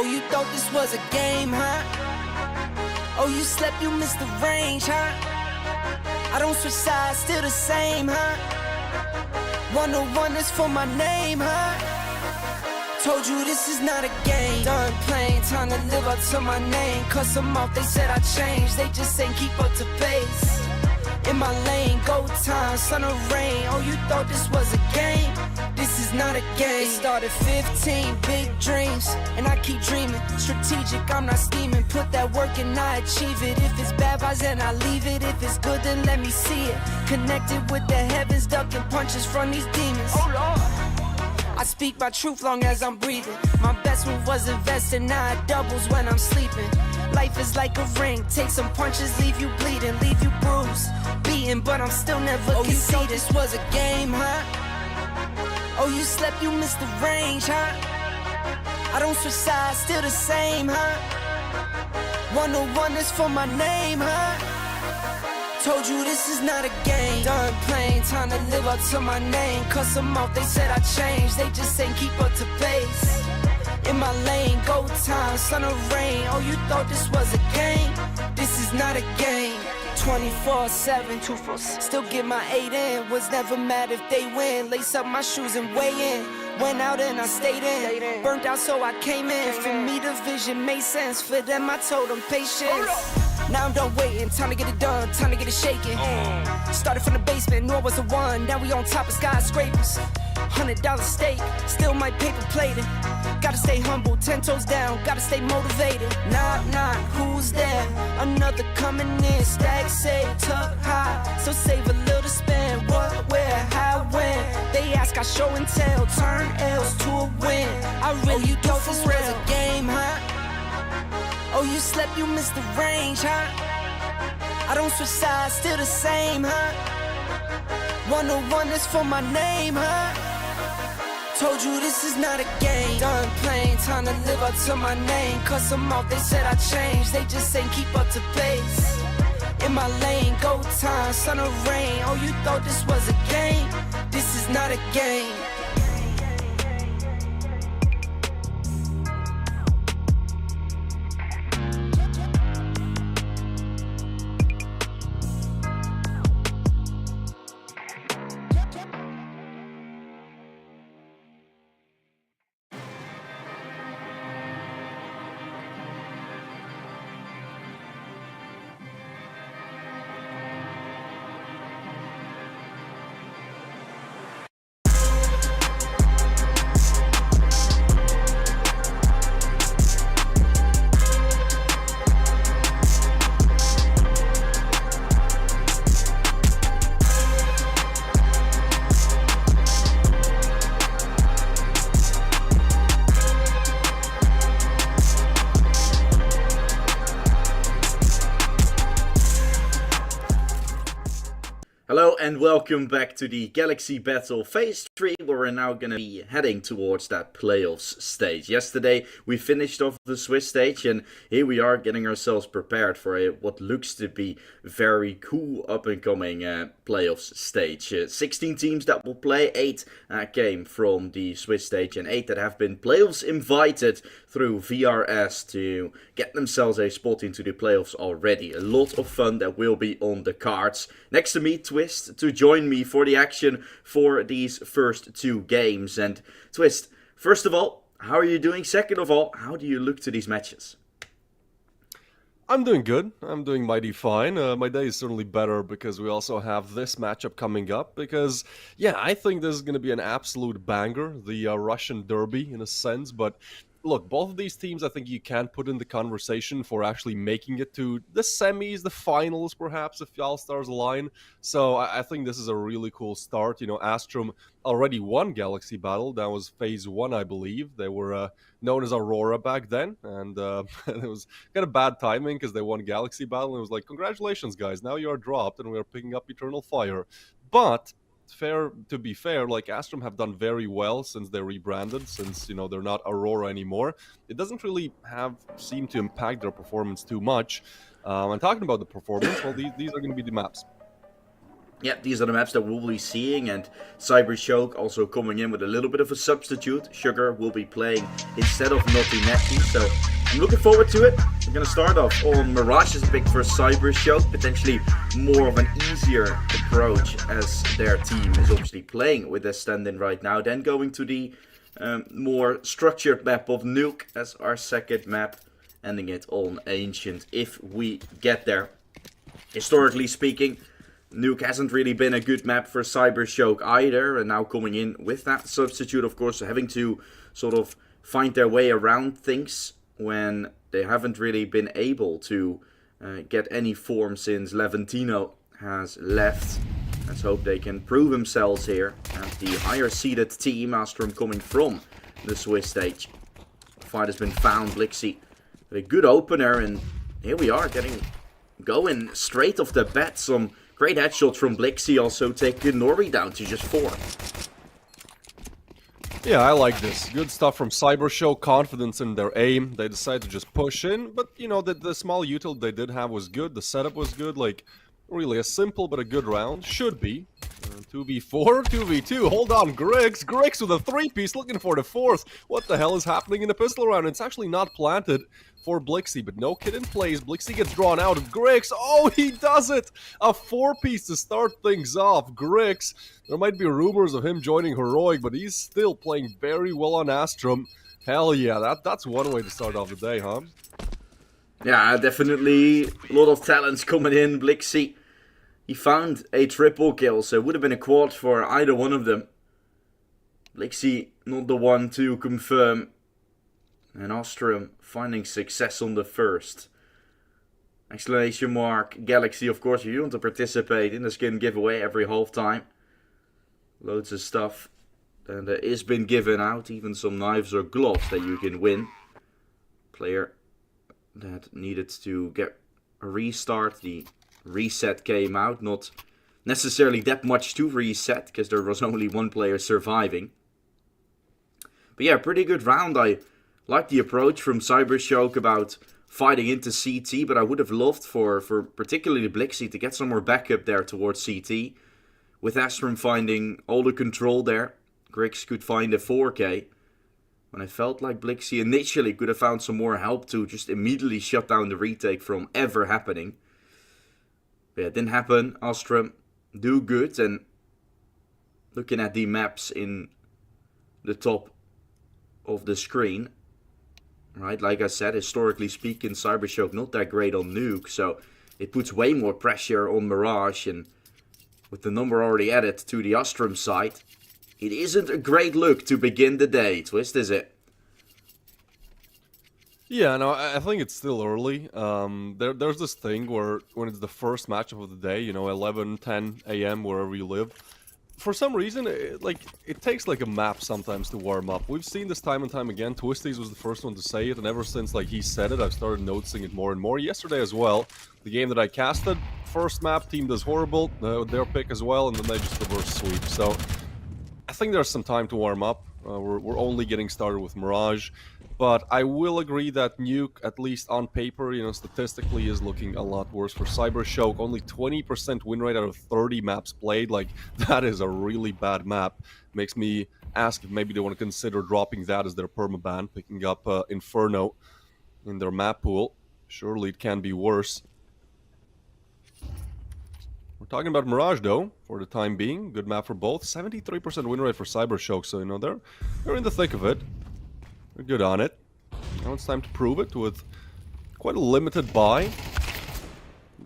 Oh, you thought this was a game, huh? Oh, you slept, you missed the range, huh? I don't switch sides, still the same, huh? 101 is for my name, huh? Told you this is not a game. Done playing, time to live up to my name. Cuss them off, they said I changed. They just ain't keep up to pace. In my lane, go time, sun or rain. Oh, you thought this was a game? This is not a game. It started 15, big dreams, and I keep dreaming. Strategic, I'm not scheming. Put that work and I achieve it. If it's bad vibes, then I leave it. If it's good, then let me see it. Connected with the heavens, ducking punches from these demons. Oh Lord, I speak my truth long as I'm breathing. My best move was investing, now it doubles when I'm sleeping. Life is like a ring, take some punches, leave you bleeding, leave you bruised, beaten, but I'm still never conceding. You thought this was a game, huh? Oh, you slept, you missed the range, huh? I don't switch sides, still the same, huh? 101 is for my name, huh? Told you this is not a game. Done playing, time to live up to my name. Cuss them off, they said I changed. They just ain't keep up to pace. In my lane, go time, sun or rain. Oh, you thought this was a game? This is not a game. 24/7, 247. Still get my 8 in. Was never mad if they win. Lace up my shoes and weigh in. Went out and I stayed in. Burnt out so I came in. For me the vision made sense. For them I told them patience. Now I'm done waiting, time to get it done, time to get it shaking. Started from the basement, knew I was the one. Now we on top of skyscrapers. $100 steak, still my paper plated. Gotta stay humble, 10 toes down, gotta stay motivated. Knock, knock, who's there? Another coming in, stack, say, tuck, high. So save a little to spend, what, where, how, when. They ask, I show and tell, turn L's to a win. I really thought this was a game, huh? Oh, you slept, you missed the range, huh? I don't switch sides, still the same, huh? 101 is for my name, huh? Told you this is not a game. Done playing, time to live up to my name. Cuss them off, they said I changed. They just ain't keep up to pace. In my lane, go time, sun or rain. Oh, you thought this was a game? This is not a game. Hello and welcome back to the Galaxy Battle Phase 3, where we're now going to be heading towards that playoffs stage. Yesterday we finished off the Swiss stage and here we are getting ourselves prepared for what looks to be very cool up and coming playoffs stage. 16 teams that will play, 8 came from the Swiss stage and 8 that have been playoffs invited through VRS to get themselves a spot into the playoffs already. A lot of fun that will be on the cards. Next to me, Twist, to join me for the action for these first 2 games. And Twist, first of all, how are you doing? Second of all, how do you look to these matches? I'm doing good. I'm doing mighty fine. My day is certainly better because we also have this matchup coming up because, yeah, I think this is going to be an absolute banger, the Russian derby in a sense, but look, both of these teams I think you can put in the conversation for actually making it to the semis, the finals perhaps, if All-Stars align. So I think this is a really cool start. You know, Astrum already won Galaxy Battle. That was Phase 1, I believe. They were known as Aurora back then, and it was kind of bad timing because they won Galaxy Battle, and it was like, congratulations, guys, now you are dropped, and we are picking up Eternal Fire. But to be fair, like Astrum have done very well since they rebranded, since, you know, they're not Aurora anymore. It doesn't really seem to impact their performance too much. And talking about the performance, well, these are going to be the maps. yeah, these are the maps that we'll be seeing, and CYBERSHOKE also coming in with a little bit of a substitute. Sugar will be playing instead of Naughty Natty, so I'm looking forward to it. We're going to start off on Mirage's pick for CYBERSHOKE, potentially more of an easier approach as their team is obviously playing with a stand-in right now. Then going to the more structured map of Nuke as our second map, ending it on Ancient if we get there. Historically speaking, Nuke hasn't really been a good map for CYBERSHOKE either, and now coming in with that substitute, of course, having to sort of find their way around things when they haven't really been able to get any form since Levantino has left. Let's hope they can prove themselves here as the higher seeded team, Astrum coming from the Swiss stage. Fight has been found, Blixie with a good opener, and here we are going straight off the bat. Some great headshots from Blixie, also taking Nori down to just 4. Yeah, I like this. Good stuff from CYBERSHOKE, confidence in their aim. They decided to just push in, but you know, the small util they did have was good. The setup was good, like really a simple but a good round. Should be. 2v4, 2v2, hold on, Griggs with a 3-piece looking for the 4th. What the hell is happening in the pistol round? It's actually not planted for Blixie, but no kid in plays. Blixie gets drawn out. Griggs, oh, he does it! A 4-piece to start things off. Griggs, there might be rumors of him joining Heroic, but he's still playing very well on Astrum. Hell yeah, that's one way to start off the day, huh? Yeah, definitely a lot of talents coming in. Blixie, he found a triple kill, so it would have been a quad for either one of them. Blixie not the one to confirm. And Astrum finding success on the first. Exclamation mark, Galaxy, of course, if you want to participate in the skin giveaway every half time. Loads of stuff that is been given out, even some knives or gloves that you can win. Player that needed to get a restart, the reset came out, not necessarily that much to reset, because there was only one player surviving. But yeah, pretty good round. I like the approach from CYBERSHOKE about fighting into CT, but I would have loved for particularly Blixie to get some more backup there towards CT. With Astrum finding all the control there, Griggs could find a 4K. When I felt like Blixie initially could have found some more help to just immediately shut down the retake from ever happening. But yeah, it didn't happen. Astrum do good, and looking at the maps in the top of the screen, right, like I said, historically speaking, CYBERSHOKE not that great on Nuke, so it puts way more pressure on Mirage, and with the number already added to the Astrum side, it isn't a great look to begin the day, Twist, is it? Yeah, no, I think it's still early. There's this thing where when it's the first matchup of the day, you know, 11, 10 a.m. wherever you live, for some reason, it takes like a map sometimes to warm up. We've seen this time and time again. Twisties was the first one to say it, and ever since like he said it, I've started noticing it more and more. Yesterday as well, the game that I casted, first map, team does horrible, their pick as well, and then they just reverse sweep. So I think there's some time to warm up. We're only getting started with Mirage. But I will agree that Nuke, at least on paper, you know, statistically is looking a lot worse for CYBERSHOKE. Only 20% win rate out of 30 maps played. Like, that is a really bad map. Makes me ask if maybe they want to consider dropping that as their permaban, picking up Inferno in their map pool. Surely it can be worse. We're talking about Mirage, though, for the time being. Good map for both. 73% win rate for CYBERSHOKE, so, you know, they're in the thick of it. They're good on it. Now it's time to prove it with quite a limited buy.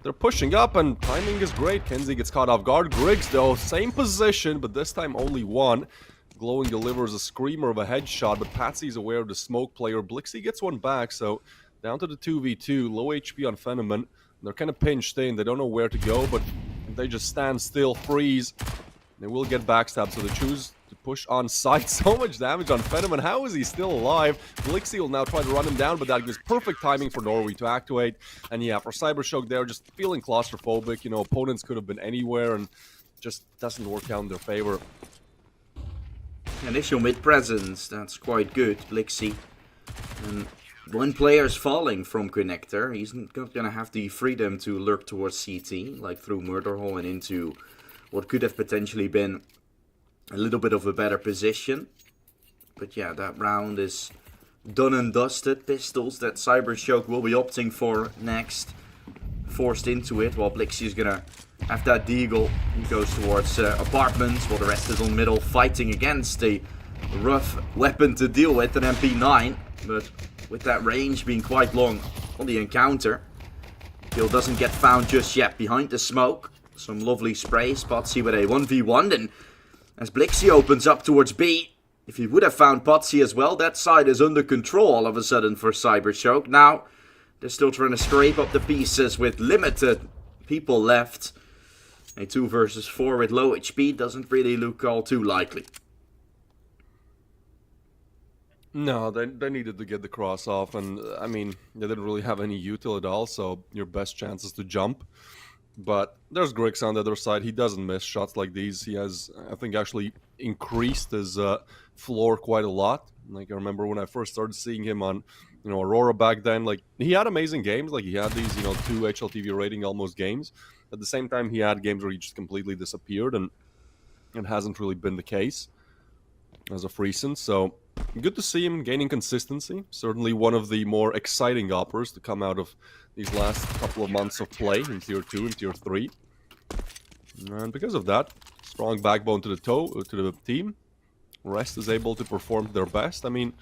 They're pushing up, and timing is great. Kenzie gets caught off guard. Griggs, though, same position, but this time only one. Glowing delivers a screamer of a headshot, but Patsy's aware of the smoke player. Blixie gets one back, so down to the 2v2. Low HP on Phenomen. They're kind of pinched in. They don't know where to go, but they just stand still, freeze. They will get backstabbed, so they choose to push on site. So much damage on Phenomen. How is he still alive? Blixie will now try to run him down, but that gives perfect timing for Norway to activate. And yeah, for CYBERSHOKE, they're just feeling claustrophobic. You know, opponents could have been anywhere, and just doesn't work out in their favor. Initial mid presence, that's quite good, Blixie. And when player's falling from Connector, he's not going to have the freedom to lurk towards CT, like through Murder Hole and into what could have potentially been a little bit of a better position. But yeah, that round is done and dusted. Pistols that CYBERSHOKE will be opting for next. Forced into it, while Blixie is gonna have that deagle. He goes towards apartments, while the rest is on middle, fighting against a rough weapon to deal with, an MP9. But with that range being quite long on the encounter, kill doesn't get found just yet behind the smoke. Some lovely spray. Potsy with a 1v1. And as Blixie opens up towards B, if he would have found Potsy as well, that side is under control all of a sudden for CYBERSHOKE. Now, they're still trying to scrape up the pieces with limited people left. A 2 versus 4 with low HP doesn't really look all too likely. No, they needed to get the cross off, and I mean, they didn't really have any util at all, so your best chance is to jump. But there's Grix on the other side. He doesn't miss shots like these. He has, I think, actually increased his floor quite a lot. Like, I remember when I first started seeing him on, Aurora back then, like, he had amazing games. Like, he had these, 2 HLTV rating almost games. At the same time, he had games where he just completely disappeared, and it hasn't really been the case as of recent. So good to see him gaining consistency. Certainly one of the more exciting operas to come out of these last couple of months of play in Tier 2 and Tier 3. And because of that, strong backbone to the team. Rest is able to perform their best. I mean,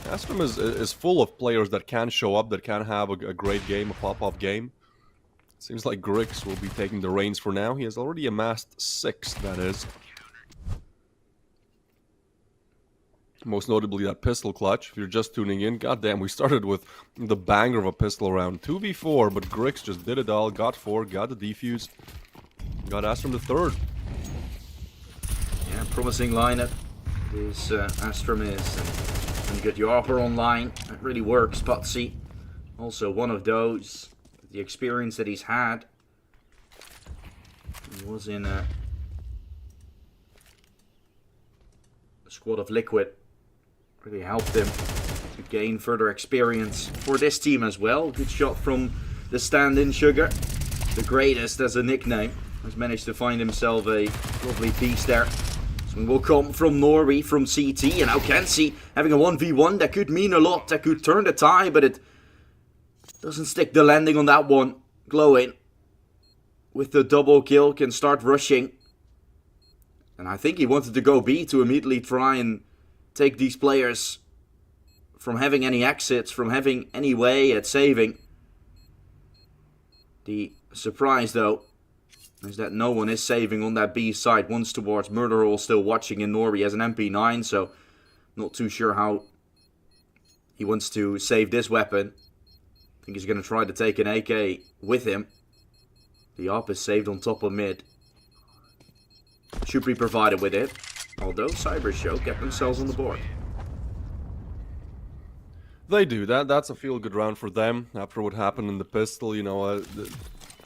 Astrum is full of players that can show up, that can have a great game, a pop-off game. Seems like Grix will be taking the reins for now. He has already amassed 6, that is. Most notably that pistol clutch. If you're just tuning in, goddamn, we started with the banger of a pistol round. 2v4, but Grix just did it all. Got 4, got the defuse. Got Astrum the 3rd. Yeah, promising lineup. This Astrum is. And you get your Opera online. That really works. Potsy, also one of those. The experience that he's had. He was in a squad of Liquid. Really helped him to gain further experience for this team as well. Good shot from the stand-in Sugar. The greatest as a nickname. Has managed to find himself a lovely piece there. One will come from Norway, from CT, and now Kenzie having a 1v1 that could mean a lot, that could turn the tie, but it doesn't stick the landing on that one. Glowing with the double kill can start rushing. And I think he wanted to go B to immediately try and take these players from having any exits, from having any way at saving. The surprise though is that no one is saving on that B side. Once towards Murderhole, still watching in Norway as an MP9, so not too sure how he wants to save this weapon. I think he's going to try to take an AK with him. The op is saved on top of mid. Should be provided with it, although CYBERSHOKE get themselves on the board. They do. That's a feel-good round for them after what happened in the pistol.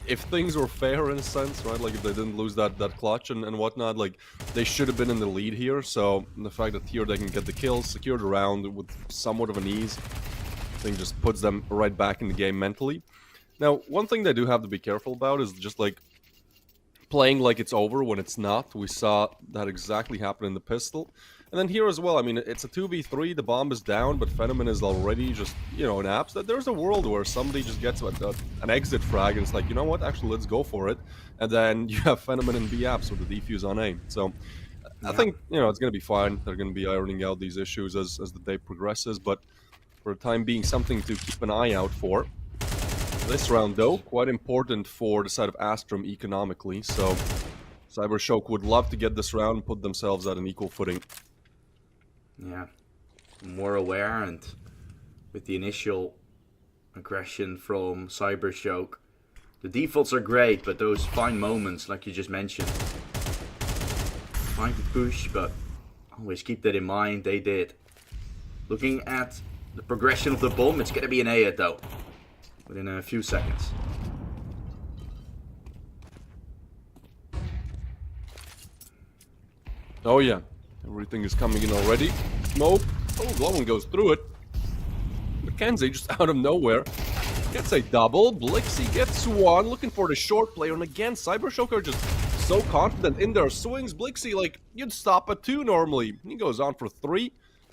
If things were fair in a sense, right? Like if they didn't lose that clutch and whatnot, like they should have been in the lead here. So the fact that here they can get the kills, secure the round with somewhat of an ease, I think just puts them right back in the game mentally. Now, one thing they do have to be careful about is just like playing like it's over when it's not. We saw that exactly happen in the pistol. And then here as well, I mean, it's a 2v3, the bomb is down, but Phenomenon is already just, in apps. That there's a world where somebody just gets an exit frag and it's like, you know what, actually, let's go for it. And then you have Phenomenon and B apps with the defuse on aim. So I think, it's going to be fine. They're going to be ironing out these issues as the day progresses. But for the time being, something to keep an eye out for. This round, though, quite important for the side of Astrum economically. So CYBERSHOKE would love to get this round and put themselves at an equal footing. Yeah, more aware, and with the initial aggression from CYBERSHOKE, the defaults are great, but those fine moments, like you just mentioned, trying to push, but always keep that in mind, they did. Looking at the progression of the bomb, it's going to be an A though, within a few seconds. Oh yeah. Everything is coming in already. Smoke. Oh, Glowing goes through it. Mackenzie just out of nowhere gets a double. Blixie gets one, looking for the short player. And again, CYBERSHOKE are just so confident in their swings. Blixie, like, you'd stop at 2 normally. He goes on for 3.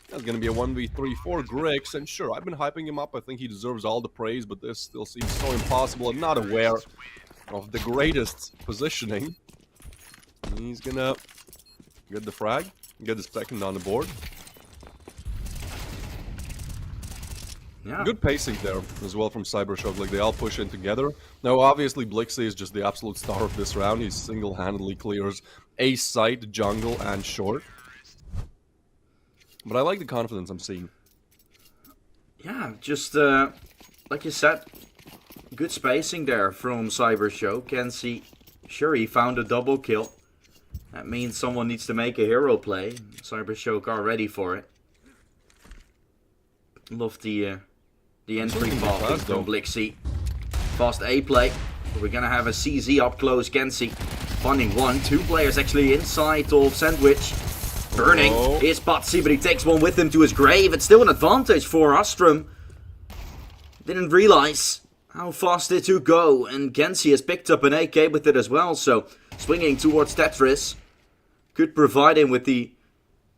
That's going to be a 1v3 for Grix, and sure, I've been hyping him up. I think he deserves all the praise, but this still seems so impossible. I'm not aware of the greatest positioning. He's going to get the frag, get the second on the board. Yeah. Good pacing there as well from CYBERSHOKE, like they all push in together. Now obviously Blixie is just the absolute star of this round. He single-handedly clears ace side, jungle, and short. But I like the confidence I'm seeing. Yeah, just like you said, good spacing there from CYBERSHOKE. Kenzie, sure, he found a double kill. That means someone needs to make a hero play. CYBERSHOKE are ready for it. Love the entry ball from Blixie. Fast A play. We're gonna have a CZ up close. Kenzie finding 1. 2 players actually inside of Sandwich. Burning is Patsy, but he takes one with him to his grave. It's still an advantage for Astrum. Didn't realize how fast it would go, and Kenzie has picked up an AK with it as well. So swinging towards Tetris could provide him with the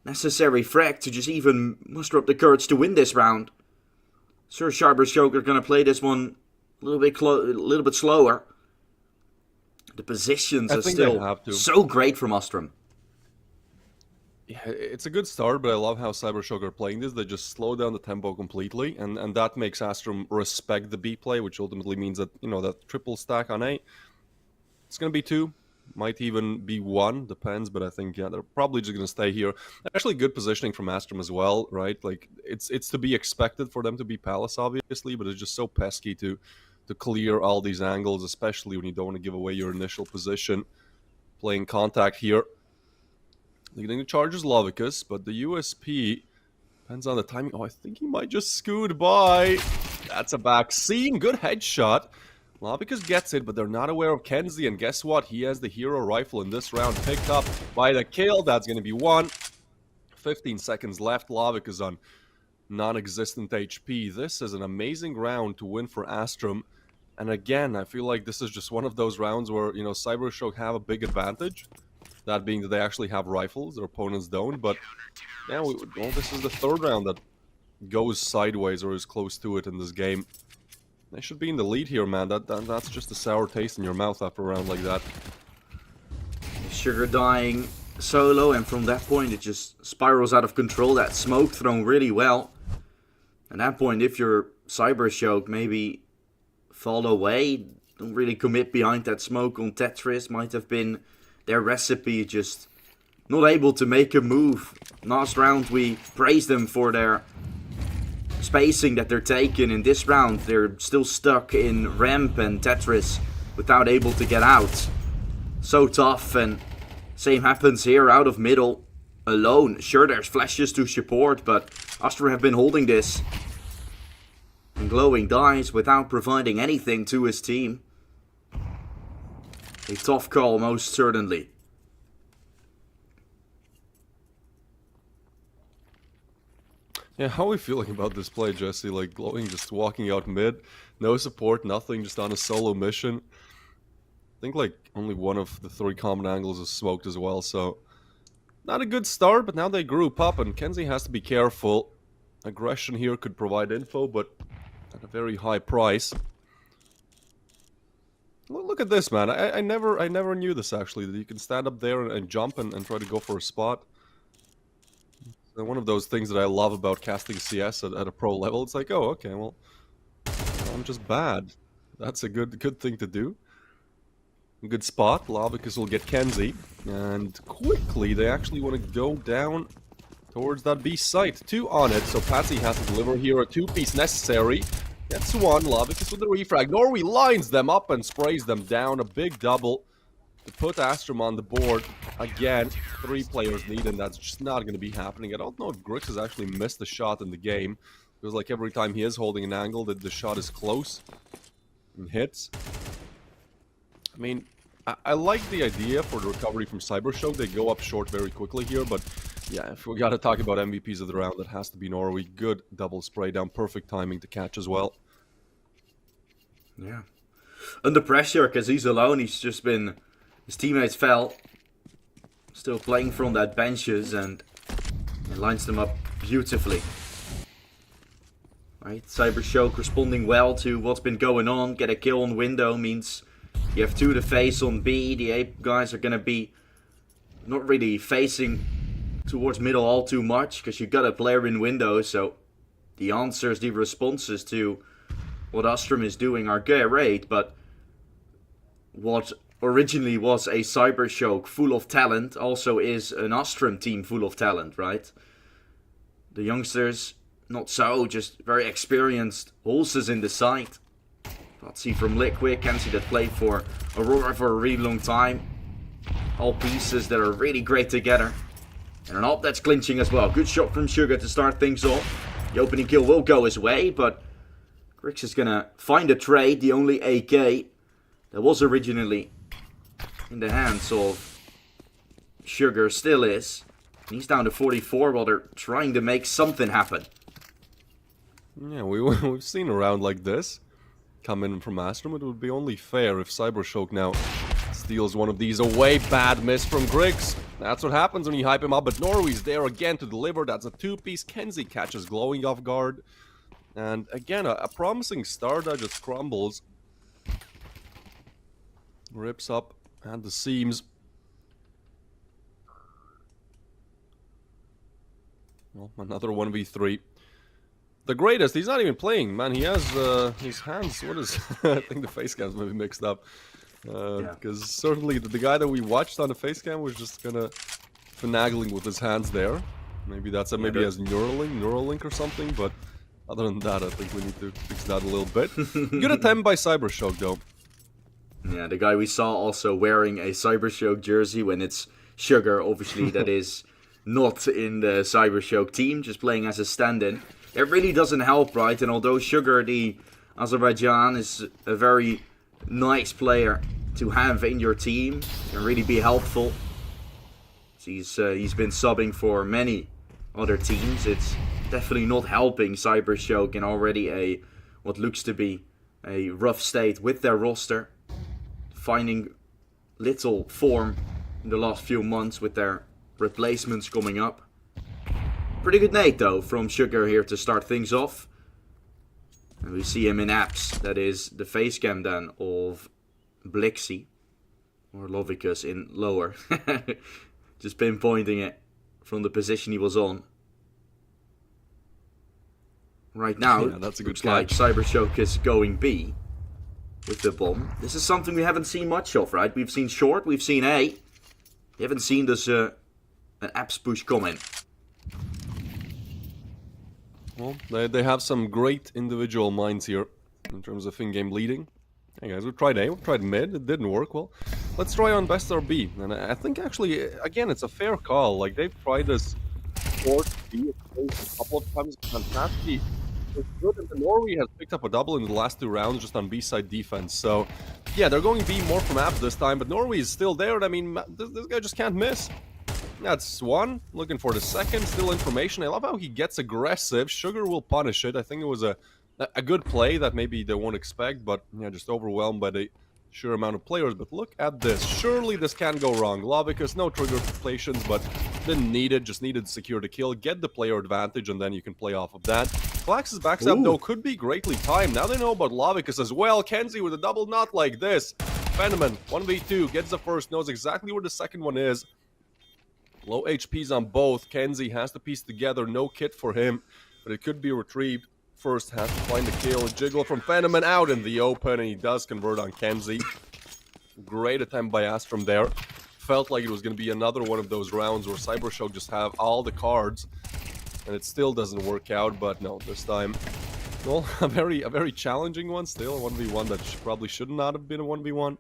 necessary frag to just even muster up the courage to win this round. Sir CYBERSHOKE are going to play this one a little bit slower. The positions are still so great from Astrum. Yeah, it's a good start, but I love how CYBERSHOKE are playing this. They just slow down the tempo completely, and that makes Astrum respect the B play, which ultimately means that, you know, that triple stack on A, it's going to be 2. Might even be 1, depends, but I think, yeah, they're probably just going to stay here. Actually, good positioning from Astrum as well, right? Like, it's to be expected for them to be Palace, obviously, but it's just so pesky to clear all these angles, especially when you don't want to give away your initial position. Playing contact here. Leading the charge is Lovicus, but the USP depends on the timing. Oh, I think he might just scoot by. That's a vaccine. Good headshot. Lovicus gets it, but they're not aware of Kenzie, and guess what? He has the hero rifle in this round picked up by the kill. That's going to be 1. 15 seconds left. Lovicus on non-existent HP. This is an amazing round to win for Astrum. And again, I feel like this is just one of those rounds where, you know, CYBERSHOKE have a big advantage. That being that they actually have rifles, their opponents don't. But yeah, well, this is the 3rd round that goes sideways or is close to it in this game. They should be in the lead here, man. That's just a sour taste in your mouth after a round like that. Sugar dying solo, and from that point it just spirals out of control. That smoke thrown really well. At that point, if you're CYBERSHOKE, maybe fall away. Don't really commit behind that smoke on Tetris. Might have been their recipe, just not able to make a move. Last round we praised them for their spacing that they're taking. In this round they're still stuck in ramp and Tetris without able to get out. So tough, and same happens here out of middle alone. Sure, there's flashes to support, but Astrum have been holding this. And Glowing dies without providing anything to his team. A tough call, most certainly. Yeah, how are we feeling about this play, Jesse? Like, Glowing just walking out mid, no support, nothing, just on a solo mission. I think, like, only one of the 3 common angles is smoked as well, so not a good start, but now they group up, and Kenzie has to be careful. Aggression here could provide info, but at a very high price. Look at this, man. I never knew this, actually, that you can stand up there and jump and try to go for a spot. One of those things that I love about casting CS at a pro level. It's like, oh, okay, well, I'm just bad. That's a good thing to do. A good spot. Lovicus will get Kenzie. And quickly, they actually want to go down towards that B site. 2 on it, so Patsy has to deliver here a 2-piece necessary. Gets 1, Lovicus with the refrag. Norway lines them up and sprays them down. A big double to put Astrum on the board. Again, 3 players needed, and that's just not going to be happening. I don't know if Grix has actually missed a shot in the game. It feels like every time he is holding an angle that the shot is close and hits. I mean, I like the idea for the recovery from CYBERSHOKE. They go up short very quickly here, but yeah, if we got to talk about MVPs of the round, that has to be Norway. Good double spray down, perfect timing to catch as well. Yeah. Under pressure, because he's alone, he's just been His teammates fell. Still playing from that benches and it lines them up beautifully. Right, CYBERSHOKE responding well to what's been going on. Get a kill on window means you have 2 to face on B. The A guys are going to be not really facing towards middle all too much because you got a player in window. So the answers, the responses to what Astrum is doing are great. But what originally was a CYBERSHOKE full of talent also is an Astrum team full of talent, right? The youngsters, not so, just very experienced horses in the side. Let's see from Liquid, can see that played for Aurora for a really long time. All pieces that are really great together. And an op that's clinching as well. Good shot from Sugar to start things off. The opening kill will go his way, but Grix is gonna find a trade. The only AK that was originally in the hands of Sugar still is. He's down to 44 while they're trying to make something happen. Yeah, we've seen a round like this come in from Astrum. It would be only fair if CYBERSHOKE now steals one of these away. Bad miss from Grix. That's what happens when you hype him up, but Norway's there again to deliver. That's a 2-piece. Kenzie catches Glowing off guard. And again, a promising start that just crumbles. Rips up at the seams. Well, another 1v3. The greatest, he's not even playing, man. He has his hands, what is... I think the face cam's maybe mixed up. Because certainly the guy that we watched on the face cam was just kind of finagling with his hands there. Maybe that's a, maybe as Neuralink or something, but other than that, I think we need to fix that a little bit. Good attempt by CYBERSHOKE, though. Yeah, the guy we saw also wearing a CYBERSHOKE jersey when it's Sugar, obviously, that is not in the CYBERSHOKE team, just playing as a stand-in. It really doesn't help, right? And although Sugar, the Azerbaijan, is a very nice player to have in your team, can really be helpful. He's been subbing for many other teams. It's definitely not helping CYBERSHOKE in already what looks to be a rough state with their roster. Finding little form in the last few months with their replacements coming up. Pretty good nade though from Sugar here to start things off. And we see him in apps. That is the face cam then of Blixie. Or Lovicus in lower. Just pinpointing it from the position he was on. Right now, yeah, that's a good looks like CYBERSHOKE is going B with the bomb. This is something we haven't seen much of, right? We've seen short, we've seen A. We haven't seen this an apps push coming. Well, they have some great individual minds here in terms of in-game leading. Hey guys, we tried A, we tried mid, it didn't work. Well, let's try on best RB. And I think actually, again, it's a fair call. Like, they've tried this short B a couple of times. Fantastic. It's good that Norway has picked up a double in the last 2 rounds just on B-side defense. So, yeah, they're going B more from apps this time, but Norway is still there. And I mean, this guy just can't miss. That's one. Looking for the second. Still information. I love how he gets aggressive. Sugar will punish it. I think it was a good play that maybe they won't expect, but yeah, just overwhelmed by the sheer amount of players. But look at this. Surely this can't go wrong. Lovicus, no trigger plations, but didn't need it. Just needed to secure the kill, get the player advantage, and then you can play off of that. Flax's backstab, though, could be greatly timed. Now they know about Lovicus as well. Kenzie with a double knot like this. Fenomen, 1v2, gets the first, knows exactly where the second one is. Low HPs on both. Kenzie has to piece together. No kit for him, but it could be retrieved. First has to find the kill. Jiggle from Fenomen out in the open, and he does convert on Kenzie. Great attempt by Astrum there. Felt like it was going to be another one of those rounds where CYBERSHOKE just have all the cards, and it still doesn't work out. But no, this time, well, a very challenging one still. A 1v1 that probably should not have been a 1v1.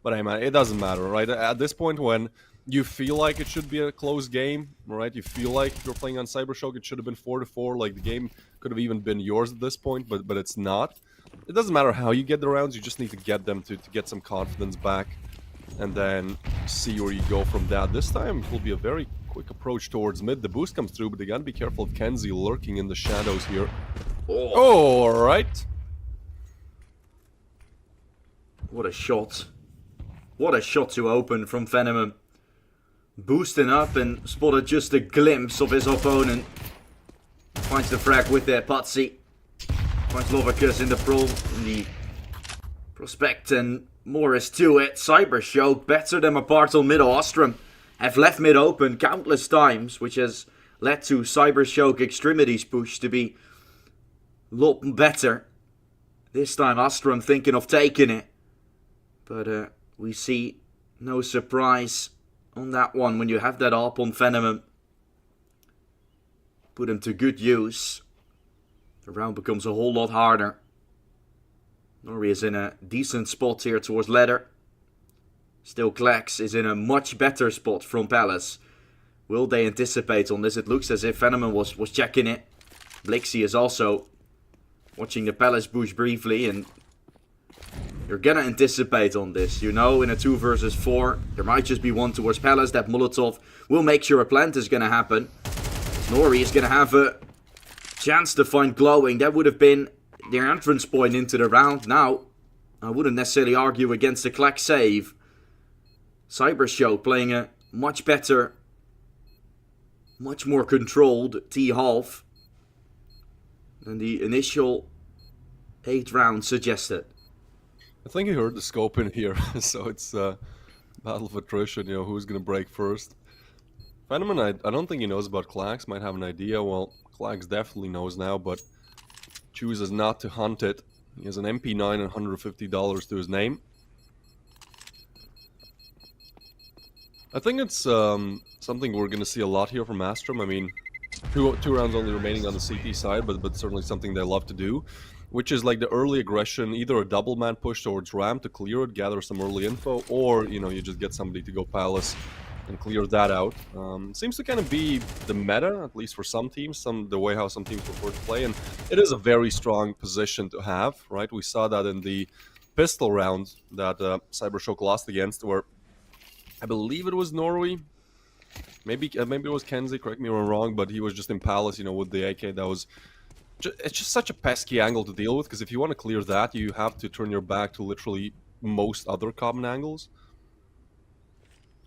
But hey, man, it doesn't matter, right? At this point, when you feel like it should be a close game, right? You feel like if you're playing on CYBERSHOKE, it should have been 4-4. Like, the game could have even been yours at this point, but it's not. It doesn't matter how you get the rounds, you just need to get them to get some confidence back, and then see where you go from that. This time, it will be a very quick approach towards mid. The boost comes through, but they gotta be careful of Kenzie lurking in the shadows here. Oh, alright. What a shot. What a shot to open from Venom. Boosting up and spotted just a glimpse of his opponent. Finds the frag with their Patsy. Finds Lovicus in the prospect, and more is to it. CYBERSHOKE better them apart on middle. Astrum have left mid open countless times, which has led to CYBERSHOKE extremities push to be a lot better. This time Astrum thinking of taking it. But we see no surprise on that one when you have that up on Venom. Put him to good use. The round becomes a whole lot harder. Nori is in a decent spot here towards ladder. Still Klex is in a much better spot from Palace. Will they anticipate on this? It looks as if Venom was checking it. Blixie is also watching the Palace bush briefly, and you're gonna anticipate on this. You know, in a 2 versus 4, there might just be one towards Palace. That Molotov will make sure a plant is gonna happen. Nori is gonna have a chance to find glowing. That would have been their entrance point into the round. Now, I wouldn't necessarily argue against the Klex save. CYBERSHOKE playing a much better, much more controlled T-half than the initial 8 rounds suggested. I think you heard the scope in here, so it's battle of attrition, you know, who's gonna break first. Venom, I don't think he knows about Klax, might have an idea. Well, Klax definitely knows now, but chooses not to hunt it. He has an MP9 and $150 to his name. I think it's something we're gonna see a lot here from Astrum. I mean, two rounds only remaining on the CT side, but certainly something they love to do, which is like the early aggression, either a double man push towards ramp to clear it, gather some early info, or, you know, you just get somebody to go Palace and clear that out. Seems to kind of be the meta, at least for some teams, the way how some teams prefer to play, and it is a very strong position to have, right? We saw that in the pistol round that CYBERSHOKE lost against, where I believe it was Norway. Maybe it was Kenzie, correct me if I'm wrong, but he was just in Palace, you know, with the AK. That was it's just such a pesky angle to deal with, because if you want to clear that, you have to turn your back to literally most other common angles.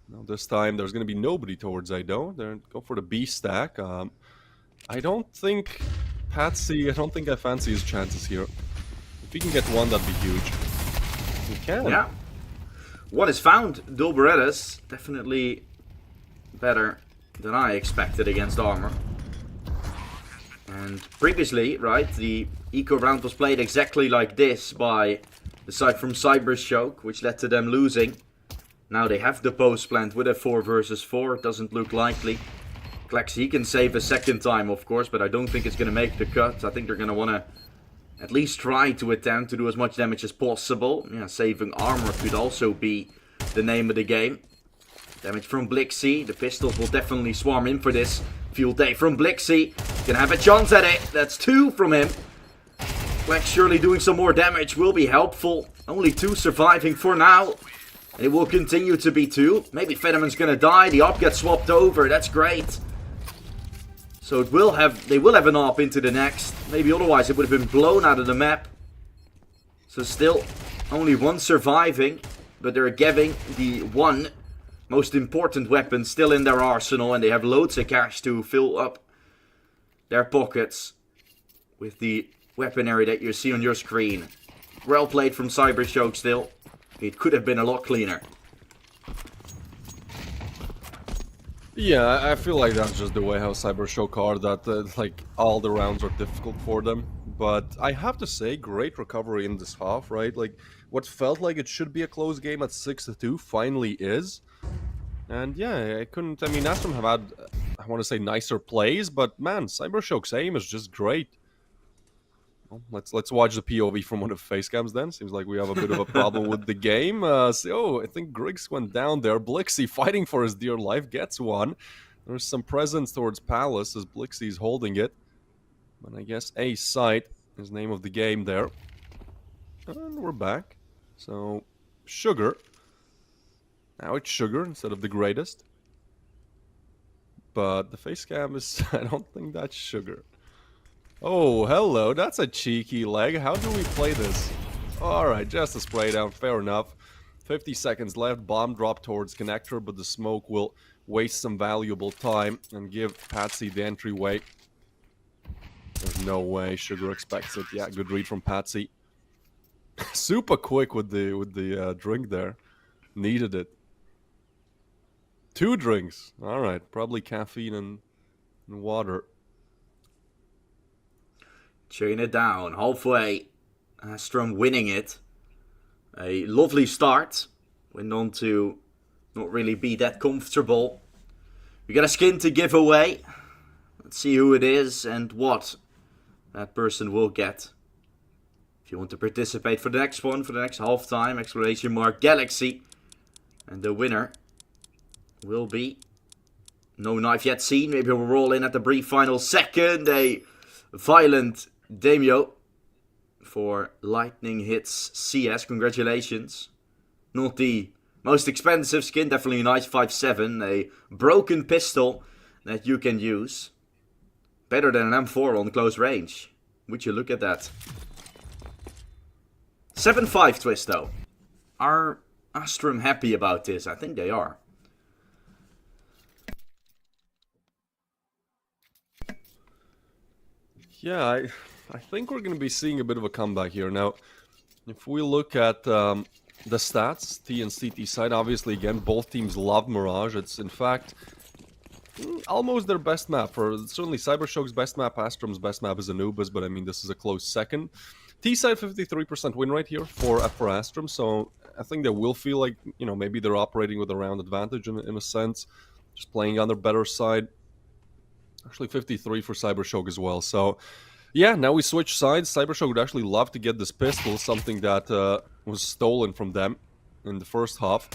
Now this time there's going to be nobody towards Aido. They're go for the B stack. I don't think Patsy, I fancy his chances here. If he can get one, that'd be huge. He can. Yeah. What is found? Dulberettas definitely better than I expected against armor. And previously, right, the eco round was played exactly like this by the side from CYBERSHOKE, which led to them losing. Now they have the post plant with a 4 versus 4. It doesn't look likely. Klex, he can save a second time, of course, but I don't think it's going to make the cut. I think they're going to want to at least try to attempt to do as much damage as possible. Yeah, saving armor could also be the name of the game. Damage from Blixie. The pistols will definitely swarm in for this. Field day from Blixie. Gonna have a chance at it. That's 2 from him. Klex surely doing some more damage will be helpful. Only 2 surviving for now. And it will continue to be 2. Maybe Fenneman's gonna die. The AWP gets swapped over. That's great. So they will have an AWP into the next. Maybe otherwise it would have been blown out of the map. So still only 1 surviving. But they're giving the 1 most important weapon still in their arsenal. And they have loads of cash to fill up their pockets with the weaponry that you see on your screen. Well played from CYBERSHOKE still. It could have been a lot cleaner. Yeah, I feel like that's just the way how CYBERSHOKE are, that like all the rounds are difficult for them. But I have to say, great recovery in this half, right? Like what felt like it should be a close game at 6-2 finally is. And yeah, I mean, Astrum have had, I want to say, nicer plays, but man, CYBERSHOKE's aim is just great. Well, let's watch the POV from one of the face cams then. Seems like we have a bit of a problem with the game. So I think Griggs went down there. Blixie fighting for his dear life gets one. There's some presence towards Palace as Blixie's holding it. But I guess A site is the name of the game there. And we're back. So, Sugar. Now it's Sugar instead of the greatest. But the face cam is, I don't think that's Sugar. Oh, hello, that's a cheeky leg. How do we play this? Alright, just a spray down, fair enough. 50 seconds left. Bomb drop towards connector, but the smoke will waste some valuable time and give Patsy the entryway. There's no way Sugar expects it. Yeah, good read from Patsy. Super quick with the drink there. Needed it. 2 drinks. All right, probably caffeine and water. Chain it down, halfway. Astrum winning it. A lovely start. Went on to not really be that comfortable. We got a skin to give away. Let's see who it is and what that person will get. If you want to participate for the next one, for the next halftime, exclamation mark Galaxy. And the winner will be no knife yet seen. Maybe we'll roll in at the brief final second. A violent Demio for Lightning Hits CS. Congratulations. Not the most expensive skin. Definitely a nice 5.7. A broken pistol that you can use. Better than an M4 on close range. Would you look at that? 7.5 twist though. Are Astrum happy about this? I think they are. Yeah, I think we're going to be seeing a bit of a comeback here. Now, if we look at the stats, T and CT side, obviously, again, both teams love Mirage. It's, in fact, almost their best map. For certainly CyberShoke's best map, Astrum's best map is Anubis, but I mean, this is a close second. T side, 53% win rate here for Astrum, so I think they will feel like, you know, maybe they're operating with a round advantage in a sense, just playing on their better side. Actually, 53 for CyberShoke as well. So, yeah, now we switch sides. CyberShoke would actually love to get this pistol, something that was stolen from them in the first half.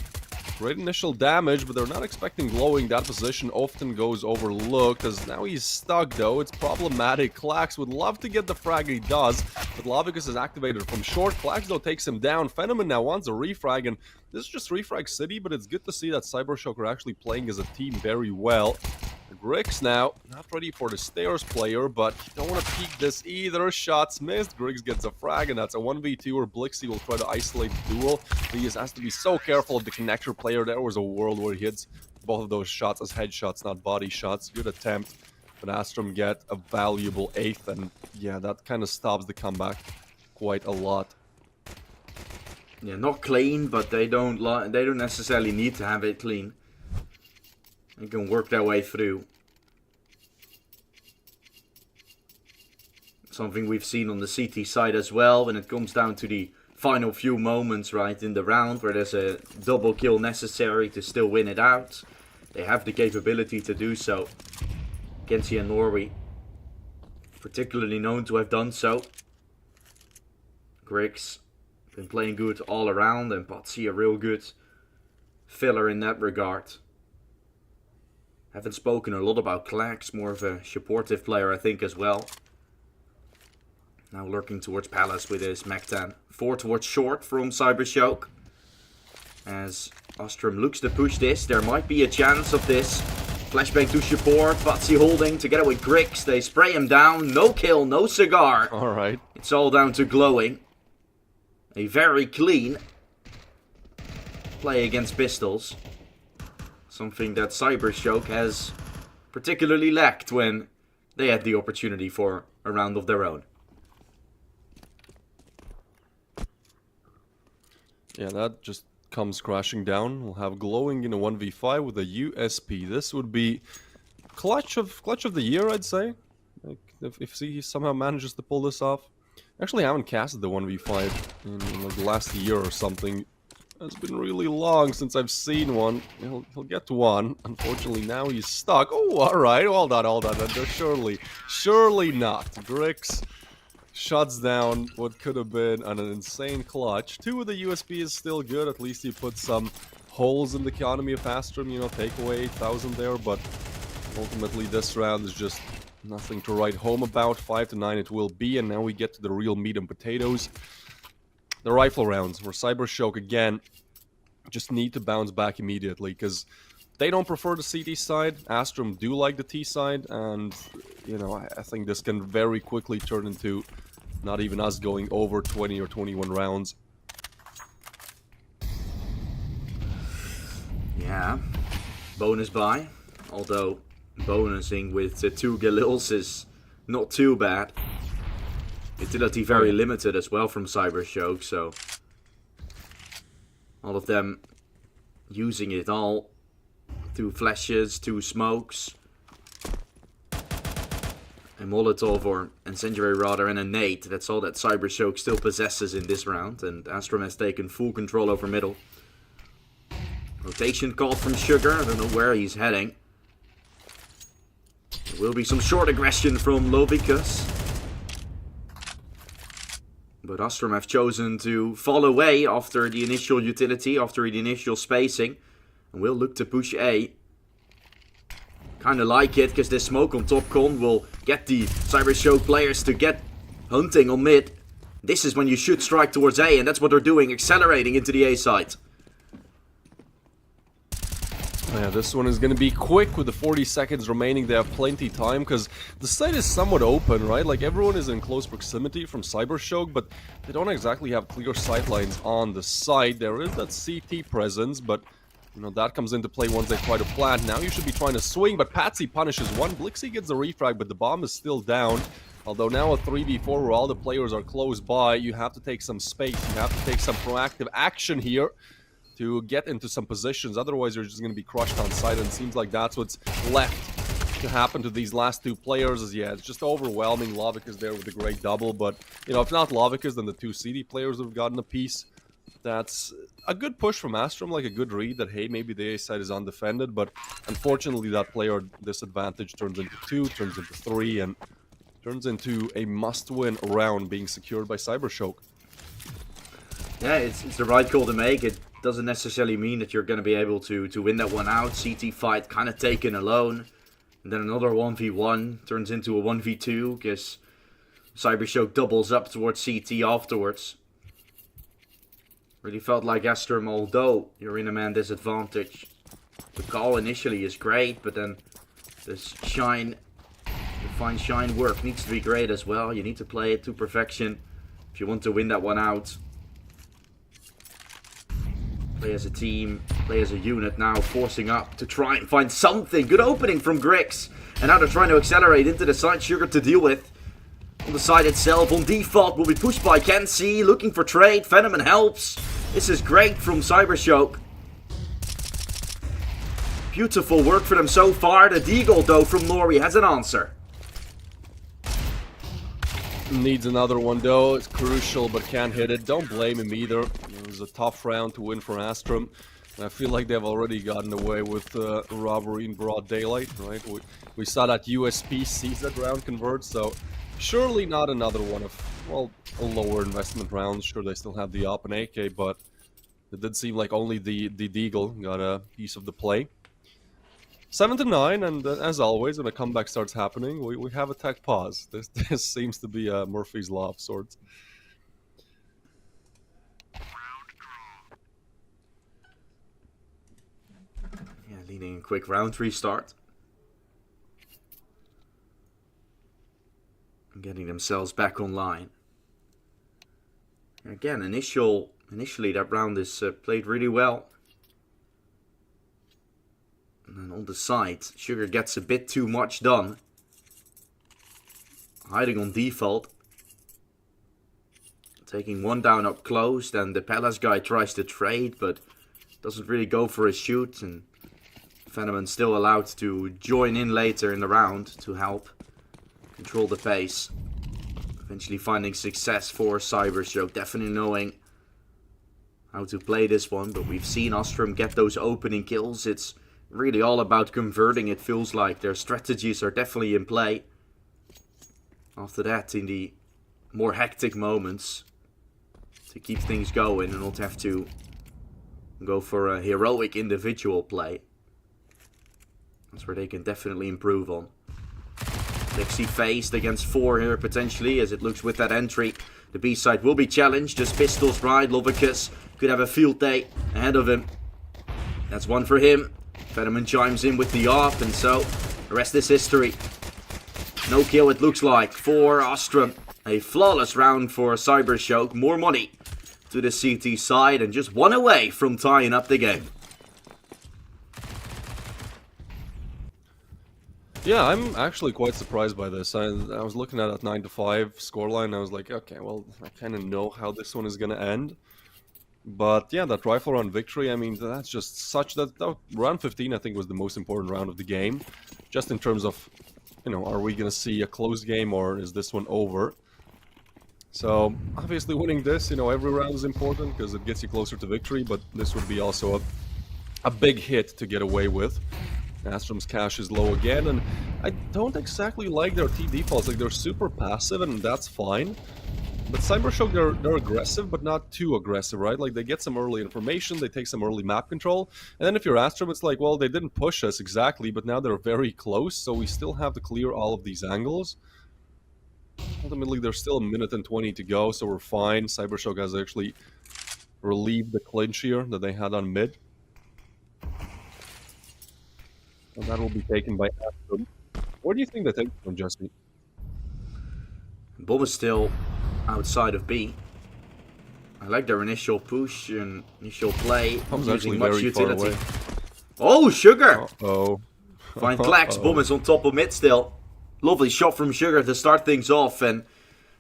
Great initial damage, but they're not expecting glowing. That position often goes overlooked, as now he's stuck, though. It's problematic. Klax would love to get the frag, he does, but Lavicus is activated from short. Klax, though, takes him down. Phenomen now wants a refrag, and this is just refrag city, but it's good to see that CyberShoke are actually playing as a team very well. Griggs now, not ready for the stairs player, but you don't want to peek this either. Shots missed. Griggs gets a frag, and that's a 1v2 where Blixie will try to isolate the duel. He just has to be so careful of the connector player. There was a world where he hits both of those shots as headshots, not body shots. Good attempt, but Astrum get a valuable 8th, and yeah, that kind of stops the comeback quite a lot. Yeah, not clean, but they don't necessarily need to have it clean. They can work their way through. Something we've seen on the CT side as well when it comes down to the final few moments right in the round where there's a double kill necessary to still win it out. They have the capability to do so. Kenzie and Norway, particularly known to have done so. Griggs been playing good all around, and Patsy a real good filler in that regard. Haven't spoken a lot about Klax, more of a supportive player I think as well. Now lurking towards Palace with his Mac-10. 4 towards short from CyberShoke. As Astrum looks to push this, there might be a chance of this. Flashbang to support, Patsy holding together with Griggs. They spray him down, no kill, no cigar. Alright. It's all down to glowing. A very clean play against pistols. Something that CyberShoke has particularly lacked when they had the opportunity for a round of their own. Yeah, that just comes crashing down. We'll have glowing in a 1v5 with a USP. This would be clutch of the year, I'd say. Like, if he somehow manages to pull this off. Actually, I haven't casted the 1v5 in like the last year or something. It's been really long since I've seen one. He'll get to one. Unfortunately, now he's stuck. Oh, alright. Hold on. Surely not. Griggs shuts down what could have been an insane clutch. 2 with the USB is still good. At least he put some holes in the economy of Astrum. You know, take away 8,000 there. But ultimately, this round is just nothing to write home about. 5-9 it will be. And now we get to the real meat and potatoes. The rifle rounds, where CyberShoke, again, just need to bounce back immediately, because they don't prefer the CT side. Astrum do like the T side, and, you know, I think this can very quickly turn into not even us going over 20 or 21 rounds. Yeah, bonus buy. Although bonusing with 2 Galils is not too bad. Utility very limited as well from CYBERSHOKE, so all of them using it all. 2 flashes, 2 smokes, a Molotov or incendiary rather, and a nade. That's all that CYBERSHOKE still possesses in this round, and Astrum has taken full control over middle. Rotation called from Sugar. I don't know where he's heading. There will be some short aggression from Lovicus. But Astrum have chosen to fall away after the initial utility, after the initial spacing. And will look to push A. Kinda like it, because this smoke on top con will get the CYBERSHOKE players to get hunting on mid. This is when you should strike towards A, and that's what they're doing, accelerating into the A site. Yeah, this one is going to be quick with the 40 seconds remaining. They have plenty time because the site is somewhat open, right? Like everyone is in close proximity from CYBERSHOKE, but they don't exactly have clear sight lines on the site. There is that CT presence, but you know that comes into play once they try to plant. Now you should be trying to swing, but Patsy punishes one. Blixie gets the refrag, but the bomb is still down. Although now a 3v4 where all the players are close by, you have to take some space. You have to take some proactive action here to get into some positions, otherwise you're just going to be crushed on site, and it seems like that's what's left to happen to these last 2 players. Is yeah, it's just overwhelming. Lovicus there with a great double, but you know, if not Lovicus, then the 2 CD players have gotten a piece. That's a good push from Astrum, like a good read that, hey, maybe the A side is undefended, but unfortunately that player disadvantage turns into 2, turns into 3, and turns into a must-win round being secured by CYBERSHOKE. Yeah, it's the right call to make. It doesn't necessarily mean that you're going to be able to win that one out. CT fight kind of taken alone. And then another 1v1 turns into a 1v2 because CYBERSHOKE doubles up towards CT afterwards. Really felt like Astrum, although you're in a man disadvantage, the call initially is great, but then this shine, the fine shine work needs to be great as well. You need to play it to perfection if you want to win that one out. Play as a team, play as a unit now, forcing up to try and find something. Good opening from Grix. And now they're trying to accelerate into the side. Sugar to deal with. On the side itself, on default, will be pushed by Kenzie. Looking for trade. Phenomen helps. This is great from CYBERSHOKE. Beautiful work for them so far. The Deagle, though, from Nori has an answer. Needs another one, though. It's crucial, but can't hit it. Don't blame him either. It was a tough round to win for Astrum. And I feel like they've already gotten away with robbery in broad daylight, right? We saw that USP seize that round convert, so surely not another one of, well, a lower investment round. Sure, they still have the AWP and AK, but it did seem like only the Deagle got a piece of the play. 7-9, and as always, when a comeback starts happening, we have a tech pause. This seems to be Murphy's Law of sorts. Yeah, leading a quick round restart. And getting themselves back online. And again, initially that round is played really well. And then on the side, Sugar gets a bit too much done. Hiding on default. Taking one down up close, then the Palace guy tries to trade, but doesn't really go for his shoot. And Phenomen still allowed to join in later in the round to help control the pace. Eventually finding success for CYBERSHOKE, definitely knowing how to play this one. But we've seen Astrum get those opening kills. It's really all about converting, it feels like. Their strategies are definitely in play. After that, in the more hectic moments, to keep things going and not have to go for a heroic individual play. That's where they can definitely improve on. Lexi faced against 4 here potentially, as it looks with that entry. The B side will be challenged, just pistols right. Lovicus could have a field day ahead of him. That's one for him. Phenomen chimes in with the AWP, and so the rest is history. No kill, it looks like, for Astrum. A flawless round for CYBERSHOKE. More money to the CT side, and just one away from tying up the game. Yeah, I'm actually quite surprised by this. I was looking at that 9-5 scoreline. I was like, okay, well, I kind of know how this one is gonna end. But yeah, that rifle round victory, I mean, that's just such that round 15, I think, was the most important round of the game. Just in terms of, you know, are we going to see a close game or is this one over? So, obviously winning this, you know, every round is important because it gets you closer to victory, but this would be also a big hit to get away with. Astrum's cash is low again, and I don't exactly like their T defaults. Like, they're super passive, and that's fine. But CYBERSHOKE, they're aggressive, but not too aggressive, right? Like, they get some early information, they take some early map control, and then if you're Astrum, it's like, well, they didn't push us exactly, but now they're very close, so we still have to clear all of these angles. Ultimately, there's still 1:20 to go, so we're fine. CYBERSHOKE has actually relieved the clinch here that they had on mid. And that will be taken by Astrum. What do you think they take from Jesse? Bomb is still outside of B. I like their initial push and initial play. Bomb's using actually much very utility. far away. Oh, Sugar! Uh-oh. Fine Clax. Bomb is on top of mid still. Lovely shot from Sugar to start things off. And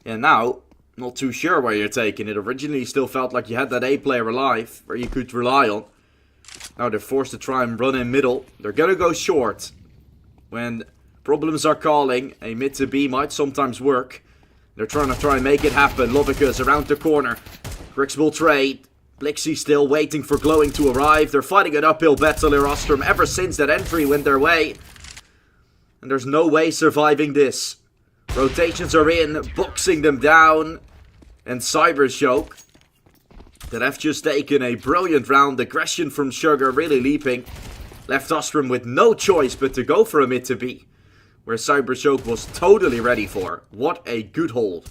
now, not too sure where you're taking it. Originally, still felt like you had that A player alive, where you could rely on. Now they're forced to try and run in middle. They're going to go short. When problems are calling, a mid to B might sometimes work. They're trying to make it happen. Lovicus around the corner. Grix will trade. Blixie still waiting for Glowing to arrive. They're fighting an uphill battle here, Astrum, ever since that entry went their way. And there's no way surviving this. Rotations are in, boxing them down. And CYBERSHOKE, that have just taken a brilliant round. Aggression from Sugar, really leaping. Left Astrum with no choice but to go for a mid to B, where CYBERSHOKE was totally ready for. What a good hold.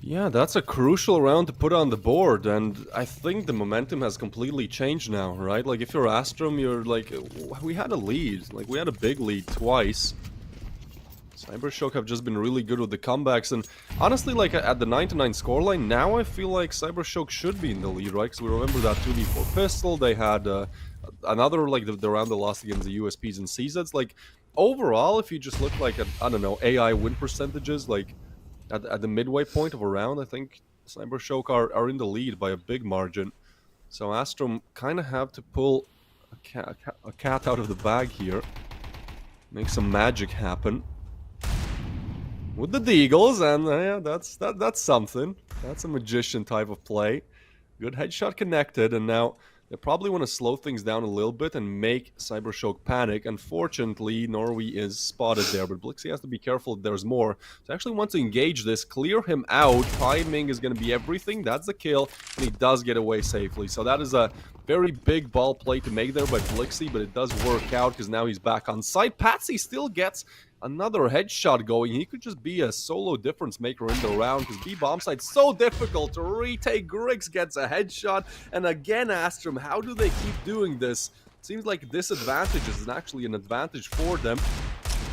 Yeah, that's a crucial round to put on the board, and I think the momentum has completely changed now, right? Like, if you're Astrum, you're like, we had a lead. Like, we had a big lead twice. CYBERSHOKE have just been really good with the comebacks, and honestly, like, at the 9-9 scoreline, now I feel like CYBERSHOKE should be in the lead, right? Because we remember that 2v4 pistol, they had another, like, the round they lost against the USPs and CZs. Like, overall, if you just look like at, I don't know, AI win percentages, like, at the midway point of a round, I think CYBERSHOKE are in the lead by a big margin. So Astrum kind of have to pull a cat out of the bag here. Make some magic happen. With the Deagles, and yeah, that's something. That's a magician type of play. Good headshot connected, and now they probably want to slow things down a little bit and make CYBERSHOKE panic. Unfortunately, Norway is spotted there, but Blixie has to be careful if there's more. So I actually want to engage this, clear him out. Timing is going to be everything. That's the kill, and he does get away safely. So that is a very big ball play to make there by Blixie, but it does work out because now he's back on site. Patsy still gets another headshot going. He could just be a solo difference maker in the round because B-bomb site's so difficult to retake. Grix gets a headshot, and again Astrum, how do they keep doing this? Seems like disadvantage is actually an advantage for them.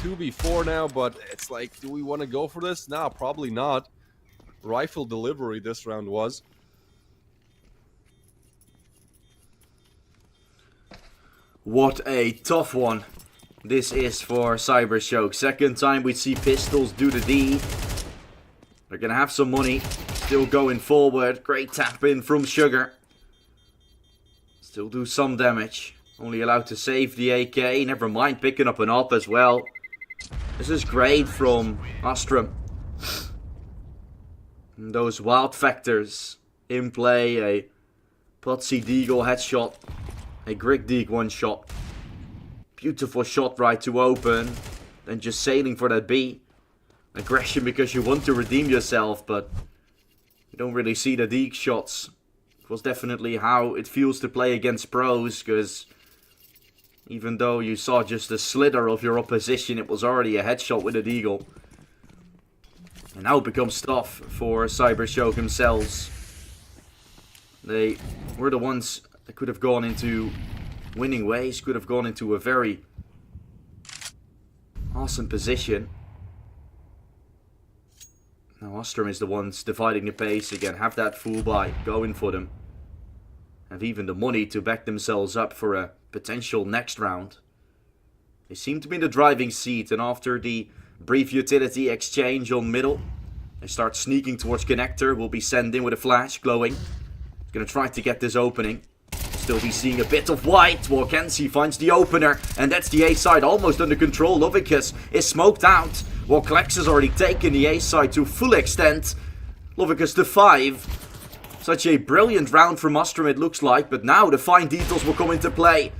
2v4 now, but it's like, do we want to go for this? No, probably not. Rifle delivery this round was. What a tough one this is for CYBERSHOKE. Second time we see pistols do the D. They're going to have some money. Still going forward. Great tap in from Sugar. Still do some damage. Only allowed to save the AK. Never mind picking up an op as well. This is great from Astrum. And those wild factors in play. A Potsy Deagle headshot. A Grig Deagle one shot. Beautiful shot right to open. Then just sailing for that B. Aggression because you want to redeem yourself, but you don't really see the Deagle shots. It was definitely how it feels to play against pros, because even though you saw just a slither of your opposition, it was already a headshot with a Deagle. And now it becomes tough for CYBERSHOKE themselves. They were the ones that could have gone into winning ways, could have gone into a very awesome position. Now Astrum is the ones dividing the pace again. Have that full buy, going for them. have even the money to back themselves up for a potential next round. They seem to be in the driving seat, and after the brief utility exchange on middle, they start sneaking towards connector. Will be sent in with a flash glowing. He's gonna try to get this opening. Still be seeing a bit of white. While Kenzie finds the opener, and that's the A side almost under control. Lovicus is smoked out, while Klex has already taken the A side to full extent. Lovicus to 5. Such a brilliant round from Astrum it looks like, but now the fine details will come into play.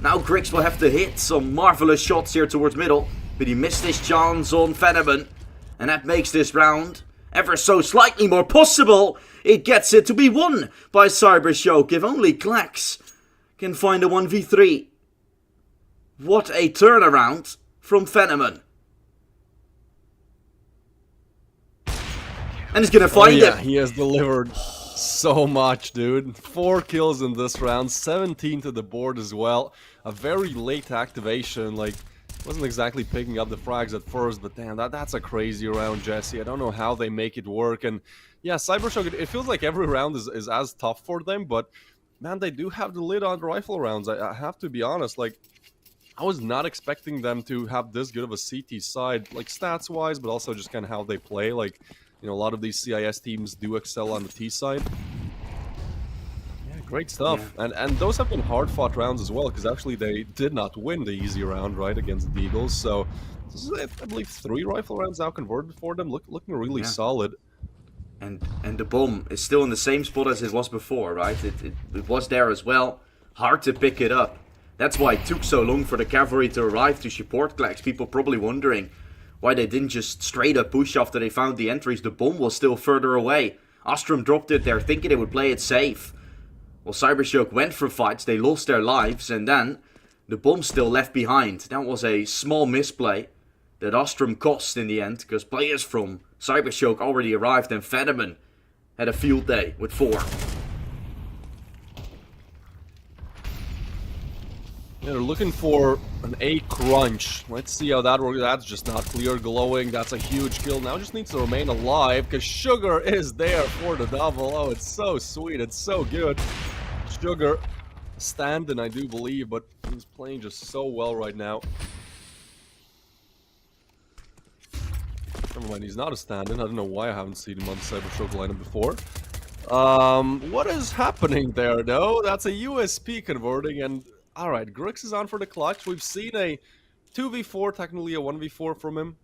Now Griggs will have to hit some marvelous shots here towards middle, but he missed his chance on Phenomen, and that makes this round ever so slightly more possible. It gets it to be won by CYBERSHOKE if only Klex can find a 1v3. What a turnaround from Phenomen. And he's gonna find it. He has delivered so much, dude. 4 kills in this round, 17 to the board as well. A very late activation, like, wasn't exactly picking up the frags at first, but damn, that's a crazy round, Jesse. I don't know how they make it work. And yeah, CYBERSHOKE, it feels like every round is as tough for them, but man, they do have the lid on the rifle rounds. I have to be honest, like, I was not expecting them to have this good of a CT side, like stats-wise, but also just kind of how they play. Like, you know, a lot of these CIS teams do excel on the T side. Yeah, great stuff. Yeah. And those have been hard-fought rounds as well, because actually they did not win the easy round, right, against the Eagles. So, this is, I believe, 3 rifle rounds now converted for them, looking really solid. And the bomb is still in the same spot as it was before, right? It was there as well. Hard to pick it up. That's why it took so long for the cavalry to arrive to support Klex. People probably wondering why they didn't just straight up push after they found the entries. The bomb was still further away. Astrum dropped it there thinking they would play it safe. Well, CYBERSHOKE went for fights. They lost their lives, and then the bomb still left behind. That was a small misplay that Astrum cost in the end, because players from CYBERSHOKE already arrived, and Phenomen had a field day with 4. Yeah, they're looking for an A crunch. Let's see how that works. That's just not clear. Glowing. That's a huge kill. Now just needs to remain alive, because Sugar is there for the double. Oh, it's so sweet. It's so good. Sugar standing, I do believe, but he's playing just so well right now. Never mind, he's not a stand-in. I don't know why I haven't seen him on the CYBERSHOKE lineup before. What is happening there, though? That's a USP converting, and alright, Griggs is on for the clutch. We've seen a 2v4, technically a 1v4 from him.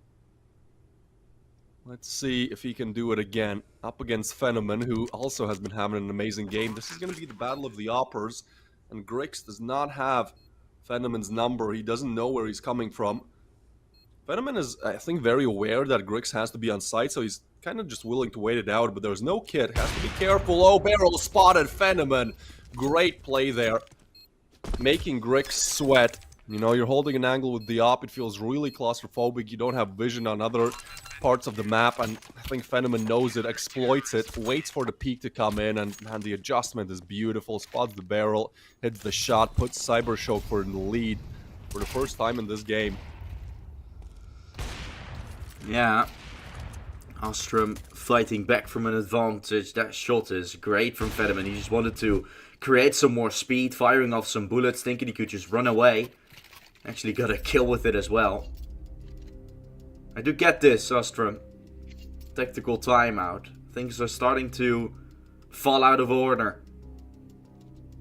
Let's see if he can do it again. Up against Phenomen, who also has been having an amazing game. This is going to be the battle of the Oppers, and Griggs does not have Phenomen's number. He doesn't know where he's coming from. Phenomen is, I think, very aware that Griggs has to be on site, so he's kind of just willing to wait it out, but there's no kit. Has to be careful. Oh, barrel spotted Phenomen. Great play there. Making Griggs sweat. You know, you're holding an angle with the op, it feels really claustrophobic. You don't have vision on other parts of the map, and I think Phenomen knows it, exploits it, waits for the peak to come in, and man, the adjustment is beautiful. Spots the barrel, hits the shot, puts CYBERSHOKE for the lead for the first time in this game. Yeah, Astrum fighting back from an advantage. That shot is great from Phenomen. He just wanted to create some more speed, firing off some bullets, thinking he could just run away. Actually got a kill with it as well. I do get this, Astrum. Tactical timeout. Things are starting to fall out of order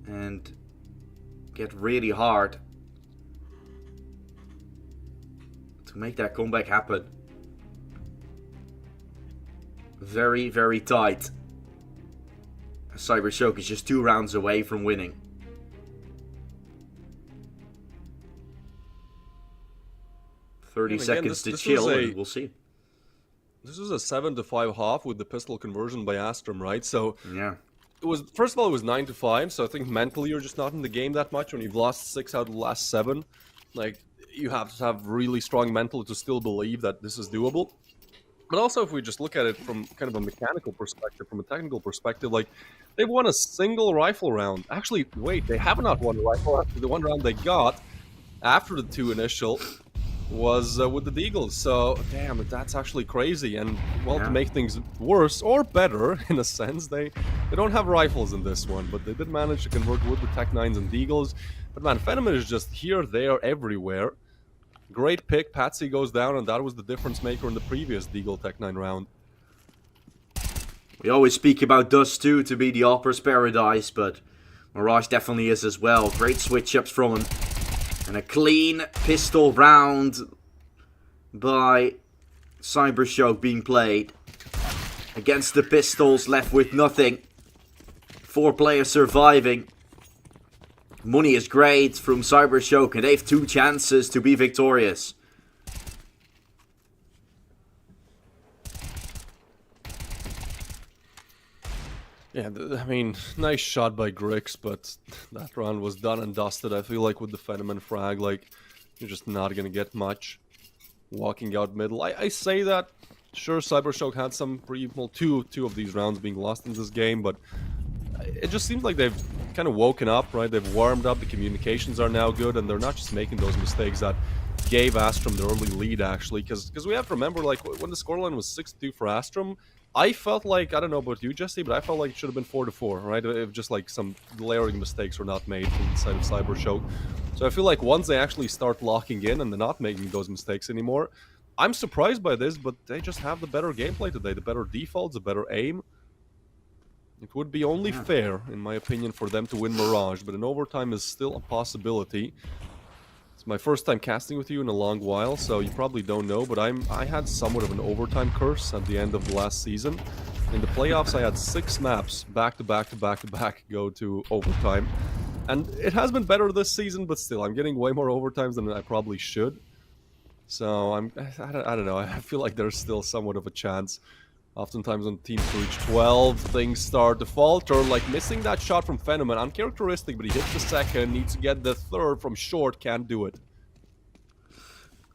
and get really hard to make that comeback happen. Very, very tight. CYBERSHOKE is just 2 rounds away from winning. Thirty seconds to chill, and we'll see. This was a 7-5 half with the pistol conversion by Astrum, right? So yeah, it was, first of all, it was 9-5. So I think mentally you're just not in the game that much when you've lost 6 out of the last 7. Like, you have to have really strong mental to still believe that this is doable. But also, if we just look at it from kind of a mechanical perspective, from a technical perspective, like, they've won a single rifle round. Actually, wait, they have not won a rifle round. The one round they got after the 2 initial was with the Deagles. So, damn, that's actually crazy. And, well, Yeah. to make things worse, or better, in a sense, they don't have rifles in this one, but they did manage to convert with the Tech 9s and Deagles. But, man, Fenneman is just here, there, everywhere. Great pick. Patsy goes down, and that was the difference maker in the previous Deagle Tech 9 round. We always speak about Dust 2 to be the Opera's paradise, but Mirage definitely is as well. Great switch-ups from him. And a clean pistol round by CYBERSHOKE being played. Against the pistols, left with nothing. 4 players surviving. Money is great from CYBERSHOKE, and they have 2 chances to be victorious. Yeah, I mean, nice shot by Grix, but that round was done and dusted. I feel like with the Fenneman frag, like, you're just not gonna get much walking out middle. I say that, sure, CYBERSHOKE had some well, two of these rounds being lost in this game, but it just seems like they've kind of woken up, right? They've warmed up, the communications are now good, and they're not just making those mistakes that gave Astrum the early lead, actually, because we have to remember, like, when the scoreline was 6-2 for Astrum, I felt like, I don't know about you, Jesse, but I felt like it should have been 4-4, right? If just like some glaring mistakes were not made from the side of CYBERSHOKE. So I feel like once they actually start locking in and they're not making those mistakes anymore, I'm surprised by this, but they just have the better gameplay today, the better defaults, the better aim. It would be only fair, in my opinion, for them to win Mirage, but an overtime is still a possibility. It's my first time casting with you in a long while, so you probably don't know, but I had somewhat of an overtime curse at the end of the last season. In the playoffs, I had 6 maps back to back go to overtime. And it has been better this season, but still, I'm getting way more overtimes than I probably should. So I don't know, I feel like there's still somewhat of a chance. Oftentimes when teams reach 12, things start to falter, like missing that shot from Fenneman. Uncharacteristic, but he hits the second, needs to get the third from short, can't do it.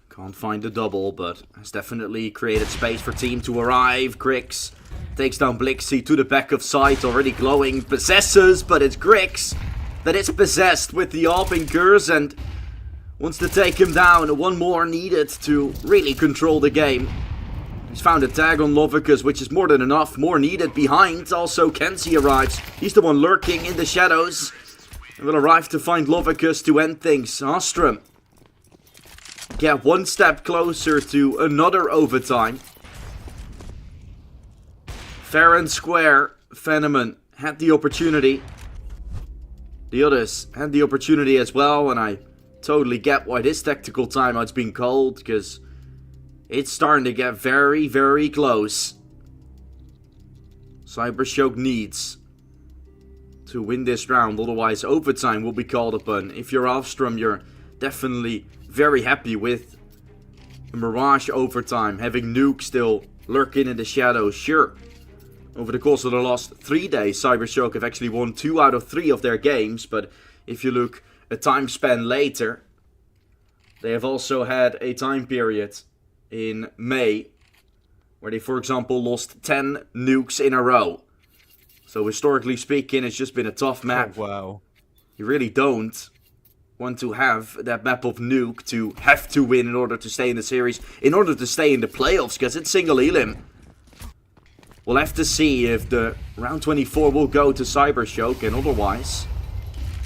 Can't find the double, but has definitely created space for team to arrive. Grix takes down Blixie to the back of sight, already glowing. Possesses, but it's Grix that is possessed with the Alpinkers and wants to take him down. One more needed to really control the game. He's found a tag on Lovicus, which is more than enough. More needed behind. Also, Kenzie arrives. He's the one lurking in the shadows. And will arrive to find Lovicus to end things. Astrum get one step closer to another overtime. Fair and square. Fenneman had the opportunity. The others had the opportunity as well. And I totally get why this tactical timeout's being called, because it's starting to get very, very close. CYBERSHOKE needs to win this round, otherwise overtime will be called upon. If you're Astrum, you're definitely very happy with Mirage overtime, having Nuke still lurking in the shadows. Sure, over the course of the last 3 days, CYBERSHOKE have actually won 2 out of 3 of their games, but if you look a time span later, they have also had a time period in May where they, for example, lost 10 nukes in a row. So historically speaking, it's just been a tough map. Oh, wow. You really don't want to have that map of nuke to have to win in order to stay in the series, in order to stay in the playoffs, because it's single elim. We'll have to see if the round 24 will go to CYBERSHOKE, and otherwise,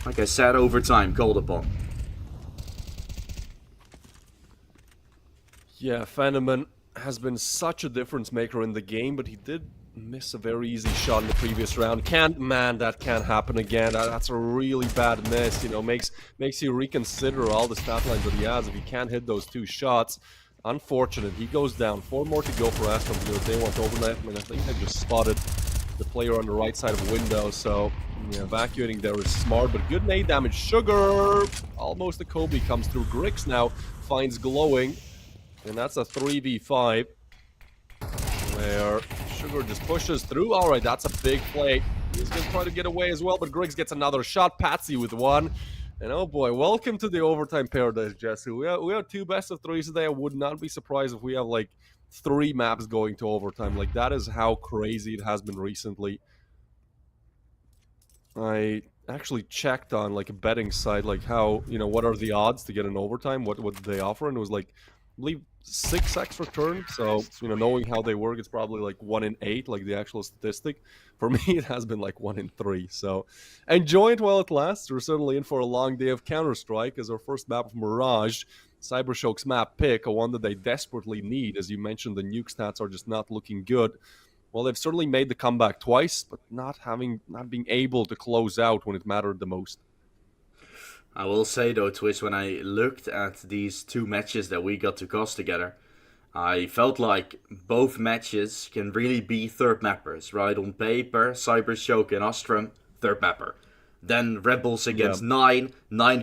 like I said, overtime called upon. Yeah, Fenneman has been such a difference maker in the game, but he did miss a very easy shot in the previous round. That can't happen again. That's a really bad miss, you know, makes you reconsider all the stat lines that he has if he can't hit those 2 shots. Unfortunate, he goes down. 4 more to go for Astrum here. They want overnight, and I think they just spotted the player on the right side of the window, so yeah, evacuating there is smart, but good nade damage. Sugar, almost a Kobe comes through. Grix now finds glowing. And that's a 3v5 where Sugar just pushes through. All right, that's a big play. He's going to try to get away as well, but Griggs gets another shot. Patsy with 1. And oh boy, welcome to the overtime paradise, Jesse. We have 2 best of 3s today. I would not be surprised if we have like 3 maps going to overtime. Like, that is how crazy it has been recently. I actually checked on like a betting site, like how, you know, what are the odds to get an overtime? What they offer? And it was like believe 6 extra turns. So, knowing how they work, it's probably like 1 in 8, like the actual statistic. For me, it has been like 1 in 3. So, enjoy it while it lasts. We're certainly in for a long day of Counter-Strike as our first map of Mirage, CYBERSHOKE's map pick, a one that they desperately need. As you mentioned, the nuke stats are just not looking good. Well, they've certainly made the comeback twice, but not being able to close out when it mattered the most. I will say though, Twist, when I looked at these 2 matches that we got to cast together, I felt like both matches can really be third mappers, right? On paper, CYBERSHOKE and Astrum, third mapper. Then Rebels against 9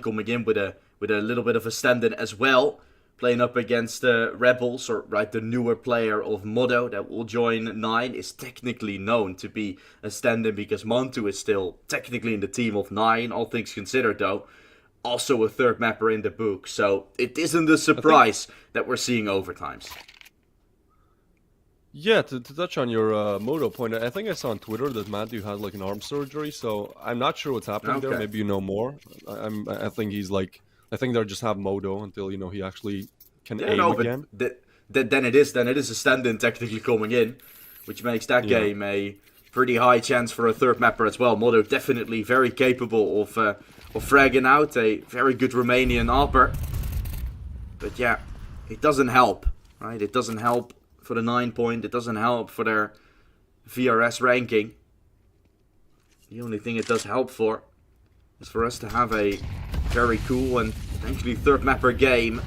coming in with a little bit of a stand-in as well, playing up against Rebels, or right, the newer player of Modo that will join 9 is technically known to be a stand-in because Montu is still technically in the team of 9, all things considered though. Also a third mapper in the book, so it isn't a surprise that we're seeing overtimes. Yeah, to touch on your Modo point, I think I saw on Twitter that Matthew had like an arm surgery, so I'm not sure what's happening there. Maybe you know more. I think he's like, I think they'll just have Modo until he actually can aim again. Then it is a stand-in technically coming in, which makes that game a pretty high chance for a third mapper as well. Modo definitely very capable of fragging out a very good Romanian AWPer. But yeah, it doesn't help, right? It doesn't help for the 9 point. It doesn't help for their VRS ranking. The only thing it does help for is for us to have a very cool and potentially third mapper game.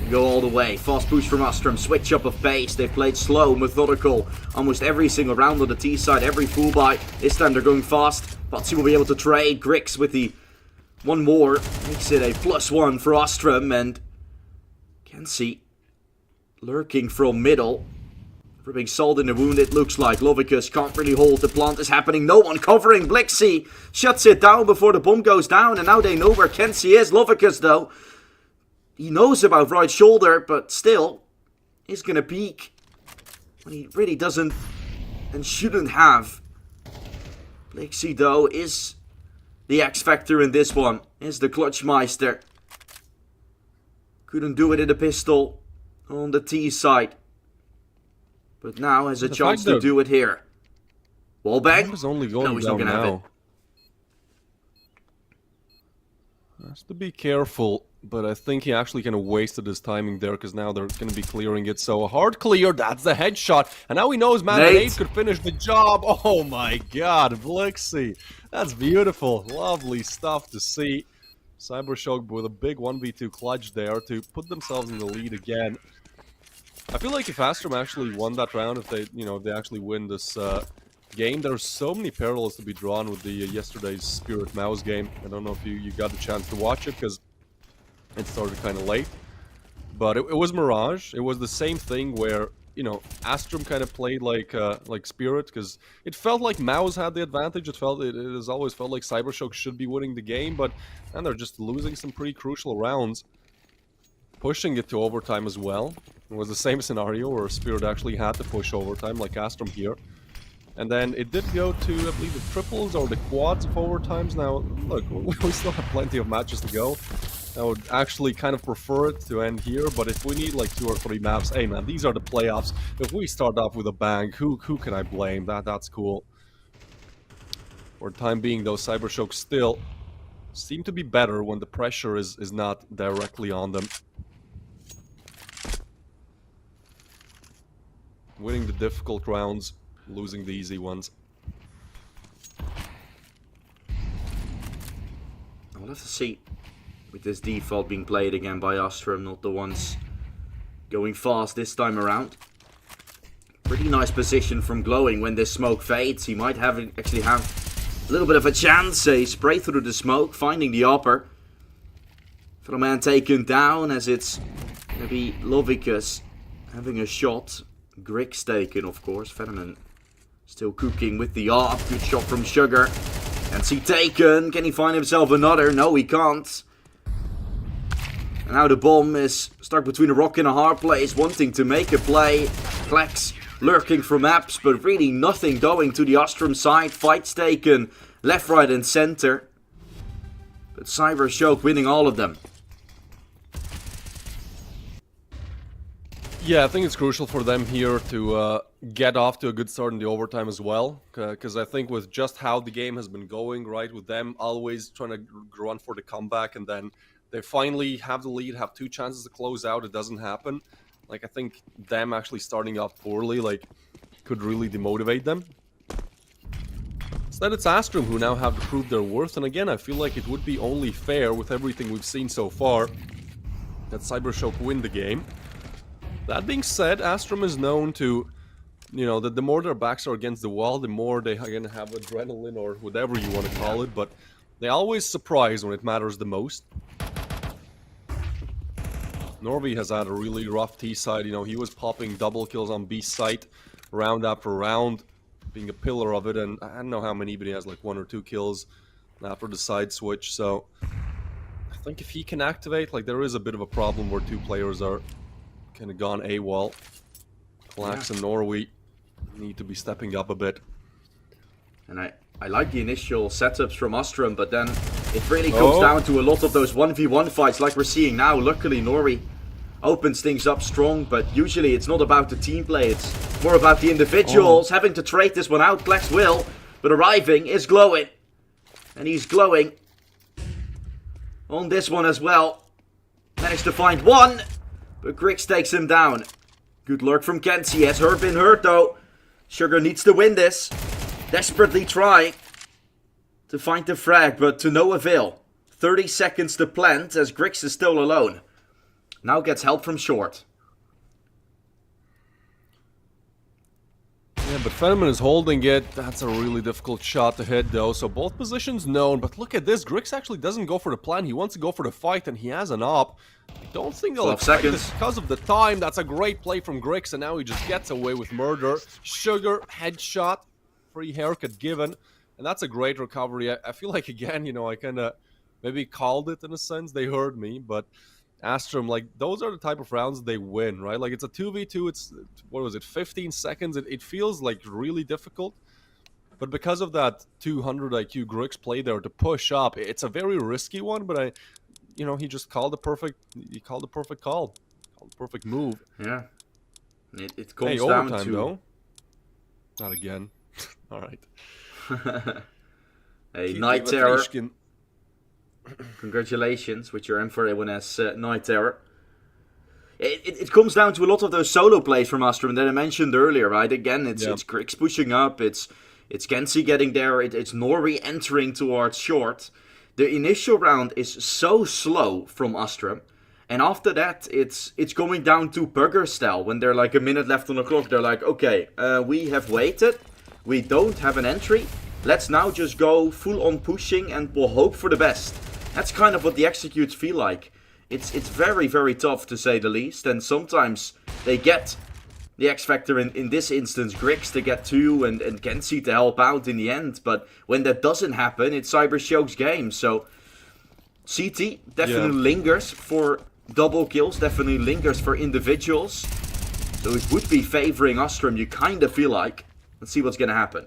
Go all the way. Fast push from Astrum. Switch up of pace. They've played slow, methodical. Almost every single round on the T side. Every full buy. This time they're going fast. Patsy will be able to trade. Grix with the one more. Makes it a +1 for Astrum. And Kenzie lurking from middle. Ripping salt in the wound, it looks like. Lovicus can't really hold. The plant is happening. No one covering. Blixie shuts it down before the bomb goes down. And now they know where Kenzie is. Lovicus, though, he knows about right shoulder, but still, he's going to peek when he really doesn't and shouldn't have. Blixie, though, is the X-Factor in this one. Is the Clutchmeister. Couldn't do it in the pistol on the T side. But now has a chance to do it here. Wallbang? Is only going no, he's not going to have it. Has to be careful, but I think he actually kind of wasted his timing there because now they're going to be clearing it. So a hard clear, that's the headshot. And now he knows Man 8 could finish the job. Oh my god, Blixie. That's beautiful. Lovely stuff to see. CYBERSHOKE with a big 1v2 clutch there to put themselves in the lead again. I feel like if Astrum actually won that round, if they, if they actually win this game, there's so many parallels to be drawn with the yesterday's Spirit Mouse game. I don't know if you got the chance to watch it because it started kind of late, but it was Mirage. It was the same thing where Astrum kind of played like Spirit because it felt like Mouse had the advantage. It has always felt like CYBERSHOKE should be winning the game, but they're just losing some pretty crucial rounds, pushing it to overtime as well. It was the same scenario where Spirit actually had to push overtime like Astrum here. And then it did go to, I believe, the triples or the quads of overtimes. Now, look, we still have plenty of matches to go. I would actually kind of prefer it to end here, but if we need like 2 or 3 maps, hey man, these are the playoffs. If we start off with a bang, who can I blame? That's cool. For the time being, though, CYBERSHOKE still seem to be better when the pressure is not directly on them. Winning the difficult rounds, losing the easy ones. I'll have to see with this default being played again by Astrum, not the ones going fast this time around. Pretty nice position from Glowing when this smoke fades. He might actually have a little bit of a chance. A spray through the smoke, finding the AWPer. Phenoman taken down as it's going to be Lovicus having a shot. Grix taken, of course. Phenoman still cooking with the AWP. Good shot from Sugar. And he taken. Can he find himself another? No, he can't. And now the bomb is stuck between a rock and a hard place, wanting to make a play. Plex lurking from apps, but really nothing going to the Astrum side. Fights taken left, right, and center. But CYBERSHOKE winning all of them. Yeah, I think it's crucial for them here to get off to a good start in the overtime as well, because I think with just how the game has been going, right, with them always trying to run for the comeback, and then they finally have the lead, have 2 chances to close out, it doesn't happen. Like, I think them actually starting off poorly, like, could really demotivate them. Instead, it's Astrum who now have to prove their worth, and again, I feel like it would be only fair with everything we've seen so far that CYBERSHOKE win the game. That being said, Astrum is known to, you know, that the more their backs are against the wall, the more they are gonna have adrenaline or whatever you want to call it, but they always surprise when it matters the most. Norby has had a really rough T side, you know, he was popping double kills on B site round after round, being a pillar of it, and I don't know how many, but he has like 1 or 2 kills after the side switch, so I think if he can activate, like, there is a bit of a problem where 2 players are kind of gone AWOL. Klax and Norway need to be stepping up a bit. And I like the initial setups from Astrum, but then it really comes down to a lot of those 1v1 fights like we're seeing now. Luckily, Norway opens things up strong, but usually it's not about the team play, it's more about the individuals having to trade this one out. Klax will, but arriving is glowing. And he's glowing on this one as well. Managed to find one, but Grix takes him down. Good lurk from Kenzie. Has been hurt though. Sugar needs to win this. Desperately trying to find the frag, but to no avail. 30 seconds to plant as Grix is still alone. Now gets help from short. Yeah, but Fenneman is holding it. That's a really difficult shot to hit though. So both positions known, but look at this. Grix actually doesn't go for the plan. He wants to go for the fight, and he has an op. I don't think they'll expect this because of the time. That's a great play from Grix, and now he just gets away with murder. Sugar, headshot, free haircut given, and that's a great recovery. I feel like, again, you know, I kind of maybe called it in a sense. They heard me, but Astrum, like, those are the type of rounds they win, right? Like, it's a 2v2, it's, what was it, 15 seconds? It feels, like, really difficult. But because of that 200 IQ Grix play there to push up, it's a very risky one, but you know, he just called the perfect, called the perfect move. Yeah. It comes down to... though. Not again. All right. A Night Terror. Congratulations with your M4A1 as Night Terror. It comes down to a lot of those solo plays from Astrum that I mentioned earlier, right? Again, it's Grix pushing up, it's Kenzie getting there, it's Norway entering towards short. The initial round is so slow from Astrum, and after that, it's going down to Pugger style. When they're like a minute left on the clock, they're like, okay, we have waited, we don't have an entry, let's now just go full on pushing and we'll hope for the best. That's kind of what the executes feel like. It's very, very tough to say the least, and sometimes they get the X Factor, in this instance, Grix to get 2 and Kenzie to help out in the end. But when that doesn't happen, it's CYBERSHOKE's game. So CT definitely lingers for double kills, definitely lingers for individuals. So it would be favoring Astrum, you kind of feel like. Let's see what's going to happen.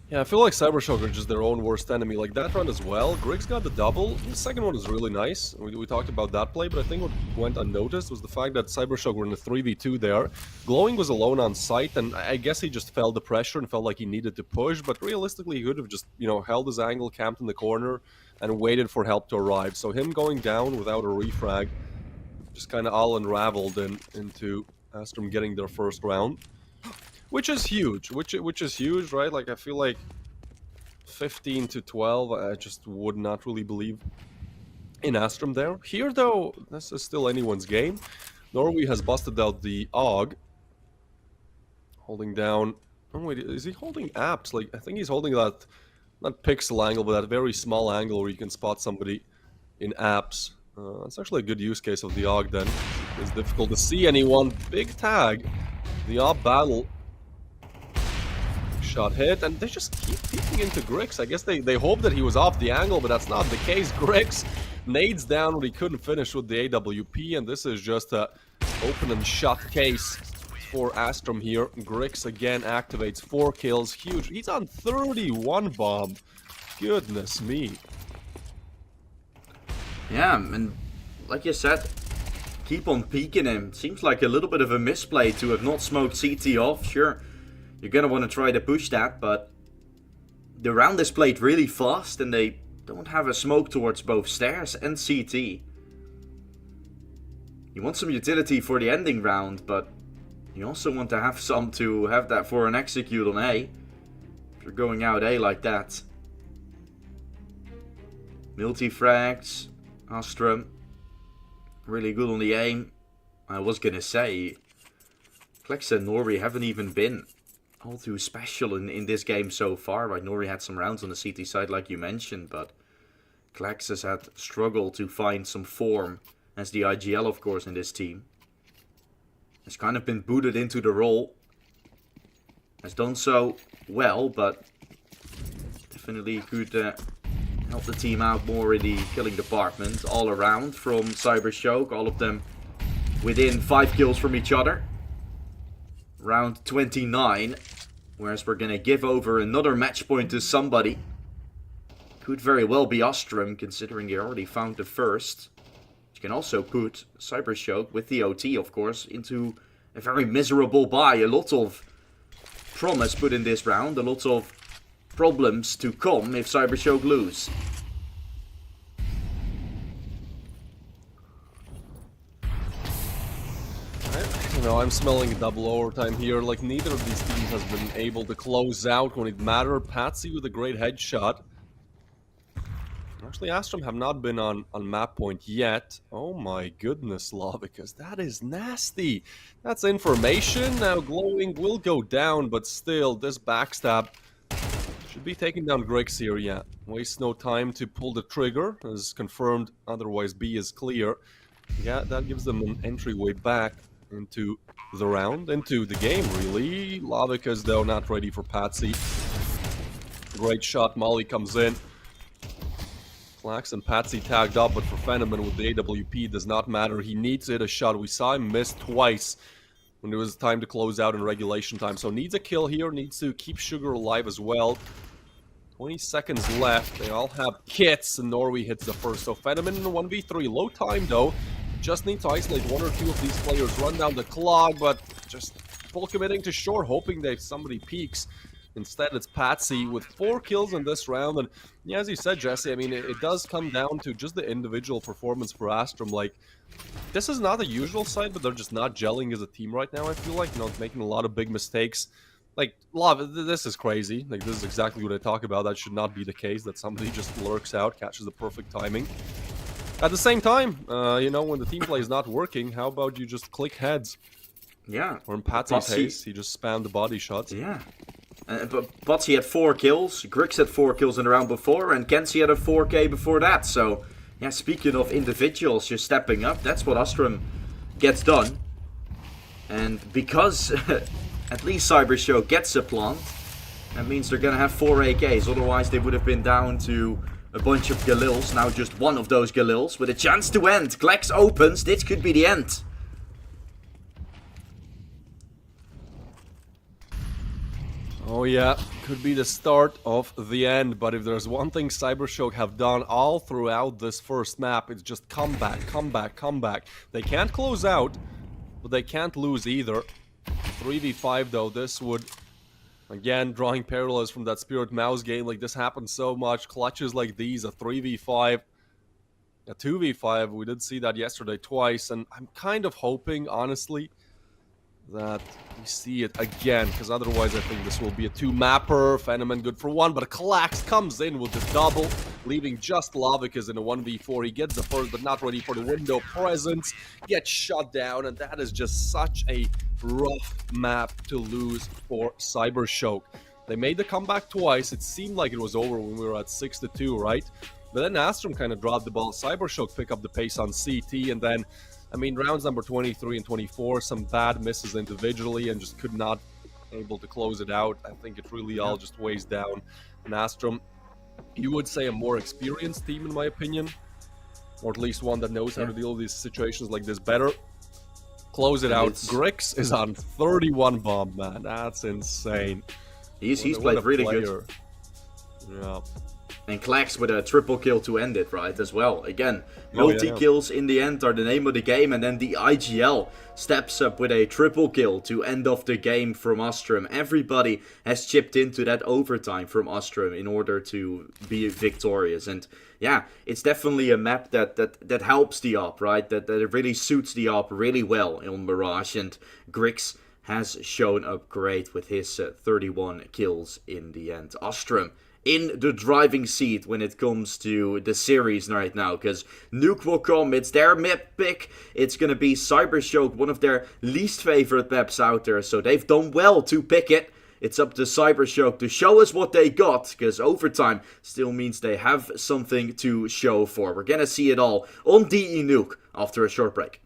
Yeah, I feel like CYBERSHOKE are just their own worst enemy. Like that round as well, Grix got the double. The second one was really nice. We talked about that play, but I think what went unnoticed was the fact that CYBERSHOKE were in a 3v2 there. Glowing was alone on site, and I guess he just felt the pressure and felt like he needed to push, but realistically he could have just, you know, held his angle, camped in the corner, and waited for help to arrive. So him going down without a refrag just kind of all unraveled into Astrum getting their first round. Which is huge, which is huge, right? Like, I feel like 15 to 12, I just would not really believe in Astrum there. Here, though, this is still anyone's game. Norway has busted out the AUG. Holding down... Oh, wait, is he holding apps? Like, I think he's holding that, not pixel angle, but that very small angle where you can spot somebody in apps. It's actually a good use case of the AUG, then. It's difficult to see anyone. Big tag. The AUG battle... Shot hit, and they just keep peeking into Grix. I guess they hope that he was off the angle, but that's not the case. Grix nades down what he couldn't finish with the AWP, and this is just a open and shut case for Astrum here. Grix again activates 4 kills. Huge. He's on 31 bomb. Goodness me. Yeah, and like you said, keep on peeking him. Seems like a little bit of a misplay to have not smoked CT off. Sure, you're going to want to try to push that, but the round is played really fast and they don't have a smoke towards both stairs and CT. You want some utility for the ending round, but you also want to have some to have that for an execute on A. If you're going out A like that. Multi-frags, Astrum, really good on the aim. I was gonna say, Klex and Nori haven't even been all too special in this game so far. Right, Nori had some rounds on the CT side like you mentioned, but Klex has had struggled to find some form as the IGL, of course, in this team. Has kind of been booted into the role. Has done so well, but definitely could help the team out more in the killing department. All around from CYBERSHOKE, all of them within 5 kills from each other. Round 29, whereas we're going to give over another match point to somebody. Could very well be Astrum, considering he already found the first. You can also put CYBERSHOKE, with the OT of course, into a very miserable bye. A lot of promise put in this round, a lot of problems to come if CYBERSHOKE lose. You know, I'm smelling a double overtime here. Like, neither of these teams has been able to close out when it mattered. Patsy with a great headshot. Actually, Astrum have not been on map point yet. Oh my goodness, Lavicus, that is nasty. That's information. Now Glowing will go down, but still, this backstab should be taking down Grix here, yeah. Waste no time to pull the trigger, as confirmed, otherwise B is clear. Yeah, that gives them an entryway back into the round, into the game, really. Lavicus, though, not ready for Patsy. Great shot, Molly comes in. Flax and Patsy tagged up, but for Phenomen with the AWP does not matter. He needs to hit a shot. We saw him miss twice when it was time to close out in regulation time. So needs a kill here, needs to keep Sugar alive as well. 20 seconds left. They all have kits, and Norway hits the first. So Phenomen in a 1v3. Low time, though. Just need to isolate 1 or 2 of these players, run down the clock, but just full committing to short, hoping that somebody peeks. Instead, it's Patsy with 4 kills in this round. And yeah, as you said, Jesse, I mean, it does come down to just the individual performance for Astrum. Like, this is not the usual side, but they're just not gelling as a team right now, I feel like. You know, making a lot of big mistakes. Like, this is crazy. Like, this is exactly what I talk about. That should not be the case, that somebody just lurks out, catches the perfect timing. At the same time, you know, when the team play is not working, how about you just click heads? Yeah. Or in Patsy's case, he just spammed the body shots. Yeah. But Patsy had 4 kills, Grix had 4 kills in the round before, and Kenzie had a 4K before that. So, yeah, speaking of individuals just stepping up, that's what Astrum gets done. And because at least CYBERSHOKE gets a plant, that means they're going to have 4 AKs. Otherwise, they would have been down to a bunch of Galils. Now just one of those Galils with a chance to end. Klex opens, this could be the end. Oh yeah, could be the start of the end, but if there's one thing CYBERSHOKE have done all throughout this first map, it's just come back, come back, come back. They can't close out, but they can't lose either. 3v5 though, this would, again, drawing parallels from that Spirit Mouse game, like this happens so much. Clutches like these, a 3v5, a 2v5, we did see that yesterday twice, and I'm kind of hoping, honestly, that we see it again, because otherwise I think this will be a 2-mapper. Phenomen good for 1, but Klax comes in with the double, leaving just Lavicus in a 1v4. He gets the first, but not ready for the window presence, gets shut down, and that is just such a rough map to lose for CYBERSHOKE. They made the comeback twice. It seemed like it was over when we were at 6-2, right? But then Astrum kind of dropped the ball. CYBERSHOKE pick up the pace on CT, and then, I mean, rounds number 23 and 24, some bad misses individually and just could not able to close it out. I think it really all just weighs down. And Astrum, you would say a more experienced team in my opinion, or at least one that knows how to deal with these situations like this better. Close it out. Grix is on 31 bomb, man. That's insane. He's played really good. Yeah. And Clax with a triple kill to end it, right, as well. Again, multi-kills in the end are the name of the game. And then the IGL steps up with a triple kill to end off the game from Astrum. Everybody has chipped into that overtime from Astrum in order to be victorious. And yeah, it's definitely a map that helps the op, right? That it really suits the op really well on Mirage. And Grix has shown up great with his 31 kills in the end. Astrum in the driving seat when it comes to the series right now, because Nuke will come, it's their map pick, it's gonna be CYBERSHOKE, one of their least favorite maps out there, so they've done well to pick it. It's up to CYBERSHOKE to show us what they got, because overtime still means they have something to show for. We're gonna see it all on DE Nuke after a short break.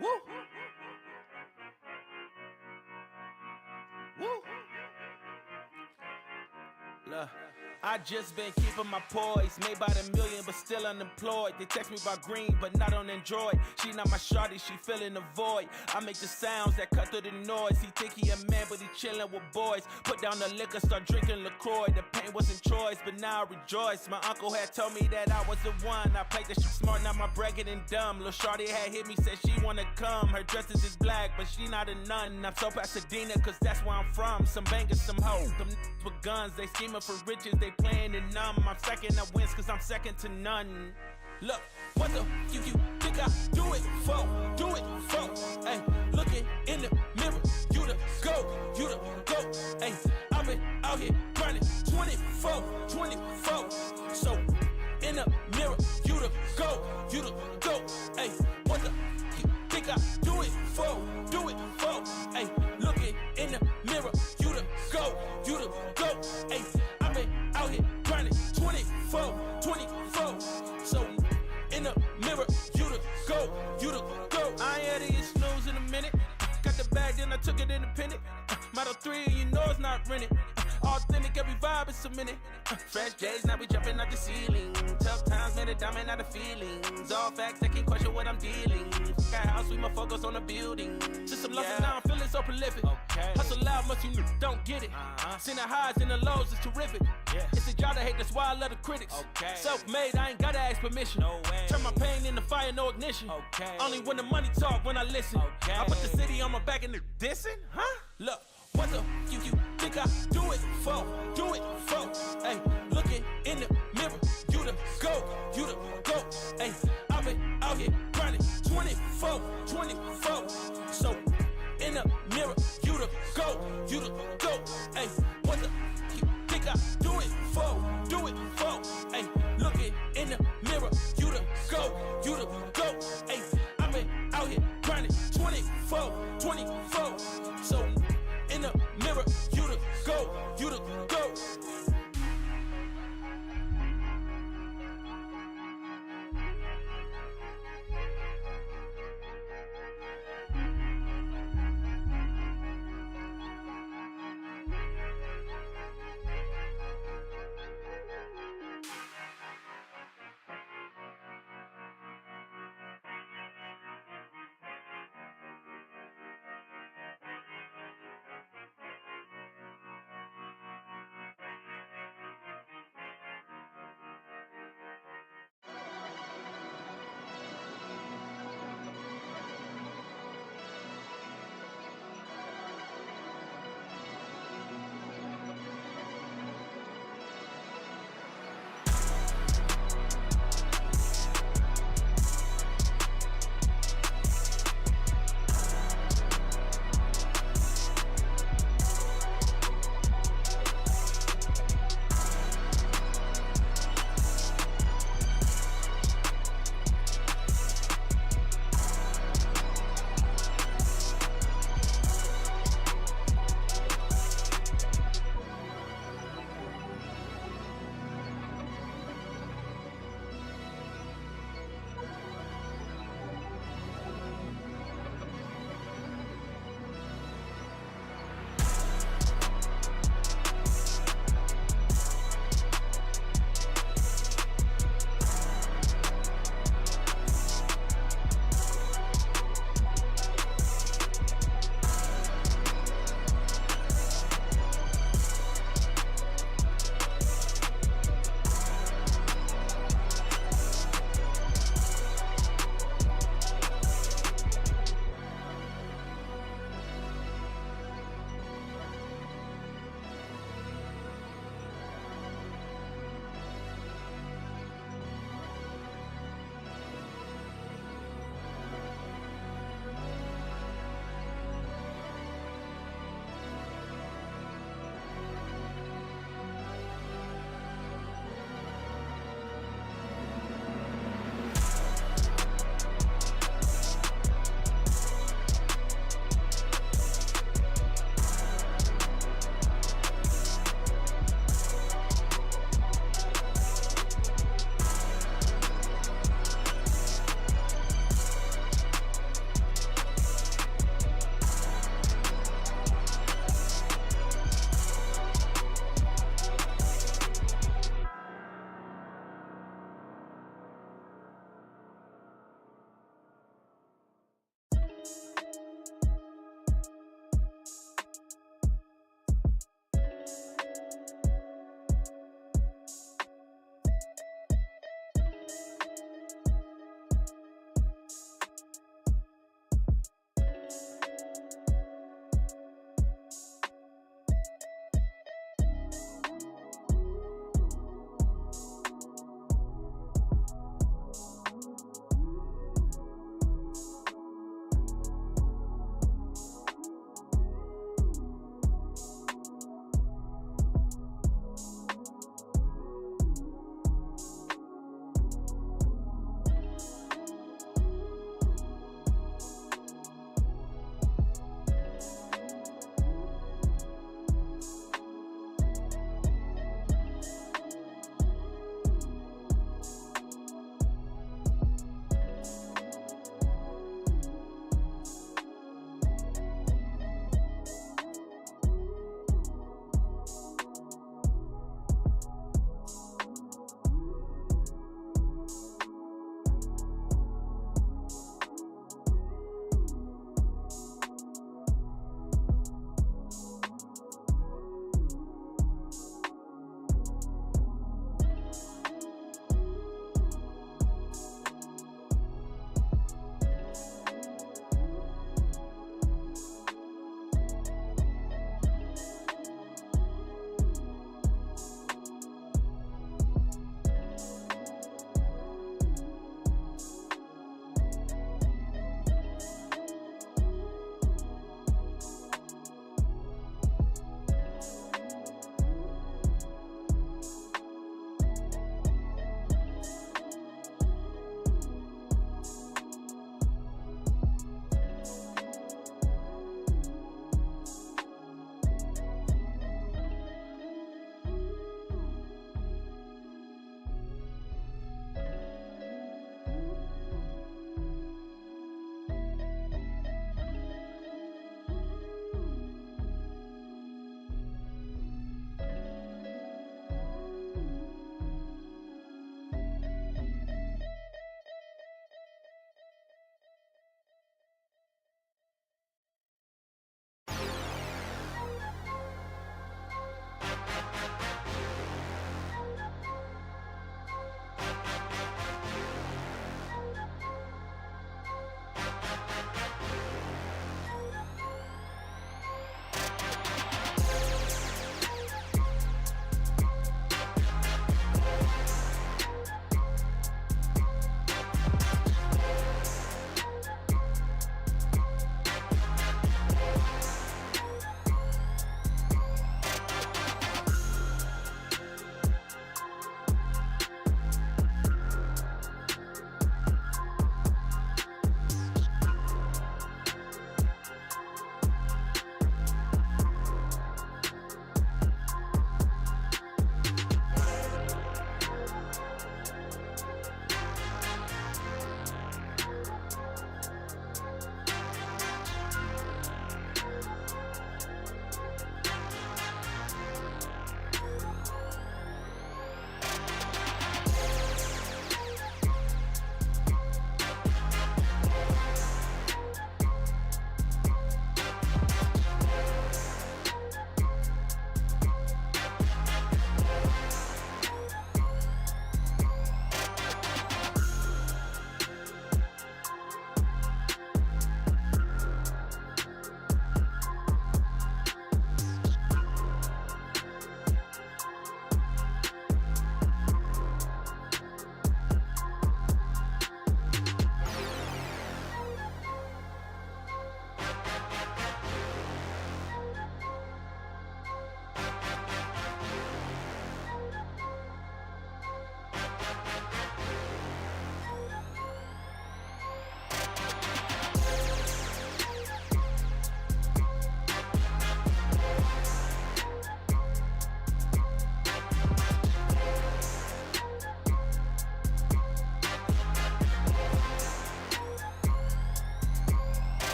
Woo! Woo! Look, I just been keeping my poise, made by the million but still unemployed. They text me about green but not on Android. She not my shawty, she filling the void. I make the sounds that cut through the noise. He think he a man but he chillin' with boys. Put down the liquor, start drinking LaCroix. The pain wasn't choice but now I rejoice. My uncle had told me that I was the one. I played the shit smart, now my bragging and dumb. Lil' shawty had hit me, said she wanna come. Her dress is just black but she not a nun. I'm so Pasadena cause that's where I'm from. Some bangers, some hoes. Them with guns, they scheming for riches, they playing and numb. I'm second, I wins cause I'm second to none. Look, what the you think I do it for? Do it for? Hey, looking in the mirror, you the go, you the go. Hey, I've been out here grinding 24. So in the mirror, you the go, you the go. Hey, what the you think I do it for? Do it for? Hey, looking in the mirror, you the go, you the go. Hey, I've been out here grinding 24. So in the mirror, you the go, you the go. I ain't had to get snooze in a minute. Got the bag bag, then I took it independent. Model 3, you know it's not rented. Authentic, every vibe is cemented. Fresh J's, now we jumping out the ceiling. Tough times made a diamond out of feelings. All facts, they can't question what I'm dealing. Got house, we my focus on the building. Just some love and now I'm feeling so prolific. Hustle loud, much you don't get it. Seen the highs and the lows, it's terrific. It's a job to hate, that's why I love the critics. Self-made, I ain't gotta ask permission. Turn my pain into fire, no ignition. Only when the money talk, when I listen. I put the city on my back and the dissing, huh? Look, what the you think I do it for? Do it for? Hey, looking in the mirror, you the go. Hey, I've been out here grinding 24. So in the mirror, you the go. Hey, what the you think I do it for? Do it for? Hey, looking in the mirror, you the go. Hey, I've been out here grinding 24. So in the mirror, you the go.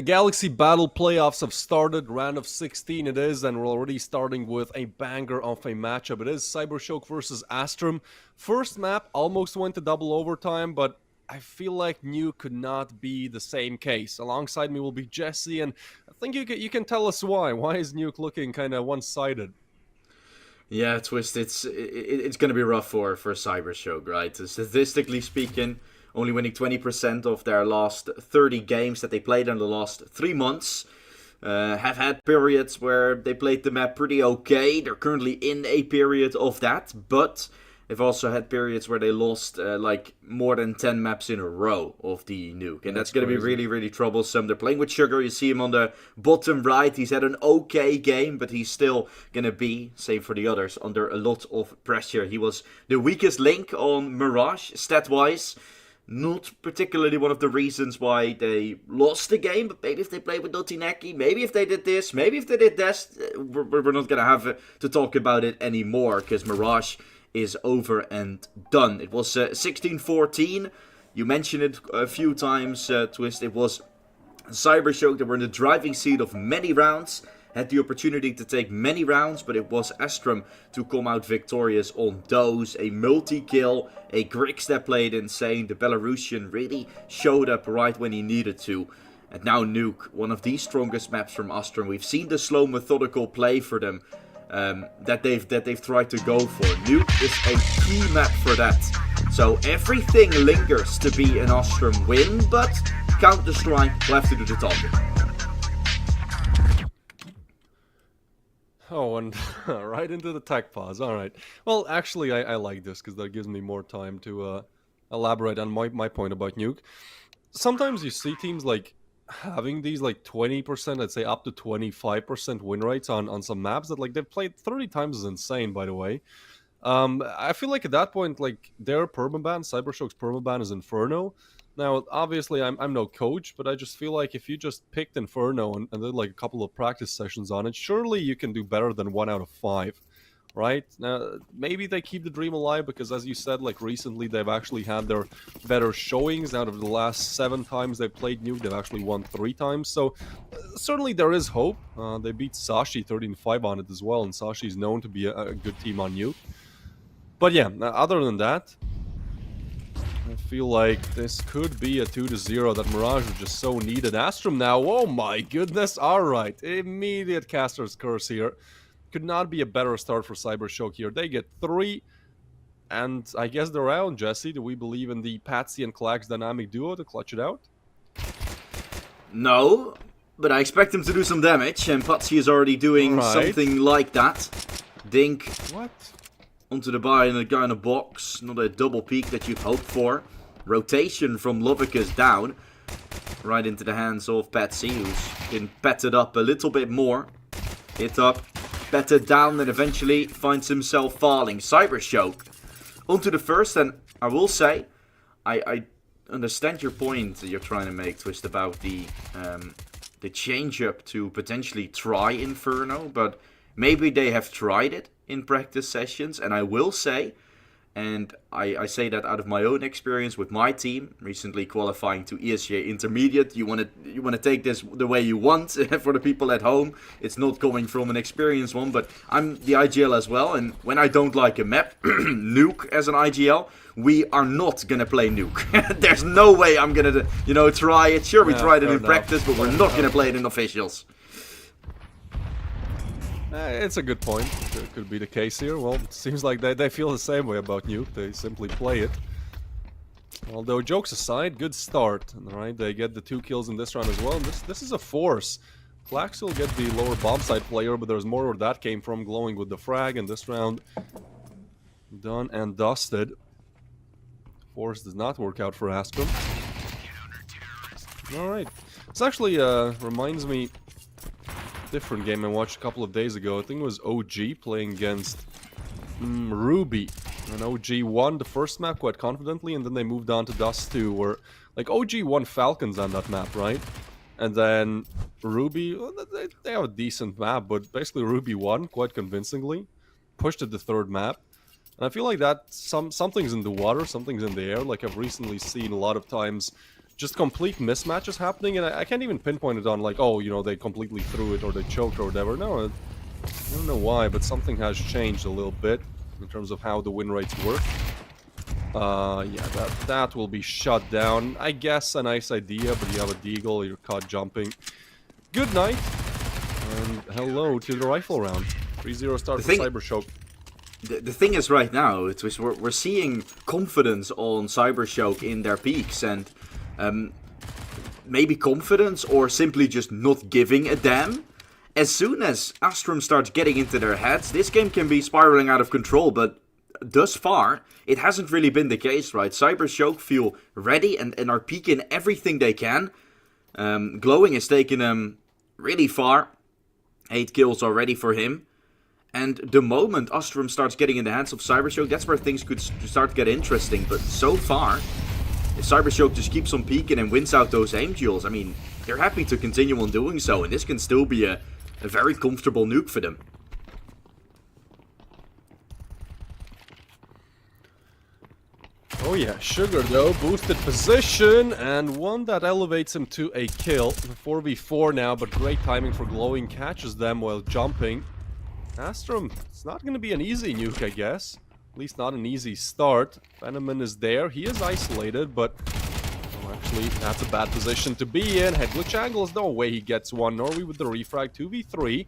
The Galaxy Battle playoffs have started, round of 16 it is, and we're already starting with a banger of a matchup. It is CYBERSHOKE versus Astrum. First map almost went to double overtime, but I feel like Nuke could not be the same case. Alongside me will be Jesse, and I think you can tell us why. Why is Nuke looking kind of one-sided? Yeah, Twist, it's going to be rough for CYBERSHOKE, right? Statistically speaking, only winning 20% of their last 30 games that they played in the last 3 months. Have had periods where they played the map pretty okay. They're currently in a period of that, but they've also had periods where they lost like more than 10 maps in a row of the Nuke. And that's going to be really, really troublesome. They're playing with Sugar. You see him on the bottom right. He's had an okay game, but he's still going to be, same for the others, under a lot of pressure. He was the weakest link on Mirage, stat-wise. Not particularly one of the reasons why they lost the game, but maybe if they played with Dotineki, maybe if they did this, maybe if they did this, we're not going to have to talk about it anymore, because Mirage is over and done. It was 16-14. You mentioned it a few times, Twist. It was CYBERSHOKE that were in the driving seat of many rounds, had the opportunity to take many rounds, but it was Astrum to come out victorious on those. A multi-kill, a Grix that played insane. The Belarusian really showed up right when he needed to. And now Nuke, one of the strongest maps from Astrum. We've seen the slow methodical play for them that they've tried to go for. Nuke is a key map for that. So everything lingers to be an Astrum win, but Counter-Strike will have to do the talking. Oh, and right into the tech pause. All right. Well, actually, I like this because that gives me more time to elaborate on my point about Nuke. Sometimes you see teams like having these like 20%, let's say up to 25% win rates on some maps that like they've played 30 times is insane, by the way. I feel like at that point, like their permaban, CYBERSHOKE's permaban is Inferno. Now, obviously, I'm no coach, but I just feel like if you just picked Inferno and did like a couple of practice sessions on it, surely you can do better than 1 out of 5, right? Now, maybe they keep the dream alive because, as you said, like recently they've actually had their better showings. Out of the last 7 times they played Nuke, they've actually won 3 times. So certainly there is hope. They beat Sashi 13-5 on it as well, and Sashi is known to be a good team on Nuke. But yeah, other than that, I feel like this could be a 2-0 that Mirage is just so needed. Astrum now, oh my goodness, alright. Immediate caster's curse here. Could not be a better start for CYBERSHOKE here. They get 3, and I guess they're out. Jesse, do we believe in the Patsy and Klax dynamic duo to clutch it out? No, but I expect him to do some damage, and Patsy is already doing something like that. Dink. What? Onto the buy and a guy in a box. Not a double peek that you'd hoped for. Rotation from Lovikus down. Right into the hands of Patsy, who's been petted up a little bit more. Hit up, petted down, and eventually finds himself falling. CYBERSHOKE onto the first, and I will say, I understand your point that you're trying to make, Twist, about the change-up to potentially try Inferno, but maybe they have tried it in practice sessions, and I will say, and I say that out of my own experience with my team, recently qualifying to ESGA Intermediate. You want to take this the way you want for the people at home. It's not coming from an experienced one, but I'm the IGL as well, and when I don't like a map, Nuke as an IGL, we are not gonna play Nuke. There's no way I'm gonna, try it. Sure, we tried it in practice, but we're not gonna play it in officials. It's a good point. It could be the case here. Well, it seems like they feel the same way about Nuke. They simply play it. Although, jokes aside, good start. Right? They get the 2 kills in this round as well. And this is a force. Klax will get the lower bomb side player, but there's more where that came from, glowing with the frag. And this round, done and dusted. Force does not work out for Astrum. Alright. This actually reminds me... different game I watched a couple of days ago. I think it was OG playing against Ruby. And OG won the first map quite confidently, and then they moved on to Dust 2, where like OG won Falcons on that map, right? And then Ruby, well, they have a decent map, but basically Ruby won quite convincingly, pushed to the 3rd map. And I feel like that something's in the water, something's in the air. Like I've recently seen a lot of times just complete mismatches happening, and I can't even pinpoint it on like, oh, you know, they completely threw it or they choked or whatever. No, I don't know why, but something has changed a little bit in terms of how the win rates work. Yeah, that will be shut down. I guess a nice idea, but you have a deagle, you're caught jumping. Good night, and hello to the rifle round. 3-0 start for CYBERSHOKE. The thing is right now, we're seeing confidence on CYBERSHOKE in their peaks, and maybe confidence or simply just not giving a damn. As soon as Astrum starts getting into their heads, this game can be spiraling out of control, but thus far, it hasn't really been the case, right? CYBERSHOKE feel ready and are peaking everything they can. Glowing has taken them really far. 8 kills already for him. And the moment Astrum starts getting in the hands of CYBERSHOKE, that's where things could start to get interesting. But so far, if CYBERSHOKE just keeps on peaking and wins out those aim duels, I mean, they're happy to continue on doing so. And this can still be a very comfortable nuke for them. Oh yeah, Sugar though, boosted position, and one that elevates him to a kill. 4v4 now, but great timing for Glowing, catches them while jumping. Astrum, it's not going to be an easy nuke, I guess. At least not an easy start. Venomman is there, he is isolated, but... Oh, actually, that's a bad position to be in. Head glitch angle is no way he gets one. Norway with the refrag, 2v3.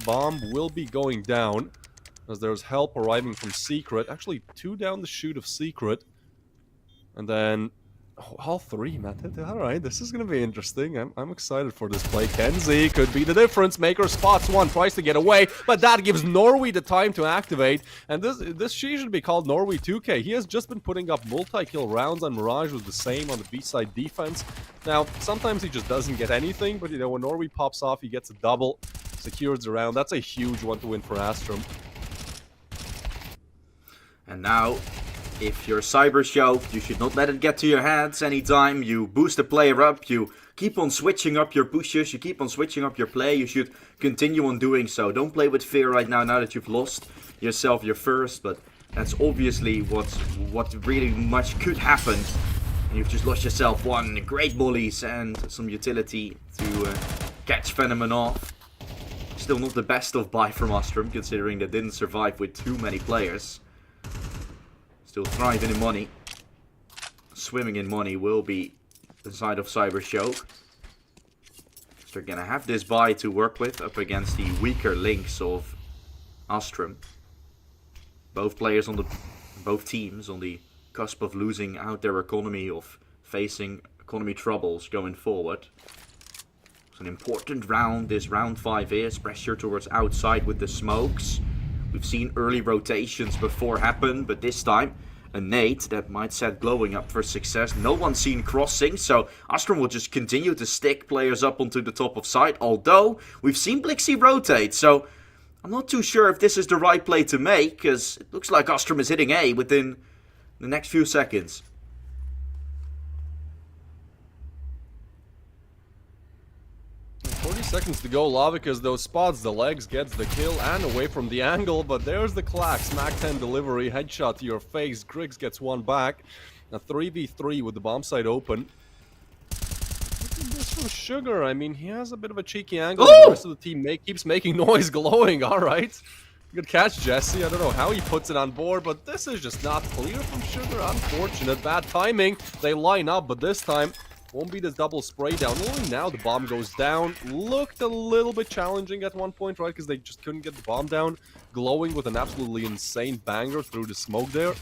Bomb will be going down, as there's help arriving from Secret. Actually, 2 down the chute of Secret. And then, oh, all 3, man. Alright, this is going to be interesting. I'm excited for this play. Kenzie could be the difference maker. Spots one, tries to get away, but that gives Norway the time to activate. And this should be called Norway 2K. He has just been putting up multi-kill rounds, and Mirage was the same on the B-side defense. Now, sometimes he just doesn't get anything, but you know, when Norway pops off, he gets a double, secures the round. That's a huge one to win for Astrum. And now, if you're CYBERSHOKE, you should not let it get to your hands anytime. You boost the player up, you keep on switching up your pushes, you keep on switching up your play. You should continue on doing so. Don't play with fear right now that you've lost yourself your first, but that's obviously what really much could happen. And you've just lost yourself one. Great mollies and some utility to catch Venomman off. Still not the best of buy from Astrum, considering they didn't survive with too many players. Still thriving in money. Swimming in money will be the side of CYBERSHOKE. They're gonna have this buy to work with up against the weaker links of Astrum. Both teams on the cusp of losing out their economy, of facing economy troubles going forward. It's an important round. This round 5 is pressure towards outside with the smokes. We've seen early rotations before happen, but this time a nade that might set Glowing up for success. No one's seen crossing, so Astrum will just continue to stick players up onto the top of site, although we've seen Blixie rotate, so I'm not too sure if this is the right play to make, because it looks like Astrum is hitting A within the next few seconds. Seconds to go, Lavika's those spots, the legs, gets the kill and away from the angle, but there's the clack, smack 10 delivery, headshot to your face, Griggs gets one back, a 3v3 with the bomb site open. This from Sugar, I mean, he has a bit of a cheeky angle, the rest of the team keeps making noise. Glowing, alright. Good catch, Jesse, I don't know how he puts it on board, but this is just not clear from Sugar, unfortunate, bad timing, they line up, but this time, won't be this double spray down. Only now the bomb goes down. Looked a little bit challenging at one point, right? Because they just couldn't get the bomb down. Glowing with an absolutely insane banger through the smoke there.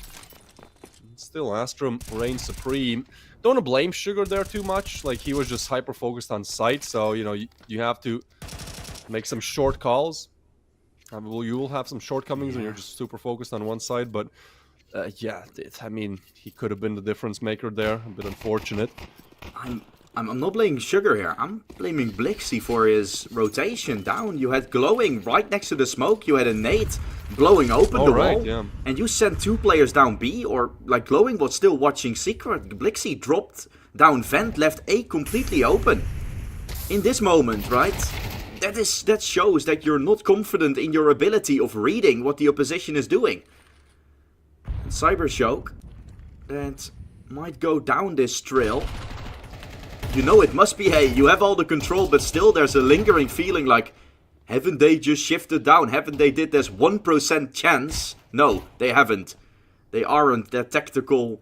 Still, Astrum reigns supreme. Don't want to blame Sugar there too much. Like, he was just hyper-focused on sight. So, you know, you have to make some short calls. You will have some shortcomings when you're just super focused on one side. But, yeah, I mean, he could have been the difference maker there. A bit unfortunate. I'm not blaming Sugar here. I'm blaming Blixie for his rotation down. You had Glowing right next to the smoke. You had a nade blowing open the wall. Yeah. And you sent 2 players down B, or like Glowing was still watching Secret. Blixie dropped down vent, left A completely open. In this moment, right? That shows that you're not confident in your ability of reading what the opposition is doing. And CYBERSHOKE, that might go down this trail. You know it must be, hey, you have all the control, but still there's a lingering feeling like, haven't they just shifted down? Haven't they did this 1% chance? No, they haven't. They aren't that tactical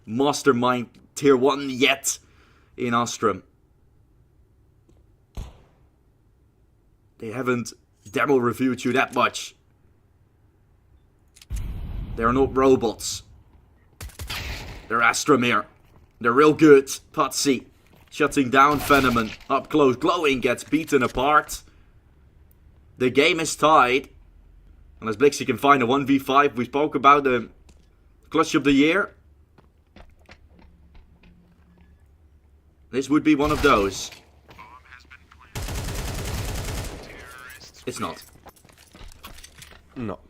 mastermind tier 1 yet in Astrum. They haven't demo reviewed you that much. They're not robots. They're Astrum here. They're real good. Putsy. Shutting down Venom. Up close. Glowing gets beaten apart. The game is tied. Unless Blixie can find a 1v5. We spoke about the clutch of the year. This would be one of those. It's not. No.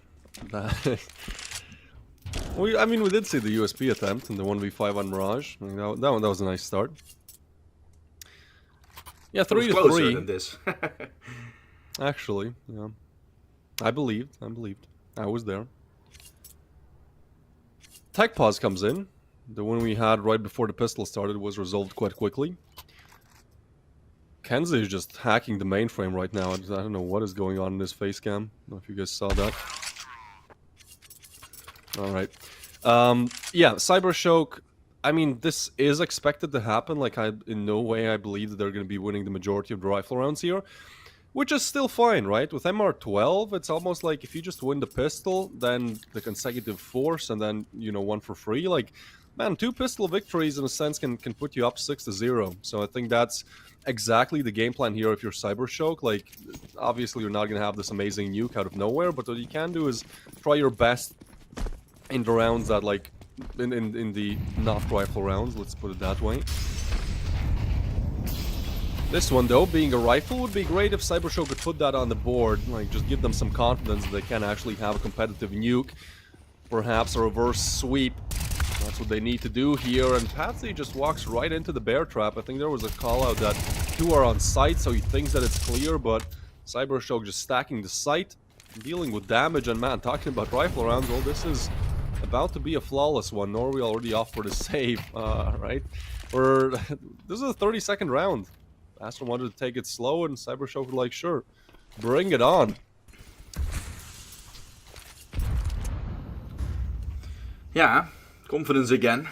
I mean, we did see the USP attempt in the 1v5 on Mirage. I mean, that was a nice start. Yeah, 3 to 3. Closer than this. Actually, yeah. I believed. I was there. Tech pause comes in. The one we had right before the pistol started was resolved quite quickly. Kenzie is just hacking the mainframe right now. I don't know what is going on in this face cam. I don't know if you guys saw that. Alright. Yeah, CYBERSHOKE. I mean, this is expected to happen. Like, in no way I believe that they're going to be winning the majority of the rifle rounds here. Which is still fine, right? With MR12, it's almost like if you just win the pistol, then the consecutive force, and then, you know, 1 for free. Like, man, 2 pistol victories, in a sense, can put you up 6-0. So I think that's exactly the game plan here if you're CYBERSHOKE. Like, obviously you're not going to have this amazing nuke out of nowhere, but what you can do is try your best in the rounds that, like, in the not rifle rounds, let's put it that way. This one, though, being a rifle, would be great if CYBERSHOKE could put that on the board. Like, just give them some confidence that they can actually have a competitive nuke. Perhaps a reverse sweep. That's what they need to do here. And Patsy just walks right into the bear trap. I think there was a call out that 2 are on site, so he thinks that it's clear, but CYBERSHOKE just stacking the site, dealing with damage. And man, talking about rifle rounds, well, this is about to be a flawless one. Norway already off for the save, right? This is a 30-second round. Astrum wanted to take it slow, and CYBERSHOKE was like, sure, bring it on. Yeah, confidence again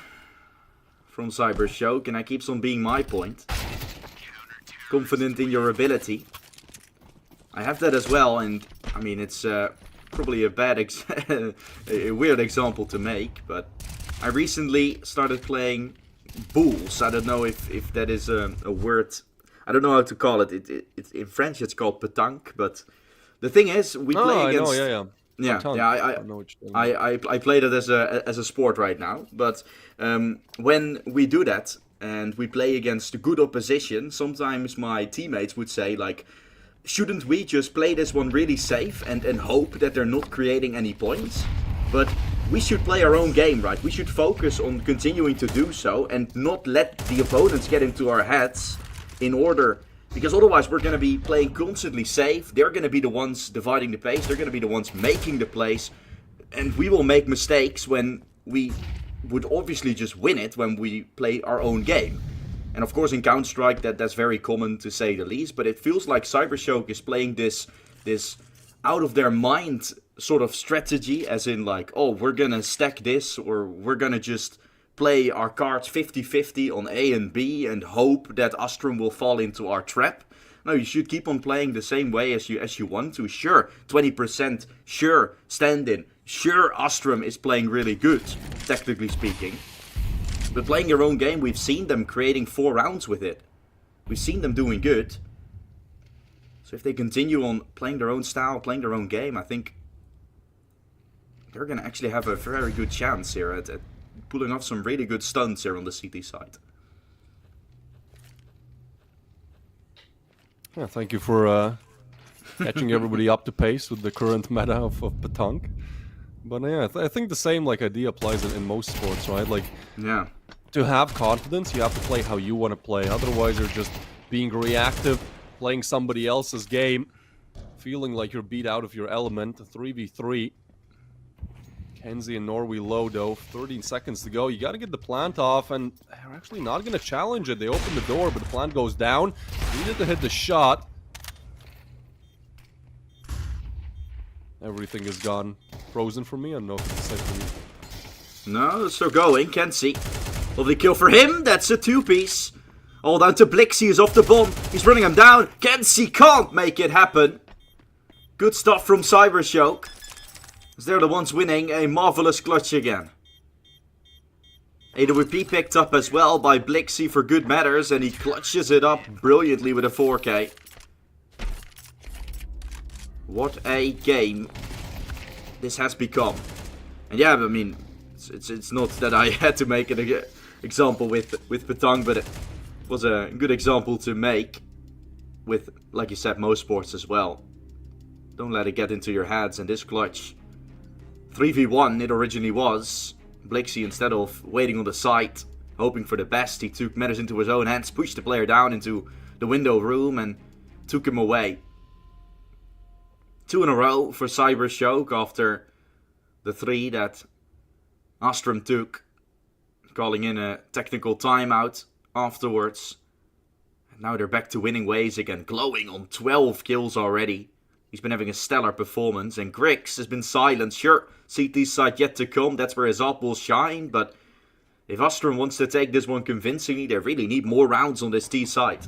from CYBERSHOKE, and that keeps on being my point. Confident in your ability. I have that as well, and I mean, it's probably a weird example to make, but I recently started playing Bulls. I don't know if that is a word. I don't know how to call it. It's in French it's called pétanque, but the thing is we play against. I played it as a sport right now, but when we do that and we play against good opposition, sometimes my teammates would say like, shouldn't we just play this one really safe and hope that they're not creating any points? But we should play our own game, right? We should focus on continuing to do so and not let the opponents get into our heads in order, because otherwise we're going to be playing constantly safe. They're going to be the ones dividing the pace. They're going to be the ones making the plays. And we will make mistakes when we would obviously just win it when we play our own game. And of course in Counter-Strike that's very common to say the least. But it feels like CYBERSHOKE is playing this out of their mind sort of strategy. As in like, oh, we're going to stack this, or we're going to just play our cards 50-50 on A and B and hope that Astrum will fall into our trap. No, you should keep on playing the same way as you want to. Sure, 20%, sure, stand-in, sure, Astrum is playing really good, technically speaking. But playing your own game, we've seen them creating 4 rounds with it. We've seen them doing good. So if they continue on playing their own style, playing their own game, I think they're going to actually have a very good chance here at pulling off some really good stunts here on the CT side. Yeah, thank you for catching everybody up to pace with the current meta of pétanque. But yeah, I think the same like idea applies in most sports, right? Like, yeah, to have confidence, you have to play how you want to play. Otherwise, you're just being reactive, playing somebody else's game, feeling like you're beat out of your element. 3v3 Kenzie and Norway low though, 13 seconds to go. You gotta get the plant off, and they're actually not gonna challenge it. They open the door, but the plant goes down. Needed to hit the shot. Everything is gone frozen for me. I don't know if it's the same for you. No, they're still going. Kenzie. Lovely kill for him. That's a two-piece. All down to Blixie. He's off the bomb. He's running him down. Kenzie can't make it happen. Good stuff from CYBERSHOKE. As they're the ones winning a marvelous clutch again. AWP picked up as well by Blixie for good matters. And he clutches it up brilliantly with a 4K. What a game this has become. And yeah, I mean, it's not that I had to make an example with Petang, but it was a good example to make with, like you said, most sports as well. Don't let it get into your heads. And this clutch, 3v1 it originally was. Blixie, instead of waiting on the side, hoping for the best, he took matters into his own hands, pushed the player down into the window room and took him away. 2 in a row for CYBERSHOKE after the 3 that Astrum took, calling in a technical timeout afterwards. And now they're back to winning ways again, glowing on 12 kills already. He's been having a stellar performance, and Grix has been silent. Sure, CT side yet to come, that's where his op will shine, but if Astrum wants to take this one convincingly, they really need more rounds on this T side.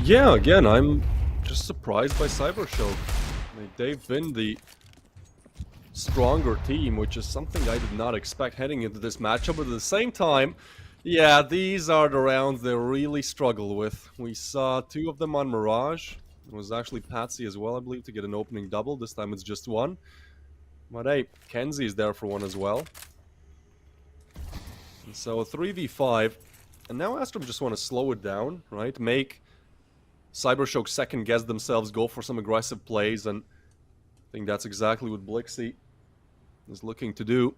Yeah, again, I'm just surprised by CYBERSHOKE. They've been the stronger team, which is something I did not expect heading into this matchup, but at the same time, yeah, these are the rounds they really struggle with. We saw 2 of them on Mirage. It was actually Patsy as well, I believe, to get an opening double. This time it's just 1. But hey, Kenzie is there for 1 as well. And so a 3v5. And now Astrum just want to slow it down, right? Make CYBERSHOKE second guess themselves, go for some aggressive plays, and I think that's exactly what Blixie is looking to do.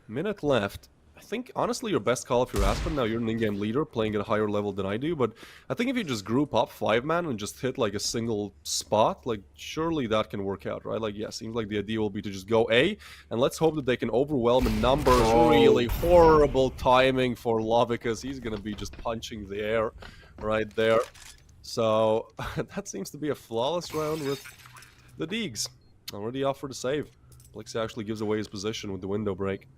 Minute left. I think, honestly, your best call if you're Aspen, now you're an in-game leader, playing at a higher level than I do, but I think if you just group up 5-man and just hit, like, a single spot, like, surely that can work out, right? Like, yeah, seems like the idea will be to just go A, and let's hope that they can overwhelm in numbers. Really horrible timing for Lovikas. He's gonna be just punching the air right there. So, that seems to be a flawless round with the Deegs. Already off for the save. Blixie actually gives away his position with the window break.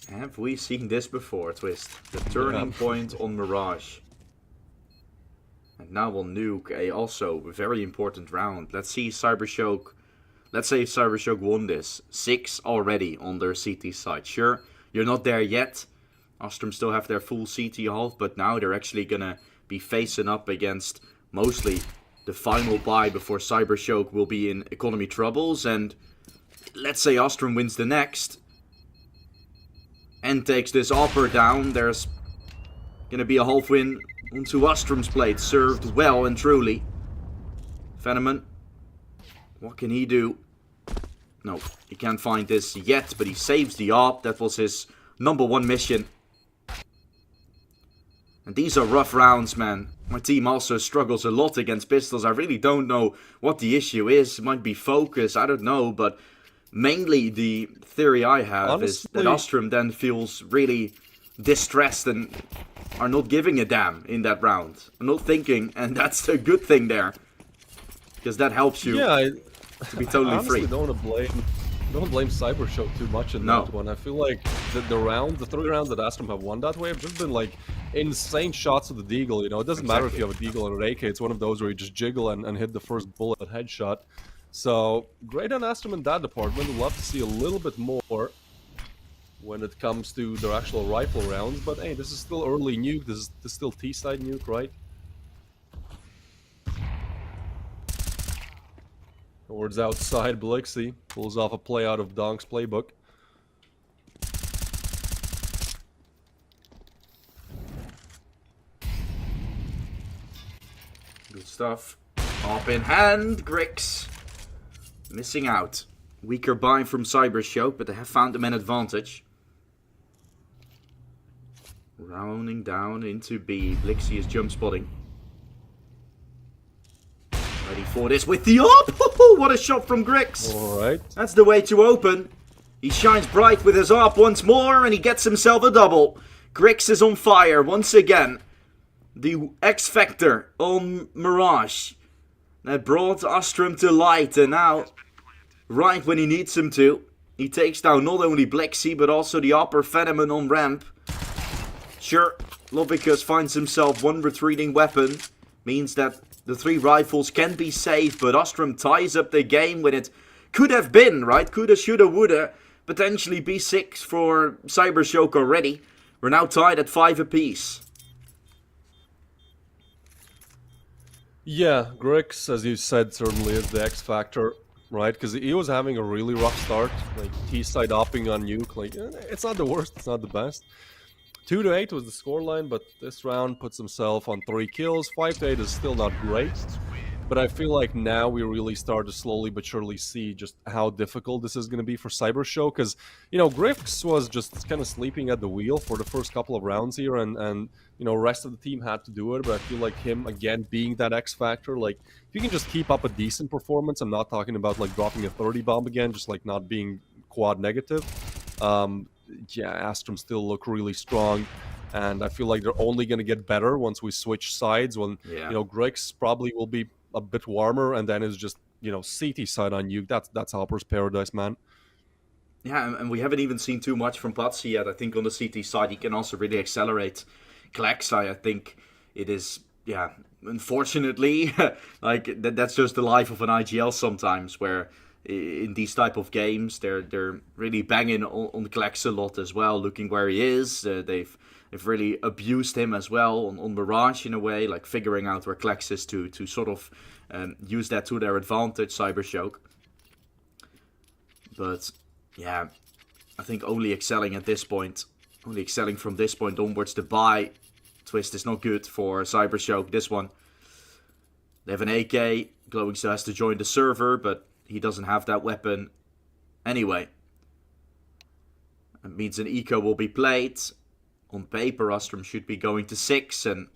Have we seen this before, Twist? The turning point on Mirage. And now we'll nuke a also very important round. Let's see CYBERSHOKE. Let's say CYBERSHOKE won this. 6 already on their CT side. Sure, you're not there yet. Astrum still have their full CT half, but now they're actually gonna be facing up against mostly the final buy before CYBERSHOKE will be in economy troubles. And let's say Astrum wins the next and takes this upper down. There's gonna be a half win onto Astrum's plate, served well and truly. Venomon, what can he do? No, he can't find this yet, but he saves the op. That was his #1 mission. And these are rough rounds, man. My team also struggles a lot against pistols. I really don't know what the issue is. It might be focus, I don't know, but mainly the theory I have is that Astrum then feels really distressed and are not giving a damn in that round. I'm not thinking, and that's a good thing there. Because that helps you to be totally free. I don't blame CYBERSHOKE too much in that one. I feel like the 3 rounds that Astrum have won that way have just been like insane shots of the Deagle, you know. It doesn't matter if you have a Deagle or an AK, it's one of those where you just jiggle and hit the first bullet headshot. So, great on Astrum in that department. We'd love to see a little bit more when it comes to their actual rifle rounds. But hey, this is still early nuke. This is still T-side nuke, right? Towards outside, Blixie pulls off a play out of Donk's playbook. Good stuff. Up in hand, Grix. Missing out. Weaker buy from CYBERSHOKE, but they have found the man advantage. Rounding down into B. Blixie is jump spotting. Ready for this with the up! What a shot from Grix! Alright. That's the way to open. He shines bright with his ARP once more, and he gets himself a double. Grix is on fire once again. The X Factor on Mirage. That brought Astrum to light, and now, right when he needs him to, he takes down not only Blixie, but also the upper Phenomenon on ramp. Sure, Lobicus finds himself one retreating weapon. Means that the 3 rifles can be saved, but Astrum ties up the game when it could have been, right? Coulda, shoulda, woulda. Potentially B6 for CYBERSHOKE already. We're now tied at 5 apiece. Yeah, Grix, as you said, certainly is the X factor, right? Because he was having a really rough start, like T-side hopping on Nuke. Like, it's not the worst, it's not the best. 2-8 was the scoreline, but this round puts himself on 3 kills. 5-8 is still not great, but I feel like now we really start to slowly but surely see just how difficult this is going to be for CYBERSHOKE. Because, you know, Grix was just kind of sleeping at the wheel for the first couple of rounds here, and you know, rest of the team had to do it. But I feel like him, again, being that X factor, like, if you can just keep up a decent performance, I'm not talking about, like, dropping a 30 bomb again, just, like, not being quad negative. Yeah, Astrum still look really strong, and I feel like they're only going to get better once we switch sides, when, you know, Grix probably will be a bit warmer, and then it's just, you know, CT side on you. That's Hopper's paradise, man. Yeah, and we haven't even seen too much from Patsy yet. I think on the CT side he can also really accelerate. Klexai, I think it is, yeah, unfortunately, like, that's just the life of an IGL sometimes, where in these type of games they're really banging on Klex a lot as well, looking where he is. They've really abused him as well on Mirage in a way, like figuring out where Klex is to sort of use that to their advantage, CYBERSHOKE. But yeah, I think only excelling at this point, only excelling from this point onwards. The buy twist is not good for CYBERSHOKE, this one. They have an AK, Glowing still has to join the server, but he doesn't have that weapon anyway. That means an eco will be played. On paper, Astrum should be going to 6, and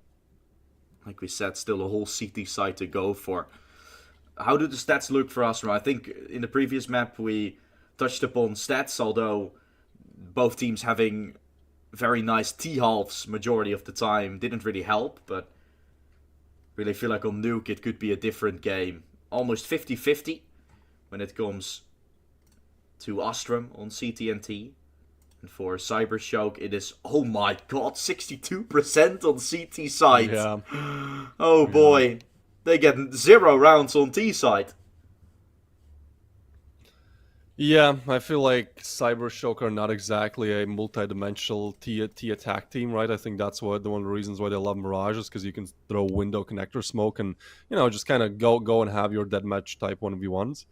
like we said, still a whole CT side to go for. How do the stats look for Astrum? I think in the previous map we touched upon stats, although both teams having very nice T-halves majority of the time didn't really help, but really feel like on Nuke it could be a different game. Almost 50-50 when it comes to Astrum on CT&T. And for CYBERSHOKE it is, oh my god, 62% on CT side. Yeah. Oh boy. They get 0 rounds on T side. Yeah, I feel like CYBERSHOKE are not exactly a multi-dimensional T attack team, right? I think that's one of the reasons why they love Mirage, is because you can throw window connector smoke and, you know, just kind of go and have your deathmatch type 1v1s.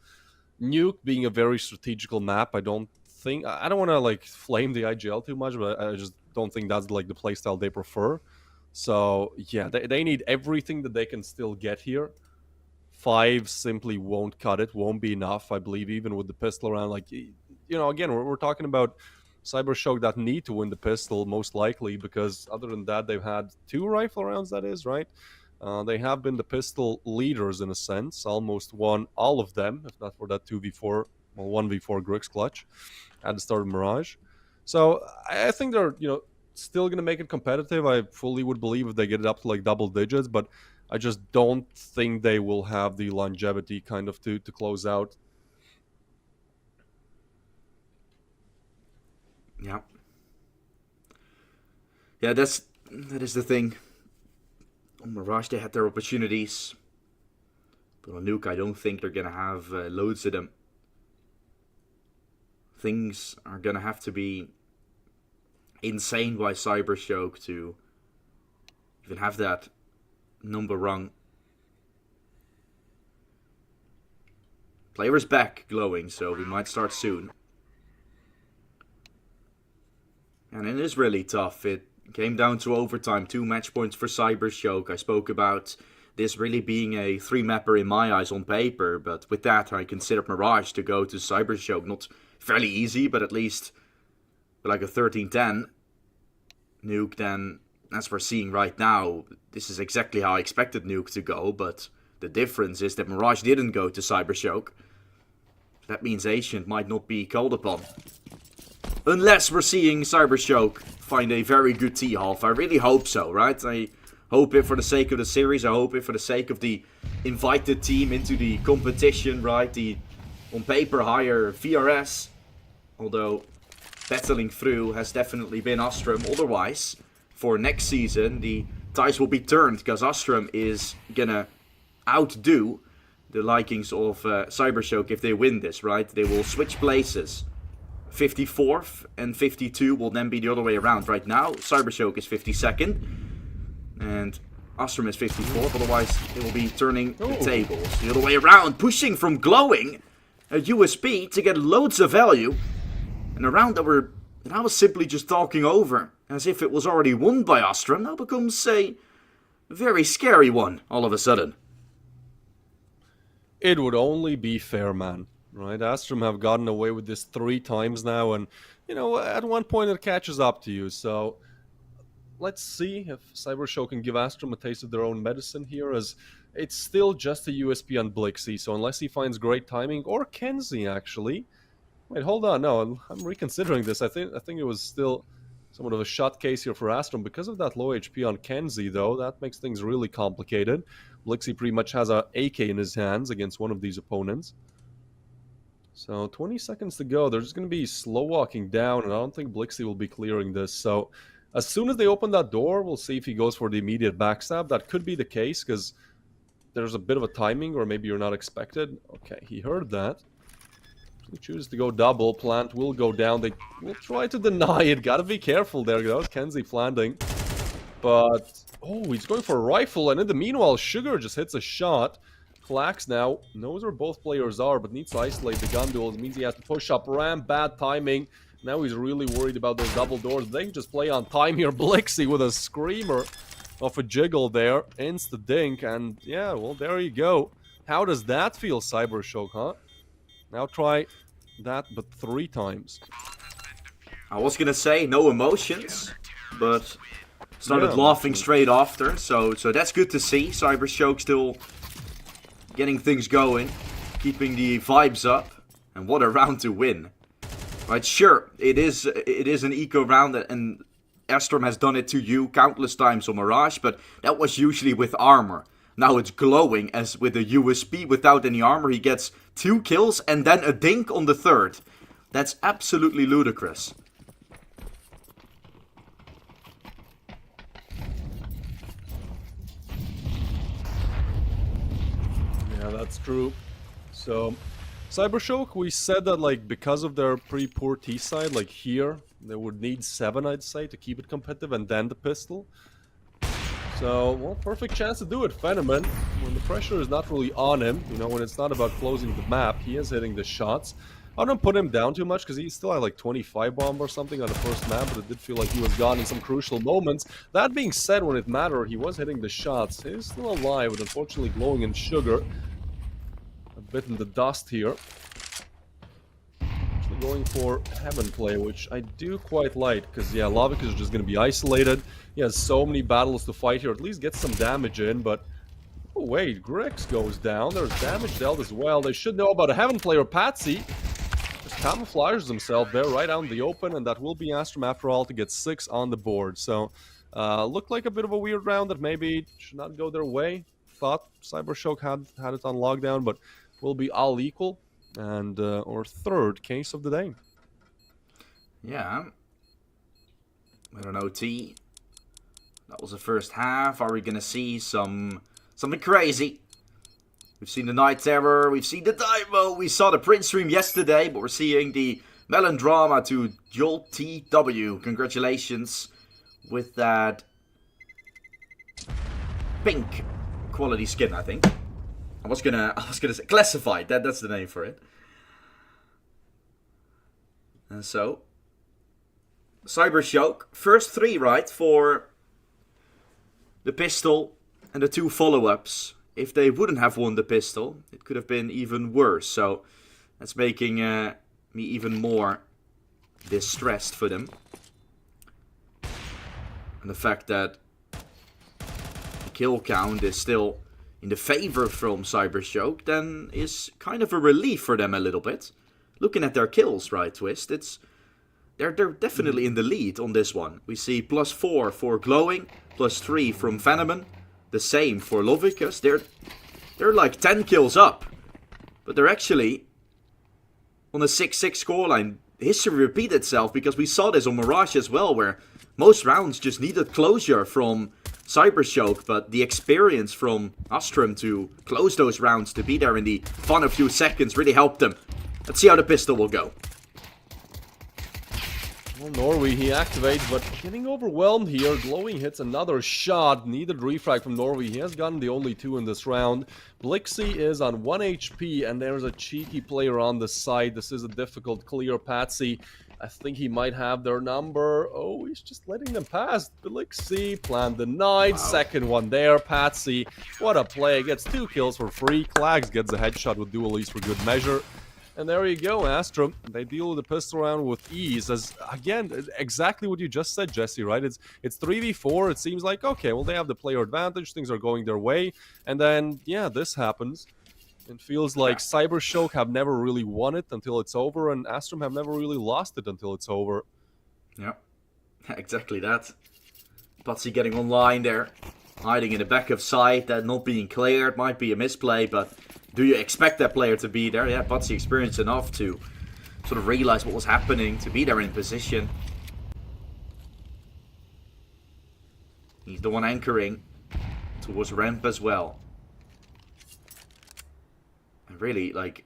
Nuke being a very strategical map, I don't want to like flame the IGL too much, but I just don't think that's like the playstyle they prefer. So yeah, they need everything that they can still get here. 5 simply won't cut it, won't be enough, I believe, even with the pistol round. Like, you know, again, we're talking about CYBERSHOKE that need to win the pistol, most likely, because other than that, they've had 2 rifle rounds, that is, right? They have been the pistol leaders in a sense, almost won all of them, if not for that 2v4, well, 1v4 Grix clutch at the start of Mirage. So I think they're, you know, still going to make it competitive. I fully would believe if they get it up to like double digits, but I just don't think they will have the longevity kind of to close out. Yeah. Yeah, that is the thing. On Mirage they had their opportunities, but on Nuke I don't think they're going to have loads of them. Things are going to have to be insane by CYBERSHOKE to even have that number rung. Player's back, Glowing, so we might start soon. And it is really tough. It came down to overtime, 2 match points for CYBERSHOKE. I spoke about this really being a 3-mapper in my eyes on paper, but with that I considered Mirage to go to CYBERSHOKE. Not fairly easy, but at least like a 13-10. Nuke, then, as we're seeing right now, this is exactly how I expected Nuke to go, but The difference is that Mirage didn't go to CYBERSHOKE. That means Ancient might not be called upon. Unless we're seeing CYBERSHOKE find a very good T-half. I really hope so, right? I hope it for the sake of the series. I hope it for the sake of the invited team into the competition, right? The, on paper, higher VRS. Although, battling through has definitely been Astrum. Otherwise, for next season, the ties will be turned. Because Astrum is gonna outdo the likings of CYBERSHOKE if they win this, right? They will switch places. 54th and 52 will then be the other way around. Right now, CYBERSHOKE is 52nd. And Astrum is 54th. Otherwise, they will be turning the tables. The other way around. Pushing from Glowing a USP to get loads of value. And a round that I was simply just talking over. As if it was already won by Astrum. Now becomes a very scary one all of a sudden. It would only be fair, man. Right? Astrum have gotten away with this 3 times now, and, you know, at one point it catches up to you. So, let's see if CYBERSHOKE can give Astrum a taste of their own medicine here, as it's still just a USP on Blixie. So, unless he finds great timing, or Kenzie, actually. Wait, hold on. No, I'm reconsidering this. I think it was still somewhat of a shot case here for Astrum. Because of that low HP on Kenzie, though, that makes things really complicated. Blixie pretty much has a AK in his hands against one of these opponents. So 20 seconds to go. They're just going to be slow walking down, and I don't think Blixie will be clearing this. So as soon as they open that door, we'll see if he goes for the immediate backstab. That could be the case, because there's a bit of a timing, or maybe you're not expected. Okay, he heard that. He chooses to go double. Plant will go down. They will try to deny it. Gotta be careful there. That was Kenzie planting. But, oh, he's going for a rifle, and in the meanwhile, Sugar just hits a shot. Clax now knows where both players are, but needs to isolate the gun duel. It means he has to push up ramp. Bad timing. Now he's really worried about those double doors. They can just play on time here. Blixie with a screamer of a jiggle there. Insta-dink, and yeah, well, there you go. How does that feel, CYBERSHOKE, huh? Now try that, but 3 times. I was gonna say no emotions, but started laughing straight after. So that's good to see. CYBERSHOKE still getting things going, keeping the vibes up, and what a round to win. Right, sure, it is an eco round, and Astrum has done it to you countless times on Mirage, but that was usually with armor. Now it's Glowing, as with a USP without any armor, he gets 2 kills and then a dink on the 3rd. That's absolutely ludicrous. Yeah, that's true. So, CYBERSHOKE, we said that, like, because of their pretty poor T side, like here, they would need 7, I'd say, to keep it competitive, and then the pistol. So, well, perfect chance to do it. Phenomen, when the pressure is not really on him, you know, when it's not about closing the map, he is hitting the shots. I don't put him down too much, because he still had like 25 bomb or something on the first map, but it did feel like he was gone in some crucial moments. That being said, when it mattered, he was hitting the shots. He's still alive, but unfortunately Glowing in Sugar. A bit in the dust here. Actually going for Heaven play, which I do quite like, because yeah, Lavik is just going to be isolated. He has so many battles to fight here, at least get some damage in, but... Oh wait, Grix goes down. There's damage dealt as well. They should know about a Heaven player, Patsy. Just camouflages himself there right out in the open, and that will be Astrum after all to get 6 on the board. So, looked like a bit of a weird round that maybe should not go their way. Thought CYBERSHOKE had it on lockdown, but will be all equal. And our 3rd case of the day. Yeah. With an OT. That was the first half. Are we going to see something crazy? We've seen the Night Terror. We've seen the Dynamo. We saw the Prince stream yesterday. But we're seeing the Melodrama to Jolt TW. Congratulations with that pink quality skin, I think. I was gonna say classified. That's the name for it. And so CYBERSHOKE, first 3, right, for the pistol and the 2 follow-ups. If they wouldn't have won the pistol, it could have been even worse. So that's making me even more distressed for them. And the fact that the kill count is still, in the favor from CYBERSHOKE, then is kind of a relief for them a little bit. Looking at their kills, right, Twist, they're definitely in the lead on this one. We see +4 for Glowing, +3 from Venomen, the same for Lovicus. They're like 10 kills up, but they're actually on a 6-6 scoreline. History repeats itself, because we saw this on Mirage as well, where most rounds just needed closure from CYBERSHOKE, but the experience from Astrum to close those rounds, to be there in the final few seconds, really helped them. Let's see how the pistol will go. Well, Norway, he activates, but getting overwhelmed here. Glowing hits another shot. Needed refrag from Norway. He has gotten the only 2 in this round. Blixie is on 1 HP, and there's a cheeky player on the side. This is a difficult clear. Patsy, I think he might have their number. Oh, he's just letting them pass. Blixie, plan denied. Wow. Second one there. Patsy, what a play. Gets 2 kills for free. Klags gets a headshot with dualies for good measure. And there you go, Astrum. They deal with the pistol round with ease. As again, exactly what you just said, Jesse, right? It's 3v4. It seems like, okay, well, they have the player advantage. Things are going their way. And then, yeah, this happens. It feels like CYBERSHOKE have never really won it until it's over, and Astrum have never really lost it until it's over. Yeah, exactly that. Patsy getting online there. Hiding in the back of sight. That not being cleared might be a misplay, but do you expect that player to be there? Yeah, Patsy experienced enough to sort of realize what was happening, to be there in position. He's the one anchoring towards ramp as well. And really, like,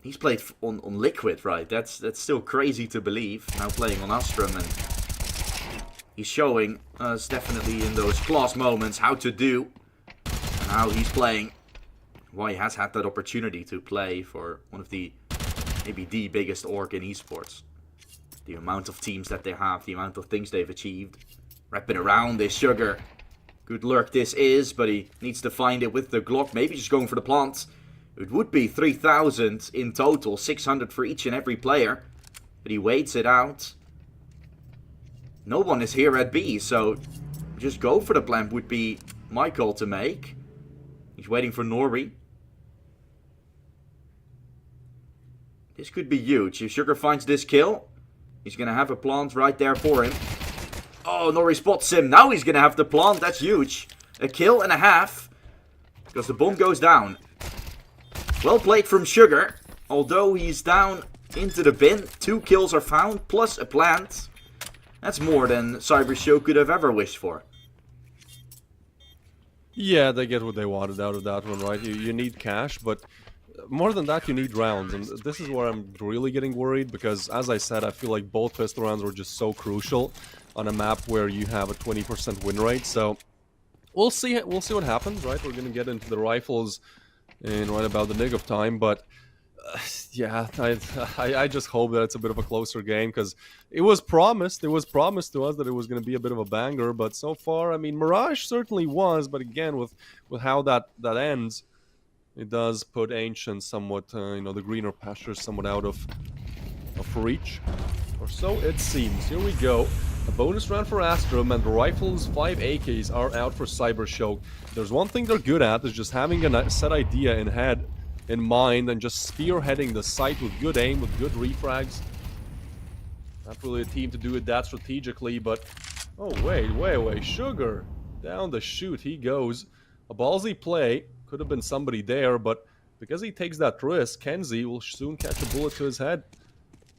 he's played on Liquid, right? That's still crazy to believe. Now playing on Astrum, and he's showing us definitely in those class moments how to do, and how he's playing. Why he has had that opportunity to play for one of the, maybe the biggest org in esports. The amount of teams that they have, the amount of things they've achieved. Wrapping around this Sugar. Good lurk this is, but he needs to find it with the Glock. Maybe just going for the plant. It would be 3,000 in total, 600 for each and every player. But he waits it out. No one is here at B, so just go for the plant would be my call to make. He's waiting for Nori. This could be huge. If Sugar finds this kill, he's going to have a plant right there for him. Oh, Nori spots him. Now he's going to have the plant. That's huge. A kill and a half. Because the bomb goes down. Well played from Sugar. Although he's down into the bin. 2 kills are found, plus a plant. That's more than CYBERSHOKE could have ever wished for. Yeah, they get what they wanted out of that one, right? You need cash, but more than that, you need rounds. And this is where I'm really getting worried, because, as I said, I feel like both pistol rounds were just so crucial on a map where you have a 20% win rate. So we'll see what happens, right? We're going to get into the rifles in right about the nick of time, but yeah, I just hope that it's a bit of a closer game, because it was promised to us that it was going to be a bit of a banger, but so far, I mean, Mirage certainly was, but again, with how that ends, it does put Ancient somewhat, the greener pastures somewhat out of reach, or so it seems. Here we go. A bonus round for Astrum, and the rifles, 5 AKs are out for CYBERSHOKE. There's one thing they're good at, is just having a set idea in mind, and just spearheading the site with good aim, with good refrags. Not really a team to do it that strategically, but... Oh, wait. Sugar! Down the chute he goes. A ballsy play. Could have been somebody there, but because he takes that risk, Kenzie will soon catch a bullet to his head.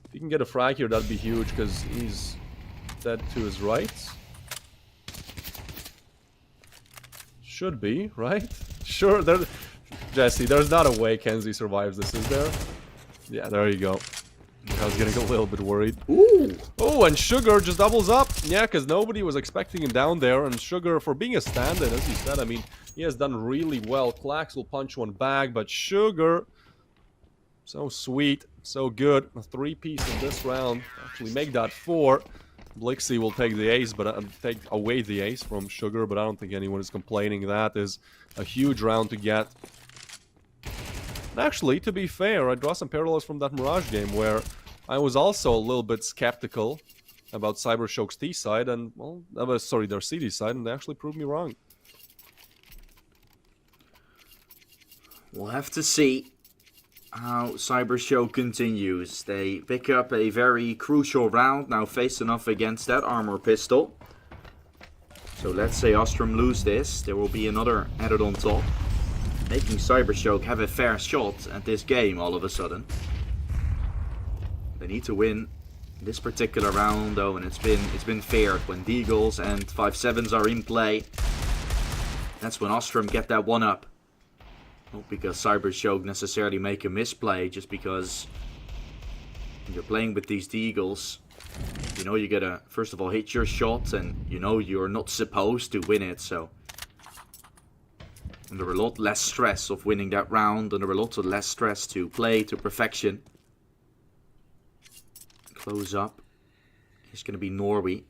If he can get a frag here, that'd be huge, because he's dead to his right. Should be, right? Sure, there... Jesse, there's not a way Kenzie survives this, is there? Yeah, there you go. I was getting a little bit worried. Ooh! Oh, and Sugar just doubles up. Yeah, because nobody was expecting him down there. And Sugar, for being a stand-in, as you said, I mean, he has done really well. Klax will punch one back, but Sugar... So sweet, so good. A 3-piece in this round. Actually, make that 4. Blixie will take the ace, but take away the ace from Sugar, but I don't think anyone is complaining. That is a huge round to get. And actually, to be fair, I draw some parallels from that Mirage game, where I was also a little bit skeptical about CYBERSHOKE's T side, and, well, sorry, their CD side, and they actually proved me wrong. We'll have to see how CYBERSHOKE continues. They pick up a very crucial round, now facing off against that armor pistol. So let's say Astrum lose this, there will be another added on top, making CYBERSHOKE have a fair shot at this game all of a sudden. They need to win this particular round though, and it's been fair when Deagles and 5-7s are in play. That's when Astrum get that one up. Not because CYBERSHOKE necessarily make a misplay, just because when you're playing with these Deagles, you know you gotta first of all hit your shot, and you know you're not supposed to win it, so under a lot less stress of winning that round, under a lot of less stress to play to perfection. Close up. It's gonna be Norway.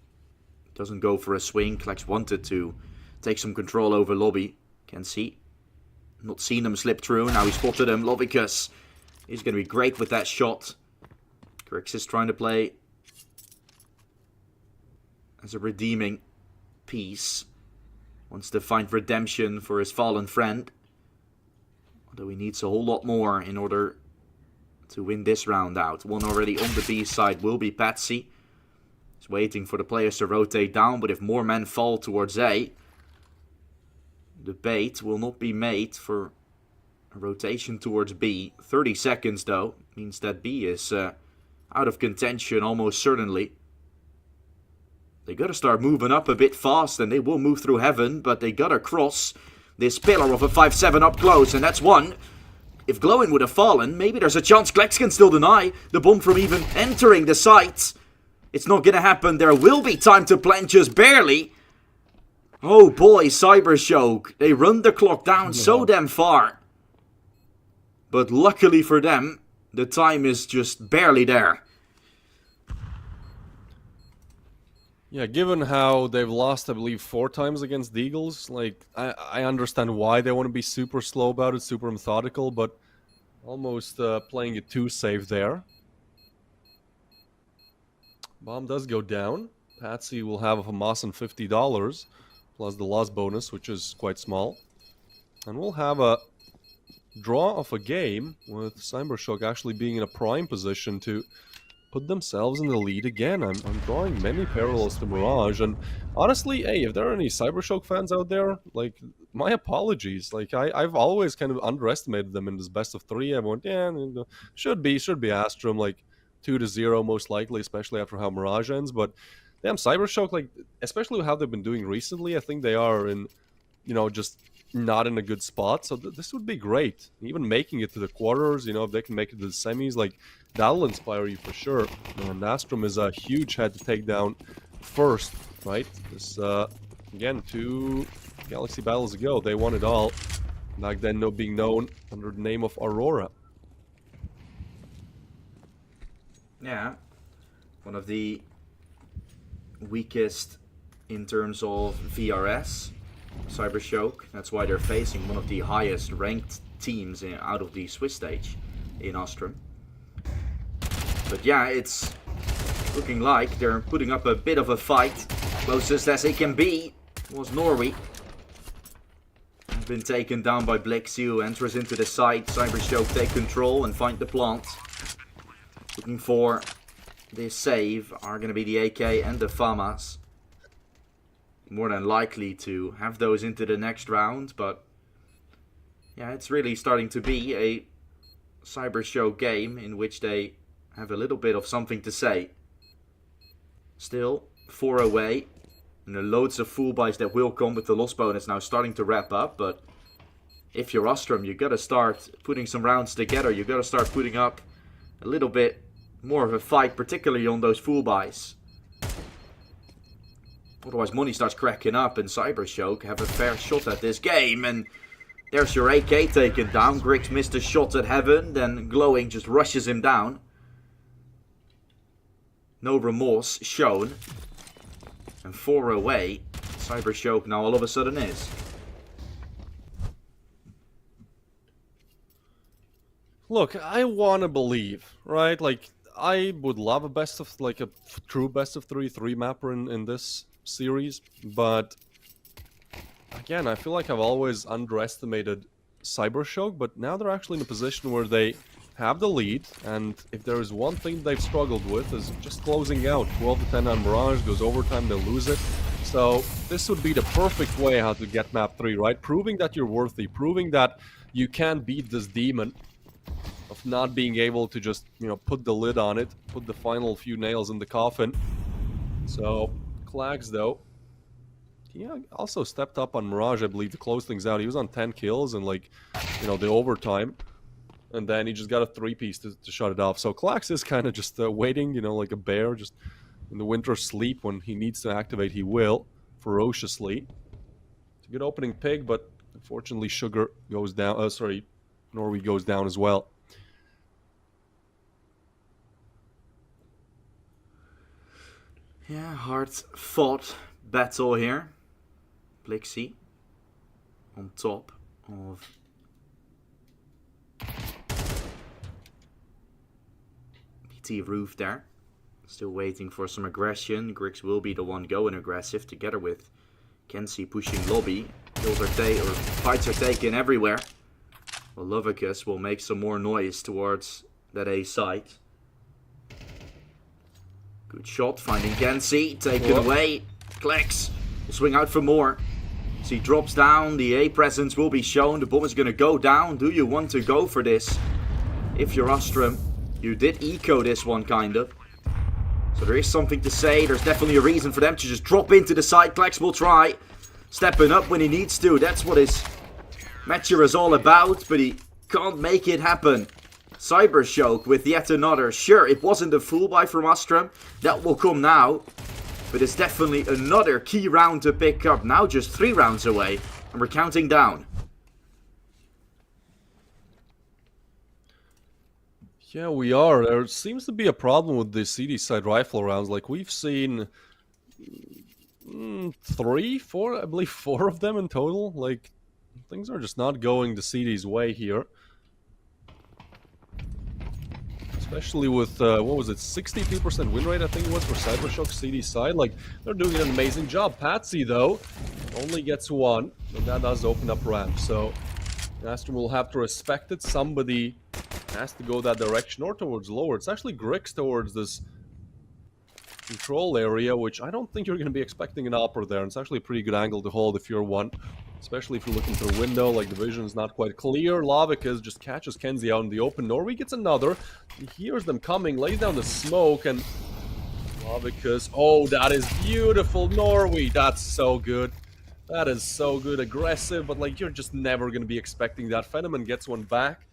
Doesn't go for a swing. Klex wanted to take some control over lobby. Can see. Not seen him slip through. Now he spotted him. Lobicus is going to be great with that shot. Grix is trying to play as a redeeming piece. Wants to find redemption for his fallen friend. Although he needs a whole lot more in order to win this round out. One already on the B side will be Patsy. He's waiting for the players to rotate down, but if more men fall towards A, the bait will not be made for a rotation towards B. 30 seconds though, means that B is out of contention almost certainly. They gotta start moving up a bit fast, and they will move through heaven, but they gotta cross this pillar of a 5-7 up close, and that's one. If Glowing would have fallen, maybe there's a chance Klex can still deny the bomb from even entering the site. It's not gonna happen. There will be time to plant just barely. Oh boy, CYBERSHOKE. They run the clock down so damn far. But luckily for them, the time is just barely there. Yeah, given how they've lost, I believe, 4 times against the Eagles, like, I understand why they want to be super slow about it, super methodical, but almost playing it too safe there. Bomb does go down. Patsy will have a Hamas and $50, plus the loss bonus, which is quite small. And we'll have a draw of a game, with CYBERSHOKE actually being in a prime position to put themselves in the lead again. I'm drawing many parallels to Mirage, and honestly, hey, if there are any CYBERSHOKE fans out there, like, my apologies. Like, I've always kind of underestimated them in this best of 3. I went, yeah, should be Astrum, like 2-0 most likely, especially after how Mirage ends. But damn, CYBERSHOKE, like, especially with how they've been doing recently, I think they are in, you know, just not in a good spot. So this would be great. Even making it to the quarters, you know, if they can make it to the semis, like, that'll inspire you for sure. And Astrum is a huge head to take down first, right? This, again, 2 Galaxy battles ago, they won it all. Back then, no being known under the name of Aurora. Yeah, one of the weakest in terms of VRS, CYBERSHOKE. That's why they're facing one of the highest ranked teams out of the Swiss stage in Astrum. But yeah, it's looking like they're putting up a bit of a fight. Closest as it can be was Norway. Been taken down by Blixie, who enters into the site. CYBERSHOKE take control and find the plant. Looking for this save are going to be the AK and the FAMAS. More than likely to have those into the next round, but yeah, it's really starting to be a CYBERSHOKE game in which they have a little bit of something to say. Still, 4 away. And there are loads of full buys that will come with the loss bonus now starting to wrap up. But if you're Astrum, you gotta start putting some rounds together. You gotta start putting up a little bit more of a fight, particularly on those full buys. Otherwise, money starts cracking up, and CYBERSHOKE have a fair shot at this game. And there's your AK taken down. Grix missed a shot at Heaven, then Glowing just rushes him down. No remorse shown. And 4 away, CYBERSHOKE now all of a sudden is. Look, I want to believe, right? Like, I would love a best of, like, a true best of 3 mapper in this series, but again, I feel like I've always underestimated CYBERSHOKE, but now they're actually in a position where they have the lead, and if there is one thing they've struggled with is just closing out. 12-10 on Mirage, goes overtime, they lose it. So this would be the perfect way how to get map 3, right? Proving that you're worthy, proving that you can beat this demon of not being able to just, you know, put the lid on it, put the final few nails in the coffin. So, Klax though, he also stepped up on Mirage, I believe, to close things out. He was on 10 kills and, like, you know, the overtime. And then he just got a 3-piece to shut it off. So Klax is kind of just waiting, you know, like a bear, just in the winter sleep. When he needs to activate, he will, ferociously. It's a good opening pig, but unfortunately Sugar goes down. Norway goes down as well. Yeah, hard-fought battle here. Blixie on top of BT roof there. Still waiting for some aggression. Grix will be the one going aggressive together with Kenzie pushing lobby. Kills are fights are taken everywhere. Well, Lovicus will make some more noise towards that A site. Good shot, finding Kenzie, taken away. Klex will swing out for more. As he drops down, the A presence will be shown. The bomb is going to go down. Do you want to go for this? If you're Astrum, you did eco this one, kind of. So there is something to say. There's definitely a reason for them to just drop into the side. Klex will try. Stepping up when he needs to. That's what his matcher is all about. But he can't make it happen. CYBERSHOKE with yet another. Sure, it wasn't a full buy from Astrum. That will come now. But it's definitely another key round to pick up. Now just 3 rounds away. And we're counting down. Yeah, we are. There seems to be a problem with the CD side rifle rounds. Like, we've seen 3, 4, I believe 4 of them in total. Like, things are just not going the CD's way here. Especially with, what was it, 62% win rate, I think it was, for CYBERSHOKE CD side. Like, they're doing an amazing job. Patsy, though, only gets 1, and that does open up ramp. So, Astrum will have to respect it. Somebody has to go that direction, or towards lower. It's actually Grix towards this control area, which I don't think you're going to be expecting an upper there. It's actually a pretty good angle to hold if you're one. Especially if you're looking through a window, like the vision is not quite clear. Lavicus just catches Kenzie out in the open. Norway gets another. He hears them coming, lays down the smoke, and Lavicus, oh, that is beautiful. Norway, that's so good. That is so good. Aggressive, but like you're just never going to be expecting that. Phenomen gets one back.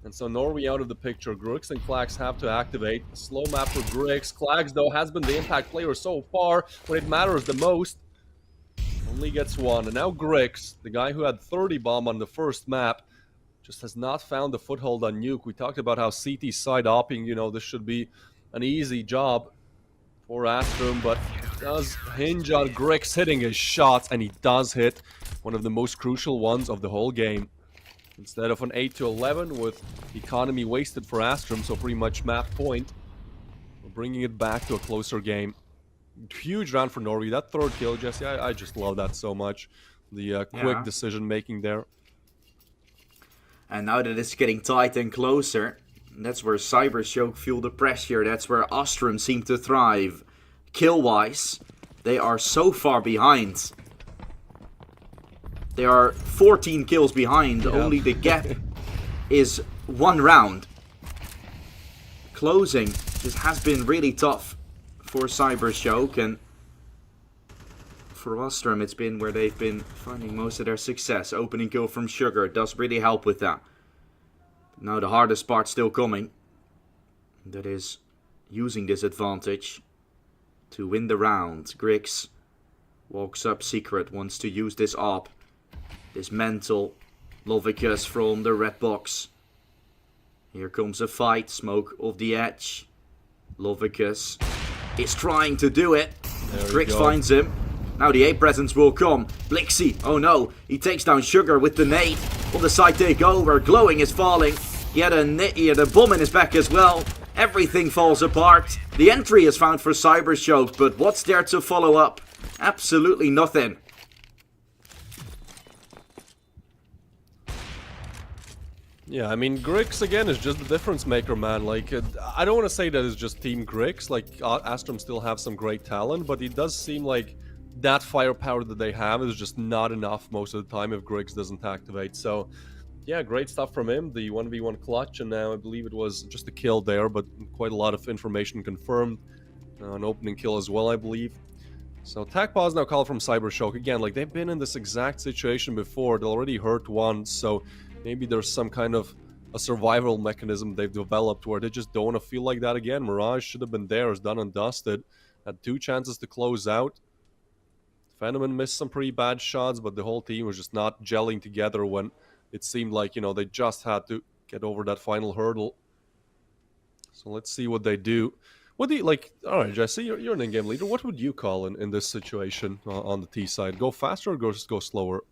And so Norway out of the picture. Grix and Klax have to activate. Slow map for Grix. Klax, though, has been the impact player so far when it matters the most. Only gets 1, and now Grix, the guy who had 30 bomb on the first map, just has not found the foothold on Nuke. We talked about how CT side opping, you know, this should be an easy job for Astrum, but it does hinge on Grix hitting his shots, and he does hit one of the most crucial ones of the whole game. Instead of an 8-11 with economy wasted for Astrum, so pretty much map point, we're bringing it back to a closer game. Huge round for Norway. That 3rd kill, Jesse, I just love that so much. The quick decision making there. And now that it's getting tight and closer, that's where CYBERSHOKE feel the pressure. That's where Astrum seem to thrive. Kill-wise, they are so far behind. They are 14 kills behind. Yeah. Only the gap is 1 round. Closing just has been really tough for CYBERSHOKE, and for Astrum it's been where they've been finding most of their success. Opening kill from Sugar does really help with that. But now the hardest part still coming. That is using this advantage to win the round. Grix walks up secret, wants to use this op. This mental Lovicus from the red box. Here comes a fight. Smoke off the edge. Lovicus is trying to do it. Grix finds him. Now the A presence will come. Blixie, oh no, he takes down Sugar with the nade. On the side they go, where Glowing is falling. He had a bomb in his back as well. Everything falls apart. The entry is found for CYBERSHOKE, but what's there to follow up? Absolutely nothing. Yeah, I mean, Grix, again, is just the difference maker, man. Like, I don't want to say that it's just Team Grix. Like, Astrum still have some great talent, but it does seem like that firepower that they have is just not enough most of the time if Grix doesn't activate. So, yeah, great stuff from him. The 1v1 clutch, and now I believe it was just a kill there, but quite a lot of information confirmed. An opening kill as well, I believe. So, attack pause now called from CYBERSHOKE. Again, like, they've been in this exact situation before. They already hurt once, so maybe there's some kind of a survival mechanism they've developed where they just don't want to feel like that again. Mirage should have been there, is done and dusted. Had 2 chances to close out. Phenomen missed some pretty bad shots, but the whole team was just not gelling together when it seemed like, you know, they just had to get over that final hurdle. So let's see what they do. What do you, like, alright Jesse, you're an in-game leader. What would you call in this situation on the T side? Go faster or go slower?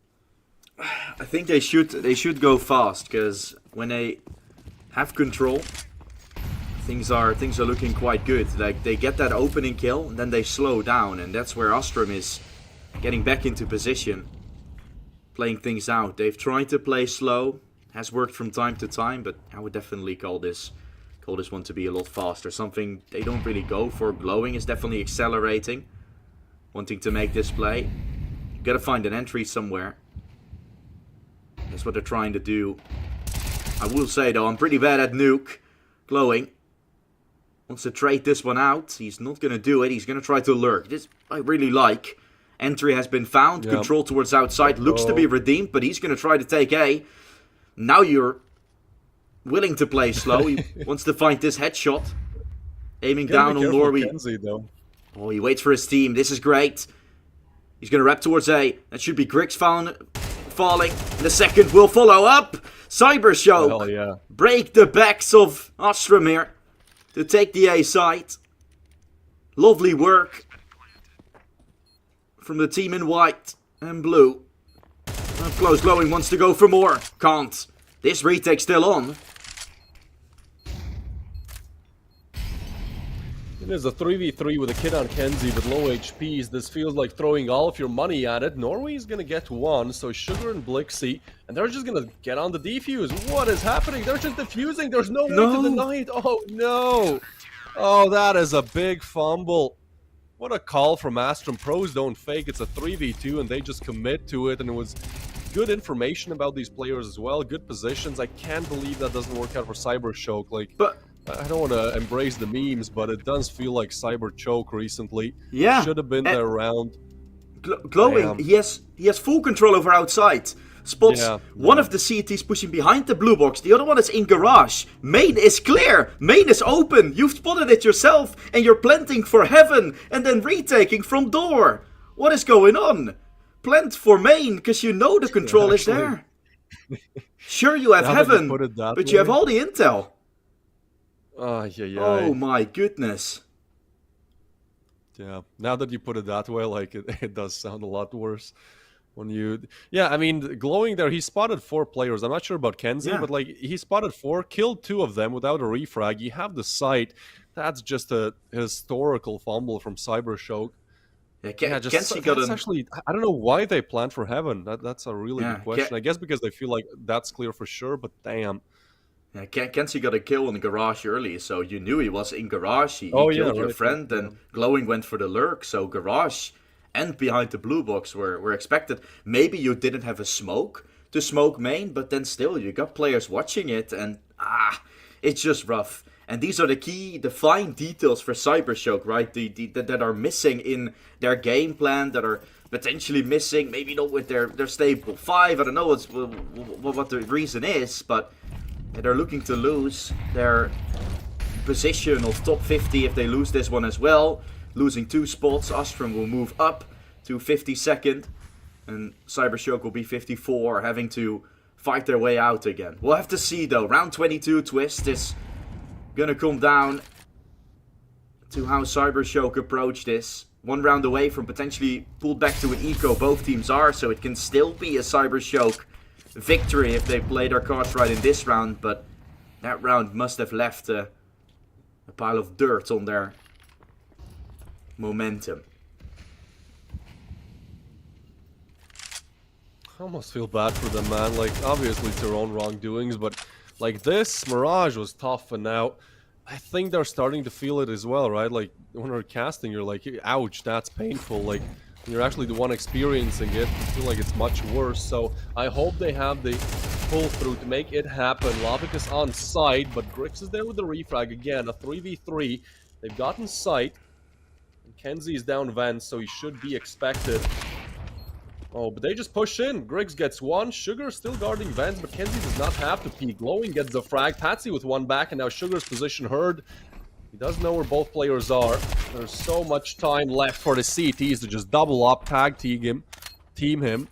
I think they should go fast, because when they have control, things are looking quite good. Like, they get that opening kill, and then they slow down, and that's where Astrum is getting back into position, playing things out. They've tried to play slow, has worked from time to time, but I would definitely call this one to be a lot faster. Something they don't really go for. Glowing is definitely accelerating, wanting to make this play. Gotta find an entry somewhere. That's what they're trying to do. I will say though, I'm pretty bad at nuke. Glowing wants to trade this one out. He's not gonna do it. He's gonna try to lurk. This I really like. Entry has been found. Yep. Control towards outside. Looks to be redeemed, but he's gonna try to take A. Now you're willing to play slow. He wants to find this headshot. Aiming down on Norway. Oh, he waits for his team. This is great. He's gonna wrap towards A. That should be Grix falling. The second will follow up. CYBERSHOKE. Yeah. Break the backs of Astrum here to take the A side. Lovely work from the team in white and blue. Up close, Glowing wants to go for more. Can't. This retake still on. It is a 3v3 with a kid on Kenzie with low HPs. This feels like throwing all of your money at it. Norway's gonna get one, so Sugar and Blixie, and they're just gonna get on the defuse. What is happening? They're just defusing. There's no way to deny it. Oh no! Oh, that is a big fumble. What a call from Astrum. Pros don't fake. It's a 3v2, and they just commit to it, and it was good information about these players as well. Good positions. I can't believe that doesn't work out for CYBERSHOKE. Like, but I don't want to embrace the memes, but it does feel like CyberChoke recently. Yeah. Should have been there around. Glowing, he has full control over outside. Spots one of the CTs pushing behind the blue box. The other one is in garage. Main is clear. Main is open. You've spotted it yourself. And you're planting for heaven. And then retaking from door. What is going on? Plant for main, because you know the control is there. Sure, you have heaven, but you have all the intel. Oh my goodness. Yeah, now that you put it that way, like, it does sound a lot worse. When you... Yeah, I mean, Glowing there, he spotted 4 players. I'm not sure about Kenzie, but, like, he spotted 4, killed 2 of them without a refrag. You have the sight. That's just a historical fumble from CYBERSHOKE. Kenzie that's actually... I don't know why they planned for heaven. That's a really good question. I guess because they feel like that's clear for sure, but damn. Yeah, Kenzie got a kill in the garage early, so you knew he was in garage. He killed your friend, and Glowing went for the lurk. So garage and behind the blue box were expected. Maybe you didn't have a smoke to smoke main, but then still, you got players watching it, and it's just rough. And these are the fine details for CYBERSHOKE, right? That are missing in their game plan, that are potentially missing, maybe not with their stable 5. I don't know what the reason is, but they're looking to lose their position of top 50 if they lose this one as well. Losing 2 spots, Astrum will move up to 52nd, and CYBERSHOKE will be 54, having to fight their way out again. We'll have to see though. Round 22 twist is gonna come down to how CYBERSHOKE approach this. 1 round away from potentially pulled back to an eco, both teams are, so it can still be a CYBERSHOKE victory if they play their cards right in this round, but that round must have left a pile of dirt on their momentum. I almost feel bad for them, man. Like, obviously it's their own wrongdoings, but Like this, Mirage was tough, and now I think they're starting to feel it as well, right? Like when you're casting, you're like, ouch, that's painful. Like when you're actually the one experiencing it, you feel like it's much worse. So I hope they have the pull through to make it happen. Lavicus on site, but Grix is there with the refrag again. A 3v3. They've gotten sight. And Kenzie is down vent, so he should be expected. Oh, but they just push in. Griggs gets one. Sugar still guarding vents, but Kenzie does not have to peek. Glowing gets the frag. Patsy with one back, and now Sugar's position heard. He does know where both players are. There's so much time left for the CTs to just double up, tag team him.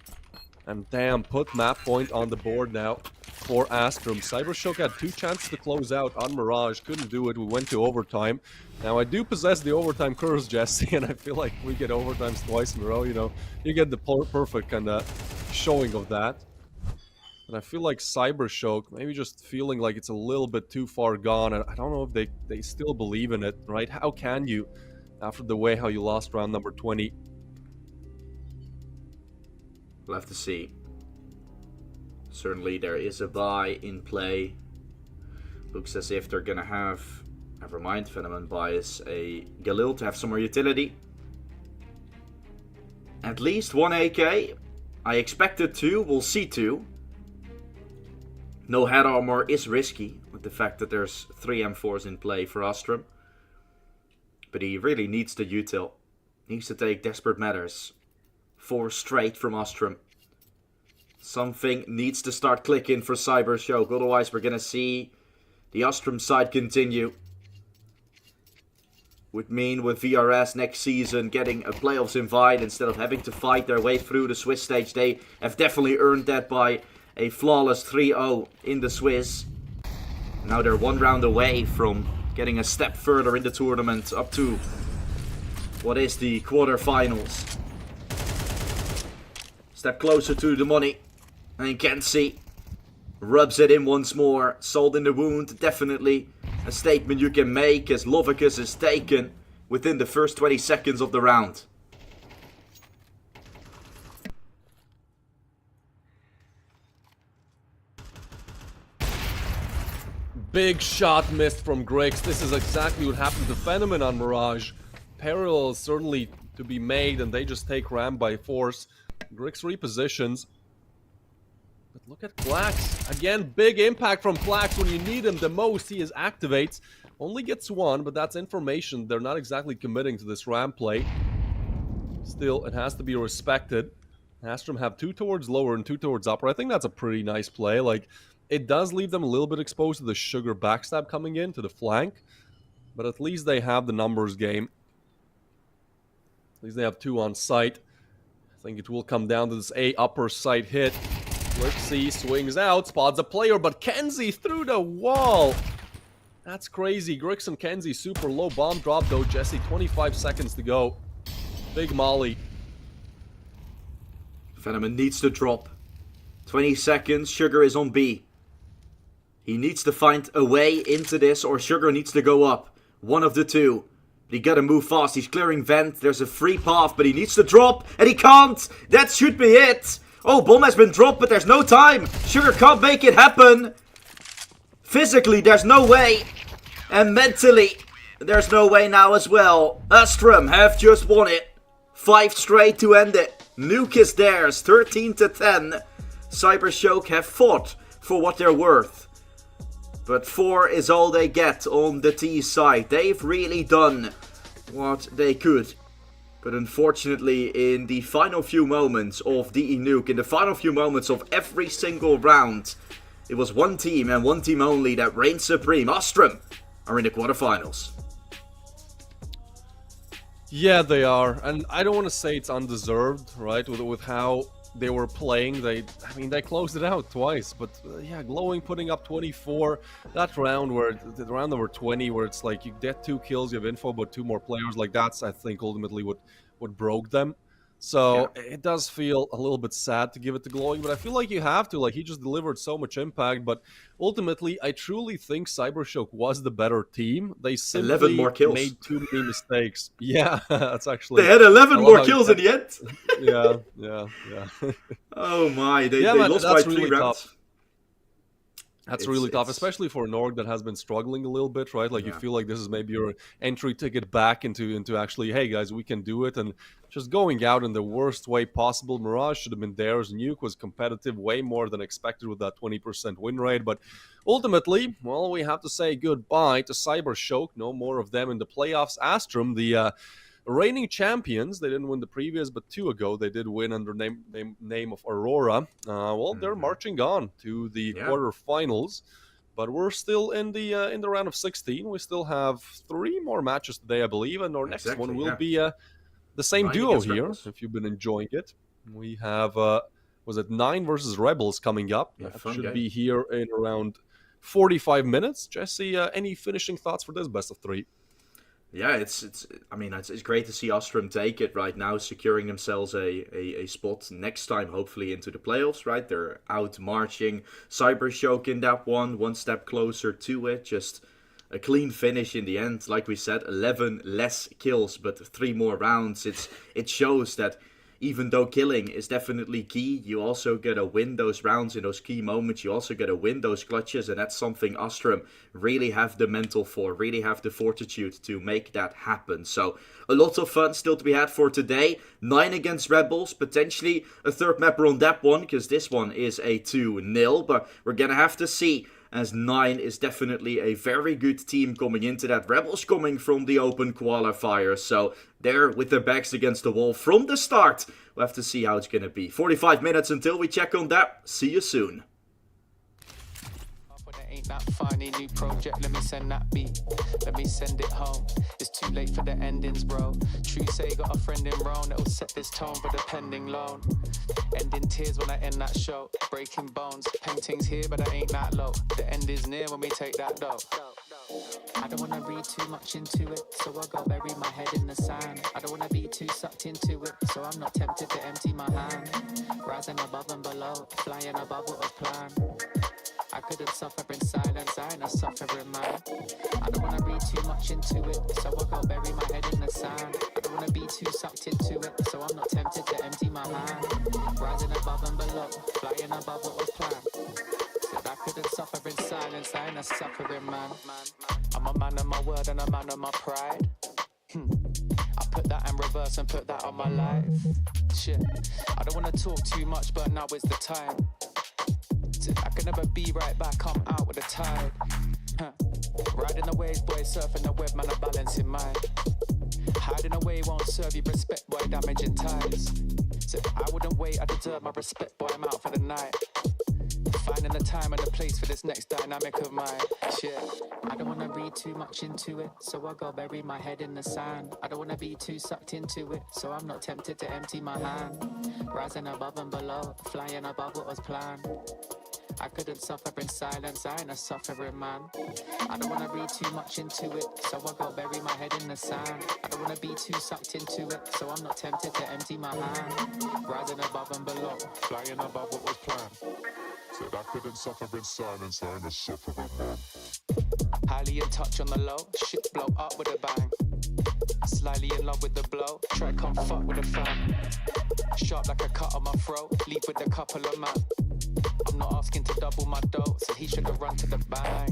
And damn, put map point on the board now for Astrum. CYBERSHOKE had 2 chances to close out on Mirage. Couldn't do it. We went to overtime. Now, I do possess the overtime curse, Jesse, and I feel like we get overtimes twice in a row. You know, you get the perfect kind of showing of that. And I feel like CYBERSHOKE, maybe just feeling like it's a little bit too far gone. And I don't know if they still believe in it, right? How can you, after the way how you lost round number 20? We'll have to see. Certainly there is a buy in play. Looks as if they're gonna have, never mind, Phenomenon buys a Galil to have some more utility. At least 1 AK. I expected 2, we'll see 2. No head armor is risky with the fact that there's 3 M4s in play for Astrum. But he really needs the util. Needs to take desperate matters. 4 straight from Astrum. Something needs to start clicking for CYBERSHOKE, otherwise we're going to see the Astrum side continue. Would mean with VRS next season getting a playoffs invite instead of having to fight their way through the Swiss stage. They have definitely earned that by a flawless 3-0 in the Swiss. Now they're 1 round away from getting a step further in the tournament up to what is the quarterfinals. Step closer to the money. And Kenzie rubs it in once more. Salt in the wound, definitely a statement you can make as Lavicus is taken within the first 20 seconds of the round. Big shot missed from Grix. This is exactly what happened to Phenomenon on Mirage. Parallel is certainly to be made, and they just take Ram by force. Grix repositions. But look at Klax. Again, big impact from Klax when you need him the most. He is activates. Only gets 1, but that's information. They're not exactly committing to this Ram play. Still, it has to be respected. Astrum have 2 towards lower and 2 towards upper. I think that's a pretty nice play. Like, it does leave them a little bit exposed to the Sugar backstab coming in to the flank. But at least they have the numbers game. At least they have 2 on site. I think it will come down to this A upper site hit. Let's see, swings out, spots a player, but Kenzie through the wall. That's crazy. Grix and Kenzie super low bomb drop though. Jesse, 25 seconds to go. Big molly. Phenomenon needs to drop. 20 seconds, Sugar is on B. He needs to find a way into this or Sugar needs to go up. One of the two. But he gotta move fast. He's clearing vent. There's a free path, but he needs to drop and he can't. That should be it. Oh, bomb has been dropped, but there's no time. Sugar can't make it happen. Physically, there's no way. And mentally, there's no way now as well. Astrum have just won it. 5 straight to end it. Nuke is theirs, 13-10. CYBERSHOKE have fought for what they're worth. But 4 is all they get on the T side. They've really done what they could. But unfortunately, in the final few moments of DE Nuke, in the final few moments of every single round, it was one team and one team only that reigned supreme. Astrum are in the quarterfinals. Yeah, they are. And I don't want to say it's undeserved, right? With how they were playing. They closed it out twice. But yeah, Glowing putting up 24. That round the round number 20, where it's like you get 2 kills, you have info, but 2 more players. Like that's, I think, ultimately what broke them. So yeah, it does feel a little bit sad to give it to Glowing, but I feel like you have to. Like, he just delivered so much impact. But ultimately, I truly think CYBERSHOKE was the better team. They simply 11 more kills. Made too many mistakes. Yeah, that's actually... They had 11 more kills in the end. Yeah. Oh my, they man, lost by 3 really rounds. Tough. That's It's really tough, it's especially for an org that has been struggling a little bit, right? Like you yeah, feel like this is maybe your entry ticket back into actually, hey guys, we can do it, and just going out in the worst way possible. Mirage should have been theirs. Nuke was competitive, way more than expected with that 20% win rate, but ultimately, well, we have to say goodbye to CyberShoke. No more of them in the playoffs. Astrum, the reigning champions, they didn't win the previous, but 2 ago they did win under name of Aurora. Well, they're hmm marching on to the yeah, quarterfinals, but we're still in the round of 16. We still have 3 more matches today, I believe, and our next one exactly, will yeah. be the same 9 duo against here. Rebels. If you've been enjoying it, we have was it 9 versus Rebels coming up? Yeah, That fun should game. be here in around 45 minutes. Jesse, any finishing thoughts for this best of 3? Yeah, I mean, it's great to see Astrum take it right now, securing themselves a spot next time, hopefully into the playoffs. Right, they're out marching CyberShoke in that one step closer to it. Just a clean finish in the end. Like we said, 11 less kills, but 3 more rounds. It shows that even though killing is definitely key, you also gotta win those rounds in those key moments. You also gotta win those clutches, and that's something Astrum really have the mental for, really have the fortitude to make that happen. So a lot of fun still to be had for today. 9 against Rebels, potentially a third mapper on that one, because this one is a 2-0, but we're gonna have to see, as 9 is definitely a very good team coming into that. Rebels coming from the open qualifiers, so they're with their backs against the wall from the start. We'll have to see how it's going to be. 45 minutes until we check on that. See you soon. Ain't that funny new project, let me send that beat, let me send it home. It's too late for the endings, bro. True say got a friend in Rome that'll set this tone for the pending loan. Ending tears when I end that show, breaking bones, paintings here but I ain't that low. The end is near when we take that dough. I don't wanna read too much into it, so I go bury my head in the sand. I don't wanna be too sucked into it, so I'm not tempted to empty my hand. Rising above and below, flying above what was planned. I couldn't suffer in silence, I ain't a suffering man. I don't wanna read too much into it, so I go bury my head in the sand. I don't wanna be too sucked into it, so I'm not tempted to empty my hand. Rising above and below, flying above what was planned. Said I couldn't suffer in silence, I ain't a suffering man. I'm a man of my word and a man of my pride. I put that in reverse and put that on my life. Shit, I don't wanna talk too much, but now is the time. I can never be right back, I'm out with the tide. Riding the waves, boy, surfing the web, man, I'm balancing mine. Hiding away won't serve you respect, boy, damaging ties. So I wouldn't wait, I deserve my respect, boy, I'm out for the night. Finding the time and the place for this next dynamic of mine. Shit, I don't wanna read too much into it, so I go bury my head in the sand. I don't wanna be too sucked into it, so I'm not tempted to empty my hand. Rising above and below, flying above what was planned. I couldn't suffer in silence, I ain't a suffering man. I don't wanna read too much into it, so I go bury my head in the sand. I don't wanna be too sucked into it, so I'm not tempted to empty my hand. Rising above and below, flying above what was planned. Said I couldn't suffer in silence, I ain't a suffering man. Highly in touch on the low, shit blow up with a bang. Slightly in love with the blow, try come fuck with a fan. Sharp like a cut on my throat, leave with a couple of man. I'm not asking to double my dough, so he should have run to the bang.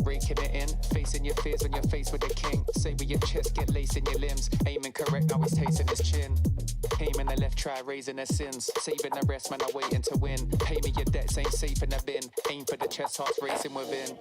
Breaking it in, facing your fears when you're faced with the king. Say with your chest, get lace in your limbs. Aiming correct, now he's tasting his chin. Aiming the left, try raising their sins. Saving the rest, man, I'm waiting to win. Pay me your debts, ain't safe in the bin. Aim for the chest, hearts racing within.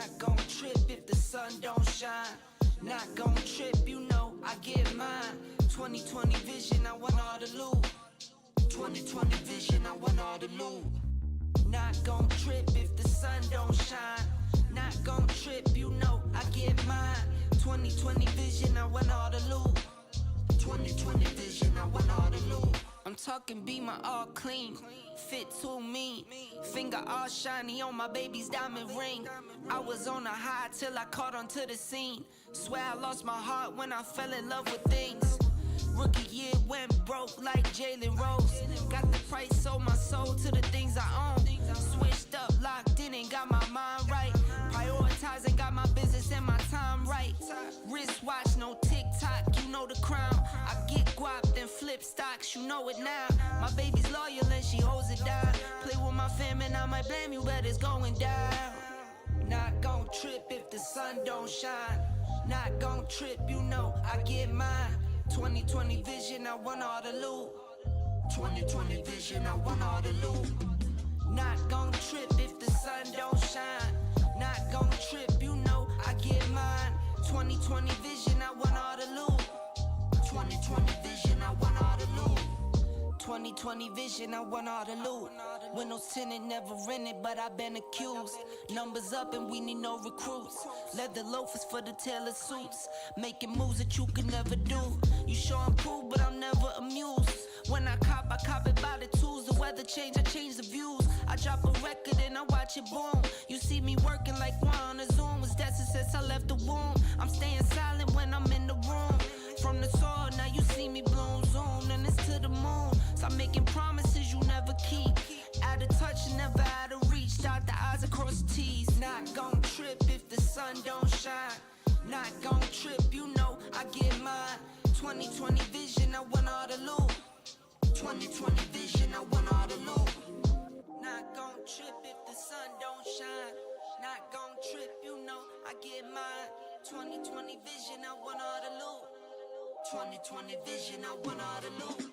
Not gon' trip if the sun don't shine. Not gon' trip, you know I get mine. 2020 vision, I want all the loot. 2020 vision, I want all the loot. Not gon' trip if the sun don't shine. Not gon' trip, you know I get mine. 2020 vision, I want all the loot. 2020 vision, I want all the loot. I'm talking Beamer all clean, fit too mean, finger all shiny on my baby's diamond ring. I was on a high till I caught onto the scene. Swear I lost my heart when I fell in love with things. Rookie year went broke like Jalen Rose. Got the price, sold my soul to the things I own. Switched up, locked in and got my mind right. Prioritizing, got my business and my time right. Wristwatch, no TikTok, you know the crown. I get guap, then flip stocks, you know it now. My baby's loyal and she holds it down. Play with my fam and I might blame you, but it's going down. Not gon' trip if the sun don't shine. Not gon' trip, you know I get mine. 2020 vision, I want all the loot. 2020 vision, I want all the loot. Not gon' trip if the sun don't shine. Not gon' trip, you know I get mine. 2020 vision, I want all the loot. 2020 vision, I want all the loot. 2020 vision, I want all the loot. Windows tinted, never rented, but I've been accused. Numbers up and we need no recruits. Leather loafers for the tailored suits. Making moves that you could never do. You sure I'm cool, but I'm never amused. When I cop it by the tools. The weather change, I change the views. I drop a record and I watch it boom. You see me working like one on a Zoom. Was that since I left the womb? I'm staying silent when I'm in the room. From the soil, now you see me bloom, zoom, and it's to the moon. Stop making promises you never keep. Out of touch and never out of reach. Dot the I's across the T's. Not gon' trip if the sun don't shine. Not gon' trip, you know I get mine. 2020 vision, I want all the loot. 2020 vision, I want all the loot. Not gon' trip if the sun don't shine. Not gon' trip, you know I get mine. 2020 vision, I want all the loot. 2020 vision, I want all the loot.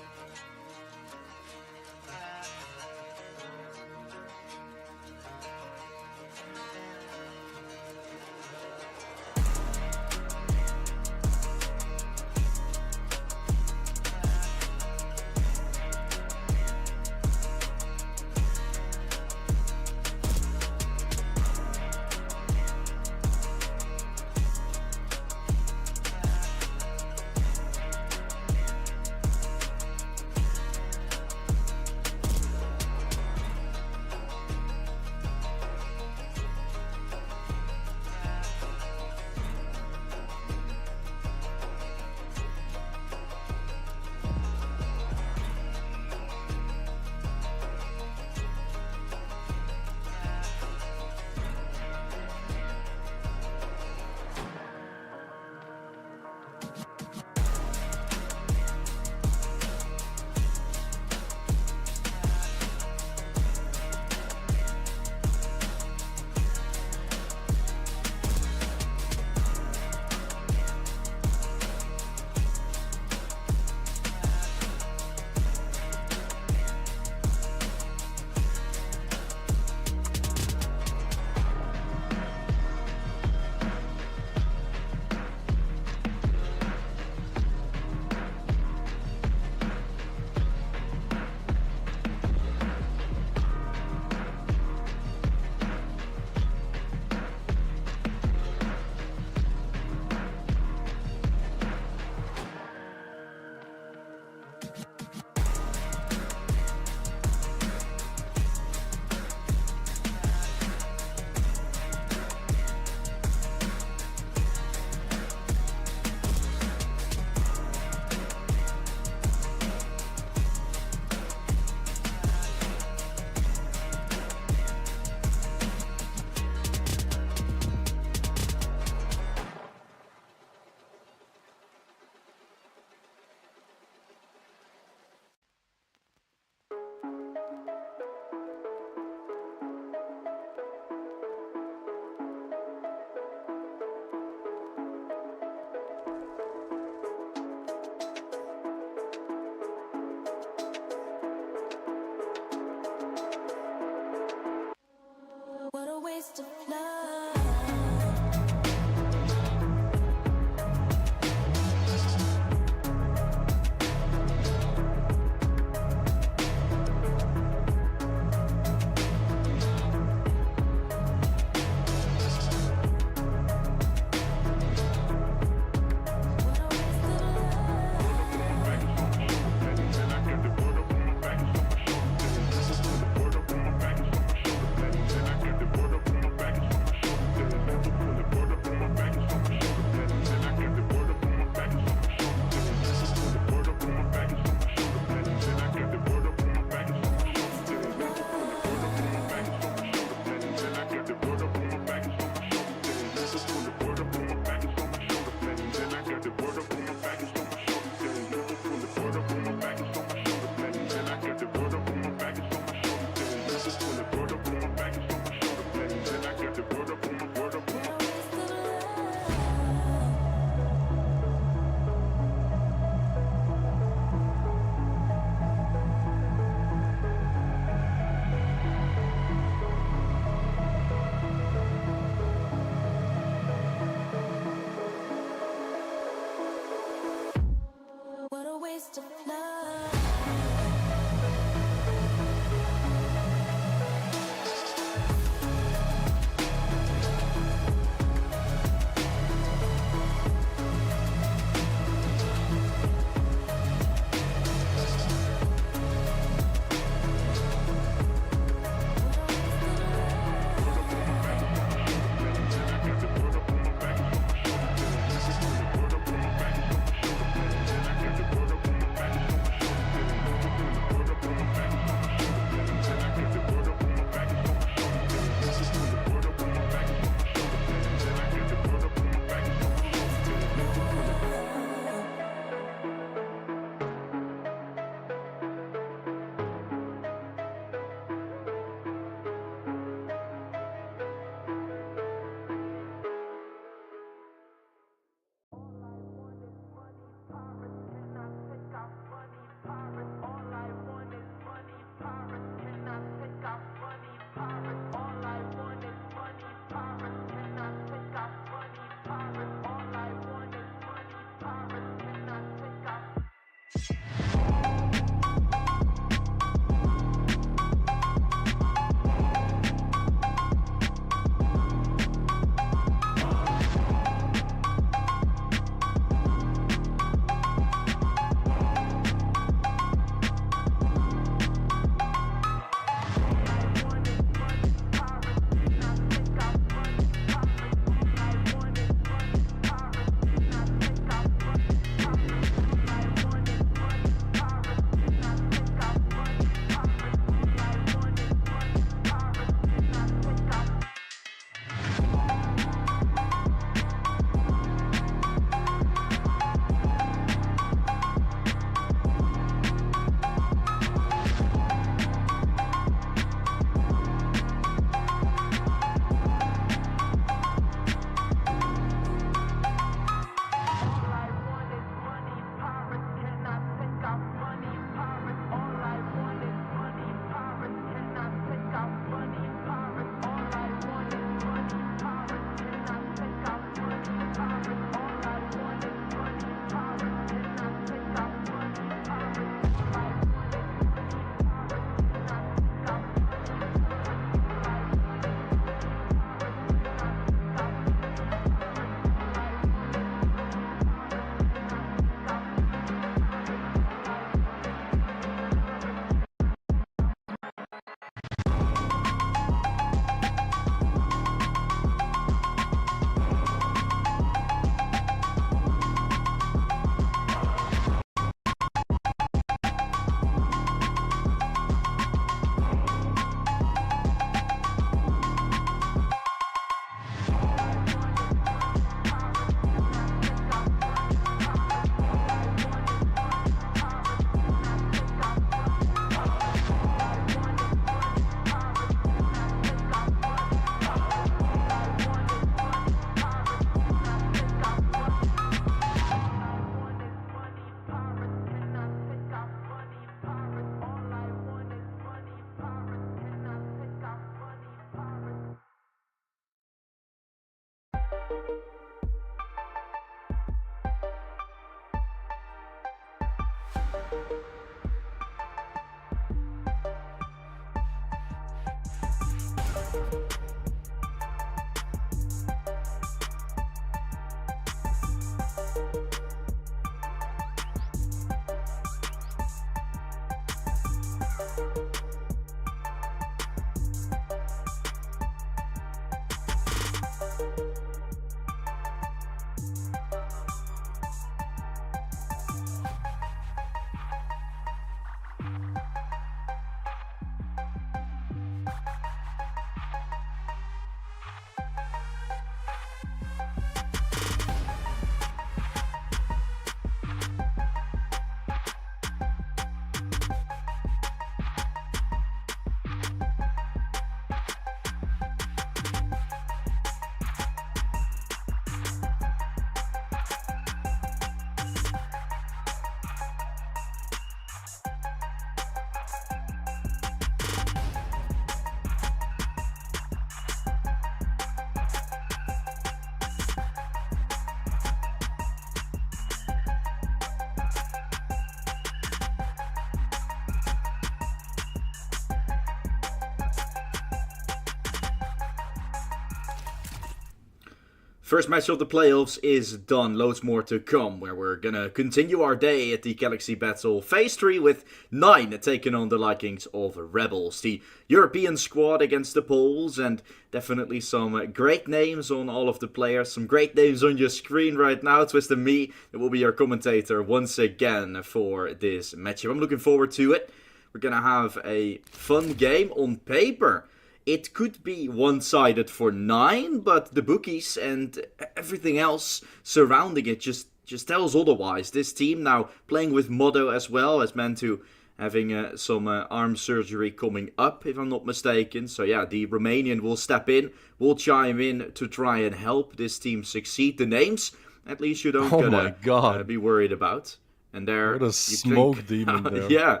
First match of the playoffs is done. Loads more to come, where we're gonna continue our day at the Galaxy Battle Phase 3 with 9 taking on the likings of Rebels. The European squad against the Poles, and definitely some great names on all of the players. Some great names on your screen right now. Twist and me, it will be your commentator once again for this matchup. I'm looking forward to it. We're gonna have a fun game on paper. It could be one-sided for 9, but the bookies and everything else surrounding it just tells otherwise. This team now playing with Modo as well, as meant to having some arm surgery coming up, if I'm not mistaken. So yeah, the Romanian will step in, will chime in to try and help this team succeed. The names at least you don't Oh gotta my God. be worried about. And there, What a you smoke think, demon there. yeah,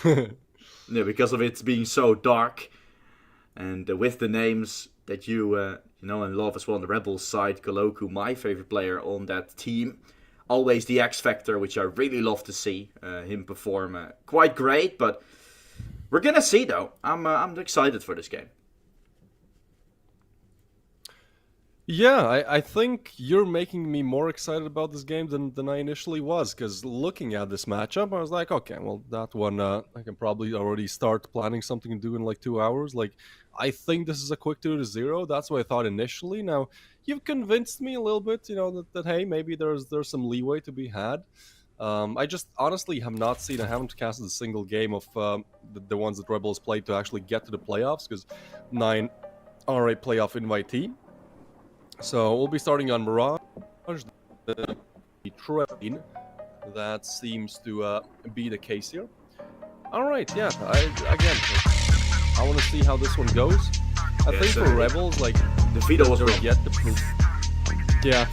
yeah, because of it being so dark, and with the names that you know and love as well on the Rebels side, Koloku, my favorite player on that team, always the X Factor, which I really love to see him perform quite great. But we're gonna see though. I'm excited for this game. Yeah, I think you're making me more excited about this game than I initially was, because looking at this matchup, I was like, okay, well, that one, I can probably already start planning something to do in like 2 hours. Like, I think this is a quick 2-0. That's what I thought initially. Now, you've convinced me a little bit, you know, that hey, maybe there's some leeway to be had. I just honestly have not seen, I haven't casted a single game of the ones that Rebels played to actually get to the playoffs, because 9 are a playoff invitee. So we'll be starting on Mirage, the train. That seems to be the case here. All right, yeah. I want to see how this one goes. I think for Rebels, like the Vito was they're wrong. yet to prove. Yeah.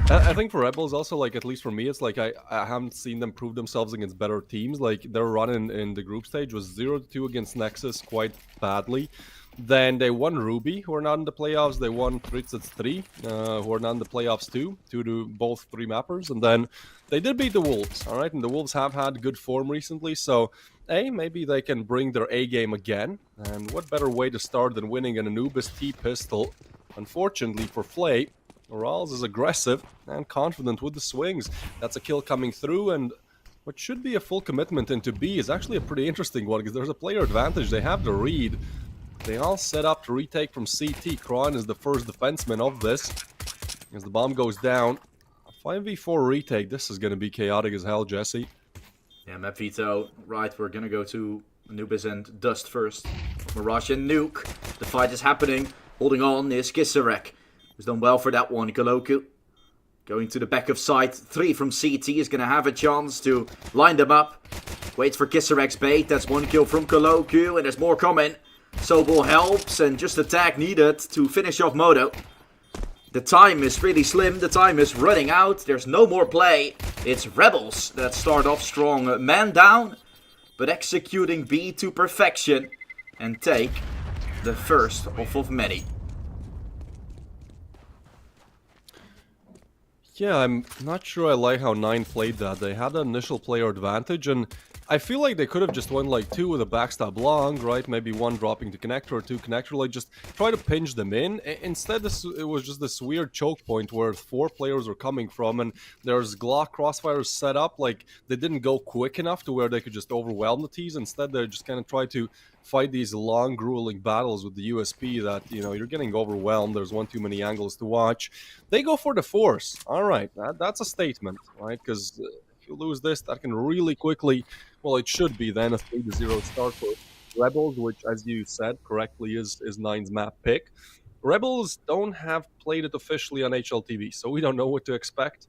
I think for Rebels also, like, at least for me, it's like I haven't seen them prove themselves against better teams. Like, their run in the group stage was 0-2 against Nexus quite badly. Then they won Ruby, who are not in the playoffs. They won Fritz at 3, who are not in the playoffs too, due to both 3 mappers. And then they did beat the Wolves, all right? And the Wolves have had good form recently, so maybe they can bring their A game again. And what better way to start than winning an Anubis T-pistol? Unfortunately for Flay, Morales is aggressive and confident with the swings. That's a kill coming through, and what should be a full commitment into B is actually a pretty interesting one, because there's a player advantage. They have the read. They all set up to retake from CT. Kron is the first defenseman of this. As the bomb goes down, a 5v4 retake. This is going to be chaotic as hell, Jesse. Yeah, Map Vito. Right, we're gonna go to Anubis and Dust first. Mirage and Nuke. The fight is happening. Holding on is Kisarek. Who's done well for that one. Koloku going to the back of site. 3 from CT is gonna have a chance to line them up. Waits for Kisarek's bait. That's 1 kill from Koloku, and there's more coming. Sobel helps, and just a tag needed to finish off Moto. The time is really slim, the time is running out, there's no more play. It's Rebels that start off strong. Man down, but executing B to perfection, and take the first of many. Yeah, I'm not sure I like how 9 played that. They had an initial player advantage, and I feel like they could have just won like 2 with a backstab long, right? Maybe 1 dropping to connector or 2 connector, like just try to pinch them in. Instead, it was just this weird choke point where 4 players were coming from, and there's Glock crossfires set up. Like, they didn't go quick enough to where they could just overwhelm the T's. Instead, they just kind of tried to fight these long, grueling battles with the USP that, you know, you're getting overwhelmed. There's one too many angles to watch. They go for the force. All right, that's a statement, right? Because if you lose this, that can really quickly, well, it should be then a 3-0 start for Rebels, which, as you said correctly, is 9's map pick. Rebels don't have played it officially on HLTV, so we don't know what to expect.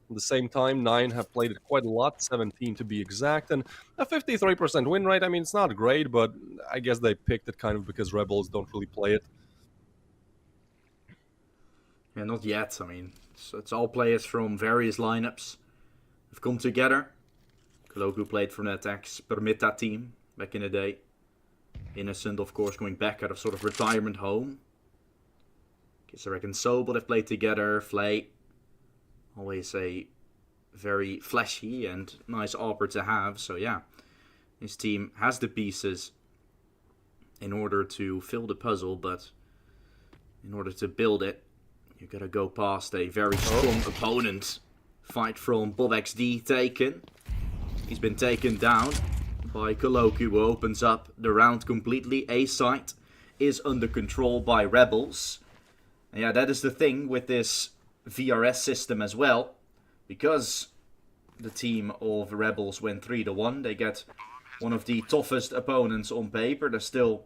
At the same time, 9 have played it quite a lot, 17 to be exact, and a 53% win rate. I mean, it's not great, but I guess they picked it kind of because Rebels don't really play it. Yeah, not yet. I mean, it's all players from various lineups have come together. Koloku played for that ex-Permita team back in the day. Innocent, of course, going back out of sort of retirement home. Kisarek and Sobel have played together. Flay, always a very flashy and nice AWPer to have. So yeah, his team has the pieces in order to fill the puzzle, but in order to build it, you gotta go past a very strong opponent. Fight from Bob XD taken. He's been taken down by Koloku, who opens up the round completely. A site is under control by Rebels. And yeah, that is the thing with this VRS system as well. Because the team of Rebels went 3-1, they get one of the toughest opponents on paper. There's still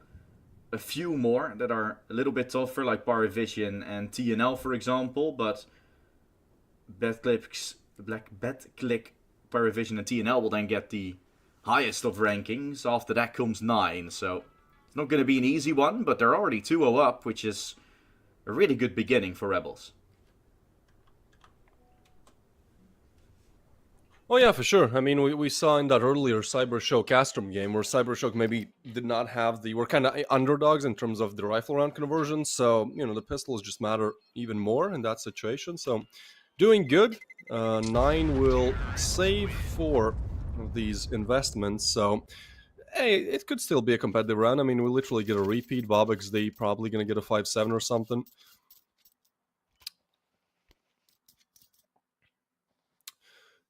a few more that are a little bit tougher, like PARIVISION and TNL, for example. But Betclic, PARIVISION and TNL will then get the highest of rankings. After that comes 9, so it's not going to be an easy one, but they're already 2-0 up, which is a really good beginning for Rebels. Oh yeah, for sure. I mean, we saw in that earlier CyberShoke Astrum game where CyberShoke maybe did not have were kind of underdogs in terms of the rifle round conversion. So, the pistols just matter even more in that situation. So, doing good. 9 will save 4 of these investments. So, hey, it could still be a competitive round. I mean, we literally get a repeat. Bob XD probably going to get a 5-7 or something.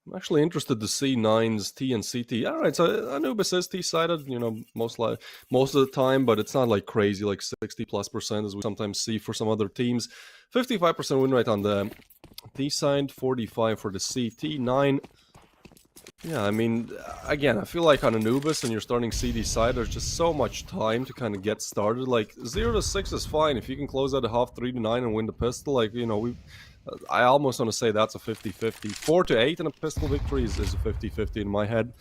I'm actually interested to see 9's T and CT. All right, so Anubis is T-sided, most of the time, but it's not like crazy, like 60+% as we sometimes see for some other teams. 55% win rate on the T side, 45 for the CT, 9. Yeah, I mean, again, I feel like on Anubis and you're starting CD side, there's just so much time to kind of get started. Like 0 to 6 is fine if you can close out a half 3 to 9 and win the pistol. Like I almost want to say that's a 50-50. 4 to 8 and a pistol victory is a 50-50 in my head.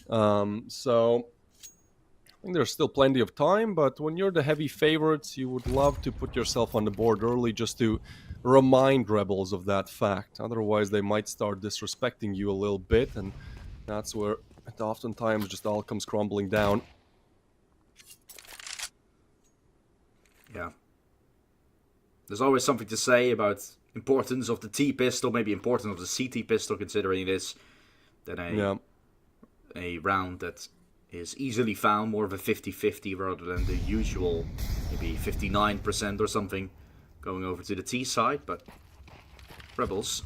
So I think there's still plenty of time, but when you're the heavy favorites, you would love to put yourself on the board early just to remind Rebels of that fact. Otherwise, they might start disrespecting you a little bit, and that's where it oftentimes just all comes crumbling down. Yeah. There's always something to say about importance of the T pistol, maybe importance of the CT pistol, considering this than a round that is easily found, more of a 50-50 rather than the usual maybe 59% or something going over to the T side. But Rebels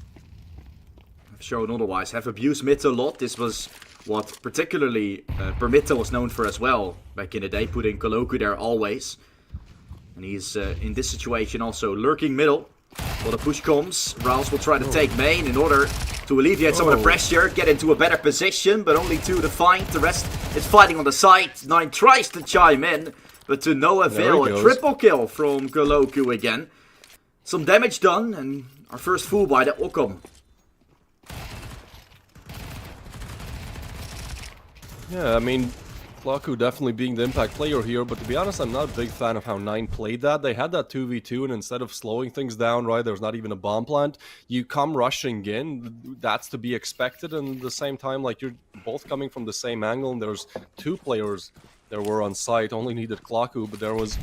have shown otherwise, have abused mid a lot. This was what particularly Permitta was known for as well back in the day, putting Koloku there always. And he's in this situation also lurking middle. Well, the push comes. Rouse will try to take main in order to alleviate some of the pressure, get into a better position, but only 2 to find. The rest is fighting on the side. 9 tries to chime in, but to no avail. A triple kill from Koloku again. Some damage done, and our first full buy that will come. Yeah, I mean, Klaku definitely being the impact player here, but to be honest, I'm not a big fan of how 9 played that. They had that 2v2, and instead of slowing things down, right, there's not even a bomb plant, you come rushing in. That's to be expected, and at the same time, like, you're both coming from the same angle, and there's 2 players that were on site, only needed Klaku, but there was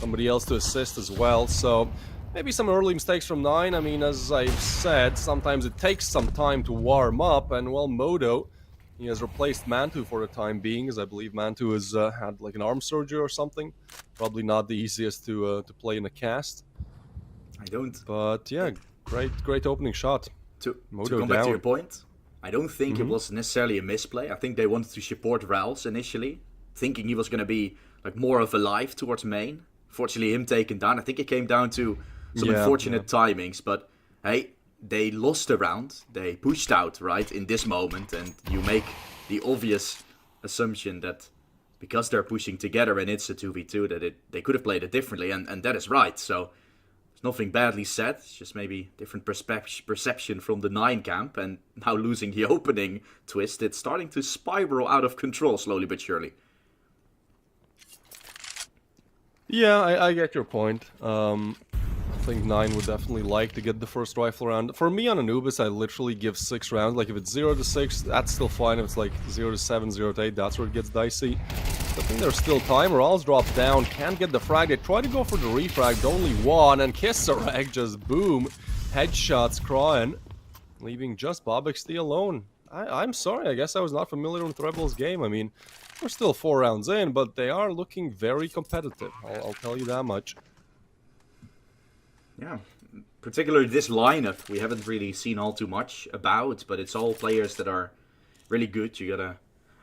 somebody else to assist as well, so maybe some early mistakes from 9. I mean, as I've said, sometimes it takes some time to warm up, and well, Modo, he has replaced Mantu for the time being, as I believe Mantu has had like an arm surgery or something. Probably not the easiest to play in a cast. I don't. But yeah, great opening shot. To come back to your point, I don't think it was necessarily a misplay. I think they wanted to support Rouse initially, thinking he was going to be like more of alive towards main. Fortunately, him taken down. I think it came down to some unfortunate timings, but hey, they lost the round, they pushed out, right, in this moment, and you make the obvious assumption that because they're pushing together and it's a 2v2, that they could have played it differently, and that is right. So there's nothing badly said, it's just maybe different perception from the 9 camp, and now losing the opening twist, it's starting to spiral out of control slowly but surely. Yeah, I get your point. I think 9 would definitely like to get the first rifle round. For me on Anubis, I literally give 6 rounds. Like if it's 0 to 6, that's still fine. If it's like 0 to 7, 0 to 8, that's where it gets dicey. I think there's still time. Rawls drops down, can't get the frag. They try to go for the refrag, only 1, and Kisarek just boom. Headshots crying, leaving just Bob XD alone. I'm sorry, I guess I was not familiar with Rebels' game. I mean, we're still 4 rounds in, but they are looking very competitive. I'll tell you that much. Yeah, particularly this lineup, we haven't really seen all too much about, but it's all players that are really good. You got a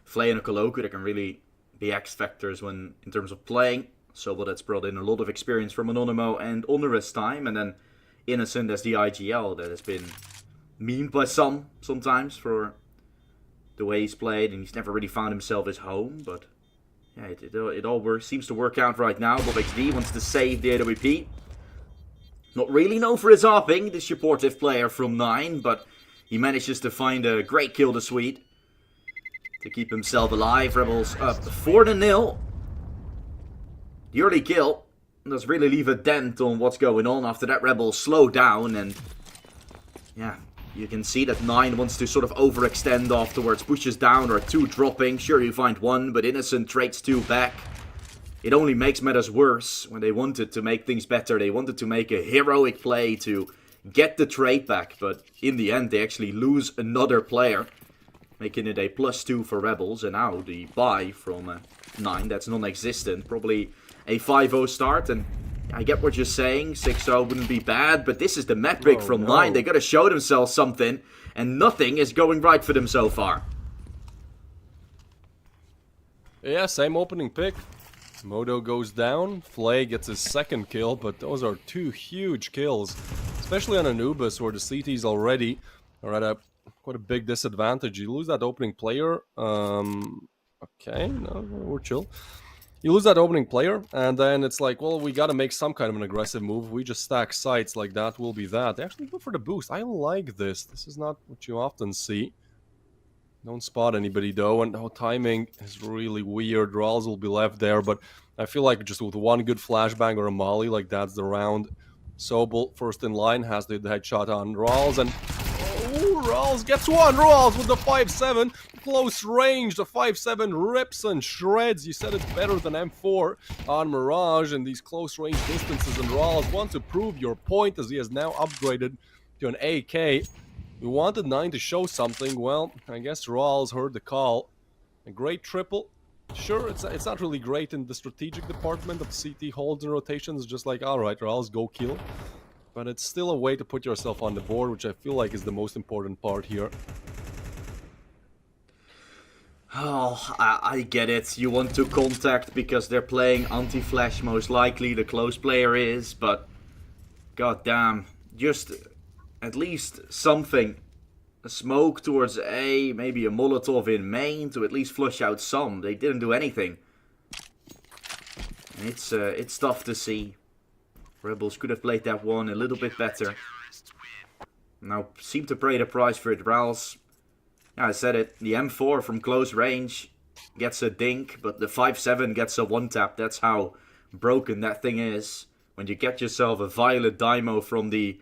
Flay and a Koloku that can really be X factors when in terms of playing. So that's brought in a lot of experience from Anonymo and Onerous time, and then Innocent as the IGL that has been memed by sometimes for the way he's played, and he's never really found himself his home. But yeah, it all seems to work out right now. Bob XD wants to save the AWP. Not really known for his ARPing, the supportive player from 9, but he manages to find a great kill to Swede to keep himself alive. Rebels up 4-0. The early kill does really leave a dent on what's going on. After that, Rebels slow down, and yeah, You can see that 9 wants to sort of overextend afterwards, pushes down, or 2 dropping. Sure, you find 1, but Innocent trades 2 back. It only makes matters worse when they wanted to make things better. They wanted to make a heroic play to get the trade back, but in the end they actually lose another player, making it a +2 for Rebels. And now the buy from 9, that's non-existent. Probably a 5-0 start, and I get what you're saying. 6-0 wouldn't be bad, but this is the map pick from 9. They gotta show themselves something, and nothing is going right for them so far. Yeah, same opening pick. Modo goes down, Flay gets his 2nd kill, but those are 2 huge kills. Especially on Anubis, where the CTs already are at quite a big disadvantage. You lose that opening player, okay, no, we're chill. You lose that opening player, and then it's like, well, we gotta make some kind of an aggressive move. We just stack sites like that will be that. They actually go for the boost. I like this. This is not what you often see. Don't spot anybody though, and timing is really weird. Rawls will be left there, but I feel like just with one good flashbang or a molly, like that's the round. Sobel, first in line, has the headshot on Rawls, and Rawls gets one. Rawls with the 5-7, close range. The 5-7 rips and shreds. You said it's better than M4 on Mirage in these close range distances, and Rawls wants to prove your point as he has now upgraded to an AK. We wanted 9 to show something. Well, I guess Rawls heard the call. A great triple. Sure, it's not really great in the strategic department of CT holds and rotations. Just like, alright, Rawls, go kill. But it's still a way to put yourself on the board, which I feel like is the most important part here. Oh, I get it. You want to contact because they're playing anti-flash most likely. The close player is, but goddamn, just at least something. A smoke towards A, maybe a Molotov in main to at least flush out some. They didn't do anything. It's tough to see. Rebels could have played that one a little bit better. Now seem to pay the price for it. Rawls, yeah, I said it. The M4 from close range gets a dink, but the 5-7 gets a one-tap. That's how broken that thing is. When you get yourself a violet Dymo from the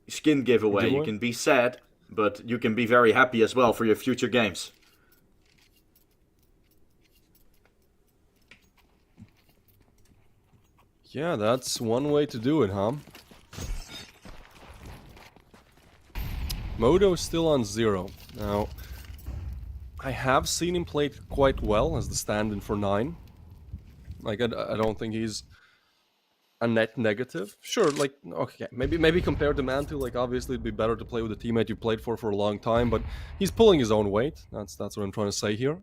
skin giveaway, you can be sad, but you can be very happy as well for your future games. Yeah, that's one way to do it, huh? Modo's still on 0. Now, I have seen him play quite well as the stand-in for 9. Like, I don't think he's a net negative. Sure, like, okay, maybe compared to Mantu, like, obviously it'd be better to play with a teammate you played for a long time, but he's pulling his own weight. That's what I'm trying to say here.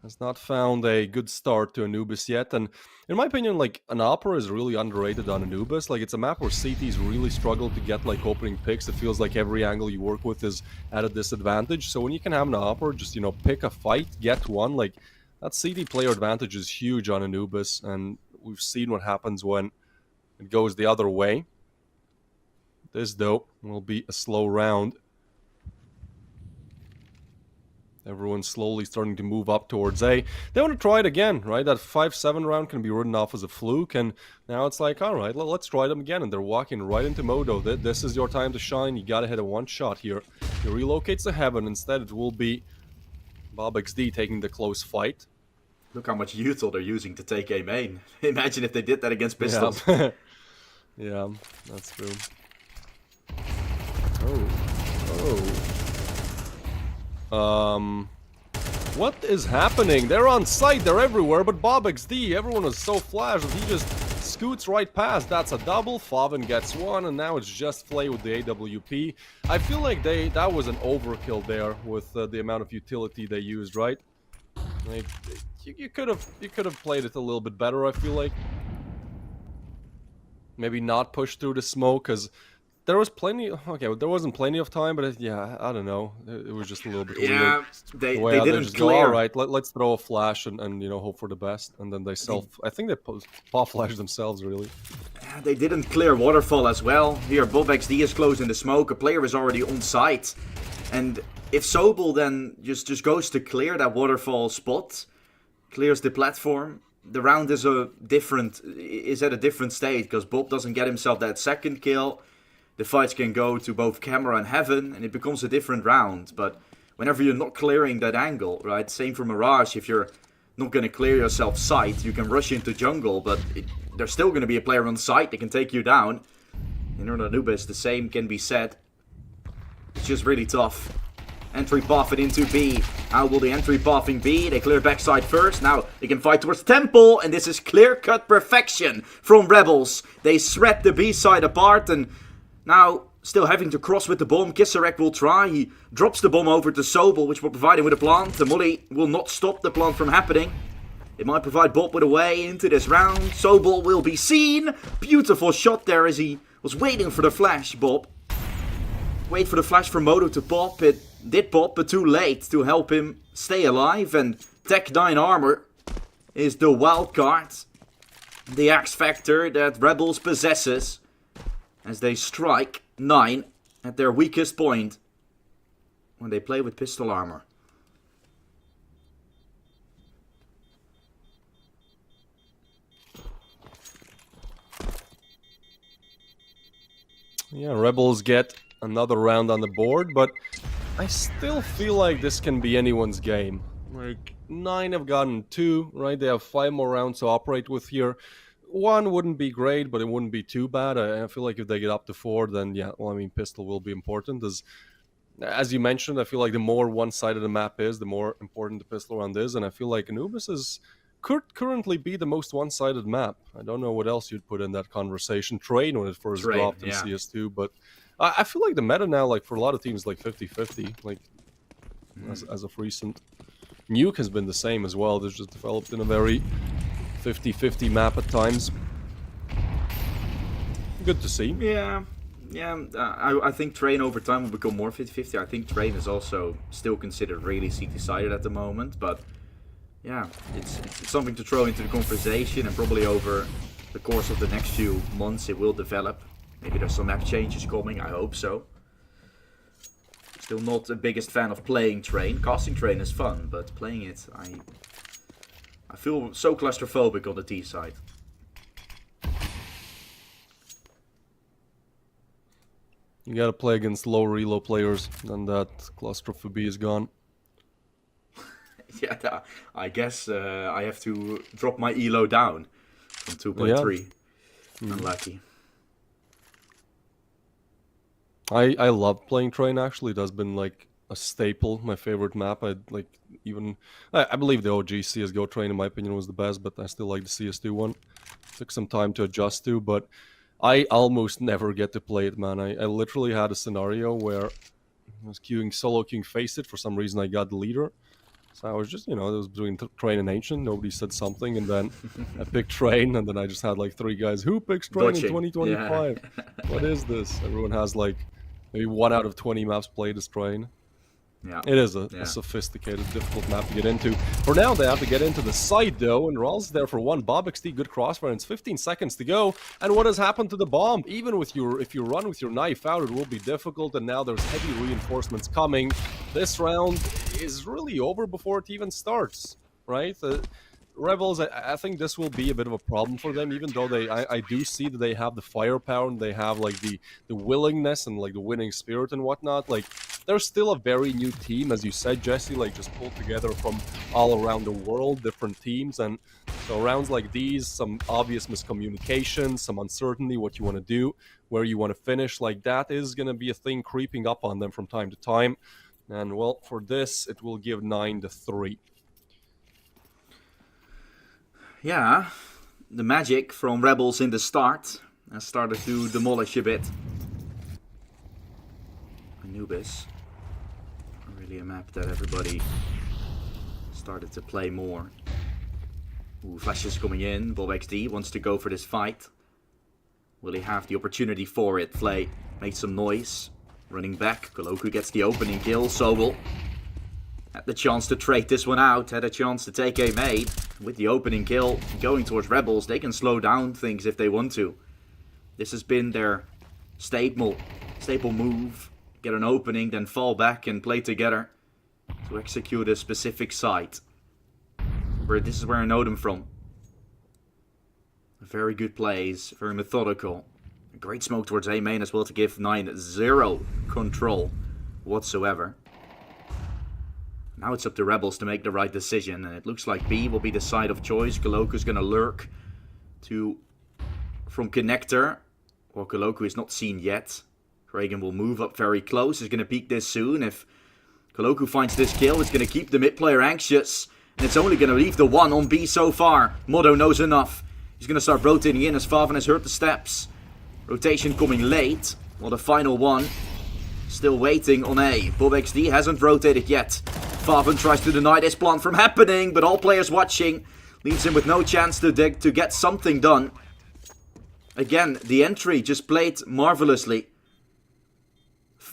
Has not found a good start to Anubis yet, and in my opinion, like, an Opera is really underrated on Anubis. Like, it's a map where CTs really struggle to get, like, opening picks. It feels like every angle you work with is at a disadvantage, so when you can have an Opera, just, you know, pick a fight, get one, like, that CT player advantage is huge on Anubis, and we've seen what happens when it goes the other way. This, though, will be a slow round. Everyone's slowly starting to move up towards A. They want to try it again, right? That 5-7 round can be written off as a fluke, and now it's like, alright, let's try them again, and they're walking right into Modo. This is your time to shine. You gotta hit a one-shot here. He relocates to Heaven. Instead, it will be Bob XD taking the close fight. Look how much util they're using to take A main. Imagine if they did that against pistols. Yeah, yeah, that's true. What is happening? They're on site, they're everywhere, but Bob XD, everyone was so flashed that he just scoots right past. That's a double, Favin gets one, and now it's just Flay with the AWP. I feel like that was an overkill there with the amount of utility they used, right? Like, you could have played it a little bit better, I feel like. Maybe not push through the smoke, because there was plenty. Okay, there wasn't plenty of time, but yeah, I don't know. It was just a little bit weird. Yeah, they didn't just clear. Go, all right, let's throw a flash and you know, hope for the best, and then they I think they pop flash themselves, really. Yeah, they didn't clear waterfall as well. Here, Bob XD is close in the smoke. A player is already on site, and if Sobel then just goes to clear that waterfall spot, clears the platform, the round is at a different state, because Bob doesn't get himself that second kill. the fights can go to both camera and heaven, and it becomes a different round. But whenever you're not clearing that angle, right? Same for Mirage. If you're not going to clear yourself sight, you can rush into jungle, but there's still going to be a player on site that can take you down. In Anubis, the same can be said. It's just really tough. Entry path it into B. How will the entry pathing be? They clear backside first. Now they can fight towards Temple, and this is clear-cut perfection from Rebels. They shred the B side apart, and now still having to cross with the bomb. Kisarek will try. He drops the bomb over to Sobel, which will provide him with a plant. The molly will not stop the plant from happening. It might provide Bob with a way into this round. Sobel will be seen. Beautiful shot there as he was waiting for the flash, Bob. Wait for the flash from Moto to pop. It did pop, but too late to help him stay alive. And Tech 9 armor is the wild card. The X Factor that Rebels possesses as they strike 9 at their weakest point when they play with pistol armor. Yeah, Rebels get another round on the board, but I still feel like this can be anyone's game. Like, 9 have gotten 2, right? They have 5 more rounds to operate with here. 1 wouldn't be great, but it wouldn't be too bad. I feel like if they get up to 4, then yeah, well, I mean, pistol will be important. As you mentioned, I feel like the more one-sided the map is, the more important the pistol round is, and I feel like Anubis could currently be the most one-sided map. I don't know what else you'd put in that conversation. Train when it first dropped in CS2, but I feel like the meta now, like for a lot of teams, like 50-50, like as of recent. Nuke has been the same as well. They've just developed in a very 50-50 map at times. Good to see. Yeah. I think Train over time will become more 50-50. I think Train is also still considered really CT-sided at the moment, but yeah, it's something to throw into the conversation, and probably over the course of the next few months it will develop. Maybe there's some map changes coming, I hope so. Still not the biggest fan of playing Train. Casting Train is fun, but playing it, I feel so claustrophobic on the T side. You gotta play against low reload players, then that claustrophobia is gone. Yeah, I guess I have to drop my elo down from 2.3. Yeah. Unlucky. I love playing Train, actually. It has been like a staple, my favorite map. I believe the OG CSGO Train, in my opinion, was the best, but I still like the CS2 one. Took some time to adjust to, but I almost never get to play it, man. I literally had a scenario where I was solo queuing Face It. For some reason, I got the leader. So I was just, it was between Train and Ancient. Nobody said something, and then I picked Train, and then I just had like 3 guys. Who picks Train in 2025? Yeah. What is this? Everyone has like maybe 1 out of 20 maps played as Train. Yeah. It is a sophisticated, difficult map to get into. For now, they have to get into the side, though, and Rawls there for 1. Bob XT, good crossfire, and it's 15 seconds to go. And what has happened to the bomb? Even if you run with your knife out, it will be difficult, and now there's heavy reinforcements coming. This round is really over before it even starts, right? Rebels, I think this will be a bit of a problem for them, even though I do see that they have the firepower and they have like the willingness and like the winning spirit and whatnot. Like, they're still a very new team, as you said, Jesse, like just pulled together from all around the world, different teams. And so rounds like these, some obvious miscommunication, some uncertainty, what you want to do, where you want to finish, like that is going to be a thing creeping up on them from time to time. And well, for this, it will give 9-3. Yeah, the magic from Rebels in the start has started to demolish a bit. Anubis, really a map that everybody started to play more. Ooh, flashes coming in. Bob XD wants to go for this fight. Will he have the opportunity for it? Flay made some noise. Running back, Koloku gets the opening kill. Sobel had the chance to trade this one out, had a chance to take a mate. With the opening kill going towards Rebels, they can slow down things if they want to. This has been their staple move. Get an opening, then fall back and play together to execute a specific site. This is where I know them from. Very good plays, very methodical. Great smoke towards A main as well to give 9 zero control whatsoever. Now it's up to Rebels to make the right decision, and it looks like B will be the side of choice. Koloku's gonna lurk from connector. Well, Koloku is not seen yet. Kragan will move up very close. He's gonna peek this soon. If Koloku finds this kill, it's gonna keep the mid player anxious, and it's only gonna leave the 1 on B so far. Modo knows enough. He's gonna start rotating in as Faven has heard the steps. Rotation coming late. Well, the final one still waiting on A. BobXD hasn't rotated yet. Faven tries to deny this plan from happening, but all players watching leaves him with no chance to get something done. Again, the entry just played marvelously.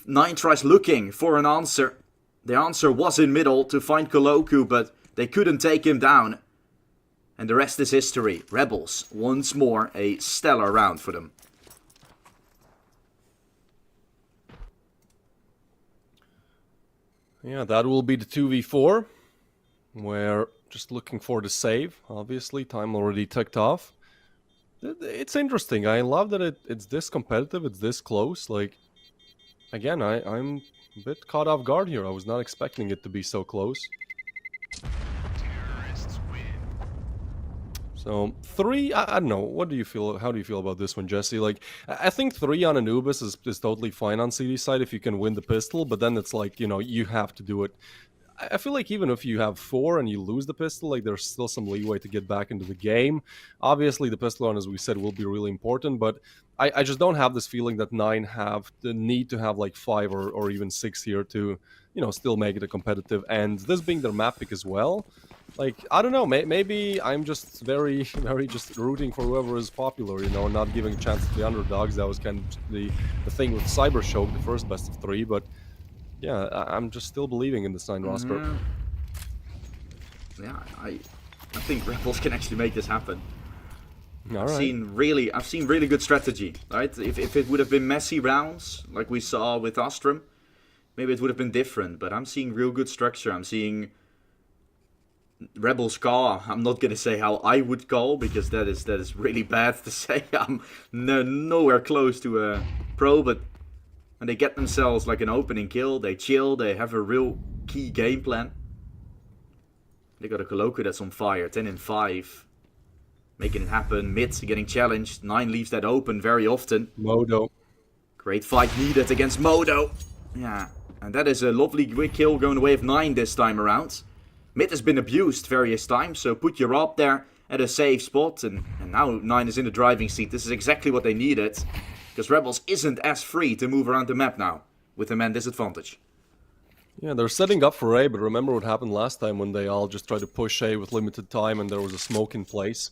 9 tries looking for an answer. The answer was in middle to find Koloku, but they couldn't take him down. And the rest is history. Rebels, once more, a stellar round for them. Yeah, that will be the 2v4. We're just looking for the save. Obviously, time already ticked off. It's interesting. I love that it's this competitive. It's this close. Like, again, I'm a bit caught off guard here. I was not expecting it to be so close. So 3, I don't know. What do you feel? How do you feel about this one, Jesse? Like, I think 3 on Anubis is totally fine on CD side if you can win the pistol, but then it's like, you know, you have to do it. I feel like even if you have 4 and you lose the pistol, like there's still some leeway to get back into the game. Obviously, the pistol run, as we said, will be really important, but I just don't have this feeling that 9 have the need to have like 5 or even 6 here to, you know, still make it a competitive. And this being their map pick as well. Like, I don't know, maybe I'm just very just rooting for whoever is popular, you know, and not giving a chance to the underdogs. That was kind of the thing with CYBERSHOKE, the first best of 3, but yeah, I'm just still believing in this 9 roster. Yeah, I think Rebels can actually make this happen. I've seen really good strategy, right? If it would have been messy rounds, like we saw with Astrum, maybe it would have been different, but I'm seeing real good structure. I'm seeing Rebels call. I'm not gonna say how I would call because that is really bad to say. I'm nowhere close to a pro, but when they get themselves like an opening kill, they chill. They have a real key game plan. They got a Koloku that's on fire, 10 in 5, making it happen. Mid getting challenged. 9 leaves that open very often. Modo. Great fight needed against Modo. Yeah, and that is a lovely quick kill going away of 9 this time around. Mid has been abused various times, so put your AWP there at a safe spot. And now 9 is in the driving seat. This is exactly what they needed. Because Rebels isn't as free to move around the map now, with a man disadvantage. Yeah, they're setting up for A, but remember what happened last time when they all just tried to push A with limited time and there was a smoke in place.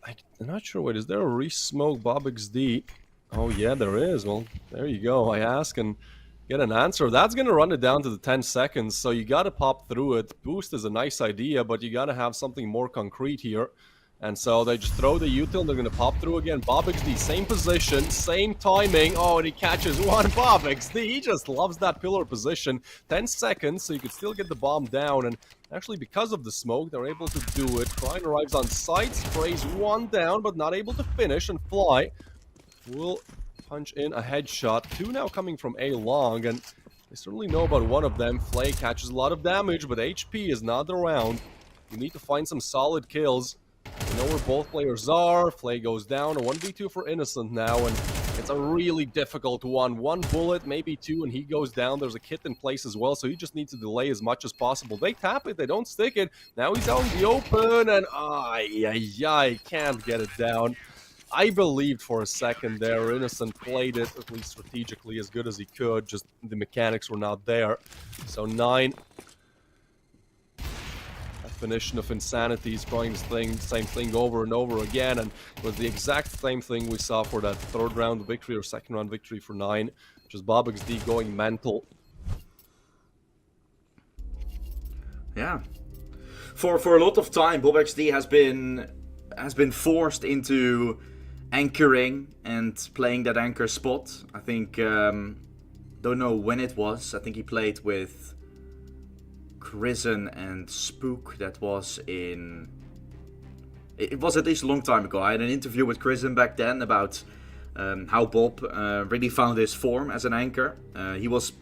I'm not sure, wait, is there a re-smoke BobXD? Oh yeah, there is. Well, there you go. I ask and get an answer. That's going to run it down to the 10 seconds, so you got to pop through it. Boost is a nice idea, but you got to have something more concrete here. And so they just throw the util, and they're going to pop through again. BobXD, same position, same timing. Oh, and he catches one. BobXD, he just loves that pillar position. 10 seconds, so you could still get the bomb down. And actually, because of the smoke, they're able to do it. Krine arrives on site, sprays one down, but not able to finish, and Fly will punch in a headshot. 2 now coming from A long, and they certainly know about one of them. Flay catches a lot of damage, but HP is not around. You need to find some solid kills. You know where both players are. Flay goes down. A 1v2 for Innocent now, and it's a really difficult one. 1 bullet, maybe 2, and he goes down. There's a kit in place as well, so he just needs to delay as much as possible. They tap it, they don't stick it. Now he's out in the open, and can't get it down. I believed for a second there. Innocent played it, at least strategically, as good as he could. Just the mechanics were not there. So 9. Definition of insanity. He's trying the same thing over and over again, and it was the exact same thing we saw for that 3rd round victory or 2nd round victory for 9. Just BobXD going mental. Yeah. For a lot of time, BobXD has been forced into anchoring and playing that anchor spot. I think, don't know when it was. I think he played with Krisen and Spook. That was in... It was at least a long time ago. I had an interview with Krisen back then about how Bob really found his form as an anchor. He was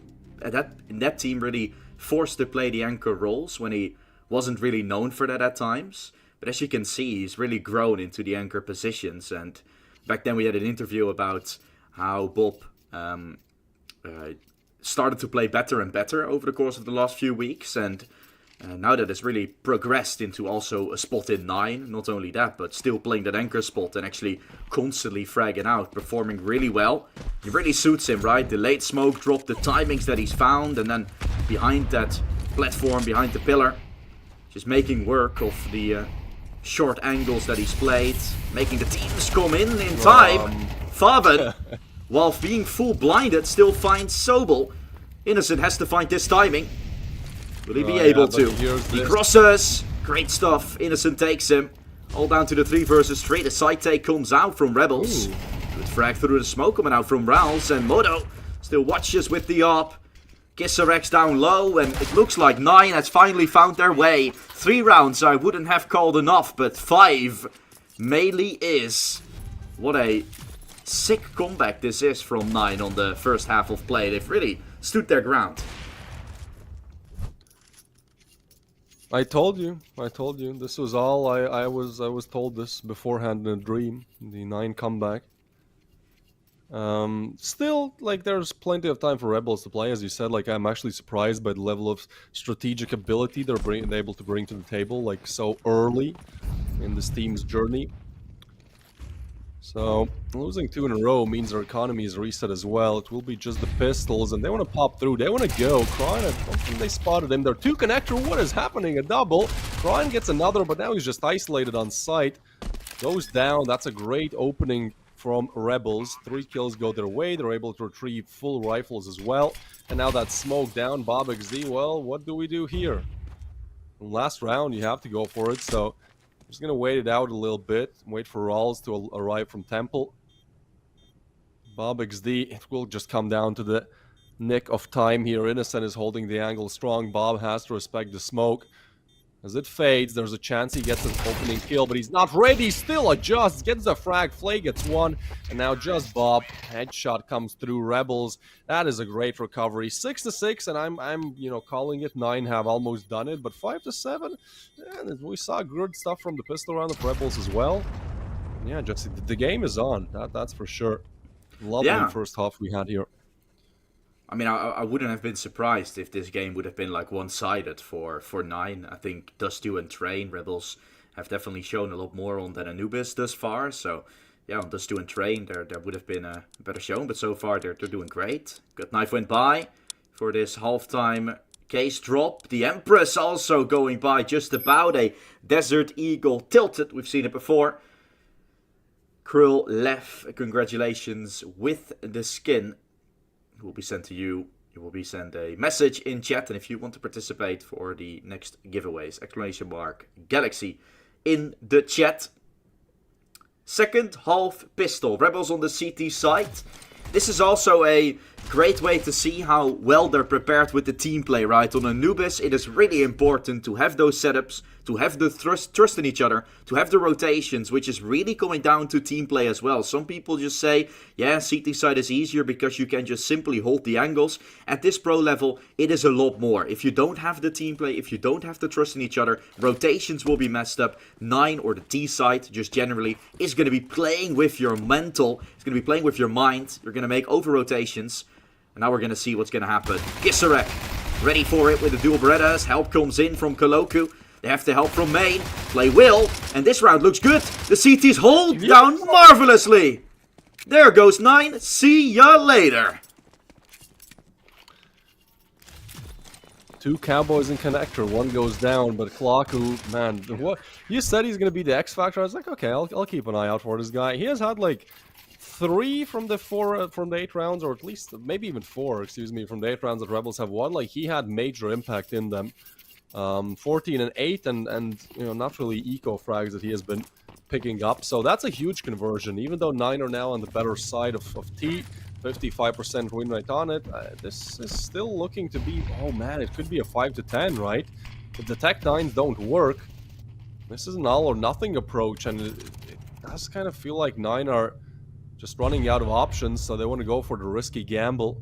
in that team really forced to play the anchor roles when he wasn't really known for that at times. But as you can see, he's really grown into the anchor positions. And back then we had an interview about how Bob started to play better and better over the course of the last few weeks. And now that it's really progressed into also a spot in 9. Not only that, but still playing that anchor spot and actually constantly fragging out, performing really well. It really suits him, right? The late smoke drop, the timings that he's found, and then behind that platform, behind the pillar, just making work of the short angles that he's played, making the teams come in time. Faven, while being full blinded, still finds Sobel. Innocent has to find this timing. Will he be able to? He crosses. Great stuff. Innocent takes him. All down to the 3 versus 3. The side take comes out from Rebels. Good frag through the smoke coming out from Rouse. And Modo still watches with the AWP. Kissarex down low. And it looks like 9 has finally found their way. 3 rounds I wouldn't have called enough. But 5 Melee is. What a sick comeback this is from 9 on the first half of play. They've really stood their ground. I told you. This was all I was told this beforehand in a dream. The 9 comeback. Still, like, there's plenty of time for Rebels to play, as you said. Like, I'm actually surprised by the level of strategic ability they're able to bring to the table, like, so early in this team's journey. So, losing 2 in a row means their economy is reset as well. It will be just the pistols, and they want to pop through. They want to go. Krine, I don't think they spotted him. They're 2 connector. What is happening? A double. Krine gets another, but now he's just isolated on site. Goes down. That's a great opening from Rebels. 3 kills go their way. They're able to retrieve full rifles as well. And now that smoke down, Bob XD, well, what do we do here? Last round, you have to go for it, so just gonna wait it out a little bit, wait for Rawls to arrive from Temple. Bob XD, it will just come down to the nick of time here. Innocent is holding the angle strong. Bob has to respect the smoke. As it fades, there's a chance he gets an opening kill, but he's not ready. Still adjusts, gets the frag, Flay gets 1, and now just Bob. Headshot comes through Rebels. That is a great recovery. 6-6, and I'm calling it. 9 have almost done it, but 5-7, and we saw good stuff from the pistol round of Rebels as well. Yeah, just the game is on. That's for sure. Lovely first half we had here. I mean, I wouldn't have been surprised if this game would have been like one-sided for 9. I think Dust2 and Train, Rebels, have definitely shown a lot more on than Anubis thus far. So, yeah, on Dust2 and Train, there would have been a better shown. But so far, they're doing great. Good knife went by for this halftime case drop. The Empress also going by just about. A Desert Eagle tilted. We've seen it before. Krill Lev, congratulations with the skin. Will be sent to you. You will be sent a message in chat, and if you want to participate for the next giveaways, !Galaxy in the chat. Second half pistol, Rebels on the CT side. This is also a great way to see how well they're prepared with the team play, right? On Anubis, it is really important to have those setups, to have the trust in each other, to have the rotations, which is really coming down to team play as well. Some people just say, yeah, CT side is easier because you can just simply hold the angles. At this pro level, it is a lot more. If you don't have the team play, if you don't have the trust in each other, rotations will be messed up. 9 or the T side, just generally, is going to be playing with your mental. It's going to be playing with your mind. You're going to make over rotations. And now we're going to see what's going to happen. Gisarek, ready for it with the dual Berettas. Help comes in from Koloku. They have the help from main. Play will. And this round looks good. The CTs hold down marvelously. There goes 9. See ya later. 2 Cowboys in connector. 1 goes down, but Klaku, man, what you said he's going to be the X Factor. I was like, okay, I'll keep an eye out for this guy. He has had like 3 from the 8 rounds, or at least maybe even 4, excuse me, from the 8 rounds that Rebels have won. Like, he had major impact in them. 14 and 8, and not really eco frags that he has been picking up. So that's a huge conversion. Even though 9 are now on the better side of T, 55% win rate on it. This is still looking to be, oh man, it could be a 5-10, right? If the Tech 9s don't work, this is an all or nothing approach, and it does kind of feel like 9 are just running out of options, so they want to go for the risky gamble.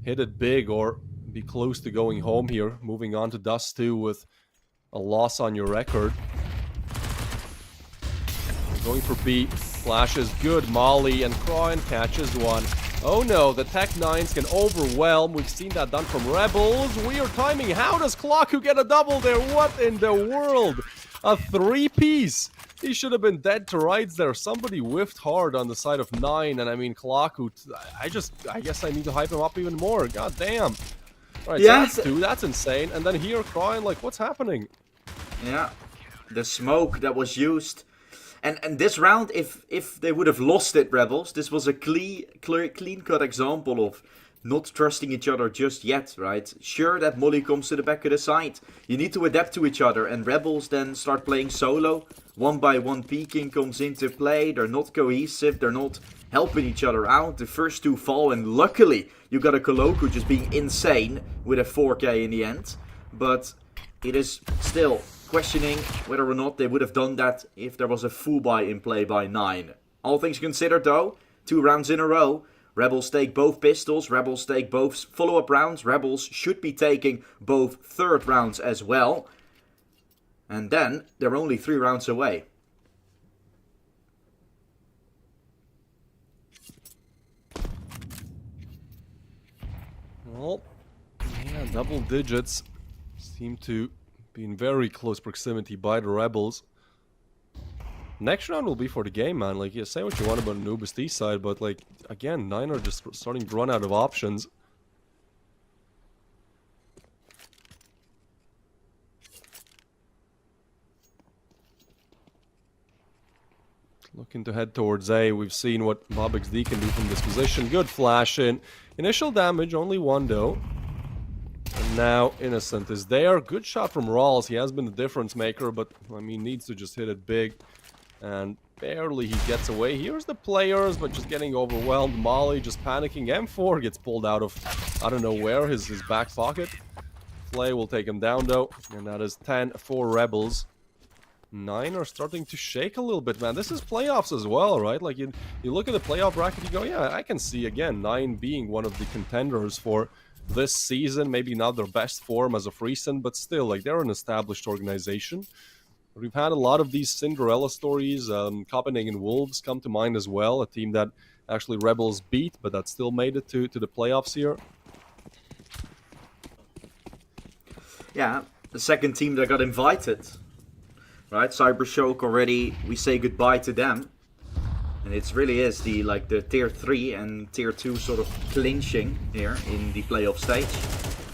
Hit it big or be close to going home here. Moving on to Dust 2 with a loss on your record. Going for B. Flash is good. Molly and Kroin catches one. Oh no, the Tech 9s can overwhelm. We've seen that done from Rebels. Weird timing. How does Clocku get a double there? What in the world? A 3-piece. He should have been dead to rights there. Somebody whiffed hard on the side of 9. And I mean, Clocku, I guess I need to hype him up even more. God damn. Alright, Yeah. so that's 2. That's insane. And then here, Kroin, like, what's happening? Yeah, the smoke that was used. And this round, if they would have lost it, Rebels, this was a clean-cut example of not trusting each other just yet, right? Sure, that Molly comes to the back of the side. You need to adapt to each other, and Rebels then start playing solo. One by one peeking comes into play. They're not cohesive. They're not helping each other out. The first 2 fall, and luckily you got a Coloco just being insane with a 4K in the end. But it is still questioning whether or not they would have done that if there was a full buy in play by 9. All things considered though, 2 rounds in a row. Rebels take both pistols, Rebels take both follow-up rounds, Rebels should be taking both third rounds as well. And then they're only 3 rounds away. Well, yeah, double digits seem to be in very close proximity by the Rebels. Next round will be for the game, man. Like, yeah, say what you want about Anubis D side, but like, again, 9 are just starting to run out of options. Looking to head towards A. We've seen what MobXD can do from this position. Good flash in. Initial damage, only 1 though. And now Innocent is there. Good shot from Rawls. He has been the difference maker, but I mean, needs to just hit it big. And barely he gets away. Here's the players, but just getting overwhelmed. Molly just panicking. M4 gets pulled out of, I don't know where, his back pocket. Flay will take him down though. And that is 10 for Rebels. 9 are starting to shake a little bit, man. This is playoffs as well, right? Like, you look at the playoff bracket, you go, yeah, I can see, again, 9 being one of the contenders for this season. Maybe not their best form as of recent, but still, like, they're an established organization. We've had a lot of these Cinderella stories. Copenhagen Wolves come to mind as well, a team that actually Rebels beat, but that still made it to the playoffs here. Yeah, the second team that got invited. Right, CYBERSHOKE already, we say goodbye to them. And it really is the tier 3 and tier 2 sort of clinching here in the playoff stage.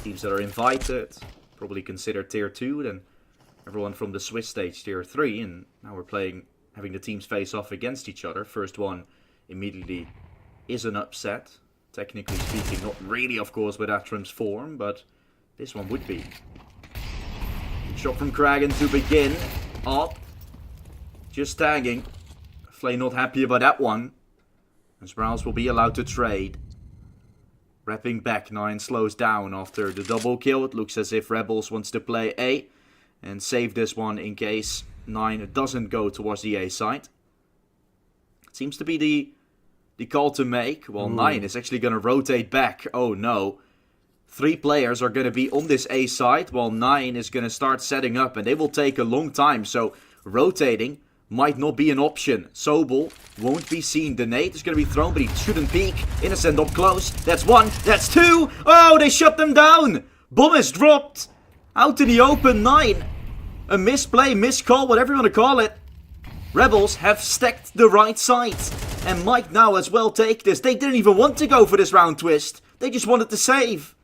Teams that are invited, probably considered tier 2, then everyone from the Swiss stage tier 3, and now we're having the teams face off against each other. First one immediately is an upset. Technically speaking, not really of course with Astrum's form, but this one would be. Good shot from Kragan to begin. Up. Just tagging. Flay not happy about that one. As Browns will be allowed to trade. Wrapping back, 9 slows down after the double kill. It looks as if Rebels wants to play A. And save this one in case 9 doesn't go towards the A side. It seems to be the call to make. Well, 9 is actually going to rotate back. Oh no. 3 players are going to be on this A side, while 9 is going to start setting up, and they will take a long time, so rotating might not be an option. Sobel won't be seen. The nade is going to be thrown, but he shouldn't peek. Innocent up close. That's 1, that's 2! Oh, they shut them down! Bomb is dropped! Out in the open, 9. A misplay, miscall, whatever you want to call it. Rebels have stacked the right side, and might now as well take this. They didn't even want to go for this round twist. They just wanted to save.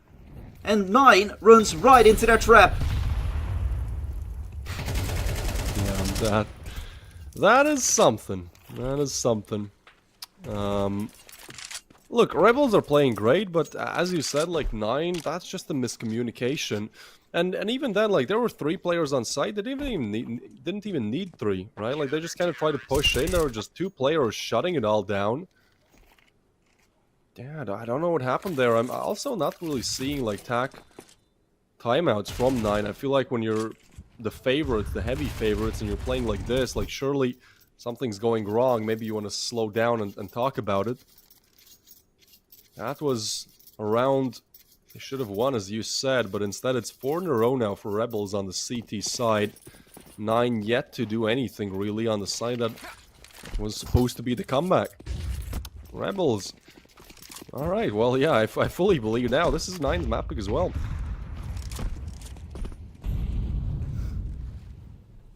And 9 runs right into their trap. Yeah, that is something. That is something. Look, Rebels are playing great, but as you said, like 9, that's just a miscommunication. And even then, like, there were 3 players on site. They didn't even need 3, right? Like, they just kind of tried to push in. There were just 2 players shutting it all down. Yeah, I don't know what happened there. I'm also not really seeing, like, timeouts from 9. I feel like when you're the favorites, the heavy favorites, and you're playing like this, like, surely something's going wrong. Maybe you want to slow down and talk about it. That was a round they should have won, as you said, but instead it's 4 in a row now for Rebels on the CT side. 9 yet to do anything really on the side that was supposed to be the comeback. Rebels. Alright, well, yeah, I fully believe now. This is 9's map pick as well.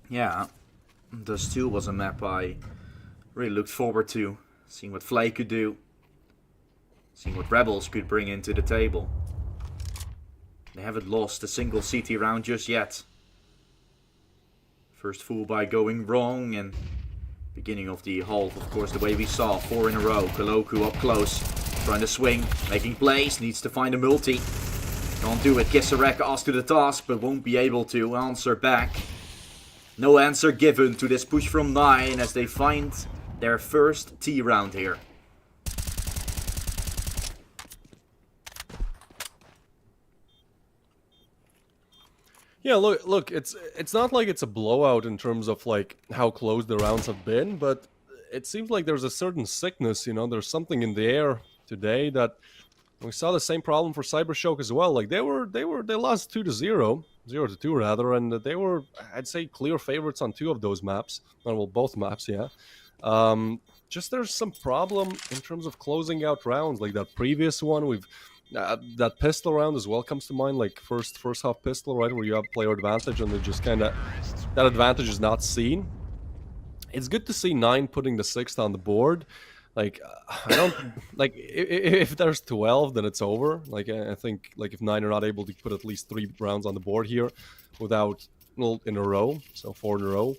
Yeah, Dust 2 was a map I really looked forward to. Seeing what Flay could do. Seeing what Rebels could bring into the table. They haven't lost a single CT round just yet. First fool by going wrong, and beginning of the half, of course, the way we saw. 4 in a row. Kaloku up close. Trying to swing. Making plays. Needs to find a multi. Can't do it. Kisarek asked to the task, but won't be able to answer back. No answer given to this push from 9 as they find their first T round here. Yeah, look, it's not like it's a blowout in terms of like how close the rounds have been, but it seems like there's a certain sickness, you know, there's something in the air today that we saw the same problem for CYBERSHOKE as well. Like they lost 2-0, 0-2 rather, and they were, I'd say, clear favorites on 2 of those maps. Well, both maps, yeah. Just there's some problem in terms of closing out rounds, like that previous one. We've that pistol round as well comes to mind, like first half pistol, right, where you have player advantage and they just kind of, that advantage is not seen. It's good to see 9 putting the 6th on the board. Like, I don't, like, if there's 12, then it's over. Like, I think, like, if 9 are not able to put at least 3 rounds on the board here without, well, in a row, so 4 in a row.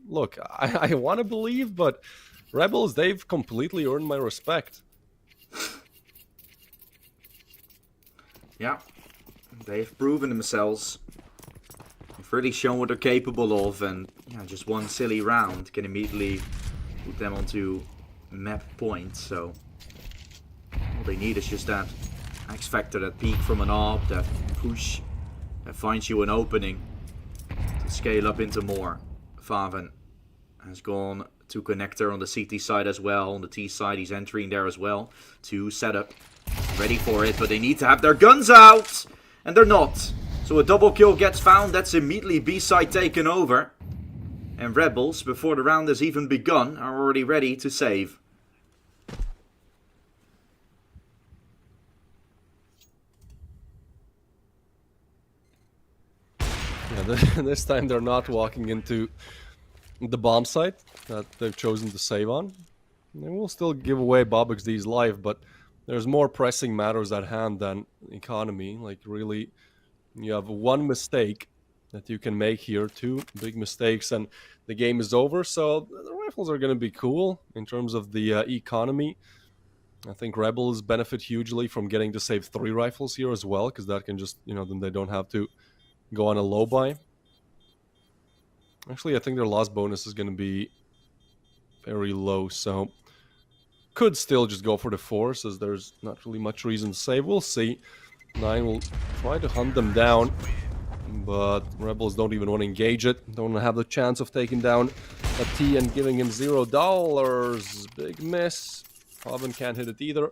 Look, I want to believe, but Rebels, they've completely earned my respect. Yeah, they've proven themselves. They've really shown what they're capable of, and yeah, just one silly round can immediately put them onto map points. So all they need is just that X factor, that peak from an AWP, that push that finds you an opening to scale up into more. Faven has gone to connector on the CT side as well. On the T side, he's entering there as well to set up. Ready for it, but they need to have their guns out, and they're not. So a double kill gets found. That's immediately B side taken over, and Rebels, before the round has even begun, are already ready to save. Yeah, this time they're not walking into the bomb site that they've chosen to save on. They will still give away BobXD's life, but there's more pressing matters at hand than economy. Like, really, you have one mistake that you can make here, 2 big mistakes, and the game is over. So the rifles are going to be cool in terms of the economy. I think Rebels benefit hugely from getting to save 3 rifles here as well, because that can just, you know, then they don't have to go on a low buy. Actually, I think their loss bonus is going to be very low, so could still just go for the 4, as there's not really much reason to save. We'll see. 9 will try to hunt them down, but Rebels don't even want to engage it. Don't have the chance of taking down a T and giving him $0. Big miss. Hoven can't hit it either.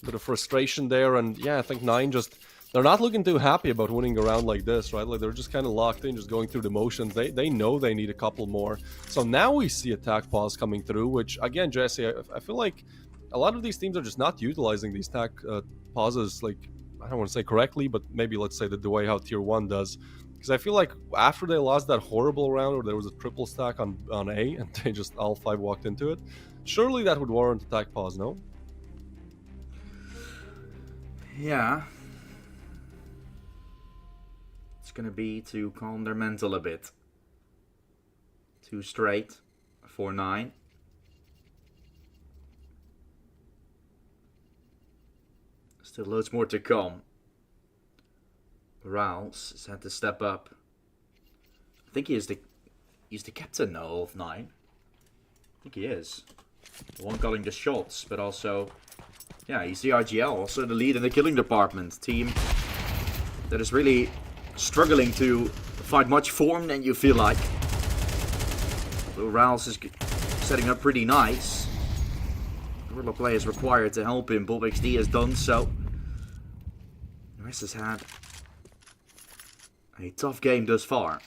Bit of frustration there, and yeah, I think 9 just, they're not looking too happy about winning a round like this, right? Like, they're just kind of locked in, just going through the motions. They know they need a couple more. So now we see attack pause coming through, which, again, Jesse, I feel like a lot of these teams are just not utilizing these attack pauses, like, I don't want to say correctly, but maybe let's say the way how Tier 1 does. Because I feel like after they lost that horrible round where there was a triple stack on A, and they just all 5 walked into it, surely that would warrant attack pause, no? Yeah. Going to be to calm their mental a bit. 2 straight, 4-9. Still loads more to come. Rouse has had to step up. I think he's the captain now of 9. I think he is. The one calling the shots, but also, yeah, he's the RGL, also the lead in the killing department. Team that is really struggling to find much form, than you feel like. Although Rouse is setting up pretty nice. Gorilla play is required to help him. BobXD has done so. The rest has had a tough game thus far.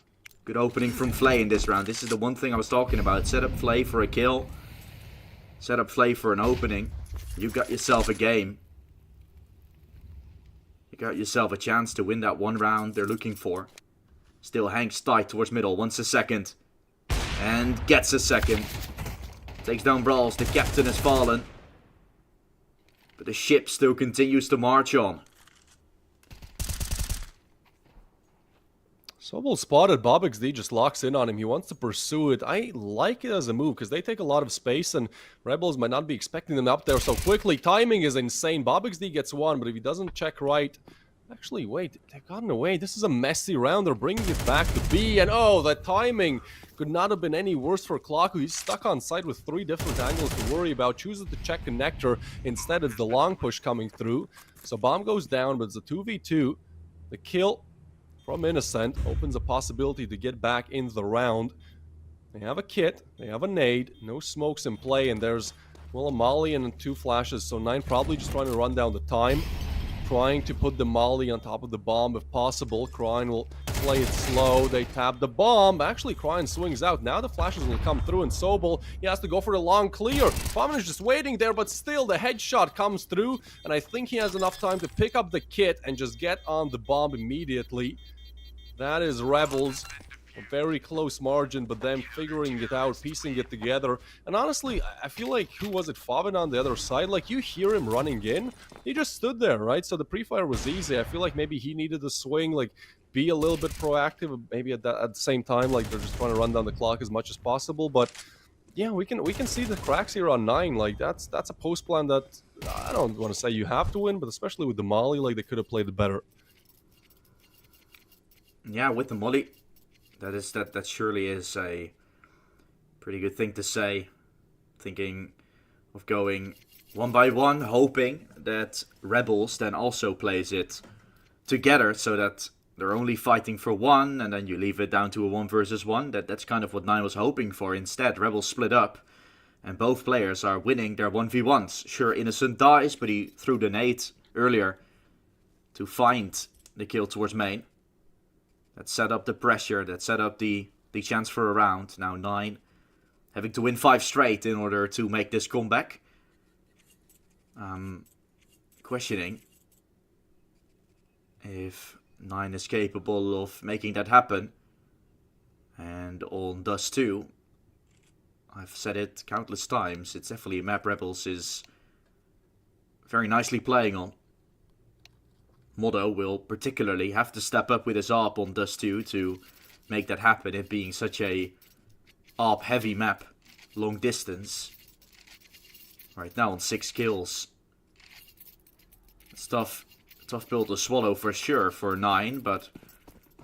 Good opening from Flay in this round. This is the one thing I was talking about. Set up Flay for a kill. Set up Flay for an opening. You got yourself a game. You got yourself a chance to win that one round they're looking for. Still hangs tight towards middle. Wants a second. And gets a second. Takes down Brawls. The captain has fallen. But the ship still continues to march on. Sobel spotted. BobXD just locks in on him. He wants to pursue it. I like it as a move because they take a lot of space and Rebels might not be expecting them up there so quickly. Timing is insane. BobXD gets one, but if he doesn't check right... Actually, wait, they've gotten away. This is a messy round. They're bringing it back to B. And oh, that timing could not have been any worse for Clock. He's stuck on site with 3 different angles to worry about. Chooses to check connector. Instead, it's the long push coming through. So bomb goes down, but it's a 2v2. The kill from Innocent opens a possibility to get back in the round. They have a kit. They have a nade. No smokes in play. And there's, well, a molly and 2 flashes. So 9 probably just trying to run down the time. Trying to put the molly on top of the bomb if possible. Krine will play it slow. They tap the bomb. Actually, Krine swings out. Now the flashes will come through, and Sobel, he has to go for the long clear. Bombman is just waiting there, but still the headshot comes through, and I think he has enough time to pick up the kit and just get on the bomb immediately. That is Rebels. A very close margin, but then figuring it out, piecing it together. And honestly, I feel like, who was it, Favin on the other side? Like, you hear him running in, he just stood there, right? So the pre-fire was easy. I feel like maybe he needed to swing, like, be a little bit proactive, maybe at the same time, like, they're just trying to run down the clock as much as possible. But yeah, we can see the cracks here on 9. Like, that's a post plan that, I don't want to say you have to win, but especially with the molly, like, they could have played it better. Yeah, with the molly. That surely is a pretty good thing to say. Thinking of going one by one, hoping that Rebels then also plays it together so that they're only fighting for one, and then you leave it down to a 1 versus 1. That's kind of what 9 was hoping for. Instead, Rebels split up, and both players are winning their 1v1s. Sure, Innocent dies, but he threw the nade earlier to find the kill towards main. That set up the pressure, that set up the chance for a round. Now 9 having to win 5 straight in order to make this comeback. Questioning if 9 is capable of making that happen. And on Dust 2, I've said it countless times, it's definitely a map Rebels is very nicely playing on. Modo will particularly have to step up with his ARP on Dust 2 to make that happen, it being such a ARP heavy map, long distance. Right now on 6 kills. It's tough pill to swallow for sure for 9, but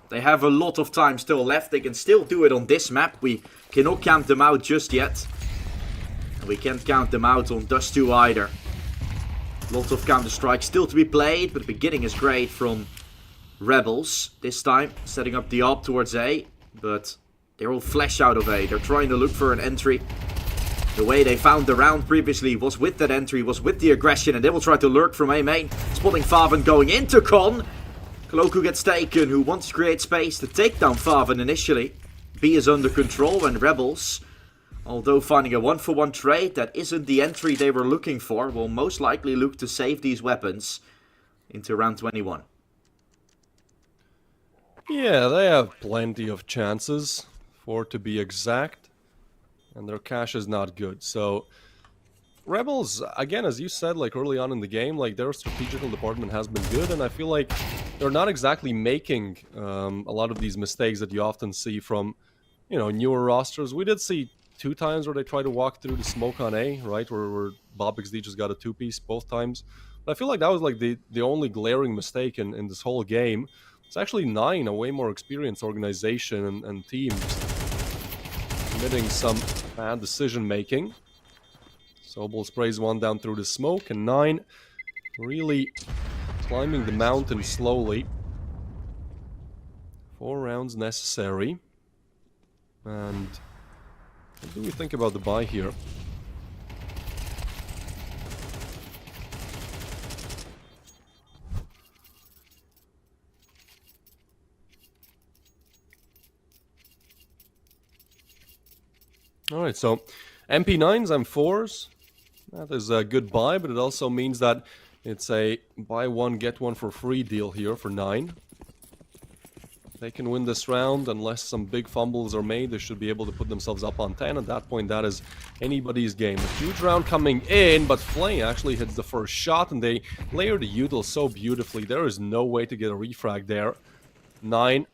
they have a lot of time still left. They can still do it on this map. We cannot count them out just yet. And we can't count them out on Dust 2 either. Lots of Counter-Strike still to be played, but the beginning is great from Rebels. This time, setting up the AWP towards A, but they're all flash out of A. They're trying to look for an entry. The way they found the round previously was with that entry, was with the aggression, and they will try to lurk from A main. Spotting Favin going into Con. Koloku gets taken, who wants to create space to take down Favin initially. B is under control, and Rebels, although finding a 1-for-1 trade that isn't the entry they were looking for, will most likely look to save these weapons into round 21. Yeah, they have plenty of chances, 4 to be exact, and their cash is not good. So Rebels, again, as you said, like early on in the game, like their strategical department has been good, and I feel like they're not exactly making a lot of these mistakes that you often see from, you know, newer rosters. We did see 2 times where they tried to walk through the smoke on A, right? Where BobXD just got a 2-piece both times. But I feel like that was like the only glaring mistake in this whole game. It's actually 9, a way more experienced organization and team, committing some bad decision making. Sobel sprays one down through the smoke, and 9 really climbing the mountain slowly. 4 rounds necessary. And What do we think about the buy here? Alright, so MP9s, M4s. That is a good buy, but it also means that it's a buy one, get one for free deal here for 9. They can win this round unless some big fumbles are made. They should be able to put themselves up on 10. At that point, that is anybody's game. A huge round coming in, but Flay actually hits the first shot, and they layer the util so beautifully. There is no way to get a refrag there. 9.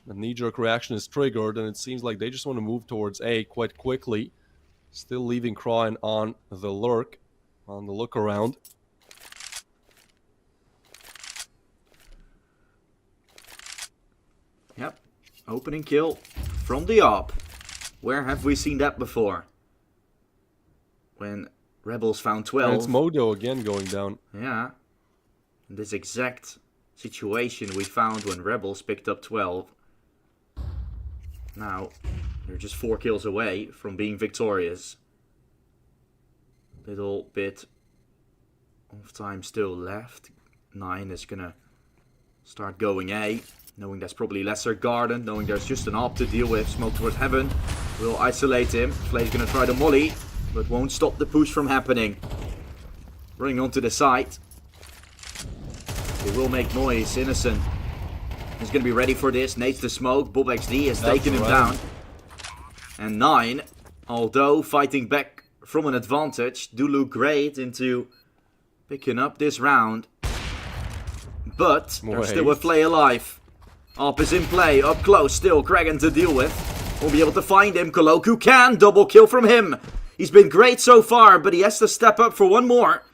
The knee-jerk reaction is triggered, and it seems like they just want to move towards A quite quickly. Still leaving Krohn on the lurk, on the look around. Yep, opening kill from the AWP. Where have we seen that before? When Rebels found 12. And it's Modo again going down. Yeah. In this exact situation we found when Rebels picked up 12. Now, they're just 4 kills away from being victorious. Little bit of time still left. 9 is gonna start going A. Knowing there's probably lesser garden, knowing there's just an AWP to deal with. Smoke towards heaven will isolate him. Flay's gonna try the molly, but won't stop the push from happening. Running onto the side. They will make noise. Innocent is gonna be ready for this. Nades the smoke. Bob XD has taken him down. And 9, although fighting back from an advantage, do look great into picking up this round. But there's still a Flay alive. AWP is in play, up close still, Kragan to deal with. Won't be able to find him, Koloku can, double kill from him. He's been great so far, but he has to step up for one more.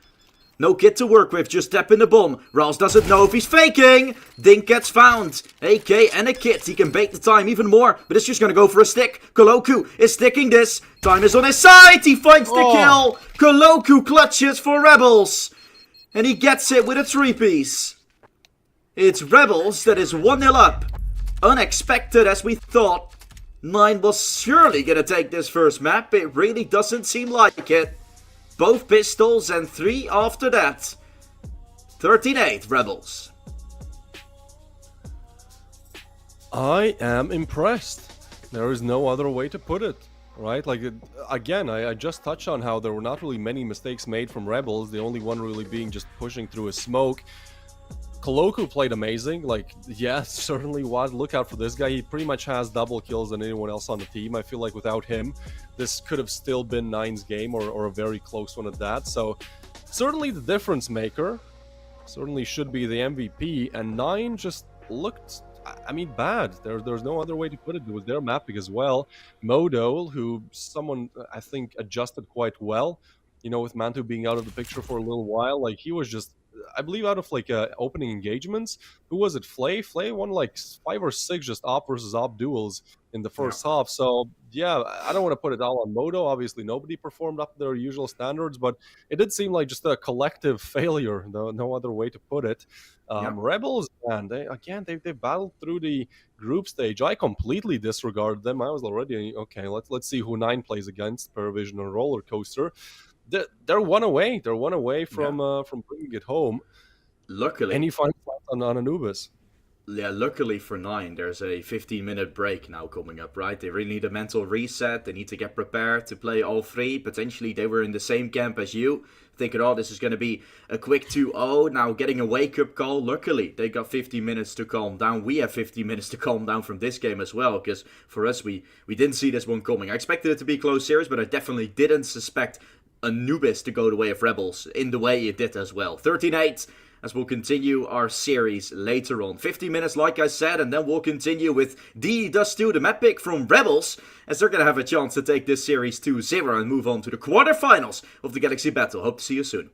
No kit to work with, just step in the bomb. Rals doesn't know if he's faking. Dink gets found. AK and a kit, he can bait the time even more, but it's just gonna go for a stick. Koloku is sticking this. Time is on his side, he finds the kill. Koloku clutches for Rebels. And he gets it with a 3-piece. It's Rebels that is 1-0 up. Unexpected as we thought. 9 was surely gonna take this first map. It really doesn't seem like it. Both pistols and 3 after that. 13-8 Rebels. I am impressed. There is no other way to put it. Right? Like, again, I just touched on how there were not really many mistakes made from Rebels. The only one really being just pushing through a smoke. Koloku played amazing. Like, yeah, certainly was. Look out for this guy. He pretty much has double kills than anyone else on the team. I feel like without him, this could have still been 9's game or a very close one at that. So, certainly the difference maker. Certainly should be the MVP. And 9 just looked, I mean, bad. There's no other way to put it. It was their mapping as well. Modo, who someone, I think, adjusted quite well. You know, with Mantu being out of the picture for a little while. Like, he was just, I believe, out of like opening engagements. Who was it? Flay? Flay won like 5 or 6 just AWP versus AWP duels in the first half. So yeah, I don't want to put it all on Modo. Obviously, nobody performed up to their usual standards, but it did seem like just a collective failure. No other way to put it. Rebels, man, they battled through the group stage. I completely disregarded them. I was already okay. Let's see who 9 plays against. PARIVISION and Roller Coaster. They're one away. They're one away from bringing it home. Luckily, any final thoughts on Anubis? Yeah, luckily for 9, there's a 15-minute break now coming up, right? They really need a mental reset. They need to get prepared to play all 3. Potentially, they were in the same camp as you, thinking, oh, this is going to be a quick 2-0. Now getting a wake-up call. Luckily, they got 50 minutes to calm down. We have 50 minutes to calm down from this game as well, because for us, we didn't see this one coming. I expected it to be a close series, but I definitely didn't suspect Anubis to go the way of Rebels in the way it did as well. 13-8. As we'll continue our series later on. 50 minutes, like I said, and then we'll continue with D-Dust2, the map pick from Rebels, as they're going to have a chance to take this series 2-0 and move on to the quarterfinals of the Galaxy Battle. Hope to see you soon.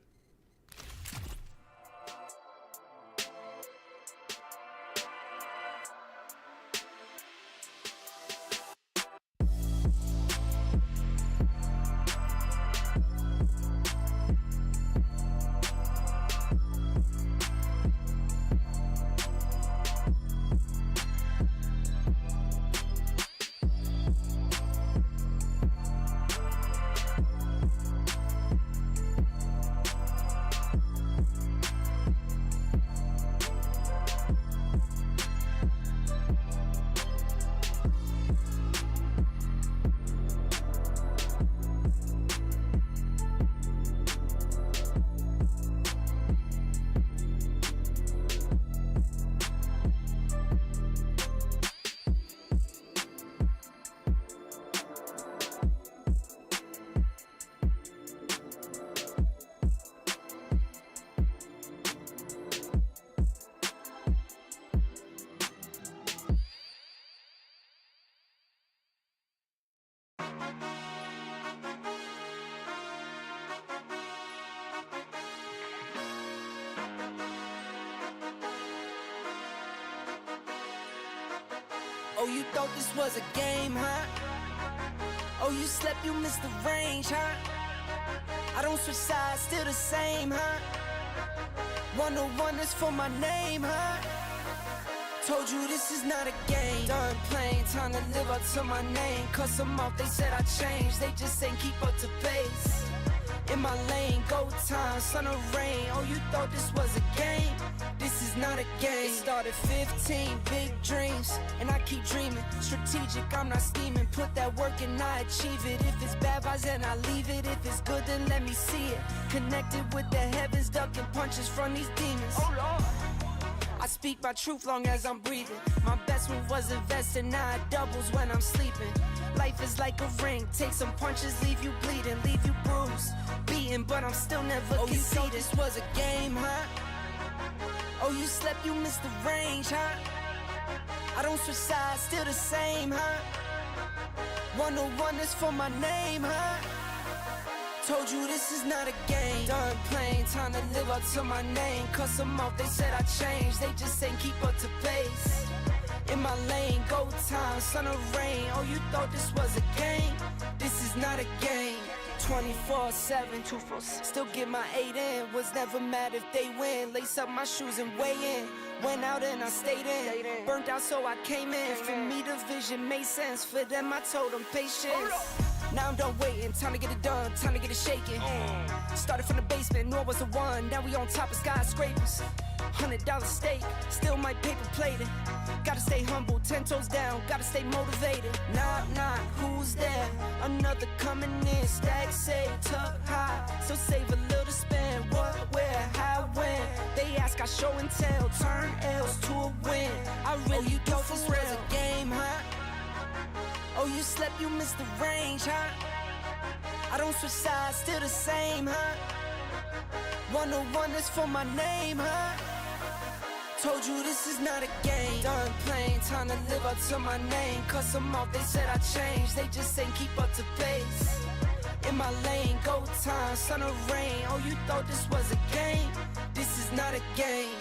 Oh, you thought this was a game, huh? Oh, you slept, you missed the range, huh? I don't switch sides, still the same, huh? 101 is for my name, huh? Told you this is not a game. Done playing, time to live up to my name. Cuss them off, they said I changed, they just ain't keep up to pace. In my lane, go time, sun or rain. Oh, you thought this was a game? This is not a game. It started 15, big dreams, and I keep dreaming. Strategic, I'm not scheming. Put that work and I achieve it. If it's bad vibes, then I leave it. If it's good, then let me see it. Connected with the heavens, ducking punches from these demons. Oh Lord, I speak my truth long as I'm breathing. My best move was investing, now it doubles when I'm sleeping. Life is like a ring, take some punches, leave you bleeding, leave you bruised, beaten, but I'm still never conceded. You thought this was a game, huh? Oh, you slept, you missed the range, huh? I don't switch sides, still the same, huh? 101 is for my name, huh? Told you this is not a game. Done playing, time to live up to my name. Cuss them off, they said I changed, they just ain't keep up to pace. In my lane, go time, sun or rain. Oh, you thought this was a game? This is not a game. 24/7, 247. Still get my 8 in. Was never mad if they win. Lace up my shoes and weigh in. Went out and I stayed in. Burnt out so I came in. For me the vision made sense. For them I told them patience. Now I'm done waiting, time to get it done, time to get it shaking. Started from the basement, knew I was the one. Now we on top of skyscrapers. $100 steak, still my paper plated. Gotta stay humble, 10 toes down, gotta stay motivated. Knock, knock, who's there? Another coming in, stack say, tuck high. So save a little to spend, what, where, how, when. They ask, I show and tell, turn L's to a win. I really thought this was a game, huh? Oh, you slept, you missed the range, huh? I don't switch sides, still the same, huh? 101 is for my name, huh? Told you this is not a game. Done playing, time to live up to my name. Cuss them off, they said I changed, they just ain't keep up to pace. In my lane, go time, sun or rain. Oh, you thought this was a game? This is not a game.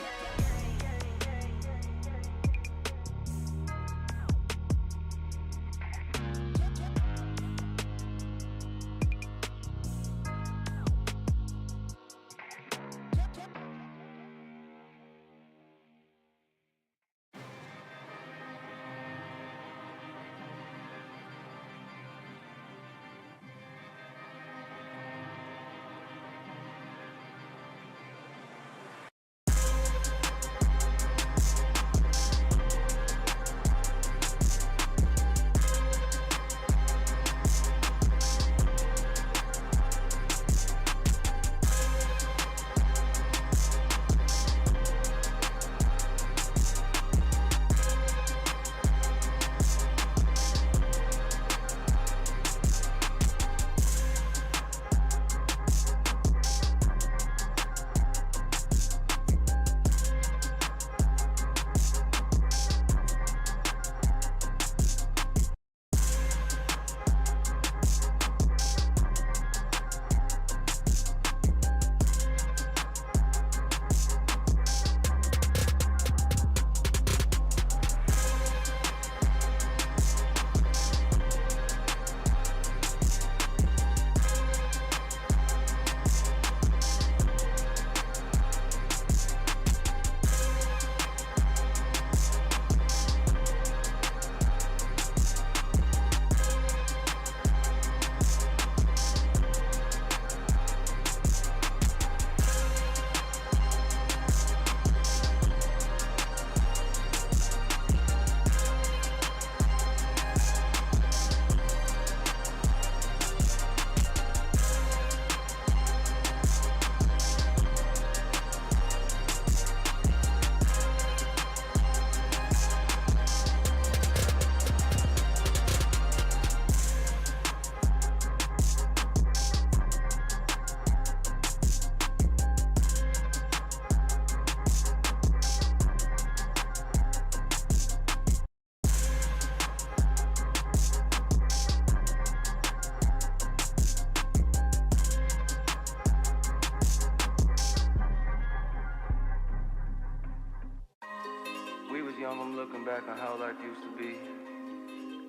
young, I'm looking back on how life used to be.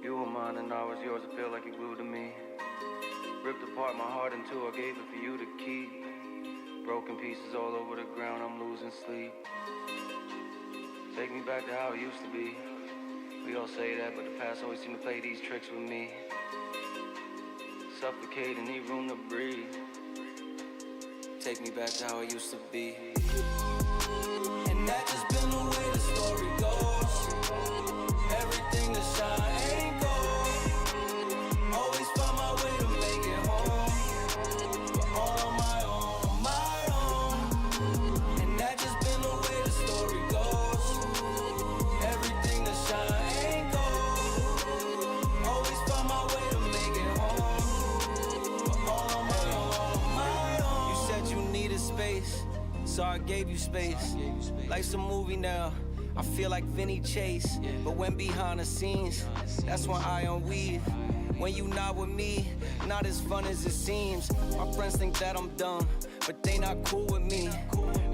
You were mine and I was yours, I feel like you glued to me. Ripped apart my heart in two, I gave it for you to keep. Broken pieces all over the ground, I'm losing sleep. Take me back to how it used to be. We all say that, but the past always seem to play these tricks with me. Suffocate and need room to breathe. Take me back to how it used to be. And that just been the way the story goes. Everything that shine ain't gold. Always find my way to make it home. But all on my own. And that just been the way the story goes. Everything that shine ain't gold. Always find my way to make it home. But all on my own. You said you needed space, so I gave you space. Life's a movie now, I feel like Vinny Chase. But when behind the scenes, that's when I unweave. When you not with me, not as fun as it seems. My friends think that I'm dumb, but they not cool with me.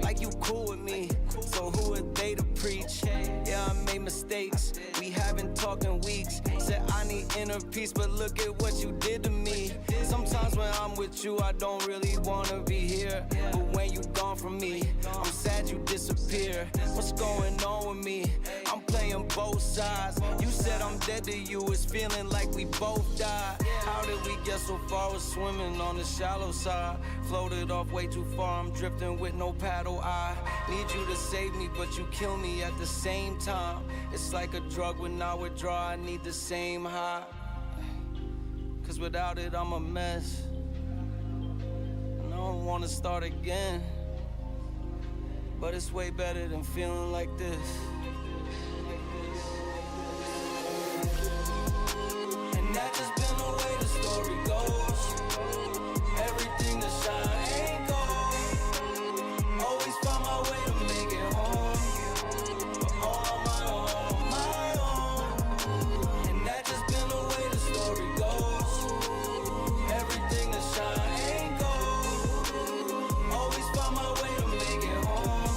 Like you cool with me, so who are they to preach? Yeah, I made mistakes, we haven't talked in weeks. Said I need inner peace, but look at what you did to me. Sometimes when I'm with you, I don't really wanna be here. But when you gone from me, I'm sad you disappear. What's going on with me? I'm playing both sides. You said I'm dead to you, it's feeling like we both died. How did we get so far with swimming on the shallow side? Floated off way too far, I'm drifting with no paddle. I need you to save me, but you kill me at the same time. It's like a drug when I withdraw, I need the same high. Cause without it, I'm a mess. And I don't wanna start again. But it's way better than feeling like this. And that just been the way the story goes. Everything that shine ain't gold. Always find my way to make it home. But all on my own. And that just been the way the story goes. Everything that shine ain't gold. Always find my way to make it home.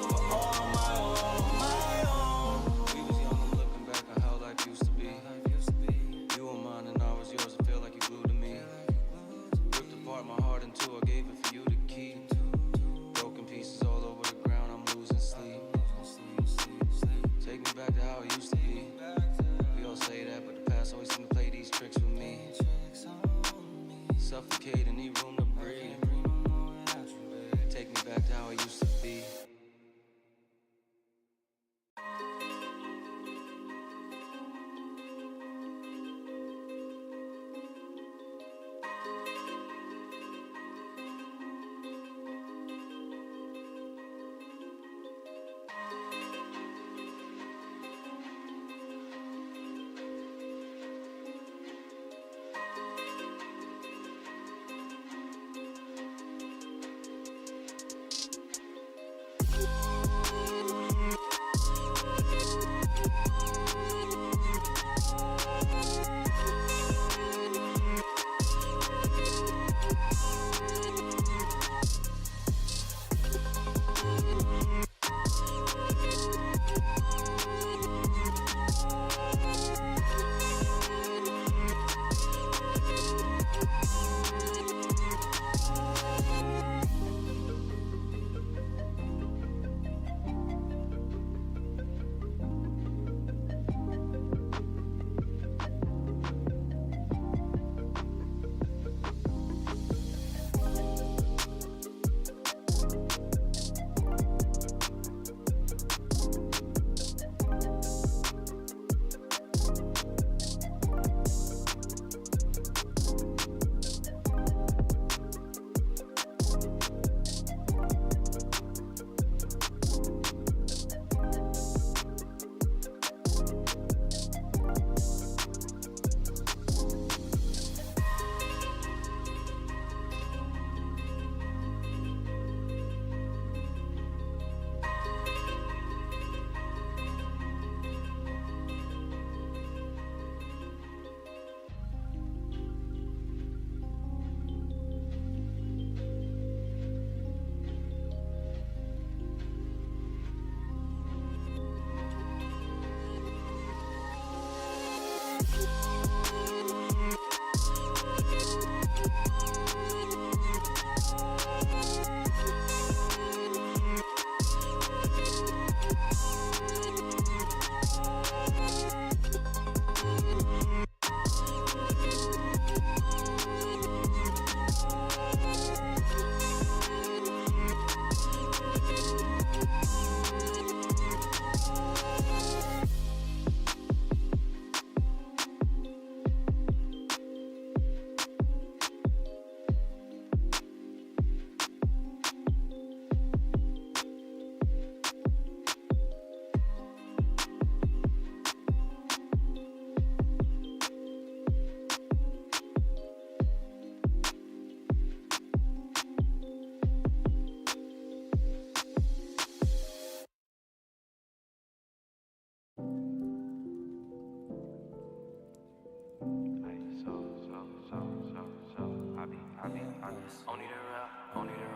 But all on my own.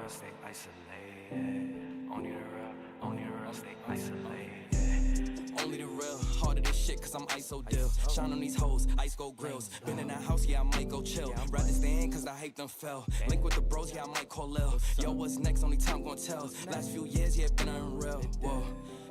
real stay isolated. Only the real stay isolated. Only the real, harder this shit cause I'm ISO deal. Shine on these hoes, ice gold grills. Been in that house, yeah, I might go chill. Rather stay in cause I hate them fell. Link with the bros, yeah, I might call Lil. Yo, what's next? Only time gon' tell. Last few years, yeah, been unreal. Whoa.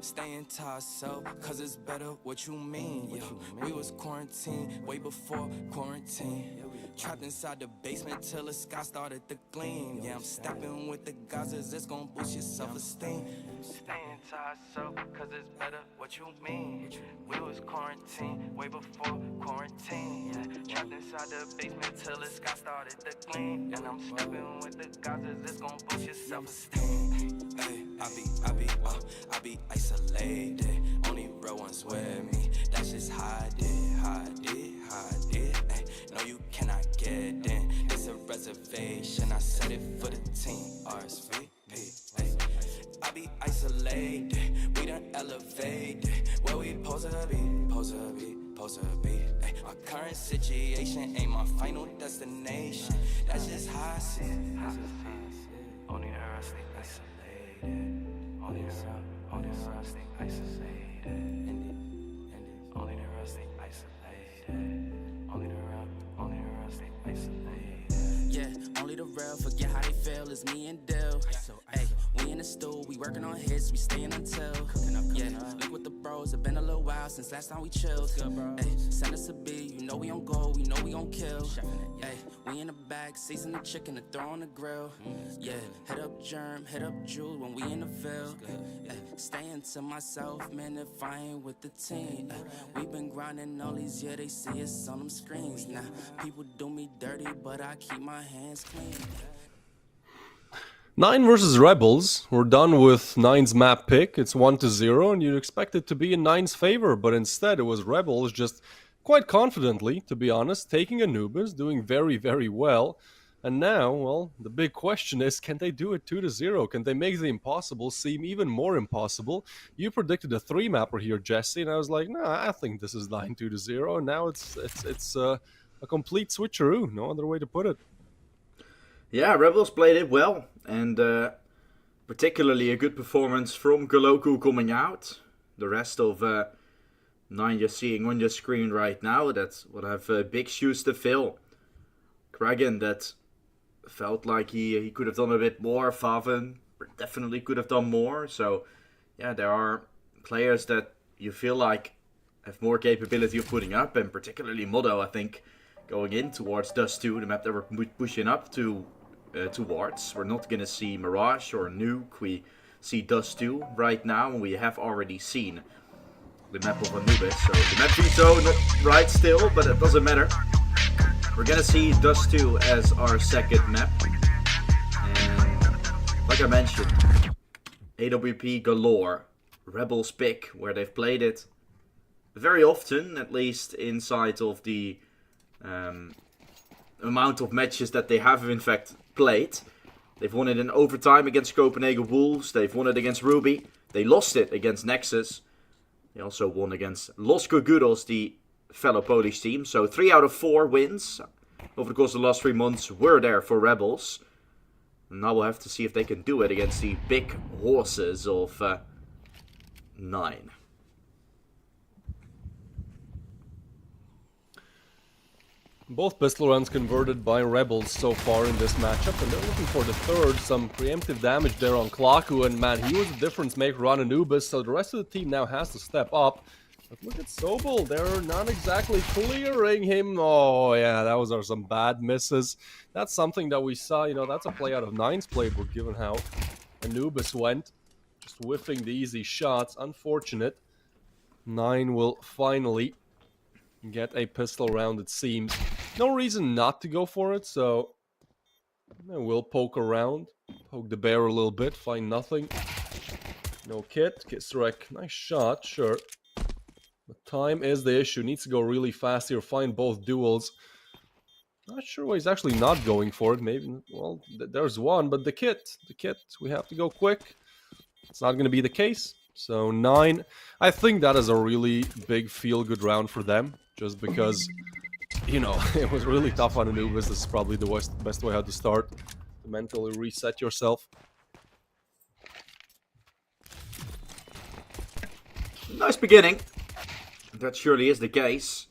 Staying to ourselves, cause it's better what you mean, yeah. We was quarantined way before quarantine. Trapped inside the basement till the sky started to gleam. Yeah, I'm stepping with the Gazas, it's gon' boost your self-esteem. Staying to ourselves, cause it's better what you mean. We was quarantined way before quarantine. Yeah, trapped inside the basement till the sky started to gleam. And I'm stepping with the Gazas, it's gon' boost your self-esteem. Hey, I be isolated. Only real ones with me. That's just how I did. Ay, no, you cannot get in. It's a reservation. I set it for the team. RSVP. Ay, I be isolated. We done elevated. Where we supposed to be. Ay, our current situation ain't my final destination. That's just how I see it. Only the real stay isolated. Only the real stay isolated. Only the real stay isolated. Only the real stay isolated. Yeah, only the real forget how they feel. It's me and Dill. Hey, we in the stool, we working on hits, we staying until. Yeah, look with the bros, it been a little while since last time we chilled. Hey, send us a beat, you know we on go, we know we gon' kill. Hey, we in the bag, season the chicken and throw on the grill. Yeah, hit up Germ, hit up Jewel when we in the field. Hey, staying to myself, man, if I ain't with the team. We been grinding all these years, they see us on them screens. Now, people do me dirty, but I keep my hands clean. 9 versus Rebels. We're done with 9's map pick. It's 1-0, and you'd expect it to be in 9's favor, but instead it was Rebels just quite confidently, to be honest, taking Anubis, doing very, very well. And now, well, the big question is, can they do it 2-0? Can they make the impossible seem even more impossible? You predicted a 3-mapper here, Jesse, and I was like, nah, I think this is 9-2-0, and now it's a complete switcheroo. No other way to put it. Yeah, Rebels played it well, and particularly a good performance from Goloku coming out. The rest of 9 you're seeing on your screen right now, that's what have big shoes to fill. Kragan, that felt like he could have done a bit more. Faven definitely could have done more. So, yeah, there are players that you feel like have more capability of putting up, and particularly Modo, I think, going in towards Dust 2, the map that we're pushing up towards. We're not going to see Mirage or Nuke. We see Dust 2 right now, and we have already seen the map of Anubis. So the map veto, not right still, but it doesn't matter. We're going to see Dust 2 as our second map. And like I mentioned, AWP galore. Rebels pick, where they've played it very often, at least inside of the amount of matches that they have in fact played. They've won it in overtime against Copenhagen Wolves. They've won it against Ruby. They lost it against Nexus. They also won against Los Kogudos, the fellow Polish team. So 3 out of 4 wins over the course of the last 3 months were there for Rebels. And now we'll have to see if they can do it against the big horses of 9. Both pistol rounds converted by Rebels so far in this matchup, and they're looking for the third. Some preemptive damage there on Klaku, and man, he was the difference maker on Anubis, so the rest of the team now has to step up. But look at Sobel, they're not exactly clearing him. Oh yeah, those are some bad misses. That's something that we saw, that's a play out of 9's playbook, given how Anubis went. Just whiffing the easy shots, unfortunate. 9 will finally get a pistol round, it seems. No reason not to go for it, so we'll poke around, poke the bear a little bit, find nothing. No kit, Kisrek, nice shot, sure. But time is the issue, needs to go really fast here, find both duels. Not sure why he's actually not going for it, maybe, well, there's one, but the kit, we have to go quick. It's not going to be the case. So 9, I think that is a really big feel-good round for them, just because, it was really tough on Anubis. This is probably the best way how to start. to mentally reset yourself. Nice beginning. That surely is the case.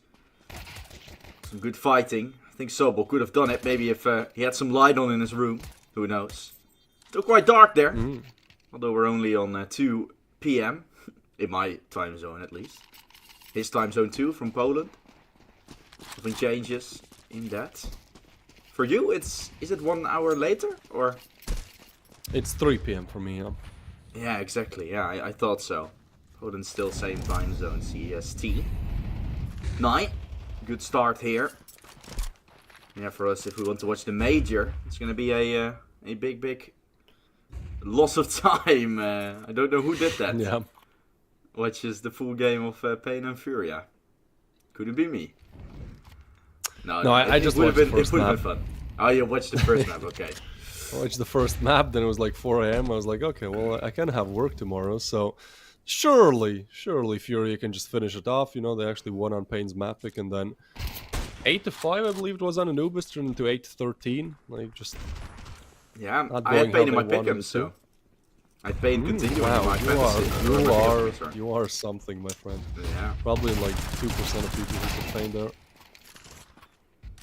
Some good fighting. I think Sobel could have done it. Maybe if he had some light on in his room. Who knows. Still quite dark there. Although we're only on 2 PM. In my time zone at least. His time zone too, from Poland. Nothing changes in that. For you, is it 1 hour later? Or? It's 3 PM for me, yeah. Yeah, exactly. Yeah, I thought so. Poland's still same time zone, CST. 9. Good start here. Yeah, for us, if we want to watch the major, it's going to be a big loss of time. I don't know who did that. Yeah. Watches the full game of Pain and Furia. Couldn't be me. No, I just watched the first map. It would have map. been fun. Oh, you watched the first map, okay. I watched the first map, then it was like 4 AM. I was like, okay, well, I can have work tomorrow, so surely Furia can just finish it off. You know, they actually won on Pain's map pick, and then 8-5, I believe it was on Anubis, turned into 8-13. Like, just yeah, not I had going Pain in how my they wanted pick'em, it so to. I had Pain continuing in Wow, my fantasy. you are something, my friend. Yeah. Probably like 2% of people who can Pain there.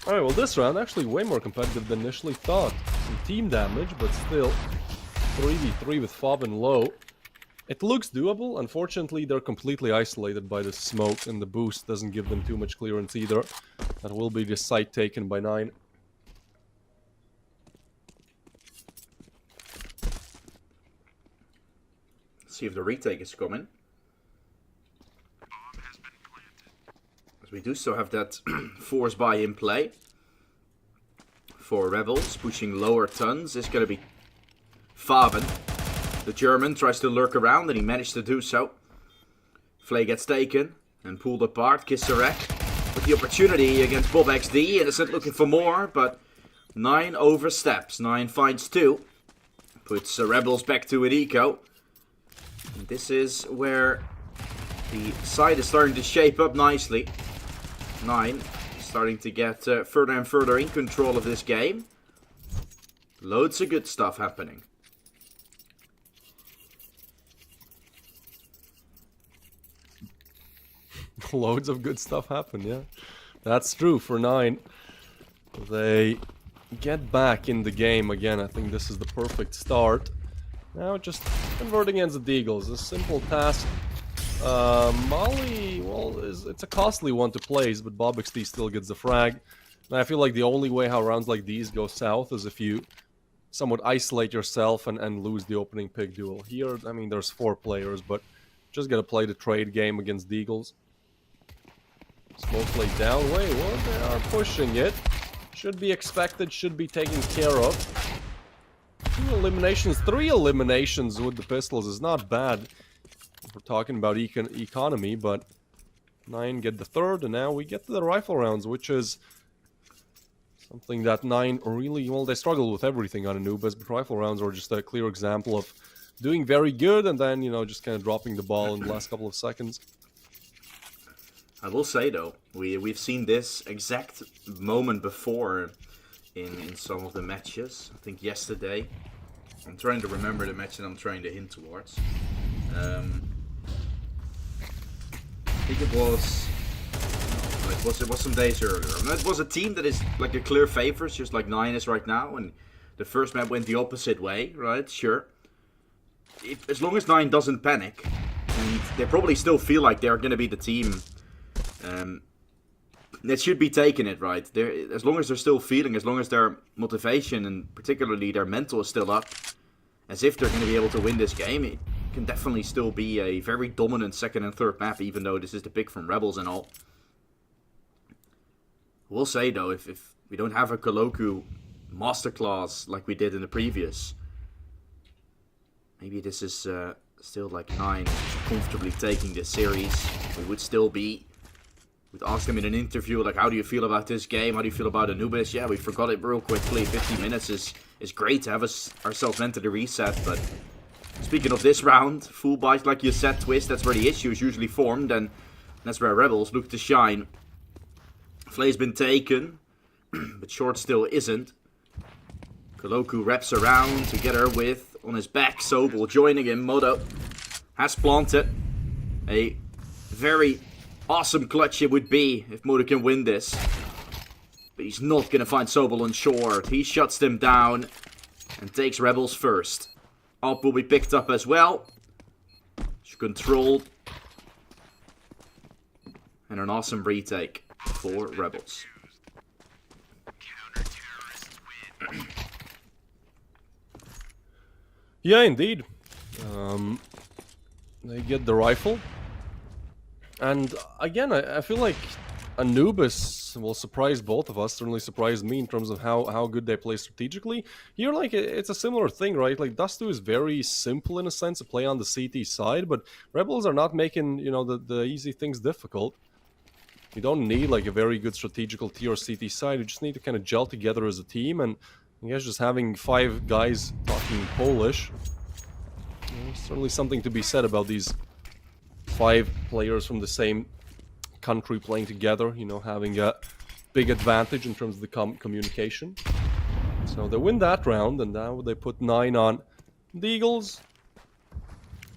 Alright, well this round actually way more competitive than initially thought. Some team damage, but still 3v3 with Fob and Low. It looks doable. Unfortunately, they're completely isolated by the smoke, and the boost doesn't give them too much clearance either. That will be the site taken by 9. See if the retake is coming. As we do still have that force buy in play. For Rebels, pushing lower tons is going to be Faben. The German tries to lurk around and he managed to do so. Flay gets taken and pulled apart. Kisarek with the opportunity against Bob XD. Innocent looking for more, but 9 oversteps. 9 finds 2. Puts Rebels back to an eco. And this is where the side is starting to shape up nicely. 9 starting to get further and further in control of this game. Loads of good stuff happening. Loads of good stuff happen, yeah. That's true for 9. They get back in the game again. I think this is the perfect start. Now just converting against the Deagles. A simple task. Molly, well, it's a costly one to place, but Bob XT still gets the frag. And I feel like the only way how rounds like these go south is if you somewhat isolate yourself and lose the opening pick duel. Here, I mean, there's 4 players, but just gotta play the trade game against Deagles. Smoke laid down. Wait, what? They are pushing it. Should be expected, should be taken care of. 2 eliminations, 3 eliminations with the pistols is not bad. We're talking about economy, but 9 get the 3rd, and now we get to the rifle rounds, which is something that 9 really, well, they struggle with everything on Anubis, but rifle rounds are just a clear example of doing very good and then, you know, just kind of dropping the ball in the last couple of seconds. I will say though, we've seen this exact moment before in some of the matches. I think yesterday. I'm trying to remember the match that I'm trying to hint towards. I think it was some days earlier. It was a team that is like a clear favorite, just like 9 is right now, and the first map went the opposite way, right? Sure. As long as 9 doesn't panic, and they probably still feel like they're going to be the team that should be taking it, right? As long as they're still feeling, as long as their motivation and particularly their mental is still up, as if they're going to be able to win this game, it can definitely still be a very dominant second and third map, even though this is the pick from Rebels and all. We'll say though, if we don't have a Koloku masterclass like we did in the previous, maybe this is still like 9 comfortably taking this series. We would still be. We'd ask him in an interview, like, how do you feel about this game? How do you feel about Anubis? Yeah, we forgot it real quickly. 50 minutes is great to have ourselves mentally reset. But speaking of this round, full buys, like you said, Twist, that's where the issue is usually formed. And that's where Rebels look to shine. Flay's been taken, but Short still isn't. Koloku wraps around together with, on his back, Sobel joining him. Modo has planted. A very awesome clutch it would be if Modo can win this. But he's not going to find Sobel on short. He shuts them down and takes Rebels first. Op will be picked up as well. It's controlled. And an awesome retake for Rebels. Yeah, indeed. They get the rifle. And again, I feel like Anubis will surprise both of us. Certainly surprised me in terms of how good they play strategically. Here, like, it's a similar thing, right? Like, Dust 2 is very simple in a sense to play on the CT side, but Rebels are not making, you know, the easy things difficult. You don't need, like, a very good strategical T or CT side. You just need to kind of gel together as a team, and I guess just having 5 guys talking Polish, certainly something to be said about these 5 players from the same country playing together, you know, having a big advantage in terms of the communication. So they win that round, and now they put 9 on the Eagles,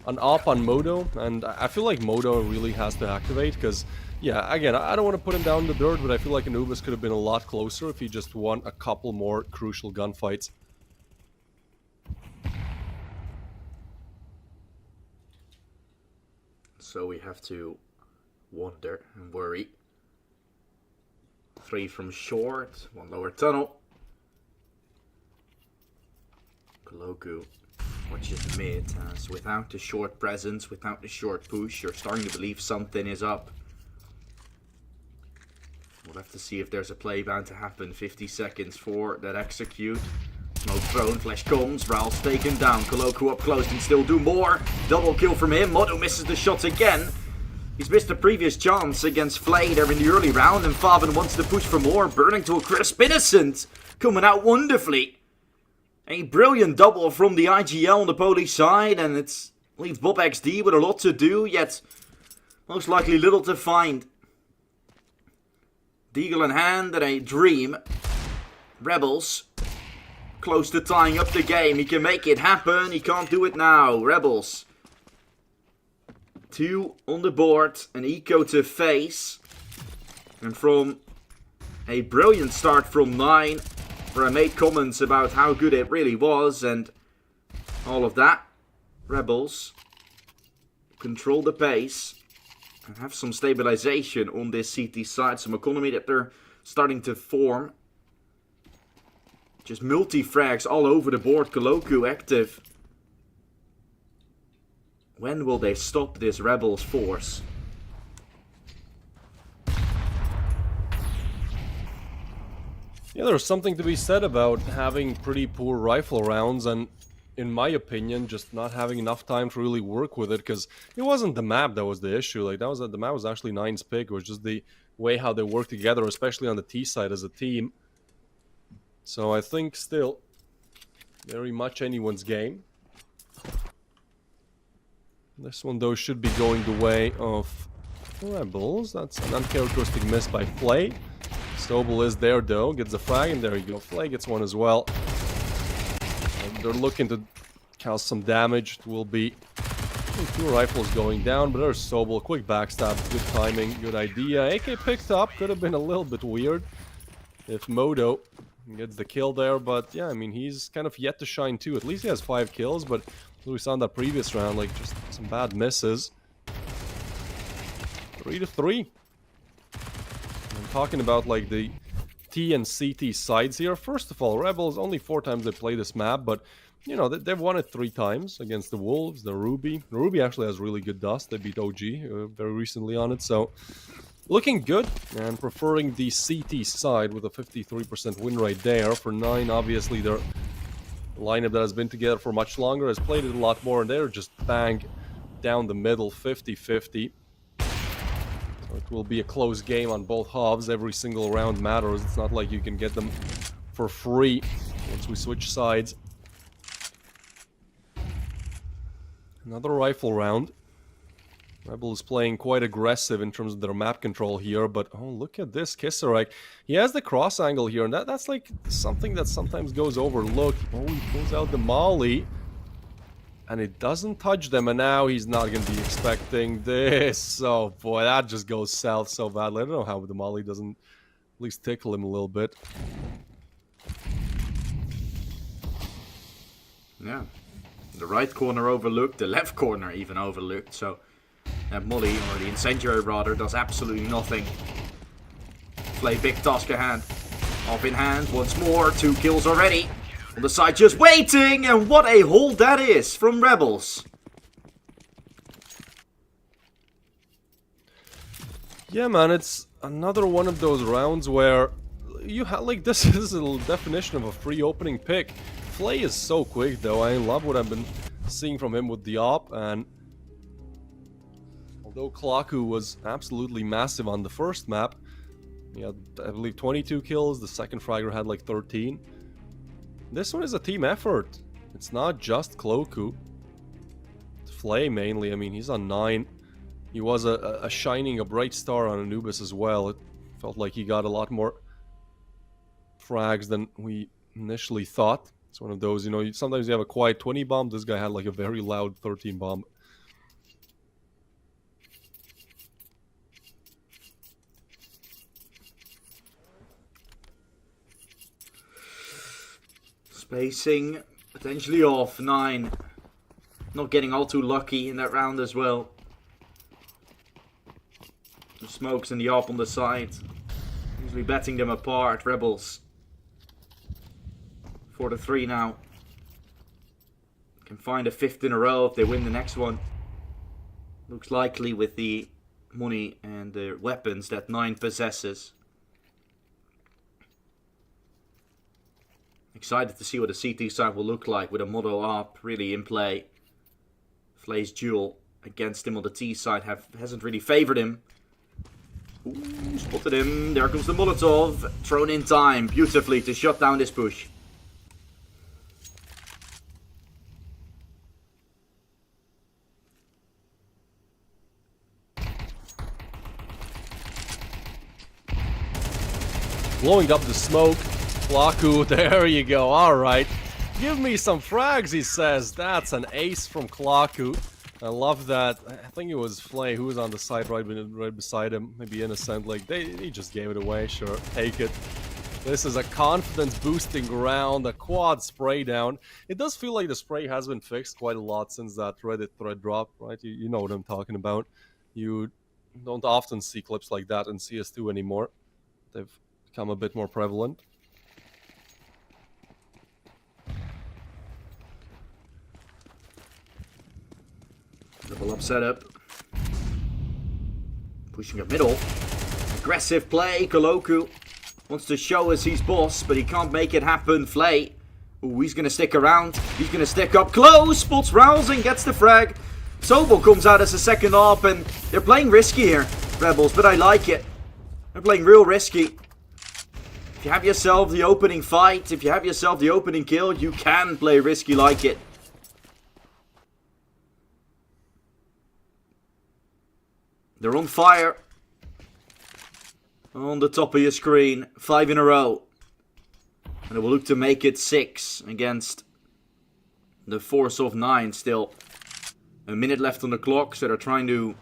an Op on Modo, and I feel like Modo really has to activate, because, yeah, again, I don't want to put him down in the dirt, but I feel like Anubis could have been a lot closer if he just won a couple more crucial gunfights. So we have to wonder and worry. 3 from short, 1 lower tunnel. Koloku watches mid, as without the short presence, without the short push, you're starting to believe something is up. We'll have to see if there's a play bound to happen. 50 seconds for that execute. Smoke thrown, flash comes, Ralph's taken down. Koloku up close, can still do more. Double kill from him. Modo misses the shot again. He's missed the previous chance against Flay there in the early round, and Faven wants to push for more. Burning to a crisp. Innocent coming out wonderfully. A brilliant double from the IGL on the Polish side, and it leaves Bob XD with a lot to do, yet most likely little to find. Deagle in hand and a dream. Rebels close to tying up the game. He can make it happen. He can't do it now. Rebels 2 on the board. An eco to face. And from a brilliant start from 9, where I made comments about how good it really was and all of that, Rebels control the pace and have some stabilization on this CT side. Some economy that they're starting to form. Just multi-frags all over the board. Koloku active. When will they stop this Rebels force? Yeah, there's something to be said about having pretty poor rifle rounds, and in my opinion, just not having enough time to really work with it, because it wasn't the map that was the issue. Like, the map was actually Nine's pick. It was just the way how they work together, especially on the T side as a team. So I think still very much anyone's game. This one, though, should be going the way of Rebels. That's an uncharacteristic miss by Flay. Sobel is there, though. Gets a frag, and there you go. Flay gets one as well. And they're looking to cause some damage. It will be 2 rifles going down, but there's Sobel. Quick backstab. Good timing. Good idea. AK picked up. Could have been a little bit weird if Modo gets the kill there, but yeah, I mean, he's kind of yet to shine too. At least he has 5 kills, but as we saw in that previous round, like, just some bad misses. 3-3. I'm talking about, like, the T and CT sides here. First of all, Rebels, only 4 times they play this map, but, you know, they've won it 3 times against the Wolves, the Ruby. The Ruby actually has really good dust. They beat OG very recently on it, so looking good, and preferring the CT side with a 53% win rate there. For 9, obviously, their lineup that has been together for much longer has played it a lot more, and they're just bang down the middle, 50-50. So it will be a close game on both halves. Every single round matters. It's not like you can get them for free once we switch sides. Another rifle round. Rebel is playing quite aggressive in terms of their map control here, but oh, look at this Kisarek. He has the cross angle here, and that's like something that sometimes goes overlooked. Oh, he pulls out the molly, and it doesn't touch them, and now he's not going to be expecting this. Oh boy, that just goes south so badly. I don't know how the molly doesn't at least tickle him a little bit. Yeah, the right corner overlooked, the left corner even overlooked, so that molly, or the incendiary rather, does absolutely nothing. Play big task ahead. Off in hand once more, 2 kills already. On the side just waiting, and what a hold that is from Rebels. Yeah, man, it's another one of those rounds where you have, like, this is a definition of a free opening pick. Flay is so quick, though. I love what I've been seeing from him with the op, and although Klaku was absolutely massive on the first map, he had, I believe, 22 kills, the second fragger had like 13. This one is a team effort. It's not just Klaku. It's Flay mainly. I mean, he's on 9. He was a shining, a bright star on Anubis as well. It felt like he got a lot more frags than we initially thought. It's one of those, you know, sometimes you have a quiet 20 bomb. This guy had like a very loud 13 bomb. Spacing potentially off. 9. Not getting all too lucky in that round as well. The smokes and the op on the side. Usually betting them apart. Rebels 4-3 now. Can find a 5th in a row if they win the next one. Looks likely with the money and the weapons that 9 possesses. Excited to see what the CT side will look like with a Moto up really in play. Flay's duel against him on the T side hasn't really favored him. Ooh, spotted him. There comes the Molotov. Thrown in time beautifully to shut down this push. Blowing up the smoke. Klaku, there you go. Alright. Give me some frags, he says. That's an ace from Klaku. I love that. I think it was Flay who was on the side right beside him. Maybe Innocent. Like, he just gave it away. Sure, take it. This is a confidence boosting round. A quad spray down. It does feel like the spray has been fixed quite a lot since that Reddit thread dropped, right? You know what I'm talking about. You don't often see clips like that in CS2 anymore. They've become a bit more prevalent. Double up setup. Pushing up middle. Aggressive play. Koloku wants to show us he's boss, but he can't make it happen. Flay. Ooh, he's going to stick around. He's going to stick up close. Spots Rousing, gets the frag. Sobel comes out as a second op, and they're playing risky here, Rebels, but I like it. They're playing real risky. If you have yourself the opening fight, if you have yourself the opening kill, you can play risky like it. They're on fire. On the top of your screen. 5 in a row. And they will look to make it 6 against the force of 9 still. A minute left on the clock, so they're trying to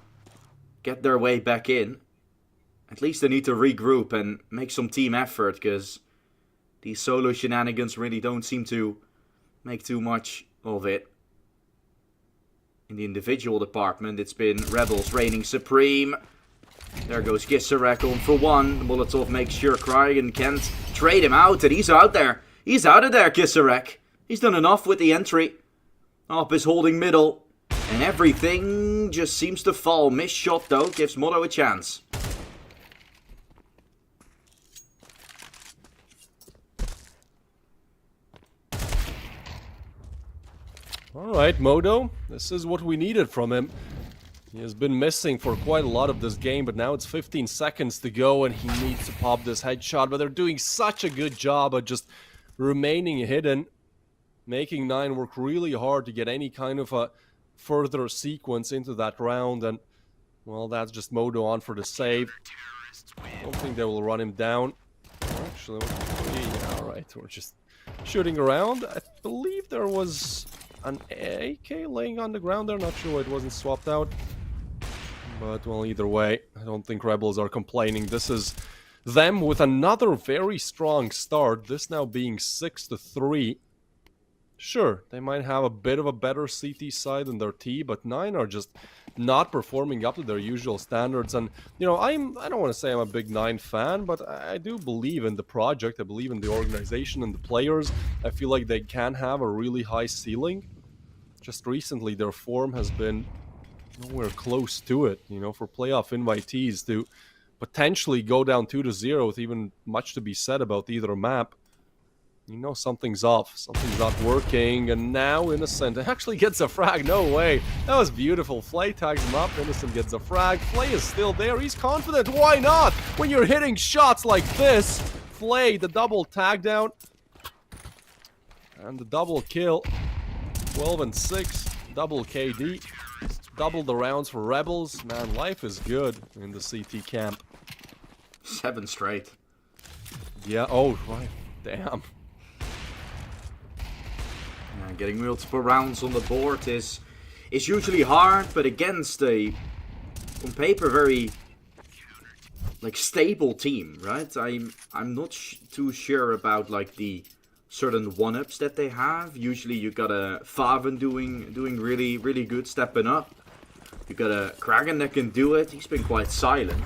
get their way back in. At least they need to regroup and make some team effort, because these solo shenanigans really don't seem to make too much of it. In the individual department, it's been Rebels reigning supreme. There goes Kisarek on for 1. The Molotov makes sure Kragan can't trade him out, and he's out there. He's out of there, Kisarek. He's done enough with the entry. Op is holding middle, and everything just seems to fall. Missed shot, though, gives Moto a chance. Alright, Modo. This is what we needed from him. He has been missing for quite a lot of this game, but now it's 15 seconds to go and he needs to pop this headshot. But they're doing such a good job of just remaining hidden, making 9 work really hard to get any kind of a further sequence into that round. And Well, that's just Modo on for the save. I don't think they will run him down. Actually, yeah, alright, we're just shooting around. I believe there was an AK laying on the ground there. Not sure why it wasn't swapped out. But, well, either way, I don't think Rebels are complaining. This is them with another very strong start. This now being 6-3. Sure, they might have a bit of a better CT side than their T, but 9 are just not performing up to their usual standards. And, you know, I don't want to say I'm a big 9 fan, but I do believe in the project. I believe in the organization and the players. I feel like they can have a really high ceiling. Just recently, their form has been nowhere close to it, you know, for playoff invitees to potentially go down 2-0 with even much to be said about either map. You know something's off, something's not working, and now Innocent actually gets a frag. No way, that was beautiful. Flay tags him up, Innocent gets a frag. Flay is still there, he's confident. Why not? When you're hitting shots like this, Flay, the double tag down and the double kill. 12 and 6, double KD, double the rounds for Rebels. Man, life is good in the CT camp. 7 straight. Yeah, oh, right, damn. Getting multiple rounds on the board is usually hard, but against a, on paper, very like stable team, right? I'm not too sure about like the certain one-ups that they have. Usually you got a Faven doing really good, stepping up. You got a Kraken that can do it. He's been quite silent.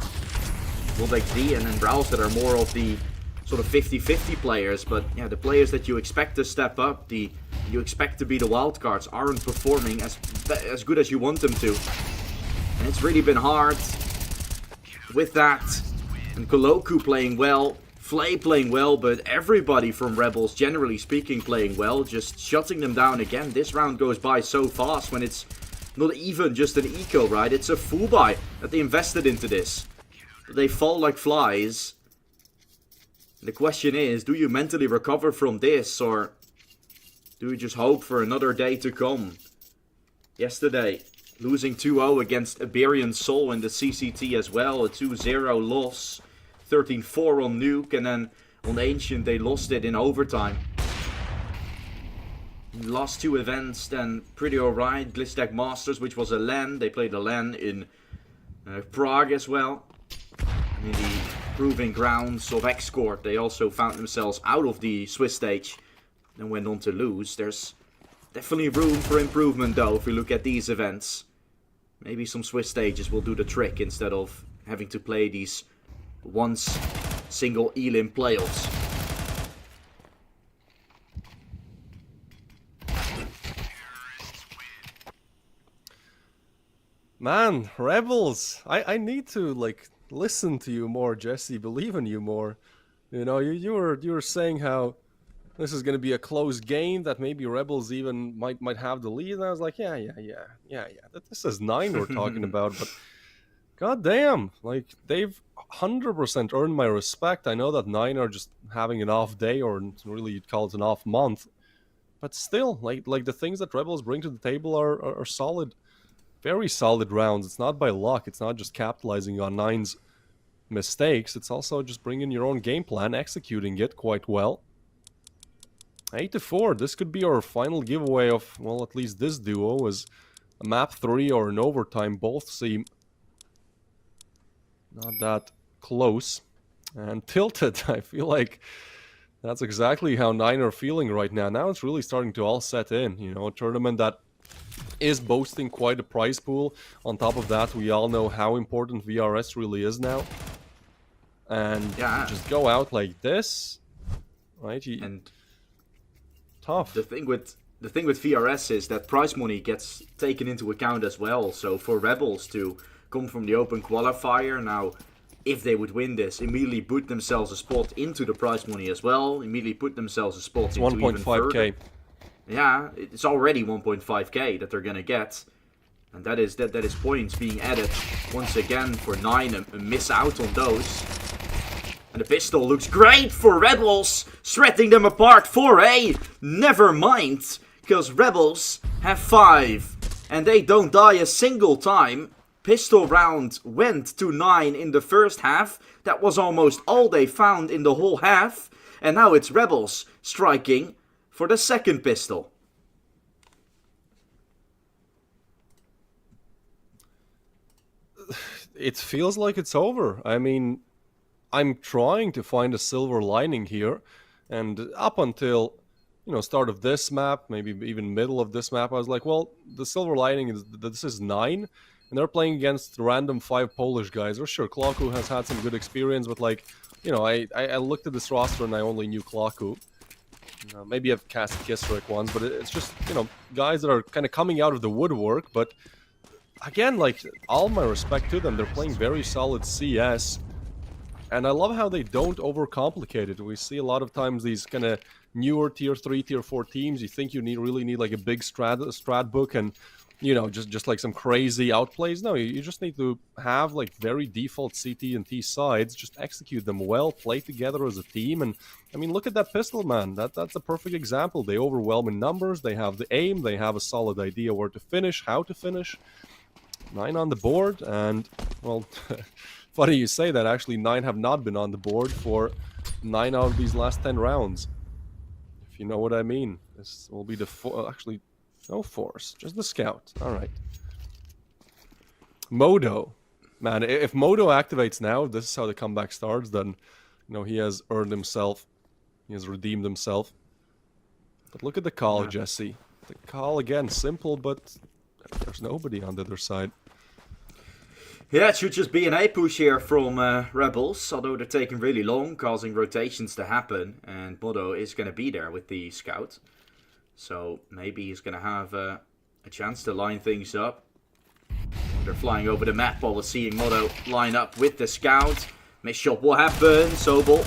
Well, like D and then Browse that are more of the sort of 50-50 players, but yeah, the players that you expect to step up, you expect to be the wildcards, aren't performing as good as you want them to. And it's really been hard with that. And Koloku playing well, Flay playing well, but everybody from Rebels, generally speaking, playing well, just shutting them down again. This round goes by so fast when it's not even just an eco, right? It's a full buy that they invested into this. They fall like flies. The question is, do you mentally recover from this, or do you just hope for another day to come? Yesterday, losing 2-0 against Iberian Soul in the CCT as well, a 2-0 loss, 13-4 on Nuke, and then on Ancient they lost it in overtime. Last 2 events, then pretty alright. Glistech Masters, which was a LAN, they played a LAN in Prague as well. In the proving grounds of X-Court, they also found themselves out of the Swiss stage and went on to lose. There's definitely room for improvement though if we look at these events. Maybe some Swiss stages will do the trick instead of having to play these once single Elim playoffs. Man, Rebels, I need to like listen to you more, Jesse, believe in you more. You know, you were saying how this is going to be a close game, that maybe Rebels even might have the lead, and I was like, yeah, this is 9 we're talking about, but goddamn, like, they've 100% earned my respect. I know that 9 are just having an off day, or really you'd call it an off month, but still, like the things that Rebels bring to the table are solid. Very solid rounds. It's not by luck. It's not just capitalizing on 9's mistakes. It's also just bringing your own game plan, executing it quite well. 8-4. This could be our final giveaway of, well, at least this duo, is a map 3 or an overtime. Both seem not that close. And Tilted, I feel like that's exactly how 9 are feeling right now. Now it's really starting to all set in. You know, a tournament that is boasting quite a prize pool. On top of that, we all know how important VRS really is now. And yeah, you just go out like this, right? And tough. The thing with VRS is that prize money gets taken into account as well. So for Rebels to come from the open qualifier now, if they would win this, immediately put themselves a spot into the prize money as well. Immediately put themselves a spot into even further. 1.5k. Yeah, it's already 1.5k that they're gonna get, and that is points being added once again for 9 and miss out on those. And the pistol looks great for Rebels, shredding them apart. 4A, never mind, because Rebels have 5 and they don't die a single time. pistol round went to 9 in the first half. That was almost all they found in the whole half. And now it's Rebels striking for the second pistol. It feels like it's over. I mean, I'm trying to find a silver lining here. And up until, start of this map, maybe even middle of this map, I was like, well, the silver lining is that this is 9. And they're playing against random 5 Polish guys. Or sure, Klaku has had some good experience, but like, I looked at this roster and I only knew Klaku. Maybe I've cast Kisrick once, but it's just, guys that are kind of coming out of the woodwork. But again, like, all my respect to them, they're playing very solid CS. And I love how they don't overcomplicate it. We see a lot of times these kind of newer tier 3, tier 4 teams, you think you really need like a big strat book and, just like some crazy outplays. No, you just need to have like very default CT and T sides, just execute them well, play together as a team. And I mean, look at that pistol, man. That's a perfect example. They overwhelm in numbers, they have the aim, they have a solid idea where to finish, how to finish. 9 on the board, and, well, funny you say that. Actually, 9 have not been on the board for 9 out of these last 10 rounds. If you know what I mean. This will be the actually, no force, just the scout. Alright. Modo. Man, if Modo activates now, this is how the comeback starts, then, he has earned himself. He has redeemed himself. But look at the call, Jesse. The call, again, simple, but there's nobody on the other side. Yeah, it should just be an A push here from Rebels, although they're taking really long, causing rotations to happen, and Modo is going to be there with the scout. So maybe he's going to have a chance to line things up. They're flying over the map while we're seeing Modo line up with the scout. Miss shot will happen. Sobel,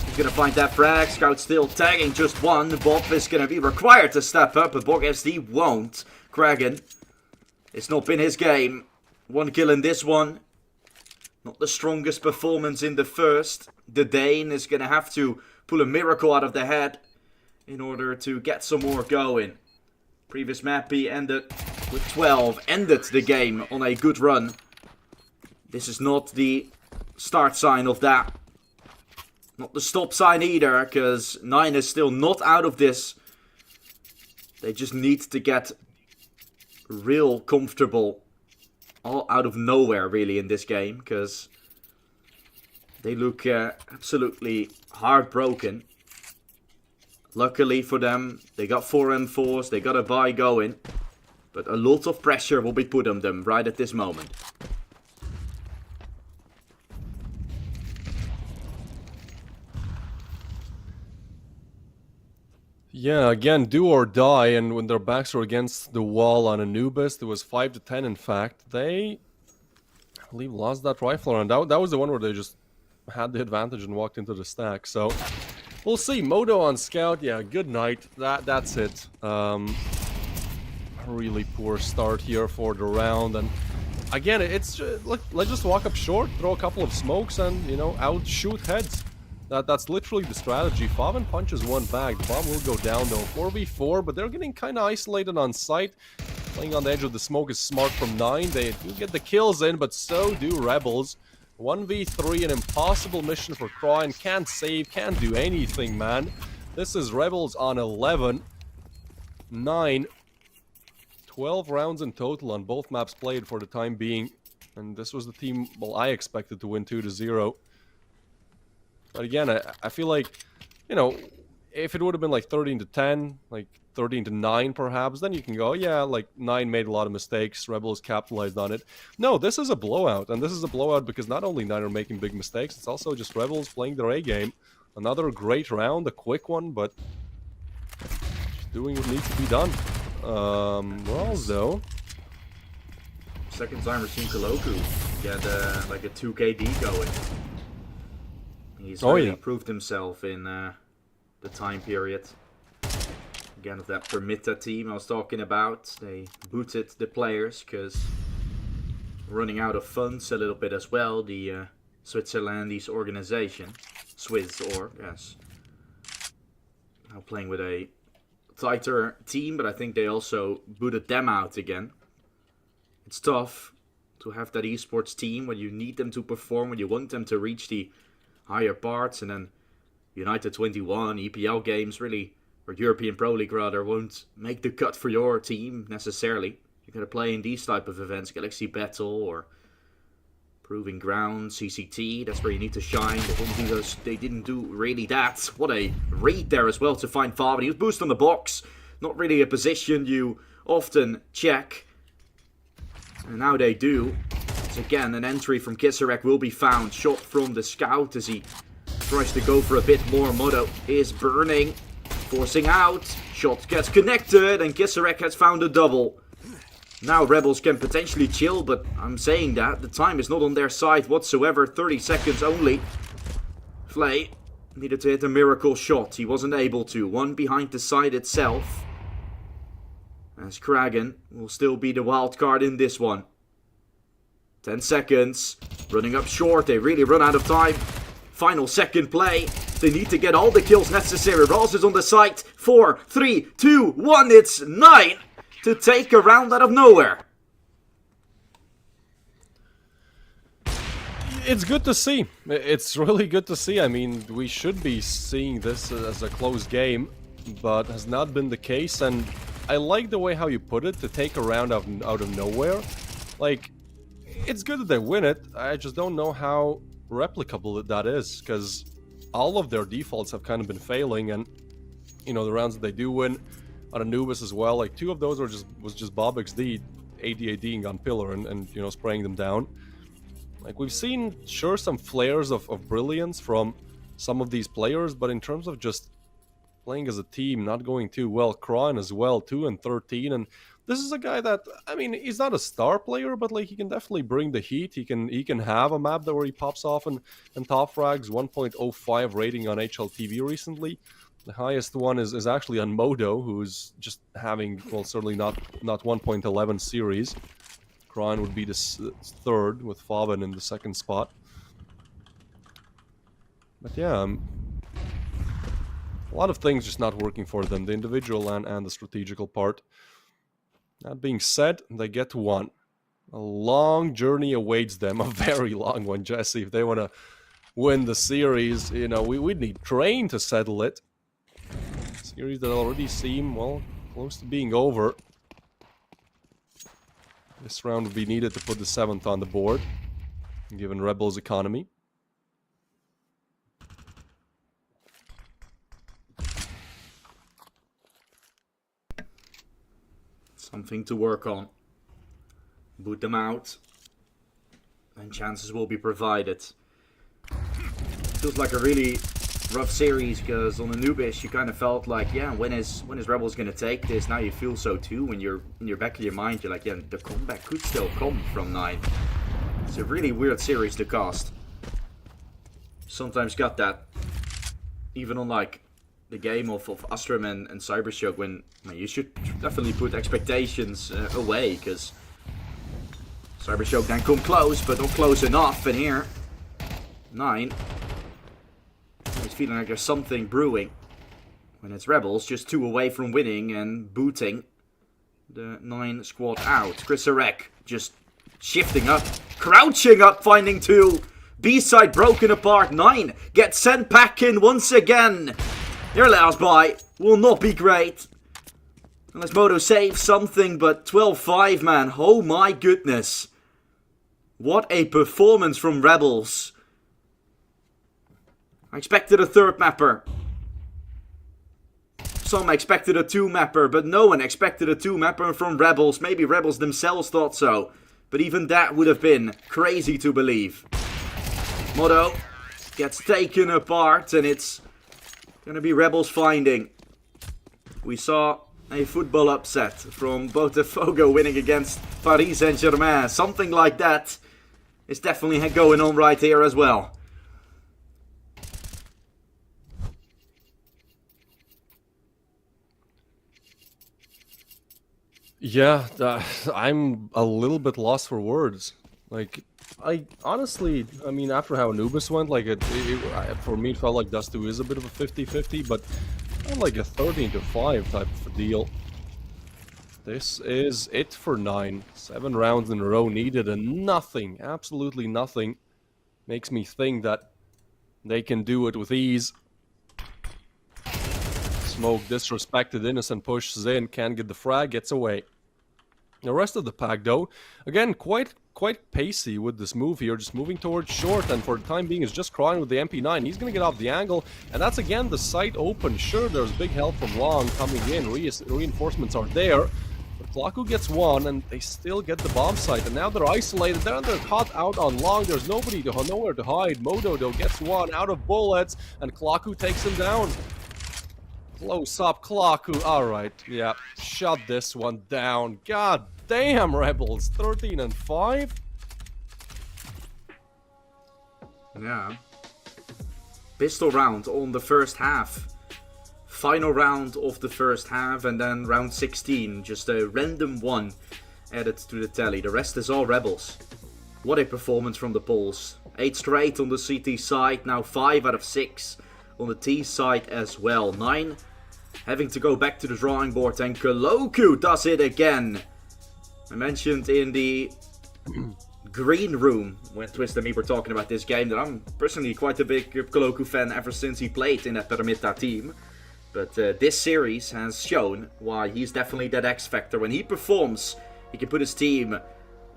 he's going to find that frag. Scout still tagging just one. Bob is going to be required to step up, but Borg SD won't. Kragan, it's not been his game. 1 kill in this one. Not the strongest performance in the first. The Dane is going to have to pull a miracle out of the head in order to get some more going. Previous map he ended with 12. Ended the game on a good run. This is not the start sign of that. Not the stop sign either, because 9 is still not out of this. They just need to get real comfortable. All out of nowhere, really, in this game, because they look absolutely heartbroken. Luckily for them, they got 4 M4s, they got a buy going, but a lot of pressure will be put on them right at this moment. Yeah, again, do or die, and when their backs were against the wall on Anubis, there was 5 to 10 in fact, they, I believe, lost that rifle round. That was the one where they just had the advantage and walked into the stack, so we'll see. Modo on scout, yeah, good night. That's it. Really poor start here for the round, and again, it's look, let's just walk up short, throw a couple of smokes, and, outshoot heads. That's literally the strategy. Faven punches one back. The bomb will go down though. 4v4, but they're getting kind of isolated on site. Playing on the edge of the smoke is smart from 9. They do get the kills in, but so do Rebels. 1v3, an impossible mission for Kroin. Can't save, can't do anything, man. This is Rebels on 11. 9. 12 rounds in total on both maps played for the time being. And this was the team, well, I expected to win 2-0. But again, I feel like, if it would have been like 13-10, like 13-9 perhaps, then you can go, yeah, like 9 made a lot of mistakes, Rebels capitalized on it. No, this is a blowout, and this is a blowout because not only 9 are making big mistakes, it's also just Rebels playing their A game. Another great round, a quick one, but doing what needs to be done. Well, though. Second time we're seeing Koloku get like a 2 KD going. He's really proved himself in the time period. Again, of that Permita team I was talking about. They booted the players because running out of funds a little bit as well. The Switzerlandese organization. Swiss org, yes. Now playing with a tighter team, but I think they also booted them out again. It's tough to have that esports team when you need them to perform, when you want them to reach the higher parts, and then United 21, EPL games really, or European Pro League rather, won't make the cut for your team necessarily. You're going to play in these type of events, Galaxy Battle or Proving Ground, CCT, that's where you need to shine. They didn't do really that. What a read there as well to find Faber. He was boosted on the box. Not really a position you often check. And now they do. So again, an entry from Kisarek will be found. Shot from the scout as he tries to go for a bit more. Modo is burning. Forcing out. Shot gets connected and Kisarek has found a double. Now Rebels can potentially chill, but I'm saying that the time is not on their side whatsoever. 30 seconds only. Flay needed to hit a miracle shot. He wasn't able to. One behind the side itself. As Kragan will still be the wild card in this one. 10 seconds. Running up short. They really run out of time. Final second play. They need to get all the kills necessary. Ross is on the site. 4, 3, 2, 1. It's 9 to take a round out of nowhere. It's good to see. It's really good to see. I mean, we should be seeing this as a close game, but has not been the case. And I like the way how you put it, to take a round out of nowhere. Like, it's good that they win it. I just don't know how replicable that is, because all of their defaults have kind of been failing, and you know, the rounds that they do win on Anubis as well, like 2 of those was just Bob XD AD-ADing on Pillar and you know, spraying them down. Like, we've seen, sure, some flares of brilliance from some of these players, but in terms of just playing as a team, not going too well. Kron as well, 2 and 13, and this is a guy that, I mean, he's not a star player, but like, he can definitely bring the heat. He can have a map where he pops off and top frags. 1.05 rating on HLTV recently. The highest one is actually on Modo, who's just having, well, certainly not 1.11 series. Kron would be the 3rd, with Faben in the 2nd spot. But yeah, a lot of things just not working for them, the individual and the strategical part. That being said, they get 1. A long journey awaits them, a very long one, Jesse. If they want to win the series, you know, we'd need Train to settle it. Series that already seem, well, close to being over. This round would be needed to put the 7th on the board, given Rebels' economy. Something to work on. Boot them out, and chances will be provided. Feels like a really rough series, because on Anubis you kind of felt like, yeah, when is Rebels gonna take this? Now you feel so too. When you're in your back of your mind, you're like, yeah, the comeback could still come from 9. It's a really weird series to cast. Sometimes got that, even on like the game of Astrum and CYBERSHOKE, when you should definitely put expectations away, because CYBERSHOKE then come close, but not close enough. And here, 9. It's feeling like there's something brewing. When it's Rebels, just 2 away from winning and booting the 9 squad out. Kisarek just shifting up, crouching up, finding 2. B-side broken apart. 9 gets sent back in once again. Their last buy will not be great. Unless Modo saves something, but 12-5, man. Oh my goodness. What a performance from Rebels. I expected a 3rd mapper. Some expected a 2 mapper, but no one expected a 2 mapper from Rebels. Maybe Rebels themselves thought so, but even that would have been crazy to believe. Modo gets taken apart, and it's gonna be Rebels finding. We saw a football upset from Botafogo winning against Paris Saint-Germain. Something like that is definitely going on right here as well. Yeah, I'm a little bit lost for words. Like, I honestly, I mean, after how Anubis went, like, for me, it felt like Dust 2 is a bit of a 50-50, but not like a 13-5 type of a deal. this is it for 9. 7 rounds in a row needed, and nothing, absolutely nothing, makes me think that they can do it with ease. Smoke disrespected, Innocent pushes in, can't get the frag, gets away. The rest of the pack, though, again, quite pacey with this move here, just moving towards short, and for the time being is just crying with the MP9. He's going to get off the angle, and that's again the site open. Sure, there's big help from Long coming in, reinforcements are there, but Klaku gets one, and they still get the bomb site, and now they're isolated. Then they're caught out on Long. There's nowhere to hide. Modo, though, gets one out of bullets, and Klaku takes him down. Close up, Klaku. Alright, yeah, shut this one down. God damn, Rebels. 13 and 5? Yeah. Pistol round on the first half. Final round of the first half, and then round 16. Just a random one added to the tally. The rest is all Rebels. What a performance from the Poles. 8 straight on the CT side, now 5 out of 6 on the T side as well. 9 having to go back to the drawing board, and Koloku does it again. I mentioned in the green room when Twist and me were talking about this game that I'm personally quite a big Koloku fan ever since he played in that Paramita team. But this series has shown why he's definitely that X factor. When he performs, he can put his team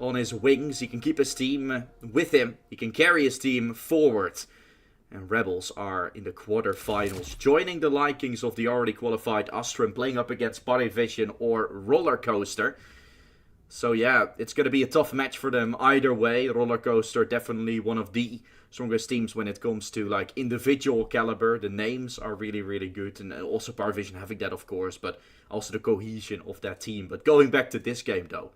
on his wings, he can keep his team with him, he can carry his team forward. And Rebels are in the quarterfinals, joining the likings of the already qualified Astrum, playing up against PARIVISION or Roller Coaster. So yeah, it's going to be a tough match for them either way. Roller Coaster definitely one of the strongest teams when it comes to like individual caliber. The names are really, really good, and also PARIVISION having that, of course, but also the cohesion of that team. But going back to this game though,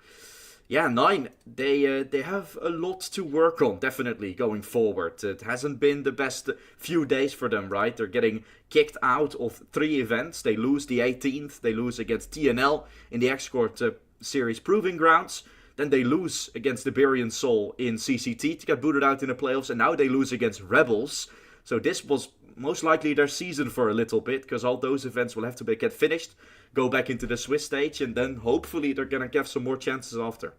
yeah, 9, they have a lot to work on, definitely, going forward. It hasn't been the best few days for them, right? They're getting kicked out of 3 events. They lose the 18th, they lose against TNL in the X-Court Series Proving Grounds. Then they lose against the Berian Soul in CCT to get booted out in the playoffs. And now they lose against Rebels. So this was most likely their season for a little bit, because all those events will have to get finished, go back into the Swiss stage, and then hopefully they're gonna get some more chances after.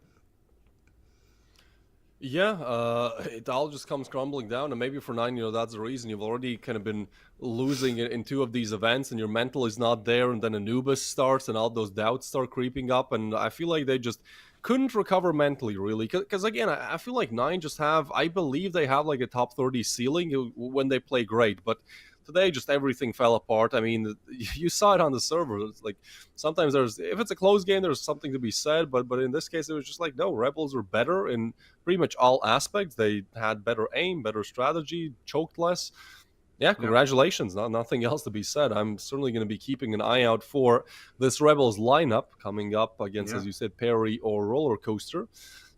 Yeah, it all just comes crumbling down, and maybe for 9, that's the reason. You've already kind of been losing in 2 of these events, and your mental is not there, and then Anubis starts, and all those doubts start creeping up, and I feel like they just couldn't recover mentally, really, because again, I feel like 9 just I believe they have like a top 30 ceiling when they play great, but today just everything fell apart. I mean, you saw it on the server. It's like sometimes if it's a close game, there's something to be said, but in this case, it was just like, no, Rebels were better in pretty much all aspects. They had better aim, better strategy, choked less. Yeah, congratulations. Nothing else to be said. I'm certainly going to be keeping an eye out for this Rebels lineup coming up against, as you said, Perry or Roller Coaster.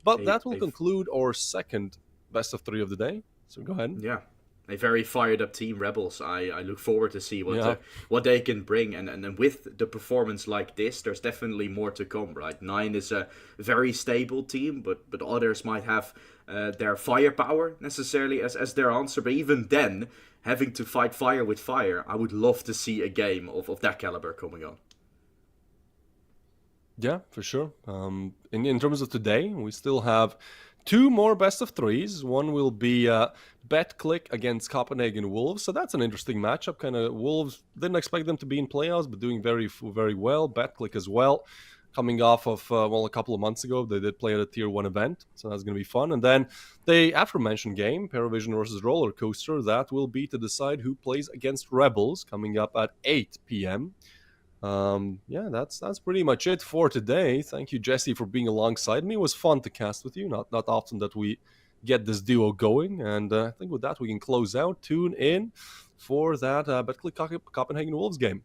But that will conclude our second best of 3 of the day. So go ahead. Yeah, a very fired up team, Rebels. I look forward to see what they can bring. And with the performance like this, there's definitely more to come, right? 9 is a very stable team, but others might have their firepower necessarily as their answer. But even then, having to fight fire with fire, I would love to see a game of that caliber coming on. Yeah, for sure. In terms of today, we still have 2 more best of 3s. One will be Betclic against Copenhagen Wolves. So that's an interesting matchup. Kind of Wolves, didn't expect them to be in playoffs, but doing very, very well. Betclic as well. Coming off of, a couple of months ago, they did play at a Tier 1 event, so that's going to be fun. And then the aforementioned game, PARIVISION versus Roller Coaster, that will be to decide who plays against Rebels, coming up at 8 p.m. Yeah, that's pretty much it for today. Thank you, Jesse, for being alongside me. It was fun to cast with you. Not often that we get this duo going. And I think with that, we can close out. Tune in for that Betclic Copenhagen Wolves game.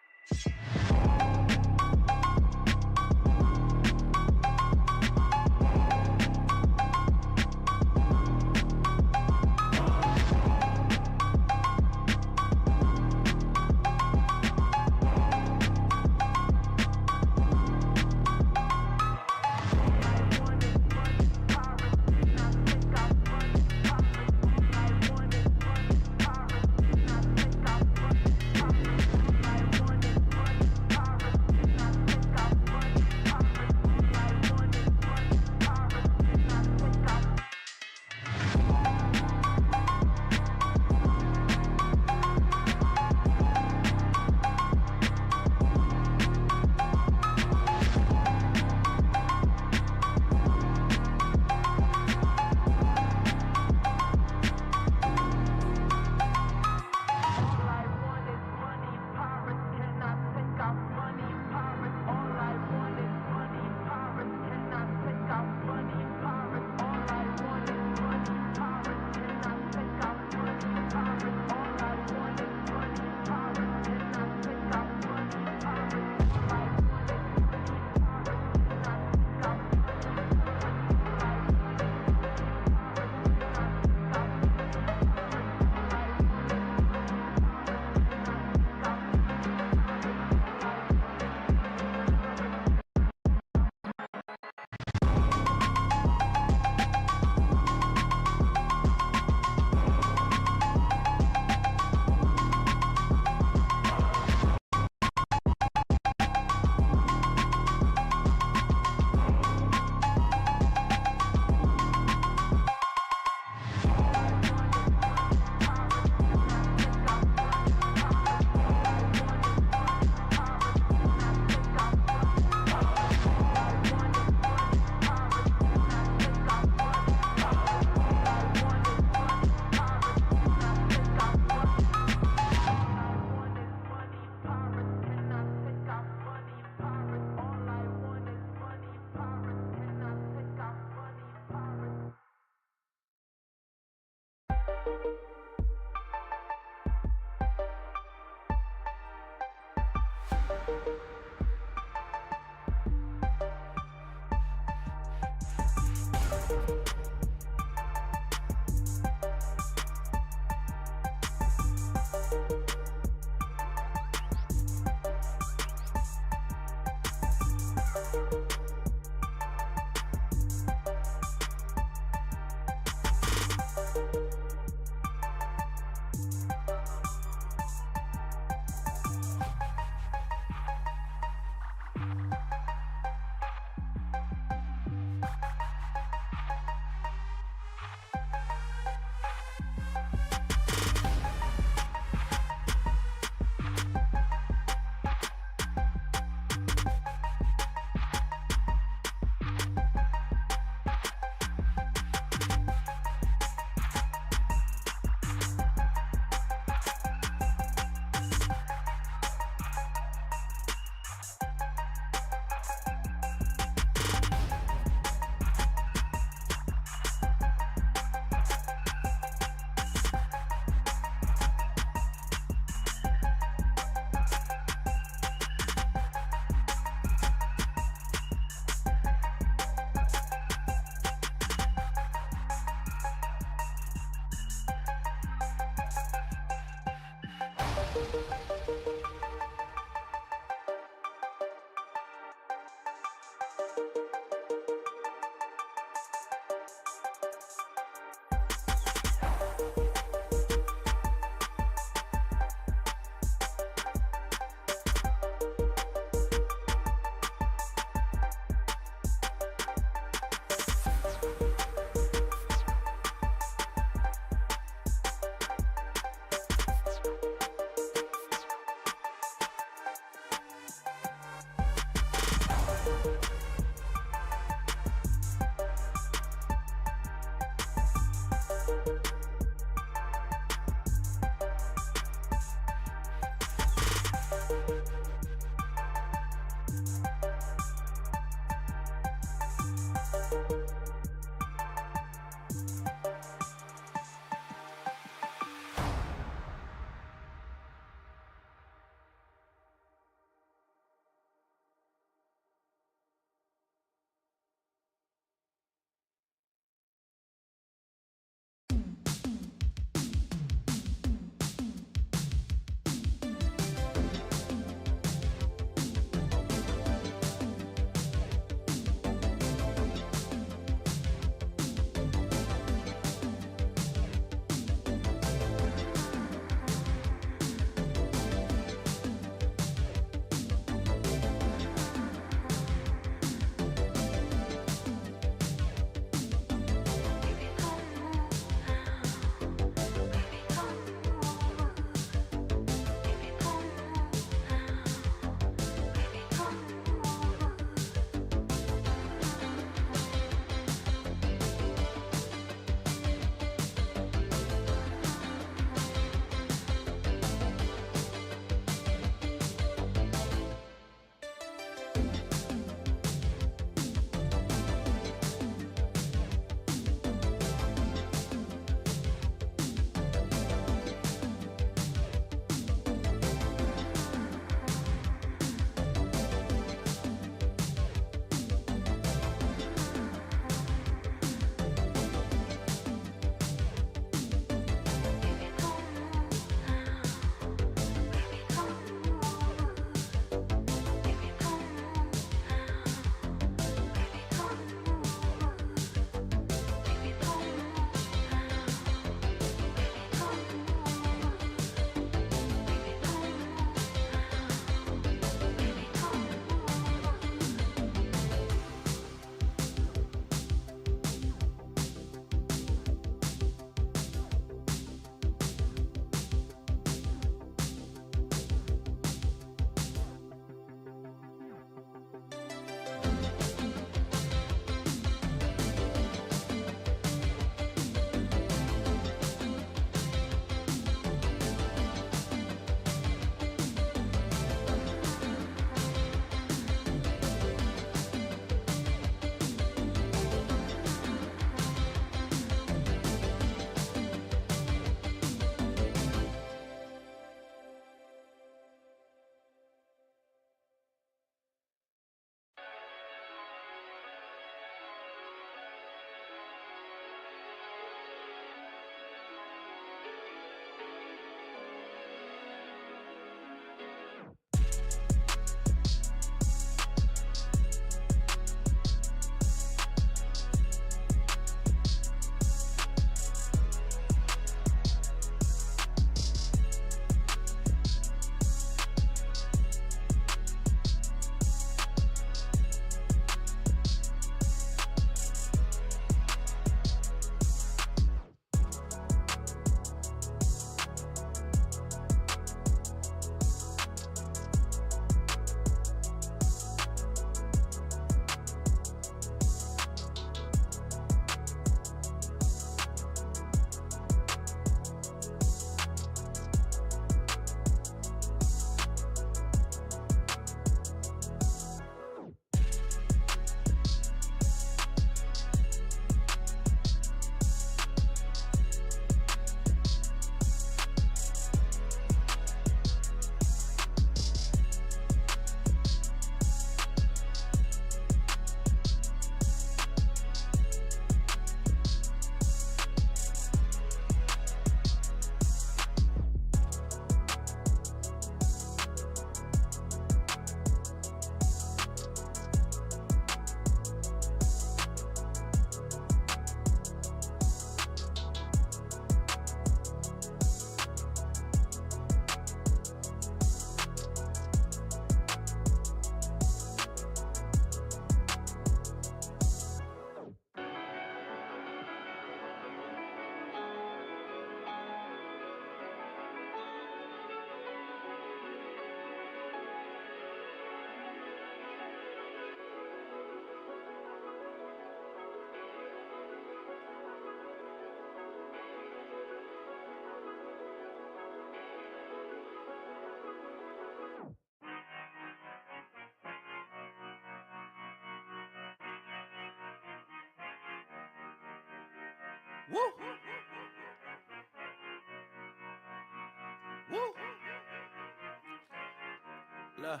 Look,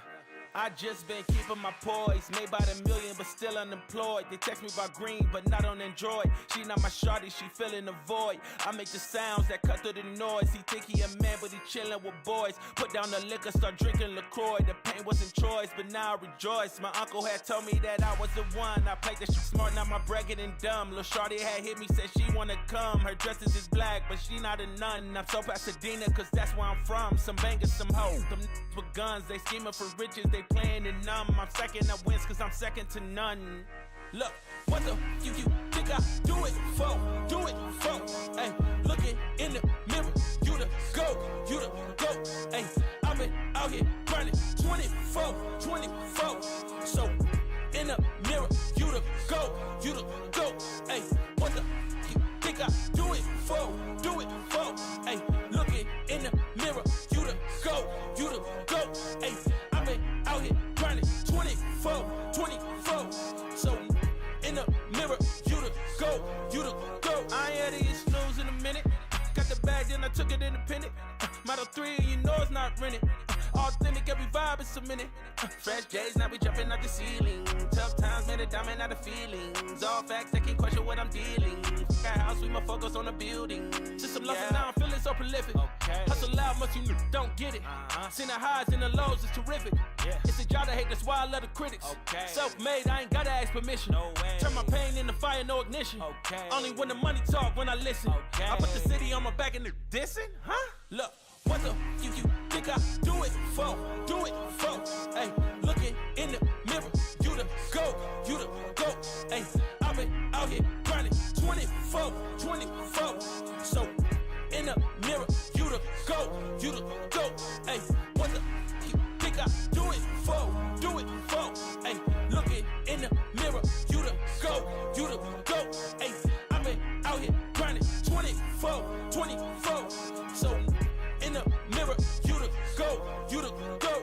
I just been keeping my poise, made by the million but still unemployed. They text me about green but not on Android. She not my shawty, she filling the void. I make the sounds that cut through the noise. He think he a man but he chillin' with boys. Put down the liquor, start drinking LaCroix. The pain wasn't choice but now I rejoice. My uncle had told me that I was the one. I played that shit smart, now my bragging and dumb. Lil' shawty had hit me, said she wanna come. Her dresses is black but she not a nun. I'm so Pasadena cause that's where I'm from. Some bangers, some hoes, them with guns. They scheming for riches, they playing it numb. I'm second, I wins cause I'm second to none. Look, what the you think I do it for? Do it for? Hey, looking in the mirror, you the GOAT. Hey, I've been out here grinding 24. So in the mirror, you the GOAT. Hey, what the you think I do it for? Do it for? Hey, looking in the mirror, you the GOAT. Hey, I've been out here grinding 24. So in the mirror, you the GOAT. I ain't had to get snooze in a minute. Got the bag, then I took it independent. Model 3, you know it's not rented. Authentic, every vibe is a minute. Fresh J's, now we jumping out the ceiling. Tough times made a diamond out of feelings. All facts, they can't question what I'm dealing. Got house, we more focus on the building. Just some love and now I'm feeling so prolific. Hustle loud, much you don't get it. Seen the highs and the lows, it's terrific. It's a job to hate, that's why I love the critics. Self-made, I ain't gotta ask permission. Turn my pain into fire, no ignition. Only when the money talk, when I listen. I put the city on my back and they're dissing, huh? Look, what the you think I do it for? Do it for? Hey, looking in the mirror, you the GOAT. Hey, I've been out here grinding 24. So in the mirror, you the GOAT. Hey, what the you think I do it for? Do it for? Hey, looking in the mirror, you the GOAT. Hey, I've been out here grinding 24. So in the mirror, you the GOAT.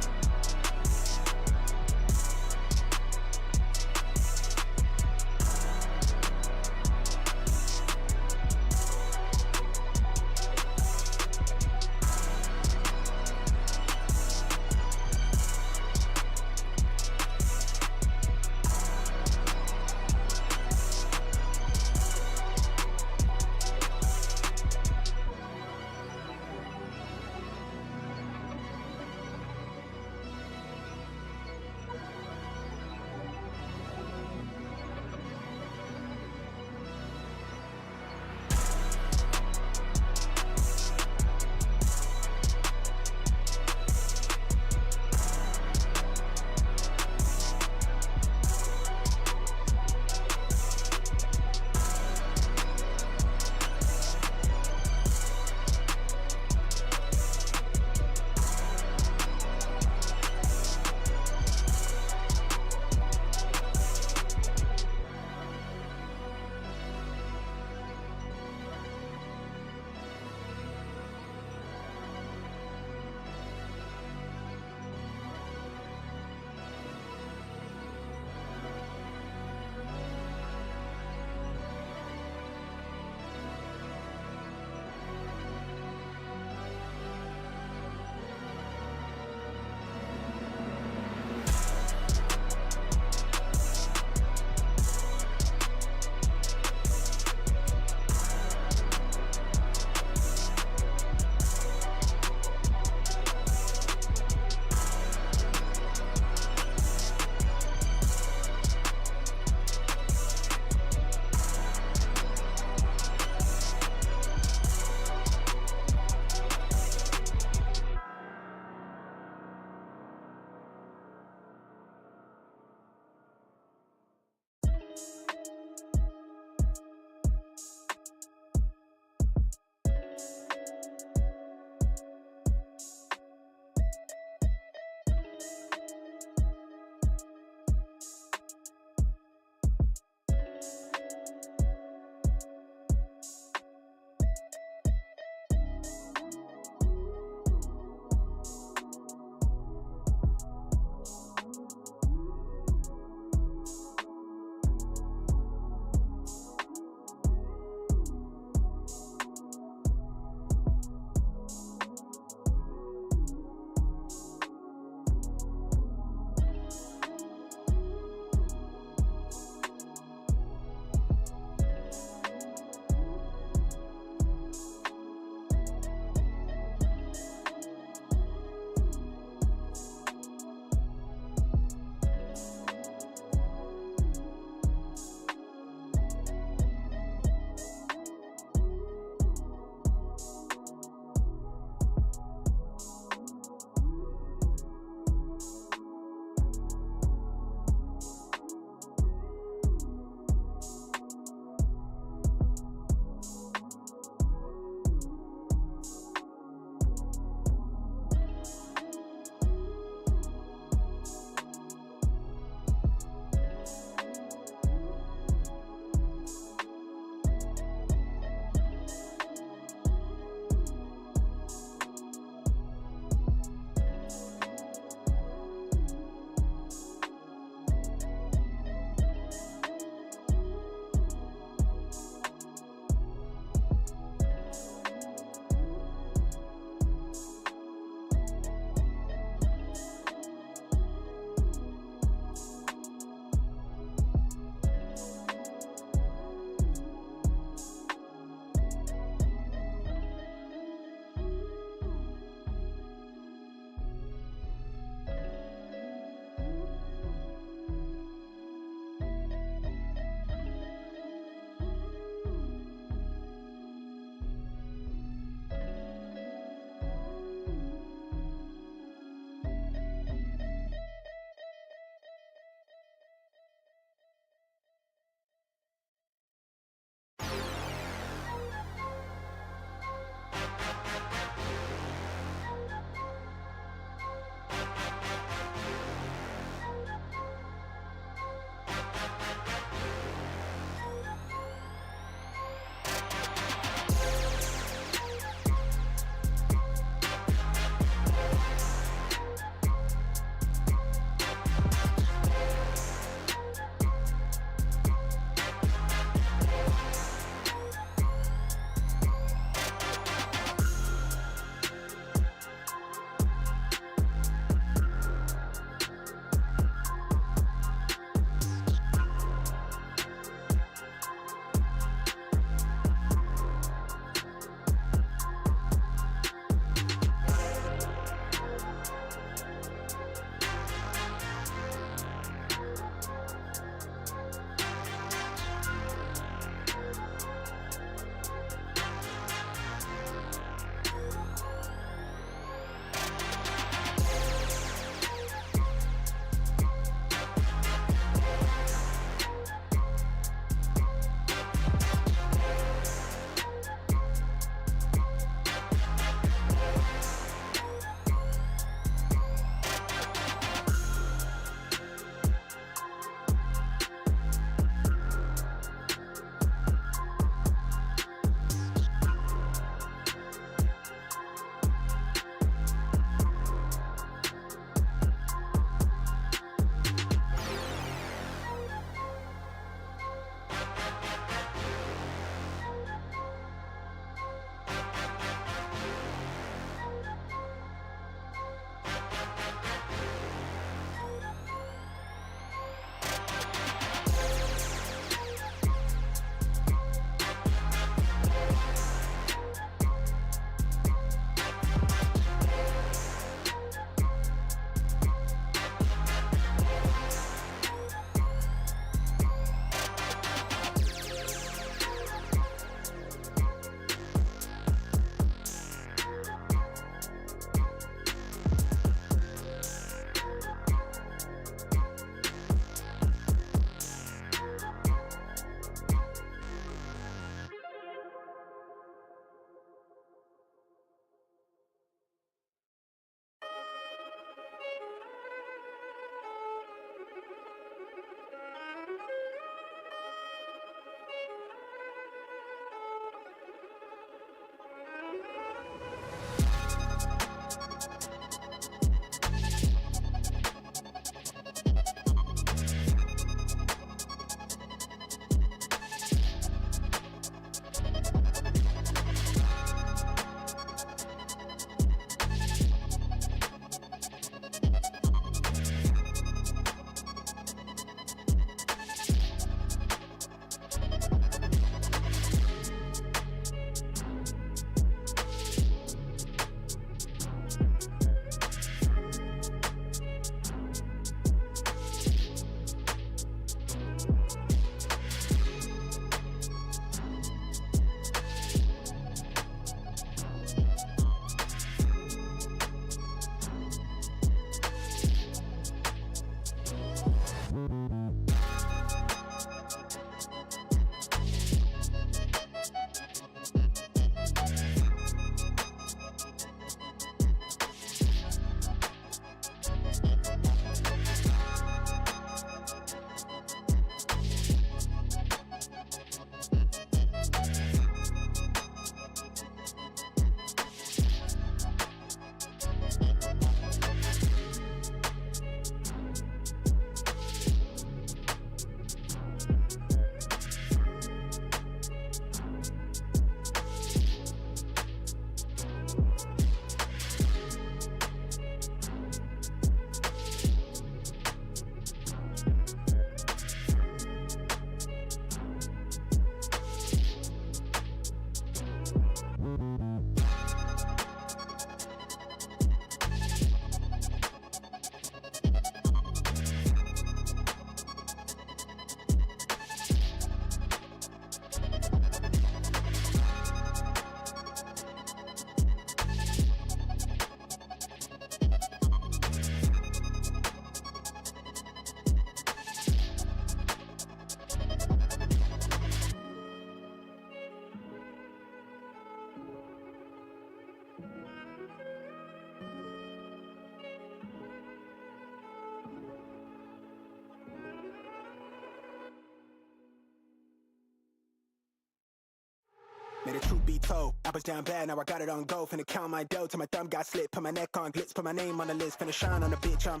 May the truth be told, I was down bad, now I got it on go. Finna count my dough till my thumb got slit. Put my neck on glitz, put my name on the list. Finna shine on the bitch, I'm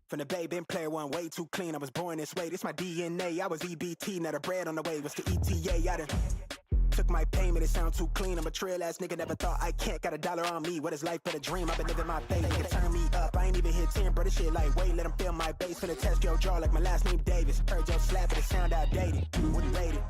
from the bay, been player one, way too clean. I was born this way, this my DNA. I was EBT, now the bread on the way was the ETA. I done took my payment, it sound too clean. I'm a trail ass nigga, never thought I can't. Got $1 on me, what is life but a dream? I've been living my faith, they can turn me up. I ain't even hit 10, bro, this shit like wait, let them feel my bass. Finna test your jaw like my last name Davis. Heard your slap, but it sound outdated. Wouldn't rate it.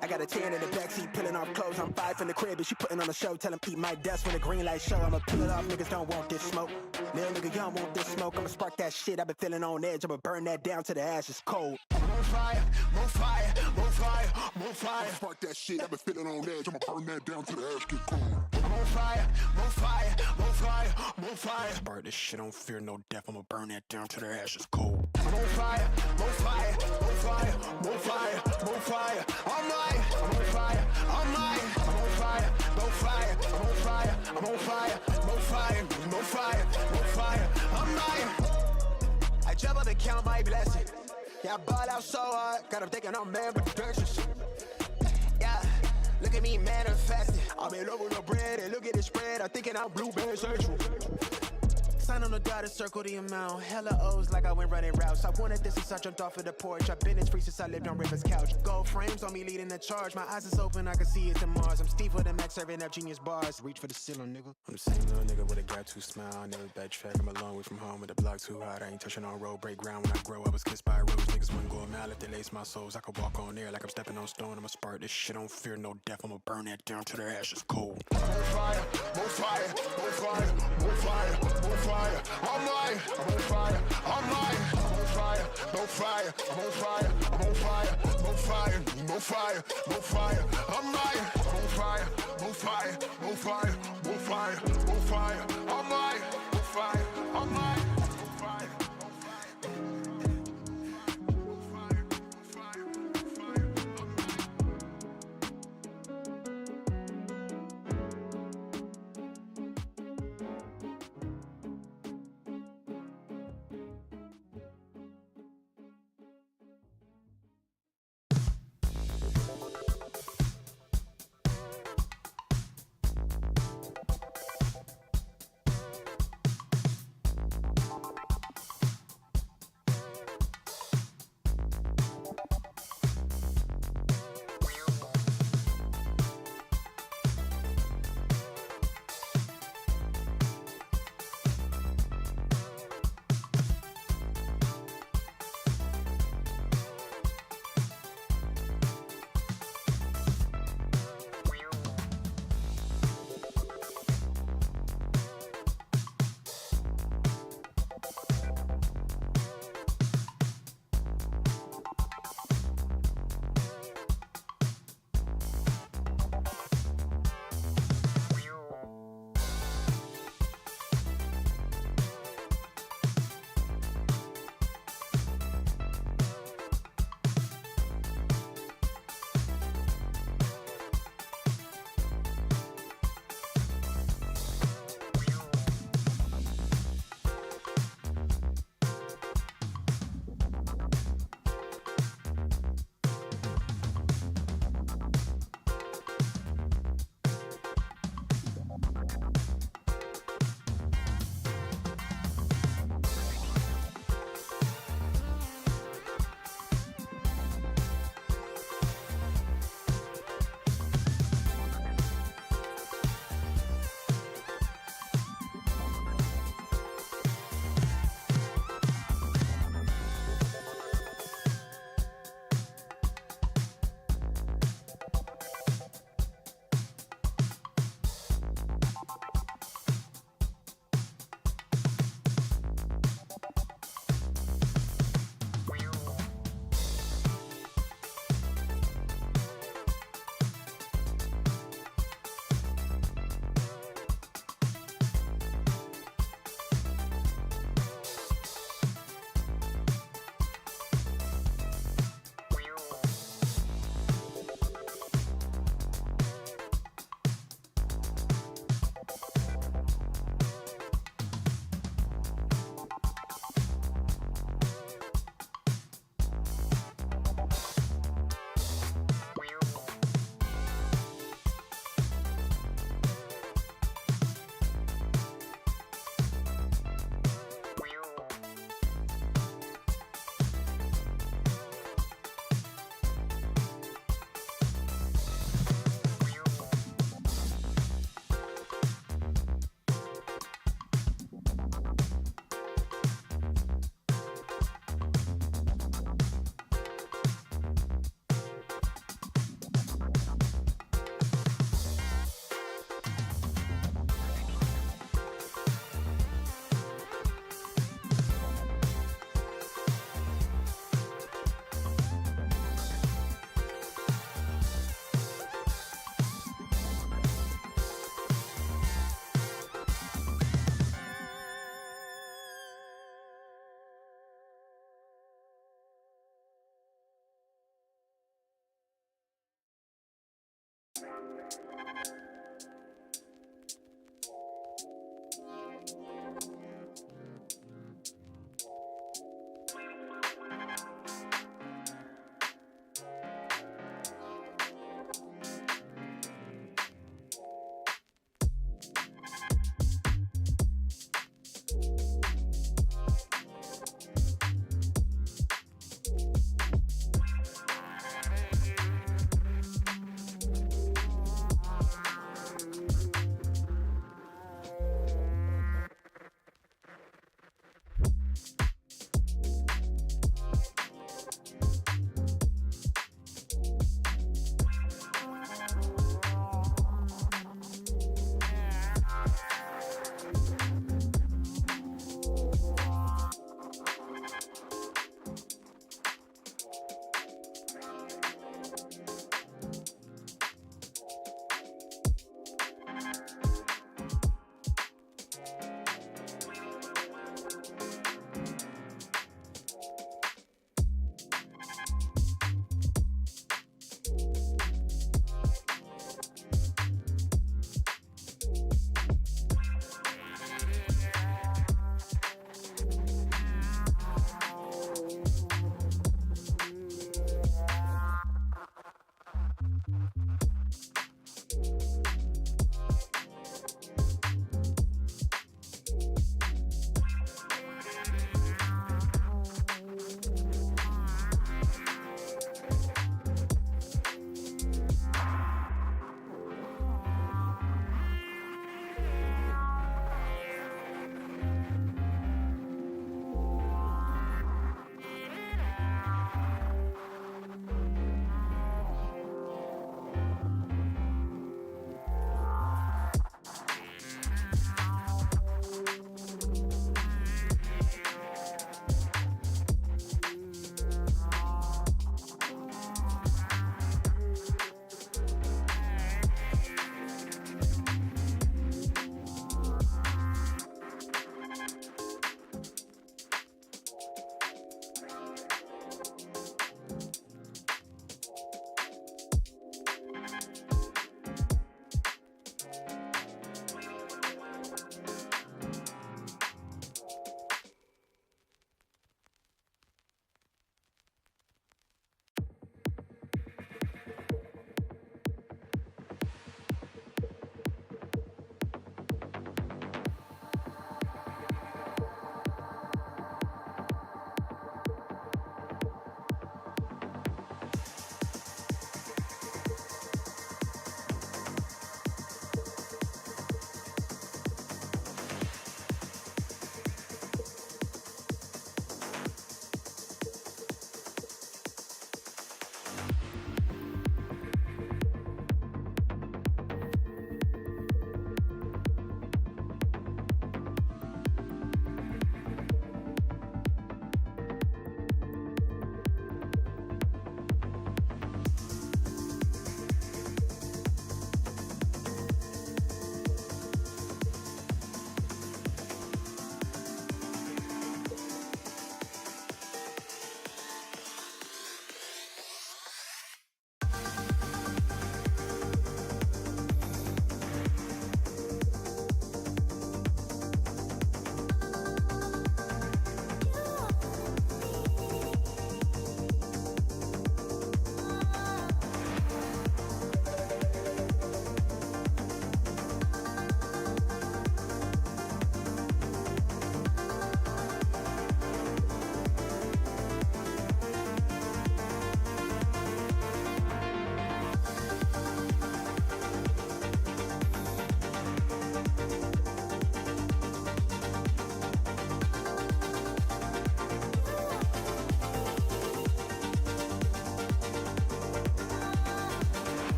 I got a 10 in the backseat, peeling off clothes. I'm 5 in the crib, and she putting on a show. Tell him eat my dust when the green light show. I'ma peel it off, niggas don't want this smoke. Little nigga, you don't want this smoke. I'ma spark that shit, I've been feeling on edge. I'ma burn that down to the ashes cold. More fire, more fire, more fire, more fire. Spark that shit, I've been feeling on edge. I'ma burn that down to the ash get cold. More fire, more fire, more fire, more fire. Spark this shit, don't fear no death. I'ma burn that down to the ashes cold. More fire, more fire, more fire, more fire, more fire. I'm mine. I'm on fire, I'm mine. I'm on fire, no fire, I'm on fire, I'm on fire, no fire, no fire, no fire. I'm mine. I jump up and count my blessings. Yeah, I ball out so hard, got them thinking I'm man productions. Yeah, look at me manifesting. I'm in love with the bread and look at the spread. I'm thinking I'm blueberry central. Sign on the dotted circle the amount. Hella O's like I went running routes. I wanted this since I jumped off of the porch. I've been in free since I lived on River's couch. Gold frames on me leading the charge. My eyes is open, I can see it to Mars. I'm Steve with the Max serving up genius bars. Reach for the ceiling, nigga. I'm the same little nigga with a gap too smile. I never backtrack. I'm a long way from home with the block too hot. I ain't touching on road, break ground when I grow. I was kissed by a rose. Niggas wouldn't go a mile if they lace my souls. I could walk on air like I'm stepping on stone. I'ma spark this shit, don't fear no death. I'ma burn that down to the ashes cold. More fire, more fire, more fire, more fire, more fire. I'm mine. I'm on fire, I'm mine. I'm on fire, no fire. I'm on fire, I'm on fire, no fire, no fire, no fire. I'm mine. I'm on fire, no fire, no fire, no fire, no fire. I'm mine. No fire, I'm mine. No fire, no fire. No fire, no fire, no fire.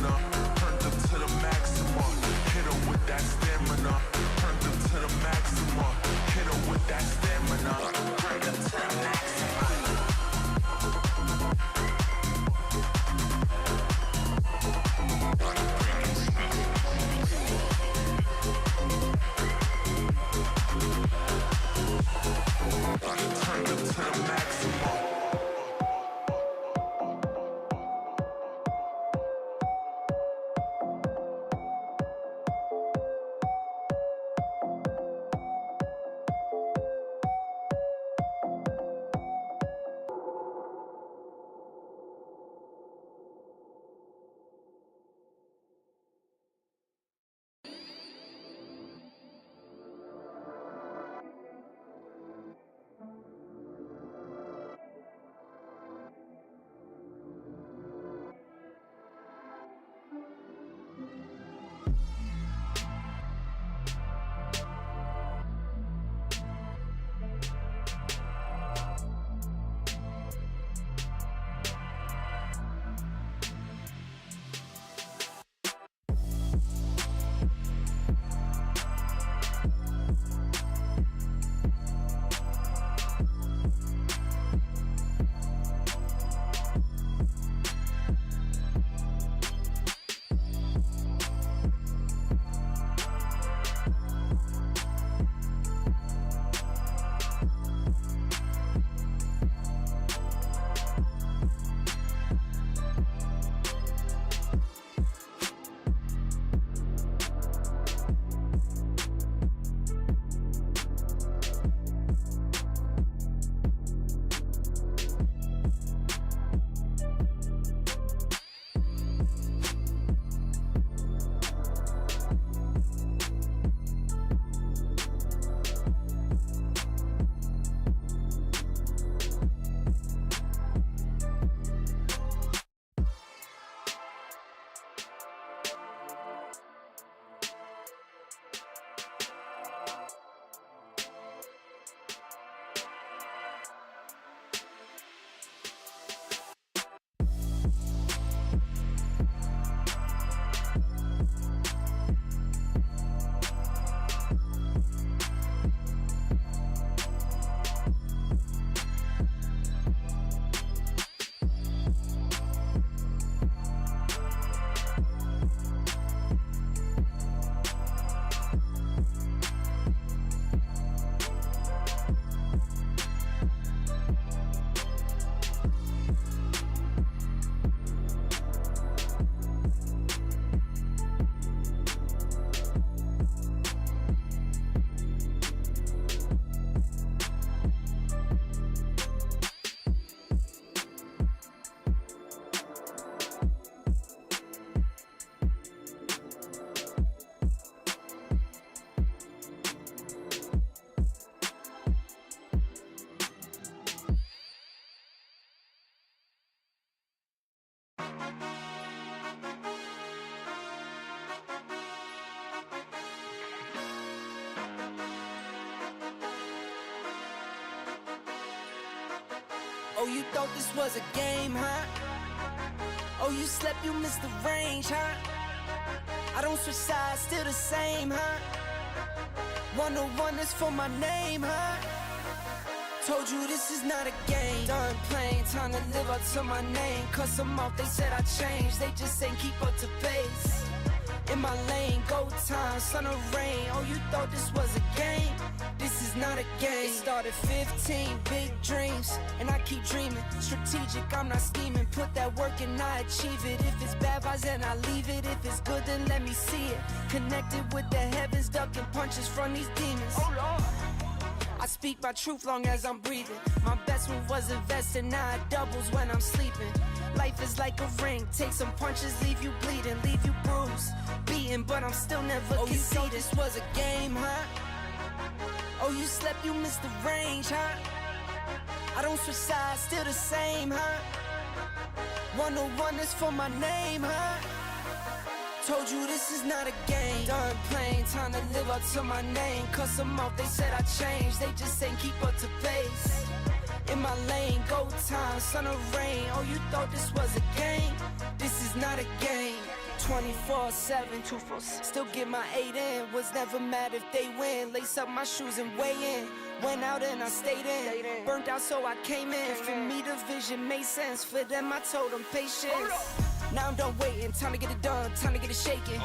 stamina. Turned up to the maximum. Hit her with that stamina. Turned up to the maximum. Hit her with that stamina. Turned up to the maximum. Turned up to the maximum. Oh, you thought this was a game, huh? Oh, you slept, you missed the range, huh? I don't switch sides, still the same, huh? 101 is for my name, huh? Told you this is not a game. Done playing, time to live up to my name. Cut them off, they said I changed. They just ain't keep up to pace. In my lane, go time, sun or rain. Oh, you thought this was a game? This is not a game. It started 15, big dreams, and I keep dreaming. Strategic, I'm not scheming. Put that work and I achieve it. If it's bad vibes, then I leave it. If it's good, then let me see it. Connected with the heavens, ducking punches from these demons. Oh Lord, I speak my truth long as I'm breathing. My best move was investing, now it doubles when I'm sleeping. Life is like a ring, take some punches, leave you bleeding, leave you bruised, beaten, but I'm still never conceded. Oh, you thought this was a game, huh? Oh, you slept, you missed the range, huh? I don't switch sides, still the same, huh? 101 is for my name, huh? Told you this is not a game. Done playing, time to live up to my name. Cut them off, they said I changed. They just ain't keep up to pace. In my lane, go time, sun or rain. Oh, you thought this was a game? This is not a game. 24/7, still get my 8 in. Was never mad if they win. Lace up my shoes and weigh in. Went out and I stayed in. Burnt out so I came in. For me the vision made sense. For them I told them patience. Now I'm done waiting, time to get it done, time to get it shaking.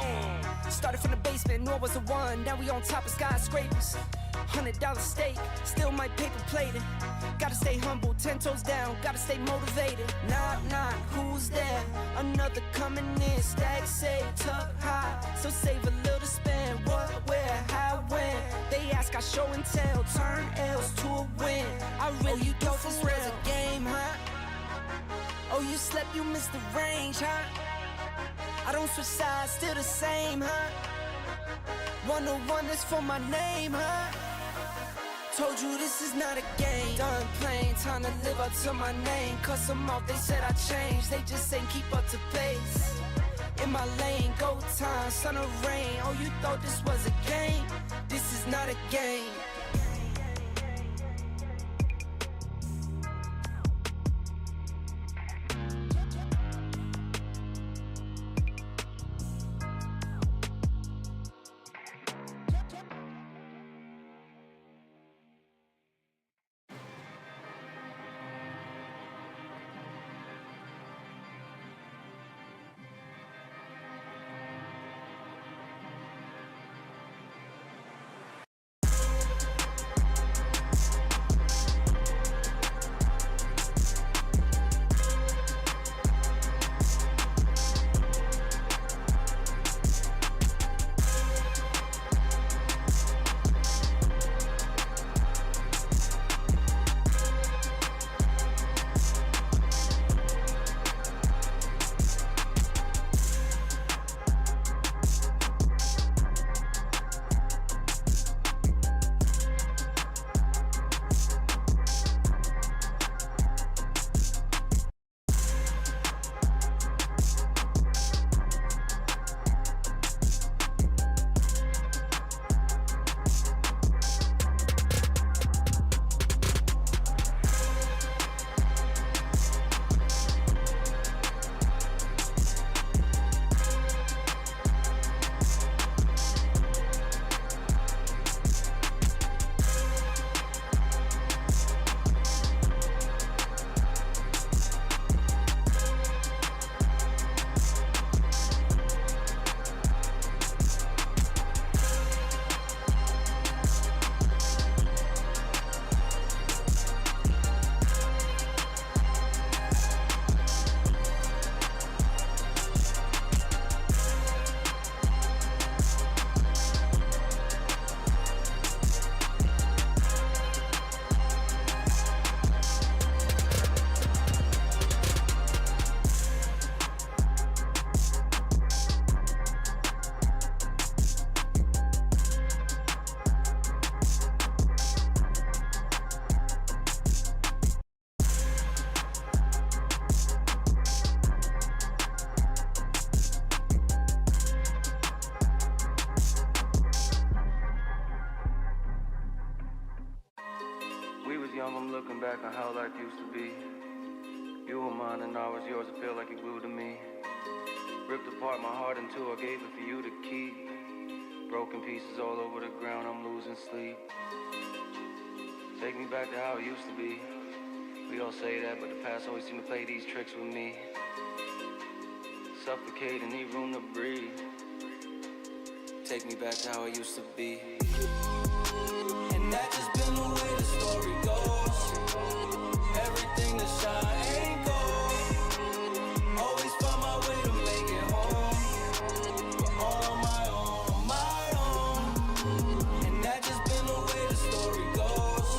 Started from the basement, knew I was the one. Now we on top of skyscrapers. $100 steak, still my paper plated. Gotta stay humble, 10 toes down, gotta stay motivated. Knock, knock, who's there? Another coming in, stack save, tuck high. So save a little to spend, what, where, how, when. They ask, I show and tell, turn L's to a win. I really go for real. A game, huh? Oh, you slept, you missed the range, huh? I don't switch sides, still the same, huh? 101 is for my name, huh? Told you this is not a game. Done playing, time to live up to my name. Cuss them off, they said I changed. They just ain't keep up to pace. In my lane, go time, sun or rain. Oh, you thought this was a game? This is not a game. young, I'm looking back on how life used to be. You were mine and I was yours, it felt like you glued to me. Ripped apart my heart in two, I gave it for you to keep. Broken pieces all over the ground, I'm losing sleep. Take me back to how it used to be. We all say that, but the past always seem to play these tricks with me. Suffocate and need room to breathe. Take me back to how it used to be. And that just been the way the story goes. Everything that shine ain't gold. Always find my way to make it home. But all on my own. And that just been the way the story goes.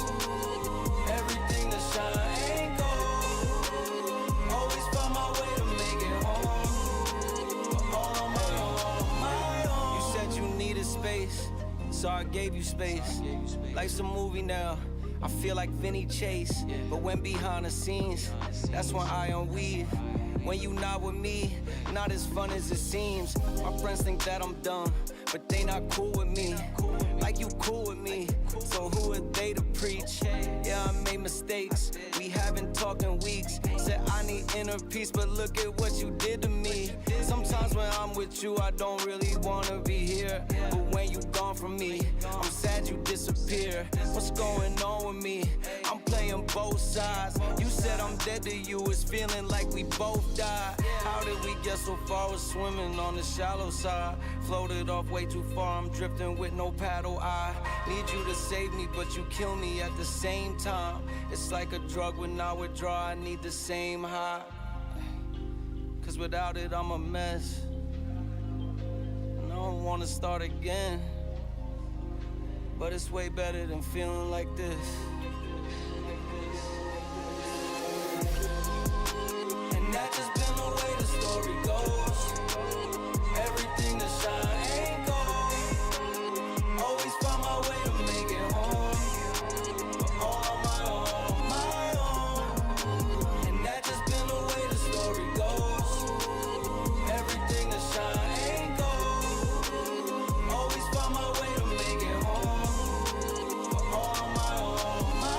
Everything that shine ain't gold. Always find my way to make it home. But all on my own. You said you needed space, so I gave you space. Life's a movie now, I feel like Vinny Chase. But when behind the scenes, that's when I unweave. When you not with me, not as fun as it seems. My friends think that I'm dumb, but they not cool with me. Like you cool with me, so who are they to preach? Yeah, I made mistakes, we haven't talked in weeks. Said I need inner peace, but look at what you did to me. Sometimes when I'm with you, I don't really wanna be here. But when you gone from me, I'm sad you disappear. What's going on with me? I'm playing both sides. You said I'm dead to you, it's feeling like we both died. How did we get so far? We're swimming on the shallow side. Floated off way too far, I'm drifting with no paddle. I need you to save me, but you kill me at the same time. It's like a drug when I withdraw, I need the same high. Cause without it, I'm a mess. And I don't wanna start again. But it's way better than feeling like this. And that just been the way the story goes. Everything that shine ain't gold. Always find my way to make it home. But all on my own. And that just been the way the story goes. Everything that shine ain't gold. Always find my way to make it home. But all on my own.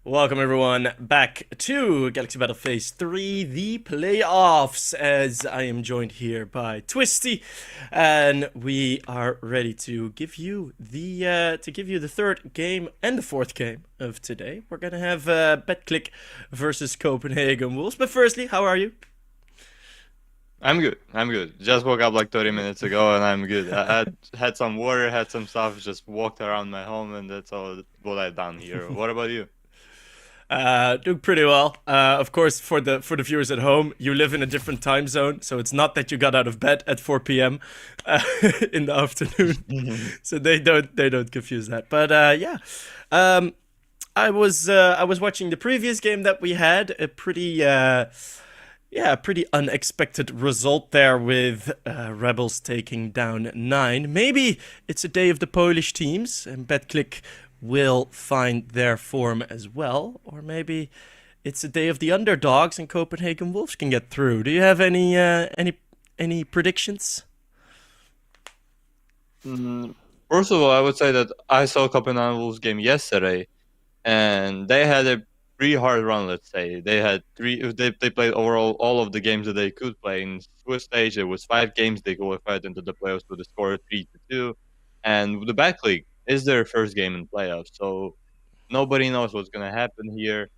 Welcome everyone back to Galaxy Battle Phase 3, the playoffs, as I am joined here by Twisty, and we are ready to give you the third game and the fourth game of today. We're gonna have Betclic versus Copenhagen Wolves, but firstly, how are you? I'm good. Just woke up like 30 minutes ago and I'm good. I had some water, had some stuff, just walked around my home, and that's all what I've done here. What about you? Doing pretty well. Of course, for the viewers at home, you live in a different time zone, so it's not that you got out of bed at 4 p.m. In the afternoon, so they don't confuse that. But I was watching the previous game that we had, a pretty unexpected result there with Rebels taking down 9. Maybe it's a day of the Polish teams and Betclic will find their form as well, or maybe it's a day of the underdogs and Copenhagen Wolves can get through. Do you have any predictions? First of all, I would say that I saw Copenhagen Wolves game yesterday, and they had a pretty hard run. Let's say they had they played overall all of the games that they could play in Swiss stage. It was 5 games they qualified into the playoffs with a score of 3-2, and the Betclic is their first game in playoffs, so nobody knows what's gonna happen here.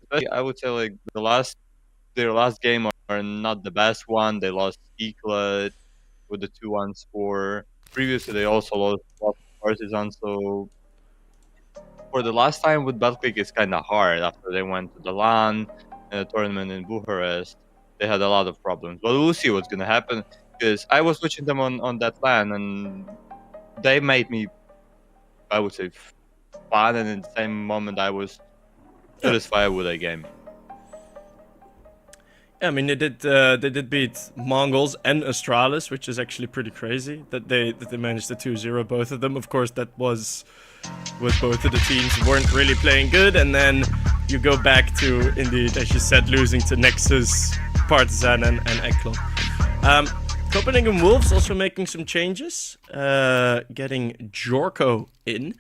Especially, I would say like their last game are not the best one. They lost Eklat with the 2-1 score. Previously, they also lost Partizan. So for the last time with Betclic, it's kind of hard. After they went to the LAN tournament in Bucharest, they had a lot of problems. But we'll see what's gonna happen, because I was watching them on that LAN, and they made me, I would say, fun, and in the same moment I was satisfied with the game. Yeah, I mean they did beat Mongols and Astralis, which is actually pretty crazy that they managed to 2-0 both of them. Of course, that was with both of the teams weren't really playing good, and then you go back to, indeed, as you said, losing to Nexus, Partizan, and Eklat. Copenhagen Wolves also making some changes, getting Jorko in,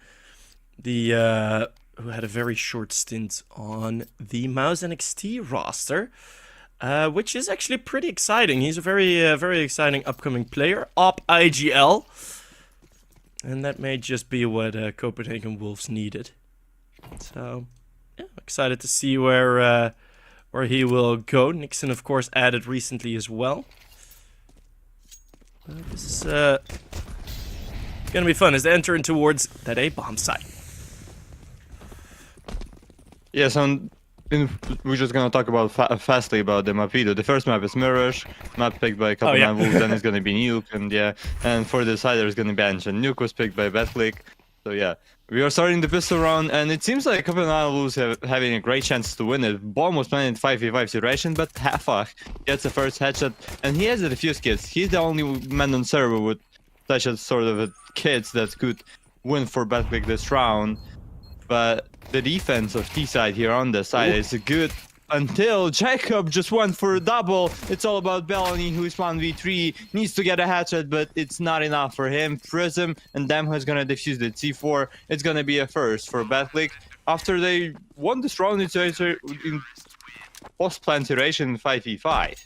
who had a very short stint on the Mouse NXT roster, which is actually pretty exciting. He's a very exciting upcoming player, Op IGL, and that may just be what Copenhagen Wolves needed. So, yeah, excited to see where he will go. Nixon, of course, added recently as well. This is gonna be fun as they enter in towards that A-bomb site. Yeah, so we're just gonna talk about fastly about the map video. The first map is Mirage, map picked by Copenhagen Wolves, then it's gonna be Nuke, and for the side there's gonna be Ange. And Nuke was picked by Betclic. So yeah, we are starting the pistol round, and it seems like Copenhagen Wolves having a great chance to win it. Bomb was playing in 5v5 situation, but Hafach gets the first headshot, and he has the defuse kits. He's the only man on server with such a sort of kits that could win for Betclic this round. But the defense of T-side here on the side is good until Jacob just went for a double. It's all about Bellany, who is 1v3, needs to get a headshot, but it's not enough for him. Prism and Damho is gonna defuse the C4. It's gonna be a first for Betclic after they won this round in post-plan duration 5v5.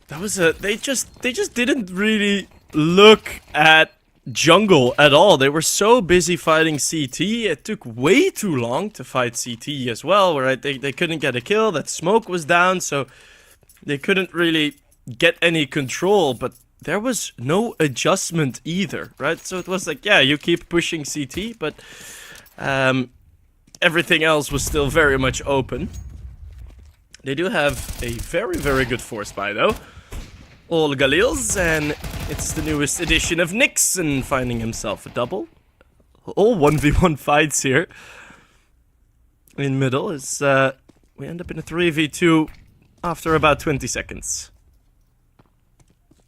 That was they just didn't really look at jungle at all. They were so busy fighting CT. It took way too long to fight CT as well, right? They couldn't get a kill. That smoke was down, so they couldn't really get any control, but there was no adjustment either, right? So it was like, yeah, you keep pushing CT, but everything else was still very much open. They do have a very good force buy though. All Galils, and it's the newest edition of Nixon finding himself a double. All 1v1 fights here. In middle is we end up in a 3v2 after about 20 seconds.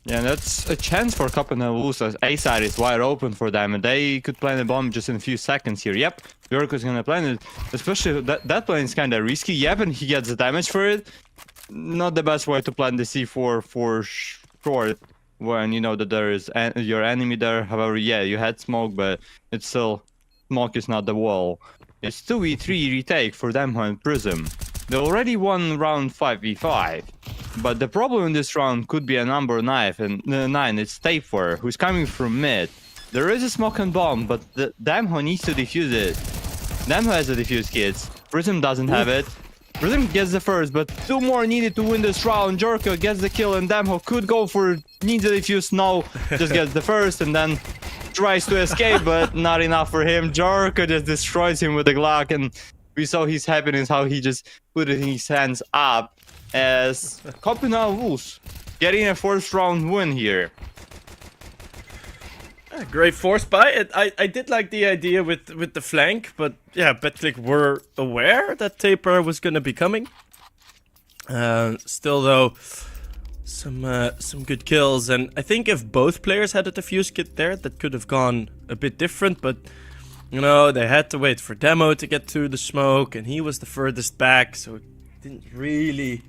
Yeah, that's a chance for Copenhagen Wolves, as A side is wide open for them, and they could plant a bomb just in a few seconds here. Yep, Bjork is gonna plant it, especially that plan is kinda risky. Yep, and he gets the damage for it. Not the best way to plant the C4 for short when you know that there is your enemy there. However, yeah, you had smoke, but it's still, smoke is not the wall. It's 2v3 retake for Damho and Prism. They already won round 5v5. But the problem in this round could be a number 9, it's Taper, who's coming from mid. There is a smoke and bomb, but the Damho needs to defuse it. Damho has a defuse kits. Prism doesn't have it. Prism gets the first, but 2 more needed to win this round. Jorko gets the kill, and Damho could go for needs a defuse. No, just gets the first, and then tries to escape, but not enough for him. Jorko just destroys him with the Glock, and we saw his happiness, how he just put his hands up. As Copenhagen Wolves getting a 4th round win here. Great force buy. I did like the idea with the flank, but yeah, Betclic were aware that Taper was gonna be coming. Still though, some good kills, and I think if both players had a defuse kit there, that could have gone a bit different. But you know, they had to wait for Demo to get to the smoke, and he was the furthest back, so it didn't really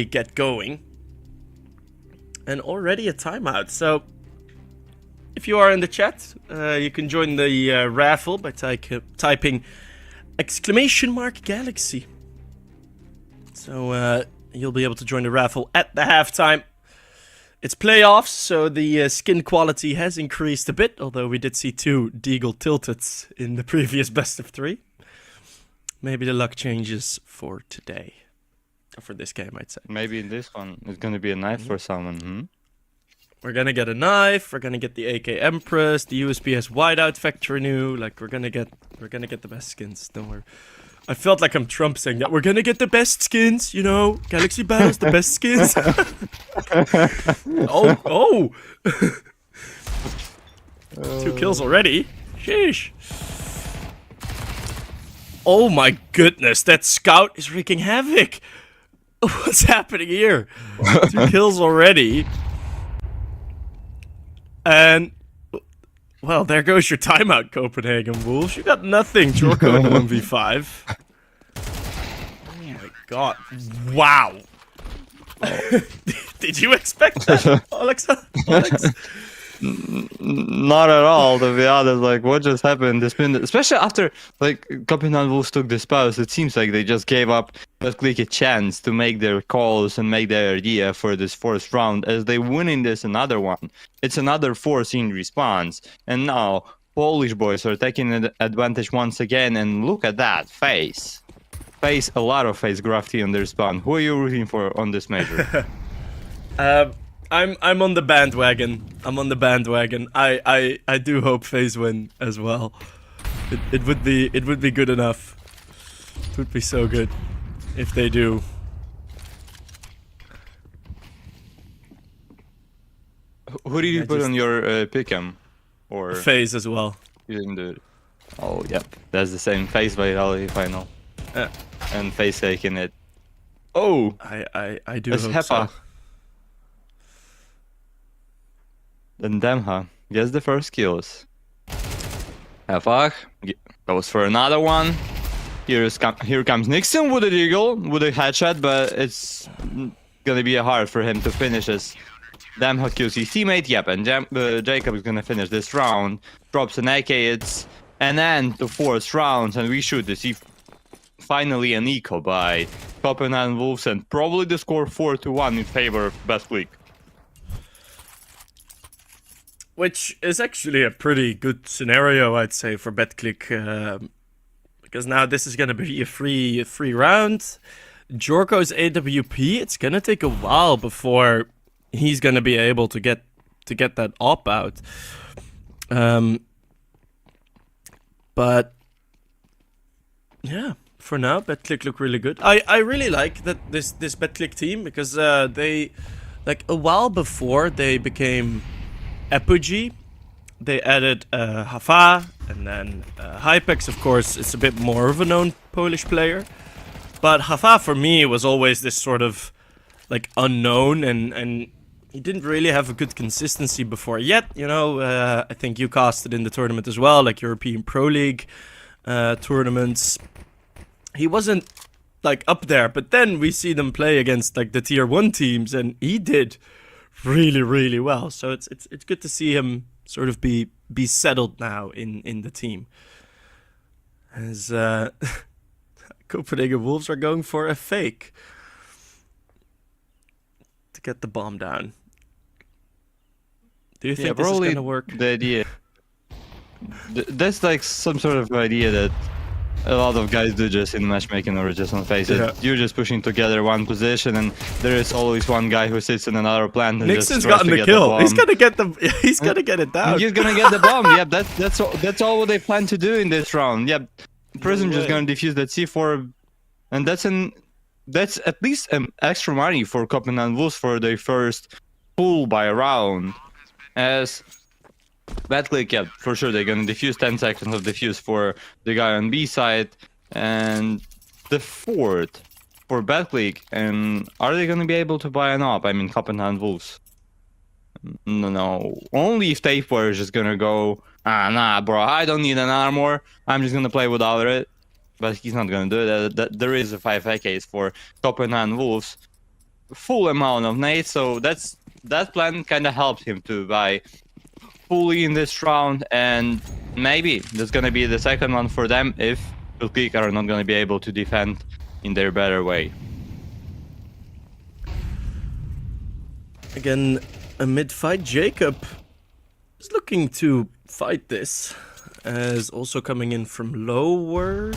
get going. And already a timeout. So if you are in the chat, you can join the raffle by typing !Galaxy. So you'll be able to join the raffle at the halftime. It's playoffs, so the skin quality has increased a bit, although we did see 2 Deagle tilted in the previous best of 3. Maybe the luck changes for today. Or for this game, I'd say. Maybe in this one, it's gonna be a knife for someone, We're gonna get a knife, we're gonna get the AK Empress, the USPS Whiteout Factory New, like we're gonna get the best skins, don't worry. I felt like I'm Trump saying that. We're gonna get the best skins, you know, Galaxy Battles, the best skins. oh! 2 kills already? Sheesh. Oh my goodness, that scout is wreaking havoc! What's happening here? 2 kills already. And, well, there goes your timeout, Copenhagen Wolves. You got nothing, Jorko in 1v5. Oh my god. Wow. Did you expect that, Alex? Not at all, to be honest. Like, what just happened? Especially after, like, Copenhagen Wolves took the spouse, it seems like they just gave up Betclic a chance to make their calls and make their idea for this 4th round, as they winning this another one. It's another 4-scene response. And now, Polish boys are taking advantage once again, and look at that face. A lot of face graffiti on their spawn. Who are you rooting for on this major? I'm on the bandwagon. I do hope FaZe win as well. It would be good enough. It would be so good if they do. Who did you put on your pick'em? Or FaZe as well. You didn't do it. Oh yep, that's the same. FaZe Vitality final. And FaZe taking it. Oh, I do hope so. Then Damha gets the first kills. Hafak goes for another one. Here comes Nixon with a deagle, with a headshot, but it's gonna be hard for him to finish as Damha kills his teammate. Yep, and Jacob is gonna finish this round. Drops an AK, it's an end to 4th round, and we should see finally an eco by Copenhagen Wolves, and probably the score 4-1 in favor of Betclic. Which is actually a pretty good scenario, I'd say, for Betclic, because now this is gonna be a free round. Jorko's AWP, it's gonna take a while before he's gonna be able to get that op out. But yeah, for now, Betclic look really good. I really like that this Betclic team, because they, like, a while before they became Apogee, they added Hafa, and then Hypex, of course, is a bit more of a known Polish player. But Hafa, for me, was always this sort of, like, unknown, and he didn't really have a good consistency before yet, you know. I think you casted in the tournament as well, like European Pro League tournaments. He wasn't, like, up there, but then we see them play against, like, the tier 1 teams, and he did really, really well. So it's good to see him sort of be settled now in the team. As Copenhagen Wolves are going for a fake to get the bomb down. Do you think this is probably gonna work? the idea. That's like some sort of idea that a lot of guys do just in matchmaking or just on faces. Yeah. You're just pushing together one position, and there is always one guy who sits in another plant. And Nixon's just tries gotten to the get kill. bomb. He's gonna get the. He's gonna get it down. He's gonna get the bomb. Yeah, that's all what they plan to do in this round. Yeah, Prism just gonna defuse that C4, and that's at least extra money for Copenhagen Wolves for their first pull by round. As Betclic, yeah, for sure they're gonna defuse 10 seconds of defuse for the guy on B side, and the fourth for Betclic. And are they gonna be able to buy an op? I mean, Copenhagen Wolves. No. Only if Tapewear is just gonna go, nah, bro, I don't need an armor. I'm just gonna play without it. But he's not gonna do that. There is a 5 case for Copenhagen Wolves. Full amount of nades, so that plan kind of helped him to buy fully in this round, and maybe there's gonna be the second one for them if Betclic are not gonna be able to defend in their better way. Again, a mid-fight. Jacob is looking to fight this, as also coming in from lower.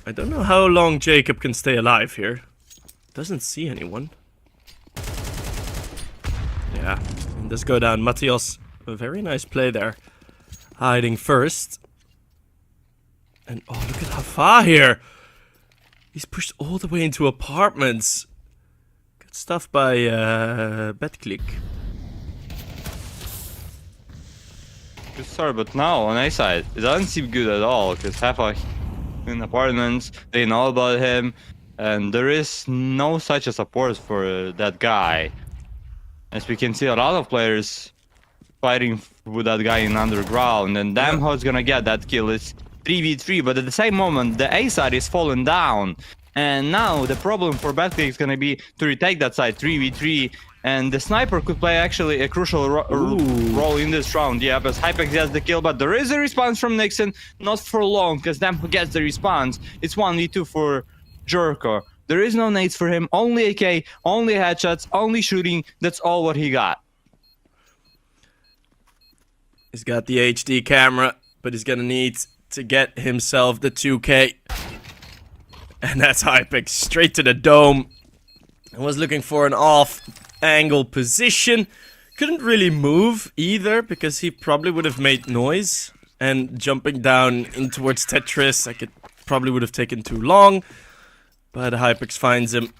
I don't know how long Jacob can stay alive here. Doesn't see anyone. Yeah, and this go down. Matthias, a very nice play there. Hiding first. And oh, look at how far here. He's pushed all the way into apartments. Good stuff by Betclic. Good start, but now on A side, it doesn't seem good at all, because Hafa in apartments, they know about him, and there is no such a support for that guy. As we can see, a lot of players fighting with that guy in underground, and damn how it's gonna get that kill. It's 3v3, but at the same moment, the A side is falling down. And now the problem for Betclic is gonna be to retake that side 3v3, and the sniper could play actually a crucial role in this round. Yeah, as Hypex gets the kill, but there is a response from Nixon, not for long, because damn who gets the response. It's 1v2 for Jerko. There is no nades for him, only AK, only headshots, only shooting. That's all what he got. He's got the HD camera, but he's gonna need to get himself the 2K. And that's Hypex straight to the dome. I was looking for an off-angle position. Couldn't really move either, because he probably would have made noise. And jumping down in towards Tetris, probably would have taken too long. But Hypex finds him.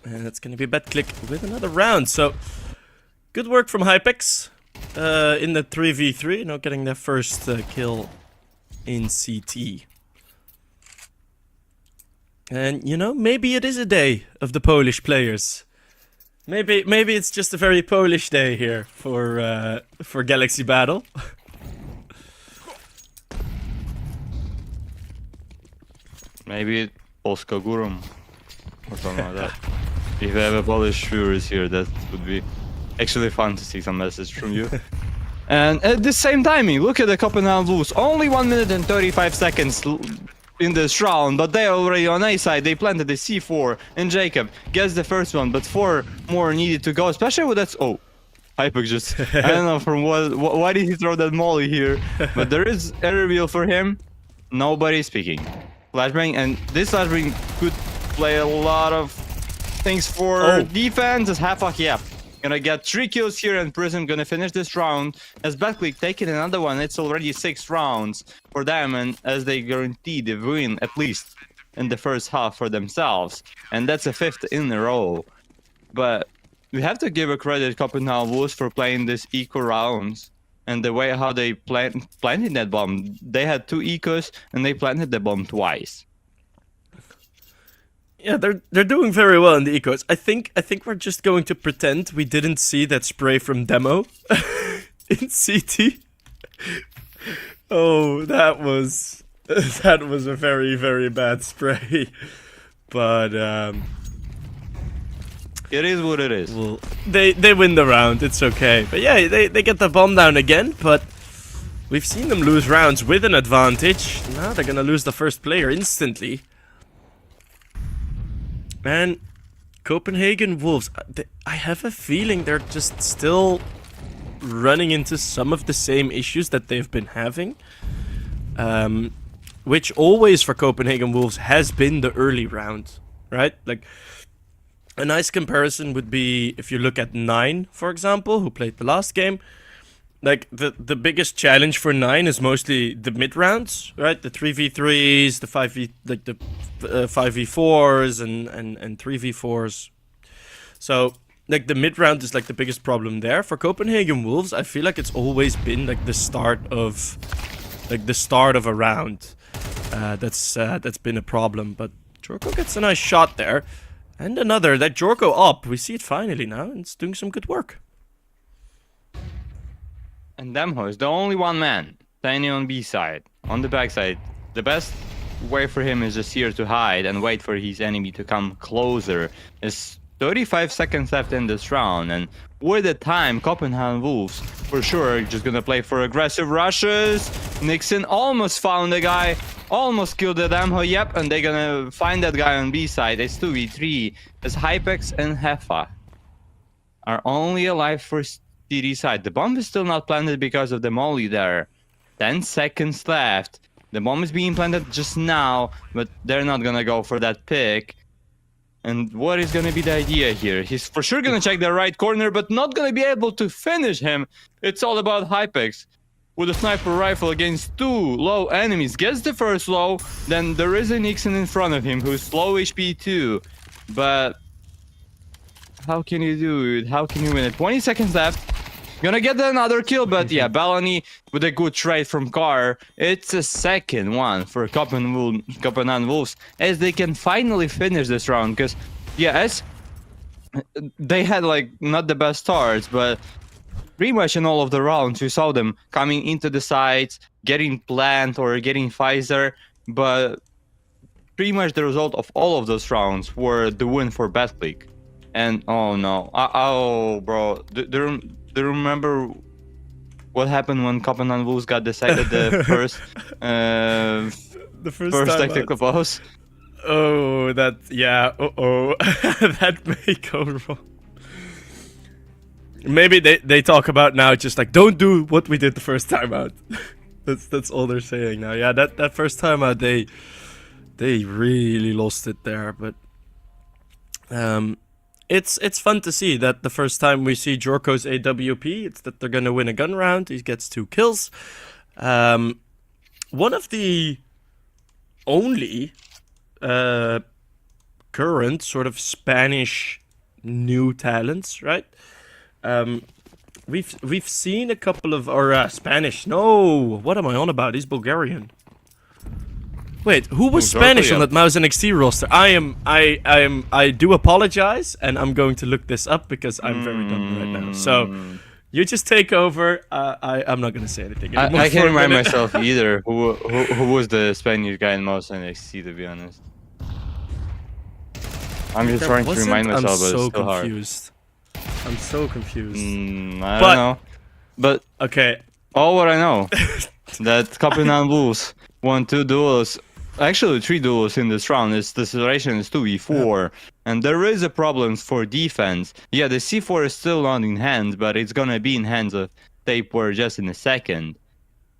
And it's going to be Betclic with another round. So, good work from Hypex in the 3v3. Not getting their first kill in CT. And, you know, maybe it is a day of the Polish players. Maybe it's just a very Polish day here for Galaxy Battle. Maybe Polska Górum or something like that. If you have a Polish viewers here, that would be actually fun to see some message from you. And at the same timing, look at the Copenhagen Wolves. Only 1 minute and 35 seconds in this round, but they are already on A side. They planted the C4, and Jacob gets the first one, but 4 more needed to go, especially with that. Oh, Hypex just, I don't know from why did he throw that molly here, but there is a reveal for him. Nobody speaking. Flashbang, and this flashbang could play a lot of things for defense. As Hafak, yeah, gonna get 3 kills here, and Prism gonna finish this round. As Betclic taking another one, it's already 6 rounds for them, and as they guarantee the win at least in the first half for themselves, and that's a 5th in a row. But we have to give a credit Copenhagen Wolves for playing these eco rounds. And the way how they planted that bomb, they had 2 ecos and they planted the bomb twice. Yeah, they're doing very well in the ecos. I think we're just going to pretend we didn't see that spray from demo in CT. Oh, that was a very, very bad spray. But it is what it is. Well, they win the round. It's okay. But yeah, they get the bomb down again. But We've seen them lose rounds with an advantage. Now they're gonna lose the first player instantly. Man, Copenhagen Wolves, I have a feeling they're just still running into some of the same issues that they've been having. Which always for Copenhagen Wolves has been the early round, right? Like, a nice comparison would be if you look at 9, for example, who played the last game. Like, the biggest challenge for 9 is mostly the mid rounds, right? The 3v3s, the 5v, like the 5v4s and 3v4s. So, like, the mid round is like the biggest problem there. For Copenhagen Wolves, I feel like it's always been like the start of a round. That's been a problem. But Jorko gets a nice shot there. And another, that Jorko up. We see it finally now, and it's doing some good work. And Demho is the only one man standing on B side, on the back side. The best way for him is just here to hide and wait for his enemy to come closer. It's 35 seconds left in this round, and with the time, Copenhagen Wolves for sure just gonna play for aggressive rushes. Nixon almost found the guy, almost killed the Demho, yep, and they're gonna find that guy on B side. It's 2v3 as Hypex and Hefa are only alive for TD side. The bomb is still not planted because of the molly there. 10 seconds left. The bomb is being planted just now, but they're not gonna go for that pick. And what is gonna be the idea here? He's for sure gonna check the right corner, but not gonna be able to finish him. It's all about Hypex with a sniper rifle against 2 low enemies. Gets the first low, then there is a Nixon in front of him who's low HP too. But how can you do it? How can you win it? 20 seconds left. Gonna get another kill, but yeah, Balony with a good trade from Car. It's a second one for Copenhagen Wolves as they can finally finish this round. Because, yeah, as they had like not the best starts, but pretty much in all of the rounds you saw them coming into the sides, getting plant or getting Pfizer, but pretty much the result of all of those rounds were the win for Betclic. And oh no, oh bro, do you remember what happened when Copenhagen Wolves got decided the first first tactical pause? Oh, that, yeah, that may go wrong. Maybe they talk about now just like, don't do what we did the first time out. that's all they're saying now. Yeah, that first time out, they really lost it there, but it's fun to see that the first time we see Jorko's AWP, it's that they're gonna win a gun round. He gets 2 kills. One of the only current sort of Spanish new talents, right? We've seen a couple of Spanish. No, what am I on about? He's Bulgarian. Wait, who was Spanish on that Mouse NXT roster? I do apologize, and I'm going to look this up because I'm very dumb right now. So, you just take over. I'm not gonna say anything anymore. I can't remind myself either who was the Spanish guy in Mouse NXT, to be honest. I'm just trying to remind myself, but it's so confused. I'm so confused. I don't know. But okay, what I know that Copenhagen Wolves won 2 duels. Actually, 3 duels in this round. The situation is 2v4, and there is a problem for defense. Yeah, the C4 is still not in hands, but it's gonna be in hands of Tapewear just in a second.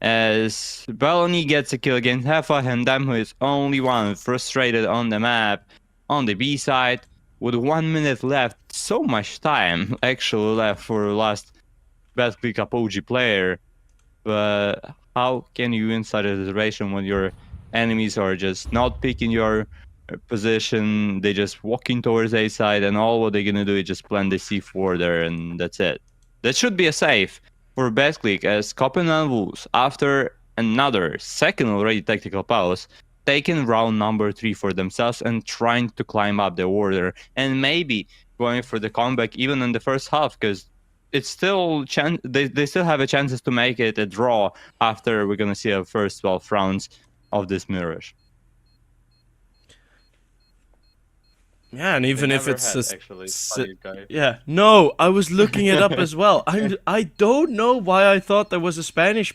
As Balony gets a kill against Hefa, and Demho is only one frustrated on the map on the B side with 1 minute left. So much time actually left for the last Betclic Apogee player, but how can you win such a situation when your enemies are just not picking your position? They just walking towards A side, and all what they're gonna do is just plant the C4 there, and that's it. That should be a safe for Betclic, as Copenhagen Wolves, after another second already tactical pause, taking round number 3 for themselves and trying to climb up the order, and maybe going for the comeback even in the first half, because it's still they still have a chances to make it a draw after we're gonna see our first 12 rounds of this Mirage. Yeah, and even if it's yeah, no, I was looking it up as well. I don't know why I thought there was a Spanish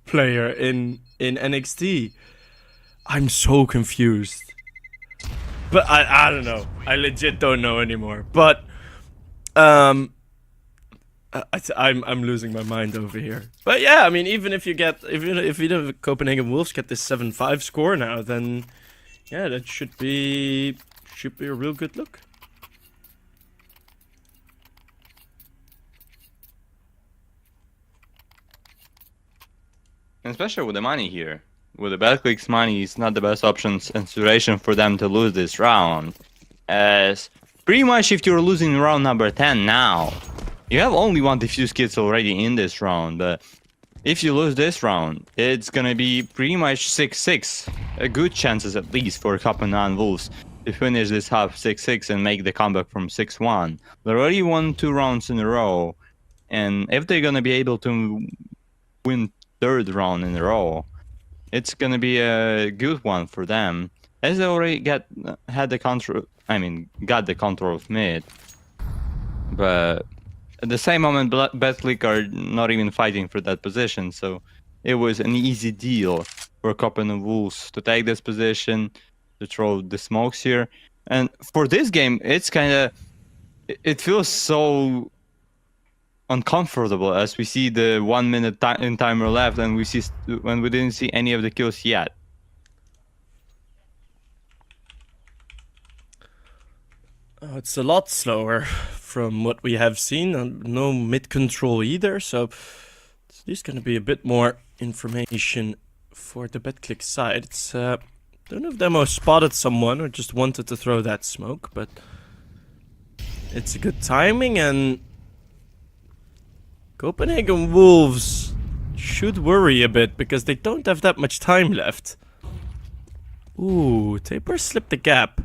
player in NXT. I'm so confused. But I don't know. I legit don't know anymore. But I'm losing my mind over here. But yeah, I mean, even if the Copenhagen Wolves get this 7-5 score now, then yeah, that should be a real good look. Especially with the money here. With the Betclic's money, it's not the best options and situation for them to lose this round. As pretty much if you're losing round number 10 now, you have only one defuse kits already in this round, but if you lose this round, it's gonna be pretty much 6-6. A good chances at least for Copenhagen Wolves to finish this half 6-6 and make the comeback from 6-1. They already won 2 rounds in a row, and if they're gonna be able to win third round in a row, it's gonna be a good one for them, as they already got the control of mid. But at the same moment, Betclic are not even fighting for that position, so it was an easy deal for Copenhagen Wolves to take this position, to throw the smokes here. And for this game, it's it feels so uncomfortable as we see the 1 minute timer left, and we didn't see any of the kills yet. It's a lot slower from what we have seen. No mid control either, so it's at least going to be a bit more information for the Betclic side. It's don't know if Demo spotted someone or just wanted to throw that smoke, but it's a good timing, and Copenhagen Wolves should worry a bit because they don't have that much time left. Ooh, Taper slipped the gap.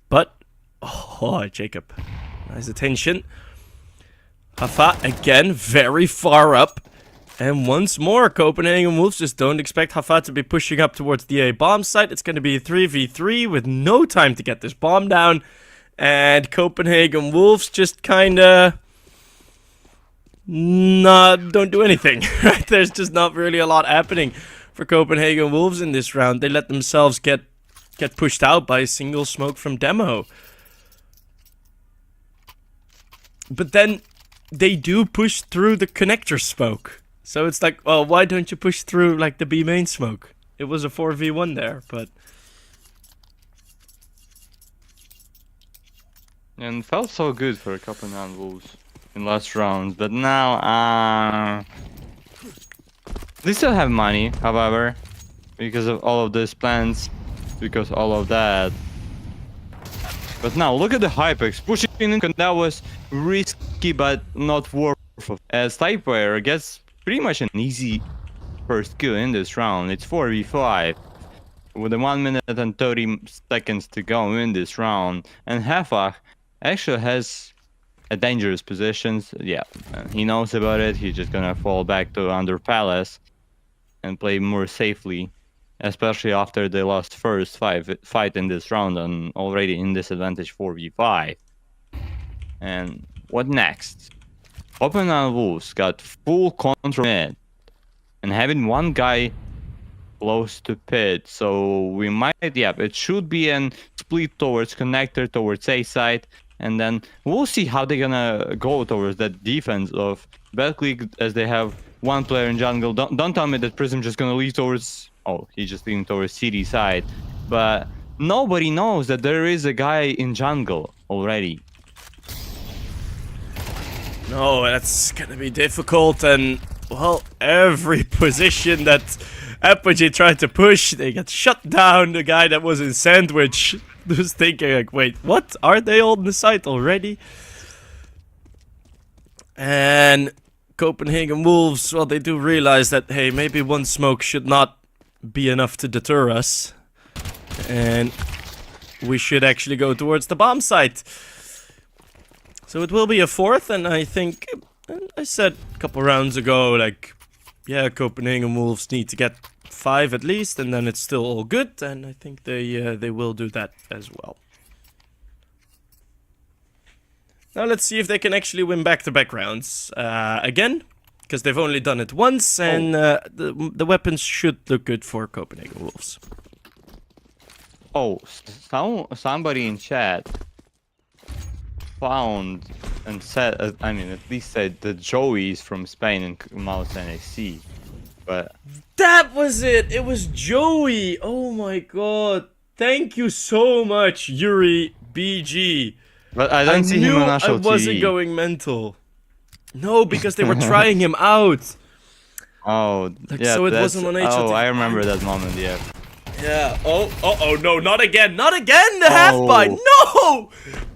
But, oh, Jacob. Nice attention. Hafa again, very far up. And once more, Copenhagen Wolves just don't expect Hafa to be pushing up towards the A bomb site. It's going to be a 3v3 with no time to get this bomb down. And Copenhagen Wolves just kinda don't do anything. Right? There's just not really a lot happening for Copenhagen Wolves in this round. They let themselves get pushed out by a single smoke from Demo. But then they do push through the connector smoke. So it's like, well, why don't you push through like the B main smoke? It was a 4v1 there, but and felt so good for Copenhagen Wolves in last round, but now they still have money, however, because of all of these plans, because all of that. But now look at the Hypex pushing in, and that was risky but not worth it. As Typeware gets pretty much an easy first kill in this round. It's 4v5 with 1 minute and 30 seconds to go in this round, and Hafach actually has a dangerous position. Yeah, he knows about it. He's just gonna fall back to under Palace and play more safely, especially after they lost first fight in this round and already in disadvantage 4v5. And what next? Copenhagen Wolves got full control mid and having one guy close to pit, so we might, yeah, it should be an split towards connector, towards A side, and then we'll see how they're gonna go towards that defense of Betclic, as they have one player in jungle. Don't tell me that Prism just gonna lead towards, oh, he's just leading towards CD side, but nobody knows that there is a guy in jungle already. no, that's gonna be difficult, and well, every position that Apogee tried to push, they got shut down. The guy that was in Sandwich was thinking like, wait, what? Are they on the site already? And Copenhagen Wolves, well, they do realize that, hey, maybe one smoke should not be enough to deter us. And we should actually go towards the bomb site. So it will be a fourth, and I think, I said a couple rounds ago, like, yeah, Copenhagen Wolves need to get 5 at least, and then it's still all good, and I think they will do that as well. Now let's see if they can actually win back-to-back rounds. Again, because they've only done it once, and the weapons should look good for Copenhagen Wolves. Oh, somebody in chat found and said, I mean, at least said that Joey is from Spain and Mouse NXT. But that was it! It was Joey! Oh my god. Thank you so much, Yuri BG. But I don't see him on national TV. I wasn't going mental. No, because they were trying him out. Oh, like, yeah. So it wasn't on HLTV. Oh, I remember that moment, yeah. Yeah. Oh, no, not again. Not again, the half-bite. No!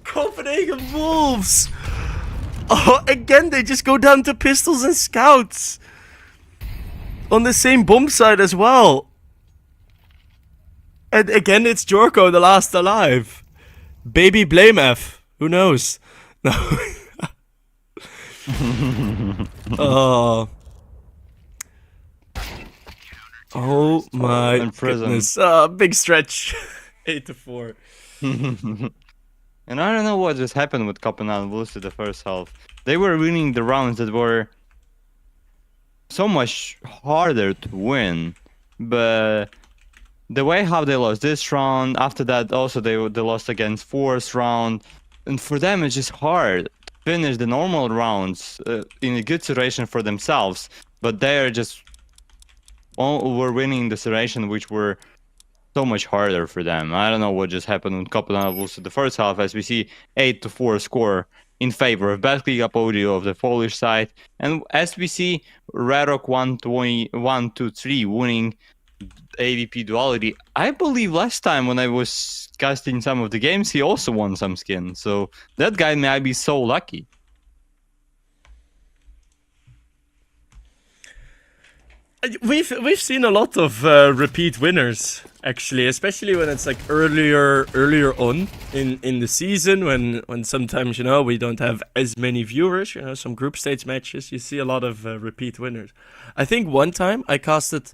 Copenhagen Wolves. Oh, again, they just go down to pistols and scouts. On the same bomb side as well. And again, it's Jorko, the last alive. Baby blame F. Who knows? No. Oh. Oh my goodness. Big stretch. 8-4. And I don't know what just happened with Copenhagen Wolves in the first half. They were winning the rounds that were so much harder to win. But the way how they lost this round, after that also they lost against fourth round. And for them it's just hard to finish the normal rounds in a good situation for themselves. But they're just were winning the situation which were so much harder for them. I don't know what just happened with Copenhagen Wolves in the first half, as we see 8-4 score in favor of Betclic, Apogee of the Polish side, and as we see Radok 1-2-3 winning AVP duality. I believe last time when I was casting some of the games, he also won some skin, so that guy may be so lucky. We've seen a lot of repeat winners, actually, especially when it's like earlier on in the season, when sometimes, you know, we don't have as many viewers, you know, some group stage matches, you see a lot of repeat winners. I think one time I casted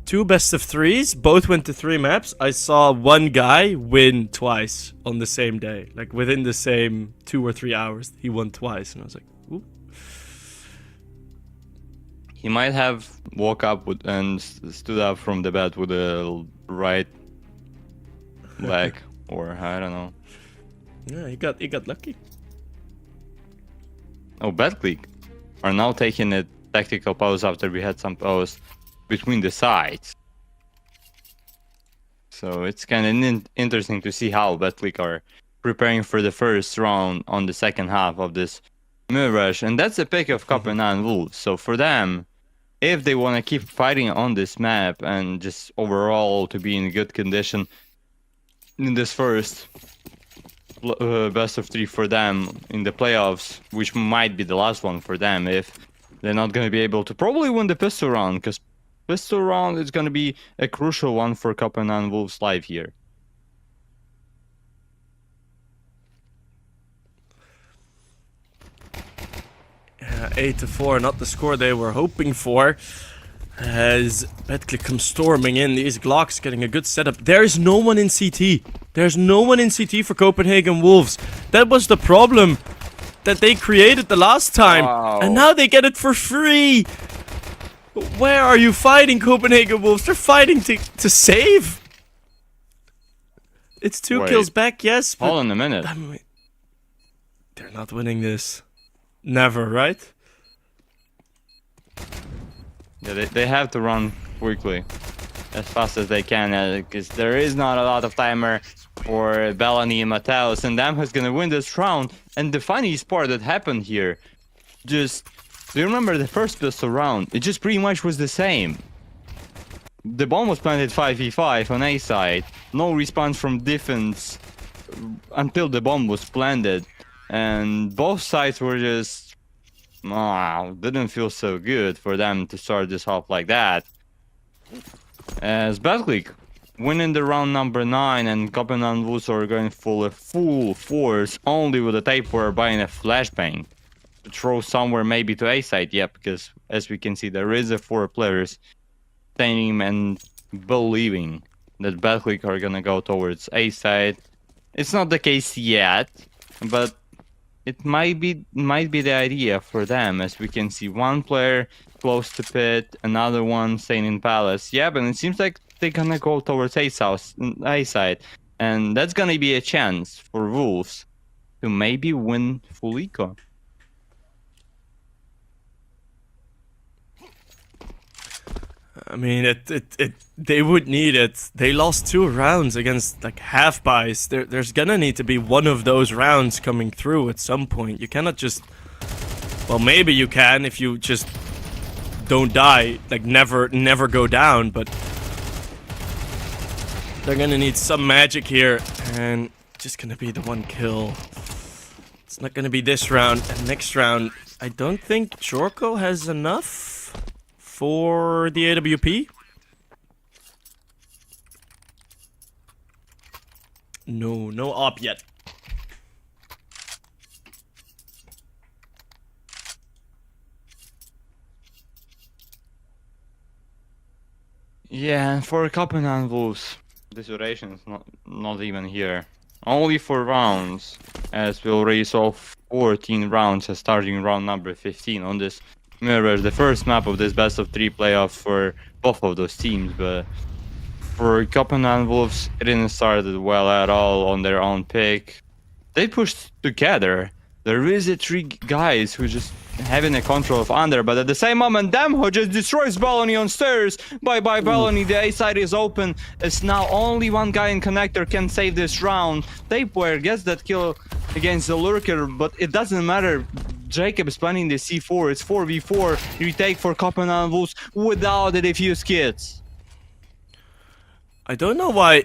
2 best of 3s, both went to 3 maps. I saw one guy win twice on the same day, like within the same 2 or 3 hours, he won twice, and I was like, ooh. He might have woke up and stood up from the bed with a right leg, or I don't know. Yeah, he got lucky. Oh, Betclic are now taking a tactical pause after we had some pause between the sides. So it's kind of interesting to see how Betclic are preparing for the first round on the second half of this Mirage, and that's a pick of Copenhagen Wolves. So for them, if they want to keep fighting on this map and just overall to be in good condition in this first best of 3 for them in the playoffs, which might be the last one for them if they're not going to be able to probably win the pistol round, because pistol round is going to be a crucial one for Copenhagen Wolves live here. Yeah, 8-4, not the score they were hoping for. As Betclic comes storming in, these Glocks getting a good setup. There is no one in CT. There's no one in CT for Copenhagen Wolves. That was the problem that they created the last time. Wow. And now they get it for free. Where are you fighting, Copenhagen Wolves? They're fighting to save. It's 2 kills back, yes. Hold on a minute. They're not winning this. Never, right? Yeah, they have to run quickly, as fast as they can, because there is not a lot of timer for Bellany and Mateus, and them who's gonna win this round. And the funniest part that happened here, just, do you remember the first pistol round? It just pretty much was the same. The bomb was planted 5v5 on A side, no response from defense until the bomb was planted, and both sides were just, didn't feel so good for them to start this off like that. As Betclic winning the round number 9, and Copenhagen Wolves are going full force only with a taper buying a flashbang to throw somewhere maybe to A side. Yeah, because as we can see, there is a 4 players standing and believing that Betclic are gonna go towards A side. It's not the case yet, but it might be the idea for them, as we can see one player close to pit, another one staying in palace. Yeah, but it seems like they're gonna go towards A side, and that's gonna be a chance for Wolves to maybe win full eco. I mean, they would need it. They lost 2 rounds against like half buys. There's gonna need to be one of those rounds coming through at some point. You cannot just, well, maybe you can if you just don't die, like never go down, but they're gonna need some magic here, and just gonna be the 1 kill. It's not gonna be this round, and next round, I don't think Jorko has enough for the AWP. No op yet. Yeah, and for Copenhagen Wolves, this duration is not even here. Only 4 rounds, as we already saw 14 rounds as starting round number 15 on this mirror, the first map of this best of 3 playoff for both of those teams. But for Copenhagen Wolves, it didn't start well at all on their own pick. They pushed together. There is 3 guys who just having a control of under, but at the same moment, Damho just destroys Balony on stairs. Bye Balony, the A side is open. It's now only 1 guy in connector can save this round. Tapeware gets that kill against the lurker, but it doesn't matter. Jacob is planning the C4. It's 4v4 retake for Copenhagen Wolves without the defuse kits. I don't know why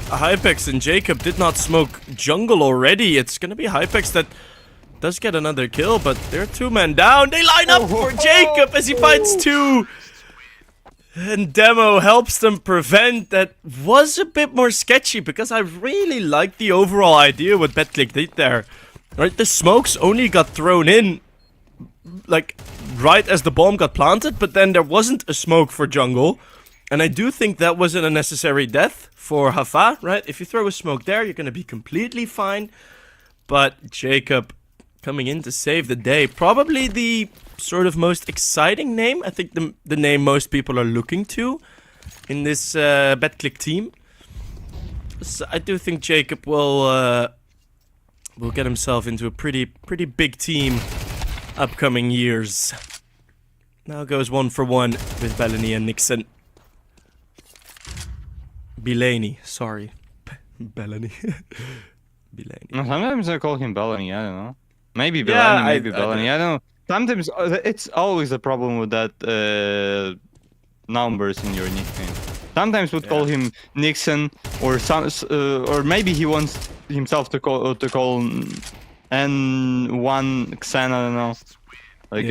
Hypex and Jacob did not smoke jungle already. It's gonna be Hypex that does get another kill, but they're 2 men down. They line up for Jacob as he finds 2. And Demo helps them prevent. That was a bit more sketchy, because I really liked the overall idea what Betclic did there. Right, the smokes only got thrown in like right as the bomb got planted, but then there wasn't a smoke for jungle. And I do think that wasn't a necessary death for Hafa, right? If you throw a smoke there, you're gonna be completely fine. But Jacob coming in to save the day. Probably the sort of most exciting name. I think the name most people are looking to in this Betclic team. So I do think Jacob will get himself into a pretty big team upcoming years. Now goes 1 for 1 with Bellany and Nixon. Bellany, sorry. Bellany. Bellany. No, sometimes I call him Bellany, I don't know. Maybe Bellany, maybe Bellany, I don't know. Sometimes it's always a problem with that numbers in your nickname. Sometimes we'd call him Nixon, or or maybe he wants himself to call N1 Xen, I don't know. Like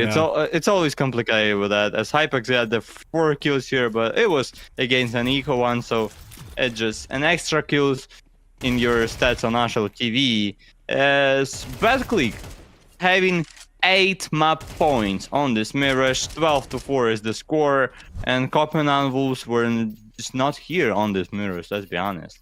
it's always complicated with that. As Hypex had the 4 kills here, but it was against an eco one, so it just an extra kills in your stats on national TV. As Betclic having 8 map points on this Mirage, 12-4 is the score, and Copenhagen Wolves were just not here on this Mirage, let's be honest.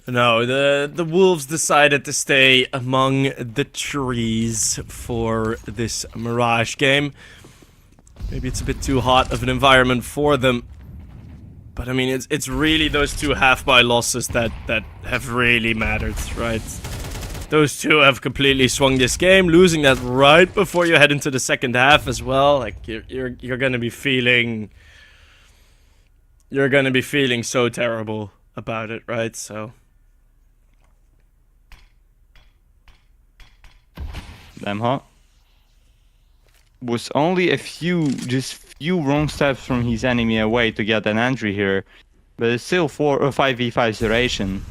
No, the Wolves decided to stay among the trees for this Mirage game. Maybe it's a bit too hot of an environment for them. But I mean, it's really those 2 half-buy losses that have really mattered, right? Those 2 have completely swung this game, losing that right before you head into the second half as well. Like you're gonna be feeling so terrible about it, right? So Damn hot. Was only just few wrong steps from his enemy away to get an entry here, but it's still 5v5 duration.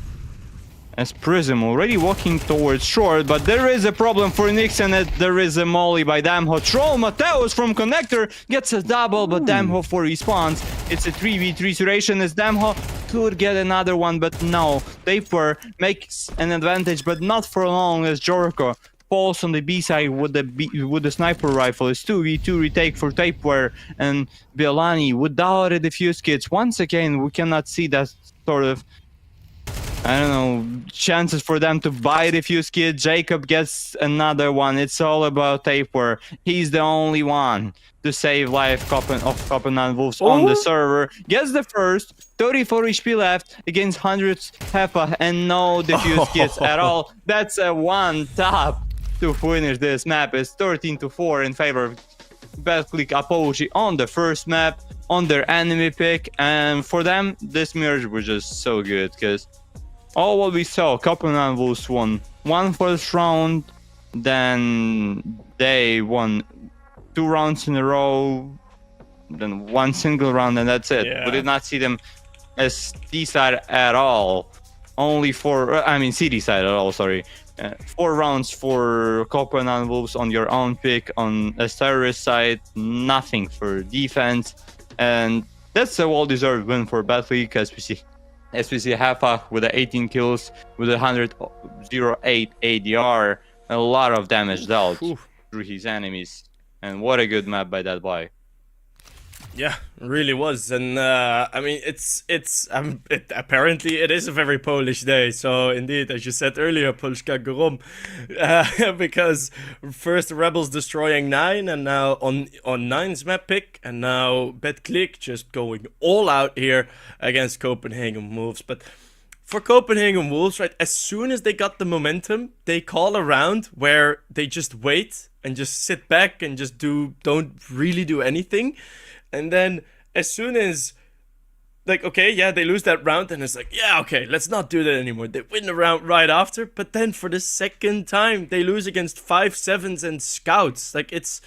As Prism already walking towards short, but there is a problem for Nixon. There is a molly by Damho. Troll Mateos from connector gets a double, but Damho for response. It's a 3v3 duration as Damho could get another one, but no. Taper makes an advantage, but not for long, as Jorko falls on the B side with the sniper rifle. It's 2v2 retake for Tapeware and Bellany without a defuse kits. Once again, we cannot see that sort of I don't know, chances for them to buy the fuse kit. Jacob gets another one. It's all about Taper. He's the only one to save life of Copenhagen Wolves on the server. Gets the first, 34 HP left against 100 Hepa and no defuse kits at all. That's a one tap to finish this map. It's 13-4 in favor of Betclic Apogee on the first map, on their enemy pick. And for them, this merge was just so good because all what we saw, Copenhagen Wolves won one first round, then they won 2 rounds in a row, then 1 single round, and that's it. Yeah. We did not see them as D-side at all. Only 4, I mean CD-side at all, sorry. 4 rounds for Copenhagen Wolves on your own pick. On a terrorist side, nothing for defense. And that's a well-deserved win for Betclic, because we see Hepa with the 18 kills, with 108 ADR, a lot of damage dealt through his enemies. And what a good map by that boy. Yeah, it really was. And I mean, apparently it is a very Polish day. So indeed, as you said earlier, Polska Grom, because first the Rebels destroying 9, and now on 9's map pick, and now Betclic just going all out here against Copenhagen Wolves. But for Copenhagen Wolves, right, as soon as they got the momentum, they call a round where they just wait and just sit back and just don't really do anything. And then as soon as, like, okay, yeah, they lose that round, and it's like, yeah, okay, let's not do that anymore. They win the round right after, but then for the second time, they lose against 5-7s and scouts. Like, it's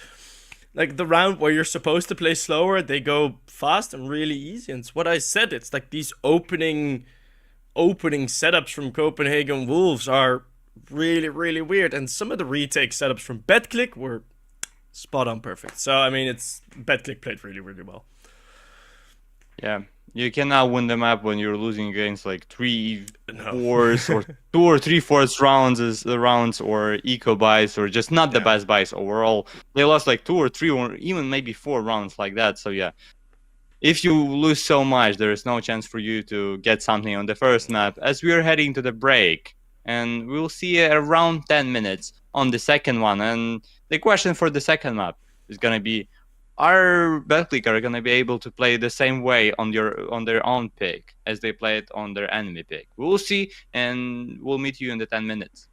like the round where you're supposed to play slower, they go fast and really easy. And it's what I said, it's like these opening setups from Copenhagen Wolves are really, really weird. And some of the retake setups from Betclic were spot on perfect. So, I mean, Betclic played really, really well. Yeah, you cannot win the map when you're losing against like 3-4s or 2 or 3/4 rounds or eco buys, or just not the best buys overall. They lost like 2 or 3 or even maybe 4 rounds like that. So yeah, if you lose so much, there is no chance for you to get something on the first map, as we are heading to the break. And we'll see around 10 minutes on the second one. And the question for the second map is going to be, are Betclic going to be able to play the same way on their own pick as they played on their enemy pick? We'll see, and we'll meet you in the 10 minutes.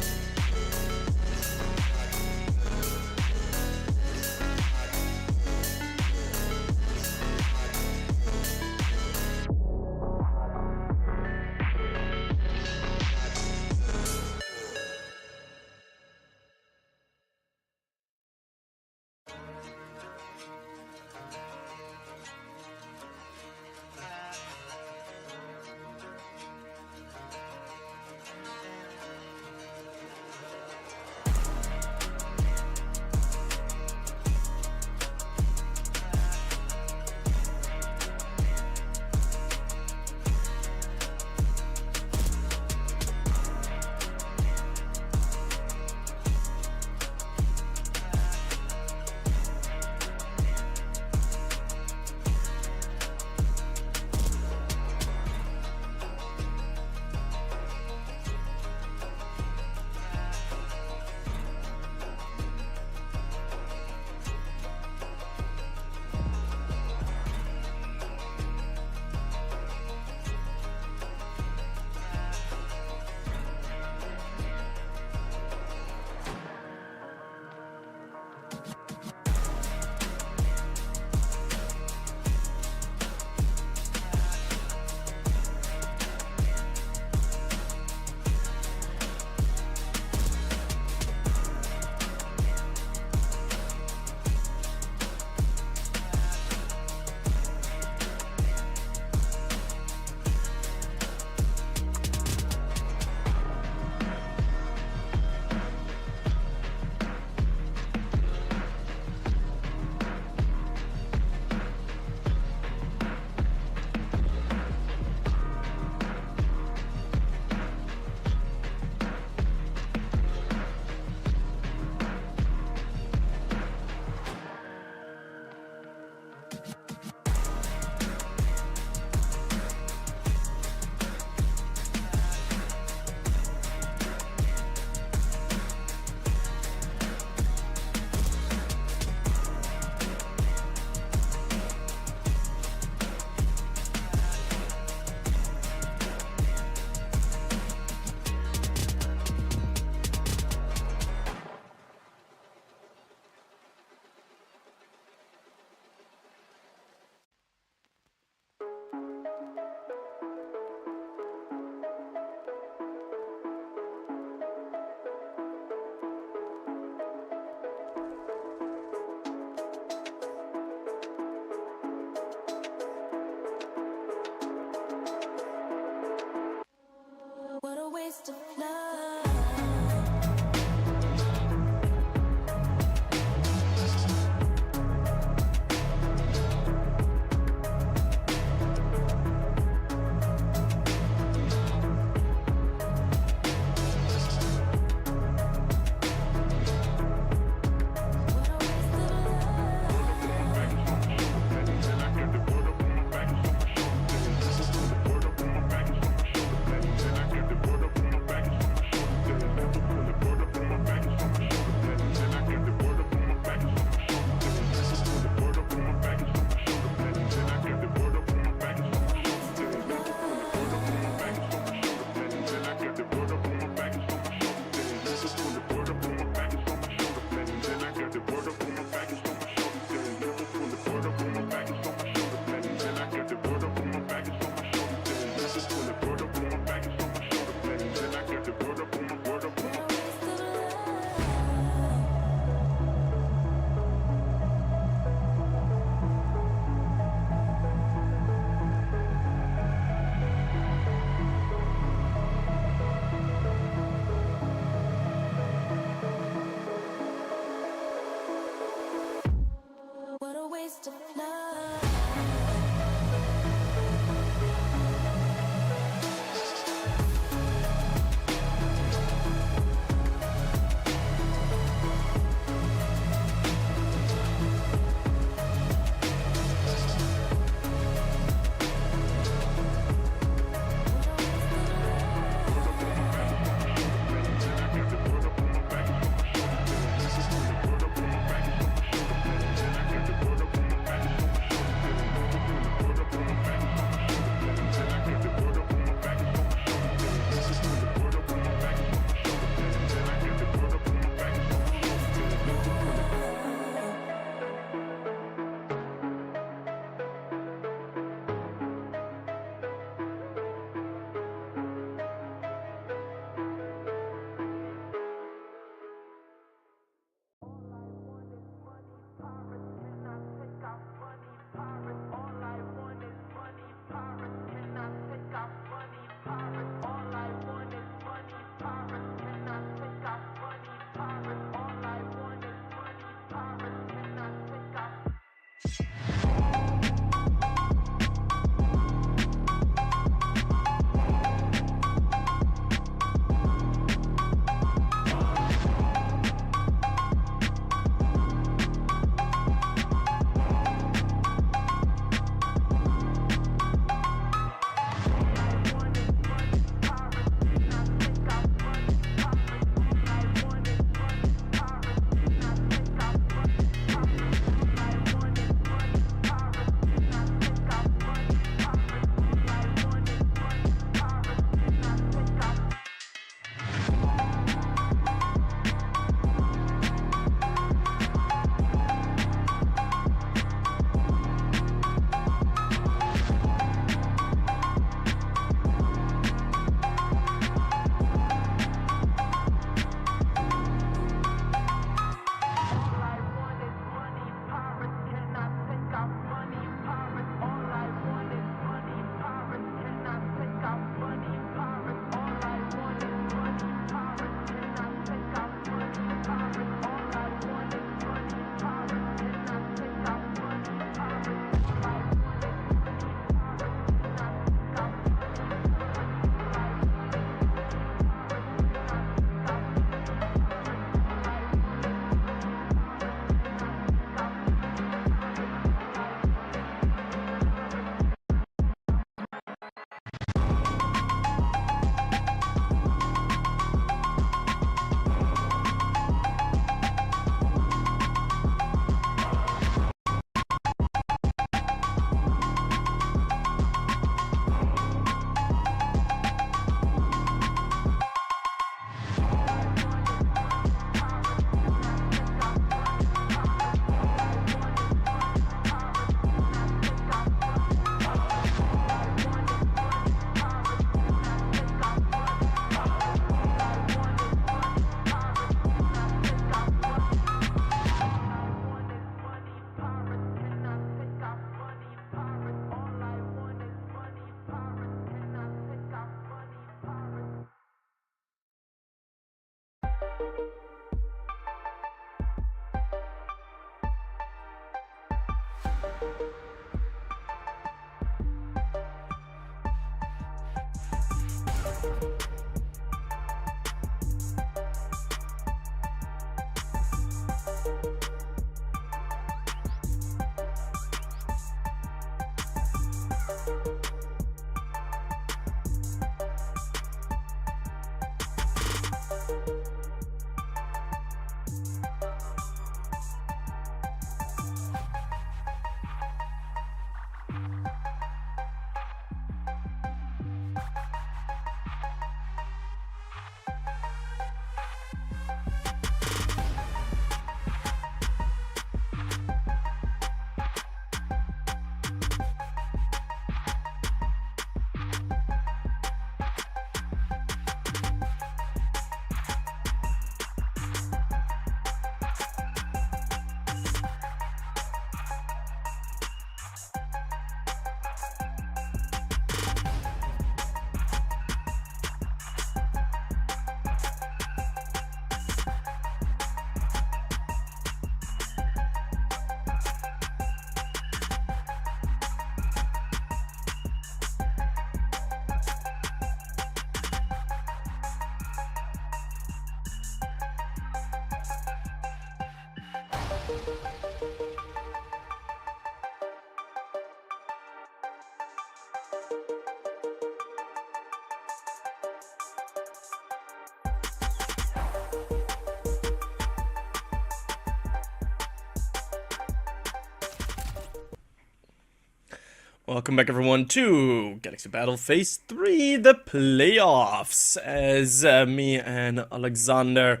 Welcome back, everyone, to Galaxy Battle Phase 3, the playoffs, as me and Alexander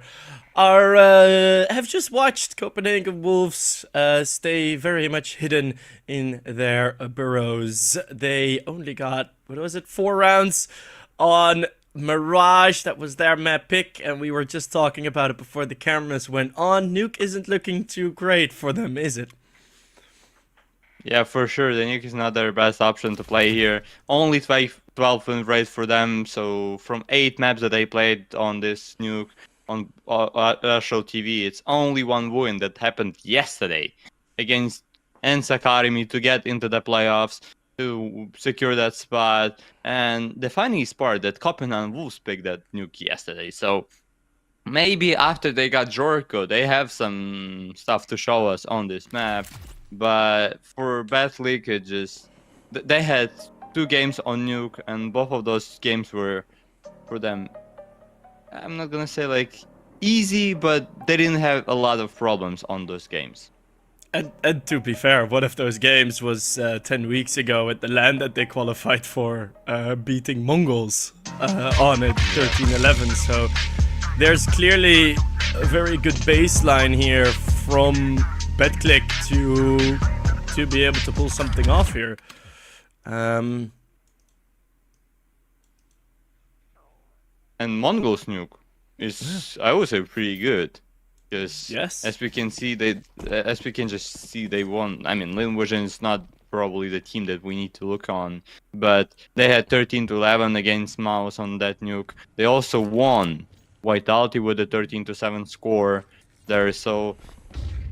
are have just watched Copenhagen Wolves stay very much hidden in their burrows. They only got, 4 rounds on Mirage. That was their map pick, and we were just talking about it before the cameras went on. Nuke isn't looking too great for them, is it? Yeah, for sure. The Nuke is not their best option to play here. Only 12 win rate for them. So from 8 maps that they played on this Nuke on Astro TV, it's only 1 win that happened yesterday against Ensa Academy to get into the playoffs, to secure that spot. And the funniest part that Copenhagen Wolves picked that Nuke yesterday. So maybe after they got Jorko, they have some stuff to show us on this map. But for Betclic, it just they had 2 games on Nuke, and both of those games were for them. I'm not gonna say like easy, but they didn't have a lot of problems on those games. And to be fair, one of those games was 10 weeks ago at the LAN that they qualified for, beating Mongols on it 13-11. So there's clearly a very good baseline here from Betclic to be able to pull something off here. And Mongols Nuke is, I would say, pretty good. Because yes, as we can just see, they won. I mean, Linvision is not probably the team that we need to look on, but they had 13-11 against Mouse on that Nuke. They also won Vitality with a 13-7 score there. So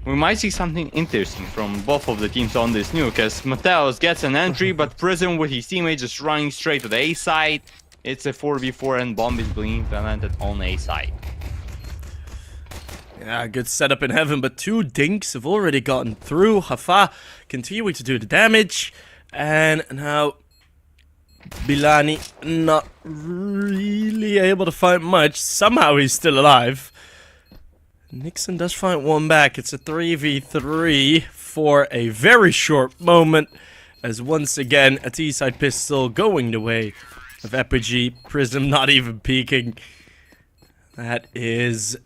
we might see something interesting from both of the teams on this Nuke, as Mateos gets an entry, but Prism with his teammate just running straight to the A side. It's a 4v4 and bomb is being implemented on A side. Yeah, good setup in heaven, but 2 dinks have already gotten through. Hafa continuing to do the damage, and now Bilani not really able to find much. Somehow he's still alive. Nixon does find one back. It's a 3v3 for a very short moment, as once again a T-side pistol going the way of Apogee. Prism not even peeking. That is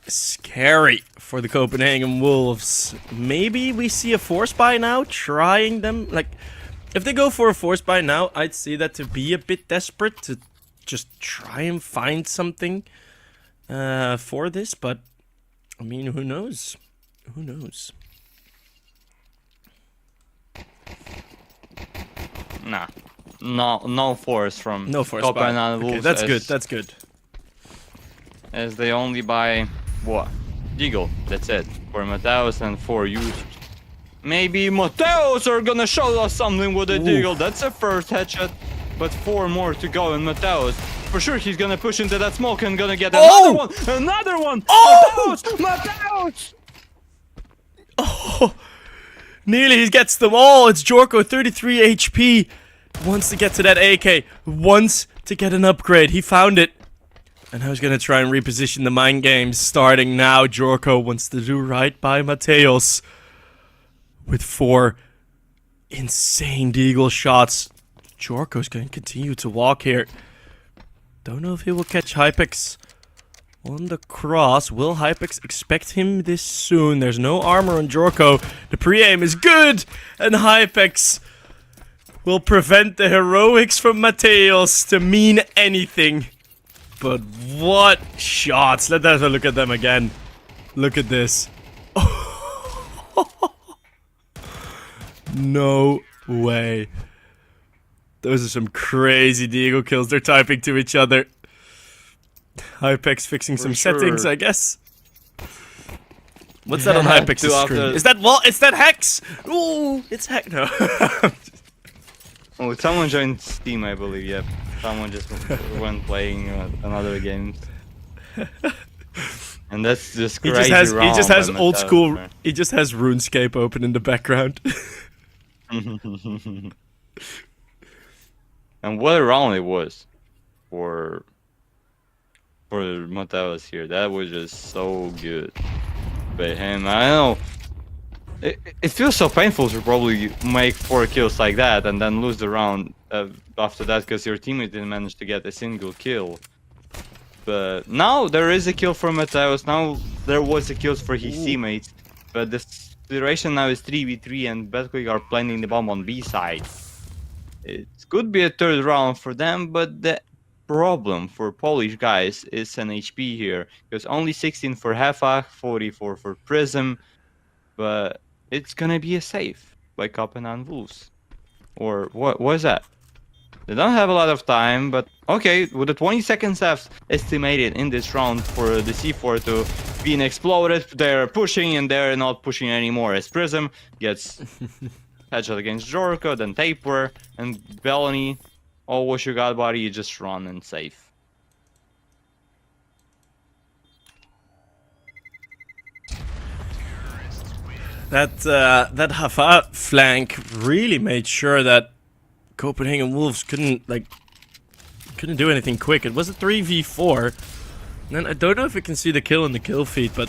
scary for the Copenhagen Wolves. Maybe we see a force buy now, trying them. Like, if they go for a force buy now, I'd see that to be a bit desperate, to just try and find something for this, but I mean, who knows? Who knows? Nah. No force from Copenhagen Wolves. Okay, that's good, that's good. As they only buy what? Deagle, that's it. For Mateos and 4 users. Maybe Mateos are gonna show us something with a Deagle. That's a first headshot, but 4 more to go, and Mateos, for sure he's gonna push into that smoke and gonna get another one! Another one! Oh! Mateos! Oh! Nearly he gets them all. It's Jorko, 33 HP. Wants to get to that AK. Wants to get an upgrade. He found it. And I was gonna try and reposition the mind games. Starting now, Jorko wants to do right by Mateos. With 4 insane Deagle shots. Jorko's going to continue to walk here. Don't know if he will catch Hypex on the cross. Will Hypex expect him this soon? There's no armor on Jorko. The pre-aim is good, and Hypex will prevent the heroics from Mateos to mean anything. But what shots? Let's have a look at them again. Look at this. No way. Those are some crazy Deagle kills. They're typing to each other. Hypex fixing some settings, I guess. What's that on Hypex's screen? Is that what? It's that Hex! Ooh, it's Hex. No. Oh, someone joined Steam, I believe. Yep. Someone just went playing another game. And that's just crazy. He just has old school. He just has RuneScape open in the background. And what a round it was for Mateos here. That was just so good by him. I don't know. It feels so painful to probably make 4 kills like that and then lose the round after that because your teammate didn't manage to get a single kill. But now there is a kill for Mateos. Now there was a kill for his teammates. But the situation now is 3v3 and Betclic are planting the bomb on B side. It could be a 3rd round for them, but the problem for Polish guys is an HP here. Because only 16 for Hefach, 44 for Prism. But it's gonna be a save by Copenhagen Wolves. Or what was that? They don't have a lot of time, but okay, with the 20 seconds left estimated in this round for the C4 to being exploded, they're pushing and they're not pushing anymore as Prism gets headshot against Jorko, then Taper, and Bellany. Oh, what you got, buddy? You just run and save. That Hafa flank really made sure that Copenhagen Wolves couldn't do anything quick. It was a 3v4. And I don't know if we can see the kill in the kill feed, but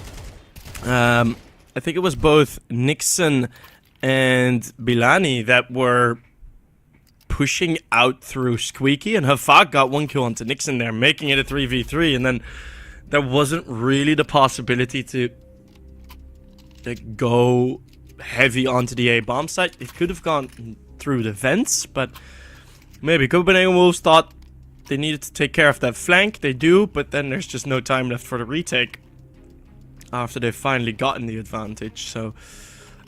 I think it was both Nixon and Bilani that were pushing out through Squeaky, and Hafak got 1 kill onto Nixon there, making it a 3v3, and then there wasn't really the possibility to go heavy onto the A bomb site. It could have gone through the vents, but maybe Copenhagen Wolves thought they needed to take care of that flank. They do, but then there's just no time left for the retake after they've finally gotten the advantage. So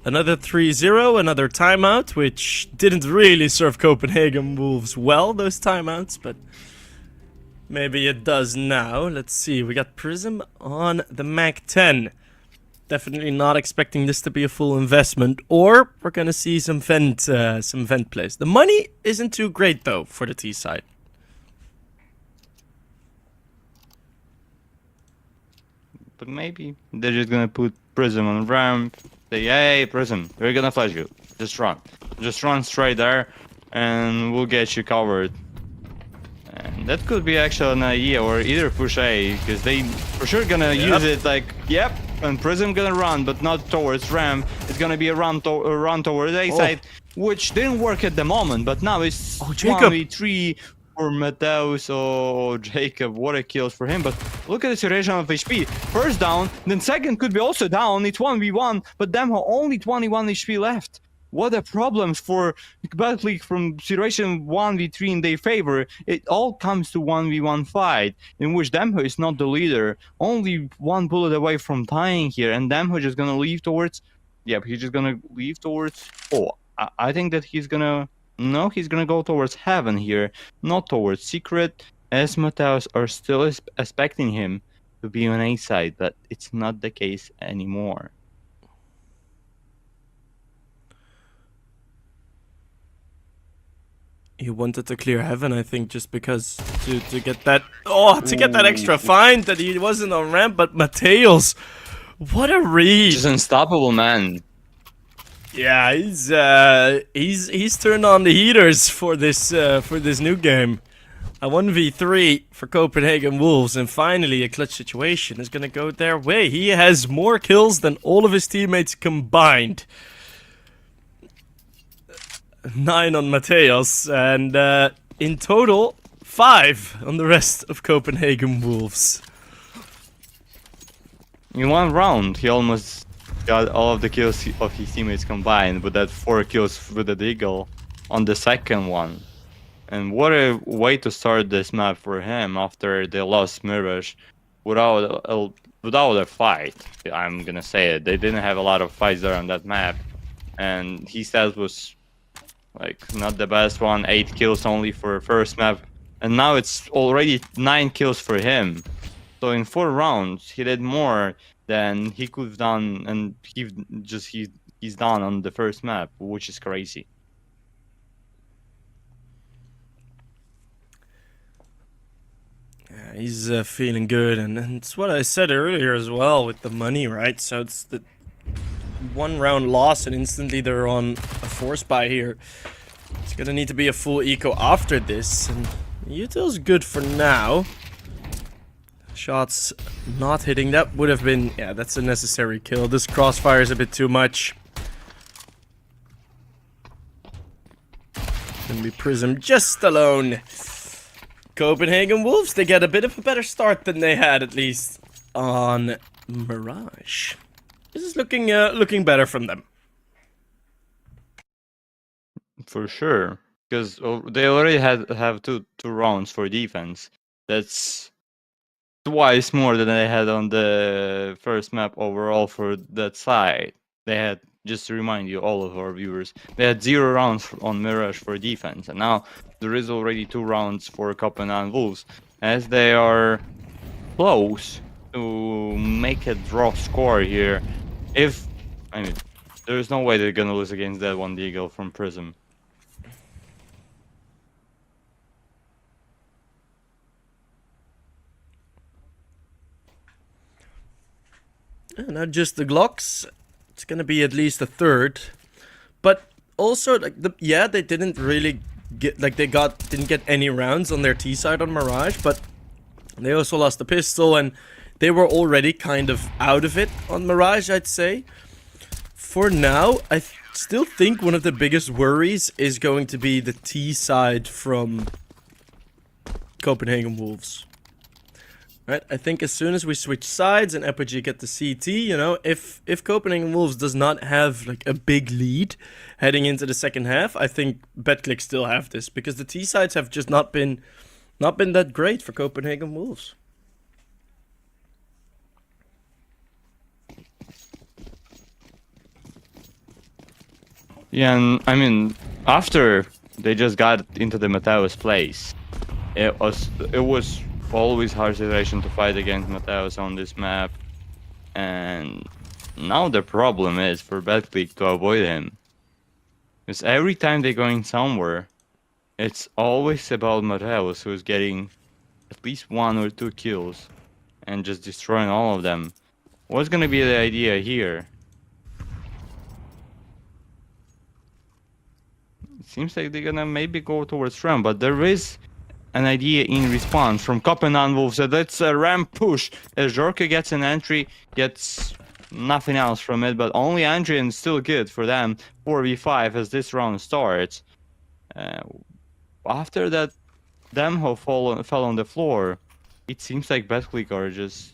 another 3-0, another timeout, which didn't really serve Copenhagen Wolves well, those timeouts, but maybe it does now. Let's see, we got Prism on the Mac 10. Definitely not expecting this to be a full investment, or we're gonna see some vent plays. The money isn't too great though for the T side. But maybe they're just gonna put Prism on ramp. Say, hey, Prism, we're gonna flash you. Just run straight there, and we'll get you covered. And that could be actually an idea, or either push A, because they for sure gonna use it like, yep, and Prism gonna run, but not towards ramp. It's gonna be a run towards A side, which didn't work at the moment, but now it's 1v3 for Mateos. Oh, Jacob, what a kill for him, but look at the situation of HP. First down, then second could be also down, it's 1v1, but them only 21 HP left. What a problem for Betclic from situation 1v3 in their favor. It all comes to 1v1 fight, in which Demho is not the leader. Only 1 bullet away from tying here, and Demho just gonna leave towards... Yep, he's just gonna leave towards... Oh, I think that he's gonna... No, he's gonna go towards Heaven here, not towards Secret, as Mateos are still expecting him to be on A side, but it's not the case anymore. He wanted to clear Heaven, I think, just because to get that get that extra find that he wasn't on ramp. But Mateos, what a read! He's unstoppable, man. Yeah, he's turned on the heaters for this new game. A 1v3 for Copenhagen Wolves, and finally a clutch situation is gonna go their way. He has more kills than all of his teammates combined. 9 on Mateos, and in total 5 on the rest of Copenhagen Wolves. In one round, he almost got all of the kills of his teammates combined, with that 4 kills with the Deagle on the second one. And what a way to start this map for him after they lost Mirage without a fight. I'm gonna say it. They didn't have a lot of fights there on that map, and his stats was like not the best one. 8 kills only for first map, and now it's already 9 kills for him. So in 4 rounds, he did more than he could have done, and he's done on the first map, which is crazy. Yeah, he's feeling good, and it's what I said earlier as well with the money, right? So it's the 1 round loss, and instantly they're on a force buy here. It's gonna need to be a full eco after this, and Util's good for now. Shots not hitting. That would have been, yeah, that's a necessary kill. This crossfire is a bit too much. Gonna be Prism just alone. Copenhagen Wolves, they get a bit of a better start than they had, at least on Mirage. This is looking better from them. For sure, because they already have two rounds for defense. That's twice more than they had on the first map overall for that side. They had, just to remind you, all of our viewers, they had 0 rounds on Mirage for defense, and now there is already 2 rounds for Copenhagen Wolves, as they are close to make a draw score here. There's no way they're gonna lose against that one Deagle from Prism. Not just the Glocks, it's gonna be at least a third, but also like they didn't really get didn't get any rounds on their T side on Mirage, but they also lost the pistol, and they were already kind of out of it on Mirage, I'd say. For now, I still think one of the biggest worries is going to be the T side from Copenhagen Wolves. Right, I think as soon as we switch sides and Apogee get the CT, you know, if Copenhagen Wolves does not have like a big lead heading into the second half, I think Betclic still have this, because the T sides have just not been that great for Copenhagen Wolves. Yeah, and I mean, after they just got into the Mateus place, it was always hard situation to fight against Mateus on this map, and now the problem is for Betclic to avoid him, because every time they're going somewhere, it's always about Mateus, who's getting at least 1 or 2 kills and just destroying all of them. What's gonna be the idea here? It seems like they're gonna maybe go towards Ram, but there is an idea in response from Copenhagen Wolves that it's a ramp push, as Jorke gets an entry, gets nothing else from it, but only entry, and still good for them. 4v5 as this round starts. After that Demho fell on the floor, it seems like Betclic are just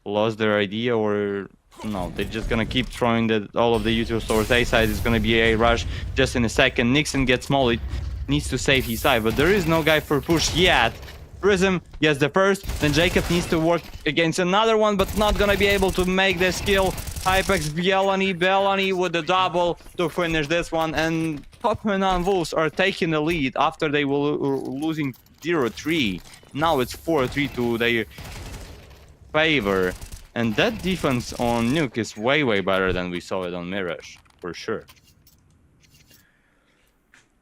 lost their idea, or no, they're just gonna keep throwing all of the util stores. A side is gonna be a rush just in a second. Nixon gets mollied, needs to save his side, but there is no guy for push yet. Prism gets the first, then Jacob needs to work against another one, but not gonna be able to make this kill. Hypex Bellany with the double to finish this one, and Copenhagen Wolves are taking the lead after they were losing 0-3. Now it's 4-3 to their favor, and that defense on Nuke is way better than we saw it on Mirage, for sure.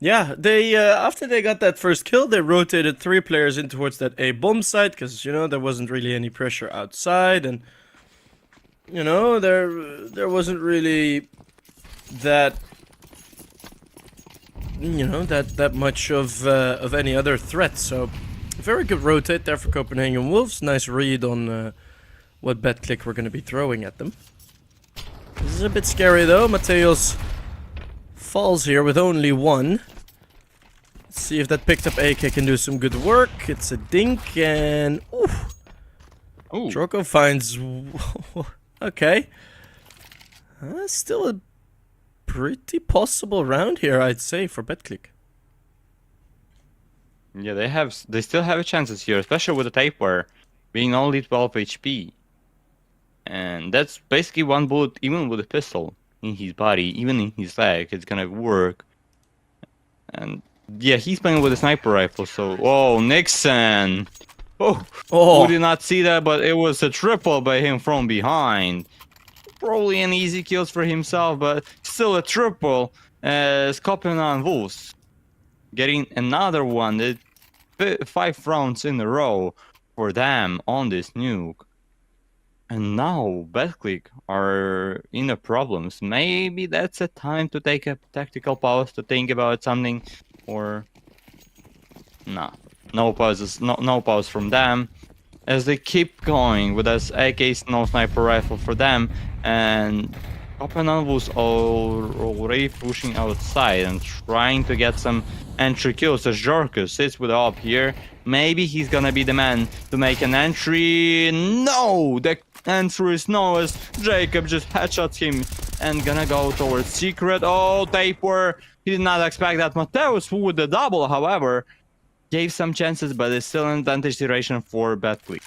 Yeah, they after they got that first kill, they rotated 3 players in towards that A bomb site, because, you know, there wasn't really any pressure outside, and, you know, there wasn't really that, you know, that much of any other threat. So very good rotate there for Copenhagen Wolves. Nice read on what Betclic were going to be throwing at them. This is a bit scary though. Mateos falls here with only one. Let's see if that picked up AK can do some good work. It's a dink and... Oof. Ooh. Jorko finds... Okay. Still a pretty possible round here, I'd say, for Betclic. Yeah, they still have chances here, especially with the taper being only 12 HP. And that's basically one bullet, even with a pistol in his body, even in his leg, it's gonna work. And yeah, he's playing with a sniper rifle, so... Oh, Nixon! Oh, we did not see that, but it was a triple by him from behind. Probably an easy kills for himself, but still a triple as Copenhagen Wolves getting another one. 5 rounds in a row for them on this nuke. And now Betclic are in the problems. Maybe that's a time to take a tactical pause to think about something, or no pauses, no pause from them, as they keep going with this AK's no sniper rifle for them, and Copenhagen was already pushing outside and trying to get some entry kills as Jorko sits with the op here. Maybe he's gonna be the man to make an entry. No! The answer is no, as Jacob just headshots him and gonna go towards secret. Oh, taper! He did not expect that. Mateus with the double, however, gave some chances, but it's still an advantage situation for Betclic.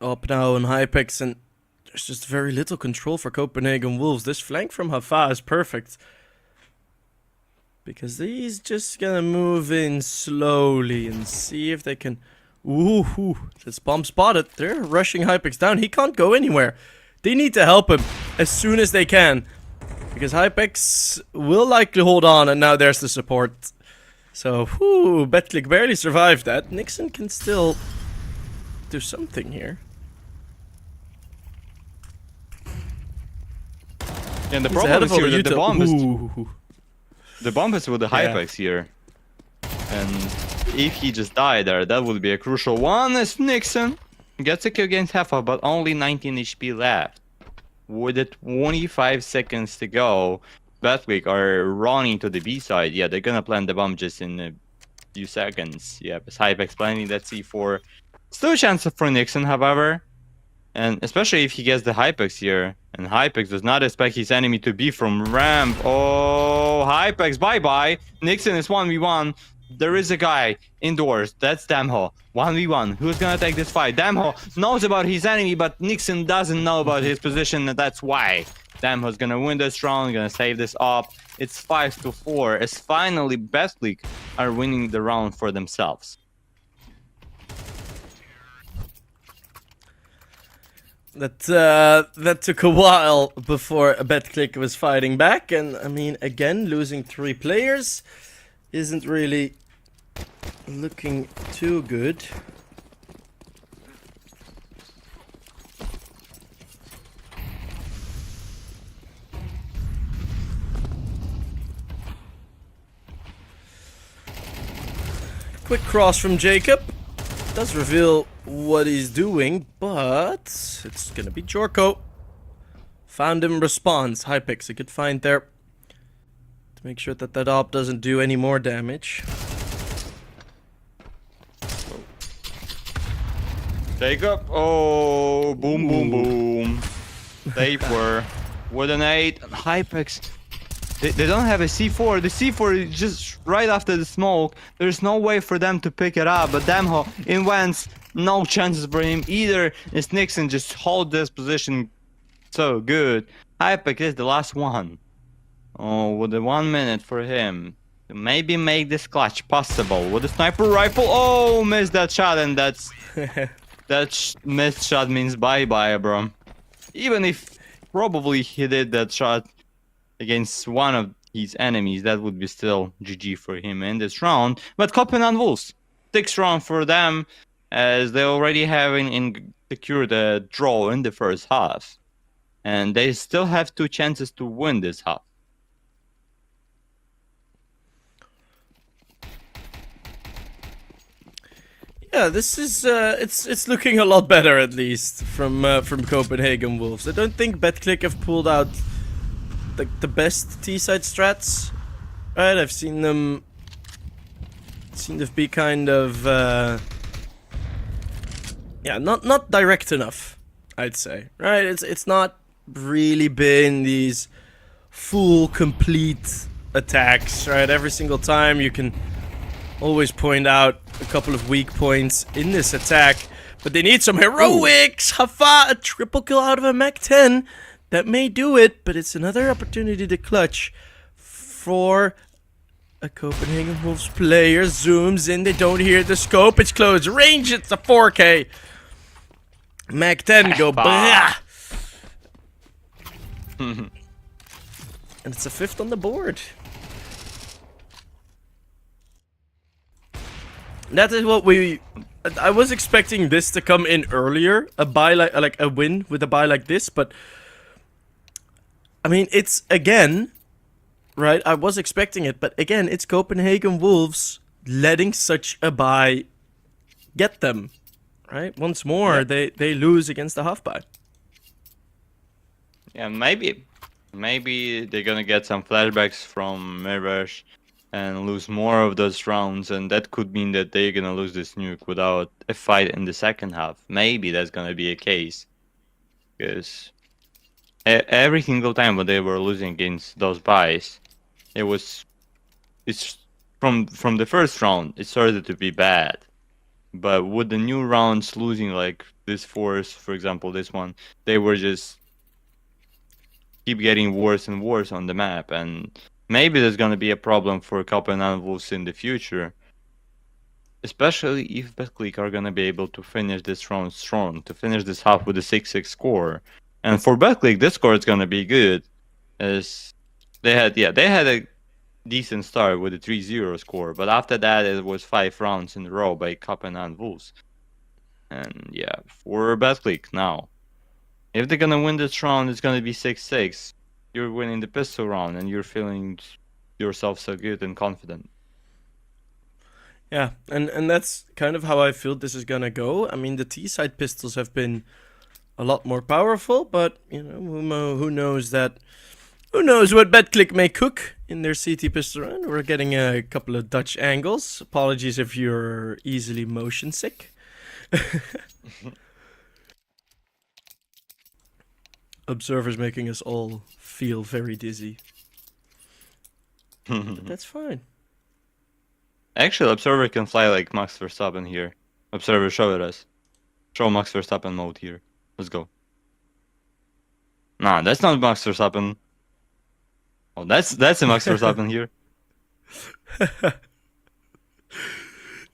Up now on Hypex, and there's just very little control for Copenhagen Wolves. This flank from Hafa is perfect, because he's just gonna move in slowly and see if they can... Ooh, this bomb spotted. They're rushing Hypex down. He can't go anywhere. They need to help him as soon as they can, because Hypex will likely hold on, and now there's the support. So, Betclic barely survived that. Nixon can still do something here. And the problem is here that the bomb is... Ooh. The bomb is with the Hypex here. And if he just died there, that would be a crucial one, as Nixon gets a kill against Heffa, but only 19 HP left. With the 25 seconds to go, Betclic are running to the B side. Yeah, they're gonna plant the bomb just in a few seconds. Yeah, it's Hypex planting that C4. Still a chance for Nixon, however. And especially if he gets the Hypex here. And Hypex does not expect his enemy to be from ramp. Oh, Hypex, bye-bye. Nixon is 1v1. There is a guy indoors. That's Damho. 1v1. Who's gonna take this fight? Damho knows about his enemy, but Nixon doesn't know about his position, and that's why. Damho's gonna win this round, gonna save this up. It's 5-4, as finally Betclic are winning the round for themselves. That took a while before Betclic was fighting back, and I mean, again, losing 3 players isn't really looking too good. Quick cross from Jacob. Does reveal what he's doing, but it's gonna be Jorko. Found him, responds. Hypex, a good find there. To make sure that that op doesn't do any more damage. Jacob, oh, boom, boom, boom. Taper with an 8. Hypex, they don't have a C4. The C4 is just right after the smoke. There's no way for them to pick it up, but Damho invents no chances for him either, as Nixon just hold this position so good. Hypex is the last one. Oh, with the 1 minute for him to maybe make this clutch possible with a sniper rifle. Oh, missed that shot, and that's that missed shot means bye-bye, bro. Even if probably he did that shot against one of his enemies, that would be still GG for him in this round. But Copenhagen Wolves, 6th round for them, as they already have secured a draw in the first half. And they still have 2 chances to win this half. Yeah, this is it's looking a lot better, at least from Copenhagen Wolves. I don't think Betclic have pulled out the best T-side strats. Right, I've seen them seem to be kind of yeah, not direct enough, I'd say. Right, it's not really been these full complete attacks, right? Every single time you can always point out a couple of weak points in this attack, but they need some heroics. Hafa, a triple kill out of a Mach 10. That may do it, but it's another opportunity to clutch for a Copenhagen Wolves player. Zooms in, they don't hear the scope. It's close range, it's a 4K. Mach 10 go blah. And it's a 5th on the board. That is what I was expecting this to come in earlier, a buy like a win with a buy like this, but I mean, it's again, right? I was expecting it, but again, it's Copenhagen Wolves letting such a buy get them, right? Once more, they lose against the half buy. Yeah, maybe they're gonna get some flashbacks from Mirage and lose more of those rounds, and that could mean that they're gonna lose this nuke without a fight in the second half. Maybe that's gonna be a case, because every single time when they were losing against those buys, it's from the first round it started to be bad, but with the new rounds losing, like this force, for example, this one, they were just keep getting worse and worse on the map, and maybe there's gonna be a problem for Copenhagen Wolves in the future, especially if Betclic are gonna be able to finish this round strong, to finish this half with a 6-6 score. And for Betclic, this score is gonna be good, as they had a decent start with a 3-0 score, but after that it was 5 rounds in a row by Copenhagen Wolves. And yeah, for Betclic now, if they're gonna win this round, it's gonna be 6-6. You're winning the pistol round, and you're feeling yourself so good and confident. Yeah, and that's kind of how I feel this is gonna go. I mean, the T-side pistols have been a lot more powerful, but you know, who knows that? Who knows what Betclic may cook in their CT pistol round? We're getting a couple of Dutch angles. Apologies if you're easily motion sick. Observers making us all feel very dizzy. But that's fine. Actually, Observer can fly like Max Verstappen here. Observer, show it us. Show Max Verstappen mode here. Let's go. Nah, that's not Max Verstappen. Oh, that's a Max Verstappen here.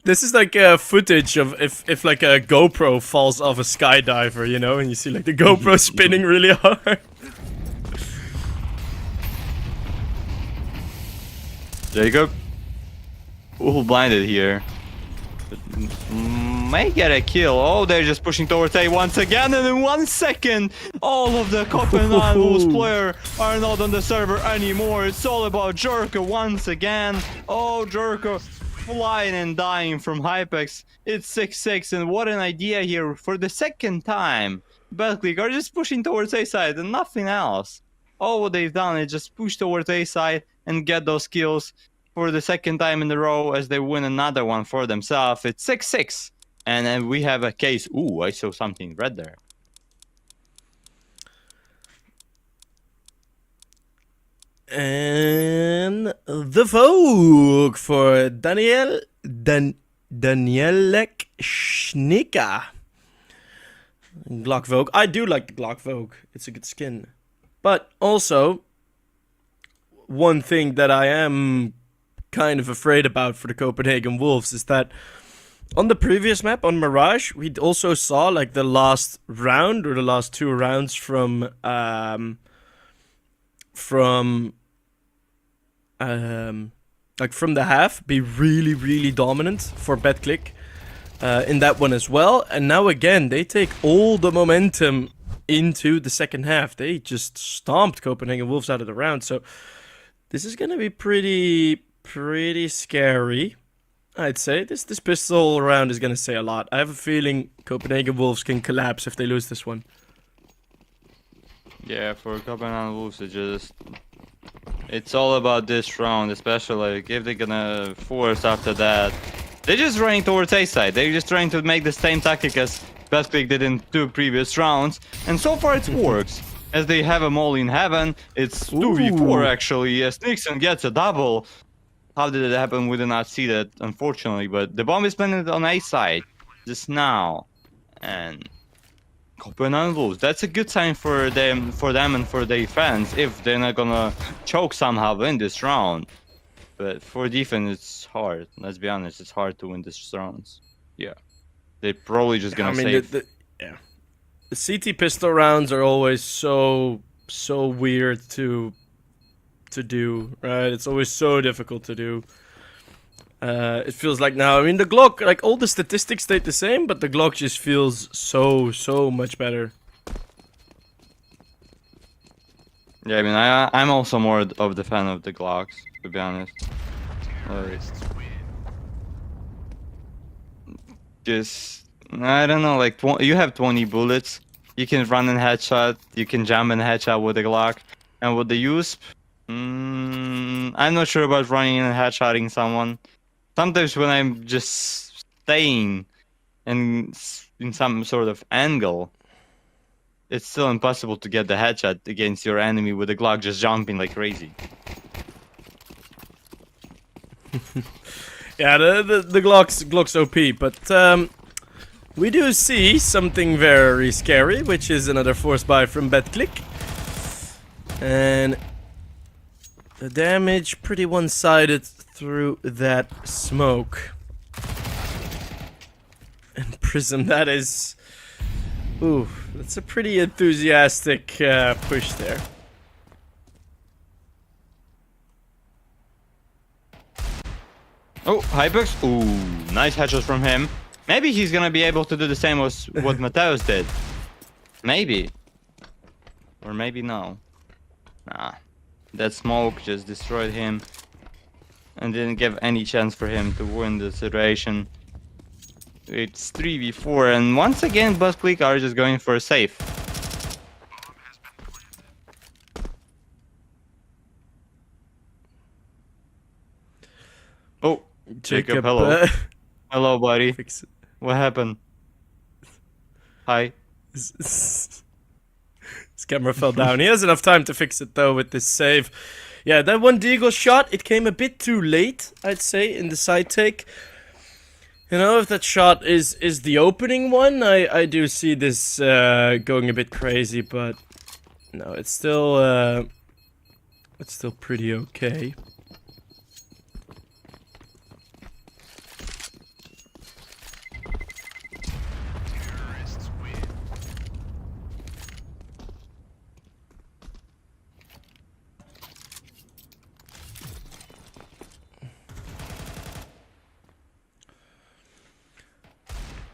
This is like footage of if like a GoPro falls off a skydiver, you know, and you see like the GoPro spinning really hard. Jacob. Ooh, blinded here. But may get a kill. Oh, they're just pushing towards A once again, and in 1 second, all of the Copenhagen Wolves player are not on the server anymore. It's all about Jerka once again. Oh, Jerka flying and dying from Hypex. It's 6-6, and what an idea here for the second time. Betclic are just pushing towards A side and nothing else. All what they've done is just push towards A side and get those kills for the second time in a row as they win another one for themselves. It's 6-6. And then we have a case. Ooh, I saw something red there. And the Vogue for Danielek Schnika. Glock Vogue. I do like the Glock Vogue. It's a good skin. But also, one thing that I am kind of afraid about for the Copenhagen Wolves is that on the previous map, on Mirage, we also saw like the last round or the last 2 rounds from the half be really, really dominant for Betclic in that one as well. And now again, they take all the momentum into the second half. They just stomped Copenhagen Wolves out of the round. So this is going to be pretty scary, I'd say. This pistol round is going to say a lot. I have a feeling Copenhagen Wolves can collapse if they lose this one. Yeah, for Copenhagen Wolves, It's all about this round, especially like, if they're gonna force after that. They're just running towards A side. They're just trying to make the same tactic as Betclic did in 2 previous rounds, and so far it works. As they have them all in heaven, it's 2v4 actually. As Nixon gets a double. How did it happen? We did not see that, unfortunately. But the bomb is planted on A side just now, and Copenhagen Wolves. That's a good sign for them and for their fans if they're not gonna choke somehow in this round. But for defense, it's hard. Let's be honest, it's hard to win these rounds. Yeah, they're probably just gonna save. The CT pistol rounds are always so weird to do, right? It's always so difficult to do. It feels like now, I mean, the Glock, like all the statistics stayed the same, but the Glock just feels so much better. Yeah, I mean, I'm also more of the fan of the Glocks, to be honest. Just, I don't know, like, you have 20 bullets, you can run and headshot, you can jump and headshot with the Glock, and with the USP, I'm not sure about running and headshotting someone. Sometimes when I'm just staying in some sort of angle, it's still impossible to get the headshot against your enemy with the Glock just jumping like crazy. Yeah, the Glock's OP, but we do see something very scary, which is another force buy from Betclic. And the damage pretty one-sided through that smoke. And Prism, that is... Ooh, that's a pretty enthusiastic push there. Oh, Hypex. Ooh, nice headshots from him. Maybe he's gonna be able to do the same as what Mateus did. Maybe. Or maybe no. Nah. That smoke just destroyed him. And didn't give any chance for him to win the situation. It's 3v4, and once again, Betclic are just going for a safe. Oh, Jacob, hello. Hello, buddy. What happened? Hi. His camera fell down. He has enough time to fix it, though, with this save. Yeah, that one Deagle shot, it came a bit too late, I'd say, in the side take. You know, if that shot is the opening one, I do see this going a bit crazy, but no, it's still pretty okay.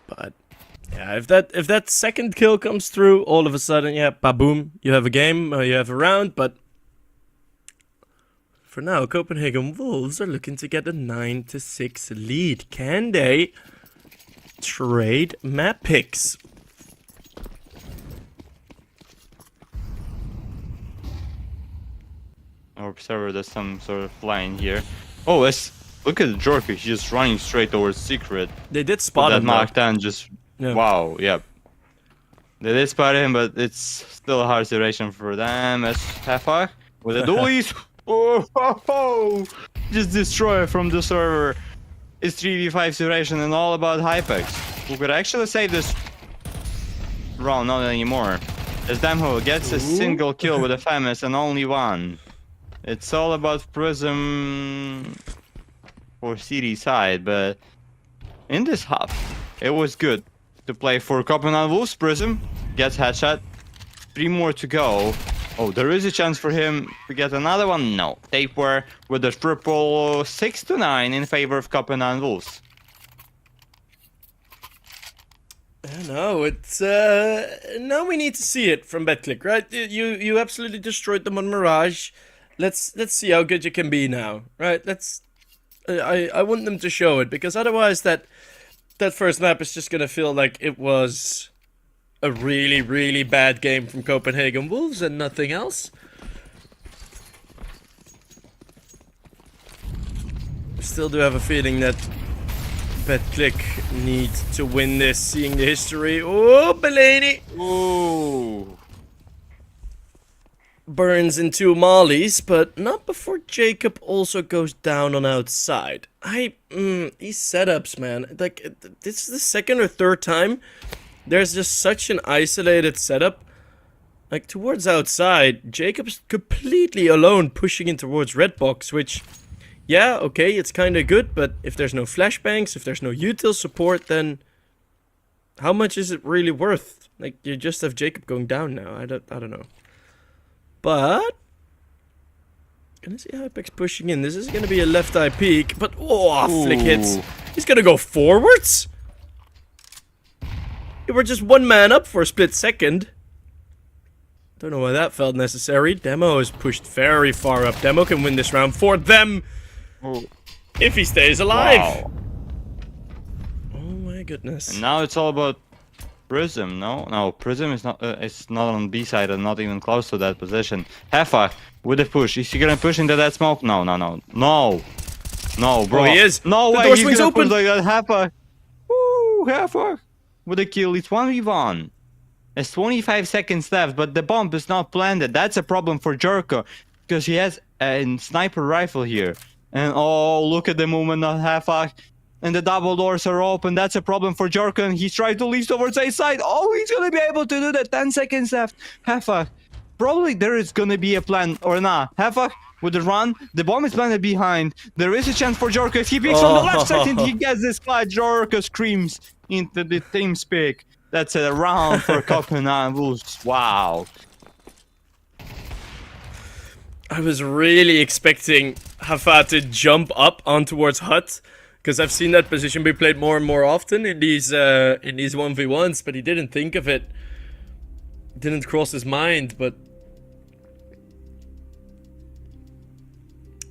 But yeah, if that second kill comes through, all of a sudden, yeah, ba-boom, you have a game, you have a round. But for now, Copenhagen Wolves are looking to get a 9-6 lead. Can they trade map picks? Our observer does some sort of line here. Oh, look at Jorky. He's just running straight towards Secret. They did spot that him. Mark 10 just... Yeah. Wow, yeah. They did spot him, but it's still a hard situation for them. As Hafak with the dualies. Oh, just destroy from the server. It's 3v5 situation and all about Hypex, who could actually save this round, not anymore. As Damho gets a single kill with a famous and only one. It's all about Prism for CD side, but in this half, it was good to play for Copenhagen Wolves. Prism gets headshot. 3 more to go. Oh, there is a chance for him to get another one. No. Taper with a triple 6-9 in favor of Copenhagen Wolves. No, it's now we need to see it from Betclic, right? You absolutely destroyed them on Mirage. Let's see how good you can be now, right? I want them to show it, because otherwise that first map is just gonna feel like it was a really bad game from Copenhagen Wolves and nothing else. Still do have a feeling that Betclic need to win this, seeing the history. Oh, Bellini! Ooh. Burns into Molly's, but not before Jacob also goes down on outside. These setups, man. Like, this is the second or third time there's just such an isolated setup. Like, towards outside, Jacob's completely alone pushing in towards red box, which, yeah, okay, it's kind of good, but if there's no flashbangs, if there's no util support, then how much is it really worth? Like, you just have Jacob going down now. I don't know. But gonna see Hypex pushing in. This is gonna be a left eye peek, but flick hits. He's gonna go forwards. We're just one man up for a split second. Don't know why that felt necessary. Demo is pushed very far up. Demo can win this round for them if he stays alive. Wow. Oh my goodness. And now it's all about Prism. No, Prism is not. It's not on B side and not even close to that position. Heffa with the push. Is he gonna push into that smoke? No, bro. Oh, he is. No The way. door He's swings gonna open. push like that. Heffa. Woo, Heffa with a kill. It's 1v1. There's 25 seconds left, but the bomb is not planted. That's a problem for Jerko because he has a sniper rifle here. And oh, look at the movement of Heffa. And the double doors are open. That's a problem for Jerko. And he's trying to leave towards A side. Oh, he's gonna be able to do that. 10 seconds left. Heffa. Probably there is gonna be a plan or not. Heffa with the run. The bomb is planted behind. There is a chance for Jerko. If he picks on the left side and he gets this fight, Jerko screams into the team's pick. That's a round for Copenhagen Wolves. Wow. I was really expecting Hafa to jump up on towards Hut, because I've seen that position be played more and more often in these 1v1s, but he didn't think of it. Didn't cross his mind, but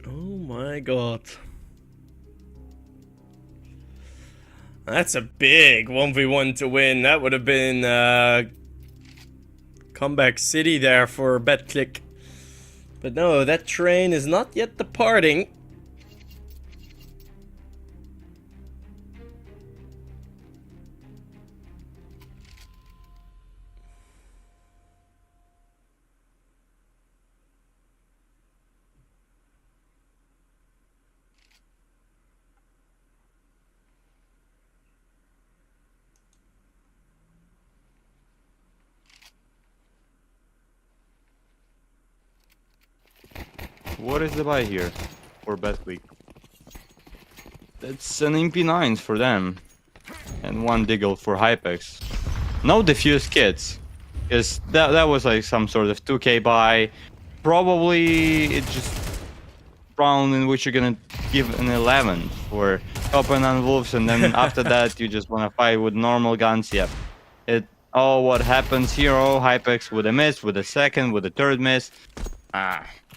oh my god. That's a big 1v1 to win. That would have been comeback city there for Betclic. But no, that train is not yet departing. What is the buy here for Betclic? That's an MP9 for them. And one Diggle for Hypex. No diffused kits. Because that was like some sort of 2k buy. Probably it's just round in which you're gonna give an 11 for Copenhagen Wolves, and then after that you just wanna fight with normal guns. Yep. What happens here? Oh, Hypex with a miss, with a second, with a third miss.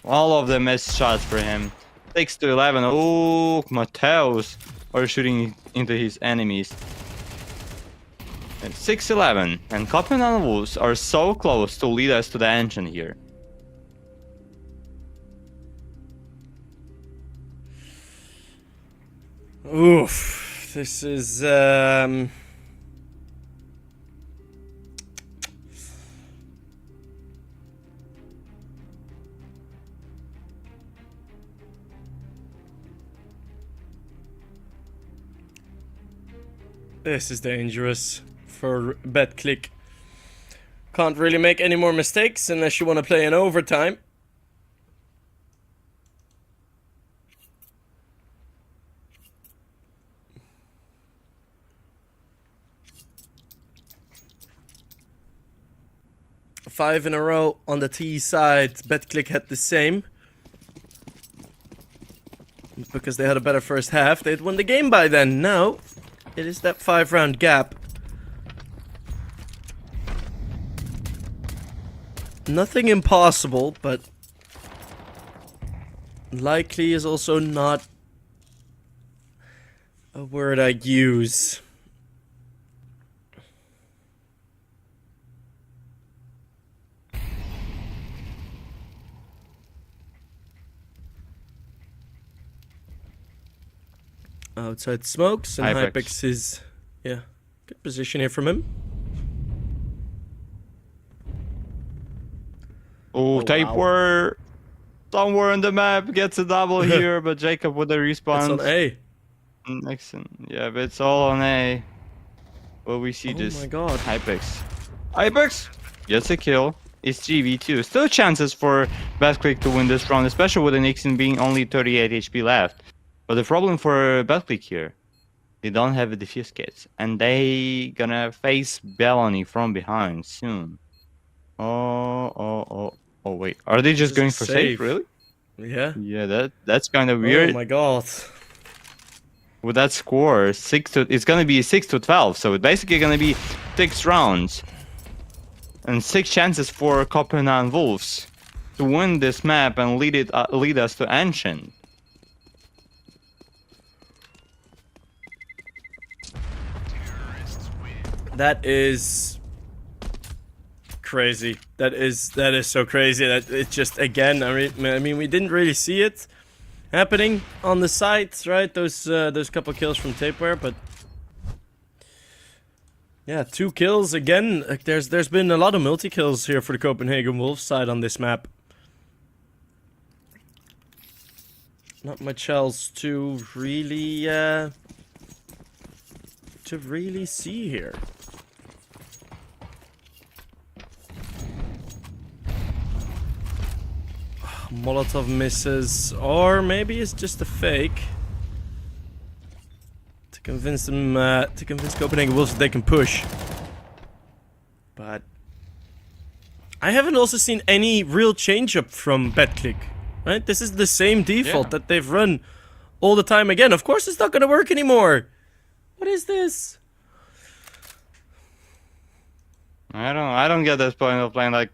All of the missed shots for him. 6 to 11. Oh, Mateus are shooting into his enemies. And 6-11. And Copenhagen Wolves are so close to lead us to the engine here. Oof. This is this is dangerous for Betclic. Can't really make any more mistakes unless you want to play in overtime. Five in a row on the T side. Betclic had the same. Because they had a better first half, they'd won the game by then. Now, it is that 5-round gap. Nothing impossible, but likely is also not a word I'd use. outside smokes, and Hypex. Hypex is, yeah, good position here from him. Oh, Taper somewhere on the map gets a double here, but Jacob with the response. It's on A. Nixon. Yeah, but it's all on A. Well, we see Oh this. my god. Hypex. Hypex gets a kill. It's 3v2. Still chances for Betclic to win this round, especially with the Nixon being only 38 HP left. But the problem for Betclic here, they don't have a defuse kit, and they gonna face Bellany from behind soon. Oh, wait. Are they just going for safe? Really? Yeah. Yeah, that's kind of weird. Oh my god. With that score, it's gonna be 6-12, so it's basically gonna be 6 rounds and 6 chances for Copenhagen Wolves to win this map and lead us to Ancient. That is crazy. That is so crazy. That it just, again, I mean, we didn't really see it happening on the sides, right? Those couple kills from Tapeware, but yeah, 2 kills again. Like, there's been a lot of multi kills here for the Copenhagen Wolves side on this map. Not much else to really see here. Molotov misses, or maybe it's just a fake to convince them, to convince Copenhagen Wolves that they can push. But I haven't also seen any real change up from Betclic, right? This is the same default that they've run all the time again. Of course, it's not gonna work anymore. What is this? I don't get this point of playing like,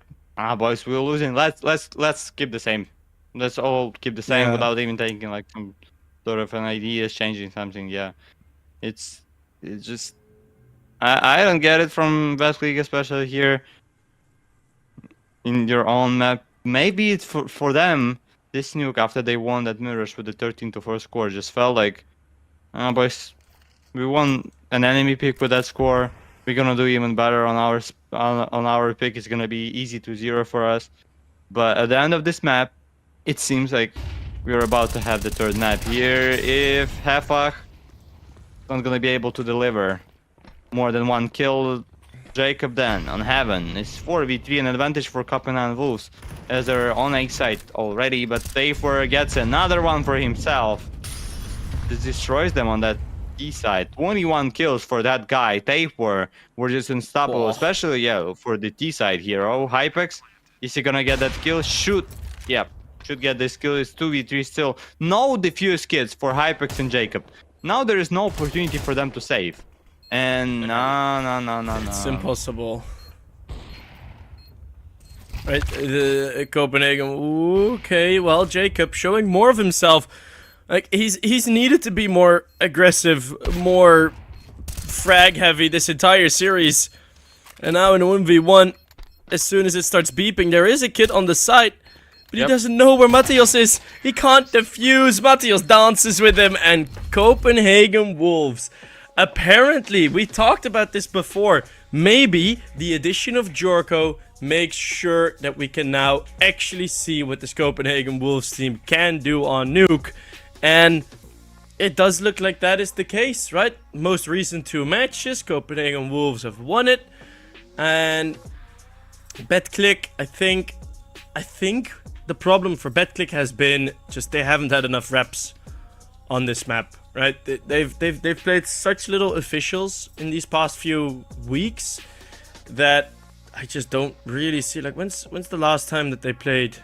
boys, we're losing. Let's keep the same. Let's all keep the same without even taking like some sort of an idea, changing something. Yeah, it's just I don't get it from Betclic, especially here in your own map. Maybe it's for them. This nuke after they won that Mirage with the 13-4 score just felt like, boys, we won an enemy pick with that score. We're gonna do even better on our pick. It's gonna be easy to 0 for us. But at the end of this map, it seems like we're about to have the third map here. If Hefach not gonna be able to deliver more than 1 kill, Jacob then on Heaven is 4v3, an advantage for Copenhagen Wolves as they're on A side already. But Tafer gets another one for himself. This destroys them on that T-side. 21 kills for that guy. Taper were just unstoppable, especially for the T-side here. Oh, Hypex, is he gonna get that kill? Shoot. Yep, should get this kill. It's 2v3 still. No defuse kits for Hypex and Jacob. Now there is no opportunity for them to save. And no. It's impossible. Right, Copenhagen. Okay, well, Jacob showing more of himself. Like, he's needed to be more aggressive, more frag heavy this entire series. And now in a 1v1, as soon as it starts beeping, there is a kid on the side, but he doesn't know where Matthias is. He can't defuse. Matthias dances with him, and Copenhagen Wolves. Apparently, we talked about this before. Maybe the addition of Jorko makes sure that we can now actually see what this Copenhagen Wolves team can do on Nuke. And it does look like that is the case, right? Most recent 2 matches, Copenhagen Wolves have won it. And Betclic, I think the problem for Betclic has been just they haven't had enough reps on this map, right? They've played such little officials in these past few weeks that I just don't really see, like, when's the last time that they played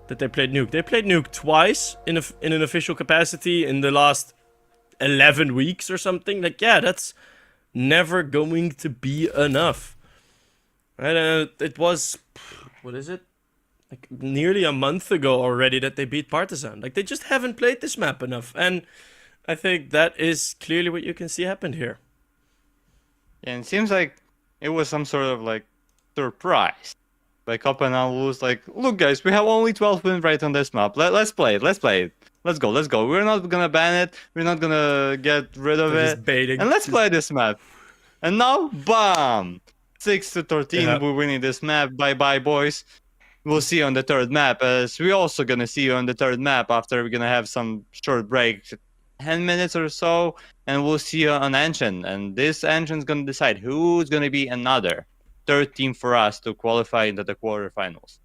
Nuke? They played Nuke twice in an official capacity in the last 11 weeks or something. Like, yeah, that's never going to be enough. Right? It was, what is it? Like nearly a month ago already that they beat Partizan. Like, they just haven't played this map enough. And I think that is clearly what you can see happened here. Yeah, and it seems like it was some sort of like surprise by Copenhagen. Like, look, guys, we have only 12 win rate on this map. Let's play it. Let's play it. Let's go. Let's go. We're not gonna ban it. We're not gonna get rid of They're it. just baiting. And let's play this map. And now, bam! 6-13. Yeah. We're winning this map. Bye bye, boys. We'll see you on the third map. As we're also gonna see you on the third map after we're gonna have some short break, 10 minutes or so, and we'll see you on Ancient. And this Ancient's gonna decide who's gonna be another third team for us to qualify into the quarterfinals.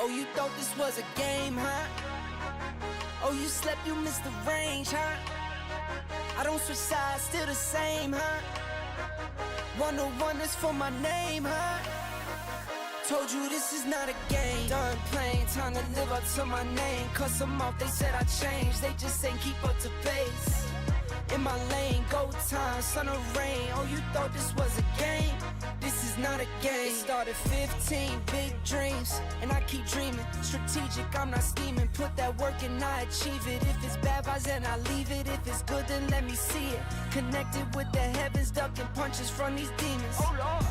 Oh, you thought this was a game, huh? Oh, you slept, you missed the range, huh? I don't switch sides, still the same, huh? 101 is for my name, huh? Told you this is not a game. Done playing, time to live up to my name. Cuss them off, they said I changed. They just ain't keep up to pace. In my lane, go time, sun or rain. Oh, you thought this was a game? This is not a game. It started 15, big dreams, and I keep dreaming. Strategic, I'm not scheming. Put that work and I achieve it. If it's bad vibes, then I leave it. If it's good, then let me see it. Connected with the heavens, ducking punches from these demons. Oh Lord,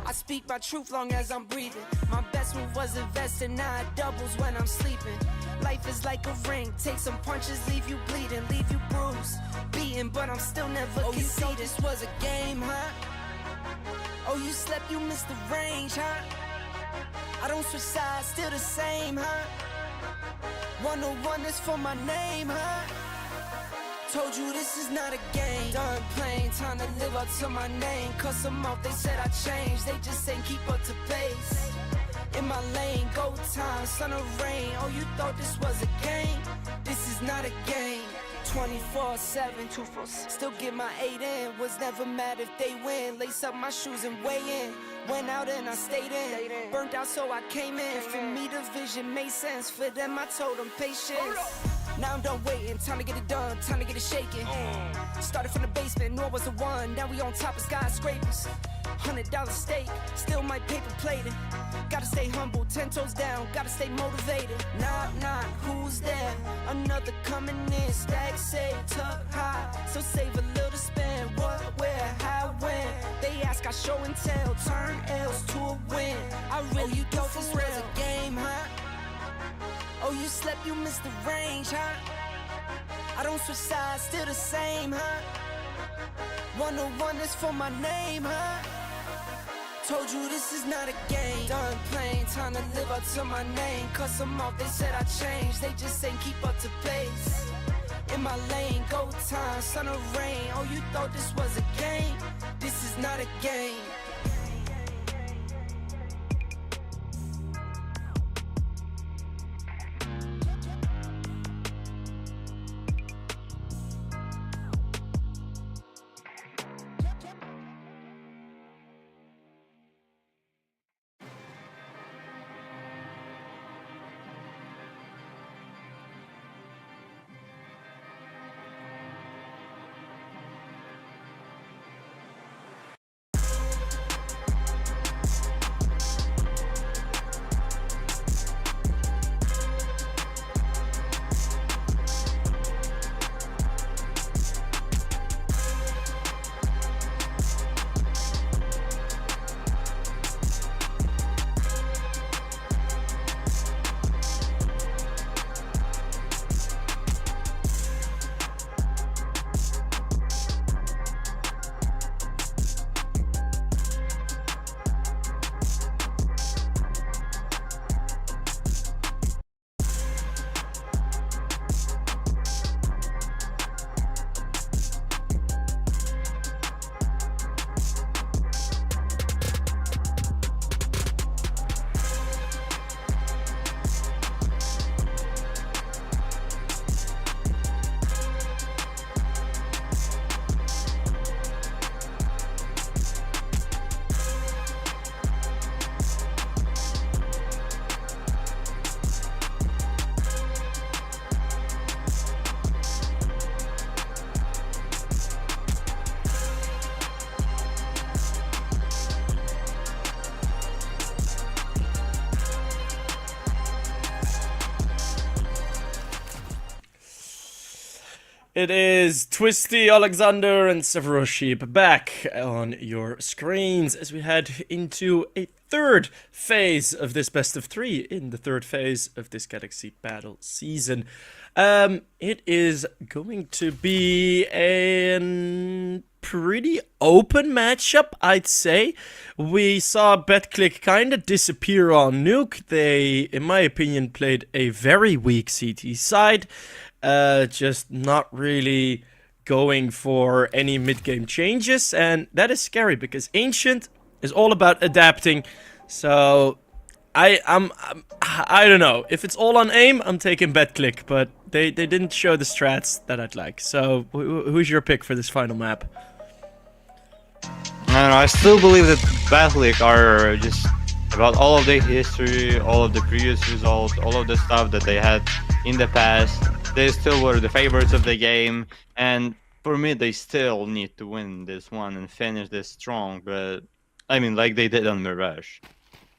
I speak my truth long as I'm breathing. My best move was investing, now it doubles when I'm sleeping. Life is like a ring, take some punches, leave you bleeding, leave you bruised, beaten, but I'm still never conceded. You thought this was a game, huh? Oh, you slept, you missed the range, huh? I don't switch sides, still the same, huh? 101 is for my name, huh? Told you this is not a game. Done playing, time to live up to my name. Cuss them off, they said I changed. They just ain't keep up to pace. In my lane, go time, sun or rain. Oh, you thought this was a game? This is not a game. 24/7, still get my 8 in. Was never mad if they win. Lace up my shoes and weigh in. Went out and I stayed in. Burnt out so I came in. For me the vision made sense. For them I told them patience. Now I'm done waiting, time to get it done, time to get it shaking. Started from the basement, knew I was the one. Now we on top of skyscrapers. $100 steak, still my paper plating. Gotta stay humble, 10 toes down, gotta stay motivated. Knock, knock, who's there? Another coming in, stack save, tuck high. So save a little to spend, what, where, how, when. They ask, I show and tell, turn L's to a win. I really thought this was a game, huh? Oh, you slept, you missed the range, huh? I don't switch sides, still the same, huh? 101 is for my name, huh? Told you this is not a game. Done playing, time to live up to my name. Cuss them off, they said I changed. They just ain't keep up to pace. In my lane, go time, sun or rain. Oh, you thought this was a game? This is not a game. It is Twisty, Alexander, and CYBERSHOKE back on your screens as we head into a third phase of this best of three in the third phase of this Galaxy Battle season. It is going to be a pretty open matchup, I'd say. We saw Betclic kind of disappear on Nuke. They, in my opinion, played a very weak CT side. Just not really going for any mid-game changes, and that is scary because Ancient is all about adapting. So I don't know. If it's all on aim, I'm taking Betclic, but they didn't show the strats that I'd like. So who's your pick for this final map? I don't know, I still believe that Betclic are just about all of the history, all of the previous results, all of the stuff that they had in the past. They still were the favorites of the game, and for me, they still need to win this one and finish this strong. But I mean, like they did on Mirage.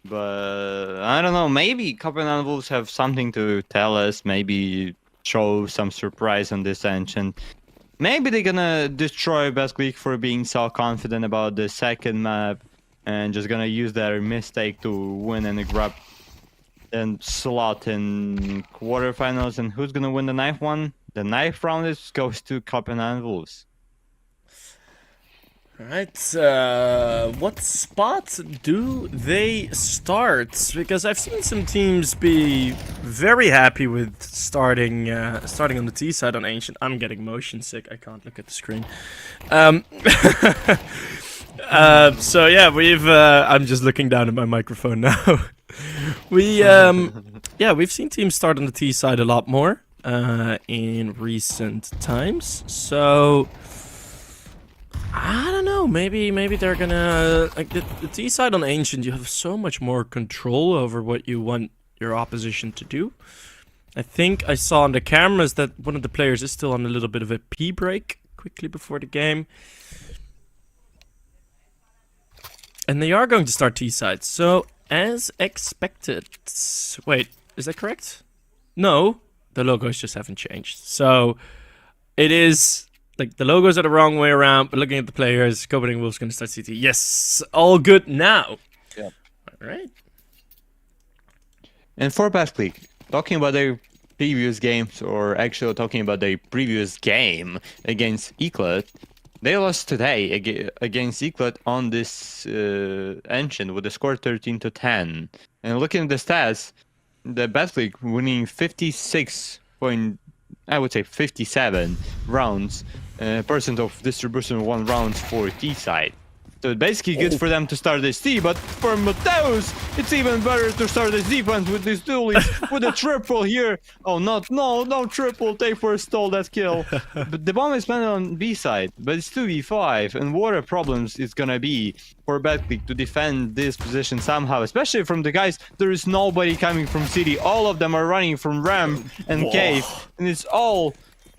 But I don't know, maybe Copenhagen Wolves have something to tell us, maybe show some surprise on this Ancient. Maybe they're gonna destroy Betclic for being so confident about the second map and just gonna use their mistake to win and grab and slot in quarterfinals. And who's gonna win the ninth one? The ninth round goes to Copenhagen Wolves. Alright, what spot do they start? Because I've seen some teams be very happy with starting on the T side on Ancient. I'm getting motion sick, I can't look at the screen. So yeah, I'm just looking down at my microphone now. We've seen teams start on the T side a lot more in recent times, so I don't know, maybe they're gonna, like, the T side on Ancient, you have so much more control over what you want your opposition to do. I think I saw on the cameras that one of the players is still on a little bit of a pee break quickly before the game. And they are going to start T side, so as expected. Wait, is that correct? No, the logos just haven't changed. So it is, like, the logos are the wrong way around, but looking at the players, Copenhagen Wolves going to start CT. Yes, all good now. Yeah. All right. And for Betclic, talking about their previous games, or actually talking about their previous game against Eclat, they lost today against Eclat on this Ancient with a score 13-10. And looking at the stats, the Betclic winning 57 rounds, percent of distribution 1 rounds for T side. So it's basically good for them to start this T, but for Mateus, it's even better to start this defense with these duelies, with a triple here. Oh, no triple, take for a stall that kill. But the bomb is planted on B side, but it's 2v5, and what a problem it's gonna be for Betclic to defend this position somehow, especially from the guys. There is nobody coming from city, all of them are running from ramp and cave, and it's all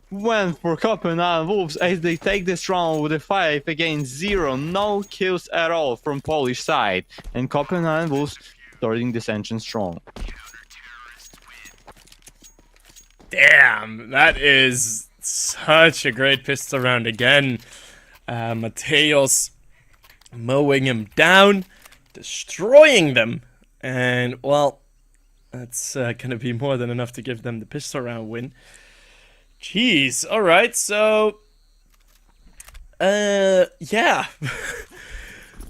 went for Copenhagen Wolves as they take this round with a 5-0, no kills at all from Polish side, and Copenhagen Wolves starting this engine strong. Damn, that is such a great pistol round again. Mateus mowing him down, destroying them, and well, that's gonna be more than enough to give them the pistol round win. Jeez, alright, so yeah.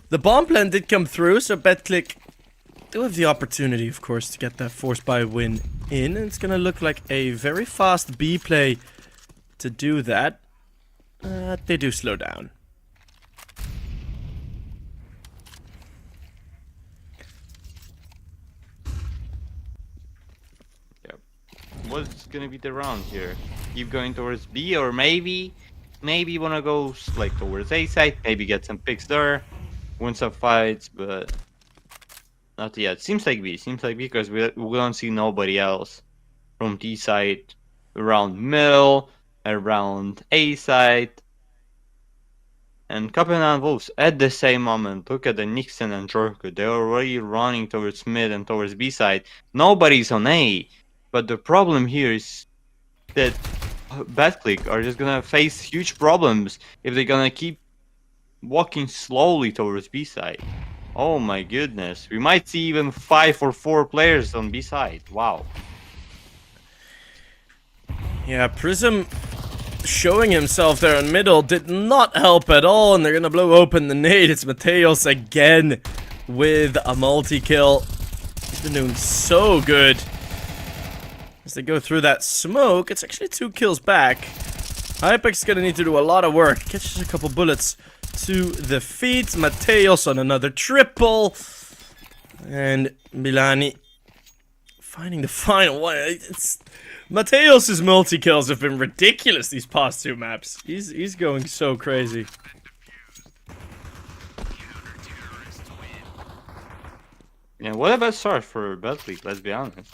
The bomb plan did come through, so Betclic do have the opportunity, of course, to get that force buy win in, and it's gonna look like a very fast B play to do that. They do slow down. What's gonna be the round here? Keep going towards B, or maybe you wanna go like towards A side, maybe get some picks there, win some fights, but not yet. Seems like B because we don't see nobody else from T side around middle, around A side. And Copenhagen Wolves at the same moment, look at the Nixon and Jorko, they're already running towards mid and towards B side. Nobody's on A. But the problem here is that Betclic are just gonna face huge problems if they're gonna keep walking slowly towards B side. Oh my goodness, we might see even 5 or 4 players on B side. Wow. Yeah, Prism showing himself there in middle did not help at all, and they're gonna blow open the nade. It's Mateus again with a multi-kill. He's been doing so good. As they go through that smoke, it's actually 2 kills back. Hypex's gonna need to do a lot of work. Catches a couple bullets to the feet. Mateus on another triple. And Milani finding the final one. Mateos' multi-kills have been ridiculous these past 2 maps. He's going so crazy. Yeah, what about start for Betclic? Let's be honest.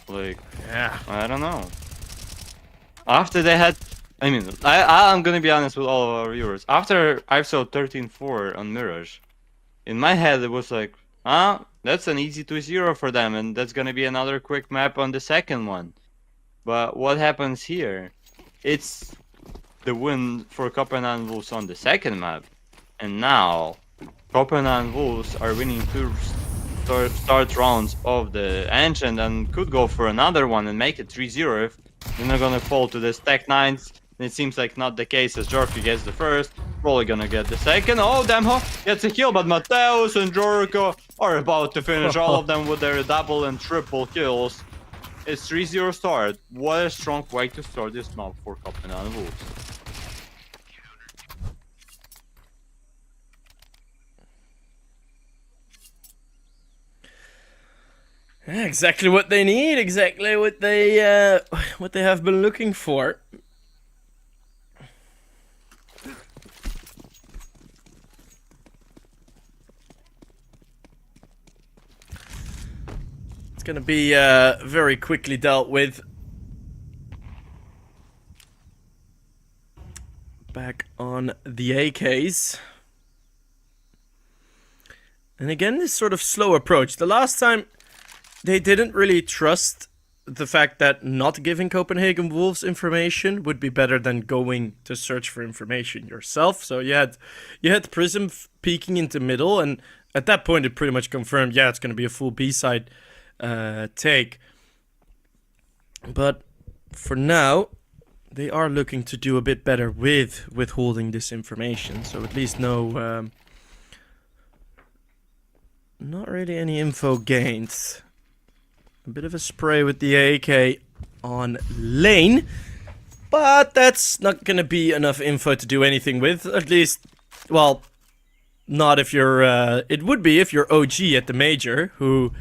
Like, Yeah. I don't know. After they had, I mean, I'm gonna be honest with all of our viewers. After I saw 13-4 on Mirage, in my head it was like, that's an easy 2-0 for them, and that's gonna be another quick map on the second one. But what happens here? It's the win for Copenhagen Wolves on the second map, and now Copenhagen Wolves are winning 2 start rounds of the Ancient and could go for another one and make it 3-0 if they're not gonna fall to the Stack 9s. It seems like not the case, as Jorko gets the first, probably gonna get the second. Oh, Demho gets a kill, but Mateos and Jorko are about to finish all of them with their double and triple kills. It's 3-0 start. What a strong way to start this map for Copenhagen Wolves. Yeah, exactly what they need, exactly what they have been looking for. It's gonna be very quickly dealt with. Back on the AKs. And again, this sort of slow approach. The last time they didn't really trust the fact that not giving Copenhagen Wolves information would be better than going to search for information yourself. So you had Prism peeking into middle, and at that point it pretty much confirmed, yeah, it's going to be a full B-side take. But for now, they are looking to do a bit better with withholding this information. So at least no, not really any info gained. A bit of a spray with the AK on lane, but that's not gonna be enough info to do anything with. At least, well, not if you're, it would be if you're OG at the major, who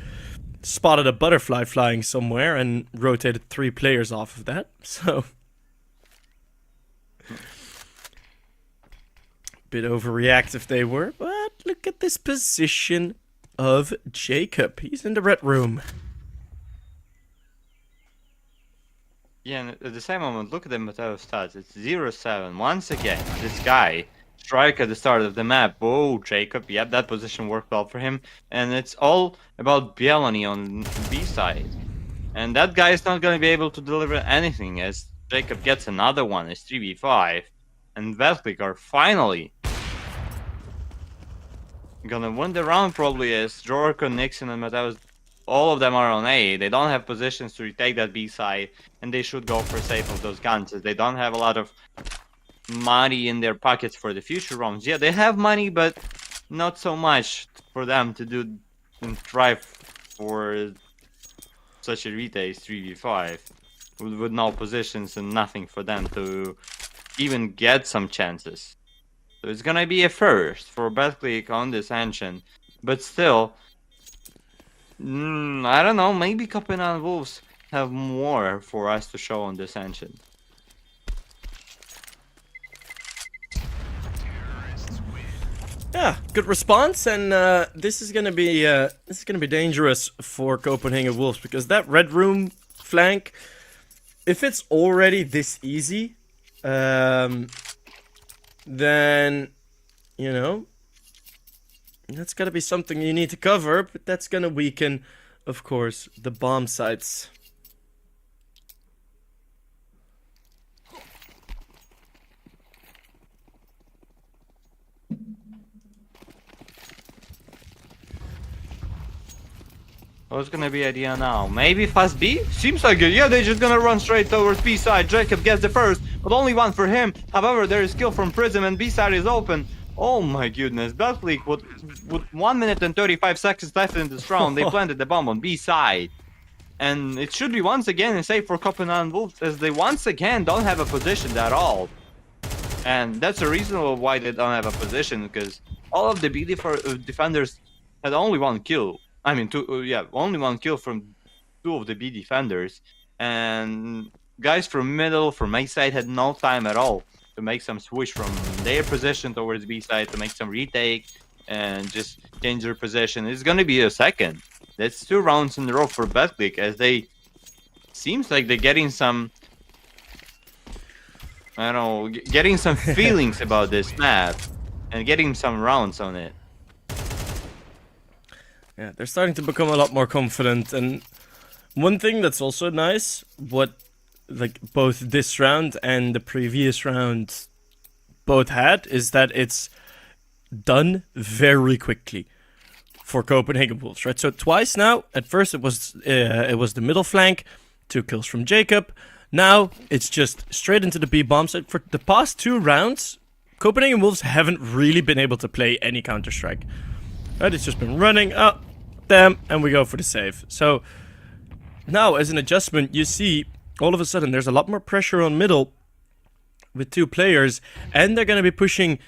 spotted a butterfly flying somewhere and rotated 3 players off of that, so. Bit overreactive they were, but look at this position of Jacob. He's in the red room. Yeah, and at the same moment, look at the Mateos stats. It's 0-7. Once again, this guy, strike at the start of the map. Oh, Jacob. Yep, that position worked well for him. And it's all about Bielani on B side. And that guy is not going to be able to deliver anything, as Jacob gets another one. It's 3v5. And Betclic are finally gonna win the round, probably, as Jorko, Nixon, and Mateos, all of them are on A. They don't have positions to retake that B side, and they should go for safe of those guns, as they don't have a lot of money in their pockets for the future rounds. Yeah, they have money, but not so much for them to do and strive for such a retake 3v5 with no positions and nothing for them to even get some chances. So it's gonna be a first for Betclic on this Ancient, but still, I don't know, maybe Copenhagen Wolves have more for us to show on this Ancient. Yeah, good response, and this is gonna be dangerous for Copenhagen Wolves, because that red room flank, if it's already this easy, then, you know, that's gotta be something you need to cover, but that's gonna weaken, of course, the bomb sites. What's gonna be idea now? Maybe fast B? Seems like it. Yeah, they're just gonna run straight towards B side. Jacob gets the first, but only one for him. However, there is kill from Prism and B side is open. Oh my goodness. Betclic with 1 minute and 35 seconds left in this round, they planted the bomb on B side. And it should be once again a save for Copenhagen Wolves, as they once again don't have a position at all. And that's a reason why they don't have a position, because all of the B defenders had only one kill. I mean, only 1 kill from 2 of the B defenders, and guys from middle, from A side had no time at all to make some switch from their position towards B side to make some retake and just change their position. It's gonna be a second. That's 2 rounds in a row for Betclic, as they seems like they're getting some, I don't know, getting some feelings about this map and getting some rounds on it. Yeah, they're starting to become a lot more confident, and one thing that's also nice, what like both this round and the previous round both had, is that it's done very quickly for Copenhagen Wolves, right? So twice now. At first it was the middle flank, 2 kills from Jacob. Now it's just straight into the B bomb site. For the past 2 rounds, Copenhagen Wolves haven't really been able to play any Counter-Strike. Right? It's just been running up, them, and we go for the save. So now, as an adjustment, you see all of a sudden there's a lot more pressure on middle with 2 players, and they're going to be pushing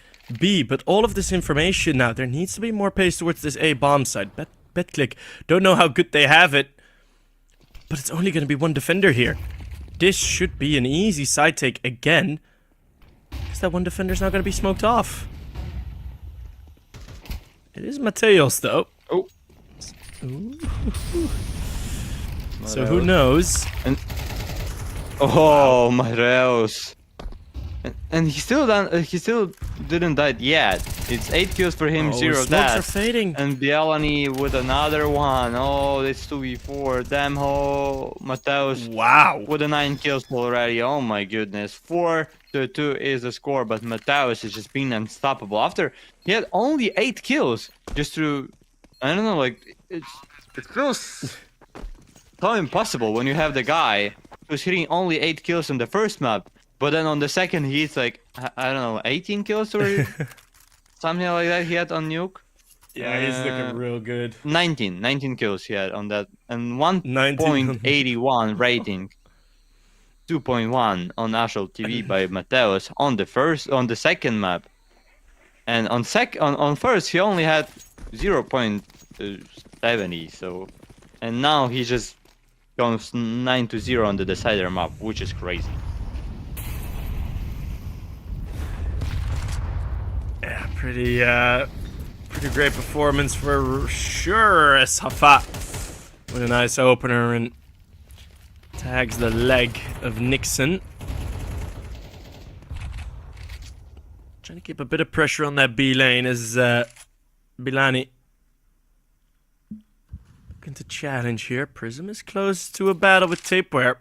B. But all of this information now, there needs to be more pace towards this A bomb site. Betclic, don't know how good they have it, but it's only going to be 1 defender here. This should be an easy side take again, because that 1 defender's now going to be smoked off. It is Mateos, though. Oh. Ooh. So who knows? And Mateos. And he still didn't die yet. It's 8 kills for him, 0 smokes deaths. are fading. And Bielani with another one. Oh, it's 2v4. Damn, Mateos. Wow. With the 9 kills already. Oh my goodness. 4-2 is the score, but Mateos has just been unstoppable. After he had only 8 kills, just through, I don't know, like it feels so impossible when you have the guy who's hitting only 8 kills on the first map. But then on the second, he's like, I don't know, 18 kills or something like that he had on Nuke. Yeah, he's looking real good. 19 kills he had on that. And 1.81 rating. 2.1 on National TV by Mateos on the second map. And on first, he only had 0.70, so. And now he just goes 9-0 on the decider map, which is crazy. Yeah, pretty great performance for sure. Safa with a nice opener and tags the leg of Nixon. Trying to keep a bit of pressure on that B lane as Bilani looking to challenge here. Prism is close to a battle with Tapeware.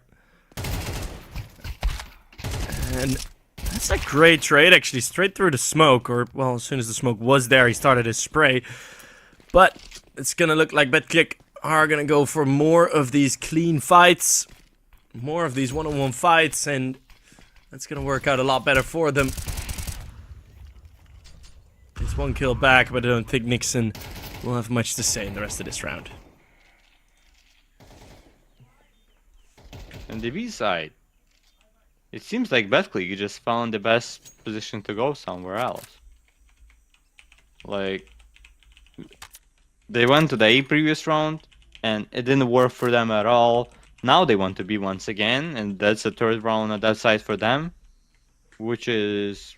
And that's a great trade, actually, straight through the smoke, or, well, as soon as the smoke was there, he started his spray. But it's gonna look like Betclic are gonna go for more of these clean fights, more of these one-on-one fights, and that's gonna work out a lot better for them. It's 1 kill back, but I don't think Nixon will have much to say in the rest of this round. And the B side. It seems like Betclic just found the best position to go somewhere else. Like, they went to the A previous round, and it didn't work for them at all. Now they want to be once again, and that's the 3rd round on that side for them. Which is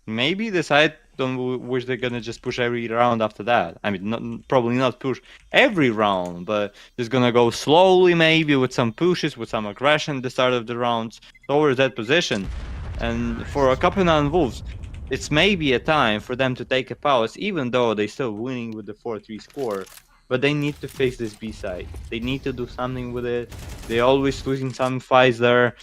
maybe the side on which they're gonna just push every round after that. I mean, probably not push every round, but just gonna go slowly, maybe with some pushes, with some aggression at the start of the rounds towards that position. And for a Copenhagen Wolves, it's maybe a time for them to take a pause, even though they're still winning with the 4-3 score. But they need to face this B side. They need to do something with it. They're always losing some fights there.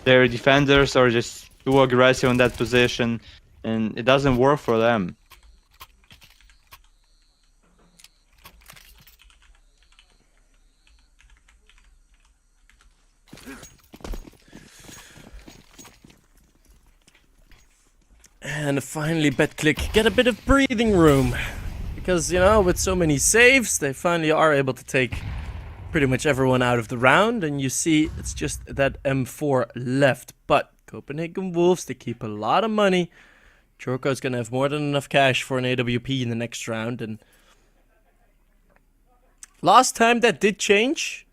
Their defenders are just too aggressive in that position, and it doesn't work for them. And finally, Betclic get a bit of breathing room. Because, you know, with so many saves, they finally are able to take pretty much everyone out of the round. And you see, it's just that M4 left. But Copenhagen Wolves, they keep a lot of money. Jorko's going to have more than enough cash for an AWP in the next round. And Last time that did change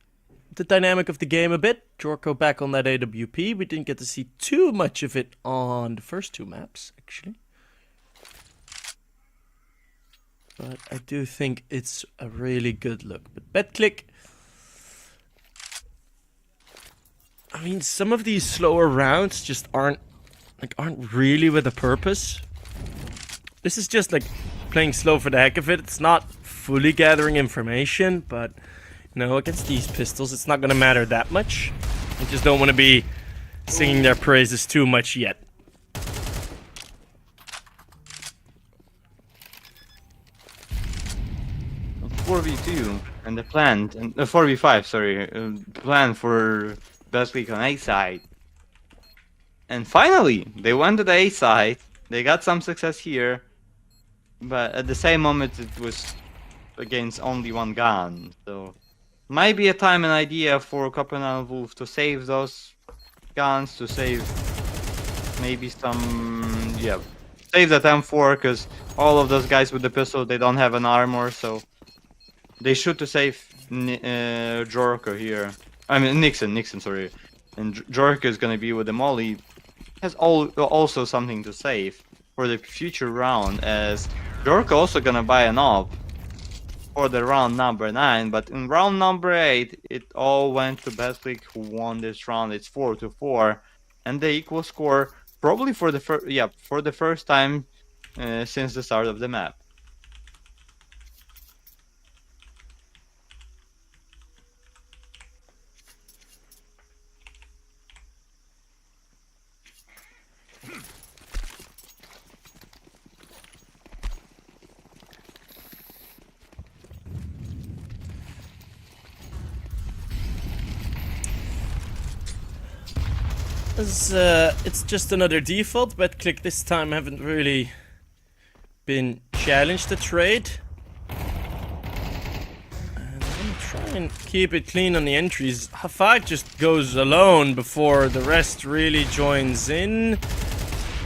the dynamic of the game a bit. Jorko back on that AWP. We didn't get to see too much of it on the first 2 maps, actually. But I do think it's a really good look. But Betclic, I mean, some of these slower rounds just aren't really with a purpose. This is just like playing slow for the heck of it. It's not fully gathering information, but you know, against these pistols, it's not gonna matter that much. I just don't want to be singing their praises too much yet. 4v2 and the plan, and 4v5, sorry, plan for Betclic on A side. And finally, they went to the A side. They got some success here, but at the same moment, it was against only one gun. So, might be a time and idea for Copenhagen Wolf to save those guns, to save maybe some, yeah, save that M4, because all of those guys with the pistol, they don't have an armor, so they should to save Jorko here. I mean, Nixon, sorry. And Jorko is gonna be with the Molly. Has also something to save for the future round, as Jorko also gonna buy an op for the round number 9, but in round number 8, it all went to Betclic, who won this round. It's 4-4, and the equal score probably for the first time since the start of the map. It's just another default. Betclic this time haven't really been challenged to trade. And I'm gonna try and keep it clean on the entries. Hafag just goes alone before the rest really joins in.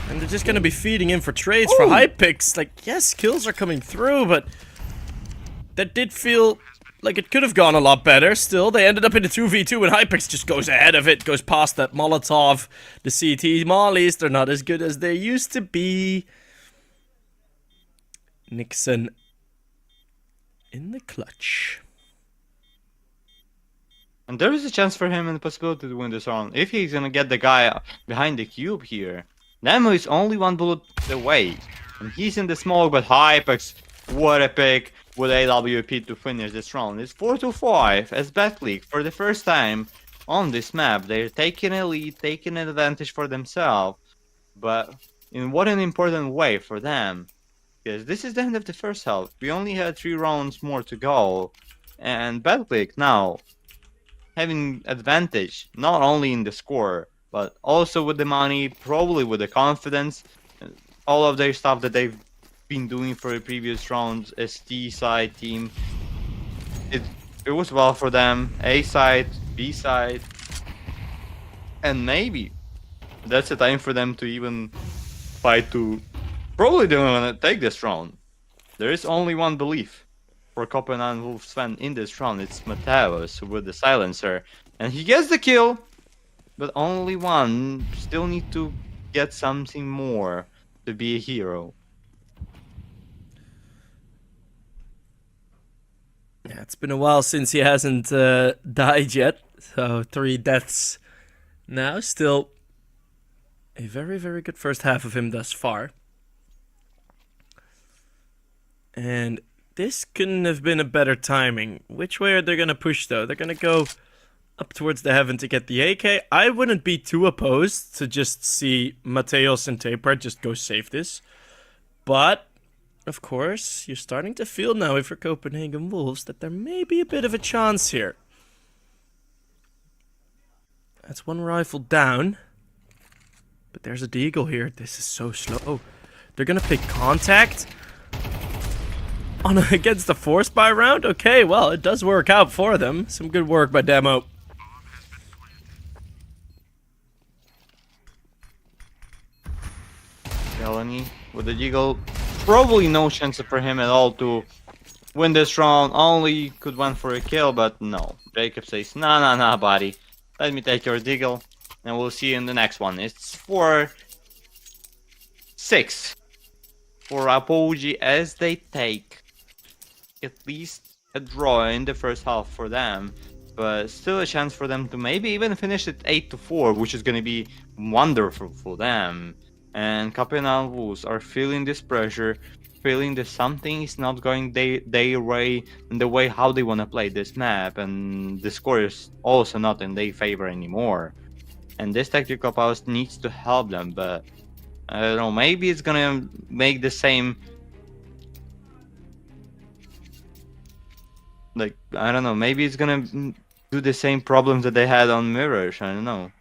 And they're just gonna be feeding in for trades for high picks. Like, yes, kills are coming through, but that did feel like it could have gone a lot better. Still, they ended up in a 2v2 and Hypix just goes ahead of it, goes past that Molotov. The CT mollies, they're not as good as they used to be. Nixon in the clutch. And there is a chance for him and the possibility to win this round. If he's gonna get the guy behind the cube here. Nemo is only one bullet away. And he's in the smoke, but Hypix, what a pick with AWP to finish this round. It's 4-5 as Betclic for the first time on this map. They're taking a lead, taking an advantage for themselves, but in what an important way for them. Because this is the end of the first half. We only had 3 rounds more to go, and Betclic now having advantage not only in the score, but also with the money, probably with the confidence, all of their stuff that they've been doing for the previous rounds as T side team. It was well for them. A side, B side, and maybe that's the time for them to even fight to. Probably they want to take this round. There is only one belief for Copenhagen Wolves fan in this round. It's Mateus with the silencer, and he gets the kill, but only one. Still need to get something more to be a hero. Yeah, it's been a while since he hasn't died yet. So 3 deaths now. Still a very, very good first half of him thus far. And this couldn't have been a better timing. Which way are they going to push, though? They're going to go up towards the heaven to get the AK. I wouldn't be too opposed to just see Mateos and Tapert just go save this. But of course, you're starting to feel now, if you're Copenhagen Wolves, that there may be a bit of a chance here. That's one rifle down. But there's a deagle here. This is so slow. They're gonna pick contact on against the force buy round? Okay, well, it does work out for them. Some good work by Demo. Delaney with the deagle. Probably no chance for him at all to win this round. Only could win for a kill, but no. Jacob says, nah, buddy. Let me take your deagle, and we'll see you in the next one. It's 4-6 for Apogee as they take at least a draw in the first half for them, but still a chance for them to maybe even finish it 8-4, which is going to be wonderful for them. And Capital Wolves are feeling this pressure, feeling that something is not going their way in the way how they want to play this map, and the score is also not in their favor anymore. And this tactical pause needs to help them, but I don't know, maybe it's gonna make the same, like, I don't know, maybe it's gonna do the same problems that they had on Mirrors, I don't know.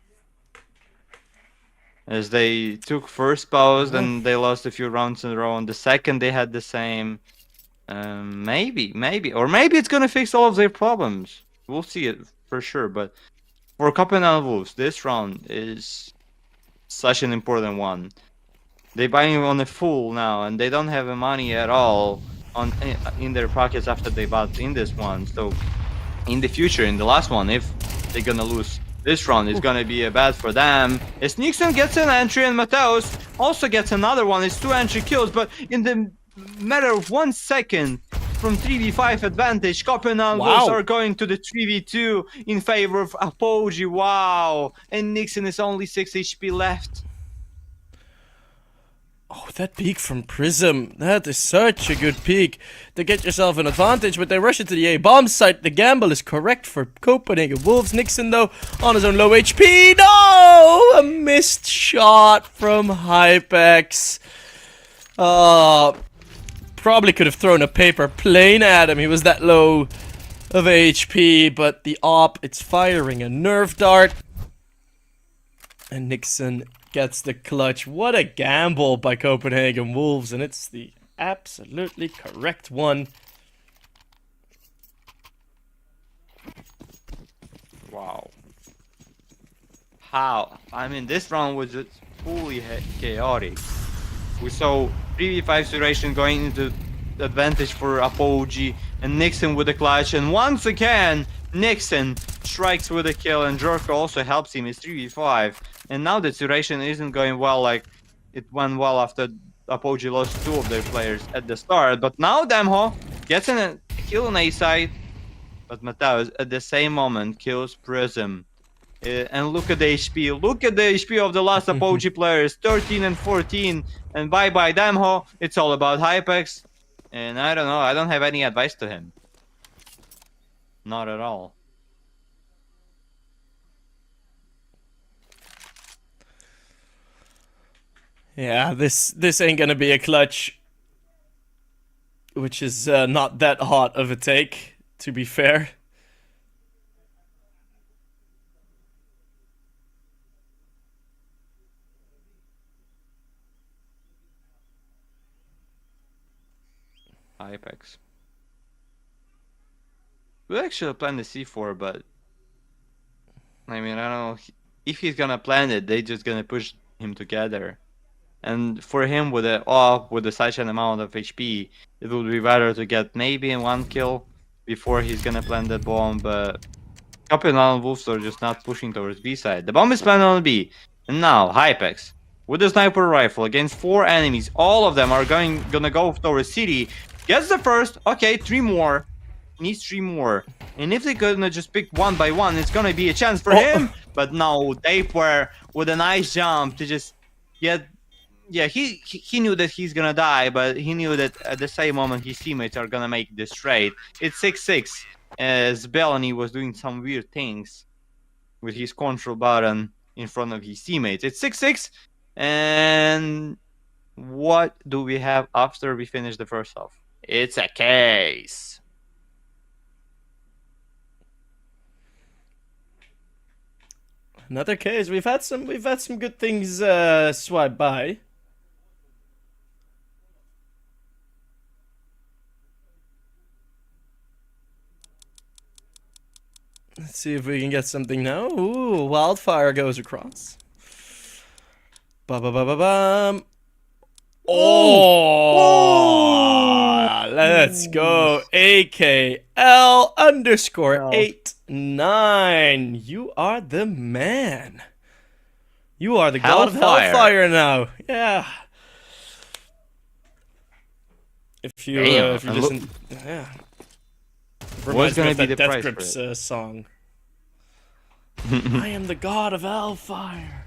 As they took first pause, then they lost a few rounds in a row, and the second they had the same. Maybe, or maybe it's gonna fix all of their problems. We'll see it for sure, but for Capital Wolves, this round is such an important one. They buying on a full now, and they don't have money at all in their pockets after they bought in this one. So in the future, in the last one, if they're gonna lose this round, it's gonna be bad for them. As Nixon gets an entry and Mateus also gets another one. It's 2 entry kills, but in the matter of 1 second from 3v5 advantage, Copenhagen Wolves are going to the 3v2 in favor of Apogee. Wow! And Nixon is only 6 HP left. Oh, that peek from Prism. That is such a good peek to get yourself an advantage, but they rush into the A-bomb site. The gamble is correct for Copenhagen Wolves. Nixon, though, on his own low HP. No! A missed shot from Hypex. Probably could have thrown a paper plane at him. He was that low of HP, but the op, it's firing a nerf dart. And Nixon gets the clutch. What a gamble by Copenhagen Wolves, and it's the absolutely correct one. Wow. How? I mean, this round was just fully chaotic. We saw 3v5 situation going into advantage for Apogee, and Nixon with the clutch, and once again, Nixon strikes with a kill, and Jorka also helps him. It's 3v5. And now the duration isn't going well like it went well after Apogee lost 2 of their players at the start. But now Damho gets a kill on A side, but Mateus at the same moment kills Prism. And look at the HP. Look at the HP of the last Apogee players, 13 and 14. And bye-bye Damho. It's all about Hypex. And I don't know, I don't have any advice to him. Not at all. Yeah, this ain't gonna be a clutch, which is not that hot of a take, to be fair. Hypex. We actually planned the C4, but I mean, I don't know if he's gonna plan it. They just gonna push him together. And for him, with such an amount of HP, it would be better to get maybe 1 kill before he's gonna plant that bomb. But Capital Wolves are just not pushing towards B side. The bomb is planted on B, and now Hypex with the sniper rifle against 4 enemies. All of them are gonna go towards city. Gets the first. Okay, 3 more. Needs 3 more. And if they're gonna just pick 1 by 1, it's gonna be a chance for him. But no, they were with a nice jump to just get. Yeah, he knew that he's gonna die, but he knew that at the same moment his teammates are gonna make this trade. It's 6-6, as Bellany was doing some weird things with his control button in front of his teammates. It's 6-6, and what do we have after we finish the first half? It's a case. Another case. We've had some good things swipe by. Let's see if we can get something now. Ooh, Wildfire goes across. Ba ba ba ba bum. Oh, let's go. AKL_89. You are the man. You are the god of hellfire now. Yeah. If you listen, yeah. What's gonna be the Death price Grips for it? song? I am the god of hellfire.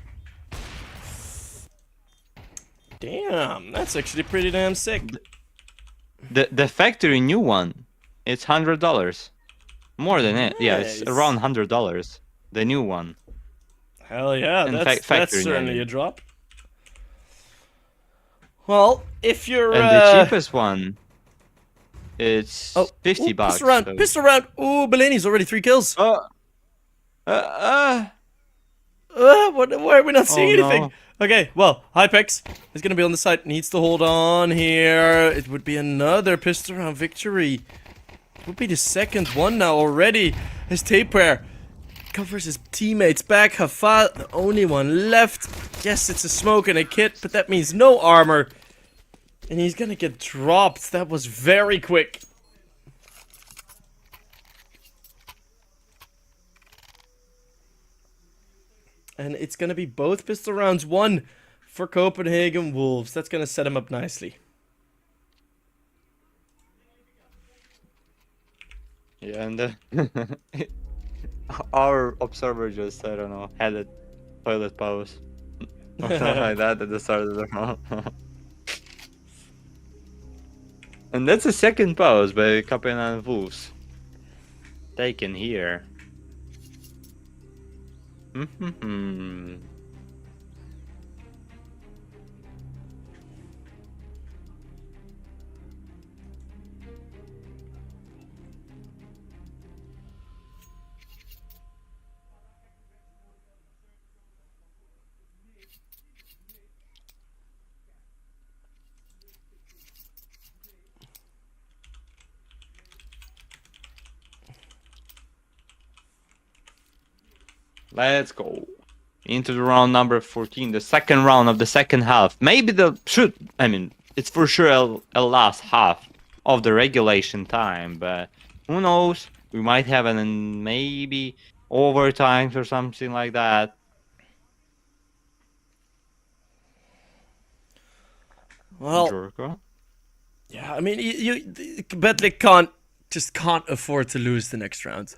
Damn, that's actually pretty damn sick. The factory new one, it's $100. More than it. Yeah, it's Nice. around $100. The new one. Hell yeah, And that's factory certainly name. a drop. Well, if you're And the cheapest one, it's $50. Pistol round, so- pistol round. Ooh, Bellini's already 3 kills. Why are we not seeing anything? no. Okay, well, Hypex is going to be on the side. Needs to hold on here. It would be another pistol round victory. It would be the second one now already. His Taper covers his teammates back. Hafa, the only one left. Yes, it's a smoke and a kit, but that means no armor. And he's going to get dropped. That was very quick. And it's going to be both pistol rounds. 1 for Copenhagen Wolves. That's going to set him up nicely. Yeah, and our observer just, I don't know, had a toilet pause. Or something like that at the start of the round. And that's a second pause by Copenhagen Wolves. Taken here. Let's go. Into the round number 14, the second round of the second half. Maybe it's for sure a last half of the regulation time, but who knows? We might have an maybe overtime or something like that. Well, Jorko? yeah, I mean, Betclic can't afford to lose the next round.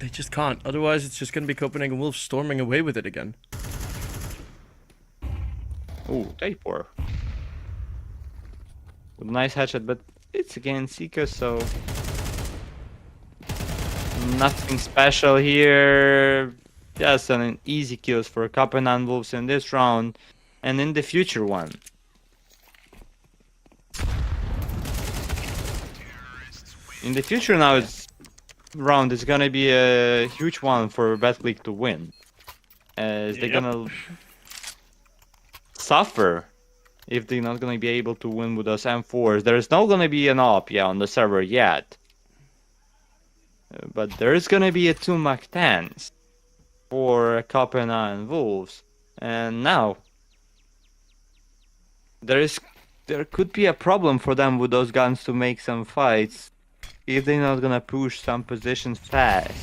They just can't. Otherwise, it's just going to be Copenhagen Wolves storming away with it again. Ooh, Taper. With a nice headshot, but it's against Sika, so nothing special here. Just an easy kills for Copenhagen Wolves in this round, and in the future one. In the future now, round is gonna be a huge one for Betclic to win, as they're gonna suffer if they're not gonna be able to win with those M4s. There's not gonna be an op on the server yet, but there's gonna be a 2 Mach 10s for Copenhagen Wolves, and now there could be a problem for them with those guns to make some fights if they're not gonna push some positions fast.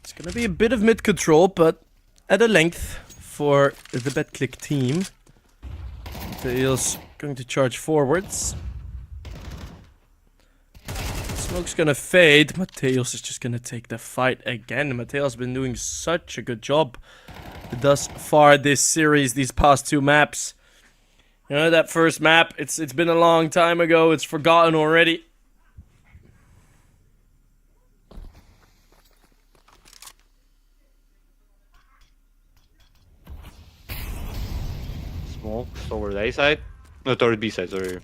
It's going to be a bit of mid control, but at a length for the Betclic team. Mateos going to charge forwards. Smoke's gonna fade. Mateos is just gonna take the fight again. Mateos has been doing such a good job thus far this series, these past 2 maps. You know, that first map, it's been a long time ago. It's forgotten already. Smoke over the A side, no, towards B side, sorry.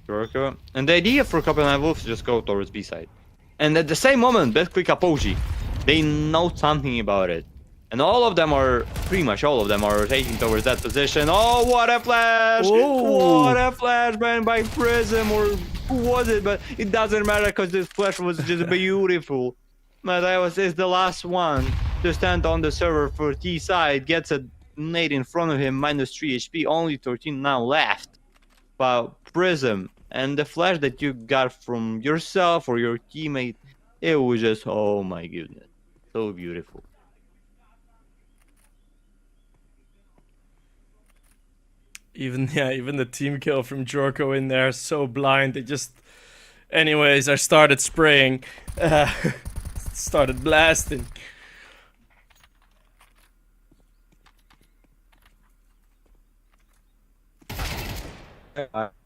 Jorko. And the idea for Copenhagen Wolves is just go towards B side. And at the same moment, Betclic Apogee, they know something about it. And all of them are, pretty much all of them are taking towards that position. Oh, what a flash! Whoa. What a flash man by Prism, or who was it? But it doesn't matter because this flash was just beautiful. Mateus is the last one to stand on the server for T side, gets a nade in front of him, -3 HP, only 13 now left. But Prism and the flash that you got from yourself or your teammate, it was just, oh my goodness, so beautiful. Even the team kill from Jorko in there, so blind. They just, anyways, I started spraying, started blasting.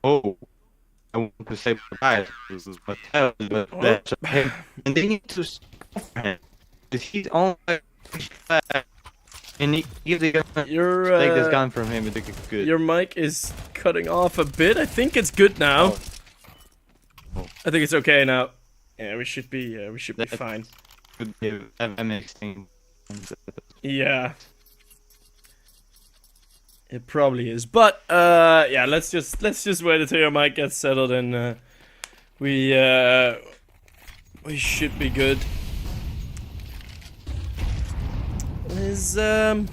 Oh, I want to say guys, but and they need to stop him. He's only and if they take this gun from him, it could good. Your mic is cutting off a bit. I think it's good now. Oh. I think it's okay now. Yeah, we should be fine. Could be a mixing. Yeah. It probably is, but yeah, let's just wait until your mic gets settled, and we should be good. Is well,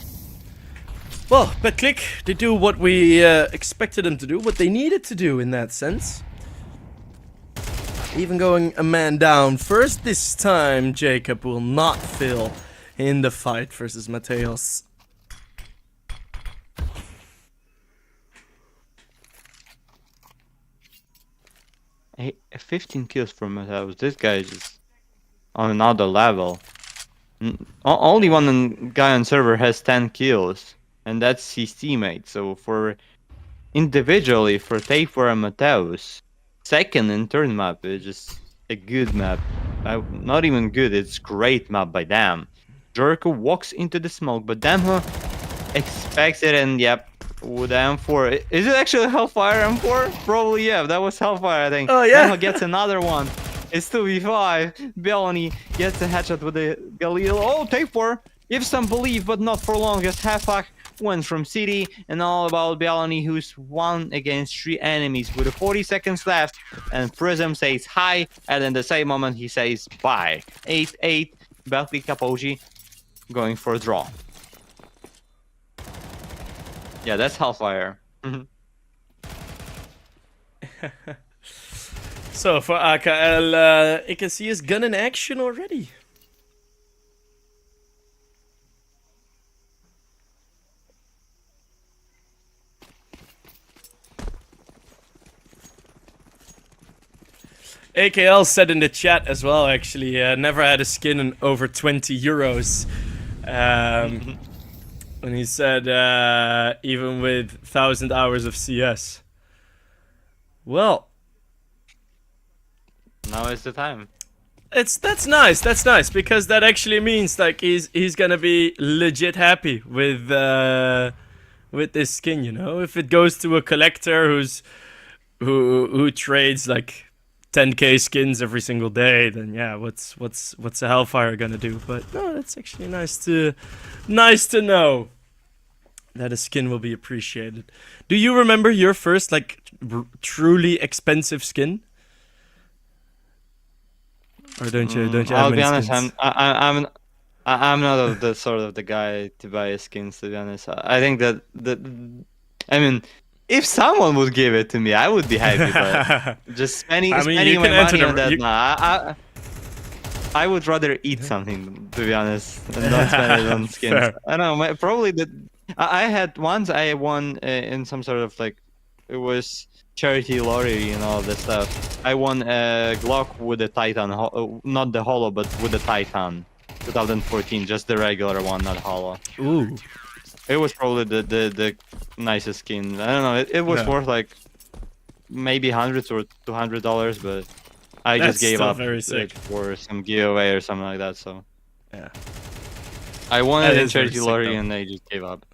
Betclic, they do what we expected them to do, what they needed to do in that sense. Even going a man down first this time, Jacob will not fail in the fight versus Mateus. Hey, 15 kills from Mateus. This guy is just on another level. Only one guy on server has 10 kills, and that's his teammate. So for individually, for Taper and Mateus, second and third map is just a good map. Not even good, it's great map by them. Jericho walks into the smoke, but Damho expects it, and yep, with M4. Is it actually Hellfire M4? Probably, yeah, that was Hellfire, I think. Oh, yeah. Damho gets another one. It's 2v5. Bellany gets a headshot with the Galil. Oh, Taper gives some belief, but not for long, as Hafak went from City, and all about Bellany, who's 1 against 3 enemies with 40 seconds left, and Prism says hi, and in the same moment he says bye. 8-8, Betclic Apogee going for a draw. Yeah, that's Hellfire. So for AKL, I can see his gun in action already. AKL said in the chat as well, actually, never had a skin in over 20 euros. And he said, even with 1,000 hours of CS. Well, now is the time. That's nice, because that actually means like he's gonna be legit happy with this skin, you know. If it goes to a collector who trades like 10k skins every single day, then yeah, what's a Hellfire gonna do? But no, that's actually nice to know that a skin will be appreciated. Do you remember your first like truly expensive skin? Or don't you have I'll be many honest, skins? I'm not the sort of the guy to buy skins, to be honest. I think that I mean, if someone would give it to me, I would be happy, but just spending my money on that, I would rather eat something, to be honest, and not spend it on skins. Fair. I don't know, probably I had once I won in some sort of like, it was charity lottery and all this stuff. I won a Glock with a Titan, not the Holo, but with the Titan, 2014, just the regular one, not Holo. Ooh. It was probably the nicest skin. I don't know, it was worth like maybe $100 or $200, but I That's just gave still up very sick. for some giveaway or something like that. So Yeah. I won That it in is very charity sick, lottery though. and I just gave up.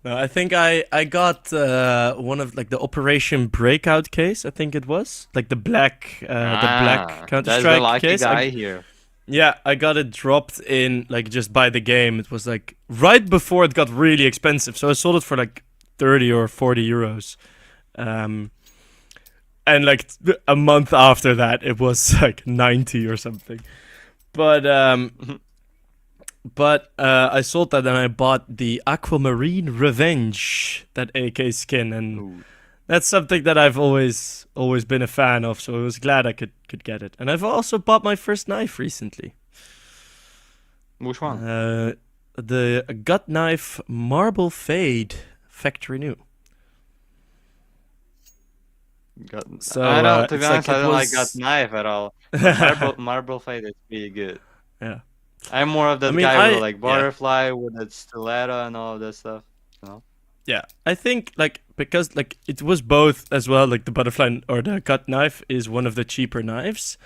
No, I think I got one of like the Operation Breakout case. I think it was like the black That's the Counter-Strike lucky case. guy here. Yeah, I got it dropped in, like, just by the game. It was, like, right before it got really expensive. So I sold it for, like, 30 or 40 euros. And, like, a month after that, it was, like, 90 or something. But, I sold that and I bought the Aquamarine Revenge, that AK skin. And that's something that I've always been a fan of. So I was glad I could get it. And I've also bought my first knife recently. Which one? The gut knife Marble Fade Factory New. So I don't. To be it's honest, like I it don't like was- that knife at all. But marble Fade is really good. Yeah. I'm more of that I mean, guy I- with like yeah. butterfly with that stiletto and all of that stuff. You know? Yeah, I think like because like it was both as well. Like the butterfly or the gut knife is one of the cheaper knives,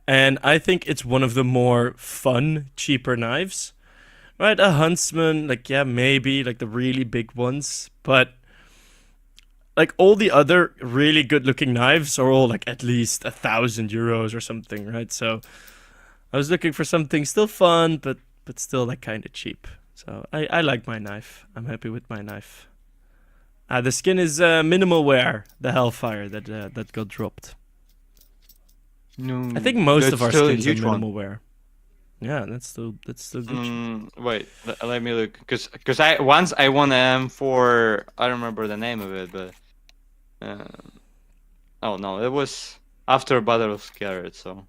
and I think it's one of the more fun cheaper knives. Right, a huntsman, like yeah, maybe like the really big ones, but like all the other really good looking knives are all like at least 1,000 euros or something, right? So I was looking for something still fun, but still like kind of cheap. So I like my knife. I'm happy with my knife. The skin is minimal wear, the Hellfire that got dropped. No, I think most that's of our still a skins are huge one. minimal wear. Yeah, that's still good. Wait, let me look, because I once I won an M4. I don't remember the name of it, but oh no, it was after Battle of Scarlet. So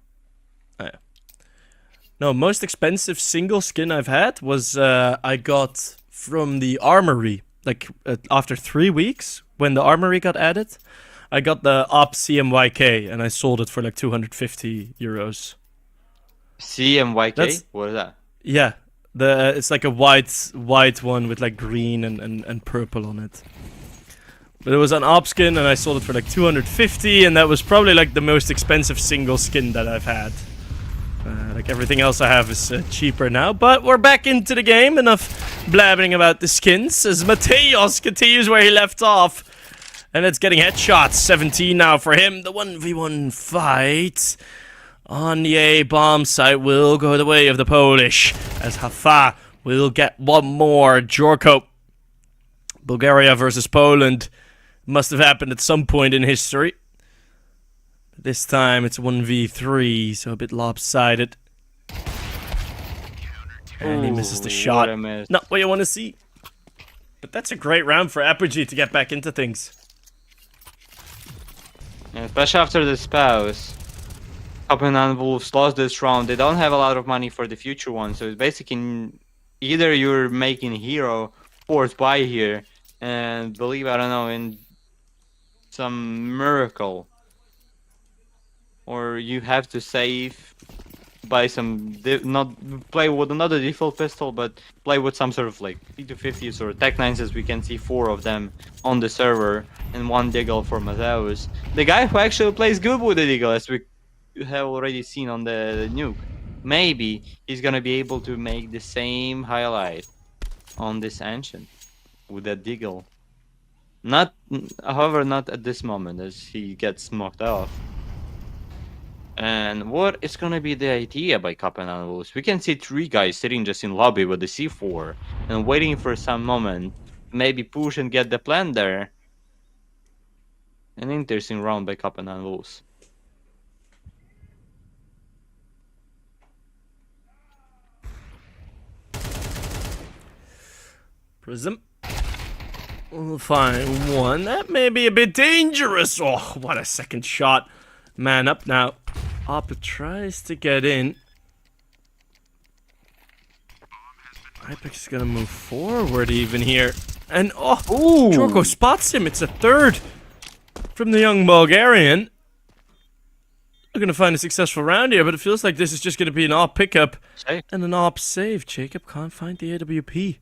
No, most expensive single skin I've had was I got from the Armory. Like after 3 weeks, when the Armory got added, I got the Op CMYK and I sold it for like 250 euros. CMYK. That's- What is that? Yeah, it's like a white one with like green and purple on it. But it was an Op skin and I sold it for like 250, and that was probably like the most expensive single skin that I've had. Like everything else I have is cheaper now, but we're back into the game. Enough blabbering about the skins as Mateos continues where he left off. And it's getting headshots. 17 now for him. The 1v1 fight on the A bomb site will go the way of the Polish, as Hafa will get one more. Jorko. Bulgaria versus Poland must have happened at some point in history. This time it's 1v3, so a bit lopsided. And he misses the Ooh, shot. what a miss. Not what you want to see. But that's a great round for Apogee to get back into things. Yeah, especially after the spouse. Copenhagen Wolves lost this round. They don't have a lot of money for the future one, so it's basically either you're making hero fourth buy here and believe, I don't know, in some miracle, or you have to save by some not play with another default pistol, but play with some sort of like P250s or Tech 9s, as we can see 4 of them on the server, and 1 Deagle for Mateus, the guy who actually plays good with the Deagle, as we have already seen on the nuke. Maybe he's gonna be able to make the same highlight on this Ancient with that Deagle. Not, however, not at this moment, as he gets smoked off. And what is gonna be the idea by Copenhagen Wolves? We can see 3 guys sitting just in lobby with the C4 and waiting for some moment, maybe push and get the plant there. An interesting round by Copenhagen Wolves. Prism. We'll find one. That may be a bit dangerous. Oh, what a second shot. Man up now. Op tries to get in. Ipex's gonna move forward even here. And oh, Jorko spots him. It's a third from the young Bulgarian. We're gonna find a successful round here, but it feels like this is just gonna be an Op pickup and an Op save. Jacob can't find the AWP.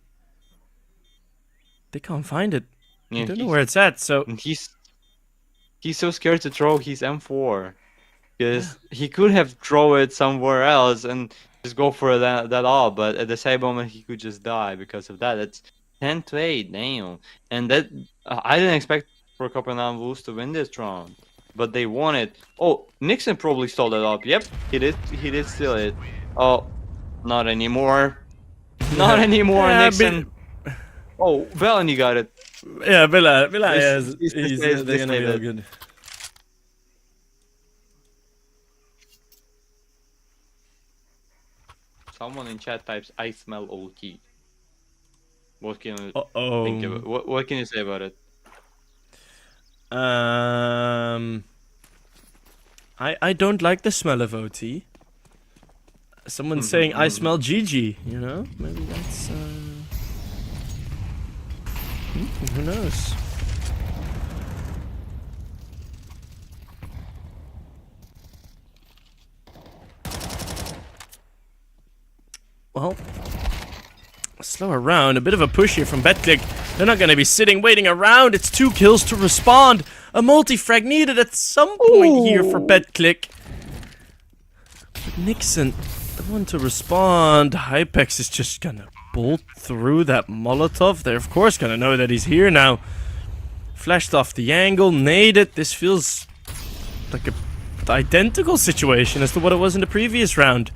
They can't find it. Yeah, I don't know where it's at, so... He's so scared to throw his M4. Because he could have thrown it somewhere else and just go for that all, but at the same moment he could just die because of that. It's 10-8, damn. And that... I didn't expect for Copenhagen Wolves to win this round. But they won it. Oh, Nixon probably stole that up. Yep, he did steal it. Oh, not anymore. Not anymore, Yeah, Nixon. Oh, Valani got it. Yeah, Villa This- is, this he's, is- they're this gonna be is all it. good. Someone in chat types, "I smell OT." What can you Uh-oh. think of it? What can you say about it? I don't like the smell of OT. Someone's saying I smell GG, you know? Maybe that's who knows? Well, slower round, a bit of a push here from Betclic. They're not going to be sitting waiting around. It's 2 kills to respond. A multi-frag needed at some point here for Betclic. But Nixon, the one to respond. Hypex is just going to bolt through that Molotov. They're of course going to know that he's here now. Flashed off the angle, naded. This feels like a identical situation as to what it was in the previous round.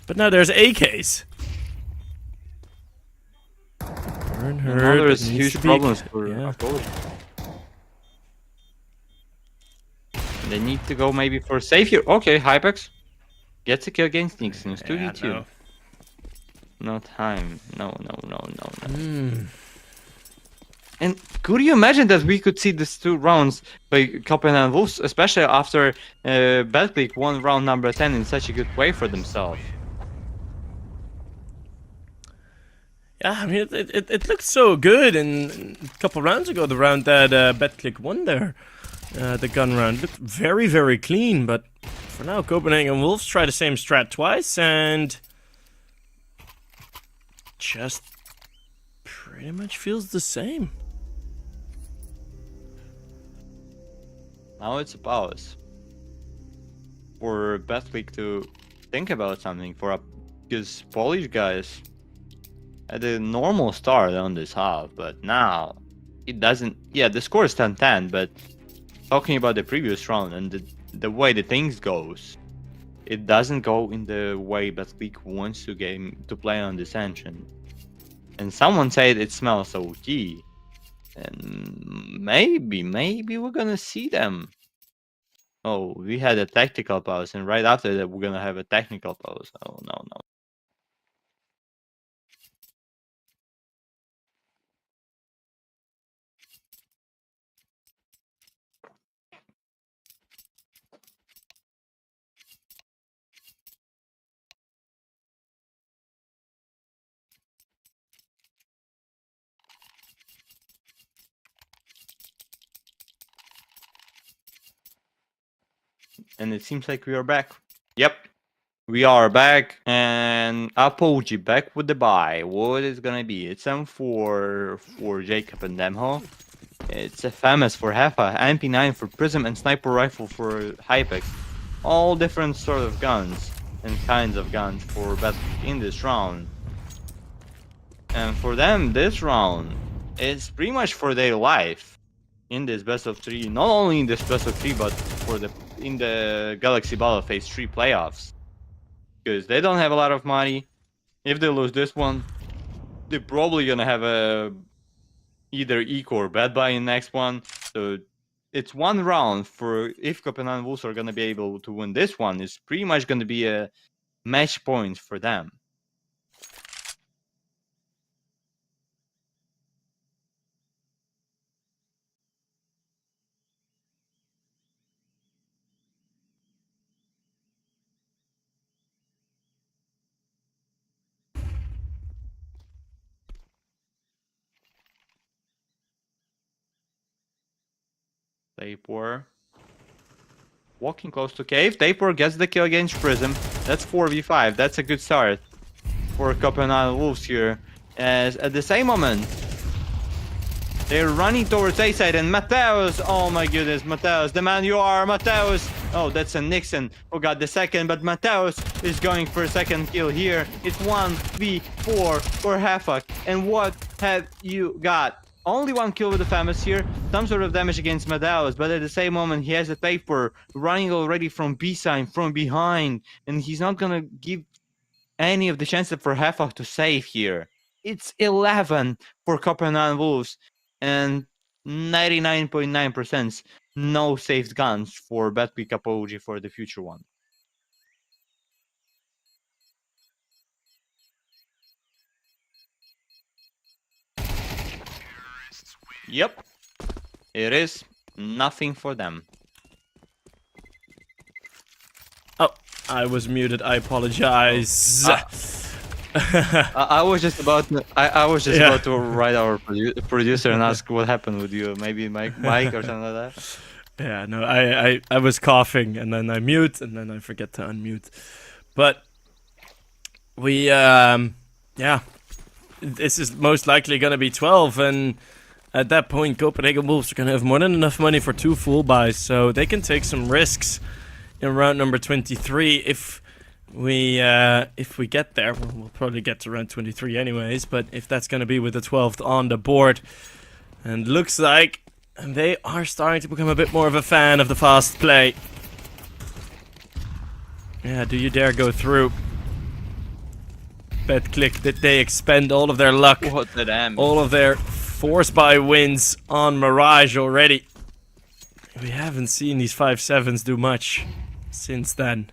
But now there's AKs. Now there's huge problems for Apogee. They need to go maybe for safe here. Okay, Hypex gets a kill against Nixon. It's 2v2. No. No time. No. And could you imagine that we could see these 2 rounds by Copenhagen Wolves, especially after Betclic won round number 10 in such a good way for themselves? Yeah, I mean, it looked so good in a couple rounds ago, the round that Betclic won there. The gun round looked very, very clean, but for now, Copenhagen Wolves try the same strat twice, and just pretty much feels the same. Now it's a pause for Betclic to think about something because Polish guys had a normal start on this half, but now it doesn't. Yeah, the score is 10-10, but talking about the previous round and the way the things goes, it doesn't go in the way Betclic wants to play on this engine. And someone said it smells OT. And maybe we're gonna see them. Oh, we had a tactical pause, and right after that, we're gonna have a technical pause. Oh, no. And it seems like we are back. Yep, we are back, and Apogee back with the buy. What is gonna be? It's M4 for Jacob and Demho. It's a FAMAS for Hefa, MP9 for Prism, and Sniper Rifle for Hypex. All different sort of guns and kinds of guns for Betclic in this round. And for them, this round is pretty much for their life in this best of 3. Not only in this best of 3, but for in the Galaxy Battle Phase 3 playoffs. Because they don't have a lot of money. If they lose this one, they're probably gonna have a either eco or bad buy in next one. So it's one round for if Copenhagen Wolves are gonna be able to win this one. It's pretty much gonna be a match point for them. Tapor walking close to cave. Tapor gets the kill against Prism. That's 4v5. That's a good start for Copenhagen Wolves here. As at the same moment, they're running towards A side, and Mateus, oh my goodness, Mateus, the man you are, Mateus. Oh, that's a Nixon who got the second, but Mateus is going for a second kill here. It's 1v4 for Hafak. And what have you got? only 1 kill with the Famous here, some sort of damage against Medalos, but at the same moment he has a paper running already from B side, from behind, and he's not gonna give any of the chances for Heffa to save here. It's 11 for Copenhagen Wolves, and 99.9% no saved guns for Betclic Apogee for the future one. Yep, it is nothing for them. Oh, I was muted. I apologize. I was just about to, I was just about to write our producer and ask what happened with you. Maybe Mike or something like that. Yeah, no, I was coughing and then I mute and then I forget to unmute. But we yeah, this is most likely gonna be 12, and at that point Copenhagen Wolves are gonna have more than enough money for 2 full buys, so they can take some risks in round number 23 if we get there. We'll probably get to round 23 anyways, but if that's gonna be with the 12th on the board, and looks like they are starting to become a bit more of a fan of the fast play. Yeah, do you dare go through? Betclic, did they expend all of their luck? What the damn? All of their force buy wins on Mirage already. We haven't seen these 5-7s do much since then.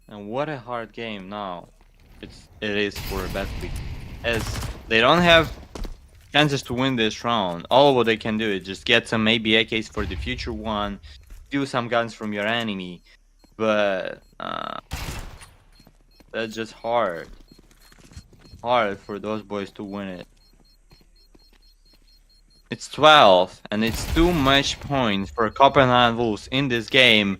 And what a hard game now it is for Betclic, as they don't have chances to win this round. All what they can do is just get some maybe AKs for the future one, do some guns from your enemy, but that's just hard for those boys to win it. It's 12, and it's too much points for Copenhagen Wolves in this game,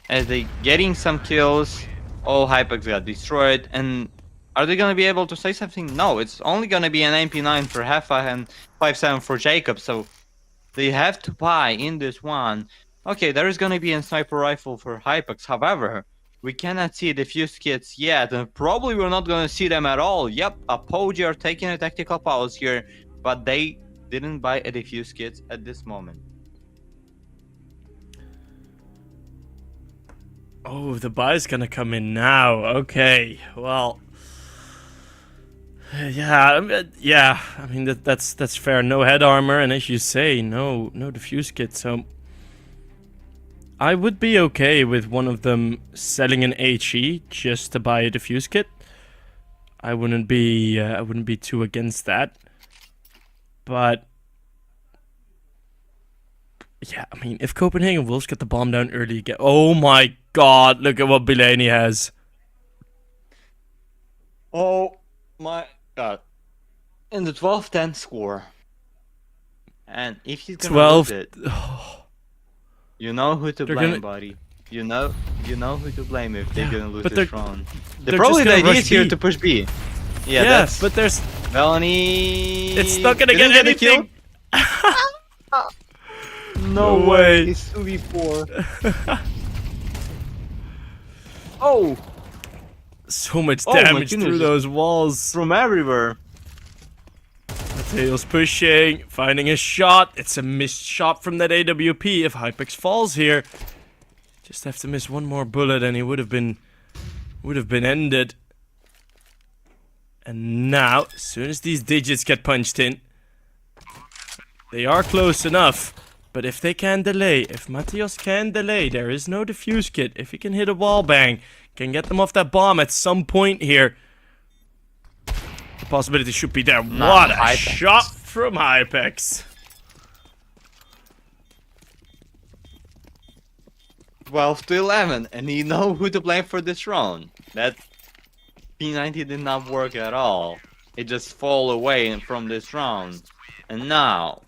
as they getting some kills. All Hypex got destroyed, and are they gonna be able to say something? No, it's only gonna be an MP9 for Heffa and 5-7 for Jacob, so they have to buy in this one. Okay, there is gonna be a sniper rifle for Hypex, however, we cannot see the fuse kits yet, and probably we're not gonna see them at all. Yep, Apogee are taking a tactical pause here, but they didn't buy a defuse kits at this moment. Oh, the buy's gonna come in now. Okay, well, yeah. I mean that's fair. No head armor, and as you say, no defuse kit. So I would be okay with one of them selling an HE just to buy a defuse kit. I wouldn't be too against that. But yeah, I mean, if Copenhagen Wolves get the bomb down early again, oh my god, look at what Bilani has. Oh my god. In the 12-10 score. And if he's gonna lose it, you know who to blame, buddy. You know who to blame if they're gonna lose this round. They're probably the idea is here to push B. Yeah, yes, but there's Melanie. It's not gonna get anything. No way. It's 2v4. Oh! So much damage through those walls. From everywhere. Mateo's pushing, finding a shot. It's a missed shot from that AWP. If Hypex falls here, just have to miss one more bullet and he would have been ended. And now, as soon as these digits get punched in, they are close enough. But if they can delay, if Mateos can delay, there is no defuse kit. If he can hit a wall bang, can get them off that bomb at some point here. The possibility should be there. What a shot from Hypex. 12-11, and you know who to blame for this round. That P90 did not work at all. It just fall away from this round. And now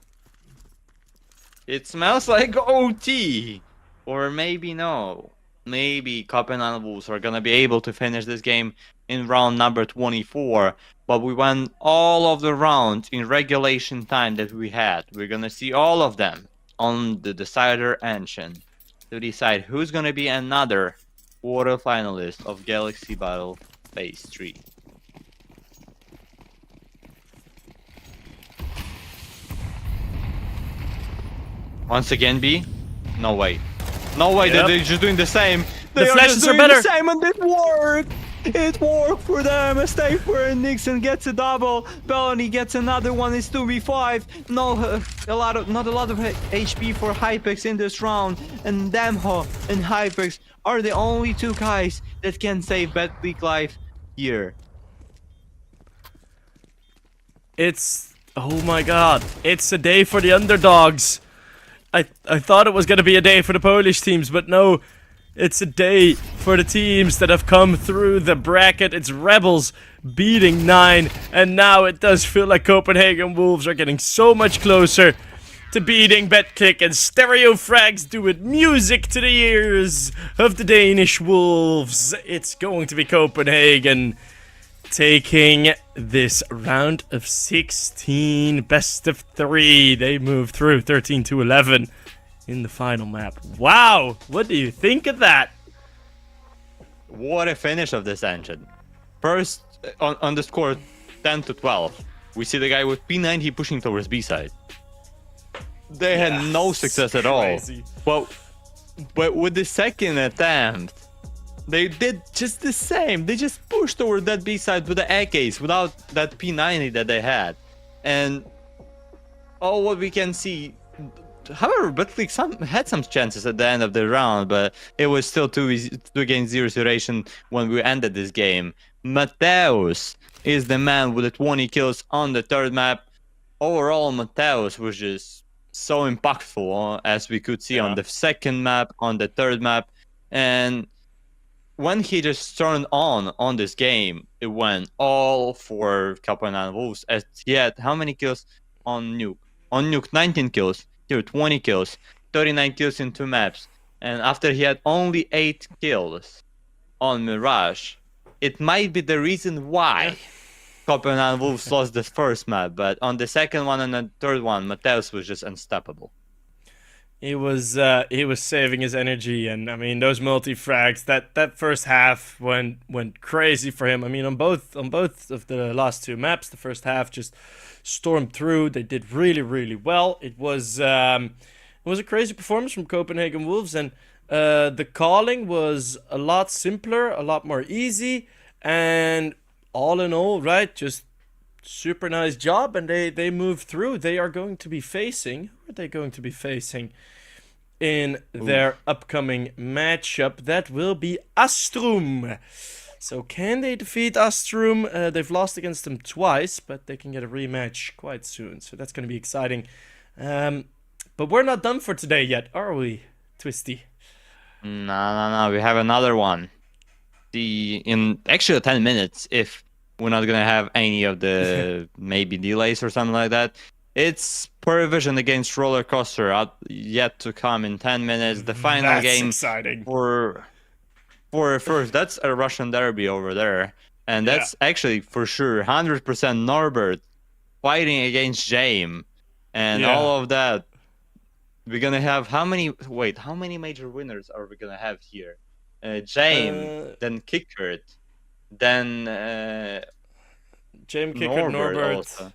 it smells like OT. Or maybe no. Maybe Copenhagen Wolves are gonna be able to finish this game in round number 24. But we won all of the rounds in regulation time that we had. We're gonna see all of them on the decider engine to decide who's gonna be another quarterfinalist of Galaxy Battle Phase 3. Once again, B. No way. No way. Yep. They're just doing the same. The They flashes just are doing better. The same, and it worked. It worked for them. A stay for Nixon gets a double. Bellany gets another one. It's 2v5. Not a lot of HP for Hypex in this round. And Damho and Hypex are the only two guys that can save Betclic life here. Oh my god, it's a day for the underdogs. I thought it was gonna be a day for the Polish teams, but no, it's a day for the teams that have come through the bracket. It's Rebels beating 9, and now it does feel like Copenhagen Wolves are getting so much closer to beating Betclic, and Stereo Frags do it music to the ears of the Danish Wolves. It's going to be Copenhagen taking this round of 16, best of 3. They move through 13-11 in the final map. Wow, what do you think of that? What a finish of this engine. First, on the score 10-12, we see the guy with P90 pushing towards B-side. They had no success at all. Crazy. Well, but with the second attempt, they did just the same. They just pushed toward that B-side with the AKs without that P90 that they had. And all what we can see, however, Betclic had some chances at the end of the round, but it was still 2 against 0 situation when we ended this game. Mateus is the man with the 20 kills on the third map. Overall, Mateus was just so impactful, as we could see on the second map, on the third map. And when he just turned on this game, it went all for Copenhagen Wolves. As he had how many kills on Nuke? On Nuke, 19 kills. Here, 20 kills. 39 kills in 2 maps. And after he had only 8 kills on Mirage, it might be the reason why Copenhagen Wolves lost the first map. But on the second one and the third one, Mateus was just unstoppable. He was saving his energy, and I mean those multi-frags. That first half went crazy for him. I mean on both of the last 2 maps, the first half just stormed through. They did really well. It was a crazy performance from Copenhagen Wolves, and the calling was a lot simpler, a lot more easy, and all in all, right, just super nice job, and they moved through. They are going to be facing. Who are they going to be facing in their upcoming matchup? That will be Astrum. So can they defeat Astrum? They've lost against them twice, but they can get a rematch quite soon. So that's going to be exciting. But we're not done for today yet, are we, Twisty? No. We have another one. In actually 10 minutes, if we're not gonna have any of the maybe delays or something like that. It's PARIVISION against Roller Coaster yet to come in 10 minutes. The final game exciting. for first. That's a Russian derby over there, and that's actually for sure 100% Norbert fighting against James, and all of that. We're gonna have how many major winners are we gonna have here? James, then Kickert. Then James Kicker, Norbert, also.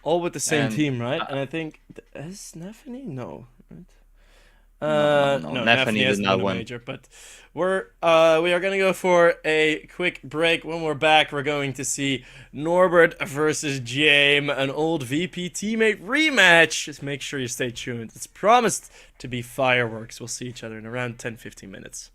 all with the same team, right? And I think is Nefany? No, right? No, Nefany did not win. Major, but we are gonna go for a quick break. When we're back, we're going to see Norbert versus James, an old VP teammate rematch. Just make sure you stay tuned. It's promised to be fireworks. We'll see each other in around 10-15 minutes.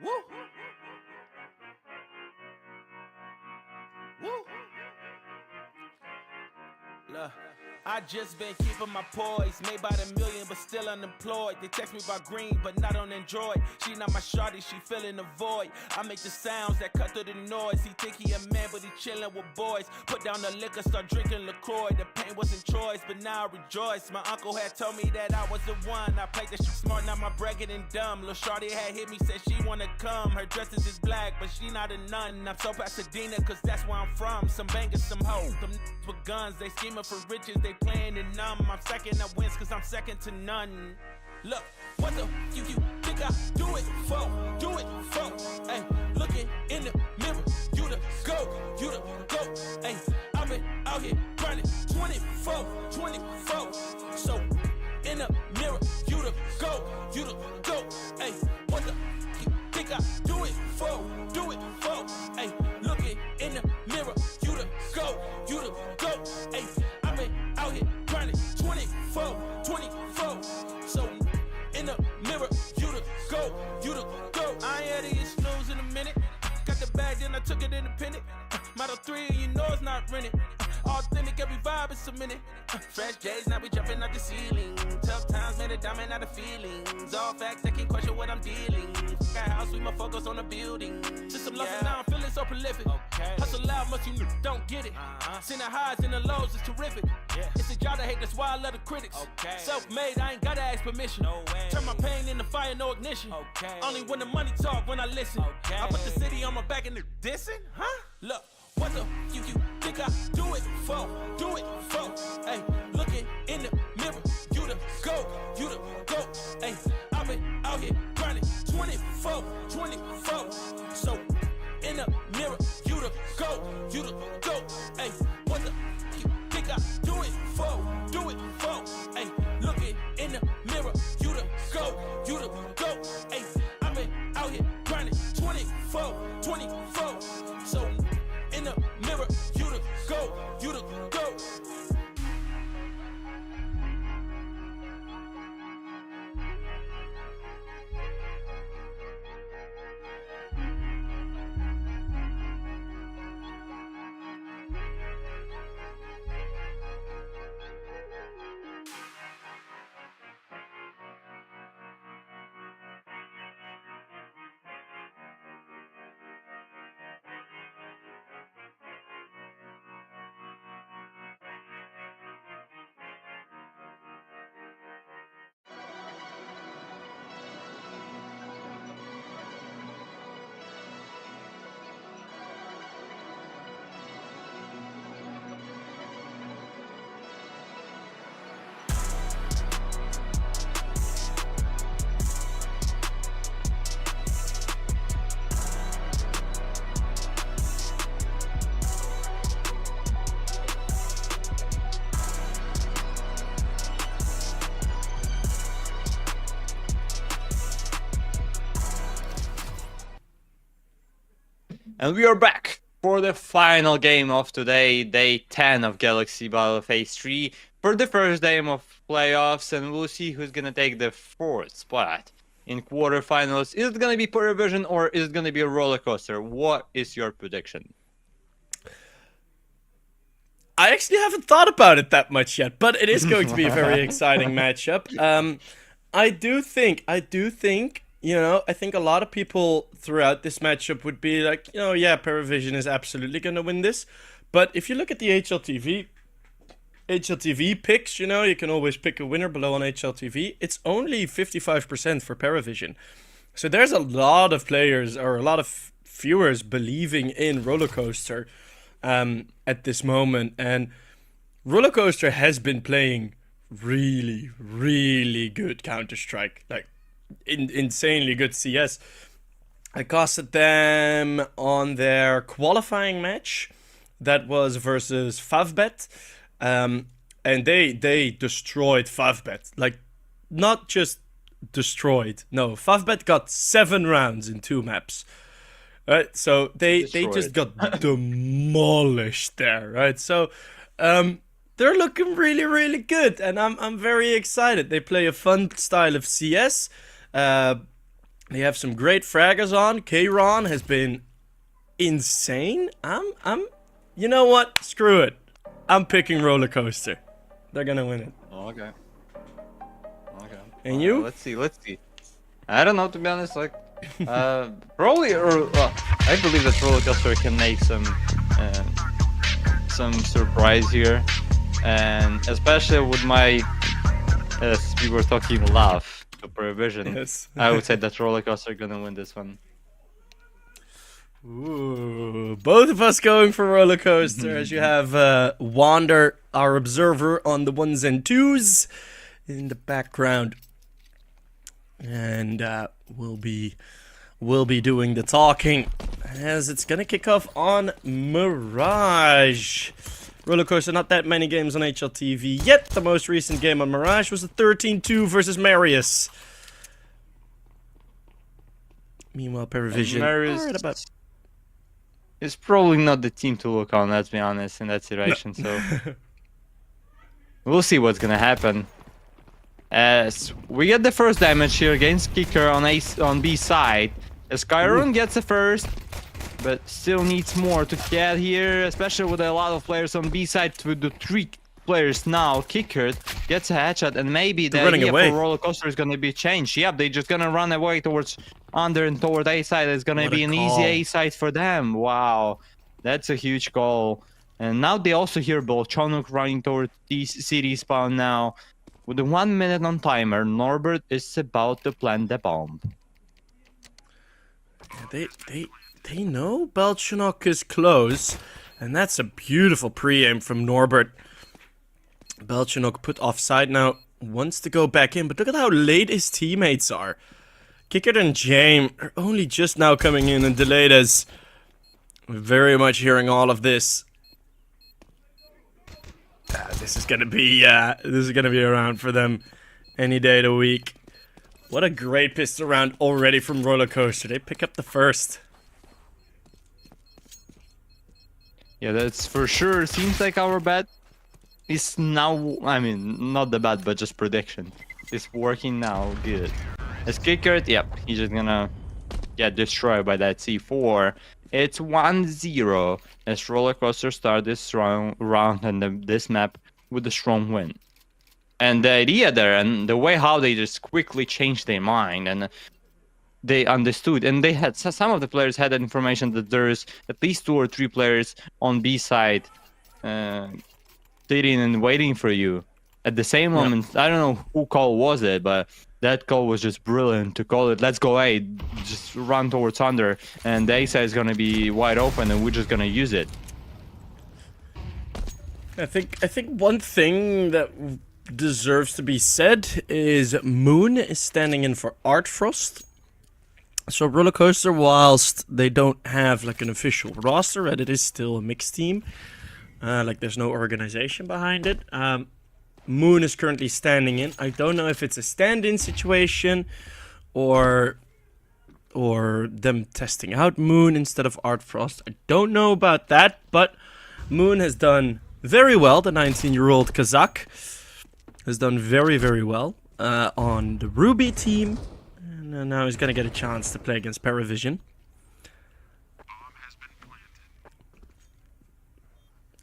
Woo. Woo. Look, I just been keeping my poise. Made by the million, but still unemployed. They text me about green, but not on Android. She not my shawty, she filling the void. I make the sounds that cut through the noise. He think he a man, but he chillin' with boys. Put down the liquor, start drinking LaCroix. The pain wasn't choice, but now I rejoice. My uncle had told me that I was the one. I played that shit smart, now my bread getting dumb. Lil' shawty had hit me, said she wanna come. Her dresses is black, but she not a nun. I'm so Pasadena, cause that's where I'm from. Some bangers, some hoes. Them with guns, they scheming for riches, they playing it numb. I'm second, I wins cause I'm second to none. Look, what the you think I do it for? Do it for? Hey, looking in the mirror, you the go, you the go. Hey, I've been out here grinding 24. So in the mirror, you the go, you the go. Hey, what the you think I do it for? Do it for? Hey, looking in the mirror, you the go, you the go. Hey, I've been out here grinding 24. So in the mirror, you the go, you the go. I ain't had to snooze in a minute. Got the bag, then I took it independent. Model 3, you know it's not rented. Authentic, every vibe is cemented. Fresh J's, now we jumping out the ceiling. Tough times made a diamond out of feelings. All facts, I can't question what I'm dealing. Got house, we must focus on the building. Just some losses now, I'm feeling so prolific. Hustle loud, much you don't get it. Seen the highs and the lows, it's terrific. It's a job to hate, that's why I love the critics. Self-made, I ain't gotta ask permission. Turn my pain into fire, no ignition. Only when the money talk, when I listen. I put the city on my back and the dissing, huh? Look, what the you think I do it for? Do it for? Hey, looking in the mirror, you the go, you the go. Hey, I've been out here grinding 24. So in the mirror, you the go, you the go. Hey, what the you think I do it for? Do it for? Hey, looking in the mirror, you the go, you the go. Hey, I've been out here grinding 24. So in the mirror, you the go, you the go. And we are back for the final game of today, day 10 of Galaxy Battle Phase 3, for the first game of playoffs, and we'll see who's gonna take the 4th spot in quarterfinals. Is it gonna be PARIVISION or is it gonna be a roller coaster? What is your prediction? I actually haven't thought about it that much yet, but it is going to be a very exciting matchup. I do think, you know, I think a lot of people throughout this matchup would be like, you know, yeah, PARIVISION is absolutely going to win this. But if you look at the HLTV picks, you know, you can always pick a winner below on HLTV. It's only 55% for PARIVISION. So there's a lot of players or a lot of viewers believing in Roller Coaster at this moment. And Roller Coaster has been playing really, really good Counter-Strike. Like, insanely good CS. I casted them on their qualifying match that was versus Favbet, and they destroyed Favbet. Like, not just destroyed. No, Favbet got 7 rounds in 2 maps. Right, so they just got demolished there. Right, so they're looking really, really good, and I'm very excited. They play a fun style of CS. They have some great fraggers on. K-Ron has been insane. You know what? Screw it. I'm picking Roller Coaster. They're gonna win it. Okay. Okay. And you? Let's see. I don't know, to be honest. Like, probably. I believe that Roller Coaster can make some surprise here, and especially with my, as we were talking, love to PARIVISION. Yes. I would say that Roller Coaster gonna win this one. Ooh, both of us going for Roller Coaster, as you have Wander, our observer, on the ones and twos in the background, and we'll be doing the talking as it's gonna kick off on Mirage. Roller Coaster, not that many games on HLTV yet. The most recent game on Mirage was a 13-2 versus Marius. Meanwhile, PARIVISION are at about... It's probably not the team to look on, let's be honest, in that situation. So we'll see what's gonna happen. As we get the first damage here against Kicker on B side. Skyron gets the first, but still needs more to get here, especially with a lot of players on B side. With the 3 players now, Kicker gets a headshot, and maybe the idea for Roller Coaster is gonna be changed. Yep, they're just gonna run away towards under and toward A side. It's gonna be an easy A side for them. Wow, that's a huge goal. And now they also hear Bolchonok running toward the city spawn now. With the 1 minute on timer, Norbert is about to plant the bomb. They know Bolchonok is close, and that's a beautiful pre-aim from Norbert. Bolchonok put offside now, wants to go back in, but look at how late his teammates are. Kicker and James are only just now coming in, and delayed as very much hearing all of this. This is gonna be around for them any day of the week. What a great pistol round already from Roller Coaster. They pick up the first. Yeah, that's for sure. Seems like our bet is now, I mean, not the bet, but just prediction. It's working now good. As Kicker, yep, he's just gonna get destroyed by that C4. It's 1-0 as Roller Coaster start this round and this map with a strong win. And the idea there and the way how they just quickly changed their mind and they understood, and they had some of the players had that information that there's at least 2 or 3 players on B side sitting and waiting for you at the same moment. Yeah. I don't know who call was it, but that call was just brilliant to call it. Let's go A, just run towards under, and the A side is gonna be wide open, and we're just gonna use it. I think one thing that deserves to be said is Moon is standing in for Artfrost. So Roller Coaster, whilst they don't have like an official roster, and it is still a mixed team, like there's no organization behind it. Moon is currently standing in. I don't know if it's a stand-in situation or them testing out Moon instead of Artfrost. I don't know about that, but Moon has done very well. The 19-year-old Kazakh has done very, very well on the Ruby team. And now he's going to get a chance to play against PARIVISION.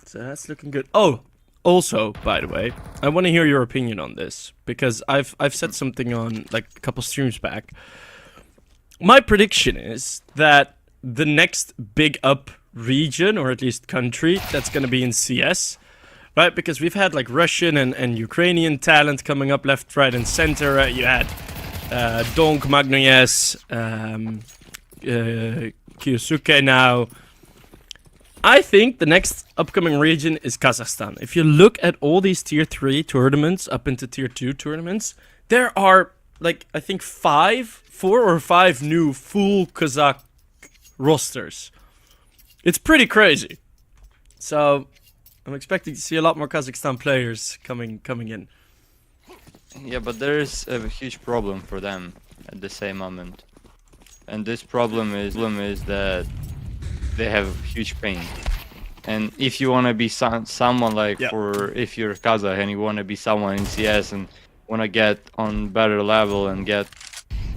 So that's looking good. Oh, also, by the way, I want to hear your opinion on this, because I've said something on like a couple streams back. My prediction is that the next big up region, or at least country, that's going to be in CS, right? Because we've had like Russian and Ukrainian talent coming up left, right, and center. You had Donk, Magnoyes, Kyosuke now. I think the next upcoming region is Kazakhstan. If you look at all these tier 3 tournaments up into tier 2 tournaments, there are like, I think 4 or 5 new full Kazakh rosters. It's pretty crazy. So I'm expecting to see a lot more Kazakhstan players coming in. Yeah, but there's a huge problem for them at the same moment. And this problem is that they have huge pain. And if you want to be someone like, or if you're Kazakh and you want to be someone in CS and want to get on better level and get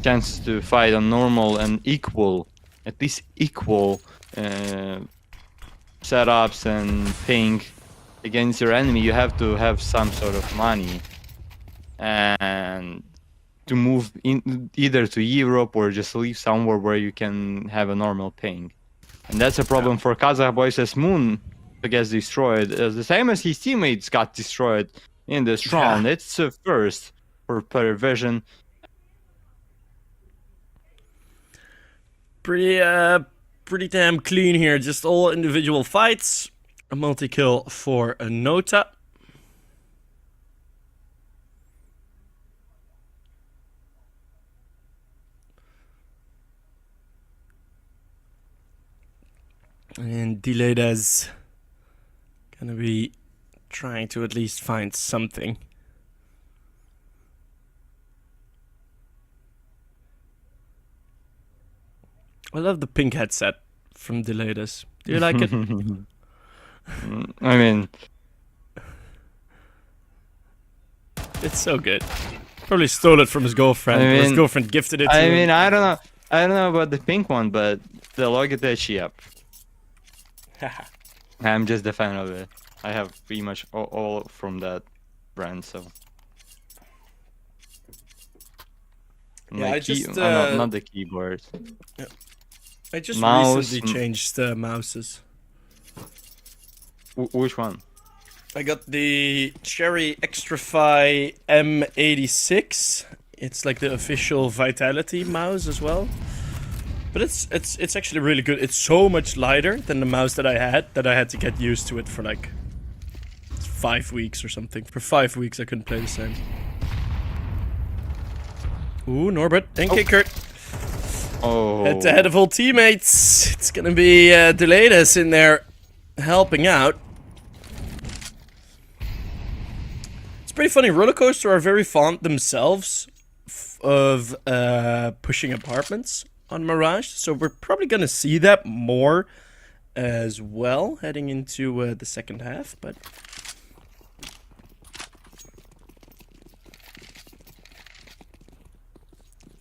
chance to fight on normal and equal, at least equal setups and ping against your enemy, you have to have some sort of money and to move in either to Europe or just leave somewhere where you can have a normal ping. And that's a problem for Kazakh boys as Moon gets destroyed, the same as his teammates got destroyed in this round. It's a first for PARIVISION. Pretty damn clean here. Just all individual fights. A multi-kill for a Nota. And Delayda's gonna be trying to at least find something. I love the pink headset from Delayda's. Do you like it? I mean, it's so good. Probably stole it from his girlfriend. I mean, his girlfriend gifted it to him. I mean, I don't know about the pink one, but the Logitech, yep. I'm just a fan of it. I have pretty much all from that brand, so. Yeah, I just not the keyboard. Yeah. I just Mouse, recently changed mouses. Which one? I got the Cherry Extrafy M86. It's like the official Vitality mouse as well. But it's actually really good. It's so much lighter than the mouse that I had to get used to it for like 5 weeks or something. For 5 weeks I couldn't play the same. Ooh, Norbert and Kurt. Oh. Head to head of all teammates. It's gonna be Delaydas in there helping out. It's pretty funny. Rollercoaster are very fond themselves of pushing apartments on Mirage, so we're probably gonna see that more as well heading into the second half. But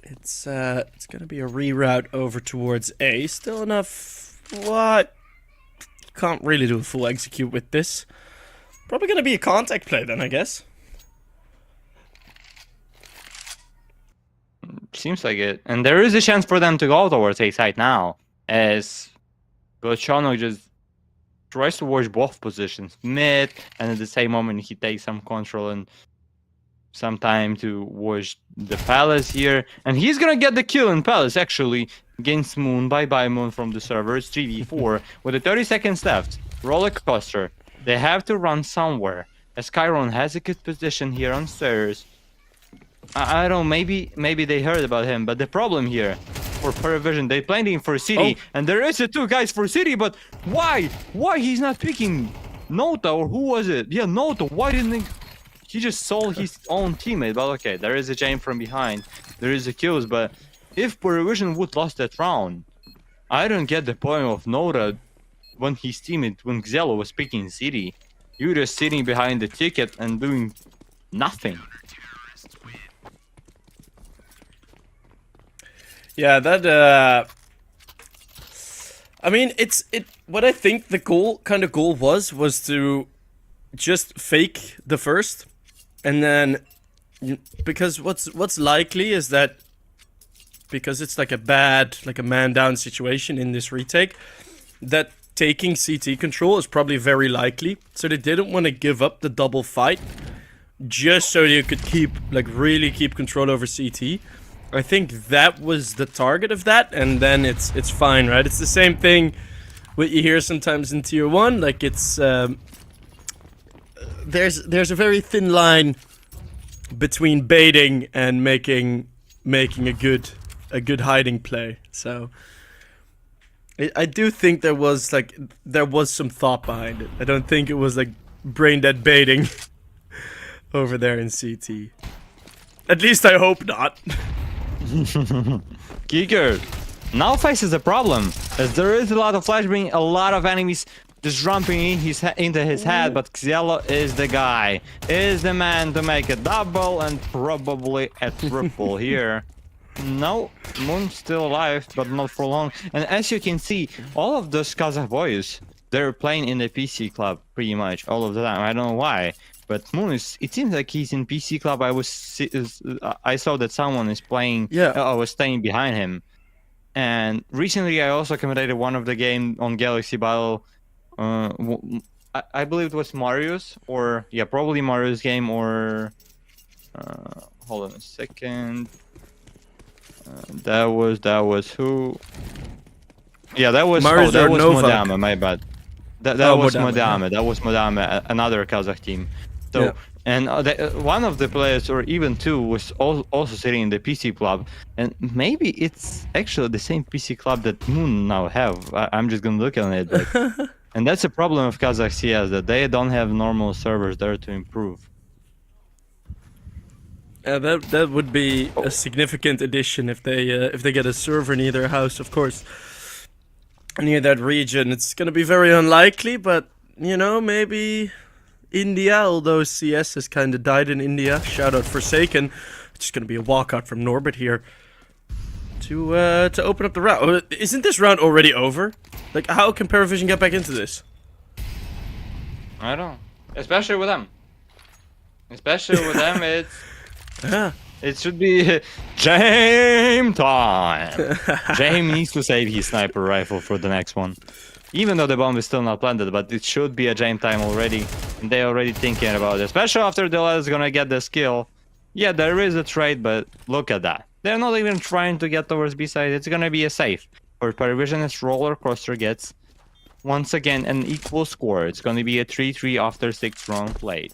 it's gonna be a reroute over towards A. Still enough. What? Can't really do a full execute with this. Probably gonna be a contact play then, I guess. Seems like it. And there is a chance for them to go towards A side now, as Gochano just tries to watch both positions mid, and at the same moment he takes some control and some time to watch the Palace here. And he's gonna get the kill in Palace actually against Moon. Bye Moon from the server. It's 3v4 with the 30 seconds left. Rollercoaster. They have to run somewhere, as Chiron has a good position here on stairs. I don't know, maybe they heard about him, but the problem here for PARIVISION, they planned him for City, and there is a 2 guys for City, but why? Why he's not picking Nota, or who was it? Yeah, Nota, why didn't he just sold his own teammate? But okay, there is a jam from behind, there is a kills, but if PARIVISION would lost that round, I don't get the point of Nota when his teammate, when Xelo was picking City. You just sitting behind the ticket and doing nothing. Yeah, that I mean, what I think the goal was to just fake the first, and then because what's likely is that because it's like a man down situation in this retake, that taking CT control is probably very likely. So they didn't want to give up the double fight just so you could really keep control over CT. I think that was the target of that, and then it's fine, right? It's the same thing what you hear sometimes in Tier 1, like it's there's a very thin line between baiting and making a good hiding play. So I do think there was some thought behind it. I don't think it was like brain dead baiting over there in CT. At least I hope not. Giger now faces a problem, as there is a lot of flashbang, a lot of enemies just jumping into his head, but Xelo is the guy, is the man to make a double and probably a triple here. No, Moon's still alive, but not for long. And as you can see, all of those Kazakh boys, they're playing in the PC club pretty much all of the time. I don't know why, but Moon is. It seems like he's in PC club. I saw that someone is playing. Yeah. I was staying behind him. And recently, I also commentated one of the game on Galaxy Battle. I believe it was Mario's, or yeah, probably Mario's game, or hold on a second. That was who? Yeah, that was Mario's that or was Novak? Modama. My bad. That was Modama, Modama. yeah. That was Modama, another Kazakh team. So. Yeah. And one of the players, or even two, was also sitting in the PC club. And maybe it's actually the same PC club that Moon now have. I'm just gonna look on it. But, and that's a problem of Kazakh CS, that they don't have normal servers there to improve. That would be a significant addition if they get a server near their house, of course. Near that region, it's gonna be very unlikely, but you know, maybe India, although CS has kind of died in India. Shout out Forsaken. It's just gonna be a walkout from Norbert here to open up the round. Oh, isn't this round already over? Like, how can PARIVISION get back into this? I don't know. Especially with them. Especially with them, it's... Yeah. It should be Jame time. Jame needs to save his sniper rifle for the next one. Even though the bomb is still not planted, but it should be a Jame time already. And they're already thinking about it. Especially after Delila's gonna get the skill. Yeah, there is a trade, but look at that. They're not even trying to get towards B-side. It's gonna be a safe. For PARIVISION, as Roller Coaster gets, once again, an equal score. It's gonna be a 3-3 after 6 round played.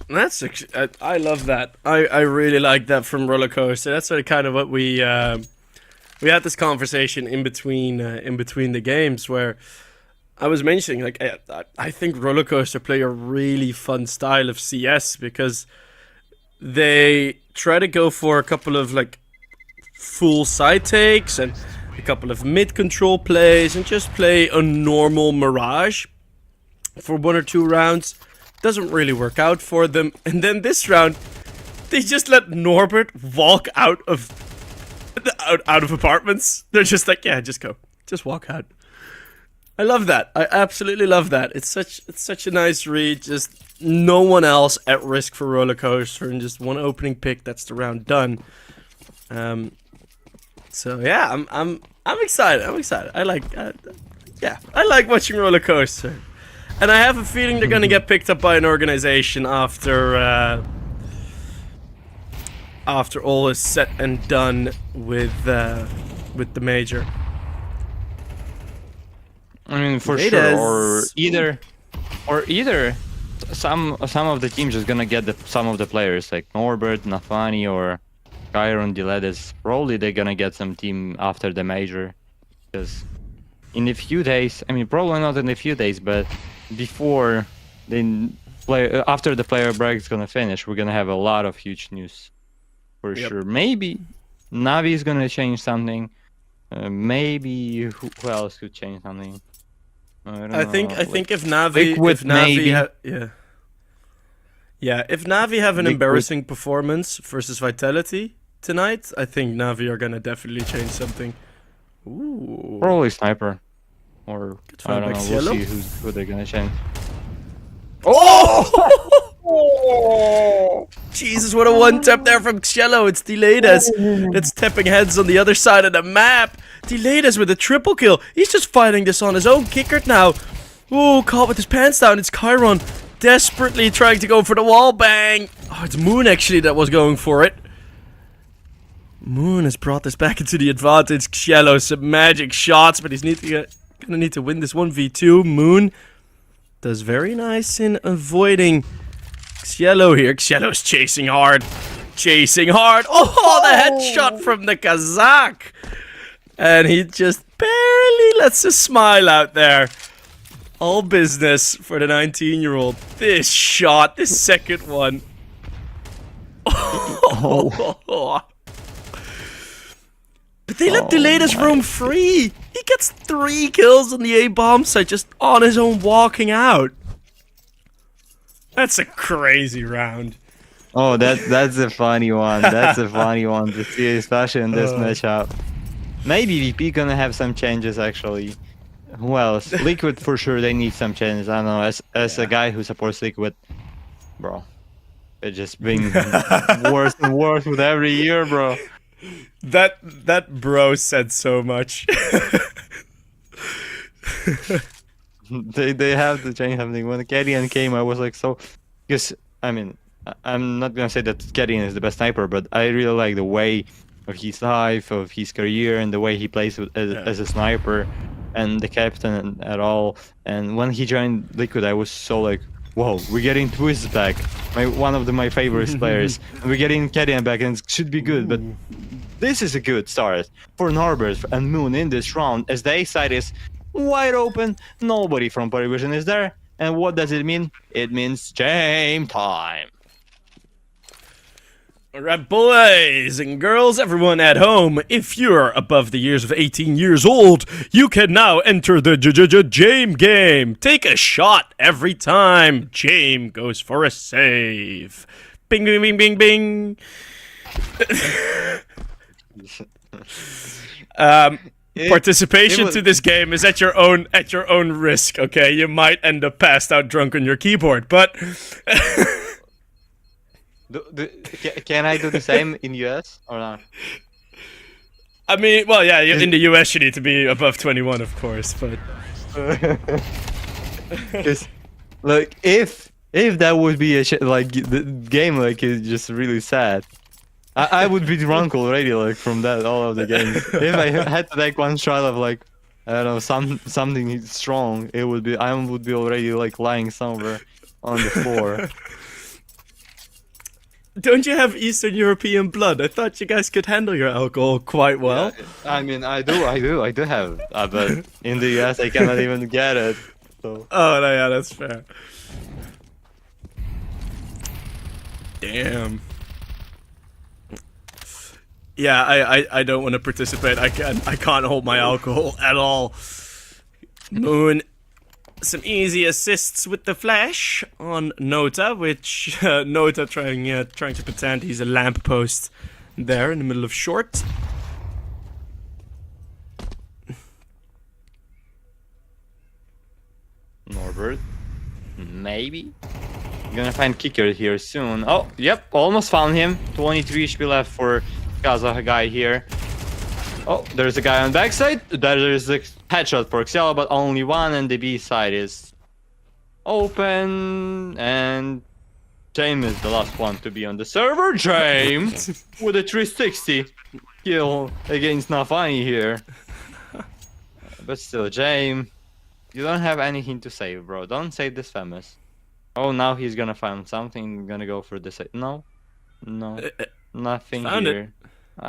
That's I love that. I really like that from Roller Coaster. That's sort of kind of what we had this conversation in between the games where I was mentioning, like, I think Roller Coaster play a really fun style of CS because they try to go for a couple of like full side takes and a couple of mid control plays and just play a normal Mirage for 1 or 2 rounds. Doesn't really work out for them, and then this round they just let Norbert walk out of apartments. They're just like, yeah, just go, just walk out. I love that. I absolutely love that. It's such a nice read. Just no one else at risk for Roller Coaster, and just one opening pick. That's the round done. So yeah, I'm excited. I'm excited. I like watching Roller Coaster. And I have a feeling they're gonna get picked up by an organization after all is set and done with the major. I mean, for sure, or either some of the teams is gonna get some of the players like Norbert, Nafani, or Chiron, Diledes. Probably they're gonna get some team after the major, because in a few days, I mean, probably not in a few days, but before after the player break is gonna finish, we're gonna have a lot of huge news for sure. Maybe Navi is gonna change something. Maybe who else could change something? I think if Navi, if Navi have an embarrassing performance versus Vitality tonight, I think Navi are gonna definitely change something. Ooh. Probably Sniper. Or I don't know, we'll see who they're gonna change. Oh! Jesus, what a one-tap there from Xielo. It's Diledes that's tapping heads on the other side of the map. Diledes with a triple kill. He's just fighting this on his own. Kickert now. Ooh, caught with his pants down. It's Chiron desperately trying to go for the wall bang. Oh, it's Moon actually that was going for it. Moon has brought this back into the advantage. Xielo, some magic shots, but he's gonna need to win this 1v2. Moon does very nice in avoiding Xielo here. Xielo's chasing hard. Oh, the headshot from the Kazakh. And he just barely lets a smile out there. All business for the 19-year-old. This shot, this second one. But they let Diledes roam free. He gets 3 kills on the A-bomb site just on his own walking out. That's a crazy round. Oh, that's a funny one. That's a funny one to see, especially in this matchup. Maybe VP gonna have some changes actually. Who else? Liquid for sure. They need some changes. I don't know. As a guy who supports Liquid, bro, it's just being worse and worse with every year, bro. That bro said so much. They have to change something. When Kedian came, I was like so, because I mean, I'm not gonna say that Kedian is the best sniper, but I really like the way of his life, of his career, and the way he plays as a sniper, and the captain at all. And when he joined Liquid, I was so like, whoa, we're getting Twist back, one of my favorite players. And we're getting Kedian back, and it should be good. But this is a good start for Norbert and Moon in this round, as the A side is wide open. Nobody from PARIVISION is there. And what does it mean? It means game time. Alright, boys and girls, everyone at home, if you're above the years of 18 years old, you can now enter the Jame game. Take a shot every time Jame goes for a save. Bing, bing, bing, bing, bing. Participation to this game is at your own risk. Okay, you might end up passed out drunk on your keyboard, but. Can I do the same in US or not? I mean, well, yeah, in the US you need to be above 21, of course, but. Because, like, if that would be like the game, like, is just really sad. I would be drunk already, like, from that all of the games. If I had to take one shot of, like, I don't know, something strong, I would be already, like, lying somewhere on the floor. Don't you have Eastern European blood? I thought you guys could handle your alcohol quite well. Yeah, I mean, I do have, but in the US I cannot even get it. So. Oh, no, yeah, that's fair. Damn. Yeah, I don't want to participate. I can't hold my alcohol at all. Moon. Some easy assists with the flash on Nota, which Nota trying to pretend he's a lamppost there in the middle of short. Norbert, maybe gonna find Kicker here soon. Oh, yep, almost found him. 23 HP left for Kaza guy here. Oh, there's a guy on backside. There's a headshot for Xyla, but only one, and the B side is open. And Jame is the last one to be on the server. Jame with a 360 kill against Nafani here. But still, Jame, you don't have anything to save, bro. Don't save this famous. Oh, now he's gonna find something. Gonna go for this. No, nothing found here.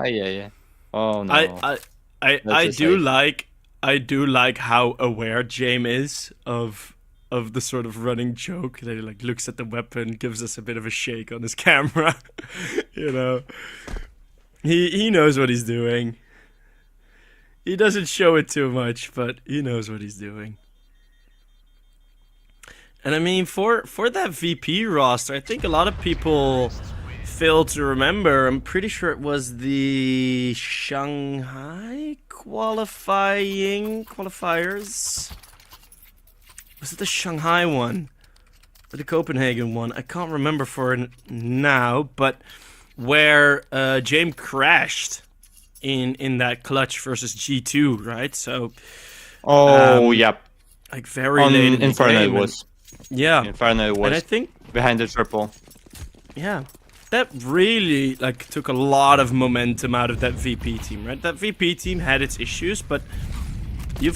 Yeah. Oh no. I do like how aware Jame is of the sort of running joke that he like looks at the weapon, gives us a bit of a shake on his camera. You know, he knows what he's doing. He doesn't show it too much, but he knows what he's doing. And I mean, for that VP roster, I think a lot of people fail to remember. I'm pretty sure it was the Shanghai qualifiers. Was it the Shanghai one or the Copenhagen one? I can't remember for now, but where Jame crashed in that clutch versus G2, right? So Yep. Like very late in Inferno the game. was. Yeah. Inferno was. And I think behind the triple. Yeah. That really like took a lot of momentum out of that VP team, right? That VP team had its issues, but they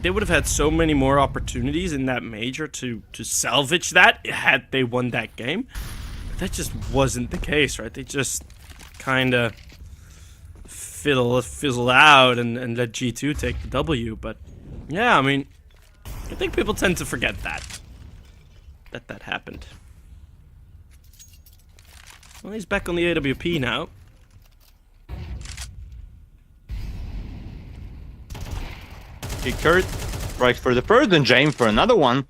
would have had so many more opportunities in that major to salvage that had they won that game. But that just wasn't the case, right? They just kind of fizzled out and let G2 take the W. But yeah, I mean, I think people tend to forget that happened. Well, he's back on the AWP now. Kurt right for the first, and Jame for another one.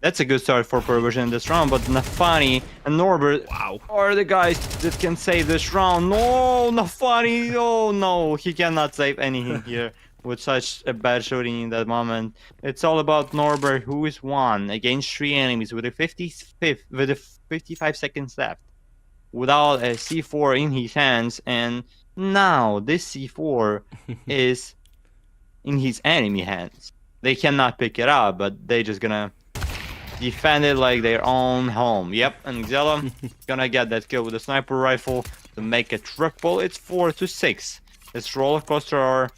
That's a good start for PARIVISION in this round, but Nafani and Norbert are the guys that can save this round. No, Nafani, oh no, he cannot save anything here with such a bad shooting in that moment. It's all about Norbert, who is one against 3 enemies with a 55 seconds left, without a C4 in his hands, and now this C4 is in his enemy hands. They cannot pick it up, but they just gonna defend it like their own home. Yep, and Xella gonna get that kill with a sniper rifle to make a triple. It's 4-6. This roller coaster are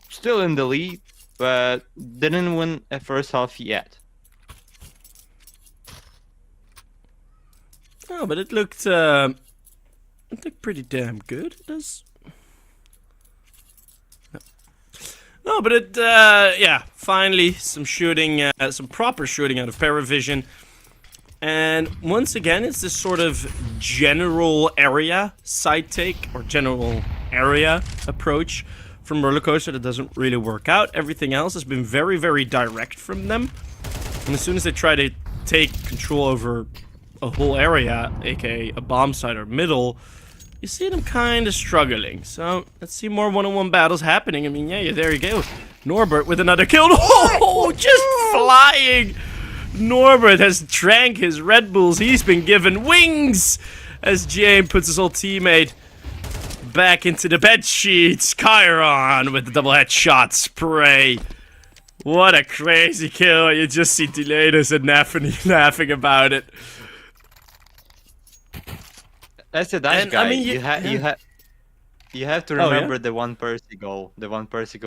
still in the lead, but didn't win a first half yet. Oh, but it looked pretty damn good. It does. No, but it, yeah, finally some shooting, some proper shooting out of PARIVISION. And once again, it's this sort of general area side take, or general area approach from Rollercoaster that doesn't really work out. Everything else has been very, very direct from them. And as soon as they try to take control over a whole area, aka a bomb site or middle, you see them kind of struggling. So let's see more one-on-one battles happening. I mean, yeah, there you go. Norbert with another kill. Oh, just flying. Norbert has drank his Red Bulls. He's been given wings as Jane puts his old teammate back into the bed sheets. Chiron with the double headshot spray. What a crazy kill. You just see Delatus and Nafany laughing about it. That's a nice guy. I mean, you have to remember the one Percy goal,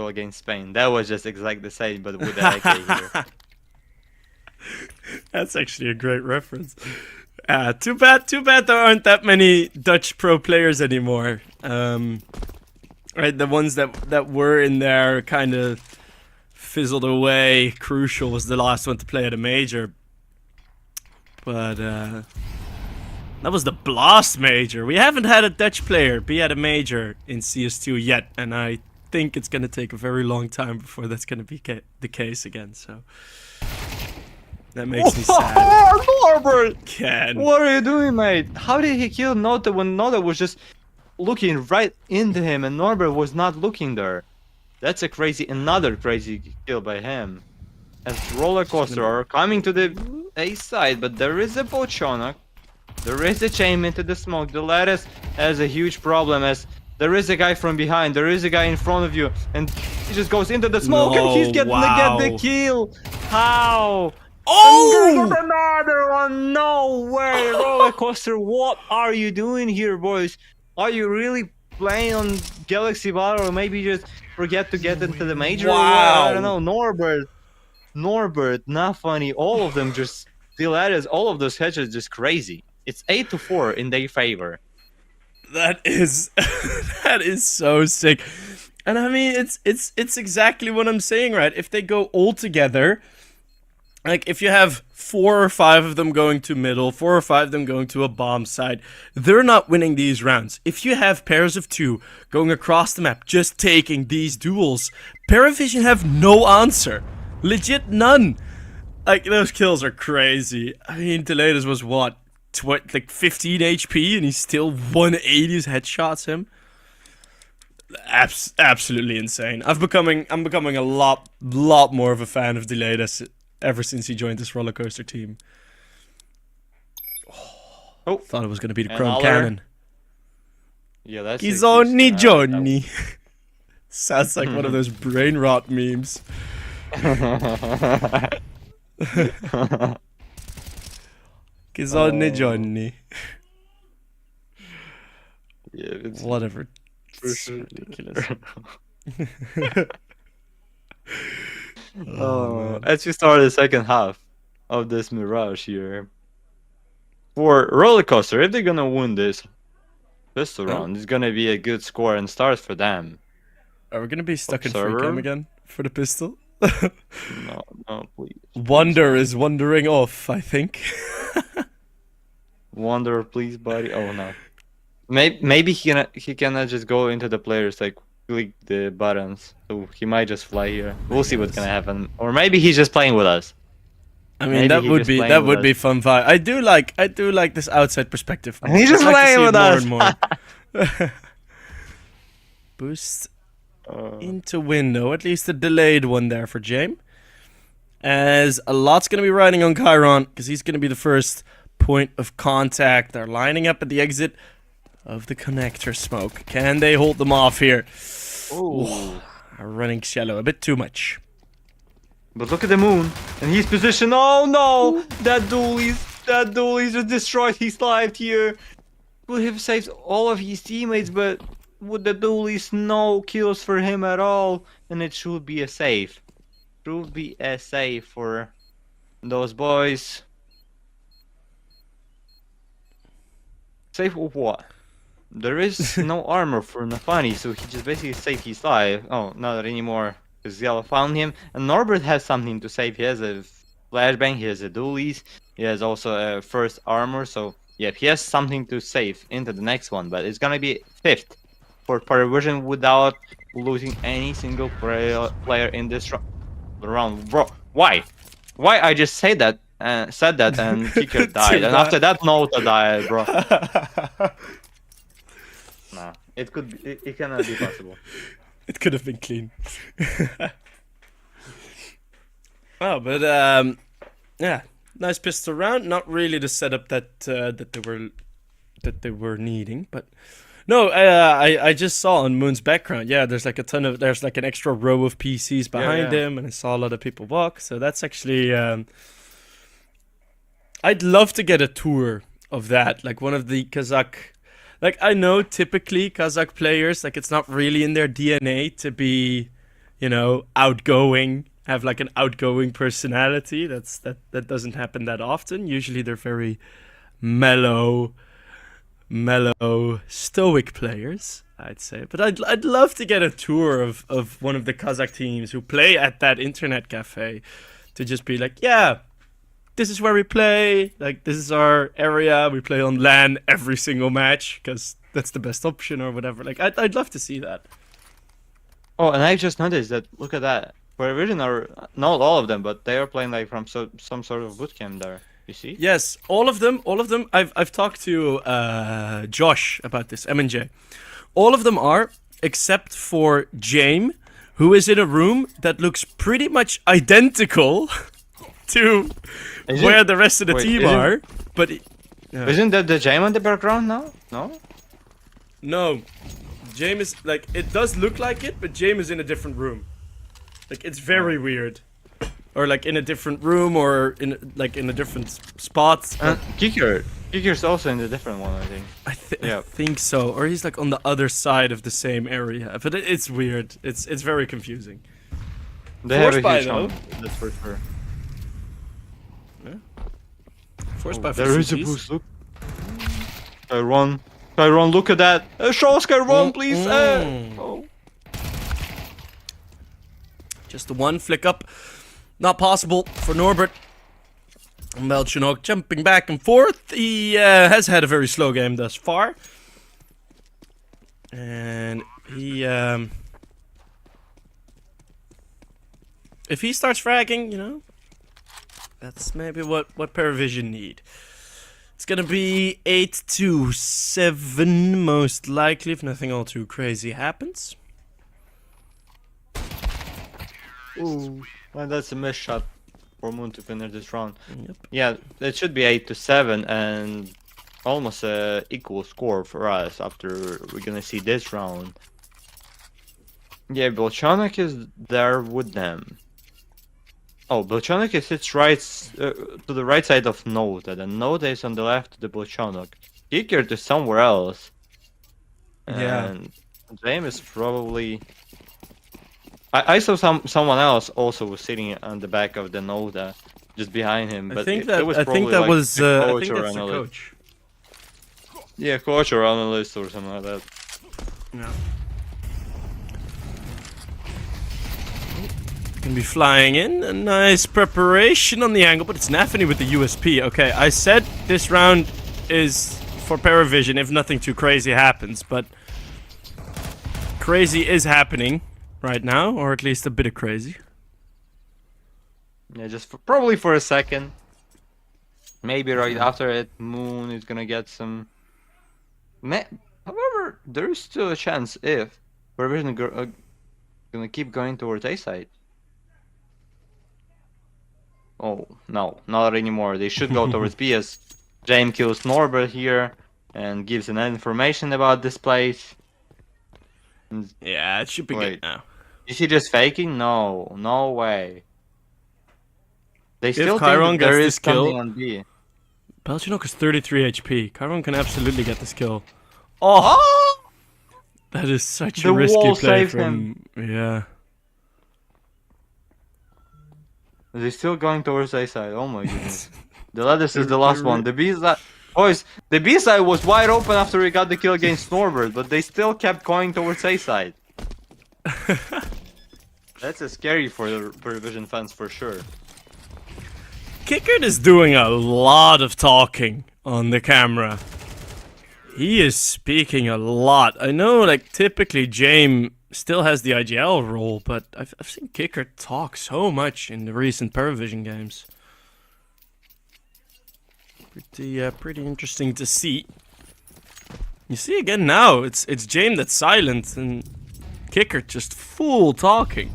against Spain. That was just exactly the same, but with the AK here. That's actually a great reference. Too bad there aren't that many Dutch pro players anymore. Right, the ones that were in there kind of fizzled away. Crucial was the last one to play at a major, but that was the Blast Major. We haven't had a Dutch player be at a major in CS2 yet, and I think it's going to take a very long time before that's going to be the case again, so that makes me sad. Norbert! Ken. What are you doing, mate? How did he kill Nota when Nota was just looking right into him and Norbert was not looking there? That's another crazy kill by him. As Rollercoaster are coming to the A side, but there is a Bochonok. There is a chain into the smoke. The lattice has a huge problem as there is a guy from behind. There is a guy in front of you. And he just goes into the smoke and he's getting to get the kill. How? Oh! Another one. No way. Rollercoaster, what are you doing here, boys? Are you really playing on Galaxy Battle or maybe just forget to get into the major? Wow. I don't know. Norbert, Nafany, all of them just... The lattice, all of those headshots just crazy. It's 8-4 in their favor. That is that is so sick. And I mean it's exactly what I'm saying, right? If they go all together, like if you have 4 or 5 of them going to middle, 4 or 5 of them going to a bomb site, they're not winning these rounds. If you have pairs of 2 going across the map, just taking these duels, PARIVISION have no answer. Legit none. Like, those kills are crazy. I mean, Delatus was what? Like 15 HP and he still 180 headshots him. Absolutely insane. I'm becoming a lot more of a fan of Delatus ever since he joined this Rollercoaster team. Oh, thought it was gonna be the Chrome Cannon. Yeah, that's He's only Johnny. Sounds like one of those brain rot memes. He's only Johnny. Yeah, it's whatever. It's ridiculous. As we start the second half of this Mirage here, for Rollercoaster, if they're gonna win this pistol round, it's gonna be a good score and start for them. Are we gonna be stuck in free cam again for the pistol? No, please. Wonder is wandering off, I think. Wonder, please, buddy. Oh no. Maybe he cannot just go into the players, like click the buttons. So he might just fly here. We'll see what's gonna happen. Or maybe he's just playing with us. I mean, Maybe that he would just be playing that with would us. be fun vibe. I do like this outside perspective. More. He's just I'd like to playing see with it us. more and more. Boost into window, at least a delayed one there for James. As a lot's going to be riding on Chiron, because he's going to be the first point of contact. They're lining up at the exit of the connector smoke. Can they hold them off here? Ooh. Running shallow, a bit too much. But look at the moon, and he's positioned. Oh no! That duelist just destroyed his life here. Would have saved all of his teammates, but would the duelist no kills for him at all? And it should be a save. Should be a save for those boys. Save of what? There is no armor for Nafani, so he just basically saved his life. Oh, not anymore. Because Yellow found him. And Norbert has something to save. He has a flashbang, he has a dualies, he has also a first armor. So, yeah, he has something to save into the next one. But it's gonna be 5th for PARIVISION without losing any single player in this round. Bro, why? Why I just said that and Kicker died. And after that, Nota died, bro. Nah, it cannot be possible. It could have been clean. Oh, but yeah, nice pistol round. Not really the setup that they were needing, but no, I just saw on Moon's background. Yeah, there's like an extra row of PCs behind him, and I saw a lot of people walk. So that's actually I'd love to get a tour of that, like one of the Kazakh. Like, I know typically Kazakh players, like, it's not really in their DNA to be, you know, outgoing, have like an outgoing personality. That doesn't happen that often. Usually they're very mellow, stoic players, I'd say. But I'd love to get a tour of one of the Kazakh teams who play at that internet cafe to just be like, yeah, this is where we play, like, this is our area, we play on LAN every single match, because that's the best option or whatever. Like, I'd love to see that. Oh, and I just noticed that, look at that. PARIVISION are, not all of them, but they are playing like from some sort of bootcamp there. You see? Yes, all of them. I've talked to Josh about this, M&J. All of them are, except for James, who is in a room that looks pretty much identical to where the rest of the team are. But isn't that the James on the background now? No, James is like, it does look like it, but James is in a different room. Like, it's very weird. Or like in a different room, or in a different spot. Kicker's also in a different one, I think. I think so. Or he's like on the other side of the same area. But it's weird. It's very confusing. They have a huge one, that's for sure. Yeah. Forced by there is a boost, look. Chiron, look at that. Show us Chiron, please. Oh. Just the one flick up. Not possible for Norbert. Belchenok jumping back and forth. He has had a very slow game thus far. And he... if he starts fragging, you know, that's maybe what PARIVISION need. It's gonna be 8-7 most likely, if nothing all too crazy happens. Ooh, well, that's a missed shot for Moon to finish this round. Yep. Yeah, it should be 8-7 and almost a equal score for us after we're gonna see this round. Yeah, Belchenok is there with them. Oh, Belchenok sits right to the right side of Noda, and Noda is on the left of the Belchenok. Kicker is somewhere else. And James is probably... I saw someone else also was sitting on the back of the Noda, just behind him. But I think it was that probably was the I coach think or that's the analyst. coach. Yeah, coach or analyst or something like that. Yeah. Gonna be flying in. A nice preparation on the angle, but it's Nafany with the USP. Okay, I said this round is for PARIVISION if nothing too crazy happens, but crazy is happening right now, or at least a bit of crazy. Yeah, just probably for a second. Maybe right after it, Moon is gonna get some. However, there is still a chance if Paravision gonna keep going towards A side. Oh no, not anymore. They should go towards B as James kills Norbert here and gives an information about this place. And Yeah, it should be good now. is he just faking? No, no way. They still If think Chiron that there gets is this kill, something on B. Belchinok is 33 HP. Chiron can absolutely get this kill. Oh! That is such The a risky wall play saved from... Yeah. They're still going towards A side. Oh my goodness. The Lattice is the last one. The B side, boys, the B side was wide open after we got the kill against Norbert, but they still kept going towards A side. That's a scary for the Paravision fans for sure. Kickert is doing a lot of talking on the camera. He is speaking a lot. I know, like, typically James still has the IGL role, but I've seen Kickert talk so much in the recent Paravision games. Pretty interesting to see. You see again now, it's James that's silent and Kickert just full talking.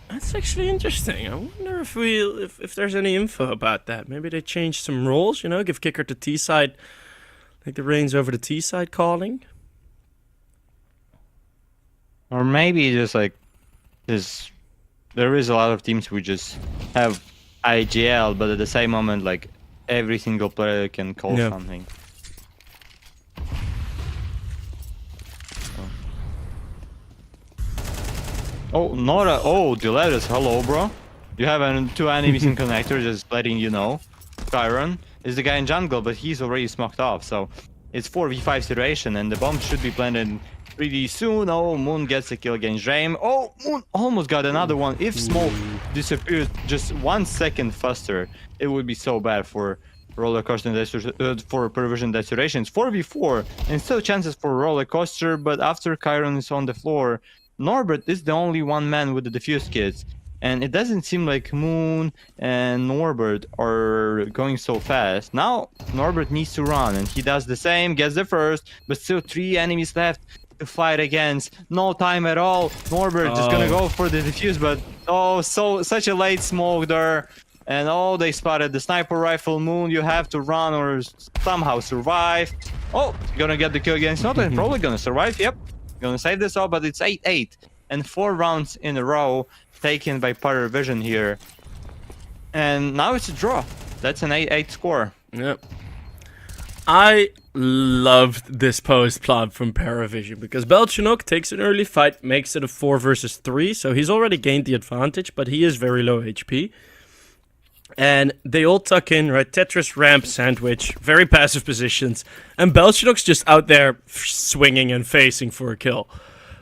That's actually interesting. I wonder if there's any info about that. Maybe they changed some roles, you know, give Kickert the T side, like the reins over the T side calling. Or maybe just like there is a lot of teams who just have IGL, but at the same moment, like every single player can call something. Oh, Nora! Oh, Diletus, hello, bro. You have two enemies in connector, just letting you know. Chiron is the guy in jungle, but he's already smoked off, so it's 4v5 situation, and the bomb should be planted pretty soon. Oh, Moon gets a kill against James. Oh, Moon almost got another one. If Smoke disappears just 1 second faster, it would be so bad for Roller Coaster for Paravision Desurations. 4v4, and still chances for Roller Coaster, but after Chiron is on the floor, Norbert is the only one man with the defuse kits, and it doesn't seem like Moon and Norbert are going so fast. Now Norbert needs to run, and he does the same, gets the first, but still 3 enemies left to fight against. No time at all. Norbert is gonna go for the defuse, but such a late smoke there. And they spotted the sniper rifle. Moon, you have to run or somehow survive. Oh, gonna get the kill against Norbert, probably gonna survive, yep. Gonna save this all, but it's 8-8 and 4 rounds in a row taken by Paravision here, and now it's a draw. That's an 8-8 score. Yep. I loved this post plot from Paravision because Belchinok takes an early fight, makes it a 4 versus 3, so he's already gained the advantage, but he is very low HP. And they all tuck in, right? Tetris, ramp, sandwich, very passive positions. And Belchinok's just out there swinging and facing for a kill.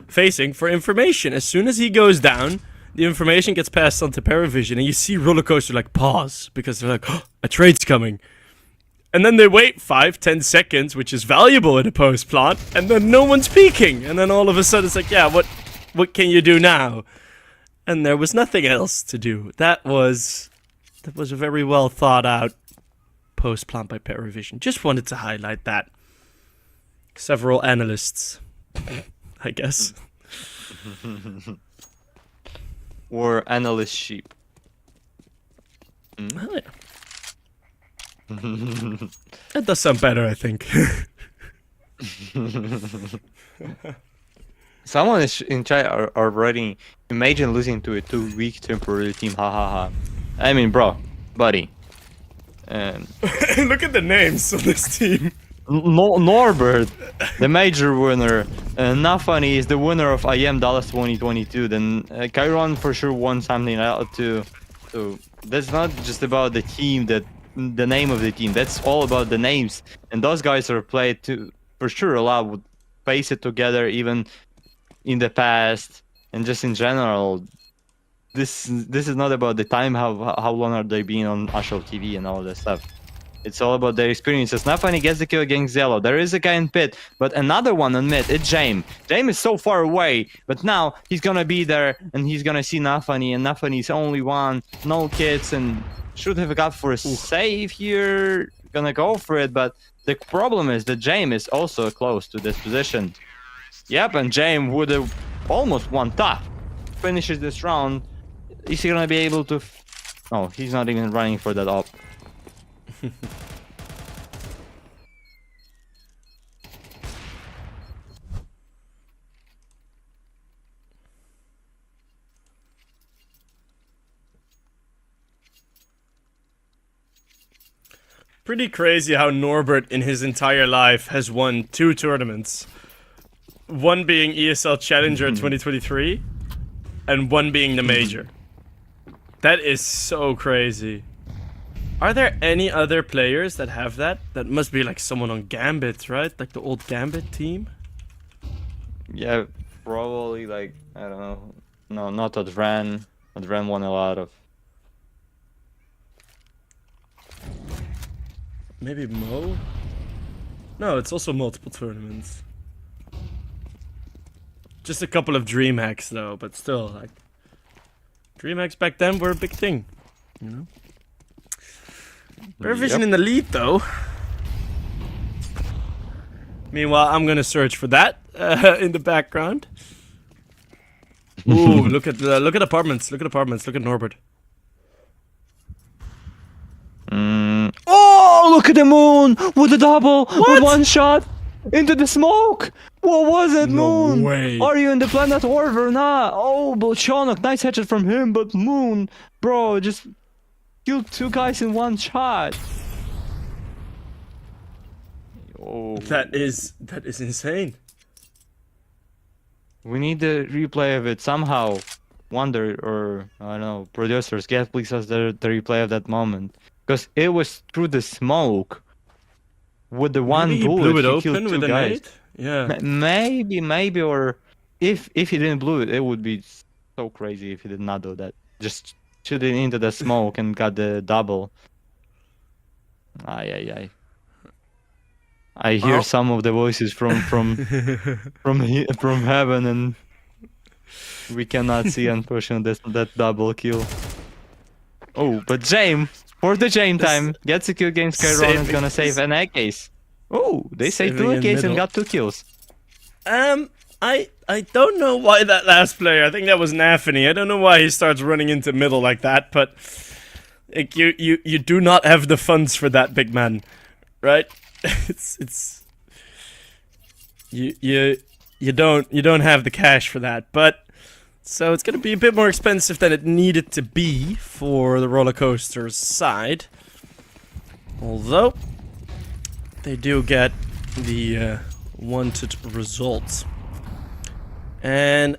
Facing for information. As soon as he goes down, the information gets passed on to Paravision. And you see Rollercoaster like pause because they're like, oh, a trade's coming. And then they wait 5-10 seconds, which is valuable in a post plot. And then no one's peeking. And then all of a sudden it's like, yeah, what can you do now? And there was nothing else to do. That was a very well thought out post plan by Paravision. Just wanted to highlight that. Several analysts, I guess. Or analyst sheep. Oh, yeah. That does sound better, I think. Someone is in chat are writing, imagine losing to a 2-week temporary team, ha ha ha. I mean, bro, buddy. Look at the names of this team. Norbert, the major winner. Nafani is the winner of IM Dallas 2022. Then Chiron for sure won something else too. So that's not just about the team, the name of the team. That's all about the names. And those guys are played to for sure a lot. Would face it together even in the past and just in general. This is not about the time, how long are they being on Ashok TV and all that stuff. It's all about their experiences. Nafani gets the kill against Zelo. There is a guy in pit, but another one on mid. It's James. James is so far away, but now he's gonna be there and he's gonna see Nafani, and Nafani's only one, no kits, and should have got for a save here. Gonna go for it, but the problem is that James is also close to this position. Yep, and James would have almost won top. Finishes this round. Is he gonna be able to? Oh, he's not even running for that op. Pretty crazy how Norbert in his entire life has won 2 tournaments. One being ESL Challenger 2023, and one being the Major. That is so crazy. Are there any other players that have that? That must be like someone on Gambit, right? Like the old Gambit team? Yeah, probably like, I don't know. No, not Adran. Adran won a lot of. Maybe Mo? No, it's also multiple tournaments. Just a couple of DreamHacks though, but still, like, DreamHacks back then were a big thing, you know? PARIVISION in the lead though. Meanwhile, I'm gonna search for that in the background. Ooh, look at apartments. Look at apartments. Look at Norbert. Oh, look at the moon with a double with one shot into the smoke. What was it, Moon? Way. Are you in the planet orb or not? Oh, Bolshanok, nice headshot from him, but Moon, bro, just killed 2 guys in 1 shot. Oh, That is insane. we need the replay of it somehow. Wonder, or I don't know, producers, get please us the replay of that moment, because it was through the smoke with the one Maybe he bullet. blew it He open killed 2 with a guys. nade? Yeah. Maybe, or if he didn't blow it, it would be so crazy if he did not do that. Just shoot it into the smoke and got the double. Ay. I hear some of the voices from heaven, and we cannot see unfortunately that double kill. Oh, but James, for the James time, gets a kill against Kyron and is gonna save an egg case. Oh, they saved 2 egg case and got 2 kills. I don't know why that last player, I think that was Nafani. I don't know why he starts running into middle like that, but like, you do not have the funds for that, big man, right? you don't have the cash for that, but so it's gonna be a bit more expensive than it needed to be for the roller coaster's side. Although they do get the wanted result. And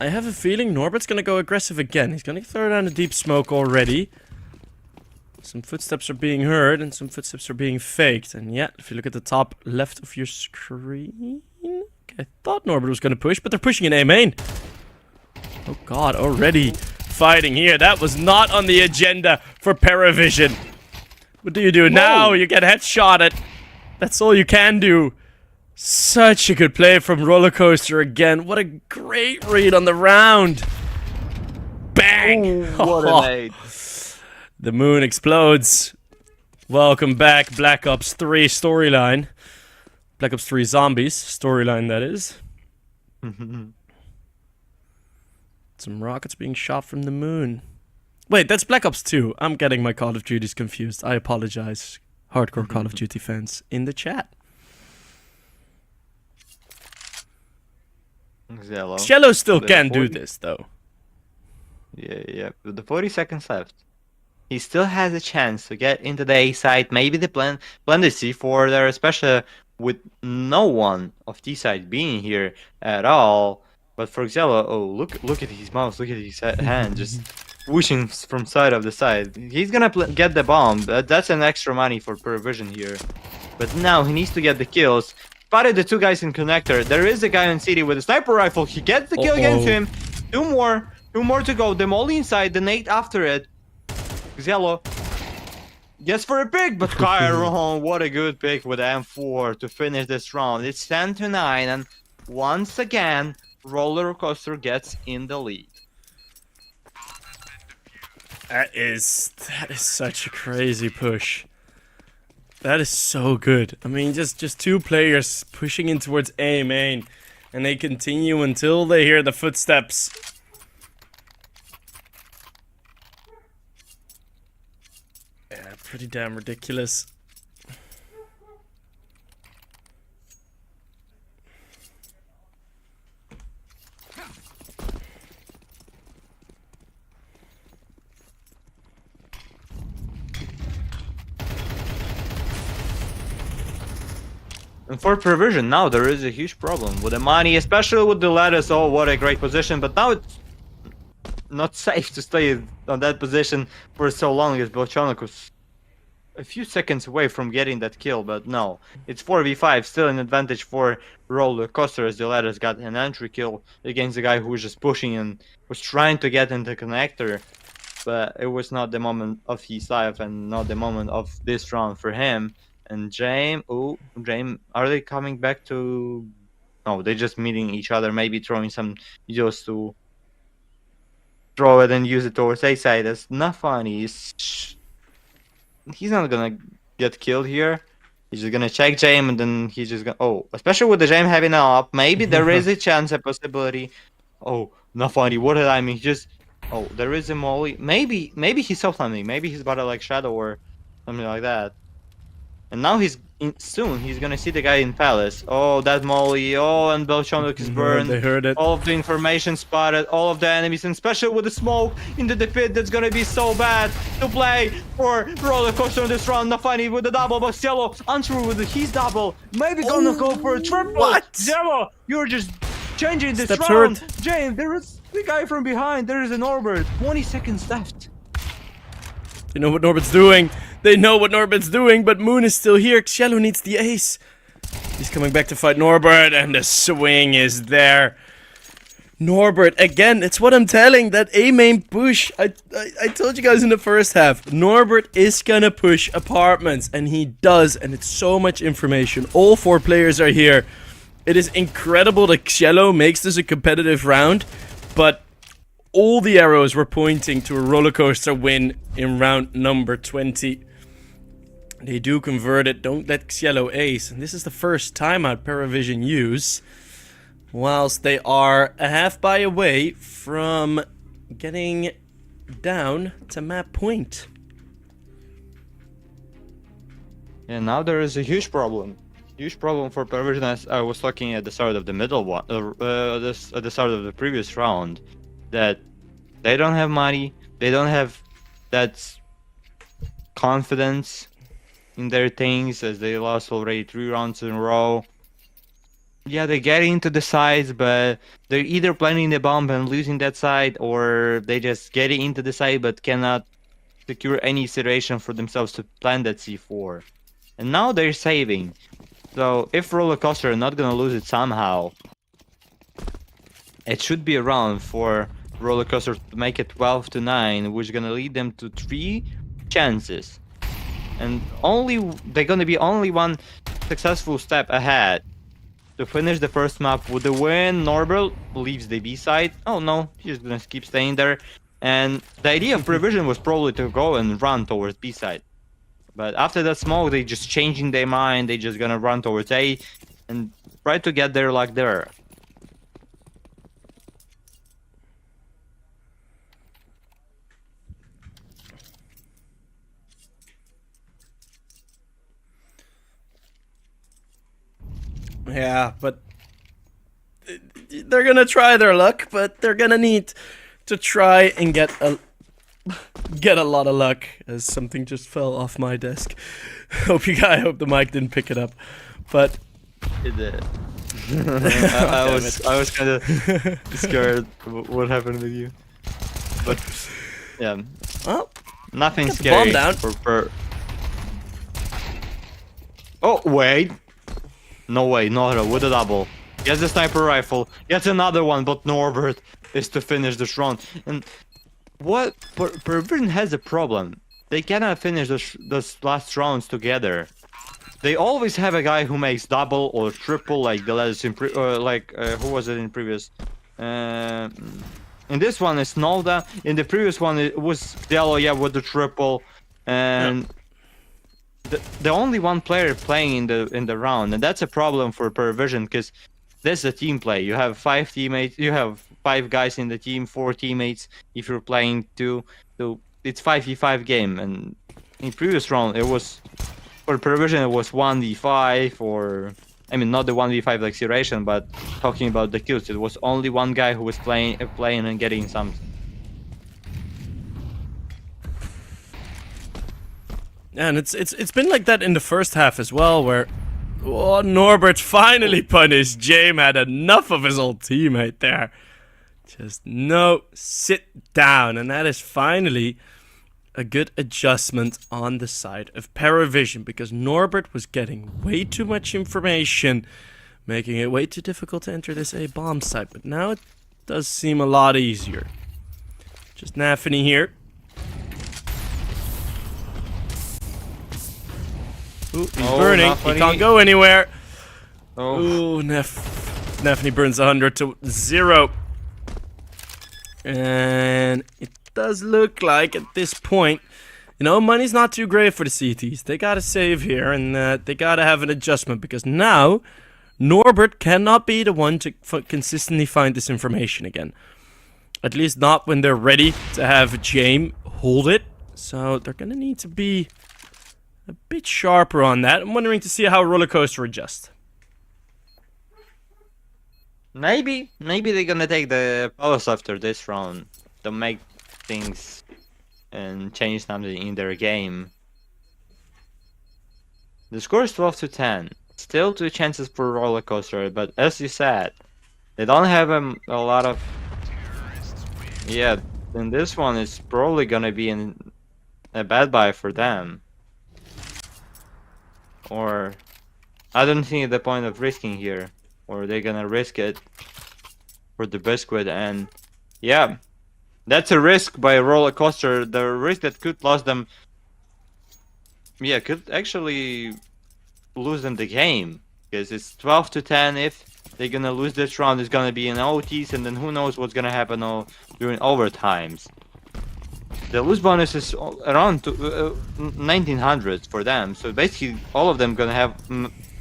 I have a feeling Norbert's gonna go aggressive again. He's gonna throw down a deep smoke already. Some footsteps are being heard and some footsteps are being faked. And yeah, if you look at the top left of your screen, I thought Norbert was gonna push, but they're pushing in A main. Oh god, already fighting here. That was not on the agenda for PARIVISION. What do you do now? You get headshotted. That's all you can do. Such a good play from Rollercoaster again. What a great read on the round. Bang! Ooh, what a nade. The moon explodes. Welcome back, Black Ops 3 storyline. Black Ops 3 Zombies storyline, that is. Some rockets being shot from the moon. Wait, that's Black Ops 2. I'm getting my Call of Duties confused. I apologize, hardcore Call of Duty fans in the chat. Cello still can do this, though. Yeah. With the 40 seconds left, he still has a chance to get into the A side. Maybe the blended C4 there, especially with no one of T side being here at all. But for Xello, oh, look at his mouse, look at his hand, just whooshing from side of the side. He's gonna get the bomb. That's an extra money for PARIVISION here. But now he needs to get the kills. Spotted the 2 guys in connector. There is a guy on city with a sniper rifle. He gets the kill against him. 2 more to go. The molly inside, the nade after it. Xello Gets for a pick, but Chiron, what a good pick with M4 to finish this round. It's 10-9, and once again, Roller Coaster gets in the lead. That is such a crazy push. That is so good. I mean, just two players pushing in towards A main, and they continue until they hear the footsteps. Yeah, pretty damn ridiculous. And for Parivision, now there is a huge problem with the money, especially with the lattice. Oh, what a great position, but now it's not safe to stay on that position for so long, as Belchonic was a few seconds away from getting that kill, but no. It's 4v5, still an advantage for Roller Coaster, as the lattice got an entry kill against the guy who was just pushing and was trying to get into connector, but it was not the moment of his life and not the moment of this round for him. And James, are they coming back to... No, they're just meeting each other, maybe throwing some videos to throw it and use it towards A side. That's not funny. He's not gonna get killed here. He's just gonna check James, and then he's just gonna... Oh, especially with the James having an up, maybe there is a chance, a possibility. Oh, not funny. What did I mean? Just... Oh, there is a molly. Maybe he's self-landing. Maybe he's about to like Shadow or something like that. And now soon he's gonna see the guy in Palace. Oh, that molly. Oh, and Belchonic is burned. They heard it. All of the information spotted. All of the enemies, and especially with the smoke into the pit, that's gonna be so bad to play for Roller Coaster in this round. Not funny with the double, but Cielo unsure with his double. Maybe gonna go for a triple. What? Cielo, you're just changing this Steps round. hurt. James, there is the guy from behind. There is an Norbert. 20 seconds left. They know what Norbert's doing. They know what Norbert's doing, but Moon is still here. Xielo needs the ace. He's coming back to fight Norbert, and the swing is there. Norbert, again, it's what I'm telling. That A main push. I told you guys in the first half. Norbert is gonna push apartments, and he does, and it's so much information. All four players are here. It is incredible that Xielo makes this a competitive round, but all the arrows were pointing to a Roller Coaster win in round number 20. They do convert it. Don't let Xielo ace. And this is the first timeout PARIVISION use, whilst they are a half buy away from getting down to map point. And now there is a huge problem. Huge problem for PARIVISION, as I was talking at the start of the middle one, at the start of the previous round, that they don't have money, they don't have that confidence in their things, as they lost already 3 rounds in a row. Yeah, they get into the sides, but they're either planting the bomb and losing that side, or they just get into the side but cannot secure any situation for themselves to plant that C4. And now they're saving. So if Roller Coaster are not gonna lose it somehow, it should be a round for Roller Coaster to make it 12-9, which is gonna lead them to 3 chances. And they're gonna be only one successful step ahead to finish the first map with the win. Norbert leaves the B side. Oh no, he's gonna keep staying there. And the idea of PARIVISION was probably to go and run towards B side. But after that smoke, they just changing their mind. They just gonna run towards A and try to get their luck there. Yeah, but they're gonna try their luck, but they're gonna need to try and get a lot of luck, as something just fell off my desk. I hope the mic didn't pick it up, but It did. I was kind of scared what happened with you, but yeah, well, nothing get the scary. bomb down. Oh wait, no way, Nora with a double. Gets the sniper rifle, gets another one, but Norbert is to finish this round. And what PARIVISION has a problem. they cannot finish those last rounds together. They always have a guy who makes double or triple, like the last who was it in previous? In this one it's Nolda. In the previous one it was Dello, yeah, with the triple, and the only one player playing in the round, and that's a problem for PARIVISION because that's a team play. You have 5 teammates, you have 5 guys in the team, 4 teammates if you're playing 2, so it's 5v5 game. And in previous round it was for PARIVISION it was 1v5, or I mean not the 1v5 like Ciration, but talking about the kills, it was only one guy who was playing and getting some. And it's been like that in the first half as well, where Norbert finally punished. James had enough of his old teammate there. Just no, sit down. And that is finally a good adjustment on the side of PARIVISION, because Norbert was getting way too much information, making it way too difficult to enter this A bomb site. But now it does seem a lot easier. Just Nafany here. Ooh, he's burning. He can't go anywhere. Ooh, Nafany burns 100 to 0. And it does look like at this point, you know, money's not too great for the CTs. They gotta save here, and they gotta have an adjustment, because now Norbert cannot be the one to consistently find this information again. At least not when they're ready to have James hold it. So they're gonna need to be a bit sharper on that. I'm wondering to see how Rollercoaster adjusts. Maybe they're gonna take the pause after this round to make things and change something in their game. The score is 12 to 10. Still 2 chances for Rollercoaster, but as you said, they don't have a lot of. Yeah, and this one is probably gonna be a bad buy for them. Or I don't see the point of risking here, or they're gonna risk it for the biscuit. And yeah, that's a risk by Rollercoaster. The risk that could lose them, yeah, could actually lose them the game, because it's 12 to 10. If they're gonna lose this round, it's gonna be in OTs, and then who knows what's gonna happen during overtimes. The lose bonus is around 1900 for them, so basically all of them gonna have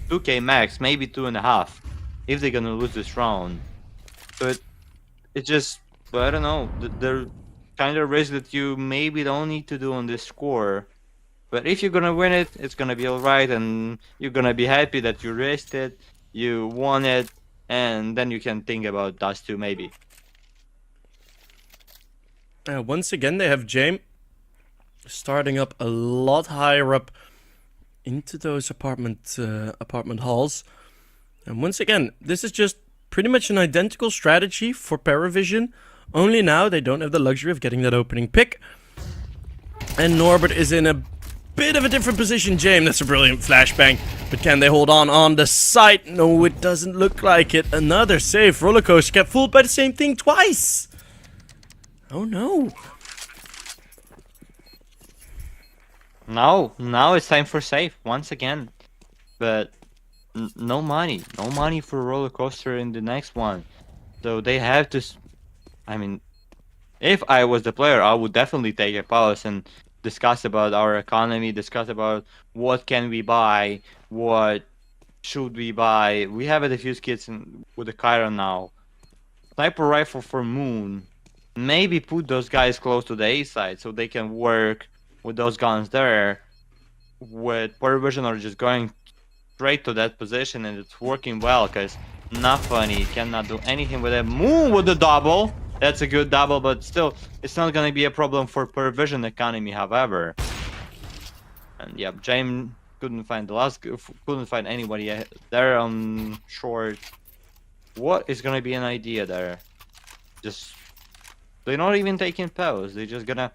2k max, maybe 2.5, if they're gonna lose this round. So it just, I don't know, the kind of risk that you maybe don't need to do on this score. But if you're gonna win it, it's gonna be alright, and you're gonna be happy that you risked it, you won it, and then you can think about Dust 2 maybe. Once again, they have James starting up a lot higher up into those apartment halls. And once again, this is just pretty much an identical strategy for PARIVISION. Only now they don't have the luxury of getting that opening pick. And Norbert is in a bit of a different position. James, that's a brilliant flashbang. But can they hold on the site? No, it doesn't look like it. Another save. Rollercoaster got fooled by the same thing twice. Oh no. Now it's time for save once again. But no money for Rollercoaster in the next one. So they have to, I mean, if I was the player, I would definitely take a pause and discuss about our economy, discuss about what can we buy, what should we buy. We have a defuse kits with the Chiron now. Sniper rifle for Moon. Maybe put those guys close to the A side so they can work with those guns there. With PARIVISION are just going straight to that position, and it's working well, because Nafany cannot do anything with it. Moon with the double. That's a good double, but still, it's not gonna be a problem for PARIVISION economy, however. And yeah, James couldn't find anybody there on short. What is gonna be an idea there? Just, they're not even taking pause. They're just gonna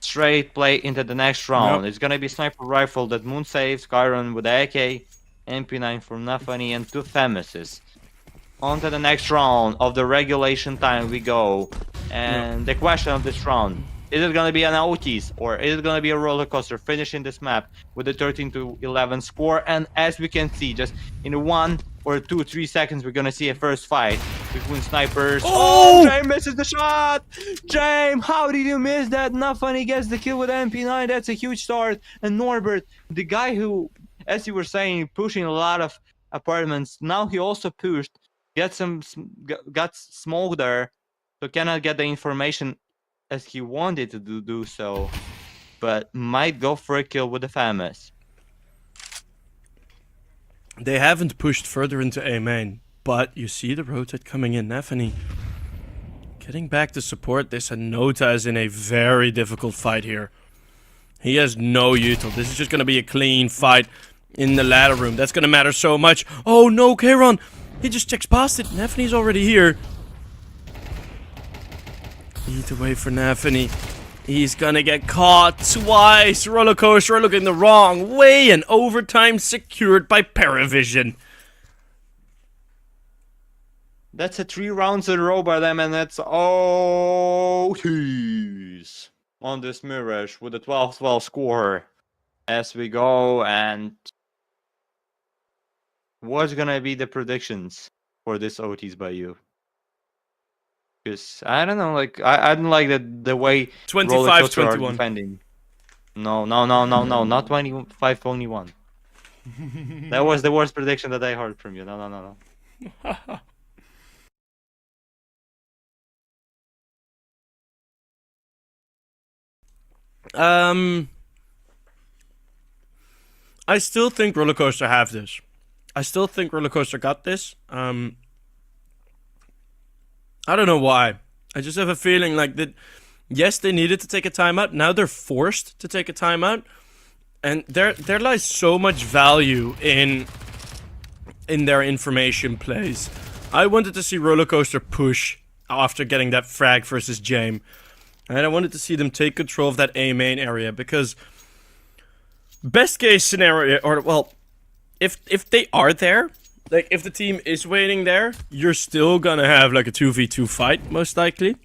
straight play into the next round. It's gonna be sniper rifle that Moon saves, Chiron with AK, MP9 from Nafany, and 2 Themesis. On to the next round of the regulation time we go. And the question of this round, Is it gonna be an OTs or is it gonna be a roller coaster finishing this map with a 13-11 score? And as we can see, just in 1 or 2, 3 seconds, we're gonna see a first fight between snipers. Oh, James misses the shot. James, how did you miss that? Not funny gets the kill with MP9. That's a huge start. And Norbert, the guy who, as you were saying, pushing a lot of apartments. Now he also pushed, got smoke there, so cannot get the information as he wanted to do so, but might go for a kill with the FAMAS. They haven't pushed further into A main, but you see the rotate coming in. Nefany getting back to support this, and Nota is in a very difficult fight here. He has no util. This is just going to be a clean fight in the ladder room. That's going to matter so much. Oh no, Kayron! He just checks past it. Nefany's already here. Need to wait for Nefany. He's gonna get caught twice. Rollercoaster looking the wrong way, and overtime secured by PARIVISION. That's a 3 rounds in a row by them, and that's OTs on this Mirage with a 12-12 score. As we go, and what's gonna be the predictions for this OTs by you? Because I don't know, like I don't like the way 25-21 are defending. No, not 25-21. That was the worst prediction that I heard from you. No. I still think Rollercoaster have this. I still think Rollercoaster got this. I don't know why. I just have a feeling like that. Yes, they needed to take a timeout. Now they're forced to take a timeout, and there lies so much value in their information plays. I wanted to see Rollercoaster push after getting that frag versus Jame, and I wanted to see them take control of that A main area, because best case scenario, or well, if they are there. Like, if the team is waiting there, you're still gonna have, like, a 2v2 fight, most likely.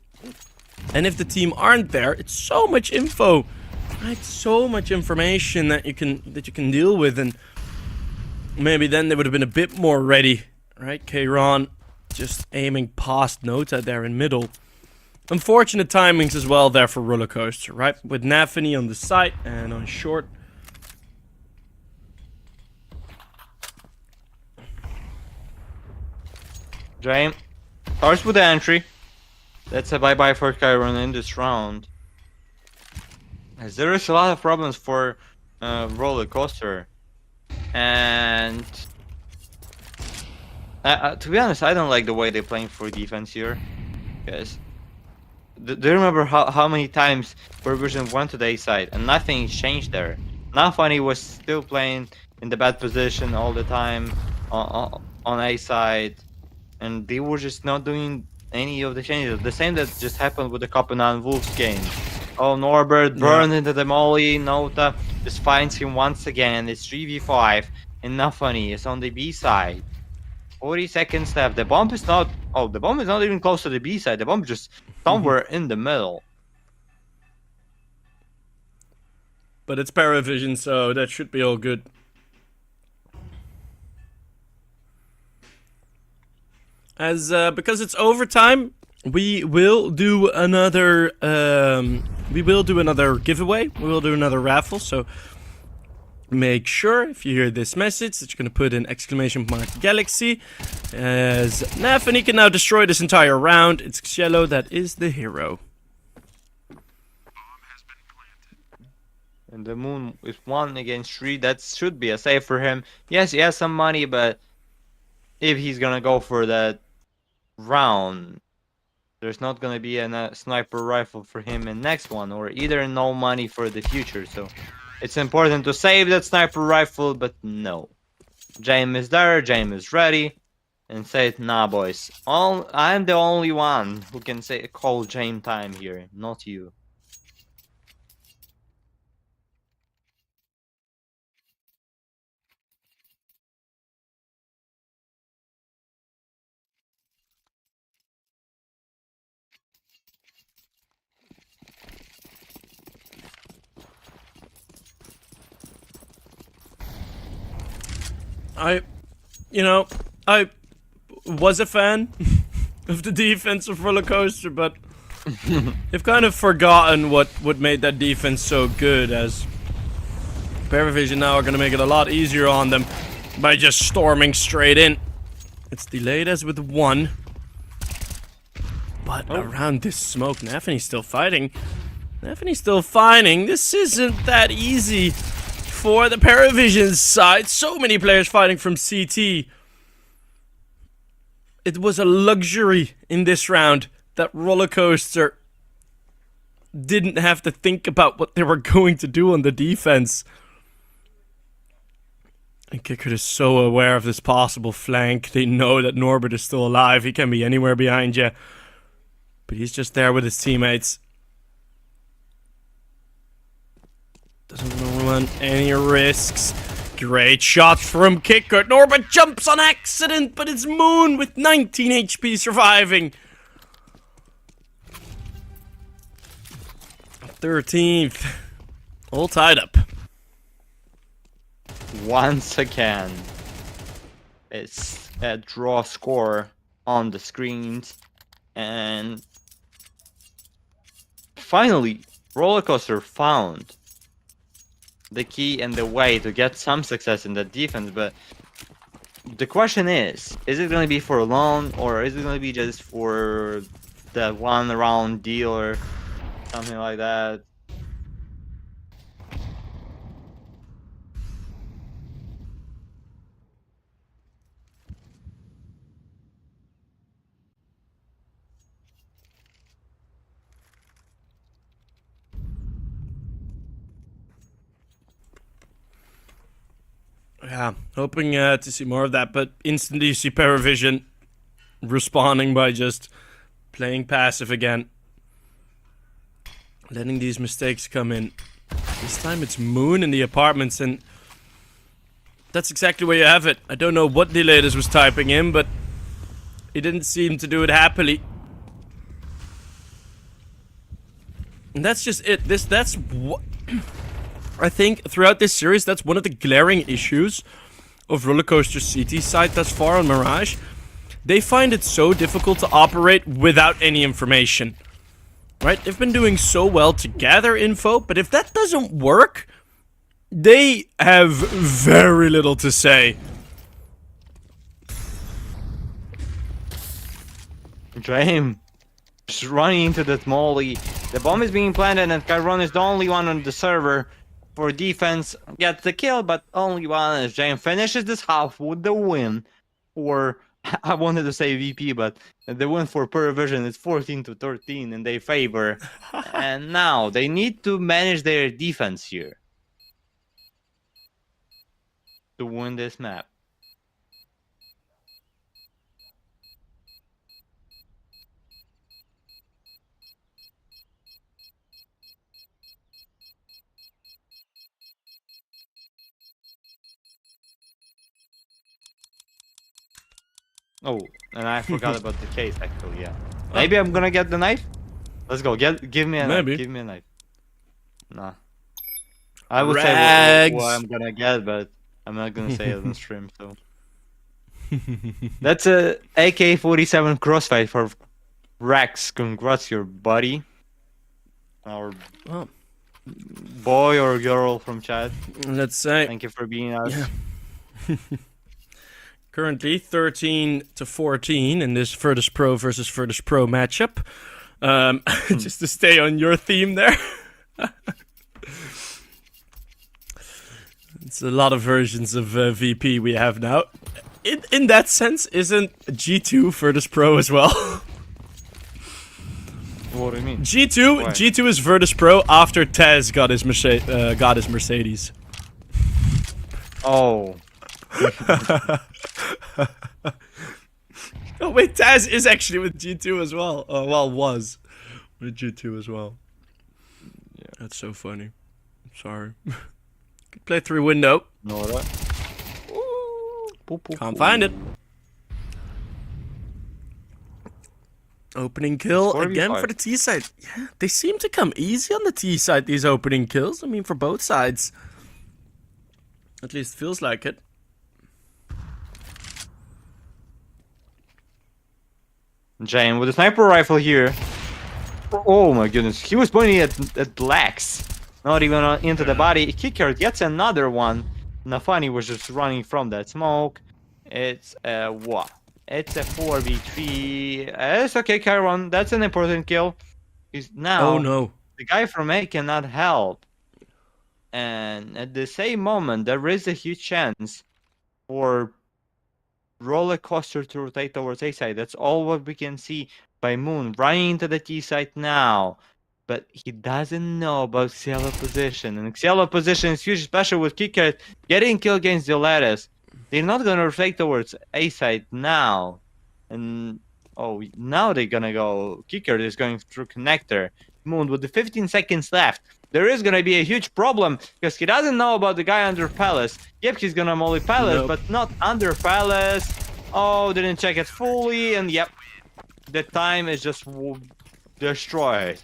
And if the team aren't there, it's so much info. Right? So much information that you can deal with, and maybe then they would have been a bit more ready. Right? Kayron just aiming past Nota there in middle. Unfortunate timings as well there for Rollercoaster, right? With Nefany on the side and on short. James starts with the entry. That's a bye-bye for Kayron in this round. As there is a lot of problems for Rollercoaster. And to be honest, I don't like the way they're playing for defense here. Because do you remember how many times PARIVISION went to the A side and nothing changed there? Nafani was still playing in the bad position all the time on A side. And they were just not doing any of the changes. The same that just happened with the Copenhagen Wolves game. Oh, Norbert burned into the molly. Nota just finds him once again. It's 3v5. And Nafani is on the B side. 40 seconds left. The bomb is not... Oh, the bomb is not even close to the B side. The bomb is just somewhere in the middle. But it's PARIVISION, so that should be all good. As because it's overtime, we will do another giveaway. We will do another raffle. So make sure if you hear this message that you're gonna put an exclamation mark Galaxy, as Nefany can now destroy this entire round. It's Xielo that is the hero. And the Moon is 1 against 3. That should be a save for him. Yes, he has some money, but if he's gonna go for that round, there's not gonna be a sniper rifle for him in next one, or either no money for the future. So it's important to save that sniper rifle, but no. James is there, James is ready, and said, nah boys, I'm the only one who can call James time here, not you. I was a fan of the defense of Roller Coaster, but they've kind of forgotten what made that defense so good, as PARIVISION now are going to make it a lot easier on them by just storming straight in. It's delayed as with 1. But around this smoke, Nafany's still fighting. Nafany's still fighting. This isn't that easy for the PARIVISION side. So many players fighting from CT. It was a luxury in this round that Roller Coaster didn't have to think about what they were going to do on the defense. And Kicker is so aware of this possible flank. They know that Norbert is still alive. He can be anywhere behind you. But he's just there with his teammates. Doesn't run any risks. Great shot from Kicker. Norbert jumps on accident, but it's Moon with 19 HP surviving. 13th. All tied up. Once again, it's a draw score on the screens, and finally, Roller Coaster found the key and the way to get some success in the defense. But the question is it going to be for long, or is it going to be just for the 1 round deal or something like that? Yeah, hoping to see more of that, but instantly you see PARIVISION responding by just playing passive again. Letting these mistakes come in. This time it's Moon in the apartments, and that's exactly where you have it. I don't know what Delators was typing in, but he didn't seem to do it happily. And that's just it. That's what... I think throughout this series, that's one of the glaring issues of Roller Coaster's CT side thus far on Mirage. They find it so difficult to operate without any information. Right? They've been doing so well to gather info, but if that doesn't work, they have very little to say. Dream just running into that molly. The bomb is being planted, and Chiron is the only one on the server for defense. Gets the kill, but only one as James finishes this half with the win for, I wanted to say VP, but the win for PARIVISION is 14-13 in their favor. And now they need to manage their defense here to win this map. Oh, and I forgot about the case actually, yeah. Maybe I'm gonna get the knife? Let's go, give me a knife, give me a knife. Nah. I would say what I'm gonna get, but I'm not gonna say it on stream, so. That's a AK-47 crossfight for Rex. Congrats, your buddy. Our boy or girl from chat. Let's say. Thank you for being us. Yeah. Currently 13-14 in this Virtus Pro versus Virtus Pro matchup. Just to stay on your theme there. It's a lot of versions of VP we have now. In that sense, isn't G2 Virtus Pro as well? What do you mean? G2 is Virtus Pro after Taz got his Mercedes. Oh. Oh wait, Taz is actually with G2 as well. Well, was with G2 as well. Yeah, that's so funny. Sorry. Play through window. No, what? Can't find it. Opening kill again for the T side. Yeah, they seem to come easy on the T side, these opening kills. I mean, for both sides. At least feels like it. Jane with a sniper rifle here. Oh my goodness, he was pointing at Lex, not even into the body. Kicker gets another one. Nafani was just running from that smoke. It's a what? It's a 4v3. It's okay, Chiron. That's an important kill. He's now. Oh no. The guy from A cannot help. And at the same moment, there is a huge chance for Roller Coaster to rotate towards A side. That's all what we can see by Moon running into the T side now. But he doesn't know about Cielo position. And Cielo position is huge, especially with Kicker getting killed against the lattice. They're not gonna rotate towards A side now. And oh, now they're gonna go. Kicker is going through connector. Moon with the 15 seconds left. There is gonna be a huge problem because he doesn't know about the guy under Palace. Yep, he's gonna molly Palace, but not under Palace. Oh, didn't check it fully, and yep, the time is just destroyed.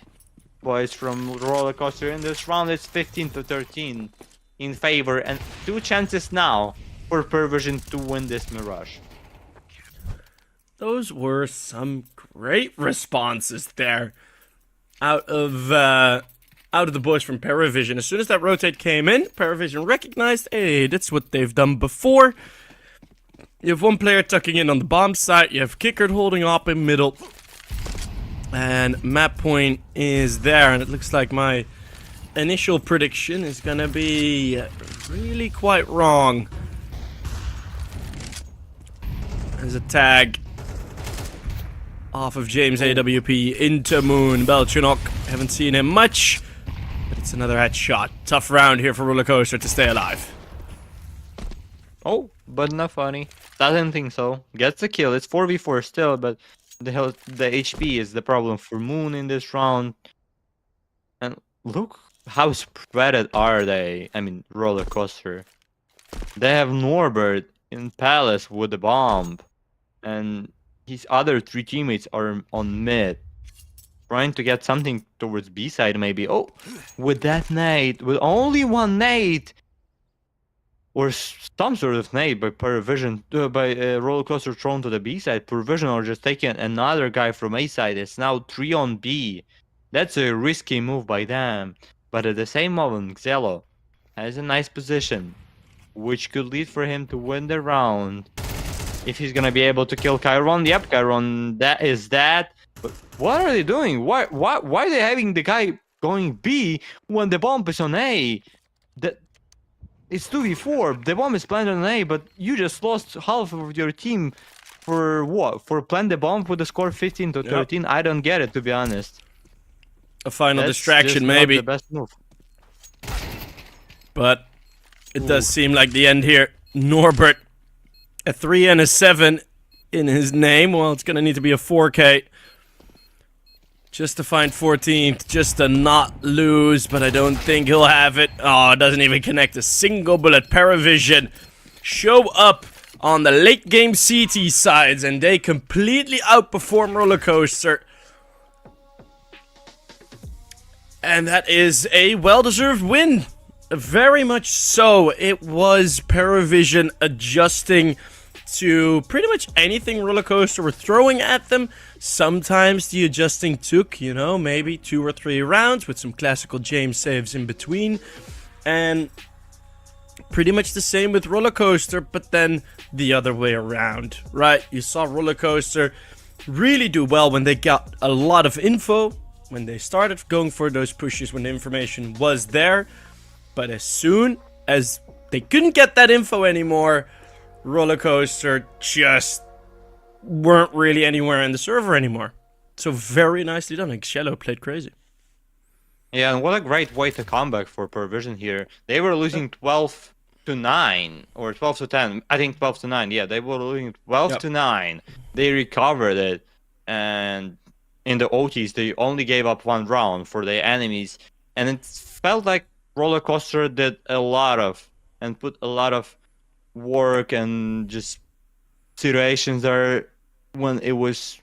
Boys from Roller Coaster in this round, it's 15-13 in favor, and 2 chances now for PARIVISION to win this Mirage. Those were some great responses there out of the boys from PARIVISION. As soon as that rotate came in, PARIVISION recognized, hey, that's what they've done before. You have one player tucking in on the bomb site, you have Kicker holding up in middle, and map point is there, and it looks like my initial prediction is gonna be really quite wrong. There's a tag off of James AWP into Moon. Belchinok, haven't seen him much, but it's another headshot. Tough round here for Roller Coaster to stay alive. Oh, but not funny. Doesn't think so. Gets a kill. It's 4v4 still, but the HP is the problem for Moon in this round. And look how spread are they. I mean, Roller Coaster. They have Norbert in Palace with the bomb, and his other 3 teammates are on mid, trying to get something towards B side maybe. Oh, with that nade, with only one nade, or some sort of nade by PARIVISION, by Roller Coaster thrown to the B side, PARIVISION are just taking another guy from A side. It's now 3 on B. That's a risky move by them. But at the same moment, Xelo has a nice position, which could lead for him to win the round. If he's gonna be able to kill Chiron, yep, Chiron, that is that. But what are they doing? Why are they having the guy going B when the bomb is on A? That it's 2v4. The bomb is planted on A, but you just lost half of your team for what? For plant the bomb with the score 15-13. Yep. I don't get it, to be honest. A final distraction, maybe. Not the best move. But it does seem like the end here. Norbert, a 3 and a 7 in his name. Well, it's gonna need to be a 4K just to find 14th, just to not lose, but I don't think he'll have it. Oh, it doesn't even connect a single bullet. PARIVISION show up on the late game CT sides, and they completely outperform Roller Coaster. And that is a well-deserved win. Very much so. It was PARIVISION adjusting to pretty much anything Roller Coaster were throwing at them. Sometimes the adjusting took, you know, maybe 2 or 3 rounds with some classical James saves in between. And pretty much the same with Roller Coaster, but then the other way around, right? You saw Roller Coaster really do well when they got a lot of info, when they started going for those pushes, when the information was there. But as soon as they couldn't get that info anymore, Roller Coaster just weren't really anywhere in the server anymore. So very nicely done. Like Shallow played crazy. Yeah, and what a great way to come back for PARIVISION here. They were losing 12-9 or 12-10. I think 12-9. Yeah, they were losing 12-9. They recovered it, and in the OTs they only gave up 1 round for their enemies, and it felt like Roller Coaster did a lot of and put a lot of work and just situations there when it was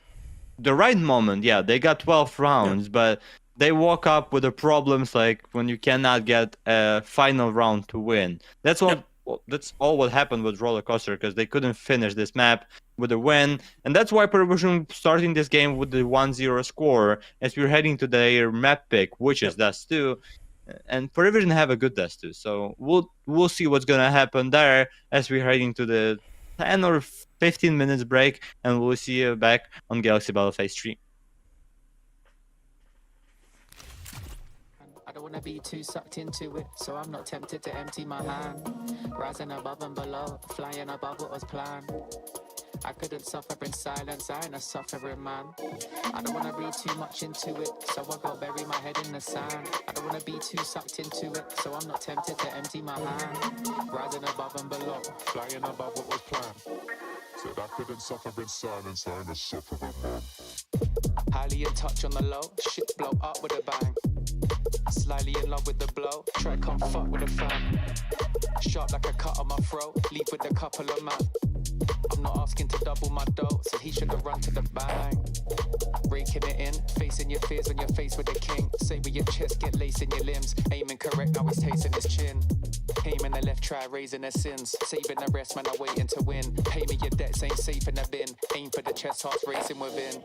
the right moment. Yeah, they got 12 rounds, but they woke up with the problems like when you cannot get a final round to win. That's what that's all what happened with Roller Coaster, because they couldn't finish this map with a win, and that's why PARIVISION starting this game with the 1-0 score as we're heading to their map pick, which is Dust 2. And PARIVISION have a good Dust 2, so we'll see what's gonna happen there as we're heading to the 10 or 15 minutes break, and we'll see you back on Galaxy Battle Phase 3. I don't wanna be too sucked into it, so I'm not tempted to empty my hand. Rising above and below, flying above what was planned. I couldn't suffer in silence, I ain't a suffering man. I don't wanna read too much into it, so I go bury my head in the sand. I don't wanna be too sucked into it, so I'm not tempted to empty my hand. Rising above and below, flying above what was planned. Said I couldn't suffer in silence, I ain't a suffering man. Highly in touch on the low, shit blow up with a bang. Slightly in love with the blow, try to come fuck with a fan. Sharp like a cut on my throat, leave with a couple of man. I'm not asking to double my dough, so he should have run to the bank. Breaking it in, facing your fears when you're faced with a king. Say with your chest, get lace in your limbs. Aiming correct, now he's tasting his chin. Aiming the left, try raising their sins. Saving the rest, man, I'm waiting to win. Pay me your debts, ain't safe in the bin. Aim for the chest, hearts racing within.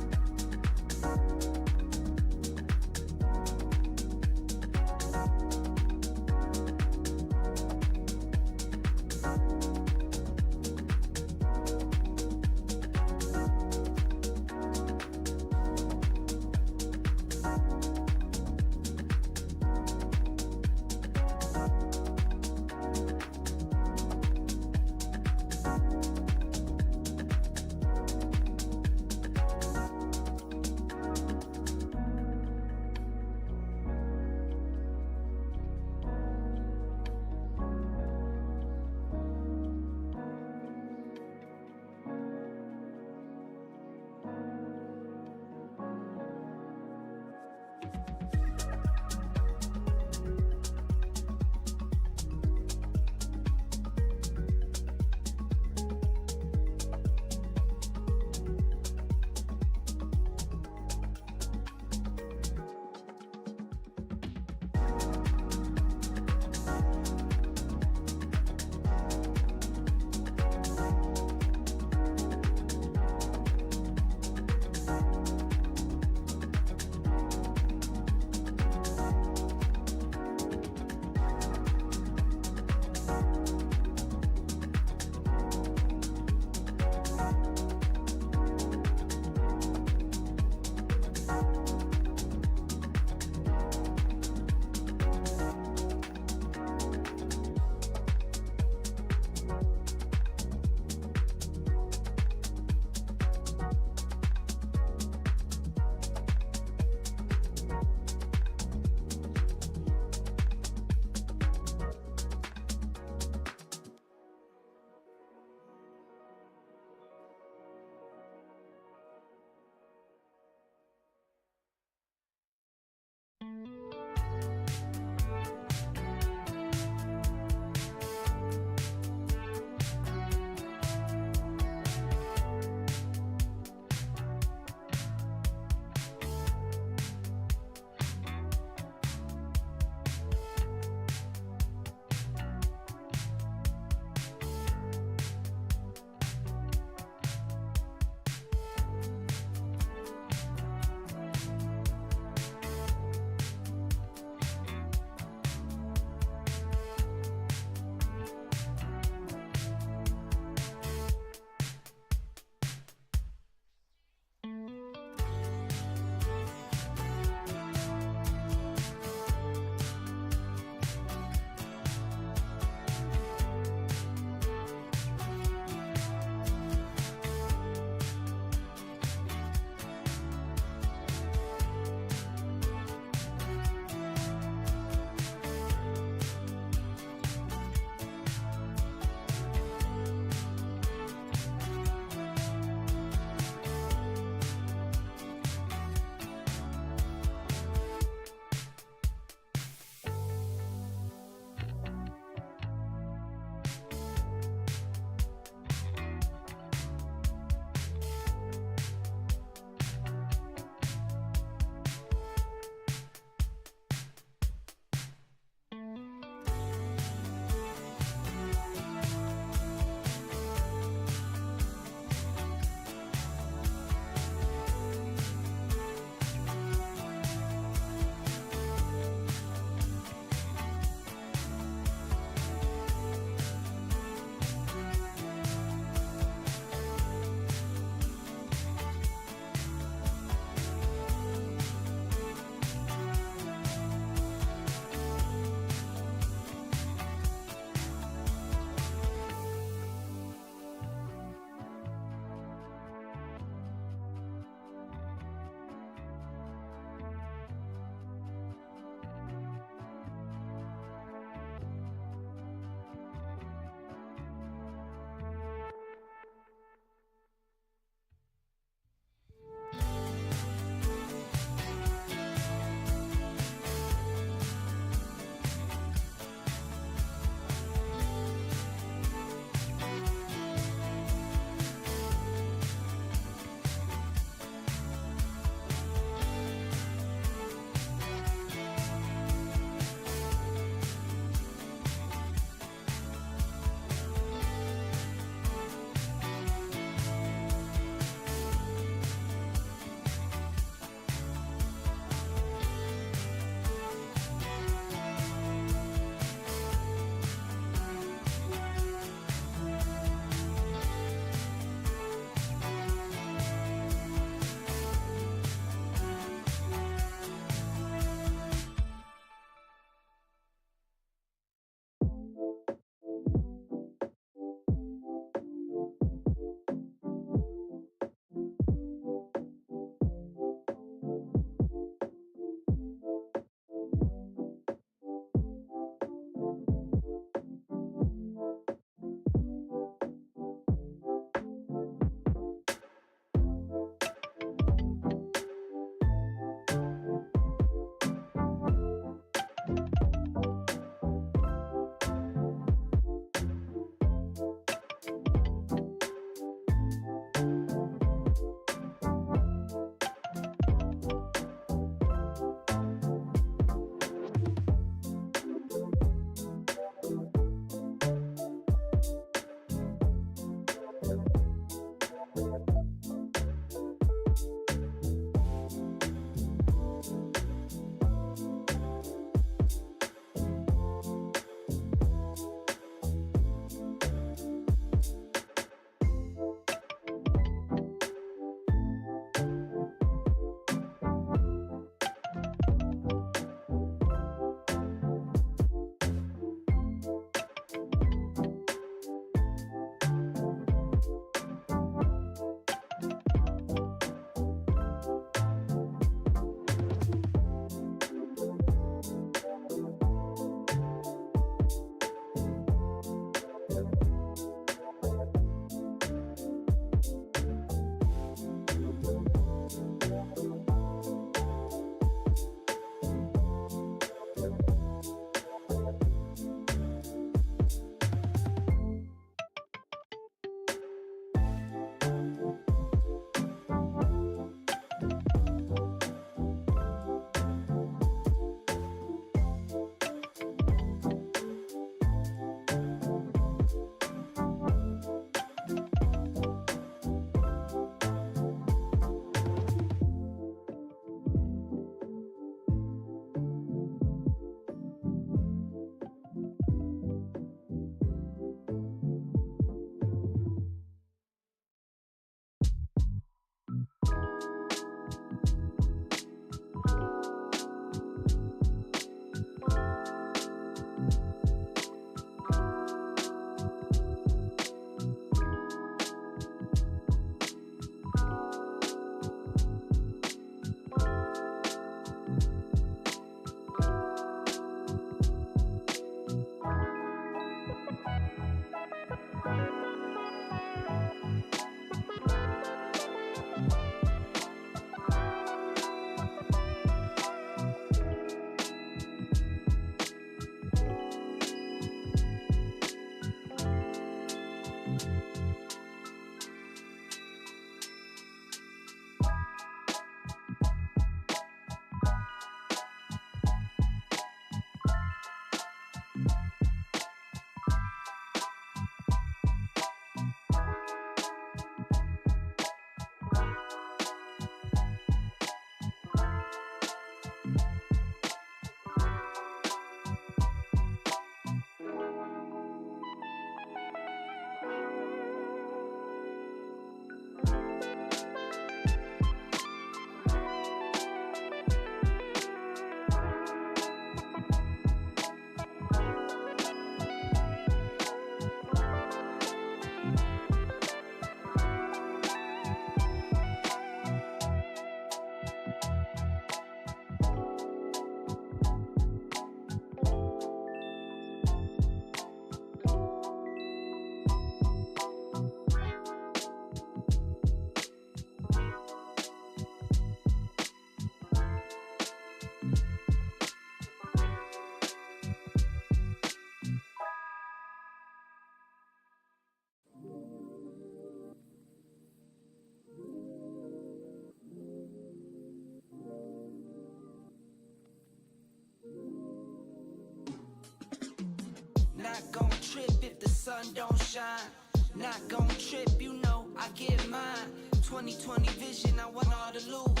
sun don't shine. Not gon' trip, you know I get mine. 2020 vision, I want all the loot.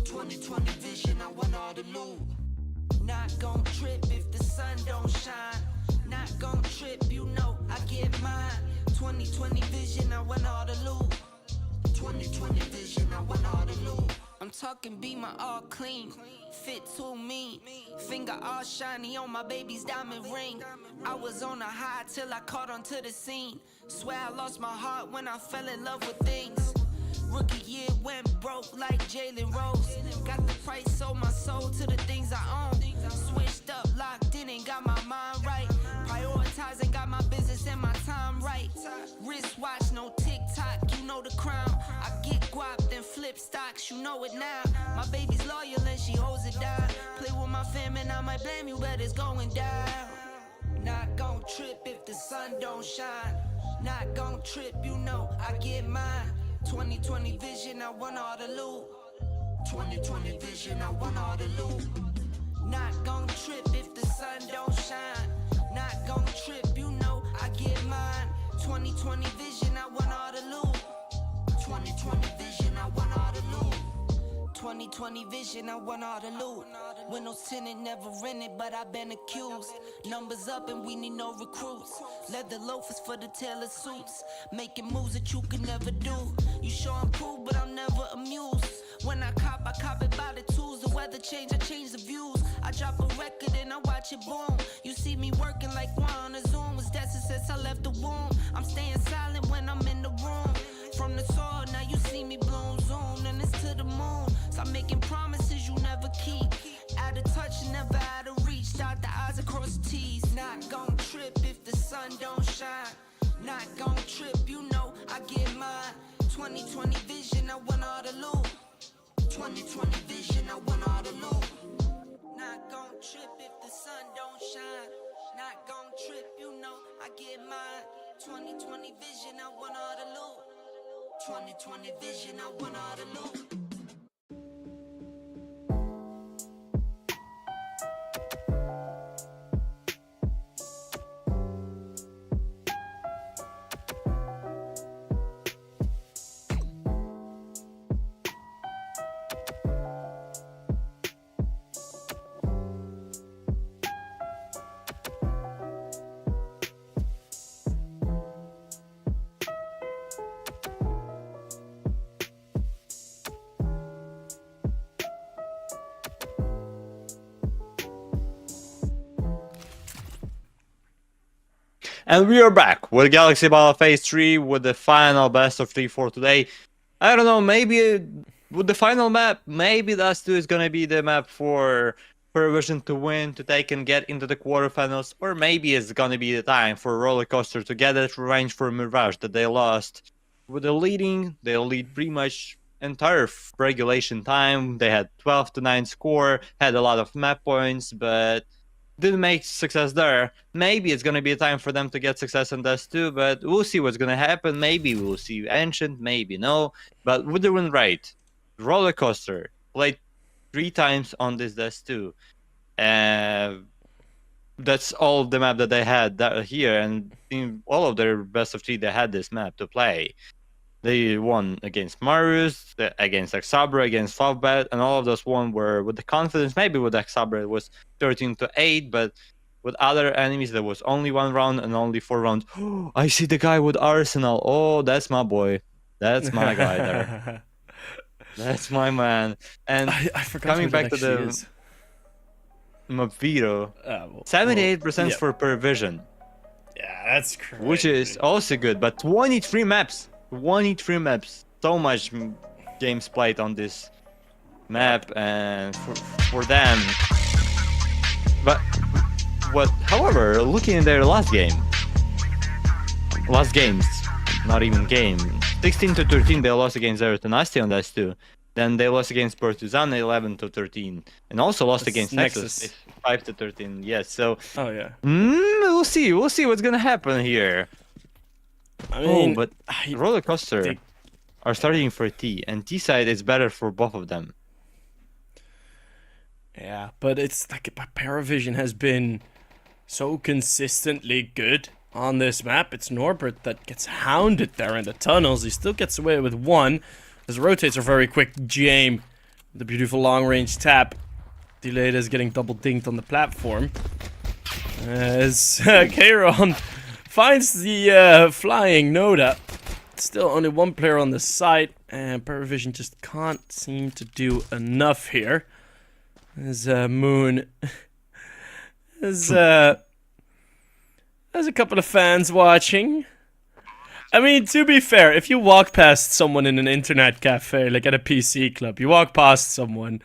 2020 vision, I want all the loot. Not gon' trip if the sun don't shine. Not gon' trip, you know I get mine. 2020 vision, I want all the loot. 2020 vision, I want all the loot. I'm talking be my all clean, fit too mean, finger all shiny on my baby's diamond ring. I was on a high till I caught onto the scene. Swear I lost my heart when I fell in love with things. Rookie year went broke like Jalen Rose. Got the price, sold my soul to the things I own. Switched up, locked in and got my mind right. Prioritizing, got my business and my time right. Wristwatch, no TikTok, you know the crown. I get guap, then flip stocks, you know it now. My baby's loyal and she holds it down. Play with my fam and I might blame you, but it's going down. Not gon' trip if the sun don't shine. Not gon' trip, you know I get mine. 2020 vision, I want all the loot. 2020 vision, I want all the loot. Not gon' trip if the sun don't shine. Not gon' trip, you know I get mine. 2020 vision, I want all the loot. 2020 vision, I want all the loot. 2020 vision, I want all the loot. Windows tinted, never rented, but I've been accused. Numbers up and we need no recruits. Leather loafers for the tailor suits. Making moves that you could never do. You sure I'm cool, but I'm never amused. When I cop it by the tools. The weather change, I change the views. I drop a record and I watch it boom. You see me working like one on a Zoom. Was destined since I left the womb. I'm staying silent when I'm in the room. From the soil, now you see me bloom. Zoom, and it's to the moon. Stop making promises you never keep. Out of touch, never out of reach. Dot the I's across the T's. Not gon' trip if the sun don't shine. Not gon' trip, you know I get mine. 2020 vision, I want all the loot. 2020 vision, I want all the loot. Not gon' trip if the sun don't shine. Not gon' trip, you know I get mine. 2020 vision, I want all the loot. 2020 vision, I want all the loot. And we are back with Galaxy Battle Phase 3 with the final best of 3 for today. I don't know, maybe with the final map, maybe Dust 2 is gonna be the map for PARIVISION to win, to take and get into the quarterfinals, or maybe it's gonna be the time for Roller Coaster to get that revenge for Mirage that they lost. With the leading, they lead pretty much entire regulation time. They had 12-9 score, had a lot of map points, but didn't make success there. Maybe it's gonna be a time for them to get success in Dust 2, but we'll see what's gonna happen. Maybe we'll see Ancient, maybe no. But with the win rate, Roller Coaster played 3 times on this Dust 2. That's all the map that they had here, and in all of their best of 3 they had this map to play. They won against Marius, against Exabra, against Favbet, and all of those won were with the confidence. Maybe with Exabra it was 13-8, but with other enemies there was only 1 round and only 4 rounds. Oh, I see the guy with Arsenal. Oh, that's my boy. That's my guy there. That's my man. And I forgot coming back to the Mapvito, 78% for PARIVISION. Yeah, that's crazy. Which is also good, but 23 maps. 23 maps. So much games played on this map, and for them. But however, looking at their last games, not even game, 16-13 they lost against Zeratanasti on that too. Then they lost against Partizan 11-13, and also lost against Nexus 5-13. Yes, so we'll see what's gonna happen here. I mean, but Roller Coaster are starting for T, and T side is better for both of them. Yeah, but it's like PARIVISION has been so consistently good on this map. It's Norbert that gets hounded there in the tunnels. He still gets away with one. His rotates are very quick. Jame, the beautiful long-range tap. Delayed is getting double dinked on the platform. As Kairon finds the flying Noda. Still only one player on the site, and PARIVISION just can't seem to do enough here. As Moon has a couple of fans watching. I mean, to be fair, if you walk past someone in an internet cafe, like at a PC club, you walk past someone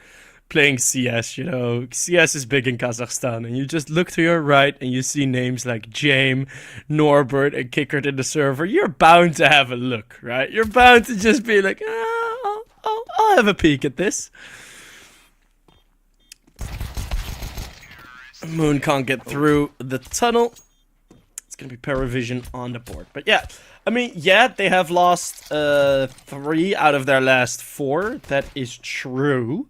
playing CS, you know, CS is big in Kazakhstan, and you just look to your right and you see names like Jame, Norbert, and Kickert in the server, you're bound to have a look, right? You're bound to just be like, I'll have a peek at this. Moon can't get through the tunnel. It's gonna be PARIVISION on the board. But yeah, I mean, yeah, they have lost 3 out of their last 4. That is true.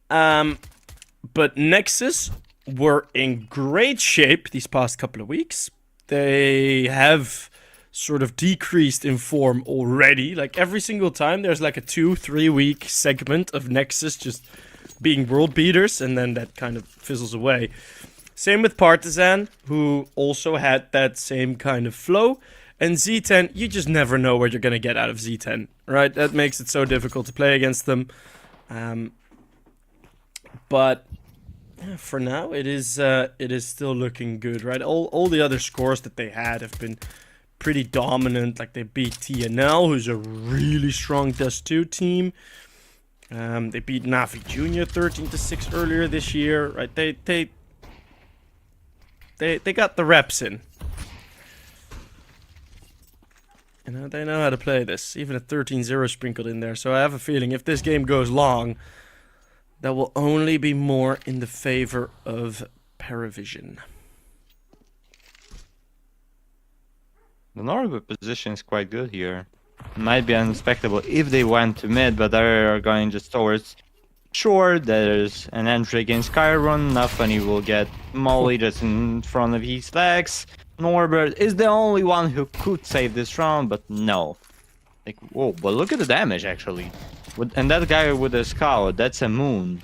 But Nexus were in great shape these past couple of weeks. They have sort of decreased in form already. Like every single time there's like a 2-3 week segment of Nexus just being world beaters, and then that kind of fizzles away. Same with Partizan, who also had that same kind of flow. And Z10, you just never know what you're going to get out of Z10, right? That makes it so difficult to play against them. But yeah, for now, it is still looking good, right? All the other scores that they had have been pretty dominant. Like they beat TNL, who's a really strong Dust 2 team. They beat Navi Jr. 13-6 earlier this year, right? They got the reps in. You know, they know how to play this. Even a 13-0 sprinkled in there. So I have a feeling if this game goes long, that will only be more in the favor of PARIVISION. The Norbert position is quite good here. Might be unexpectable if they went to mid, but they're going just towards short. There's an entry against Chiron. Nothing will get Molly just in front of his legs. Norbert is the only one who could save this round, but no. Like, whoa, but look at the damage actually. And that guy with the scout, that's a Moon.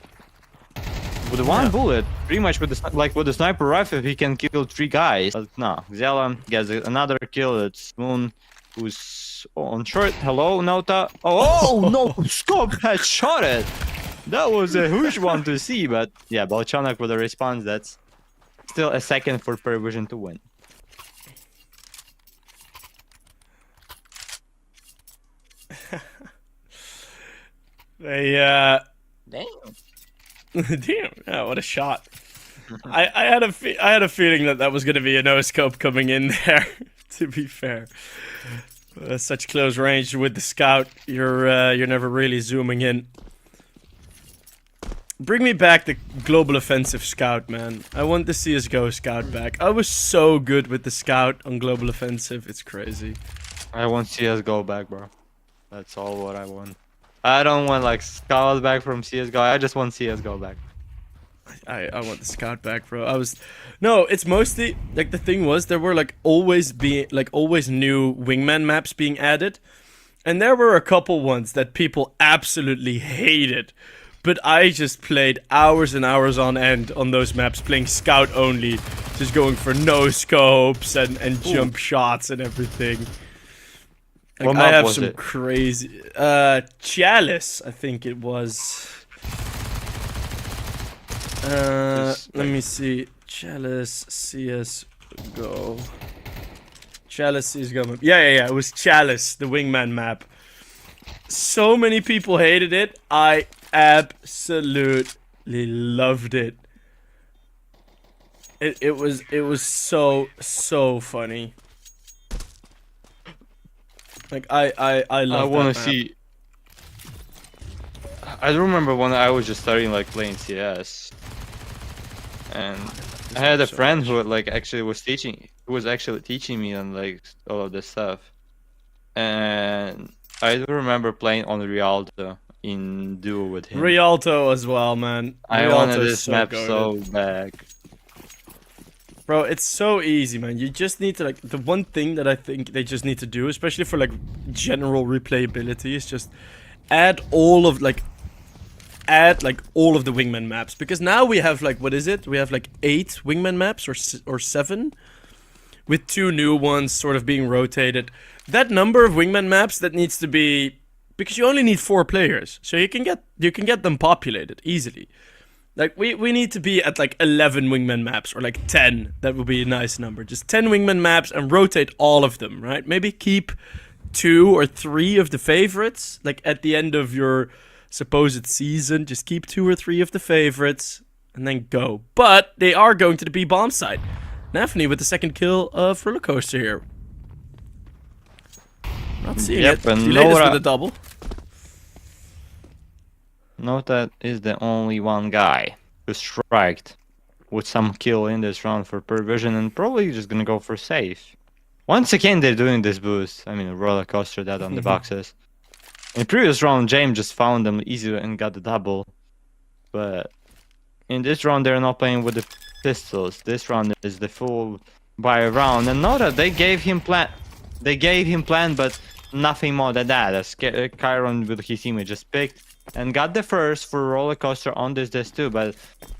With one bullet, pretty much with the sniper rifle, he can kill 3 guys. But no, Zella gets another kill. It's Moon, who's on short. Hello, Nota. Oh no, Scope had shot it. That was a huge one to see, but yeah, Balchanak with a response. That's still a second for PARIVISION to win. They Damn. damn, yeah, what a shot. I had a feeling that was going to be a no scope coming in there. To be fair, such close range with the scout, you're never really zooming in. Bring me back the global offensive scout, man. I want the CS:GO scout back. I was so good with the scout on global offensive. It's crazy. I want CS:GO back, bro. That's all what I want. I don't want like scout back from CS:GO. I just want CS:GO back. I want the scout back, bro. No, it's mostly like the thing was there were always new wingman maps being added, and there were a couple ones that people absolutely hated. But I just played hours and hours on end on those maps, playing scout only, just going for no scopes and jump shots and everything. Like, what I map have was some it? crazy Chalice, I think it was. Let me see. Chalice CS:GO. Chalice CS:GO map. Yeah. It was Chalice, the wingman map. So many people hated it. I absolutely loved it. It was so funny. Like I love. I want that to map. see. I remember when I was just starting playing CS, and I had a friend who was actually teaching me on all of this stuff, and I do remember playing on Rialto in duo with him. Rialto as well, man. I Rialto wanted is this so map goated. so bad. Bro, it's so easy, man. You just need to, like, the one thing that I think they just need to do, especially for, like, general replayability, is just add all of the wingman maps. Because now we have, like, what is it? We have, like, 8 wingman maps or 7, with 2 new ones sort of being rotated. That number of wingman maps that needs to be, because you only need 4 players, so you can get them populated easily. Like, we need to be at, like, 11 wingman maps, or, like, 10. That would be a nice number. Just 10 wingman maps and rotate all of them, right? Maybe keep 2 or 3 of the favorites. Like, at the end of your supposed season, just keep 2 or 3 of the favorites, and then go. But they are going to the B-bomb side. Nafny with the second kill of Roller Coaster here. Not seeing it. And Delayed with a double. Note that is the only one guy who striked with some kill in this round for PARIVISION, and probably just gonna go for safe. Once again, they're doing this boost. I mean, Roller Coaster that on the boxes. In the previous round, James just found them easy and got the double. But in this round, they're not playing with the pistols. This round is the full buy round. And note that they gave him plan. They gave him plan, but nothing more than that. As Chiron with his teammate just picked and got the first for Roller Coaster on this too. But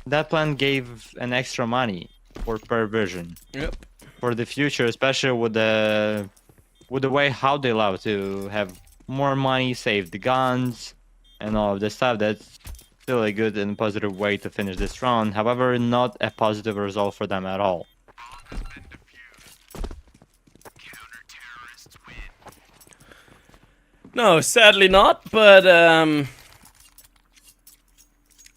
that plan gave an extra money for PARIVISION. Yep. For the future, especially with the way how they love to have more money, save the guns, and all of this stuff. That's still a good and positive way to finish this round. However, not a positive result for them at all. No, sadly not, but I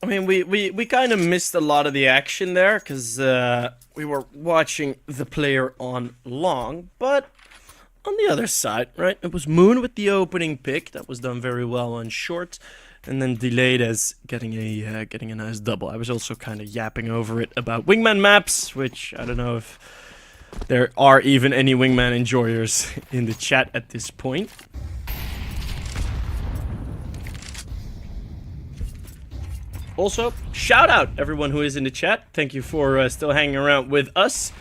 mean, we kind of missed a lot of the action there, because we were watching the player on long, but on the other side, right, it was Moon with the opening pick, that was done very well on short, and then delayed as getting a nice double. I was also kind of yapping over it about wingman maps, which I don't know if there are even any wingman enjoyers in the chat at this point. Also, shout out everyone who is in the chat. Thank you for still hanging around with us.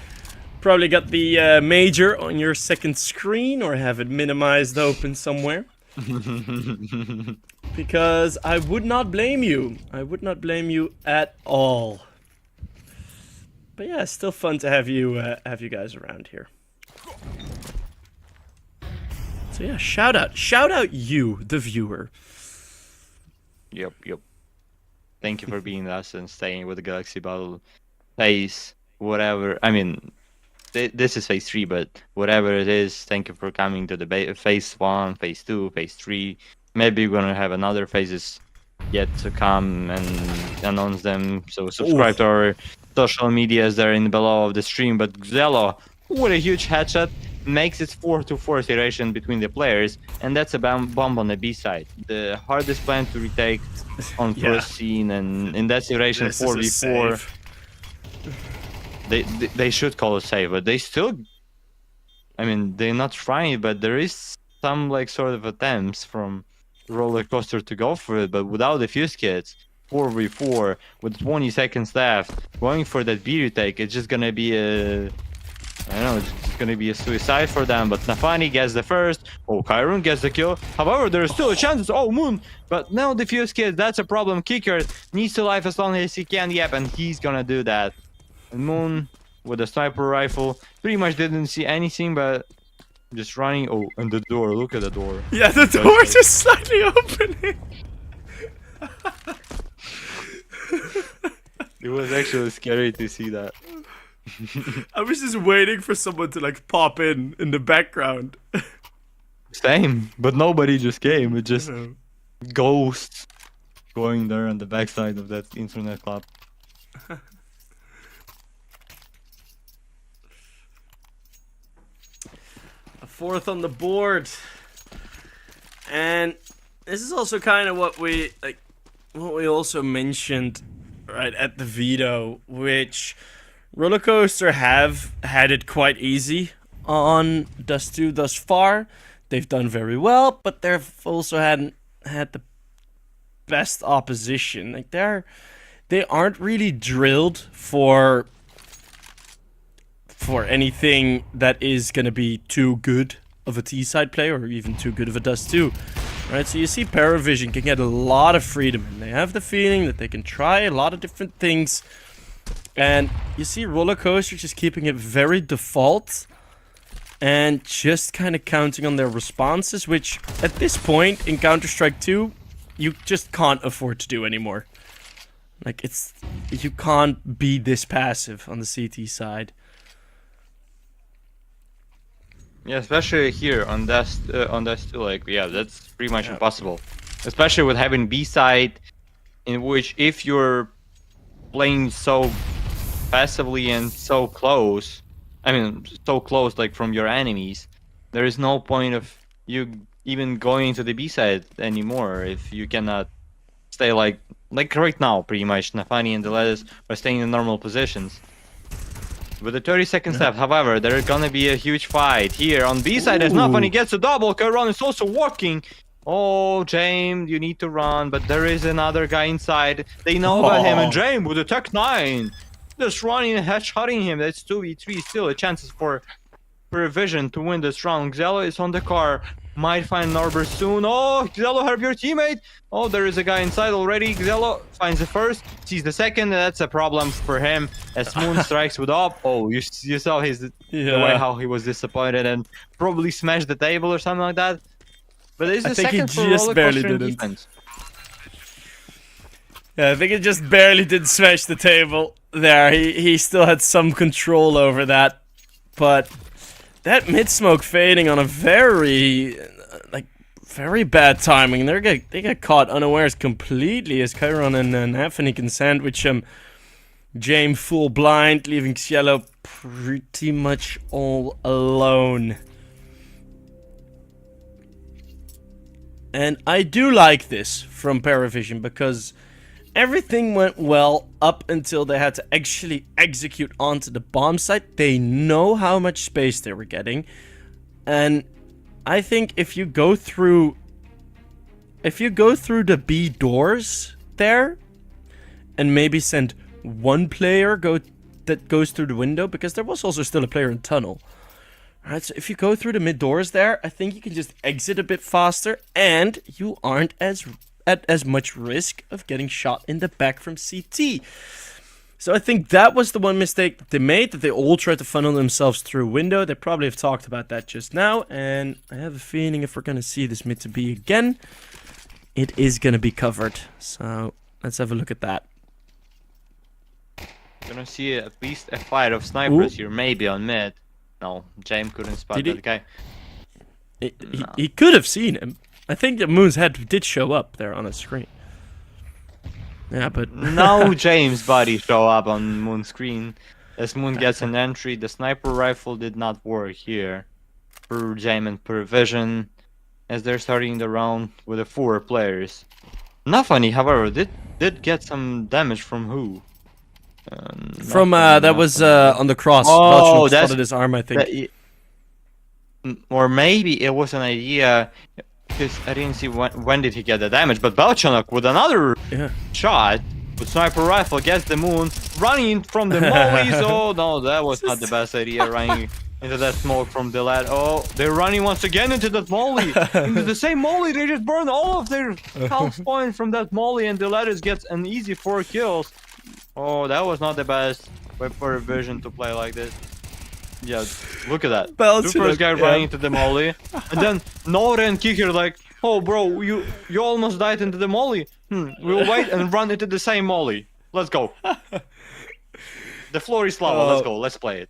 Probably got the major on your second screen, or have it minimized open somewhere. Because I would not blame you. I would not blame you at all. But yeah, it's still fun to have you guys around here. So yeah, shout out you, the viewer. Yep. Thank you for being with us and staying with the Galaxy Battle phase, whatever. I mean, this is phase 3, but whatever it is, thank you for coming to the phase 1, phase 2, phase 3. Maybe we're gonna have another phases yet to come and announce them. So subscribe to our social medias there in below of the stream. But Xelo, what a huge headshot, makes it 4-4 iteration between the players, and that's a bomb on the B side. The hardest plan to retake on first scene, and in that iteration 4v4. They should call a save, but they still, I mean, they're not trying, but there is some like sort of attempts from Roller Coaster to go for it, but without the fuse kits, 4v4 with 20 seconds left, going for that B retake, it's just gonna be a, I don't know, it's gonna be a suicide for them. But Nafani gets the first. Oh, Chiron gets the kill. However, there's still a chance. Oh, Moon. But now the fuse kit, that's a problem. Kicker needs to life as long as he can. Yep, and he's gonna do that. And Moon with a sniper rifle pretty much didn't see anything, but just running. Oh, and the door. Look at the door. Yeah, the door is just slightly opening. It was actually scary to see that. I was just waiting for someone to like pop in the background. Same, but nobody just came. It just ghosts going there on the backside of that internet club. A fourth on the board, and this is also kind of what we also mentioned right at the veto, which Roller Coaster have had it quite easy on Dust 2 thus far. They've done very well, but they've also hadn't had the best opposition. Like they aren't really drilled for for anything that is going to be too good of a T-side player or even too good of a Dust 2. Right, so you see PARIVISION can get a lot of freedom, and they have the feeling that they can try a lot of different things. And you see Roller Coaster just keeping it very default and just kind of counting on their responses, which at this point in Counter-Strike 2, you just can't afford to do anymore. Like, you can't be this passive on the CT side. Yeah, especially here on Dust 2, like, yeah, that's pretty much impossible. Especially with having B side, in which if you're playing so passively and so close, I mean, so close, like, from your enemies, there is no point of you even going to the B side anymore if you cannot stay like right now, pretty much. Nafani and the Letters are staying in normal positions. With the 30 seconds left, however, there's gonna be a huge fight here on B side. As Nafani gets a double, Kairon is also walking. Oh, James, you need to run, but there is another guy inside. They know about him, and James with the Tech 9. Just running and headshotting him. That's 2v3. Still a chances for PARIVISION to win this round. Xello is on the car. Might find Norbert soon. Oh, Xello, help your teammate. Oh, there is a guy inside already. Xello finds the first, sees the second. That's a problem for him as Moon strikes with up. Oh, you saw the way how he was disappointed and probably smashed the table or something like that. But it's the second for Roller Coaster in defense. Yeah, I think it just barely did smash the table there. He still had some control over that. But that mid-smoke fading on a very bad timing. They get caught unawares completely as Kairon and Nafani can sandwich him. James full blind, leaving Cielo pretty much all alone. And I do like this from PARIVISION because everything went well up until they had to actually execute onto the bomb site. They know how much space they were getting. And I think if you go through the B doors there and maybe send one player that goes through the window, because there was also still a player in tunnel. Alright, so if you go through the mid doors there, I think you can just exit a bit faster and you aren't at as much risk of getting shot in the back from CT. So I think that was the one mistake that they made, that they all tried to funnel themselves through a window. They probably have talked about that just now, and I have a feeling if we're going to see this mid to B again, it is going to be covered. So let's have a look at that. Gonna see at least a fight of snipers here, maybe on mid. No, James couldn't spot that guy. He could have seen him. I think that Moon's head did show up there on his screen. Yeah, but now James' body show up on Moon's screen. As Moon gets an entry, the sniper rifle did not work here for James and PARIVISION as they're starting the round with the 4 players. Nafani, however, did get some damage from who? From that was on the cross. Oh, that's his arm, I think. Or maybe it was an idea. Because I didn't see when did he get the damage, but Belchanok with another shot with sniper rifle gets the Moon running from the mollies. Oh no, that was not the best idea, running into that smoke from the lad. Oh, they're running once again into that molly, into the same molly. They just burned all of their health points from that molly, and the ladders gets an easy 4 kills. Oh, that was not the best way for PARIVISION to play like this. Yeah, look at that. The first guy running into the molly, and then Nora and Kicker like, oh bro, you almost died into the molly. We'll wait and run into the same molly. Let's go. The floor is lava. Let's go. Let's play it.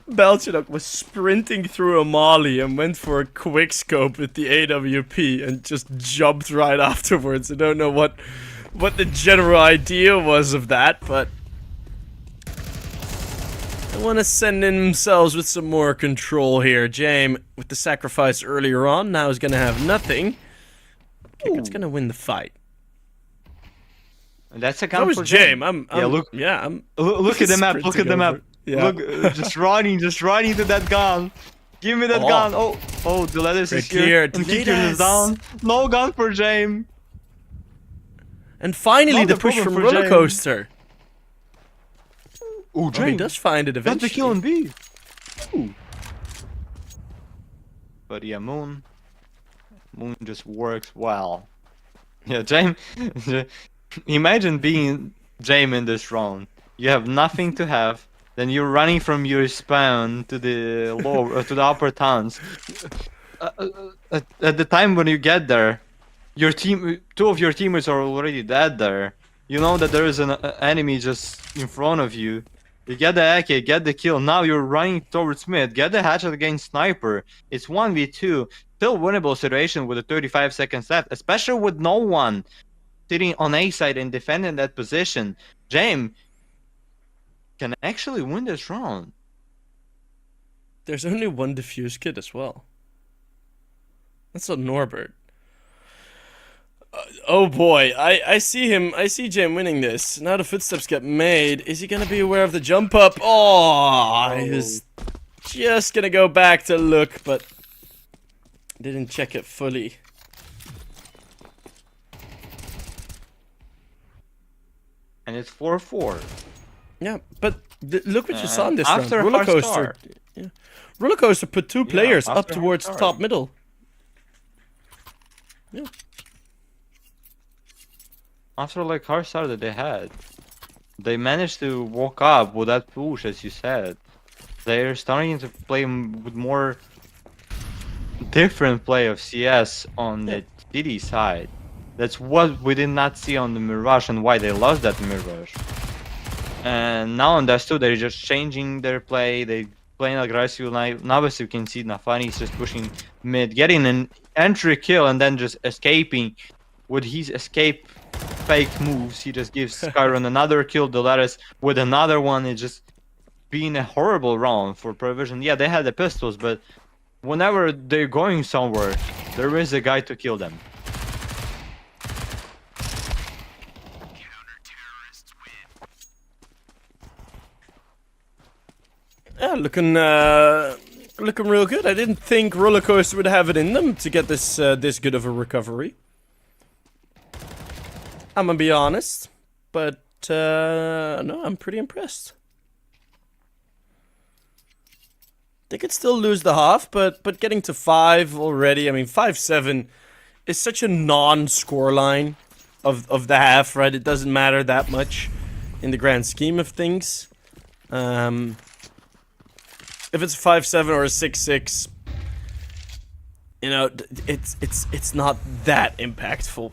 Belchanok was sprinting through a molly and went for a quick scope with the AWP and just jumped right afterwards. I don't know what the general idea was of that, but they want to send in themselves with some more control here. James, with the sacrifice earlier on, now is going to have nothing. Kicker's going to win the fight. That's a gun for James. Look at the map. Look at the map. Yeah. Look, just running to that gun. Give me that gun. Oh, the letters is here. And Kicker is down. No gun for James. And finally, the push from Roller Coaster. Oh, Oh, he does find it Got eventually. the kill on B. Ooh. But yeah, Moon just works well. Yeah, James. Imagine being James in this round. You have nothing to have. Then you're running from your spawn to the lower, to the upper towns. At the time when you get there, two of your teammates are already dead there. You know that there is an enemy just in front of you. You get the AK, get the kill. Now you're running towards mid. Get the hatchet against sniper. It's 1v2. Still winnable situation with the 35 seconds left, especially with no one sitting on A side and defending that position. James can actually win this round. There's only one defuse kit as well. That's on Norbert. Oh boy, I see him. I see Jam winning this. Now the footsteps get made. Is he gonna be aware of the jump up? Oh, he was just gonna go back to look, but didn't check it fully. And it's 4-4. Yeah, but look what you saw in this after round. a hard Rollercoaster. start. Yeah. Rollercoaster put two players up after a hard towards start. top middle. Yeah. After like hard start that they had, they managed to walk up with that push, as you said. They're starting to play with more different play of CS on the TD side. That's what we did not see on the Mirage and why they lost that Mirage. And now on Dust 2, they're just changing their play. They playing aggressive. Now as you can see, Nafani's just pushing mid, getting an entry kill and then just escaping. With his escape fake moves, he just gives Skyron another kill, Dolares with another one. It's just been a horrible round for PARIVISION. Yeah, they had the pistols, but whenever they're going somewhere, there is a guy to kill them. Yeah, looking real good. I didn't think Rollercoaster would have it in them to get this this good of a recovery. I'm gonna be honest, but no, I'm pretty impressed. They could still lose the half, but getting to 5 already. I mean, 5-7 is such a non-score line of the half, right? It doesn't matter that much in the grand scheme of things. If it's a 5-7 or a 6-6, you know, it's not that impactful,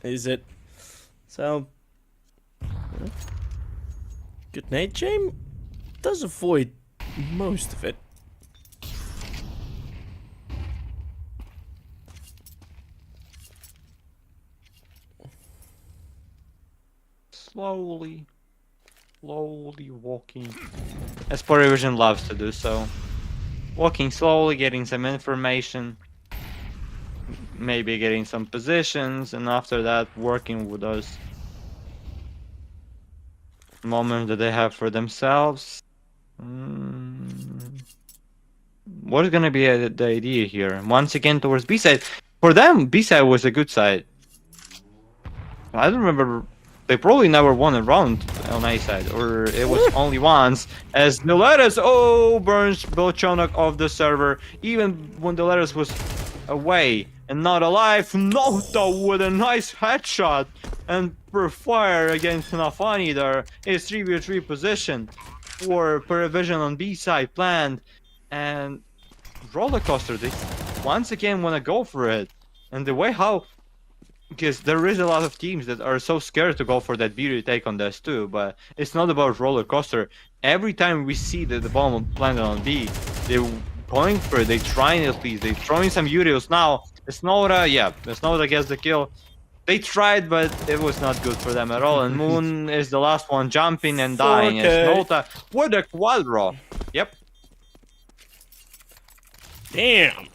is it? So, good night, James. Does avoid most of it. Slowly walking. As PARIVISION loves to do so. Walking slowly, getting some information. Maybe getting some positions, and after that working with those moments that they have for themselves. What is gonna be the idea here? Once again towards B side. For them, B side was a good side. I don't remember. They probably never won a round on A side, or it was only once. As Dolares burns Belchonak off the server, even when Dolares was away and not alive. Nota with a nice headshot and fire against Nafani there. It's 3v3 position for PARIVISION on B side planned, and Rollercoaster, they once again want to go for it. And the way how, because there is a lot of teams that are so scared to go for that B retake on this too, but it's not about Rollercoaster. Every time we see that the bomb landed on B, they're going for it, they're trying at least, they're throwing some Urios now. Snowda, yeah, Snowda gets the kill. They tried, but it was not good for them at all, and Moon is the last one jumping and dying. Okay. And Snowda with a quadro. Yep. Damn.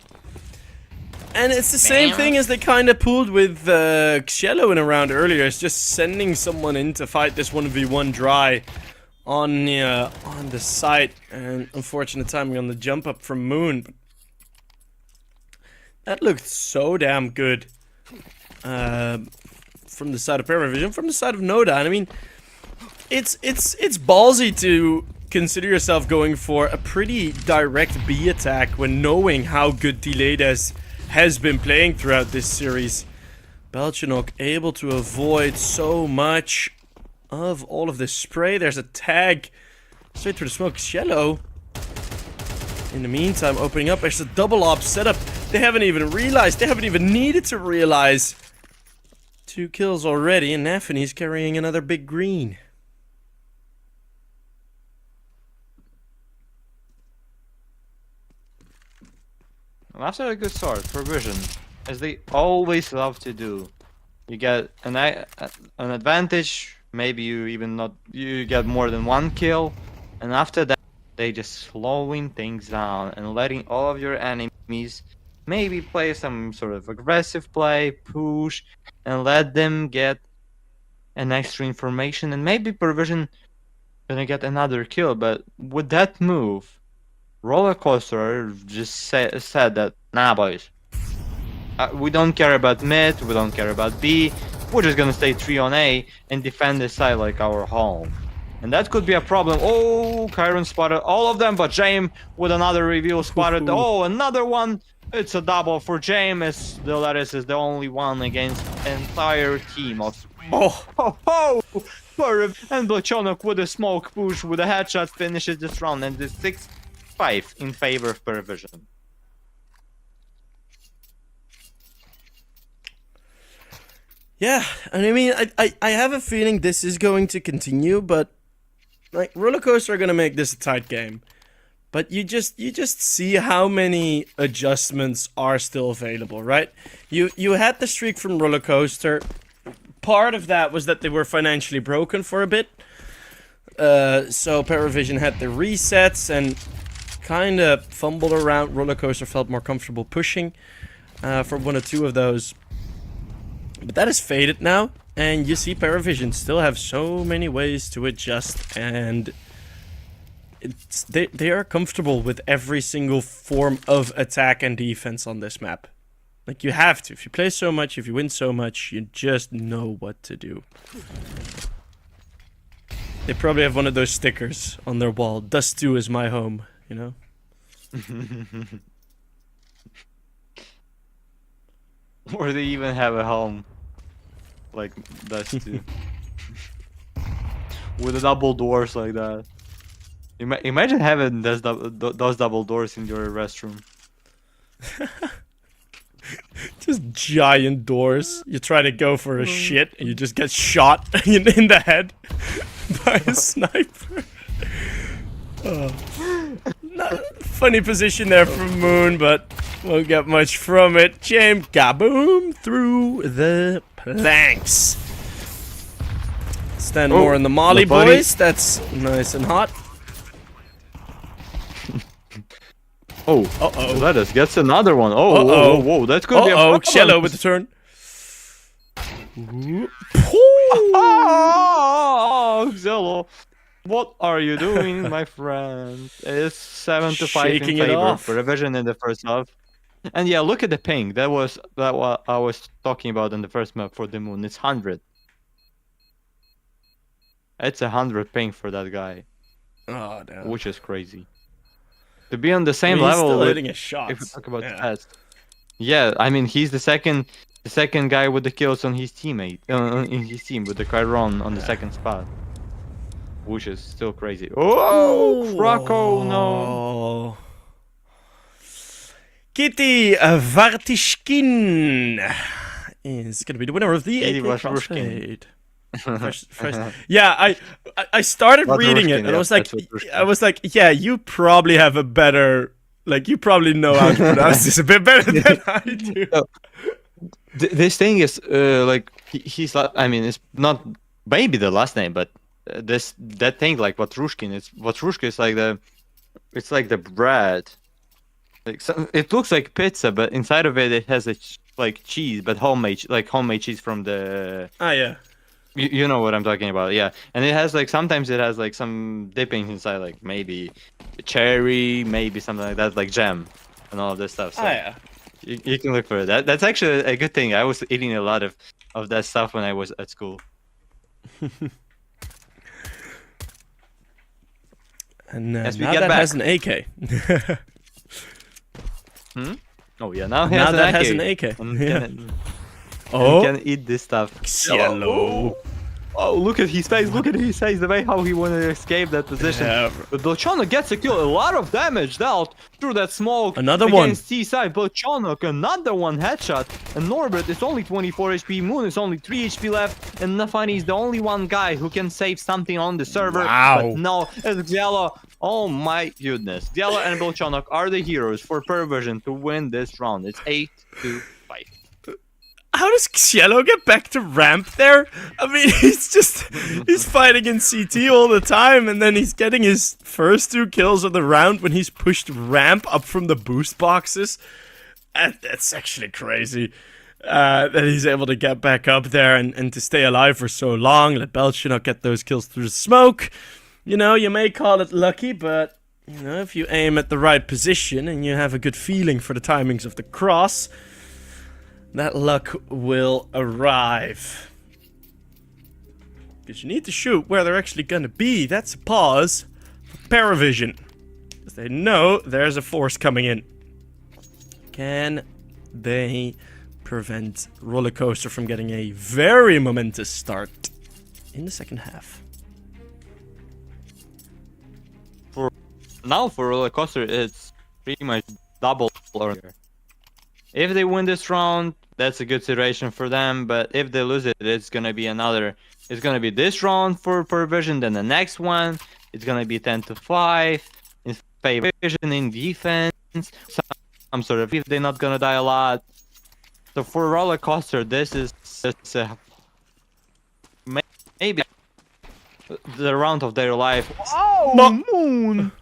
And it's the same thing as they kind of pulled with Xielo in a round earlier. It's just sending someone in to fight this 1v1 dry on the site. And unfortunate timing on the jump up from Moon. That looked so damn good from the side of PARIVISION, from the side of Noda. And I mean, it's ballsy to consider yourself going for a pretty direct B attack when knowing how good Diledes has been playing throughout this series. Belchenok able to avoid so much of all of this spray. There's a tag straight through the smoke. Shallow. In the meantime, opening up. There's a double op setup. They haven't even realized. They haven't even needed to realize. 2 kills already, and Nafany's carrying another big green. And after a good start, PARIVISION, as they always love to do, you get an advantage. Maybe you get more than 1 kill, and after that, they just slowing things down and letting all of your enemies maybe play some sort of aggressive play, push, and let them get an extra information, and maybe PARIVISION gonna get another kill. But with that move, Rollercoaster just said that, nah boys, we don't care about mid, we don't care about B, we're just gonna stay 3 on A and defend this side like our home. And that could be a problem. Oh, Chiron spotted all of them, but James with another reveal spotted. Oh, another one. It's a double for James, as the Lattice is the only one against the entire team of... Oh, and Belchenok with a smoke push with a headshot finishes this round, and it's 6-5 in favor of PARIVISION. Yeah, and I mean, I have a feeling this is going to continue, but like Rollercoaster are gonna make this a tight game. But you just see how many adjustments are still available, right? You had the streak from Rollercoaster. Part of that was that they were financially broken for a bit. So PARIVISION had the resets and kind of fumbled around. Rollercoaster felt more comfortable pushing for 1 or 2 of those. But that is faded now, and you see PARIVISION still have so many ways to adjust, and they are comfortable with every single form of attack and defense on this map. Like, you have to. If you play so much, if you win so much, you just know what to do. They probably have one of those stickers on their wall. Dust 2 is my home, you know? Or they even have a home. Like, Dust 2. With the double doors like that. Imagine having those double doors in your restroom. Just giant doors. You try to go for a shit and you just get shot in the head by a sniper. Funny position there from Moon, but won't get much from it. James kaboom through the planks. Stand more in the molly, boys. That's nice and hot. Oh, Lettuce gets another one. Oh, whoa, that could be a problem. Shallow with the turn. Oh, Xello, what are you doing, my friend? It's 7-5 in favor for PARIVISION in the first half. And yeah, look at the ping. That was what I was talking about in the first map for the Moon. It's 100. It's 100 ping for that guy. Oh, damn. Which is crazy. To be on the same level still with, hitting his shots. if we talk about stats. Yeah, I mean, he's the second guy with the kills on his teammate in his team with the Chiron on the second spot, which is still crazy. Oh, Krakow, no. Kitty Vartishkin is gonna be the winner of the Kitty AK Crossfade. Yeah, I started reading it and I was like, yeah, you probably have a better, like, you probably know how to pronounce this a bit better than I do. This thing is like he's like, I mean, it's not maybe the last name, but that thing like Vatrushkin is like it's like the bread. Like it looks like pizza, but inside of it has like cheese, but homemade cheese from the. Ah, yeah. You know what I'm talking about, yeah. And it has like sometimes it has like some dippings inside, like maybe cherry, maybe something like that, like jam, and all of this stuff. So yeah. You can look for it. That's actually a good thing. I was eating a lot of that stuff when I was at school. And As we now get that back. has an AK. Oh yeah, now he Now has that an has AK. an AK. And Yeah. can, Oh, can eat this stuff. Yellow. Oh, look at his face, look at his face, the way how he wanted to escape that position. Yeah. But Belchonok gets a kill, a lot of damage dealt through that smoke. Another one. Against T-side, Belchonok, another one headshot. And Norbert is only 24 HP, Moon is only 3 HP left, and Nafani is the only one guy who can save something on the server. Wow. But no, it's Giello. Oh my goodness. Giello and Belchonok are the heroes for PARIVISION to win this round. It's 8-5. How does Cielo get back to ramp there? I mean, he's fighting in CT all the time, and then he's getting his first 2 kills of the round when he's pushed ramp up from the boost boxes. That's actually crazy. That he's able to get back up there and to stay alive for so long. Let Belchonok get those kills through the smoke. You know, you may call it lucky, but, you know, if you aim at the right position and you have a good feeling for the timings of the cross, that luck will arrive. Because you need to shoot where they're actually gonna be. That's a pause for PARIVISION. Because they know there's a force coming in. Can they prevent Rollercoaster from getting a very momentous start in the second half? Now for Rollercoaster, it's pretty much double or if they win this round, that's a good situation for them. But if they lose it, it's gonna be another. It's gonna be this round for PARIVISION. Then the next one, it's gonna be 10-5 in PARIVISION in defense. Some sort of if they're not gonna die a lot. So for Rollercoaster, this is maybe the round of their life. Oh, Moon!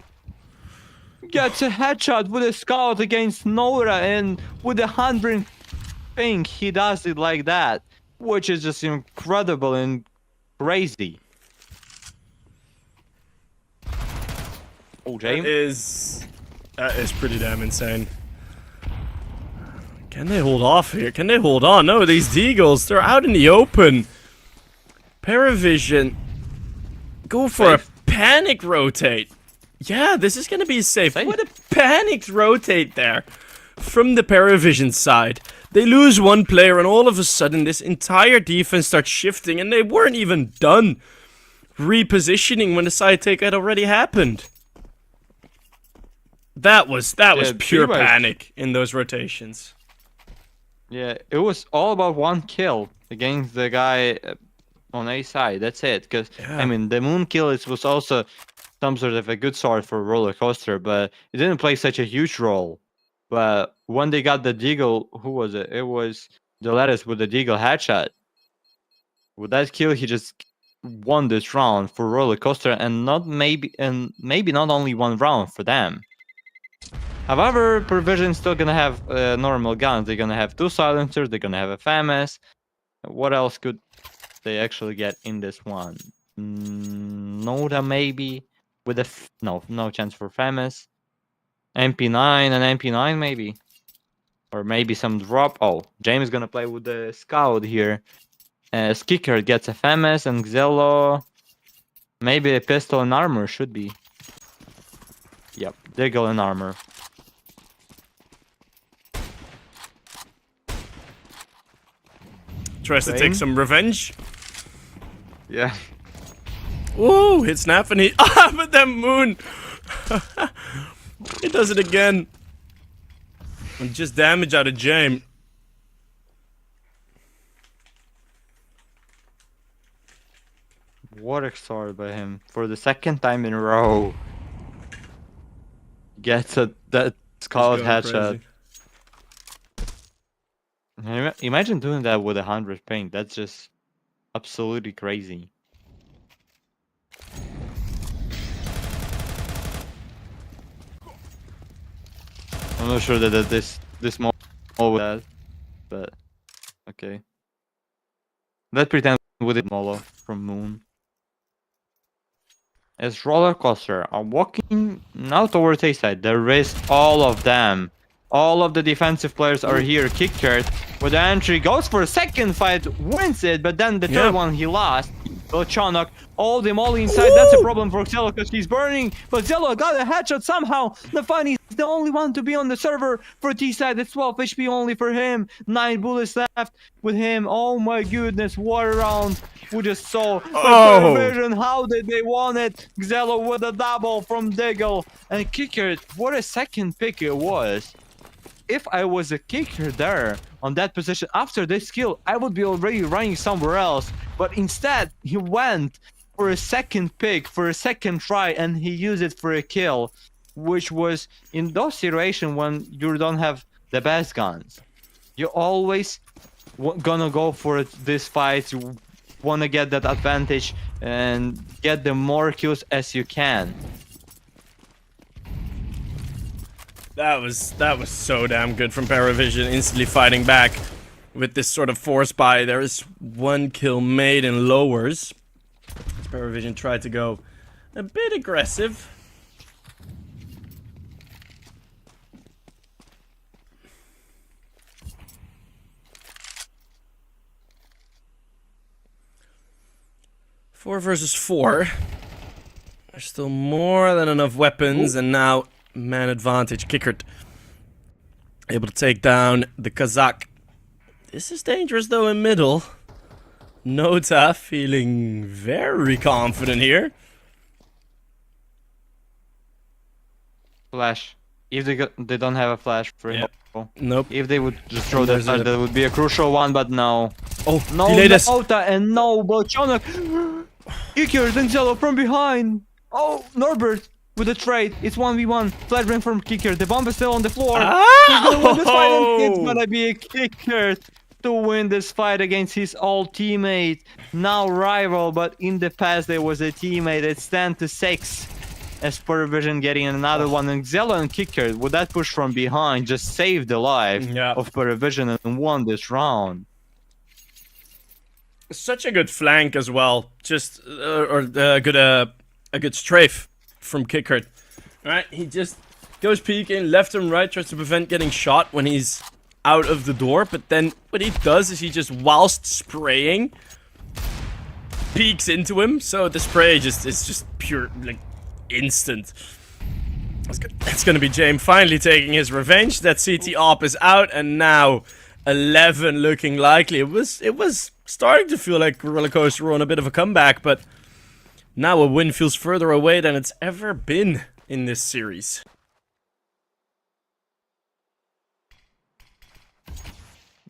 Gets a headshot with a scout against Nora, and with 100 ping, he does it like that, which is just incredible and crazy. Oh, James. That is pretty damn insane. Can they hold off here? Can they hold on? No, these Deagles, they're out in the open. PARIVISION, go for a panic rotate. Yeah, this is gonna be safe. What a panicked rotate there from the PARIVISION side. They lose one player and all of a sudden this entire defense starts shifting, and they weren't even done repositioning when the side take had already happened. That was pure panic in those rotations. Yeah, it was all about one kill against the guy on A side. That's it. Because I mean, the Moon kill was also some sort of a good start for Rollercoaster, but it didn't play such a huge role. But when they got the Deagle, who was it? It was the Lettuce with the Deagle headshot. With that kill, he just won this round for Rollercoaster, and maybe not only one round for them. However, PARIVISION's still gonna have normal guns. They're gonna have 2 silencers. They're gonna have a FAMAS. What else could they actually get in this one? Noda maybe with a no chance for FAMAS. MP9 and MP9 maybe, or maybe some drop. Oh, James is gonna play with the Scout here. Skicker gets a FAMAS, and Xello maybe a pistol and armor should be. Yep, Deagle and armor. Tries to take some revenge. Yeah. Ooh, hit snap and he but then Moon. He does it again. And just damage out of James. What a start by him for the second time in a row. Gets that Scarlet headshot. Imagine doing that with 100 ping. That's just absolutely crazy. I'm not sure that this moment with that, but okay. Let's pretend with it Molo from Moon. As Rollercoaster are walking now towards A side, there is all of them. All of the defensive players are here. Kickert with the entry goes for a second fight, wins it, but then the third one he lost. Belchonok, all them all inside. That's a problem for Xelo because he's burning. But Xelo got a headshot somehow. Nafani is the only one to be on the server for T-side. It's 12 HP only for him. 9 bullets left with him. Oh my goodness, what a round we just saw. PARIVISION, how did they want it? Xelo with a double from Diggle. And Kicker, what a second pick it was. If I was a kicker there on that position after this kill, I would be already running somewhere else. But instead, he went for a second pick, for a second try, and he used it for a kill, which was in those situations when you don't have the best guns. You always gonna go for this fight. You wanna get that advantage and get the more kills as you can. That was so damn good from PARIVISION, instantly fighting back with this sort of force buy. There is 1 kill made in lowers. PARIVISION tried to go a bit aggressive. Four versus 4. There's still more than enough weapons, and now man advantage. Kickert able to take down the Kazakh. This is dangerous though in middle. Nota feeling very confident here. Flash. If they don't have a flash for him. Nope. If they would just throw that flash, that would be a crucial one, but no. Oh, no Nota and no Belchonok. Kicker and Xelo from behind. Oh, Norbert with a trade. It's 1v1. Flash from Kicker. The bomb is still on the floor. He's gonna win this fight, and it's gonna be a Kicker to win this fight against his old teammate. Now rival, but in the past there was a teammate. It's 10-6. As PARIVISION getting another one, and Xelo and Kicker with that push from behind just saved the life of PARIVISION and won this round. Such a good flank as well. Just a good strafe from Kicker. Right, he just goes peeking left and right, tries to prevent getting shot when he's out of the door. But then what he does is he just, whilst spraying, peeks into him. So the spray is just pure, like, instant. It's gonna be James finally taking his revenge. That CT op is out, and now 11 looking likely. It was starting to feel like Rollercoaster were on a bit of a comeback, but now a win feels further away than it's ever been in this series.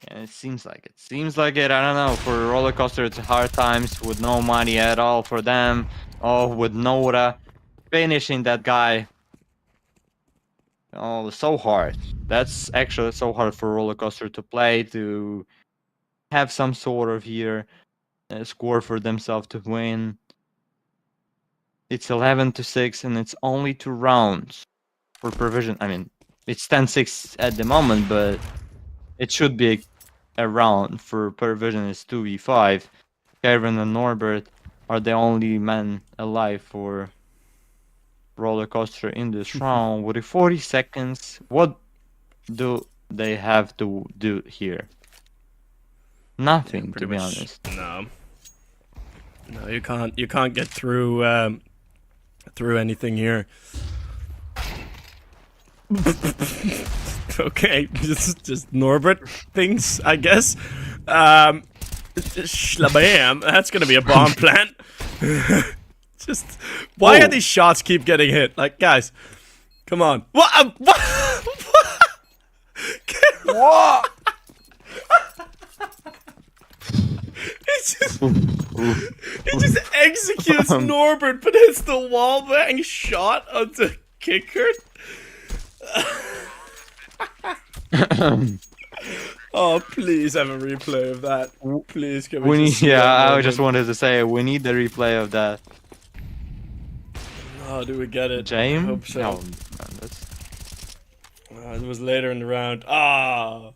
Yeah, it seems like it. Seems like it. I don't know. For Rollercoaster, it's hard times with no money at all for them. Oh, with Nora finishing that guy. Oh, so hard. That's actually so hard for Rollercoaster to play, to have some sort of score for themselves to win. It's 11-6, and it's only 2 rounds for PARIVISION. I mean, it's 10-6 at the moment, but it should be a round for PARIVISION. It's 2v5. Kevin and Norbert are the only men alive for Rollercoaster in this round. With 40 seconds, what do they have to do here? Nothing, to be honest. No, you can't get through through anything here. Okay, just Norbert things, I guess. Shlabam, that's gonna be a bomb plant. Just why are these shots keep getting hit? Like, guys, come on. What? What? He just executes Norbert, but hits the wall bang shot onto Kicker. Oh, please have a replay of that. Please, can we just I just wanted to say we need the replay of that. Oh, do we get it? James? I hope so. No, man, that's... It was later in the round. Ah.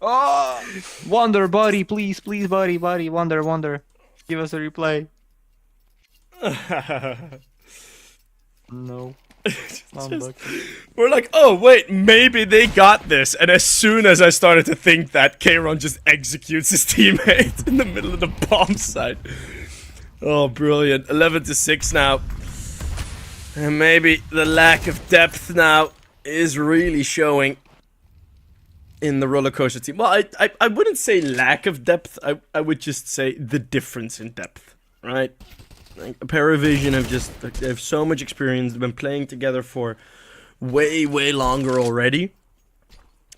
Oh! Wonder, buddy, please, buddy, Wonder. Give us a replay. No. We're like, oh wait, maybe they got this. And as soon as I started to think that, Kayron just executes his teammate in the middle of the bomb site. Oh, brilliant. 11-6 now. And maybe the lack of depth now is really showing in the roller coaster team. Well, I wouldn't say lack of depth. I would just say the difference in depth, right? Like, PARIVISION they have so much experience. They've been playing together for way longer already.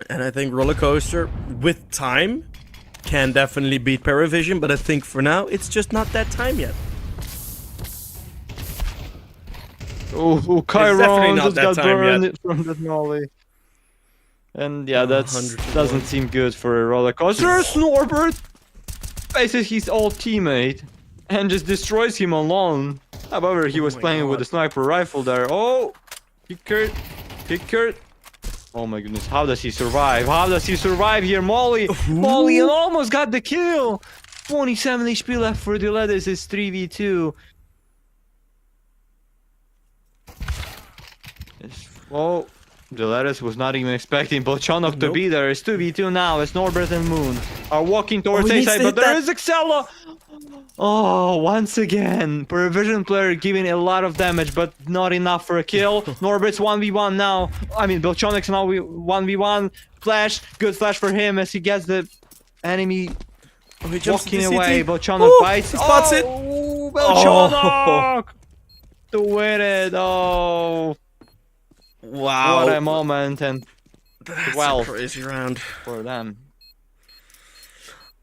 And I think roller coaster, with time, can definitely beat PARIVISION. But I think for now, it's just not that time yet. Oh, Kayron just got burned from that molly. And yeah, that doesn't seem good for a roller coaster. Norbert faces his old teammate and just destroys him alone. However, he was playing with a sniper rifle there. Oh, Pickard. Oh my goodness, how does he survive? How does he survive here? Molly almost got the kill. 27 HP left for the Lettuce. It's 3v2. Oh, the Lettuce was not even expecting Bolchonok to be there. It's 2v2 now as Norbert and Moon are walking towards A side, but there is Excella. Oh, once again, PARIVISION player giving a lot of damage, but not enough for a kill. Norbert's 1v1 now. I mean, Bolchonok's now 1v1. Flash, good flash for him as he gets the enemy walking away. Bolchonok bites. He spots it. Bolchonok to win it. Oh. Wow. What a moment, and 12 a crazy round for them.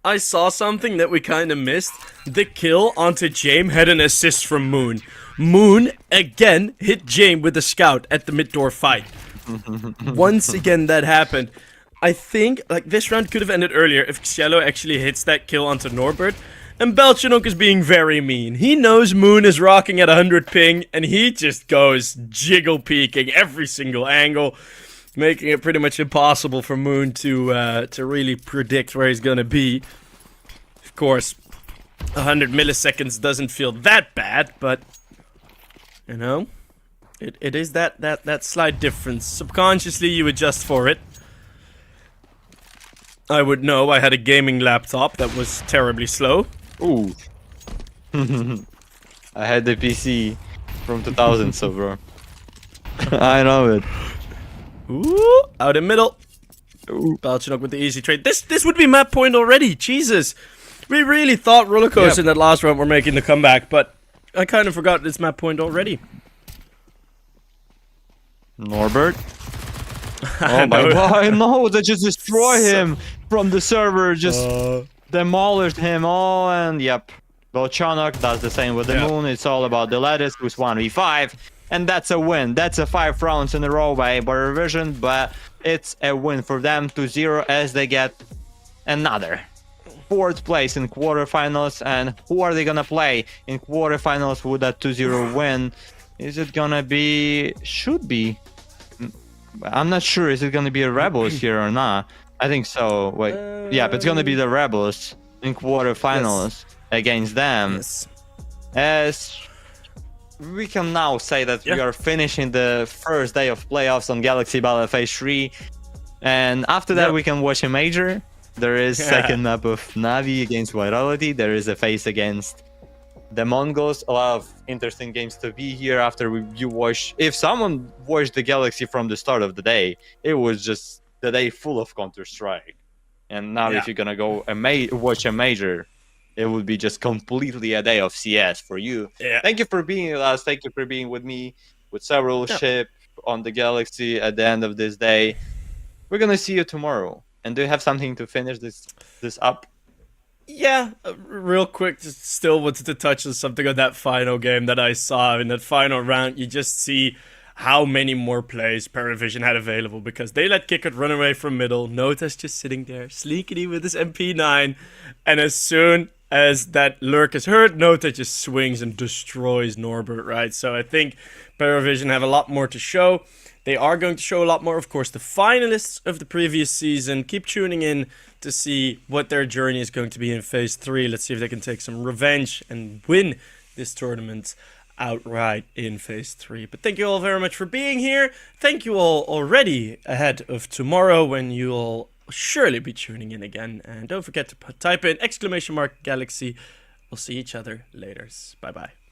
I saw something that we kind of missed. The kill onto James had an assist from Moon. Moon, again, hit James with a scout at the mid-door fight. Once again, that happened. I think, like, this round could have ended earlier if Cielo actually hits that kill onto Norbert. And Belchanok is being very mean. He knows Moon is rocking at 100 ping, and he just goes jiggle peeking every single angle, making it pretty much impossible for Moon to really predict where he's gonna be. Of course, 100 milliseconds doesn't feel that bad, but you know, it is that slight difference. Subconsciously, you adjust for it. I would know. I had a gaming laptop that was terribly slow. Ooh. I had the PC from 2000, so bro. I know it. Ooh, out in middle. Ooh, Balchanok with the easy trade. This would be map point already. Jesus. We really thought Rollercoaster in that last round were making the comeback, but I kind of forgot it's map point already. Norbert. Oh my god, no, they just destroy him from the server, just demolished him all, and yep. Bolchonok does the same with the Moon. It's all about the Lettuce, who's 1v5, and that's a win. That's a 5 rounds in a row by PARIVISION, but it's a win for them, 2-0, as they get another 4th place in quarterfinals. And who are they gonna play in quarterfinals with that 2-0 win? Is it gonna be... should be... I'm not sure. Is it gonna be a Rebels here or not? I think so. Wait, yeah, it's gonna be the Rebels in quarterfinals against them. As we can now say that we are finishing the first day of playoffs on Galaxy Battle Phase 3, and after that we can watch a major. There is second map of Navi against Virality. There is a phase against the Mongols. A lot of interesting games to be here after you watch. If someone watched the Galaxy from the start of the day, it was just the day full of Counter-Strike. And now if you're gonna go watch a major, it would be just completely a day of CS for you. Thank you for being with us. Thank you for being with me with several ship on the Galaxy at the end of this day. We're gonna see you tomorrow. And do you have something to finish this up? Yeah, real quick, just still wanted to touch on something on that final game that I saw. In that final round, you just see how many more plays PARIVISION had available, because they let Kickert run away from middle. Nota's just sitting there, sleekity with his MP9, and as soon as that lurk is heard, Nota just swings and destroys Norbert, right? So I think PARIVISION have a lot more to show. They are going to show a lot more. Of course, the finalists of the previous season. Keep tuning in to see what their journey is going to be in Phase 3. Let's see if they can take some revenge and win this tournament. outright in phase 3. But thank you all very much for being here. Thank you all already ahead of tomorrow when you'll surely be tuning in again. And don't forget to type in !Galaxy. We'll see each other later. Bye bye.